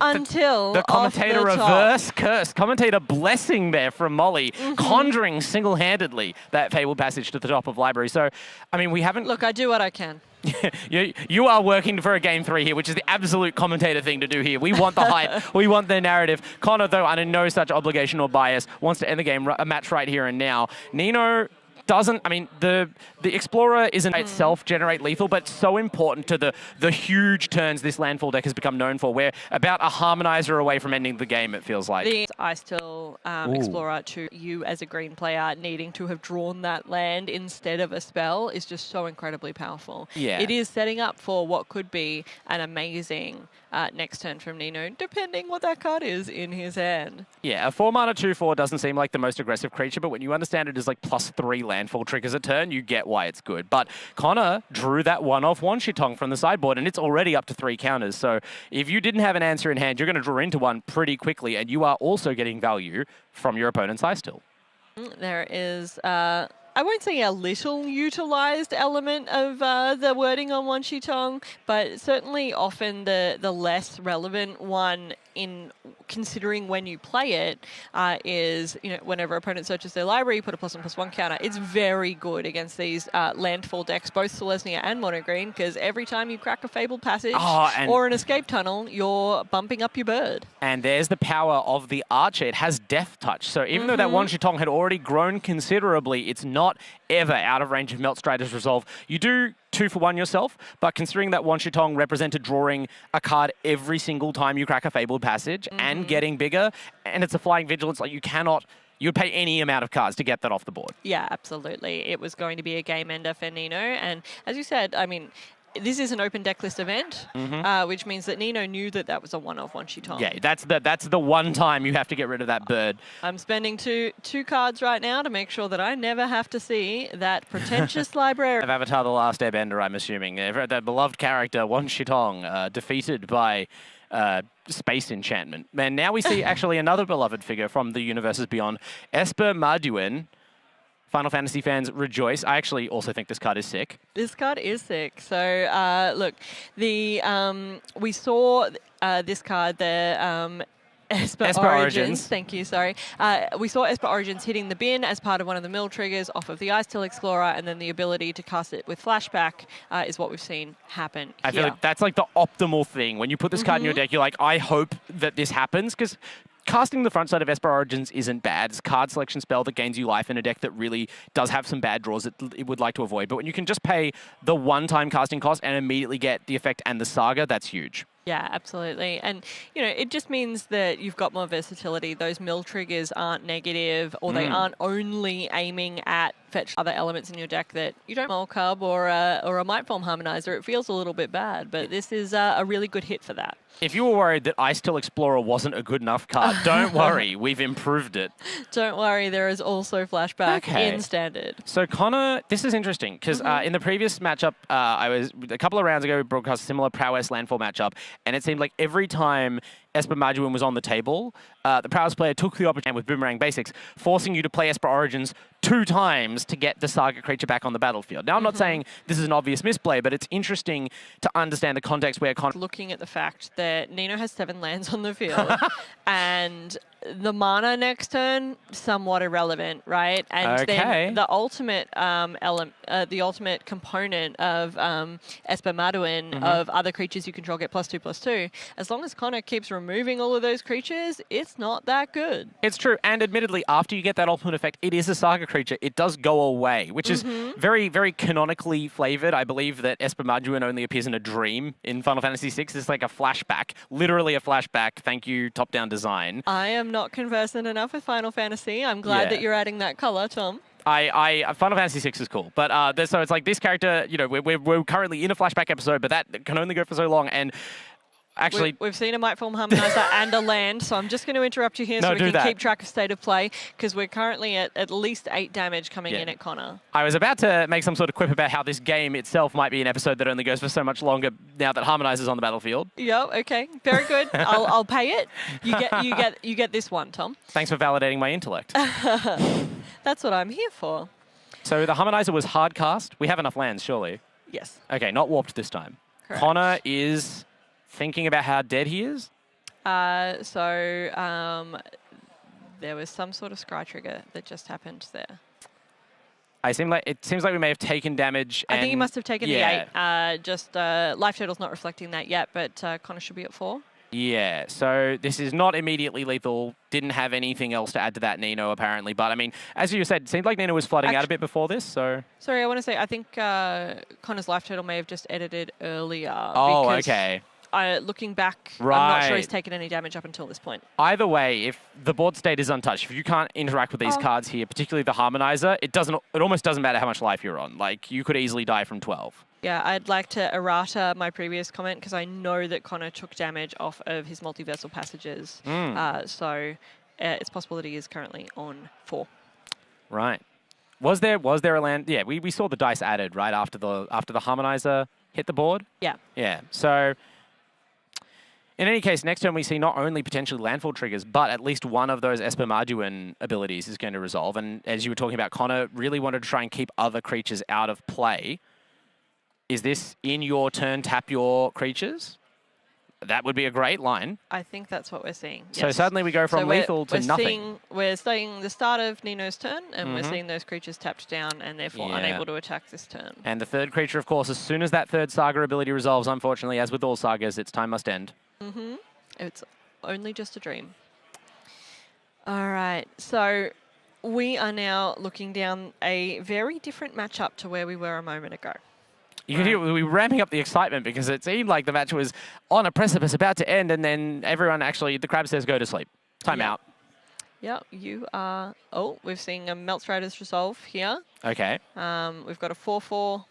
Until the commentator reverse curse. Commentator blessing there from Molly, conjuring single-handedly that fabled passage to the top of library. So, I mean, we haven't... Look, I do what I can. You are working for a Game 3 here, which is the absolute commentator thing to do here. We want the hype. We want the narrative. Connor, though, under no such obligation or bias, wants to end the game, a match right here and now. Nino doesn't, I mean, the Explorer isn't itself generate lethal, but so important to the huge turns this landfall deck has become known for. We're about a harmonizer away from ending the game, it feels like. The Ice Till Explorer to you as a green player needing to have drawn that land instead of a spell is just so incredibly powerful. Yeah. It is setting up for what could be an amazing next turn from Nino, depending what that card is in his hand. Yeah, a 4-mana 2/4 doesn't seem like the most aggressive creature, but when you understand it as like +3 landfall triggers a turn, you get why it's good. But Connor drew that one-off Wanshitong from the sideboard, and it's already up to 3 counters. So if you didn't have an answer in hand, you're going to draw into one pretty quickly, and you are also getting value from your opponent's Ice Till. There is... I won't say a little utilised element of the wording on Wanshitong, but certainly often the less relevant one in considering when you play it is, whenever opponent searches their library, you put a +1/+1 counter. It's very good against these landfall decks, both Selesnya and Mono Green, because every time you crack a Fabled Passage or an Escape Tunnel, you're bumping up your bird. And there's the power of the Archer. It has Death Touch. So even though that Wan Shitong had already grown considerably, it's not ever out of range of Melt Strider's Resolve. You do 2 for 1 yourself, but considering that Wan Shitong represented drawing a card every single time you crack a Fabled Passage and getting bigger, and it's a Flying Vigilance, like you'd pay any amount of cards to get that off the board. Yeah, absolutely. It was going to be a game ender for Nino. And as you said, I mean, this is an open deck list event, which means that Nino knew that was a one-off Wan Shitong. Yeah, that's the one time you have to get rid of that bird. I'm spending two cards right now to make sure that I never have to see that pretentious library. Of Avatar: The Last Airbender, I'm assuming. That beloved character, Wan Shitong, defeated by space enchantment. And now we see actually another beloved figure from the universes beyond, Esper Marduin. Final Fantasy fans rejoice. I actually also think this card is sick. This card is sick. So look, we saw this card there. Esper Origins. Thank you, sorry. We saw Esper Origins hitting the bin as part of one of the mill triggers off of the Ice-Till Explorer, and then the ability to cast it with flashback is what we've seen happen here. I feel like that's like the optimal thing. When you put this card in your deck, you're like, I hope that this happens, because casting the front side of Esper Origins isn't bad. It's a card selection spell that gains you life in a deck that really does have some bad draws that it would like to avoid. But when you can just pay the one-time casting cost and immediately get the effect and the saga, that's huge. Yeah, absolutely. And, it just means that you've got more versatility. Those mill triggers aren't negative, or they aren't only aiming at fetch other elements in your deck that you don't Mole Cub or a Mightform Harmonizer. It feels a little bit bad, but this is a really good hit for that. If you were worried that Ice-Till Explorer wasn't a good enough card, don't worry. We've improved it. Don't worry. There is also flashback in Standard. So Connor, this is interesting because in the previous matchup, a couple of rounds ago, we broadcast a similar Prowess Landfall matchup, and it seemed like every time Esper Marduin was on the table, the Prowess player took the opportunity with Boomerang Basics, forcing you to play Esper Origins 2 times to get the Saga creature back on the battlefield. Now, I'm not saying this is an obvious misplay, but it's interesting to understand the context where Connor... Looking at the fact that Nino has 7 lands on the field, and the mana next turn, somewhat irrelevant, right? And then the ultimate the ultimate component of Esper Marduin of other creatures you control get +2/+2. As long as Connor keeps removing all of those creatures, it's not that good. It's true, and admittedly, after you get that ultimate effect, it is a Saga creature. It does go away, which is very, very canonically flavored. I believe that Esper Marduin only appears in a dream in Final Fantasy VI. It's like a flashback, literally a flashback. Thank you, top-down design. I am not conversant enough with Final Fantasy. I'm glad that you're adding that color, Tom. Final Fantasy VI is cool, but so it's like this character. We're currently in a flashback episode, but that can only go for so long. And actually, we've seen a Mightform Harmonizer and a land, so I'm just going to interrupt you here so we can keep track of state of play, because we're currently at least 8 damage coming in at Connor. I was about to make some sort of quip about how this game itself might be an episode that only goes for so much longer now that Harmonizer's on the battlefield. Yeah, okay, very good. I'll pay it. You get this one, Tom. Thanks for validating my intellect. That's what I'm here for. So the Harmonizer was hard cast. We have enough lands, surely. Yes. Okay, not warped this time. Correct. Connor is thinking about how dead he is? There was some sort of scry trigger that just happened there. It seems like we may have taken damage. I think he must have taken the 8. Life total's not reflecting that yet, but Connor should be at 4. Yeah, so this is not immediately lethal. Didn't have anything else to add to that, Nino, apparently. But, I mean, as you said, it seemed like Nino was flooding out a bit before this, so... Sorry, I want to say, I think Connor's life total may have just edited earlier. Oh, okay. Looking back, I'm not sure he's taken any damage up until this point. Either way, if the board state is untouched, if you can't interact with these cards here, particularly the Harmonizer, it almost doesn't matter how much life you're on. Like, you could easily die from 12. Yeah, I'd like to errata my previous comment because I know that Connor took damage off of his multiversal passages. So it's possible that he is currently on 4. Right. Was there a land? Yeah, we saw the dice added right after the Harmonizer hit the board. Yeah. Yeah. So in any case, next turn we see not only potentially landfall triggers, but at least one of those Esper Marduin abilities is going to resolve. And as you were talking about, Connor really wanted to try and keep other creatures out of play. Is this in your turn, tap your creatures? That would be a great line. I think that's what we're seeing. So yes. suddenly we go from lethal to nothing. We're seeing the start of Nino's turn, and we're seeing those creatures tapped down and therefore unable to attack this turn. And the third creature, of course, as soon as that third Saga ability resolves, unfortunately, as with all Sagas, its time must end. It's only just a dream. All right, so we are now looking down a very different matchup to where we were a moment ago. You can hear we were ramping up the excitement because it seemed like the match was on a precipice, about to end, and then everyone actually, the crab says, go to sleep. Time out. Yeah, you are... Oh, we've seen a Melt Strider's resolve here. Okay. We've got a 4/4.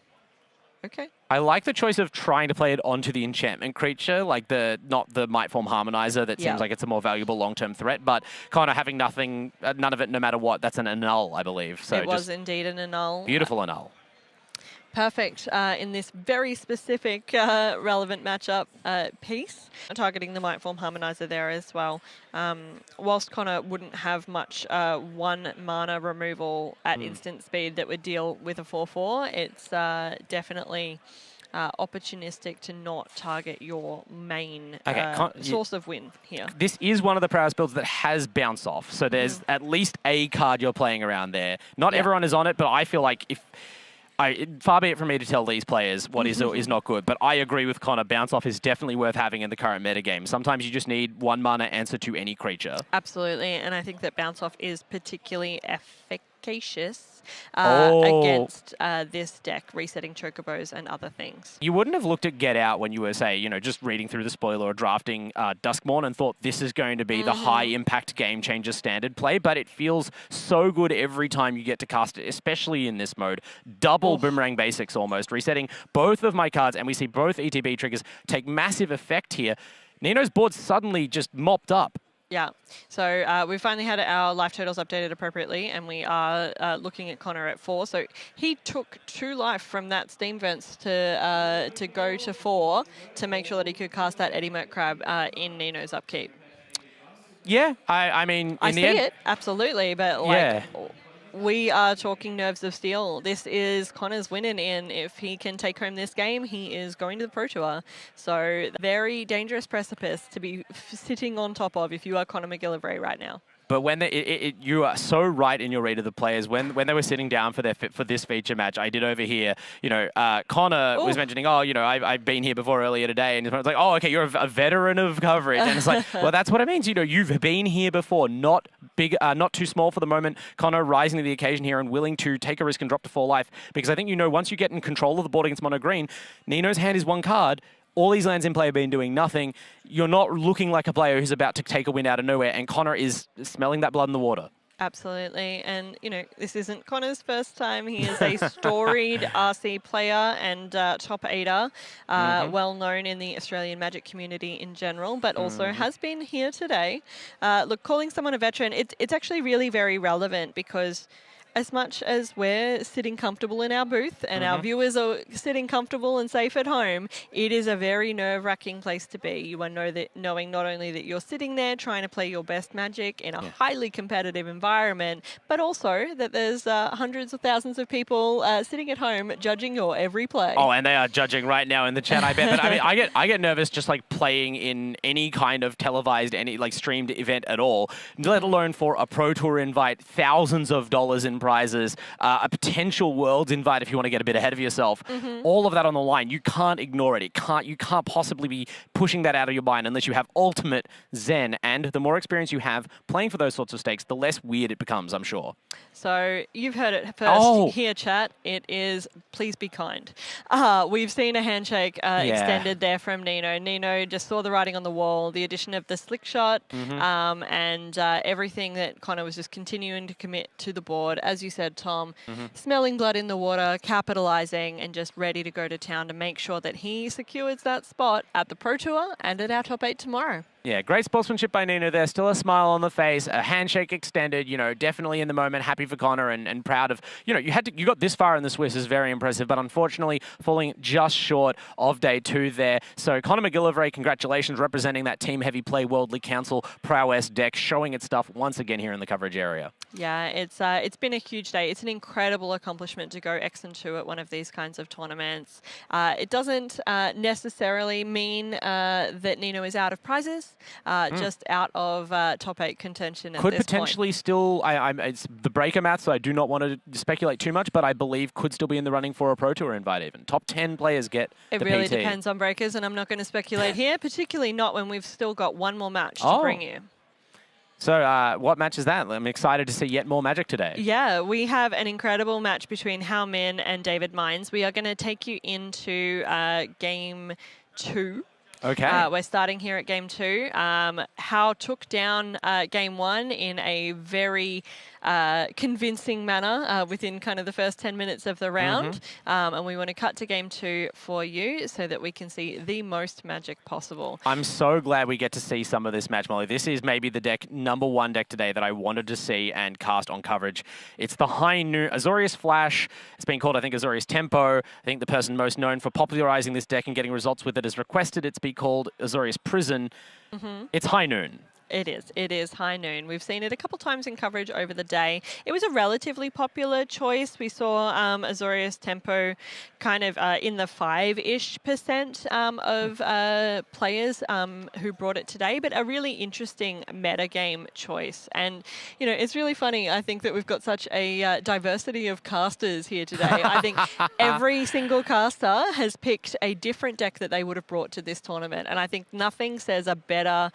Okay. I like the choice of trying to play it onto the enchantment creature, like not the Mightform Harmonizer that seems like it's a more valuable long-term threat, but kind of having nothing, none of it no matter what. That's an annul, I believe. So it was indeed an annul. Beautiful annul. Perfect in this very specific relevant matchup piece. Targeting the Mightform Harmonizer there as well. Whilst Connor wouldn't have much 1 mana removal at instant speed that would deal with a 4/4, it's definitely opportunistic to not target your main source of win here. This is one of the prowess builds that has bounce off, so there's at least a card you're playing around there. Not everyone is on it, but I feel like if... far be it from me to tell these players what is or is not good, but I agree with Connor. Bounce off is definitely worth having in the current metagame. Sometimes you just need 1 mana answer to any creature. Absolutely, and I think that bounce off is particularly efficacious against this deck, resetting chocobos and other things. You wouldn't have looked at Get Out when you were, say, just reading through the spoiler or drafting Duskmourn and thought this is going to be the high-impact game-changer standard play, but it feels so good every time you get to cast it, especially in this mode. Double Boomerang Basics almost, resetting both of my cards, and we see both ETB triggers take massive effect here. Nino's board suddenly just mopped up. Yeah, so we finally had our life totals updated appropriately, and we are looking at Connor at 4. So he took 2 life from that Steam Vents to go to 4 to make sure that he could cast that Eddie Merc Crab in Nino's upkeep. Yeah, I mean, I see it, absolutely, but like... We are talking nerves of steel. This is Connor's winning in. If he can take home this game, he is going to the Pro Tour. So very dangerous precipice to be sitting on top of if you are Connor McGillivray right now. But when you are so right in your read of the players. When they were sitting down for this feature match, I did overhear, Connor was mentioning, I've been here before earlier today, and it's like, oh, okay, you're a veteran of coverage, and it's like, well, that's what it means. You've been here before, not big, not too small for the moment. Connor rising to the occasion here and willing to take a risk and drop to 4 life, because I think once you get in control of the board against mono green, Nino's hand is 1 card. All these lands in play have been doing nothing. You're not looking like a player who's about to take a win out of nowhere, and Connor is smelling that blood in the water. Absolutely, and this isn't Connor's first time. He is a storied RC player and top 8er, well known in the Australian Magic community in general, but also has been here today. Look, calling someone a veteran, it's actually really very relevant, because as much as we're sitting comfortable in our booth and our viewers are sitting comfortable and safe at home, it is a very nerve-wracking place to be. You are knowing not only that you're sitting there trying to play your best Magic in a highly competitive environment, but also that there's hundreds of thousands of people sitting at home judging your every play. Oh, and they are judging right now in the chat, I bet. But I mean, I get nervous just like playing in any kind of televised, streamed event at all, let alone for a Pro Tour invite, thousands of dollars in prizes, a potential Worlds invite if you want to get a bit ahead of yourself. All of that on the line. You can't ignore it. You can't possibly be pushing that out of your mind unless you have ultimate zen. And the more experience you have playing for those sorts of stakes, the less weird it becomes, I'm sure. So you've heard it first here, chat. It is please be kind. We've seen a handshake extended there from Nino. Nino just saw the writing on the wall, the addition of the slick shot, and everything that Connor was just continuing to commit to the board. As you said, Tom, smelling blood in the water, capitalizing, and just ready to go to town to make sure that he secures that spot at the Pro Tour and at our top 8 tomorrow. Yeah, great sportsmanship by Nino there. Still a smile on the face, a handshake extended, you know, definitely in the moment, happy for Connor and proud of, you know, you got this far in the Swiss is very impressive, but unfortunately falling just short of day 2 there. So Connor McGillivray, congratulations, representing that Team Heavy Play World League Council Prowess deck, showing its stuff once again here in the coverage area. Yeah, it's been a huge day. It's an incredible accomplishment to go X&2 at one of these kinds of tournaments. It doesn't necessarily mean that Nino is out of prizes. Just out of top 8 contention at Could this potentially point. still, it's the breaker math, so I do not want to speculate too much, but I believe could still be in the running for a Pro Tour invite even. Top 10 players get It the really PT. depends on breakers, and I'm not going to speculate here, particularly not when we've still got one more match to bring you. So what match is that? I'm excited to see yet more Magic today. Yeah, we have an incredible match between Hao Min and David Mines. We are going to take you into Game 2. Okay. We're starting here at Game 2. Hao took down Game 1 in a very convincing manner within kind of the first 10 minutes of the round. And we want to cut to Game 2 for you so that we can see the most Magic possible. I'm so glad we get to see some of this match, Molly. This is maybe the #1 deck today that I wanted to see and cast on coverage. It's the High Noon Azorius Flash. It's been called, I think, Azorius Tempo. I think the person most known for popularizing this deck and getting results with it has requested it's be called Azorius Prison. It's High Noon. It is. It is High Noon. We've seen it a couple times in coverage over the day. It was a relatively popular choice. We saw Azorius Tempo kind of in the 5-ish% of players who brought it today, but a really interesting metagame choice. And, you know, it's really funny, I think, that we've got such a diversity of casters here today. I think every single caster has picked a different deck that they would have brought to this tournament. And I think nothing says a better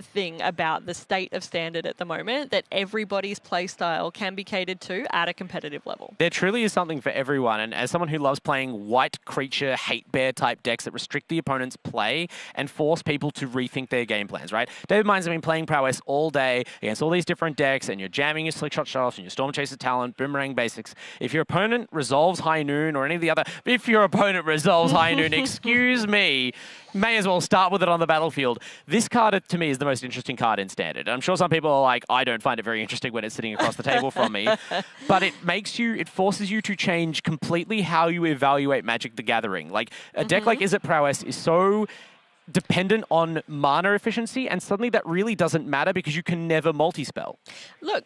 thing about the state of Standard at the moment, that everybody's play style can be catered to at a competitive level. There truly is something for everyone, and as someone who loves playing white creature, hate bear type decks that restrict the opponent's play and force people to rethink their game plans, right? David Mines has been playing Prowess all day against all these different decks, and you're jamming your Slickshot Shelf and your Storm Chaser Talent, Boomerang Basics. If your opponent resolves High Noon or any of the other, if your opponent resolves High Noon, excuse me, may as well start with it on the battlefield. This card, to me, is the most interesting card in Standard. I'm sure some people are like, I don't find it very interesting when it's sitting across the table from me. But it forces you to change completely how you evaluate Magic the Gathering. Like, a deck like Is It Prowess is so dependent on mana efficiency, and suddenly that really doesn't matter because you can never multi-spell. Look,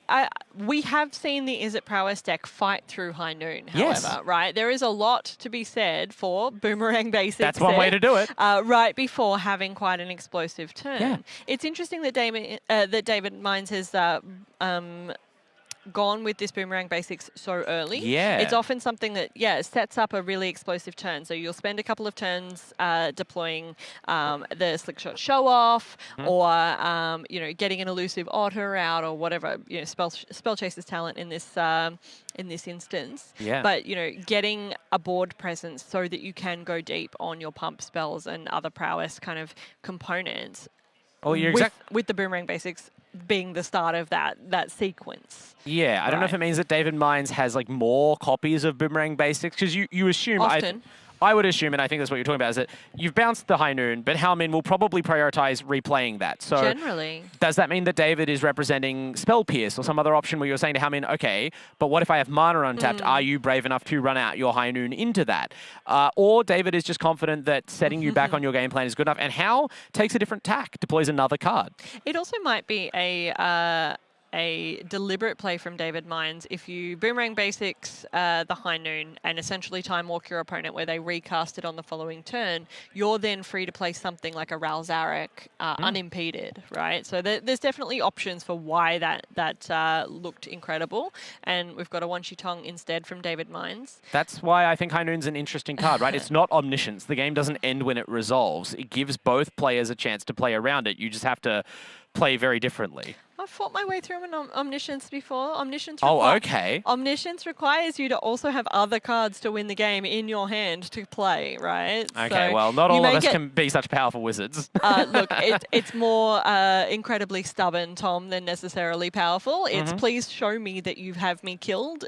we have seen the Is It Prowess deck fight through High Noon, however, Yes. right? There is a lot to be said for Boomerang Basics. That's one way to do it. Right before having quite an explosive turn. Yeah. It's interesting that David Mines has gone with this Boomerang Basics so early. Yeah. It's often something that, sets up a really explosive turn. So you'll spend a couple of turns deploying the Slickshot Show-Off or, getting an elusive Otter out or whatever, Spell Chaser's Talent in this instance. Yeah. But, getting a board presence so that you can go deep on your pump spells and other prowess kind of components. Oh, you're with the Boomerang Basics being the start of that sequence. Yeah, I don't know if it means that David Mines has like more copies of Boomerang Basics, because you assume Often. I would assume, and I think that's what you're talking about, is that you've bounced the High Noon, but Hao Min will probably prioritize replaying that. So generally, does that mean that David is representing Spell Pierce or some other option where you're saying to Hao Min, okay, but what if I have mana untapped? Are you brave enough to run out your High Noon into that? Or David is just confident that setting you back on your game plan is good enough, and Hao takes a different tack, deploys another card. it also might be a deliberate play from David Mines if you Boomerang Basics the High Noon and essentially time walk your opponent where they recast it on the following turn. You're then free to play something like a Ral Zarek unimpeded, right? So there's definitely options for why that looked incredible. And we've got a Wan Shi Tong instead from David Mines. That's why I think High Noon's an interesting card, right? It's not Omniscience. The game doesn't end when it resolves. It gives both players a chance to play around it. You just have to play very differently. I've fought my way through an Omniscience before. Omniscience Omniscience requires you to also have other cards to win the game in your hand to play, right? Okay, so well, not all of us can be such powerful wizards. Look, it's more incredibly stubborn, Tom, than necessarily powerful. It's please show me that you have me killed.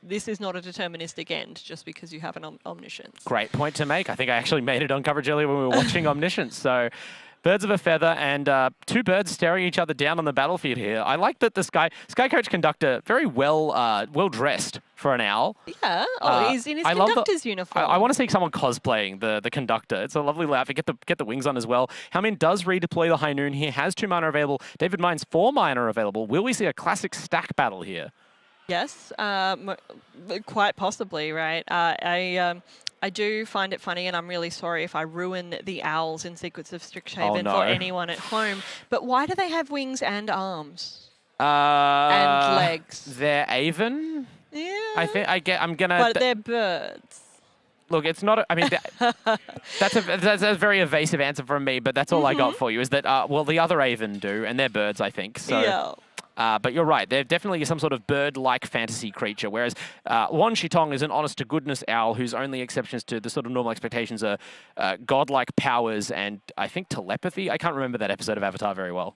This is not a deterministic end just because you have an Omniscience. Great point to make. I think I actually made it on coverage earlier when we were watching Omniscience. So Birds of a feather and two birds staring each other down on the battlefield here. I like that the Sky Coach conductor, very well dressed for an owl. Yeah. Oh, he's in his conductor's uniform. I want to see someone cosplaying the conductor. It's a lovely outfit. Get the wings on as well. Hao Min does redeploy the High Noon here. Has 2 mana available. David Mines 4 mana available. Will we see a classic stack battle here? Yes, quite possibly, right? I do find it funny, and I'm really sorry if I ruin the owls in Secrets of Strixhaven for anyone at home. But why do they have wings and arms? And legs? They're Aven? Yeah. I'm gonna. But they're birds. Look, it's not. I mean, that's a very evasive answer from me. But that's all I got for you. Is that well, the other Aven do, and they're birds, I think. So. Yeah. But you're right, they're definitely some sort of bird-like fantasy creature, whereas Wan Shitong is an honest-to-goodness owl whose only exceptions to the sort of normal expectations are godlike powers and, I think, telepathy. I can't remember that episode of Avatar very well.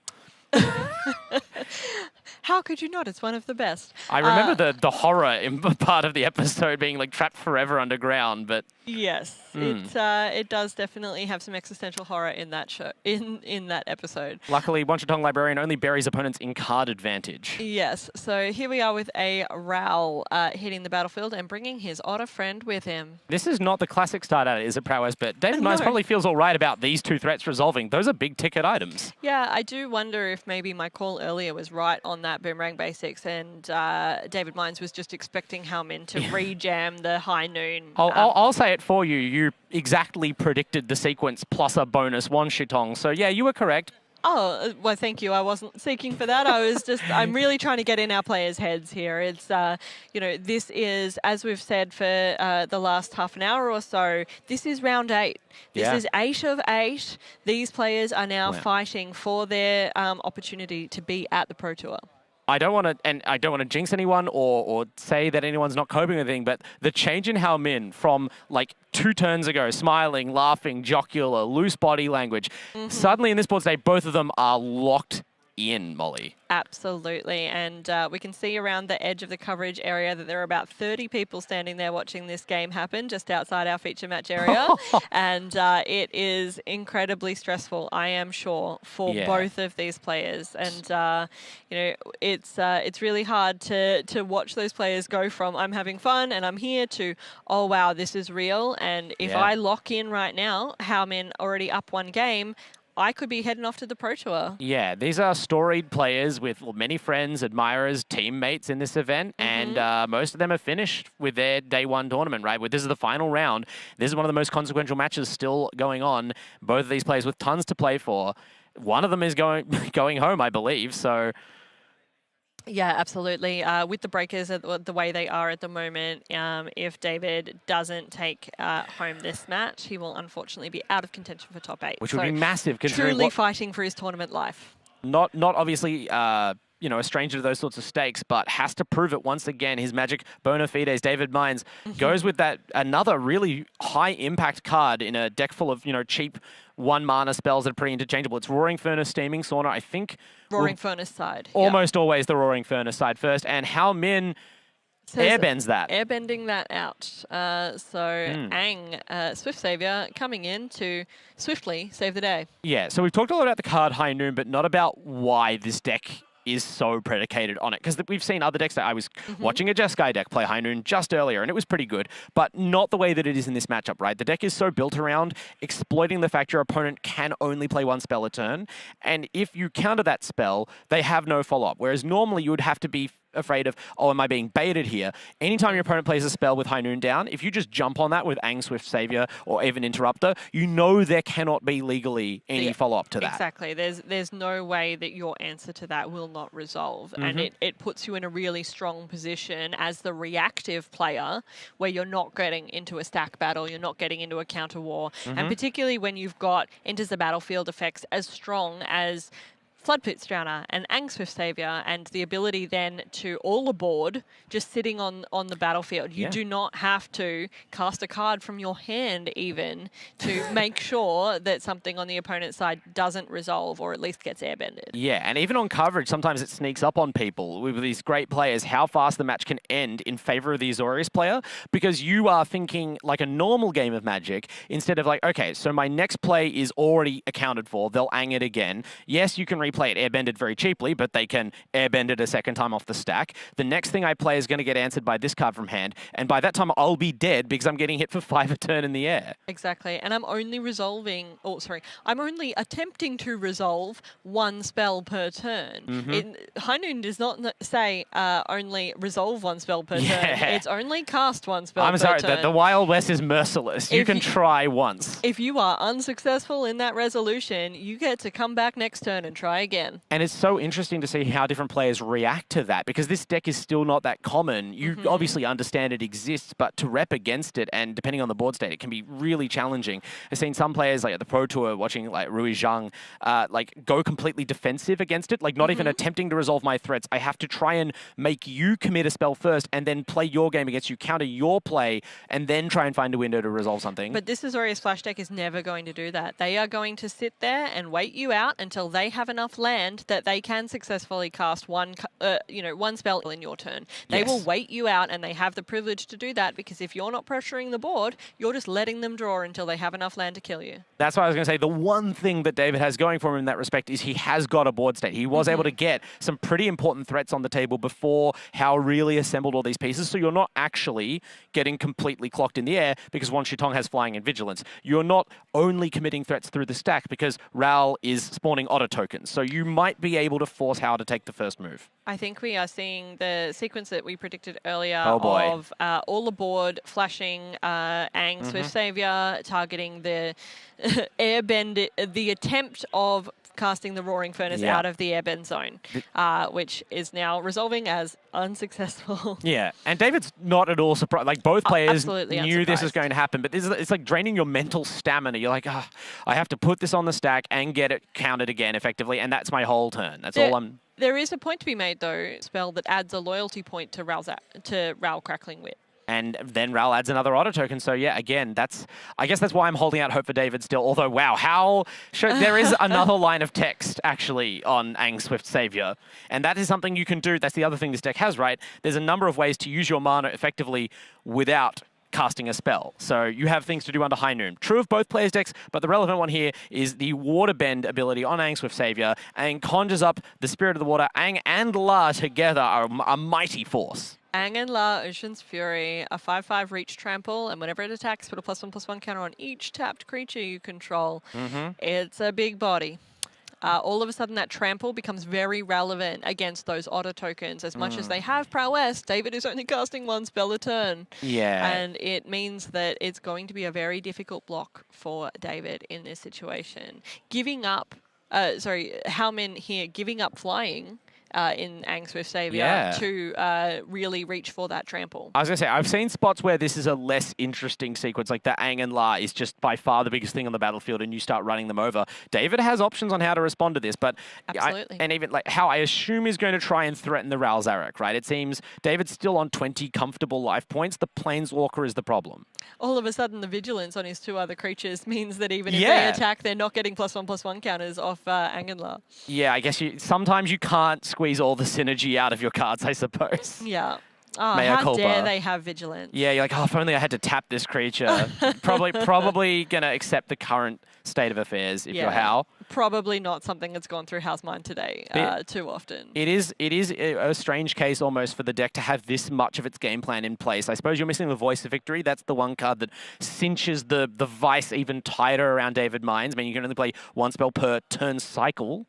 How could you not? It's one of the best. I remember the horror in part of the episode being like trapped forever underground, but... Yes, it does definitely have some existential horror in that show, in that episode. Luckily, Wan Shitong Librarian only buries opponents in card advantage. Yes, so here we are with a Raoul hitting the battlefield and bringing his otter friend with him. This is not the classic start at it, is it, Prowess? But David Mines probably feels all right about these 2 threats resolving. Those are big-ticket items. Yeah, I do wonder if maybe my call earlier was right on that Boomerang Basics, and David Mines was just expecting Hao Min to rejam the High Noon. I'll say it for you. You exactly predicted the sequence plus a bonus Wan Shitong. So yeah, you were correct. Oh, well, thank you. I wasn't seeking for that. I'm really trying to get in our players' heads here. It's, this is, as we've said for the last half an hour or so, this is round 8. This is 8 of 8. These players are now fighting for their opportunity to be at the Pro Tour. I don't want to jinx anyone or say that anyone's not coping with anything, but the change in Hao Min from like 2 turns ago, smiling, laughing, jocular, loose body language, suddenly in this board state, both of them are locked in, Molly. Absolutely, and we can see around the edge of the coverage area that there are about 30 people standing there watching this game happen just outside our feature match area, and it is incredibly stressful, I am sure, for both of these players, and it's really hard to watch those players go from I'm having fun and I'm here to oh wow, this is real, and if I lock in right now, Hao Min already up 1 game, I could be heading off to the Pro Tour. Yeah, these are storied players with many friends, admirers, teammates in this event, and most of them are finished with their day 1 tournament, right? This is the final round. This is one of the most consequential matches still going on. Both of these players with tons to play for. One of them is going home, I believe, so... Yeah, absolutely. With the breakers the way they are at the moment, if David doesn't take home this match, he will unfortunately be out of contention for top 8. Which would be massive, considering truly fighting for his tournament life. Not obviously, a stranger to those sorts of stakes, but has to prove it once again. His magic bona fides, David Mines, goes with that another really high impact card in a deck full of cheap 1 mana spells that are pretty interchangeable. It's Roaring Furnace, Steaming Sauna, I think. Roaring Furnace side. Almost always the Roaring Furnace side first, and Hao Min airbends that. Airbending that out. Ang, Swift Savior, coming in to swiftly save the day. Yeah, so we've talked a lot about the card High Noon, but not about why this deck is so predicated on it. Because we've seen other decks. I was watching a Jeskai deck play High Noon just earlier, and it was pretty good, but not the way that it is in this matchup, right? The deck is so built around exploiting the fact your opponent can only play 1 spell a turn, and if you counter that spell, they have no follow-up. Whereas normally you would have to be afraid of, oh, am I being baited here? Anytime your opponent plays a spell with High Noon down, if you just jump on that with Ang Swift Savior or even Interrupter, you know there cannot be legally any follow-up to that. Exactly. There's no way that your answer to that will not resolve. And it puts you in a really strong position as the reactive player where you're not getting into a stack battle, you're not getting into a counter war. And particularly when you've got enters the battlefield effects as strong as Floodpits Drowner and Angswift Savior, and the ability then to all aboard just sitting on the battlefield. You do not have to cast a card from your hand even to make sure that something on the opponent's side doesn't resolve or at least gets airbended. Yeah, and even on coverage, sometimes it sneaks up on people with these great players, how fast the match can end in favor of the Azorius player, because you are thinking like a normal game of Magic instead of like, okay, so my next play is already accounted for. They'll ang it again. Yes, you can replay it airbended very cheaply, but they can airbend it a second time off the stack. The next thing I play is going to get answered by this card from hand, and by that time I'll be dead because I'm getting hit for 5 a turn in the air. Exactly, and I'm only I'm only attempting to resolve 1 spell per turn. High Noon does not say only resolve 1 spell per turn. It's only cast 1 spell per turn. I'm sorry, the Wild West is merciless. You can try once. If you are unsuccessful in that resolution, you get to come back next turn and try again. And it's so interesting to see how different players react to that, because this deck is still not that common. You obviously understand it exists, but to rep against it, and depending on the board state, it can be really challenging. I've seen some players like at the Pro Tour watching like Rui Zhang like go completely defensive against it, like not even attempting to resolve my threats. I have to try and make you commit a spell first and then play your game against you, counter your play, and then try and find a window to resolve something. But this Azorius Flash deck is never going to do that. They are going to sit there and wait you out until they have enough land that they can successfully cast one spell in your turn. They will wait you out, and they have the privilege to do that because if you're not pressuring the board, you're just letting them draw until they have enough land to kill you. That's what I was going to say. The one thing that David has going for him in that respect is he has got a board state. He was able to get some pretty important threats on the table before Hao really assembled all these pieces, so you're not actually getting completely clocked in the air because Wan Shitong has flying and vigilance. You're not only committing threats through the stack because Ral is spawning Otter tokens, so you might be able to force Hao to take the first move. I think we are seeing the sequence that we predicted earlier of all aboard, flashing Aang, Swift Savior, targeting the airbend, the attempt of casting the Roaring Furnace out of the airbend zone, which is now resolving as unsuccessful. Yeah, and David's not at all surprised. Like, both players knew this was going to happen, but it's like draining your mental stamina. You're like, I have to put this on the stack and get it counted again effectively, and that's my whole turn. That's all I'm... There is a point to be made, though, spell that adds a loyalty point to Ral Crackling Whip. And then Ral adds another auto token. So yeah, again, I guess that's why I'm holding out hope for David still. Although, wow, there is another line of text actually on Aang Swift Savior. And that is something you can do. That's the other thing this deck has, right? There's a number of ways to use your mana effectively without casting a spell. So you have things to do under High Noon. True of both players' decks, but the relevant one here is the Water Bend ability on Aang Swift Savior, and conjures up the Spirit of the Water. Aang and La together are a mighty force. Aang and La, Ocean's Fury, a 5/5 reach trample, and whenever it attacks, put a +1/+1 counter on each tapped creature you control. It's a big body. All of a sudden, that trample becomes very relevant against those Otter tokens. As much as they have prowess, David is only casting 1 spell a turn. Yeah. And it means that it's going to be a very difficult block for David in this situation. Giving up, Hao Min here, giving up flying in Aang Swift Savior to really reach for that trample. I was going to say, I've seen spots where this is a less interesting sequence, like the Aang and La is just by far the biggest thing on the battlefield and you start running them over. David has options on how to respond to this, but and even like how I assume is going to try and threaten the Ral Zarek, right? It seems David's still on 20 comfortable life points. The Planeswalker is the problem. All of a sudden, the vigilance on his 2 other creatures means that even if they attack, they're not getting +1/+1 counters off Aang and La. Yeah, I guess sometimes you can't squeeze all the synergy out of your cards, I suppose. Yeah. Oh, how dare they have vigilance? Yeah, you're like, if only I had to tap this creature. probably going to accept the current state of affairs if you're Hao. Probably not something that's gone through Hao's mind today too often. It is a strange case almost for the deck to have this much of its game plan in place. I suppose you're missing the Voice of Victory. That's the one card that cinches the vice even tighter around David Mines. I mean, you can only play 1 spell per turn cycle.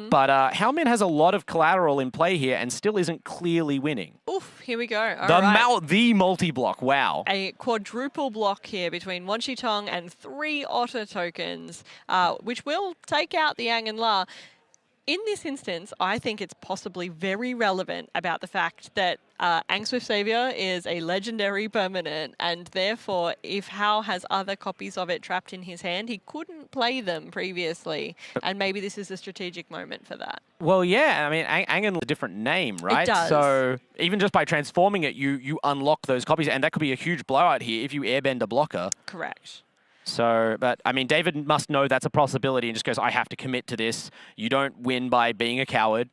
But Hao Min has a lot of collateral in play here and still isn't clearly winning. Oof, here we go. The multi-block, wow. A quadruple block here between Wan Shitong and 3 Otter tokens, which will take out the Aang and La. in this instance, I think it's possibly very relevant about the fact that Angswift Savior is a legendary permanent, and therefore, if Hal has other copies of it trapped in his hand, he couldn't play them previously, and maybe this is a strategic moment for that. Well, yeah, I mean, Angen is a different name, right? It does. So even just by transforming it, you unlock those copies, and that could be a huge blowout here if you airbend a blocker. Correct. So, but I mean, David must know that's a possibility and just goes, I have to commit to this. You don't win by being a coward.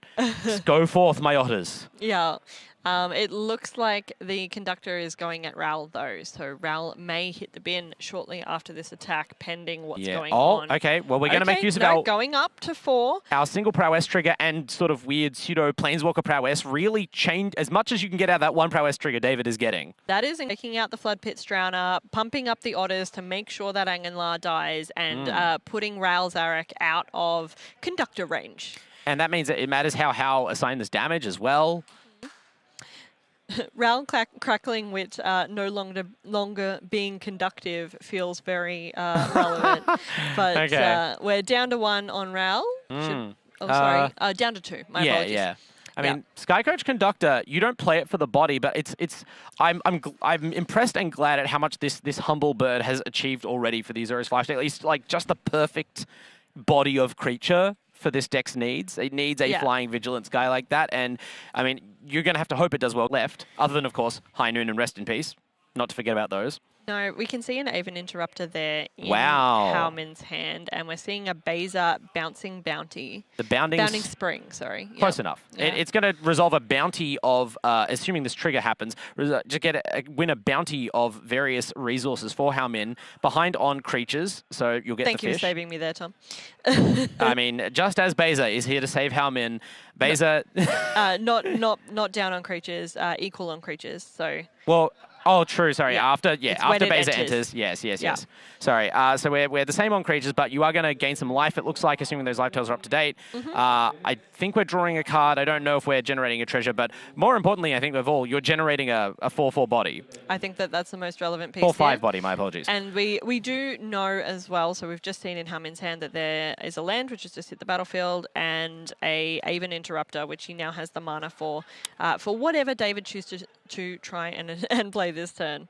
Go forth, my otters. Yeah. It looks like the conductor is going at Raoul, though. So Raoul may hit the bin shortly after this attack, pending what's going on. Okay. Well, we're going to make use of going up to 4. Our single prowess trigger and sort of weird pseudo planeswalker prowess really change as much as you can get out of that one prowess trigger David is getting. That is taking out the Flood Pits Drowner, pumping up the otters to make sure that Angenlar dies, and putting Raoul Zarek out of conductor range. And that means that it matters how Hal assigned this damage as well. Raoul crackling with no longer being conductive feels very relevant. But we're down to 1 on Raoul. Down to 2. My apologies. Yeah. I mean, Skycoach Conductor, you don't play it for the body, but I'm impressed and glad at how much this humble bird has achieved already for the Azorius Flash. At least like just the perfect body of creature for this deck's needs. It needs a flying vigilance guy like that, and I mean, you're going to have to hope it does well left, other than, of course, High Noon and Rest in Peace. Not to forget about those. No, we can see an Aven Interrupter there in Wow. Howman's hand, and we're seeing a Beza Bouncing Bounty. The Bounding Spring, sorry. Close enough. Yeah. It's going to resolve a bounty of, assuming this trigger happens, win a bounty of various resources for Howmin behind on creatures, so you'll get Thank the you fish. for saving me there, Tom. I mean, just as Beza is here to save Howmin, Beza... not down on creatures, equal on creatures, so... Well... Oh, true. Sorry. Yeah. After Beza enters. Yes. Yeah. Sorry. So we're the same on creatures, but you are going to gain some life, it looks like, assuming those life totals are up to date. I think we're drawing a card. I don't know if we're generating a treasure, but more importantly, I think of all, you're generating a 4/4 body. I think that's the most relevant piece. 4/5 body, my apologies. And we do know as well, so we've just seen in Hammond's hand that there is a land which has just hit the battlefield, and a Aven Interrupter, which he now has the mana for whatever David chooses to try and play this turn.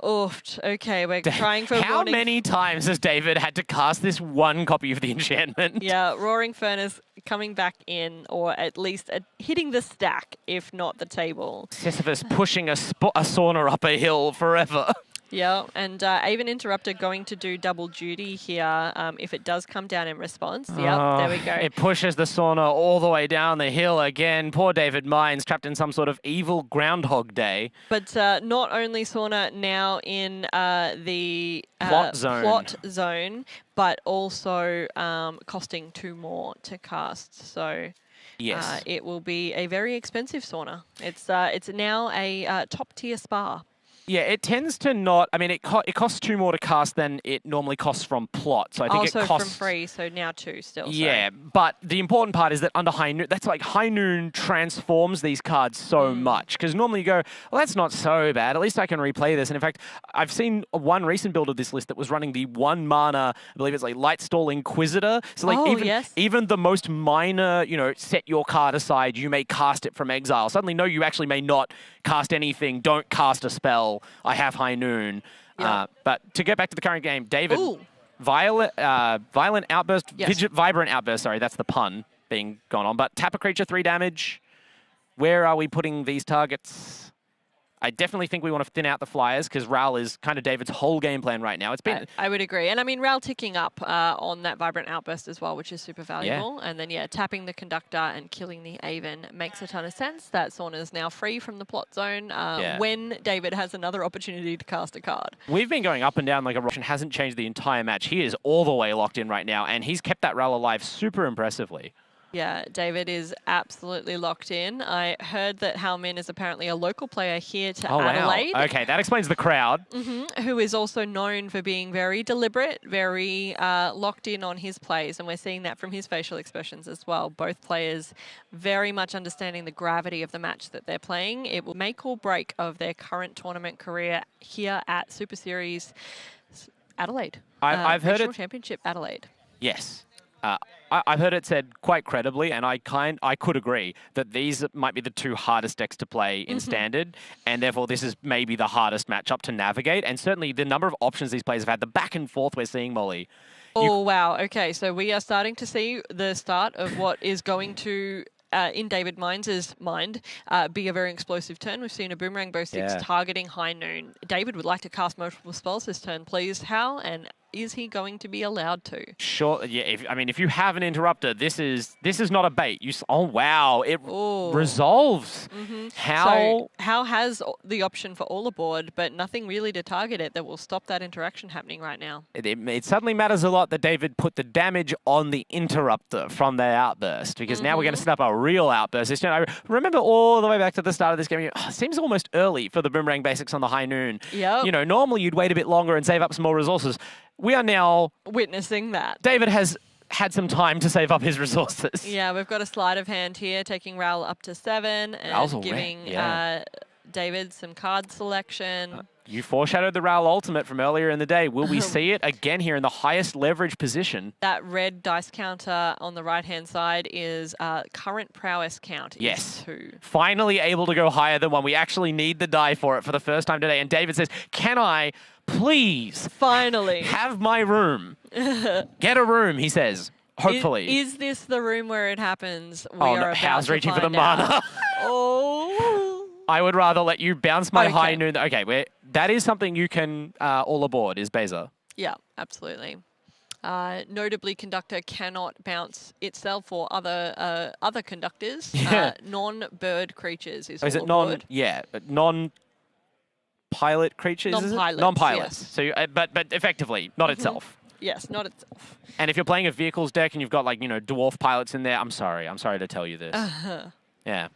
Oof. Okay, we're trying for How many times has David had to cast this one copy of the enchantment? Yeah, Roaring Furnace coming back in, or at least hitting the stack, if not the table. Sisyphus pushing a sauna up a hill forever. Yeah, and Aven Interrupter going to do double duty here if it does come down in response. Yep, there we go. It pushes the sauna all the way down the hill again. Poor David Mines trapped in some sort of evil Groundhog Day. But not only sauna now in the plot zone, but also costing 2 more to cast. So yes, it will be a very expensive sauna. It's now a top tier spa. Yeah, it tends to not. I mean, it costs 2 more to cast than it normally costs from plot. So I think it costs from free. So now 2 still. Yeah, but the important part is that under High Noon, that's like High Noon transforms these cards so much, because normally you go, well, that's not so bad. At least I can replay this. And in fact, I've seen one recent build of this list that was running the 1 mana. I believe it's like Lightstall Inquisitor. So like even the most minor, set your card aside, you may cast it from exile. Suddenly, no, you actually may not cast anything. Don't cast a spell. I have High Noon. Yeah. But to get back to the current game, David, Violent Outburst, Vibrant Outburst, sorry, that's the pun being gone on. But tap a creature, 3 damage. Where are we putting these targets? I definitely think we want to thin out the flyers, because Raoul is kind of David's whole game plan right now. It's been... I would agree. And I mean, Raoul ticking up on that Vibrant Outburst as well, which is super valuable. And then, tapping the Conductor and killing the Aven makes a ton of sense. That sauna is now free from the plot zone when David has another opportunity to cast a card. We've been going up and down like a Russian, hasn't changed the entire match. He is all the way locked in right now, and he's kept that Raoul alive super impressively. Yeah, David is absolutely locked in. I heard that Halmin is apparently a local player here to Adelaide. Wow. Okay, that explains the crowd. Who is also known for being very deliberate, very locked in on his plays, and we're seeing that from his facial expressions as well. Both players very much understanding the gravity of the match that they're playing. It will make or break of their current tournament career here at Super Series Adelaide. I've heard it. Championship Adelaide. Yes. I've heard it said quite credibly, and I could agree that these might be the two hardest decks to play in Standard, and therefore this is maybe the hardest matchup to navigate. And certainly the number of options these players have had, the back and forth we're seeing, Molly. Oh, wow. Okay, so we are starting to see the start of what is going to, in David Mines' mind, be a very explosive turn. We've seen a Boomerang Bow 6 targeting High Noon. David would like to cast multiple spells this turn, please. How and is he going to be allowed to? Sure. Yeah. If you have an interrupter, this is not a bait. Oh wow! It resolves. So How has the option for all aboard, but nothing really to target it that will stop that interaction happening right now. It suddenly matters a lot that David put the damage on the interrupter from their outburst, because now we're going to set up a real outburst. I remember all the way back to the start of this game. It seems almost early for the Boomerang Basics on the High Noon. Yep. You know, normally you'd wait a bit longer and save up some more resources. We are now witnessing that. David has had some time to save up his resources. Yeah, we've got a sleight of hand here, taking Raoul up to 7 and giving David some card selection. You foreshadowed the Raoul ultimate from earlier in the day. Will we see it again here in the highest leverage position? That red dice counter on the right-hand side is current prowess count. Yes. 2. Finally able to go higher than 1. We actually need the die for it for the first time today. And David says, can I please finally have my room? Get a room, he says. Hopefully. Is this the room where it happens? We are about How's to reaching for the find out. mana? Oh. I would rather let you bounce my High Noon. Okay, that is something you can all aboard, is Beza. Yeah, absolutely. Notably, Conductor cannot bounce itself or other conductors. Non-bird creatures is it aboard. non-pilot creatures? Non-pilots. Non-pilots. Yes. So, but effectively, not itself. Yes, not itself. And if you're playing a vehicles deck and you've got dwarf pilots in there, I'm sorry to tell you this. Yeah.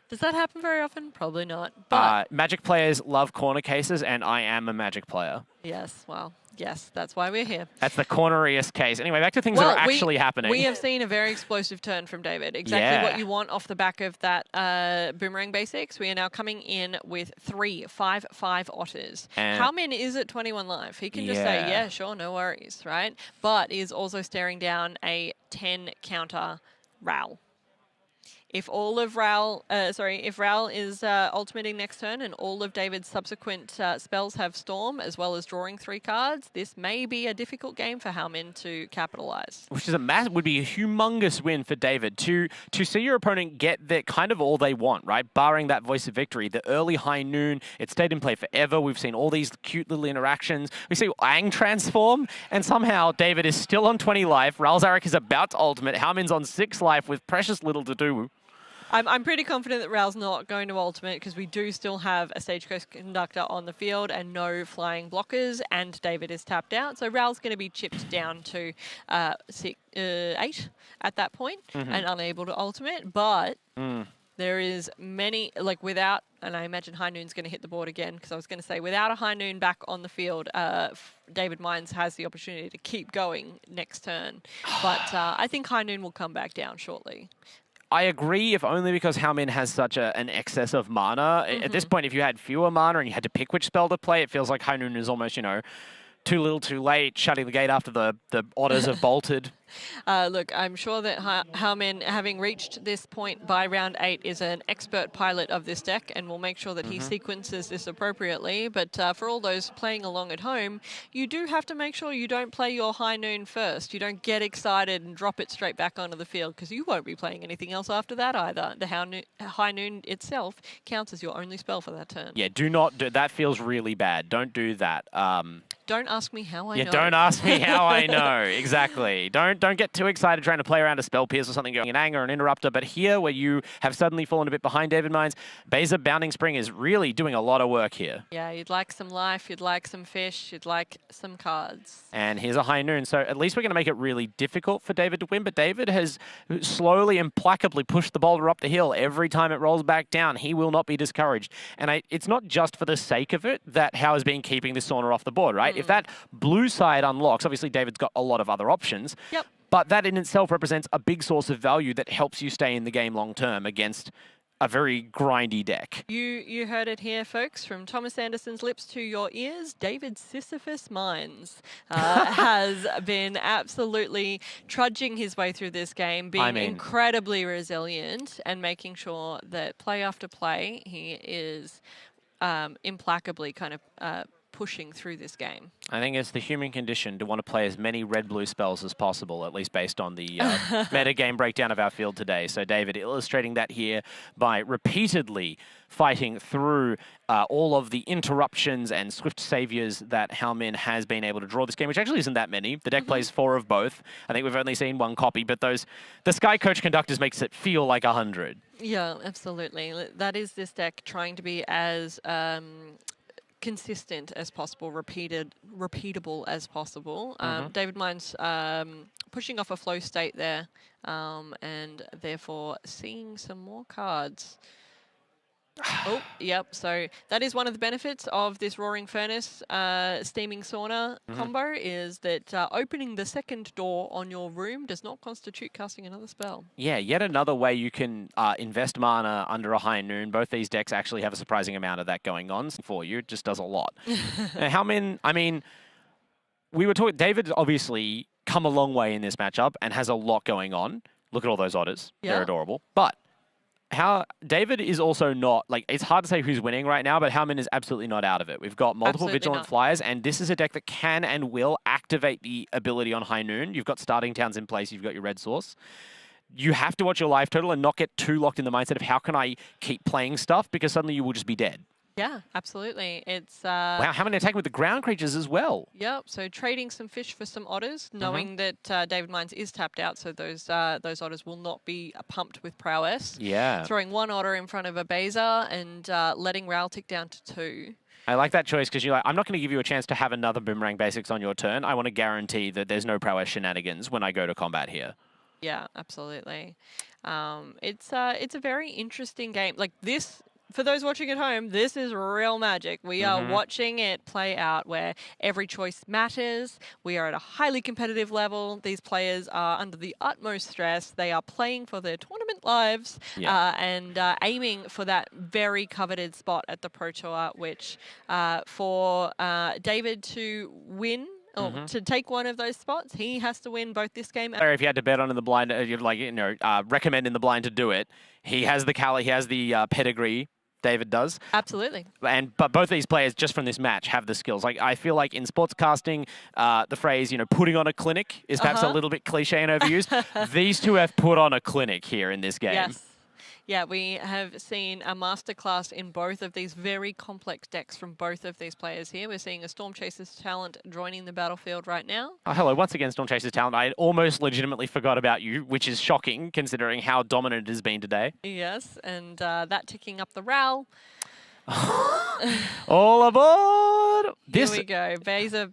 Does that happen very often? Probably not. But Magic players love corner cases, and I am a Magic player. yes, well, yes, that's why we're here. That's the corneriest case. Anyway, back to things that are actually happening. We have seen a very explosive turn from David. Exactly what you want off the back of that Boomerang Basics. We are now coming in with 3 5/5 otters. How many is it 21 live? He can just say, yeah, sure, no worries, right? But is also staring down a 10 counter Raoul. If all of Raoul, if Raoul is ultimating next turn and all of David's subsequent spells have Storm, as well as drawing 3 cards, this may be a difficult game for Howmin to capitalize. Which is would be a humongous win for David to see your opponent get the kind of all they want, right? Barring that Voice of Victory, the early High Noon, it stayed in play forever. We've seen all these cute little interactions. We see Aang transform, and somehow David is still on 20 life. Raoul Zarek is about to ultimate. Howmin's on 6 life with precious little to do. I'm pretty confident that Raoul's not going to ultimate because we do still have a Stagecoach Conductor on the field and no flying blockers, and David is tapped out. So Raoul's going to be chipped down to 8 at that point and unable to ultimate. But there is many, without, and I imagine High Noon's going to hit the board again because I was going to say without a High Noon back on the field, David Mines has the opportunity to keep going next turn. But I think High Noon will come back down shortly. I agree, if only because Howmin has such an excess of mana. At this point, if you had fewer mana and you had to pick which spell to play, it feels like High Noon is almost, too little, too late, shutting the gate after the otters have bolted. Look, I'm sure that Howmin, having reached this point by round 8, is an expert pilot of this deck and will make sure that he sequences this appropriately. But for all those playing along at home, you do have to make sure you don't play your High Noon first. You don't get excited and drop it straight back onto the field because you won't be playing anything else after that either. The High Noon itself counts as your only spell for that turn. Yeah, do not do that. Feels really bad. Don't do that. Don't ask me how I know. Yeah, don't ask me how I know. Exactly. Don't get too excited trying to play around a Spell Pierce or something, going an Anger or an Interrupter. But here, where you have suddenly fallen a bit behind David Mines, Beza Bounding Spring is really doing a lot of work here. Yeah, you'd like some life, you'd like some fish, you'd like some cards. And here's a High Noon. So at least we're going to make it really difficult for David to win. But David has slowly, implacably pushed the boulder up the hill. Every time it rolls back down, he will not be discouraged. And it's not just for the sake of it that How has been keeping this sauna off the board, right? If that blue side unlocks, obviously David's got a lot of other options. Yep. But that in itself represents a big source of value that helps you stay in the game long term against a very grindy deck. You heard it here, folks, from Thomas Anderson's lips to your ears. David Sisyphus Mines has been absolutely trudging his way through this game, being incredibly resilient and making sure that play after play, he is implacably kind of pushing through this game. I think it's the human condition to want to play as many red-blue spells as possible, at least based on the meta game breakdown of our field today. So David illustrating that here by repeatedly fighting through all of the interruptions and swift saviors that Hao-Min has been able to draw this game, which actually isn't that many. The deck plays 4 of both. I think we've only seen 1 copy, but the Sky Coach Conductors makes it feel like 100. Yeah, absolutely. That is this deck trying to be as consistent as possible, repeatable as possible. David Mines pushing off a flow state there, and therefore seeing some more cards. Oh, yep. So that is one of the benefits of this Roaring Furnace Steaming Sauna combo, is that opening the second door on your room does not constitute casting another spell. Yeah, yet another way you can invest mana under a High Noon. Both these decks actually have a surprising amount of that going on for you. It just does a lot. Hao-Min, I mean, we were talking, David's obviously come a long way in this matchup and has a lot going on. Look at all those otters. Yeah. They're adorable. But David is also not, like, it's hard to say who's winning right now, but Hao-Min is absolutely not out of it. We've got multiple Vigilant Flyers, and this is a deck that can and will activate the ability on High Noon. You've got starting towns in place, you've got your red source. You have to watch your life total and not get too locked in the mindset of how can I keep playing stuff, because suddenly you will just be dead. Yeah, absolutely. It's wow, Hao-Min attacking with the ground creatures as well. Yep, so trading some fish for some otters, knowing that David Mines is tapped out, so those otters will not be pumped with prowess. Yeah. Throwing 1 otter in front of a Baza and letting Ral tick down to 2. I like that choice because you're like, I'm not going to give you a chance to have another Boomerang Basics on your turn. I want to guarantee that there's no prowess shenanigans when I go to combat here. Yeah, absolutely. It's a very interesting game. Like this, for those watching at home, this is real magic. We are watching it play out where every choice matters. We are at a highly competitive level. These players are under the utmost stress. They are playing for their tournament lives and aiming for that very coveted spot at the Pro Tour, which for David to win, or to take one of those spots, he has to win both this game. Or if you had to bet on in the blind, you'd recommend in the blind to do it. He has the he has the pedigree. David does. Absolutely. But both these players, just from this match, have the skills. Like, I feel like in sportscasting, the phrase, putting on a clinic is perhaps a little bit cliche and overused. These two have put on a clinic here in this game. Yes. Yeah, we have seen a masterclass in both of these very complex decks from both of these players here. We're seeing a Storm Chaser's talent joining the battlefield right now. Oh, hello, once again, Storm Chaser's talent. I almost legitimately forgot about you, which is shocking considering how dominant it has been today. Yes, and that ticking up the Ral. All aboard! Here we go. Baza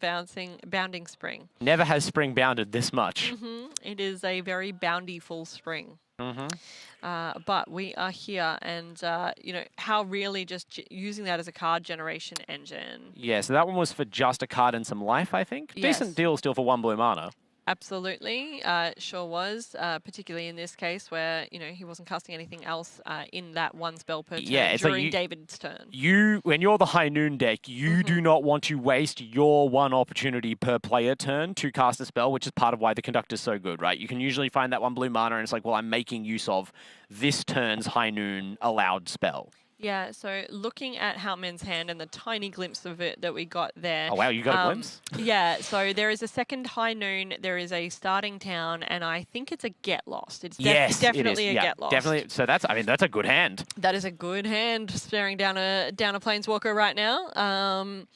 bounding spring. Never has spring bounded this much. It is a very bountiful spring. But we are here, and how really just using that as a card generation engine. Yeah, so that one was for just a card and some life, I think. Yes. Decent deal still for 1 blue mana. Absolutely, sure was, particularly in this case where, he wasn't casting anything else in that 1 spell per turn during David's turn. When you're the High Noon deck, you do not want to waste your 1 opportunity per player turn to cast a spell, which is part of why the Conductor's so good, right? You can usually find that 1 blue mana and it's like, well, I'm making use of this turn's High Noon allowed spell. Yeah, so looking at Hao-Min's hand and the tiny glimpse of it that we got there. Oh, wow, you got a glimpse? Yeah, so there is a second High Noon, there is a starting town, and I think it's a Get Lost. It's definitely a Get Lost. Definitely. So that's a good hand. That is a good hand, staring down a Planeswalker right now.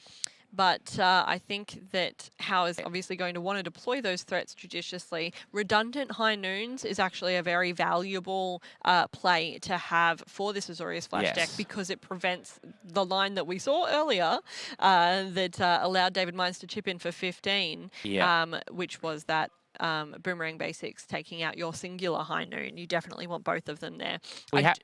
But I think that Hao is obviously going to want to deploy those threats judiciously. Redundant High Noons is actually a very valuable play to have for this Azorius Flash deck, because it prevents the line that we saw earlier that allowed David Mines to chip in for 15, which was that Boomerang Basics taking out your singular High Noon. You definitely want both of them there.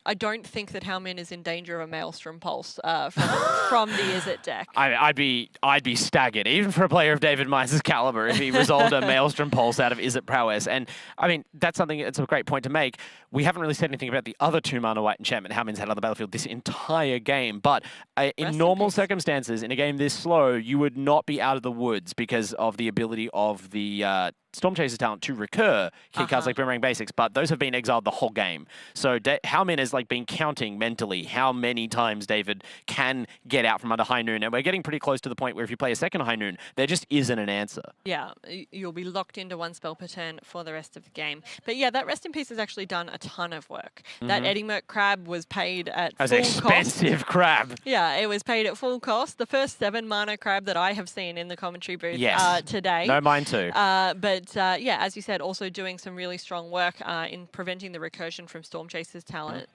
I don't think that Hao Min is in danger of a Maelstrom Pulse from the Izzet deck. I'd be staggered, even for a player of David Mines' caliber, if he resolved a Maelstrom Pulse out of Izzet Prowess. And I mean, that's a great point to make. We haven't really said anything about the other 2-mana white enchantment Hao Min's had on the battlefield this entire game. But in normal circumstances, in a game this slow, you would not be out of the woods because of the ability of the Storm Chaser's talent to recur key cards like Boomerang Basics, but those have been exiled the whole game. So Hao Min has been counting mentally how many times David can get out from under High Noon, and we're getting pretty close to the point where if you play a second High Noon, there just isn't an answer. Yeah, you'll be locked into one spell per turn for the rest of the game. But yeah, that Rest in Peace has actually done a ton of work. That Eddie Merc Crab was paid at full cost. As expensive crab. Yeah, it was paid at full cost. The first 7-mana crab that I have seen in the commentary booth today. No, mine too. But yeah, as you said, also doing some really strong work in preventing the recursion from Storm Chaser's talent.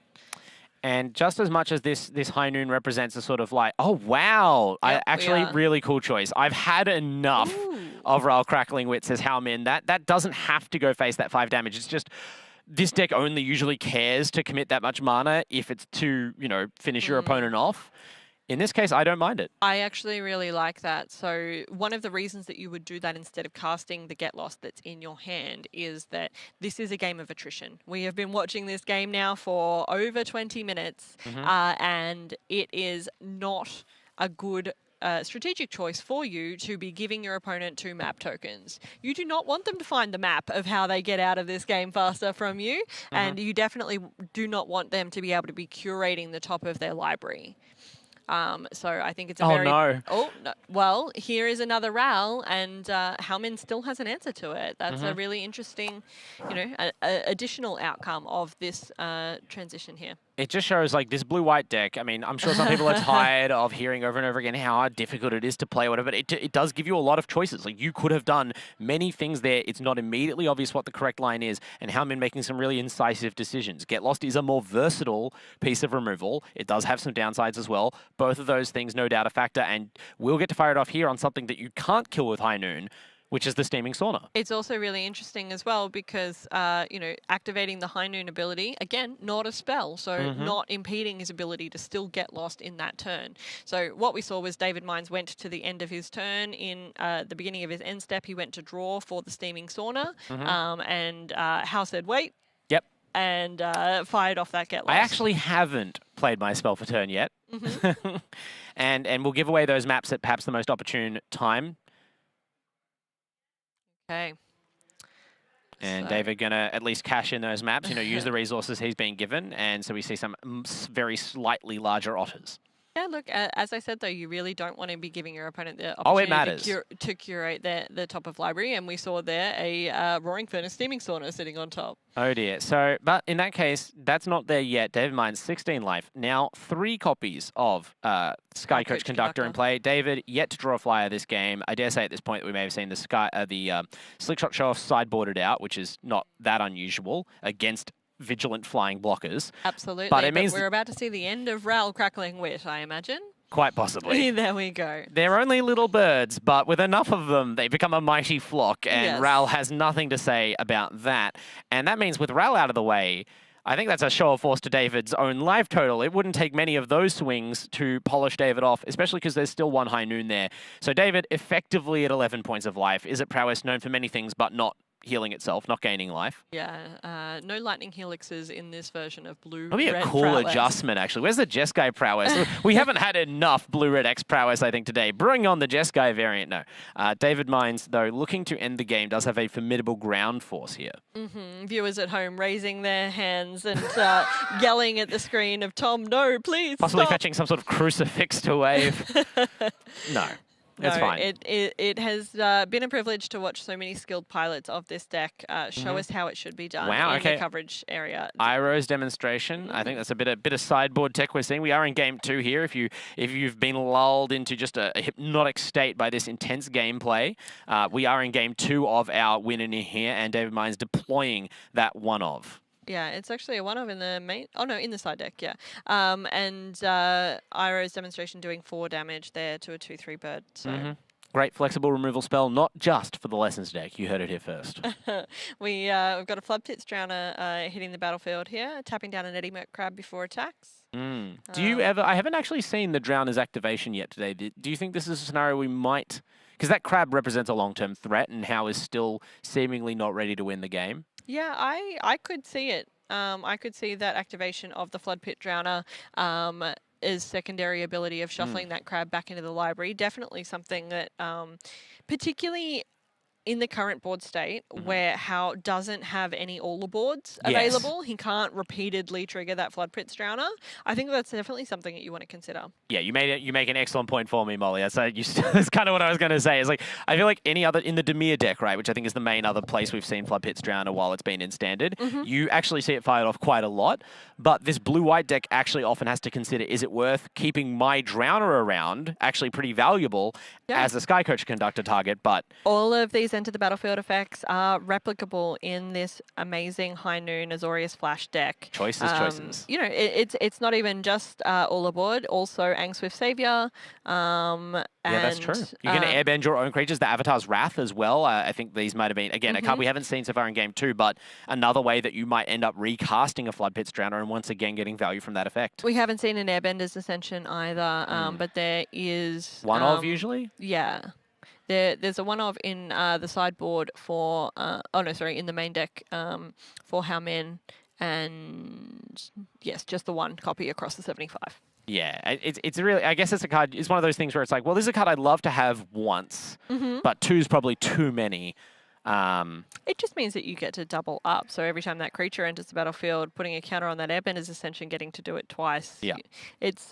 And just as much as this High Noon represents a sort of like, oh, wow, Yep, really cool choice. I've had enough of Ral Crackling Wit, says Hao Min. That doesn't have to go face that 5 damage. It's just this deck only usually cares to commit that much mana if it's to, finish your opponent off. In this case, I don't mind it. I actually really like that. So one of the reasons that you would do that instead of casting the Get Lost that's in your hand is that this is a game of attrition. We have been watching this game now for over 20 minutes, and it is not a good strategic choice for you to be giving your opponent 2 map tokens. You do not want them to find the map of how they get out of this game faster from you, and you definitely do not want them to be able to be curating the top of their library. So I think it's a very... no. Oh, no. Well, here is another Ral, and Hao Min still has an answer to it. That's a really interesting, additional outcome of this transition here. It just shows this blue-white deck. I mean, I'm sure some people are tired of hearing over and over again how difficult it is to play, whatever, but it does give you a lot of choices. You could have done many things there. It's not immediately obvious what the correct line is, and Hao Min making some really incisive decisions. Get Lost is a more versatile piece of removal. It does have some downsides as well. Both of those things, no doubt, a factor, and we'll get to fire it off here on something that you can't kill with High Noon, which is the Steaming Sauna. It's also really interesting as well because, activating the High Noon ability, again, not a spell, so not impeding his ability to still get lost in that turn. So what we saw was David Mines went to the end of his turn. In the beginning of his end step, he went to draw for the Steaming Sauna, and Hao said, wait. Yep. And fired off that Get Lost. I actually haven't played my spell for turn yet. and we'll give away those maps at perhaps the most opportune time. Okay. And David gonna at least cash in those maps, use the resources he's been given, and so we see some very slightly larger otters. Yeah, look, as I said, though, you really don't want to be giving your opponent the opportunity to curate the top of library, and we saw there a Roaring Furnace Steaming Sauna sitting on top. Oh dear. So, but in that case, that's not there yet. David Mines, 16 life. Now 3 copies of Sky Coach Conductor in play. David yet to draw a flyer this game. I dare say at this point that we may have seen the Slick Shot show off sideboarded out, which is not that unusual against vigilant flying blockers. Absolutely, but it means we're about to see the end of Ral Crackling Wit, I imagine. Quite possibly. There we go. They're only little birds, but with enough of them, they become a mighty flock, and Ral has nothing to say about that. And that means with Ral out of the way, I think that's a show of force to David's own life total. It wouldn't take many of those swings to polish David off, especially because there's still 1 High Noon there. So David effectively at 11 points of life. Izzet Prowess known for many things, but not healing itself, not gaining life. Yeah, no lightning helixes in this version of blue. That'd be a cool prowess. Adjustment, actually. Where's the Jeskai prowess? We haven't had enough blue-red X prowess, I think, today. Bring on the Jeskai variant. No. David Mines, though, looking to end the game, does have a formidable ground force here. Viewers at home raising their hands and yelling at the screen of Tom, no, please Possibly stop. fetching some sort of crucifix to wave. No. It's fine. It has been a privilege to watch so many skilled pilots of this deck show us how it should be done in the coverage area. Iroh's demonstration. I think that's a bit of sideboard tech we're seeing. We are in game 2 here. If you've been lulled into just a hypnotic state by this intense gameplay, we are in game 2 of our win in here, and David Mines deploying that one of. Yeah, it's actually a one-of in the main... Oh, no, in the side deck, yeah. And Iroh's demonstration doing 4 damage there to a 2/3 bird. So. Great flexible removal spell, not just for the Lessons deck. You heard it here first. We've got a Flood Pits Drowner hitting the battlefield here, tapping down an Eddy Merc Crab before attacks. Do you ever... I haven't actually seen the Drowner's activation yet today. Do you think this is a scenario we might... Because that crab represents a long-term threat, and How is still seemingly not ready to win the game. Yeah, I could see it. I could see that activation of the Flood Pit Drowner is secondary ability of shuffling that crab back into the library. Definitely something that, particularly in the current board state, where How doesn't have any Aula boards available, he can't repeatedly trigger that Flood Pits Drowner. I think that's definitely something that you want to consider. Yeah, you make an excellent point for me, Molly. That's kind of what I was going to say. It's like, I feel like any other, in the Dimir deck, right, which I think is the main other place we've seen Flood Pits Drowner while it's been in Standard, you actually see it fired off quite a lot. But this blue-white deck actually often has to consider, is it worth keeping my Drowner around, actually pretty valuable, as a Sky Coach Conductor target, but... All of these enter the battlefield effects are replicable in this amazing High Noon Azorius Flash deck. Choices. You know, it's not even just all aboard, also Angswift Savior. Yeah, that's true. You can airbend your own creatures. The Avatar's Wrath as well. I think these might have been, again, a card we haven't seen so far in Game 2, but another way that you might end up recasting a Flood Pits Drowner and once again getting value from that effect. We haven't seen an Airbender's Ascension either, but there is... One of, usually? Yeah. There's a one-of in the sideboard for... in the main deck for How Men, and yes, just the one copy across the 75. Yeah, it's really, I guess it's a card, it's one of those things where it's like, well, this is a card I'd love to have once, but two's probably too many. It just means that you get to double up. So every time that creature enters the battlefield, putting a counter on that Airbender's Ascension, getting to do it twice. Yeah. It's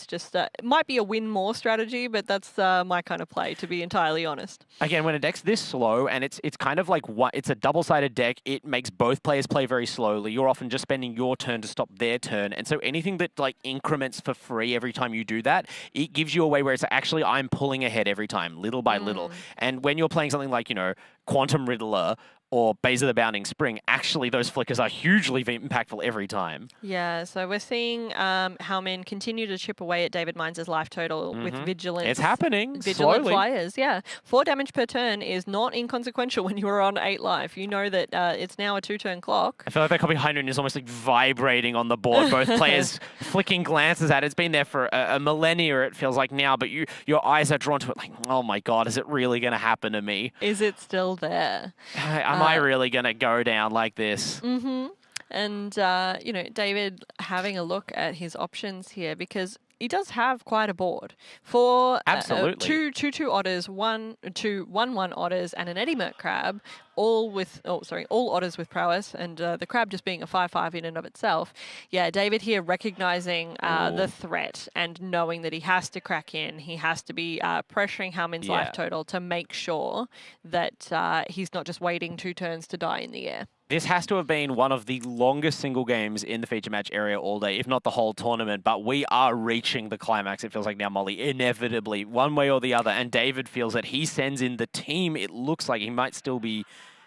just, it might be a win more strategy, but that's my kind of play, to be entirely honest. Again, when a deck's this slow, and it's kind of like, it's a double-sided deck, it makes both players play very slowly. You're often just spending your turn to stop their turn. And so anything that like increments for free every time you do that, it gives you a way where it's actually, I'm pulling ahead every time, little by little. And when you're playing something like, you know, Quantum Riddler or Baza the Bounding Spring, actually those flickers are hugely impactful every time. Yeah, so we're seeing How Men continue to chip away at David Mines' life total with Vigilance. It's happening, Vigilant slowly. Flyers, yeah. 4 damage per turn is not inconsequential when you are on 8 life. You know that it's now a 2-turn clock. I feel like that copy of High Noon is almost like vibrating on the board, both players flicking glances at it. It's been there for a millennia, it feels like now, but your eyes are drawn to it like, oh my God, is it really going to happen to me? Is it still there? Am I really going to go down like this? And, you know, David having a look at his options here, because he does have quite a board. For absolutely 2/2 otters, 1/1 otters, and an Eddy Merc Crab, all otters with prowess, and the crab just being a 5/5 in and of itself. Yeah, David here recognizing the threat and knowing that he has to crack in. He has to be pressuring Howman's life total to make sure that he's not just waiting 2 turns to die in the air. This has to have been one of the longest single games in the feature match area all day, if not the whole tournament, but we are reaching the climax, it feels like now, Molly, inevitably, one way or the other, and David feels that he sends in the team. It looks like he might still be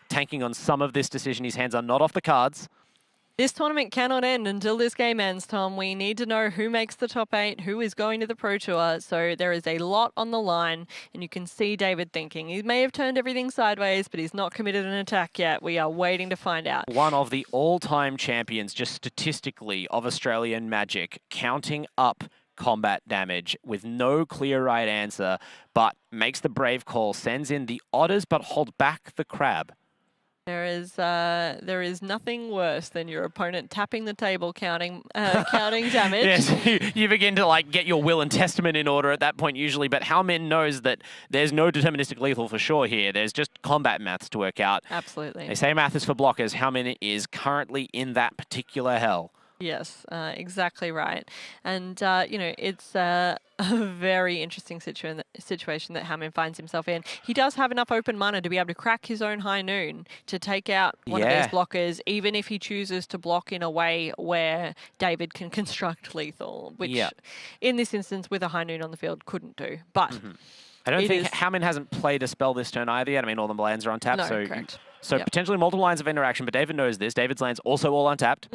tanking on some of this decision. His hands are not off the cards. This tournament cannot end until this game ends, Tom. We need to know who makes the top 8, who is going to the Pro Tour. So there is a lot on the line, and you can see David thinking. He may have turned everything sideways, but he's not committed an attack yet. We are waiting to find out. One of the all-time champions, just statistically, of Australian Magic, counting up combat damage with no clear right answer, but makes the brave call, sends in the otters, but hold back the crab. There is nothing worse than your opponent tapping the table, counting damage. Yes, you begin to like get your will and testament in order at that point usually, but Howman knows that there's no deterministic lethal for sure here. There's just combat maths to work out. Absolutely. They say math is for blockers. Howman is currently in that particular hell. Yes, exactly right. And, you know, it's a very interesting situation that Hammond finds himself in. He does have enough open mana to be able to crack his own High Noon to take out one of these blockers, even if he chooses to block in a way where David can construct lethal, which in this instance with a High Noon on the field couldn't do. But I don't think Howman hasn't played a spell this turn either yet. I mean, all the lands are untapped. No, correct. So potentially multiple lines of interaction, but David knows this. David's lands also all untapped.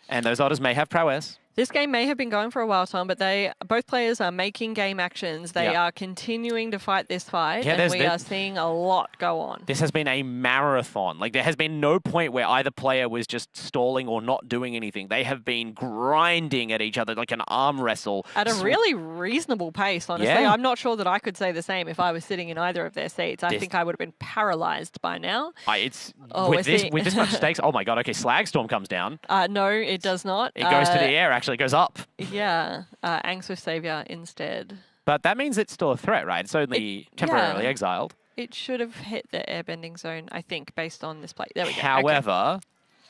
And those otters may have prowess. This game may have been going for a while, Tom, but both players are making game actions. They are continuing to fight this fight, and we are seeing a lot go on. This has been a marathon. Like, there has been no point where either player was just stalling or not doing anything. They have been grinding at each other like an arm wrestle. At a really reasonable pace, honestly. Yeah. I'm not sure that I could say the same if I was sitting in either of their seats. I think I would have been paralyzed by now. With this much stakes, oh my god, okay, Slagstorm comes down. No, it does not. It goes to the air, actually, it goes up. Yeah, Angswith Savior instead. But that means it's still a threat, right? It's only temporarily exiled. It should have hit the airbending zone, I think, based on this play. There we go. However,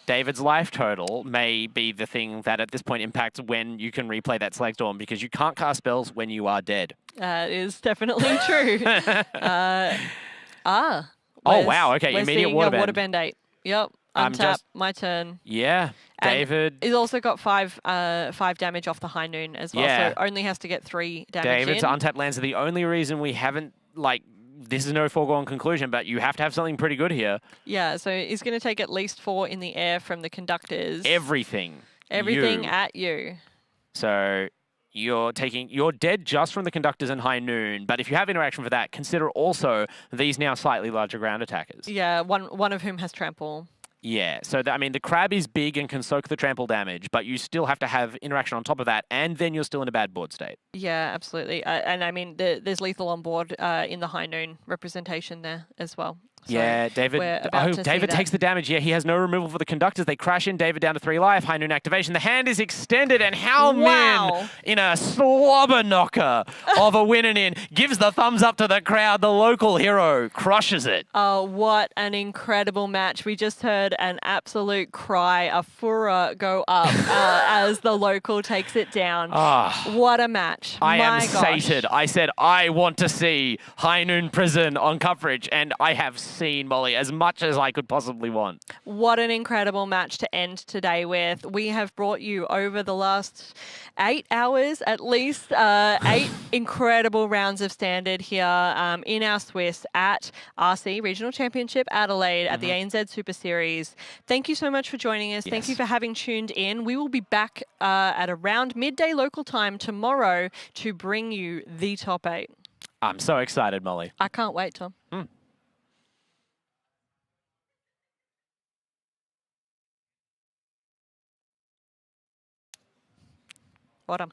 David's life total may be the thing that at this point impacts when you can replay that Slagstorm, because you can't cast spells when you are dead. That is definitely true. Oh, wow, okay, immediate Waterbend. Waterbend 8. Yep. Untap, my turn. Yeah, David. He's also got 5 damage off the High Noon as well, so only has to get 3 damage David's untap lands are the only reason we haven't, like, this is no foregone conclusion, but you have to have something pretty good here. Yeah, so he's going to take at least 4 in the air from the conductors. Everything at you. So you're dead just from the conductors and High Noon, but if you have interaction for that, consider also these now slightly larger ground attackers. Yeah, one of whom has trample. Yeah, so I mean, the crab is big and can soak the trample damage, but you still have to have interaction on top of that, and then you're still in a bad board state. Yeah, absolutely. And I mean, there's lethal on board in the High Noon representation there as well. So yeah, David. David takes the damage. Yeah, he has no removal for the conductors. They crash in. David down to 3 life. High Noon activation. The hand is extended, and Hao Min, in a slobber knocker of a win and in, gives the thumbs up to the crowd. The local hero crushes it. Oh, what an incredible match! We just heard an absolute cry, a furor go up as the local takes it down. What a match! I am sated. I said I want to see High Noon Prison on coverage, and I have seen, Molly, as much as I could possibly want. What an incredible match to end today with. We have brought you over the last 8 hours, at least 8 incredible rounds of Standard here in our Swiss at RC Regional Championship Adelaide at the ANZ Super Series. Thank you so much for joining us. Thank you for having tuned in. We will be back at around midday local time tomorrow to bring you the top 8. I'm so excited, Molly. I can't wait, Tom. Bottom.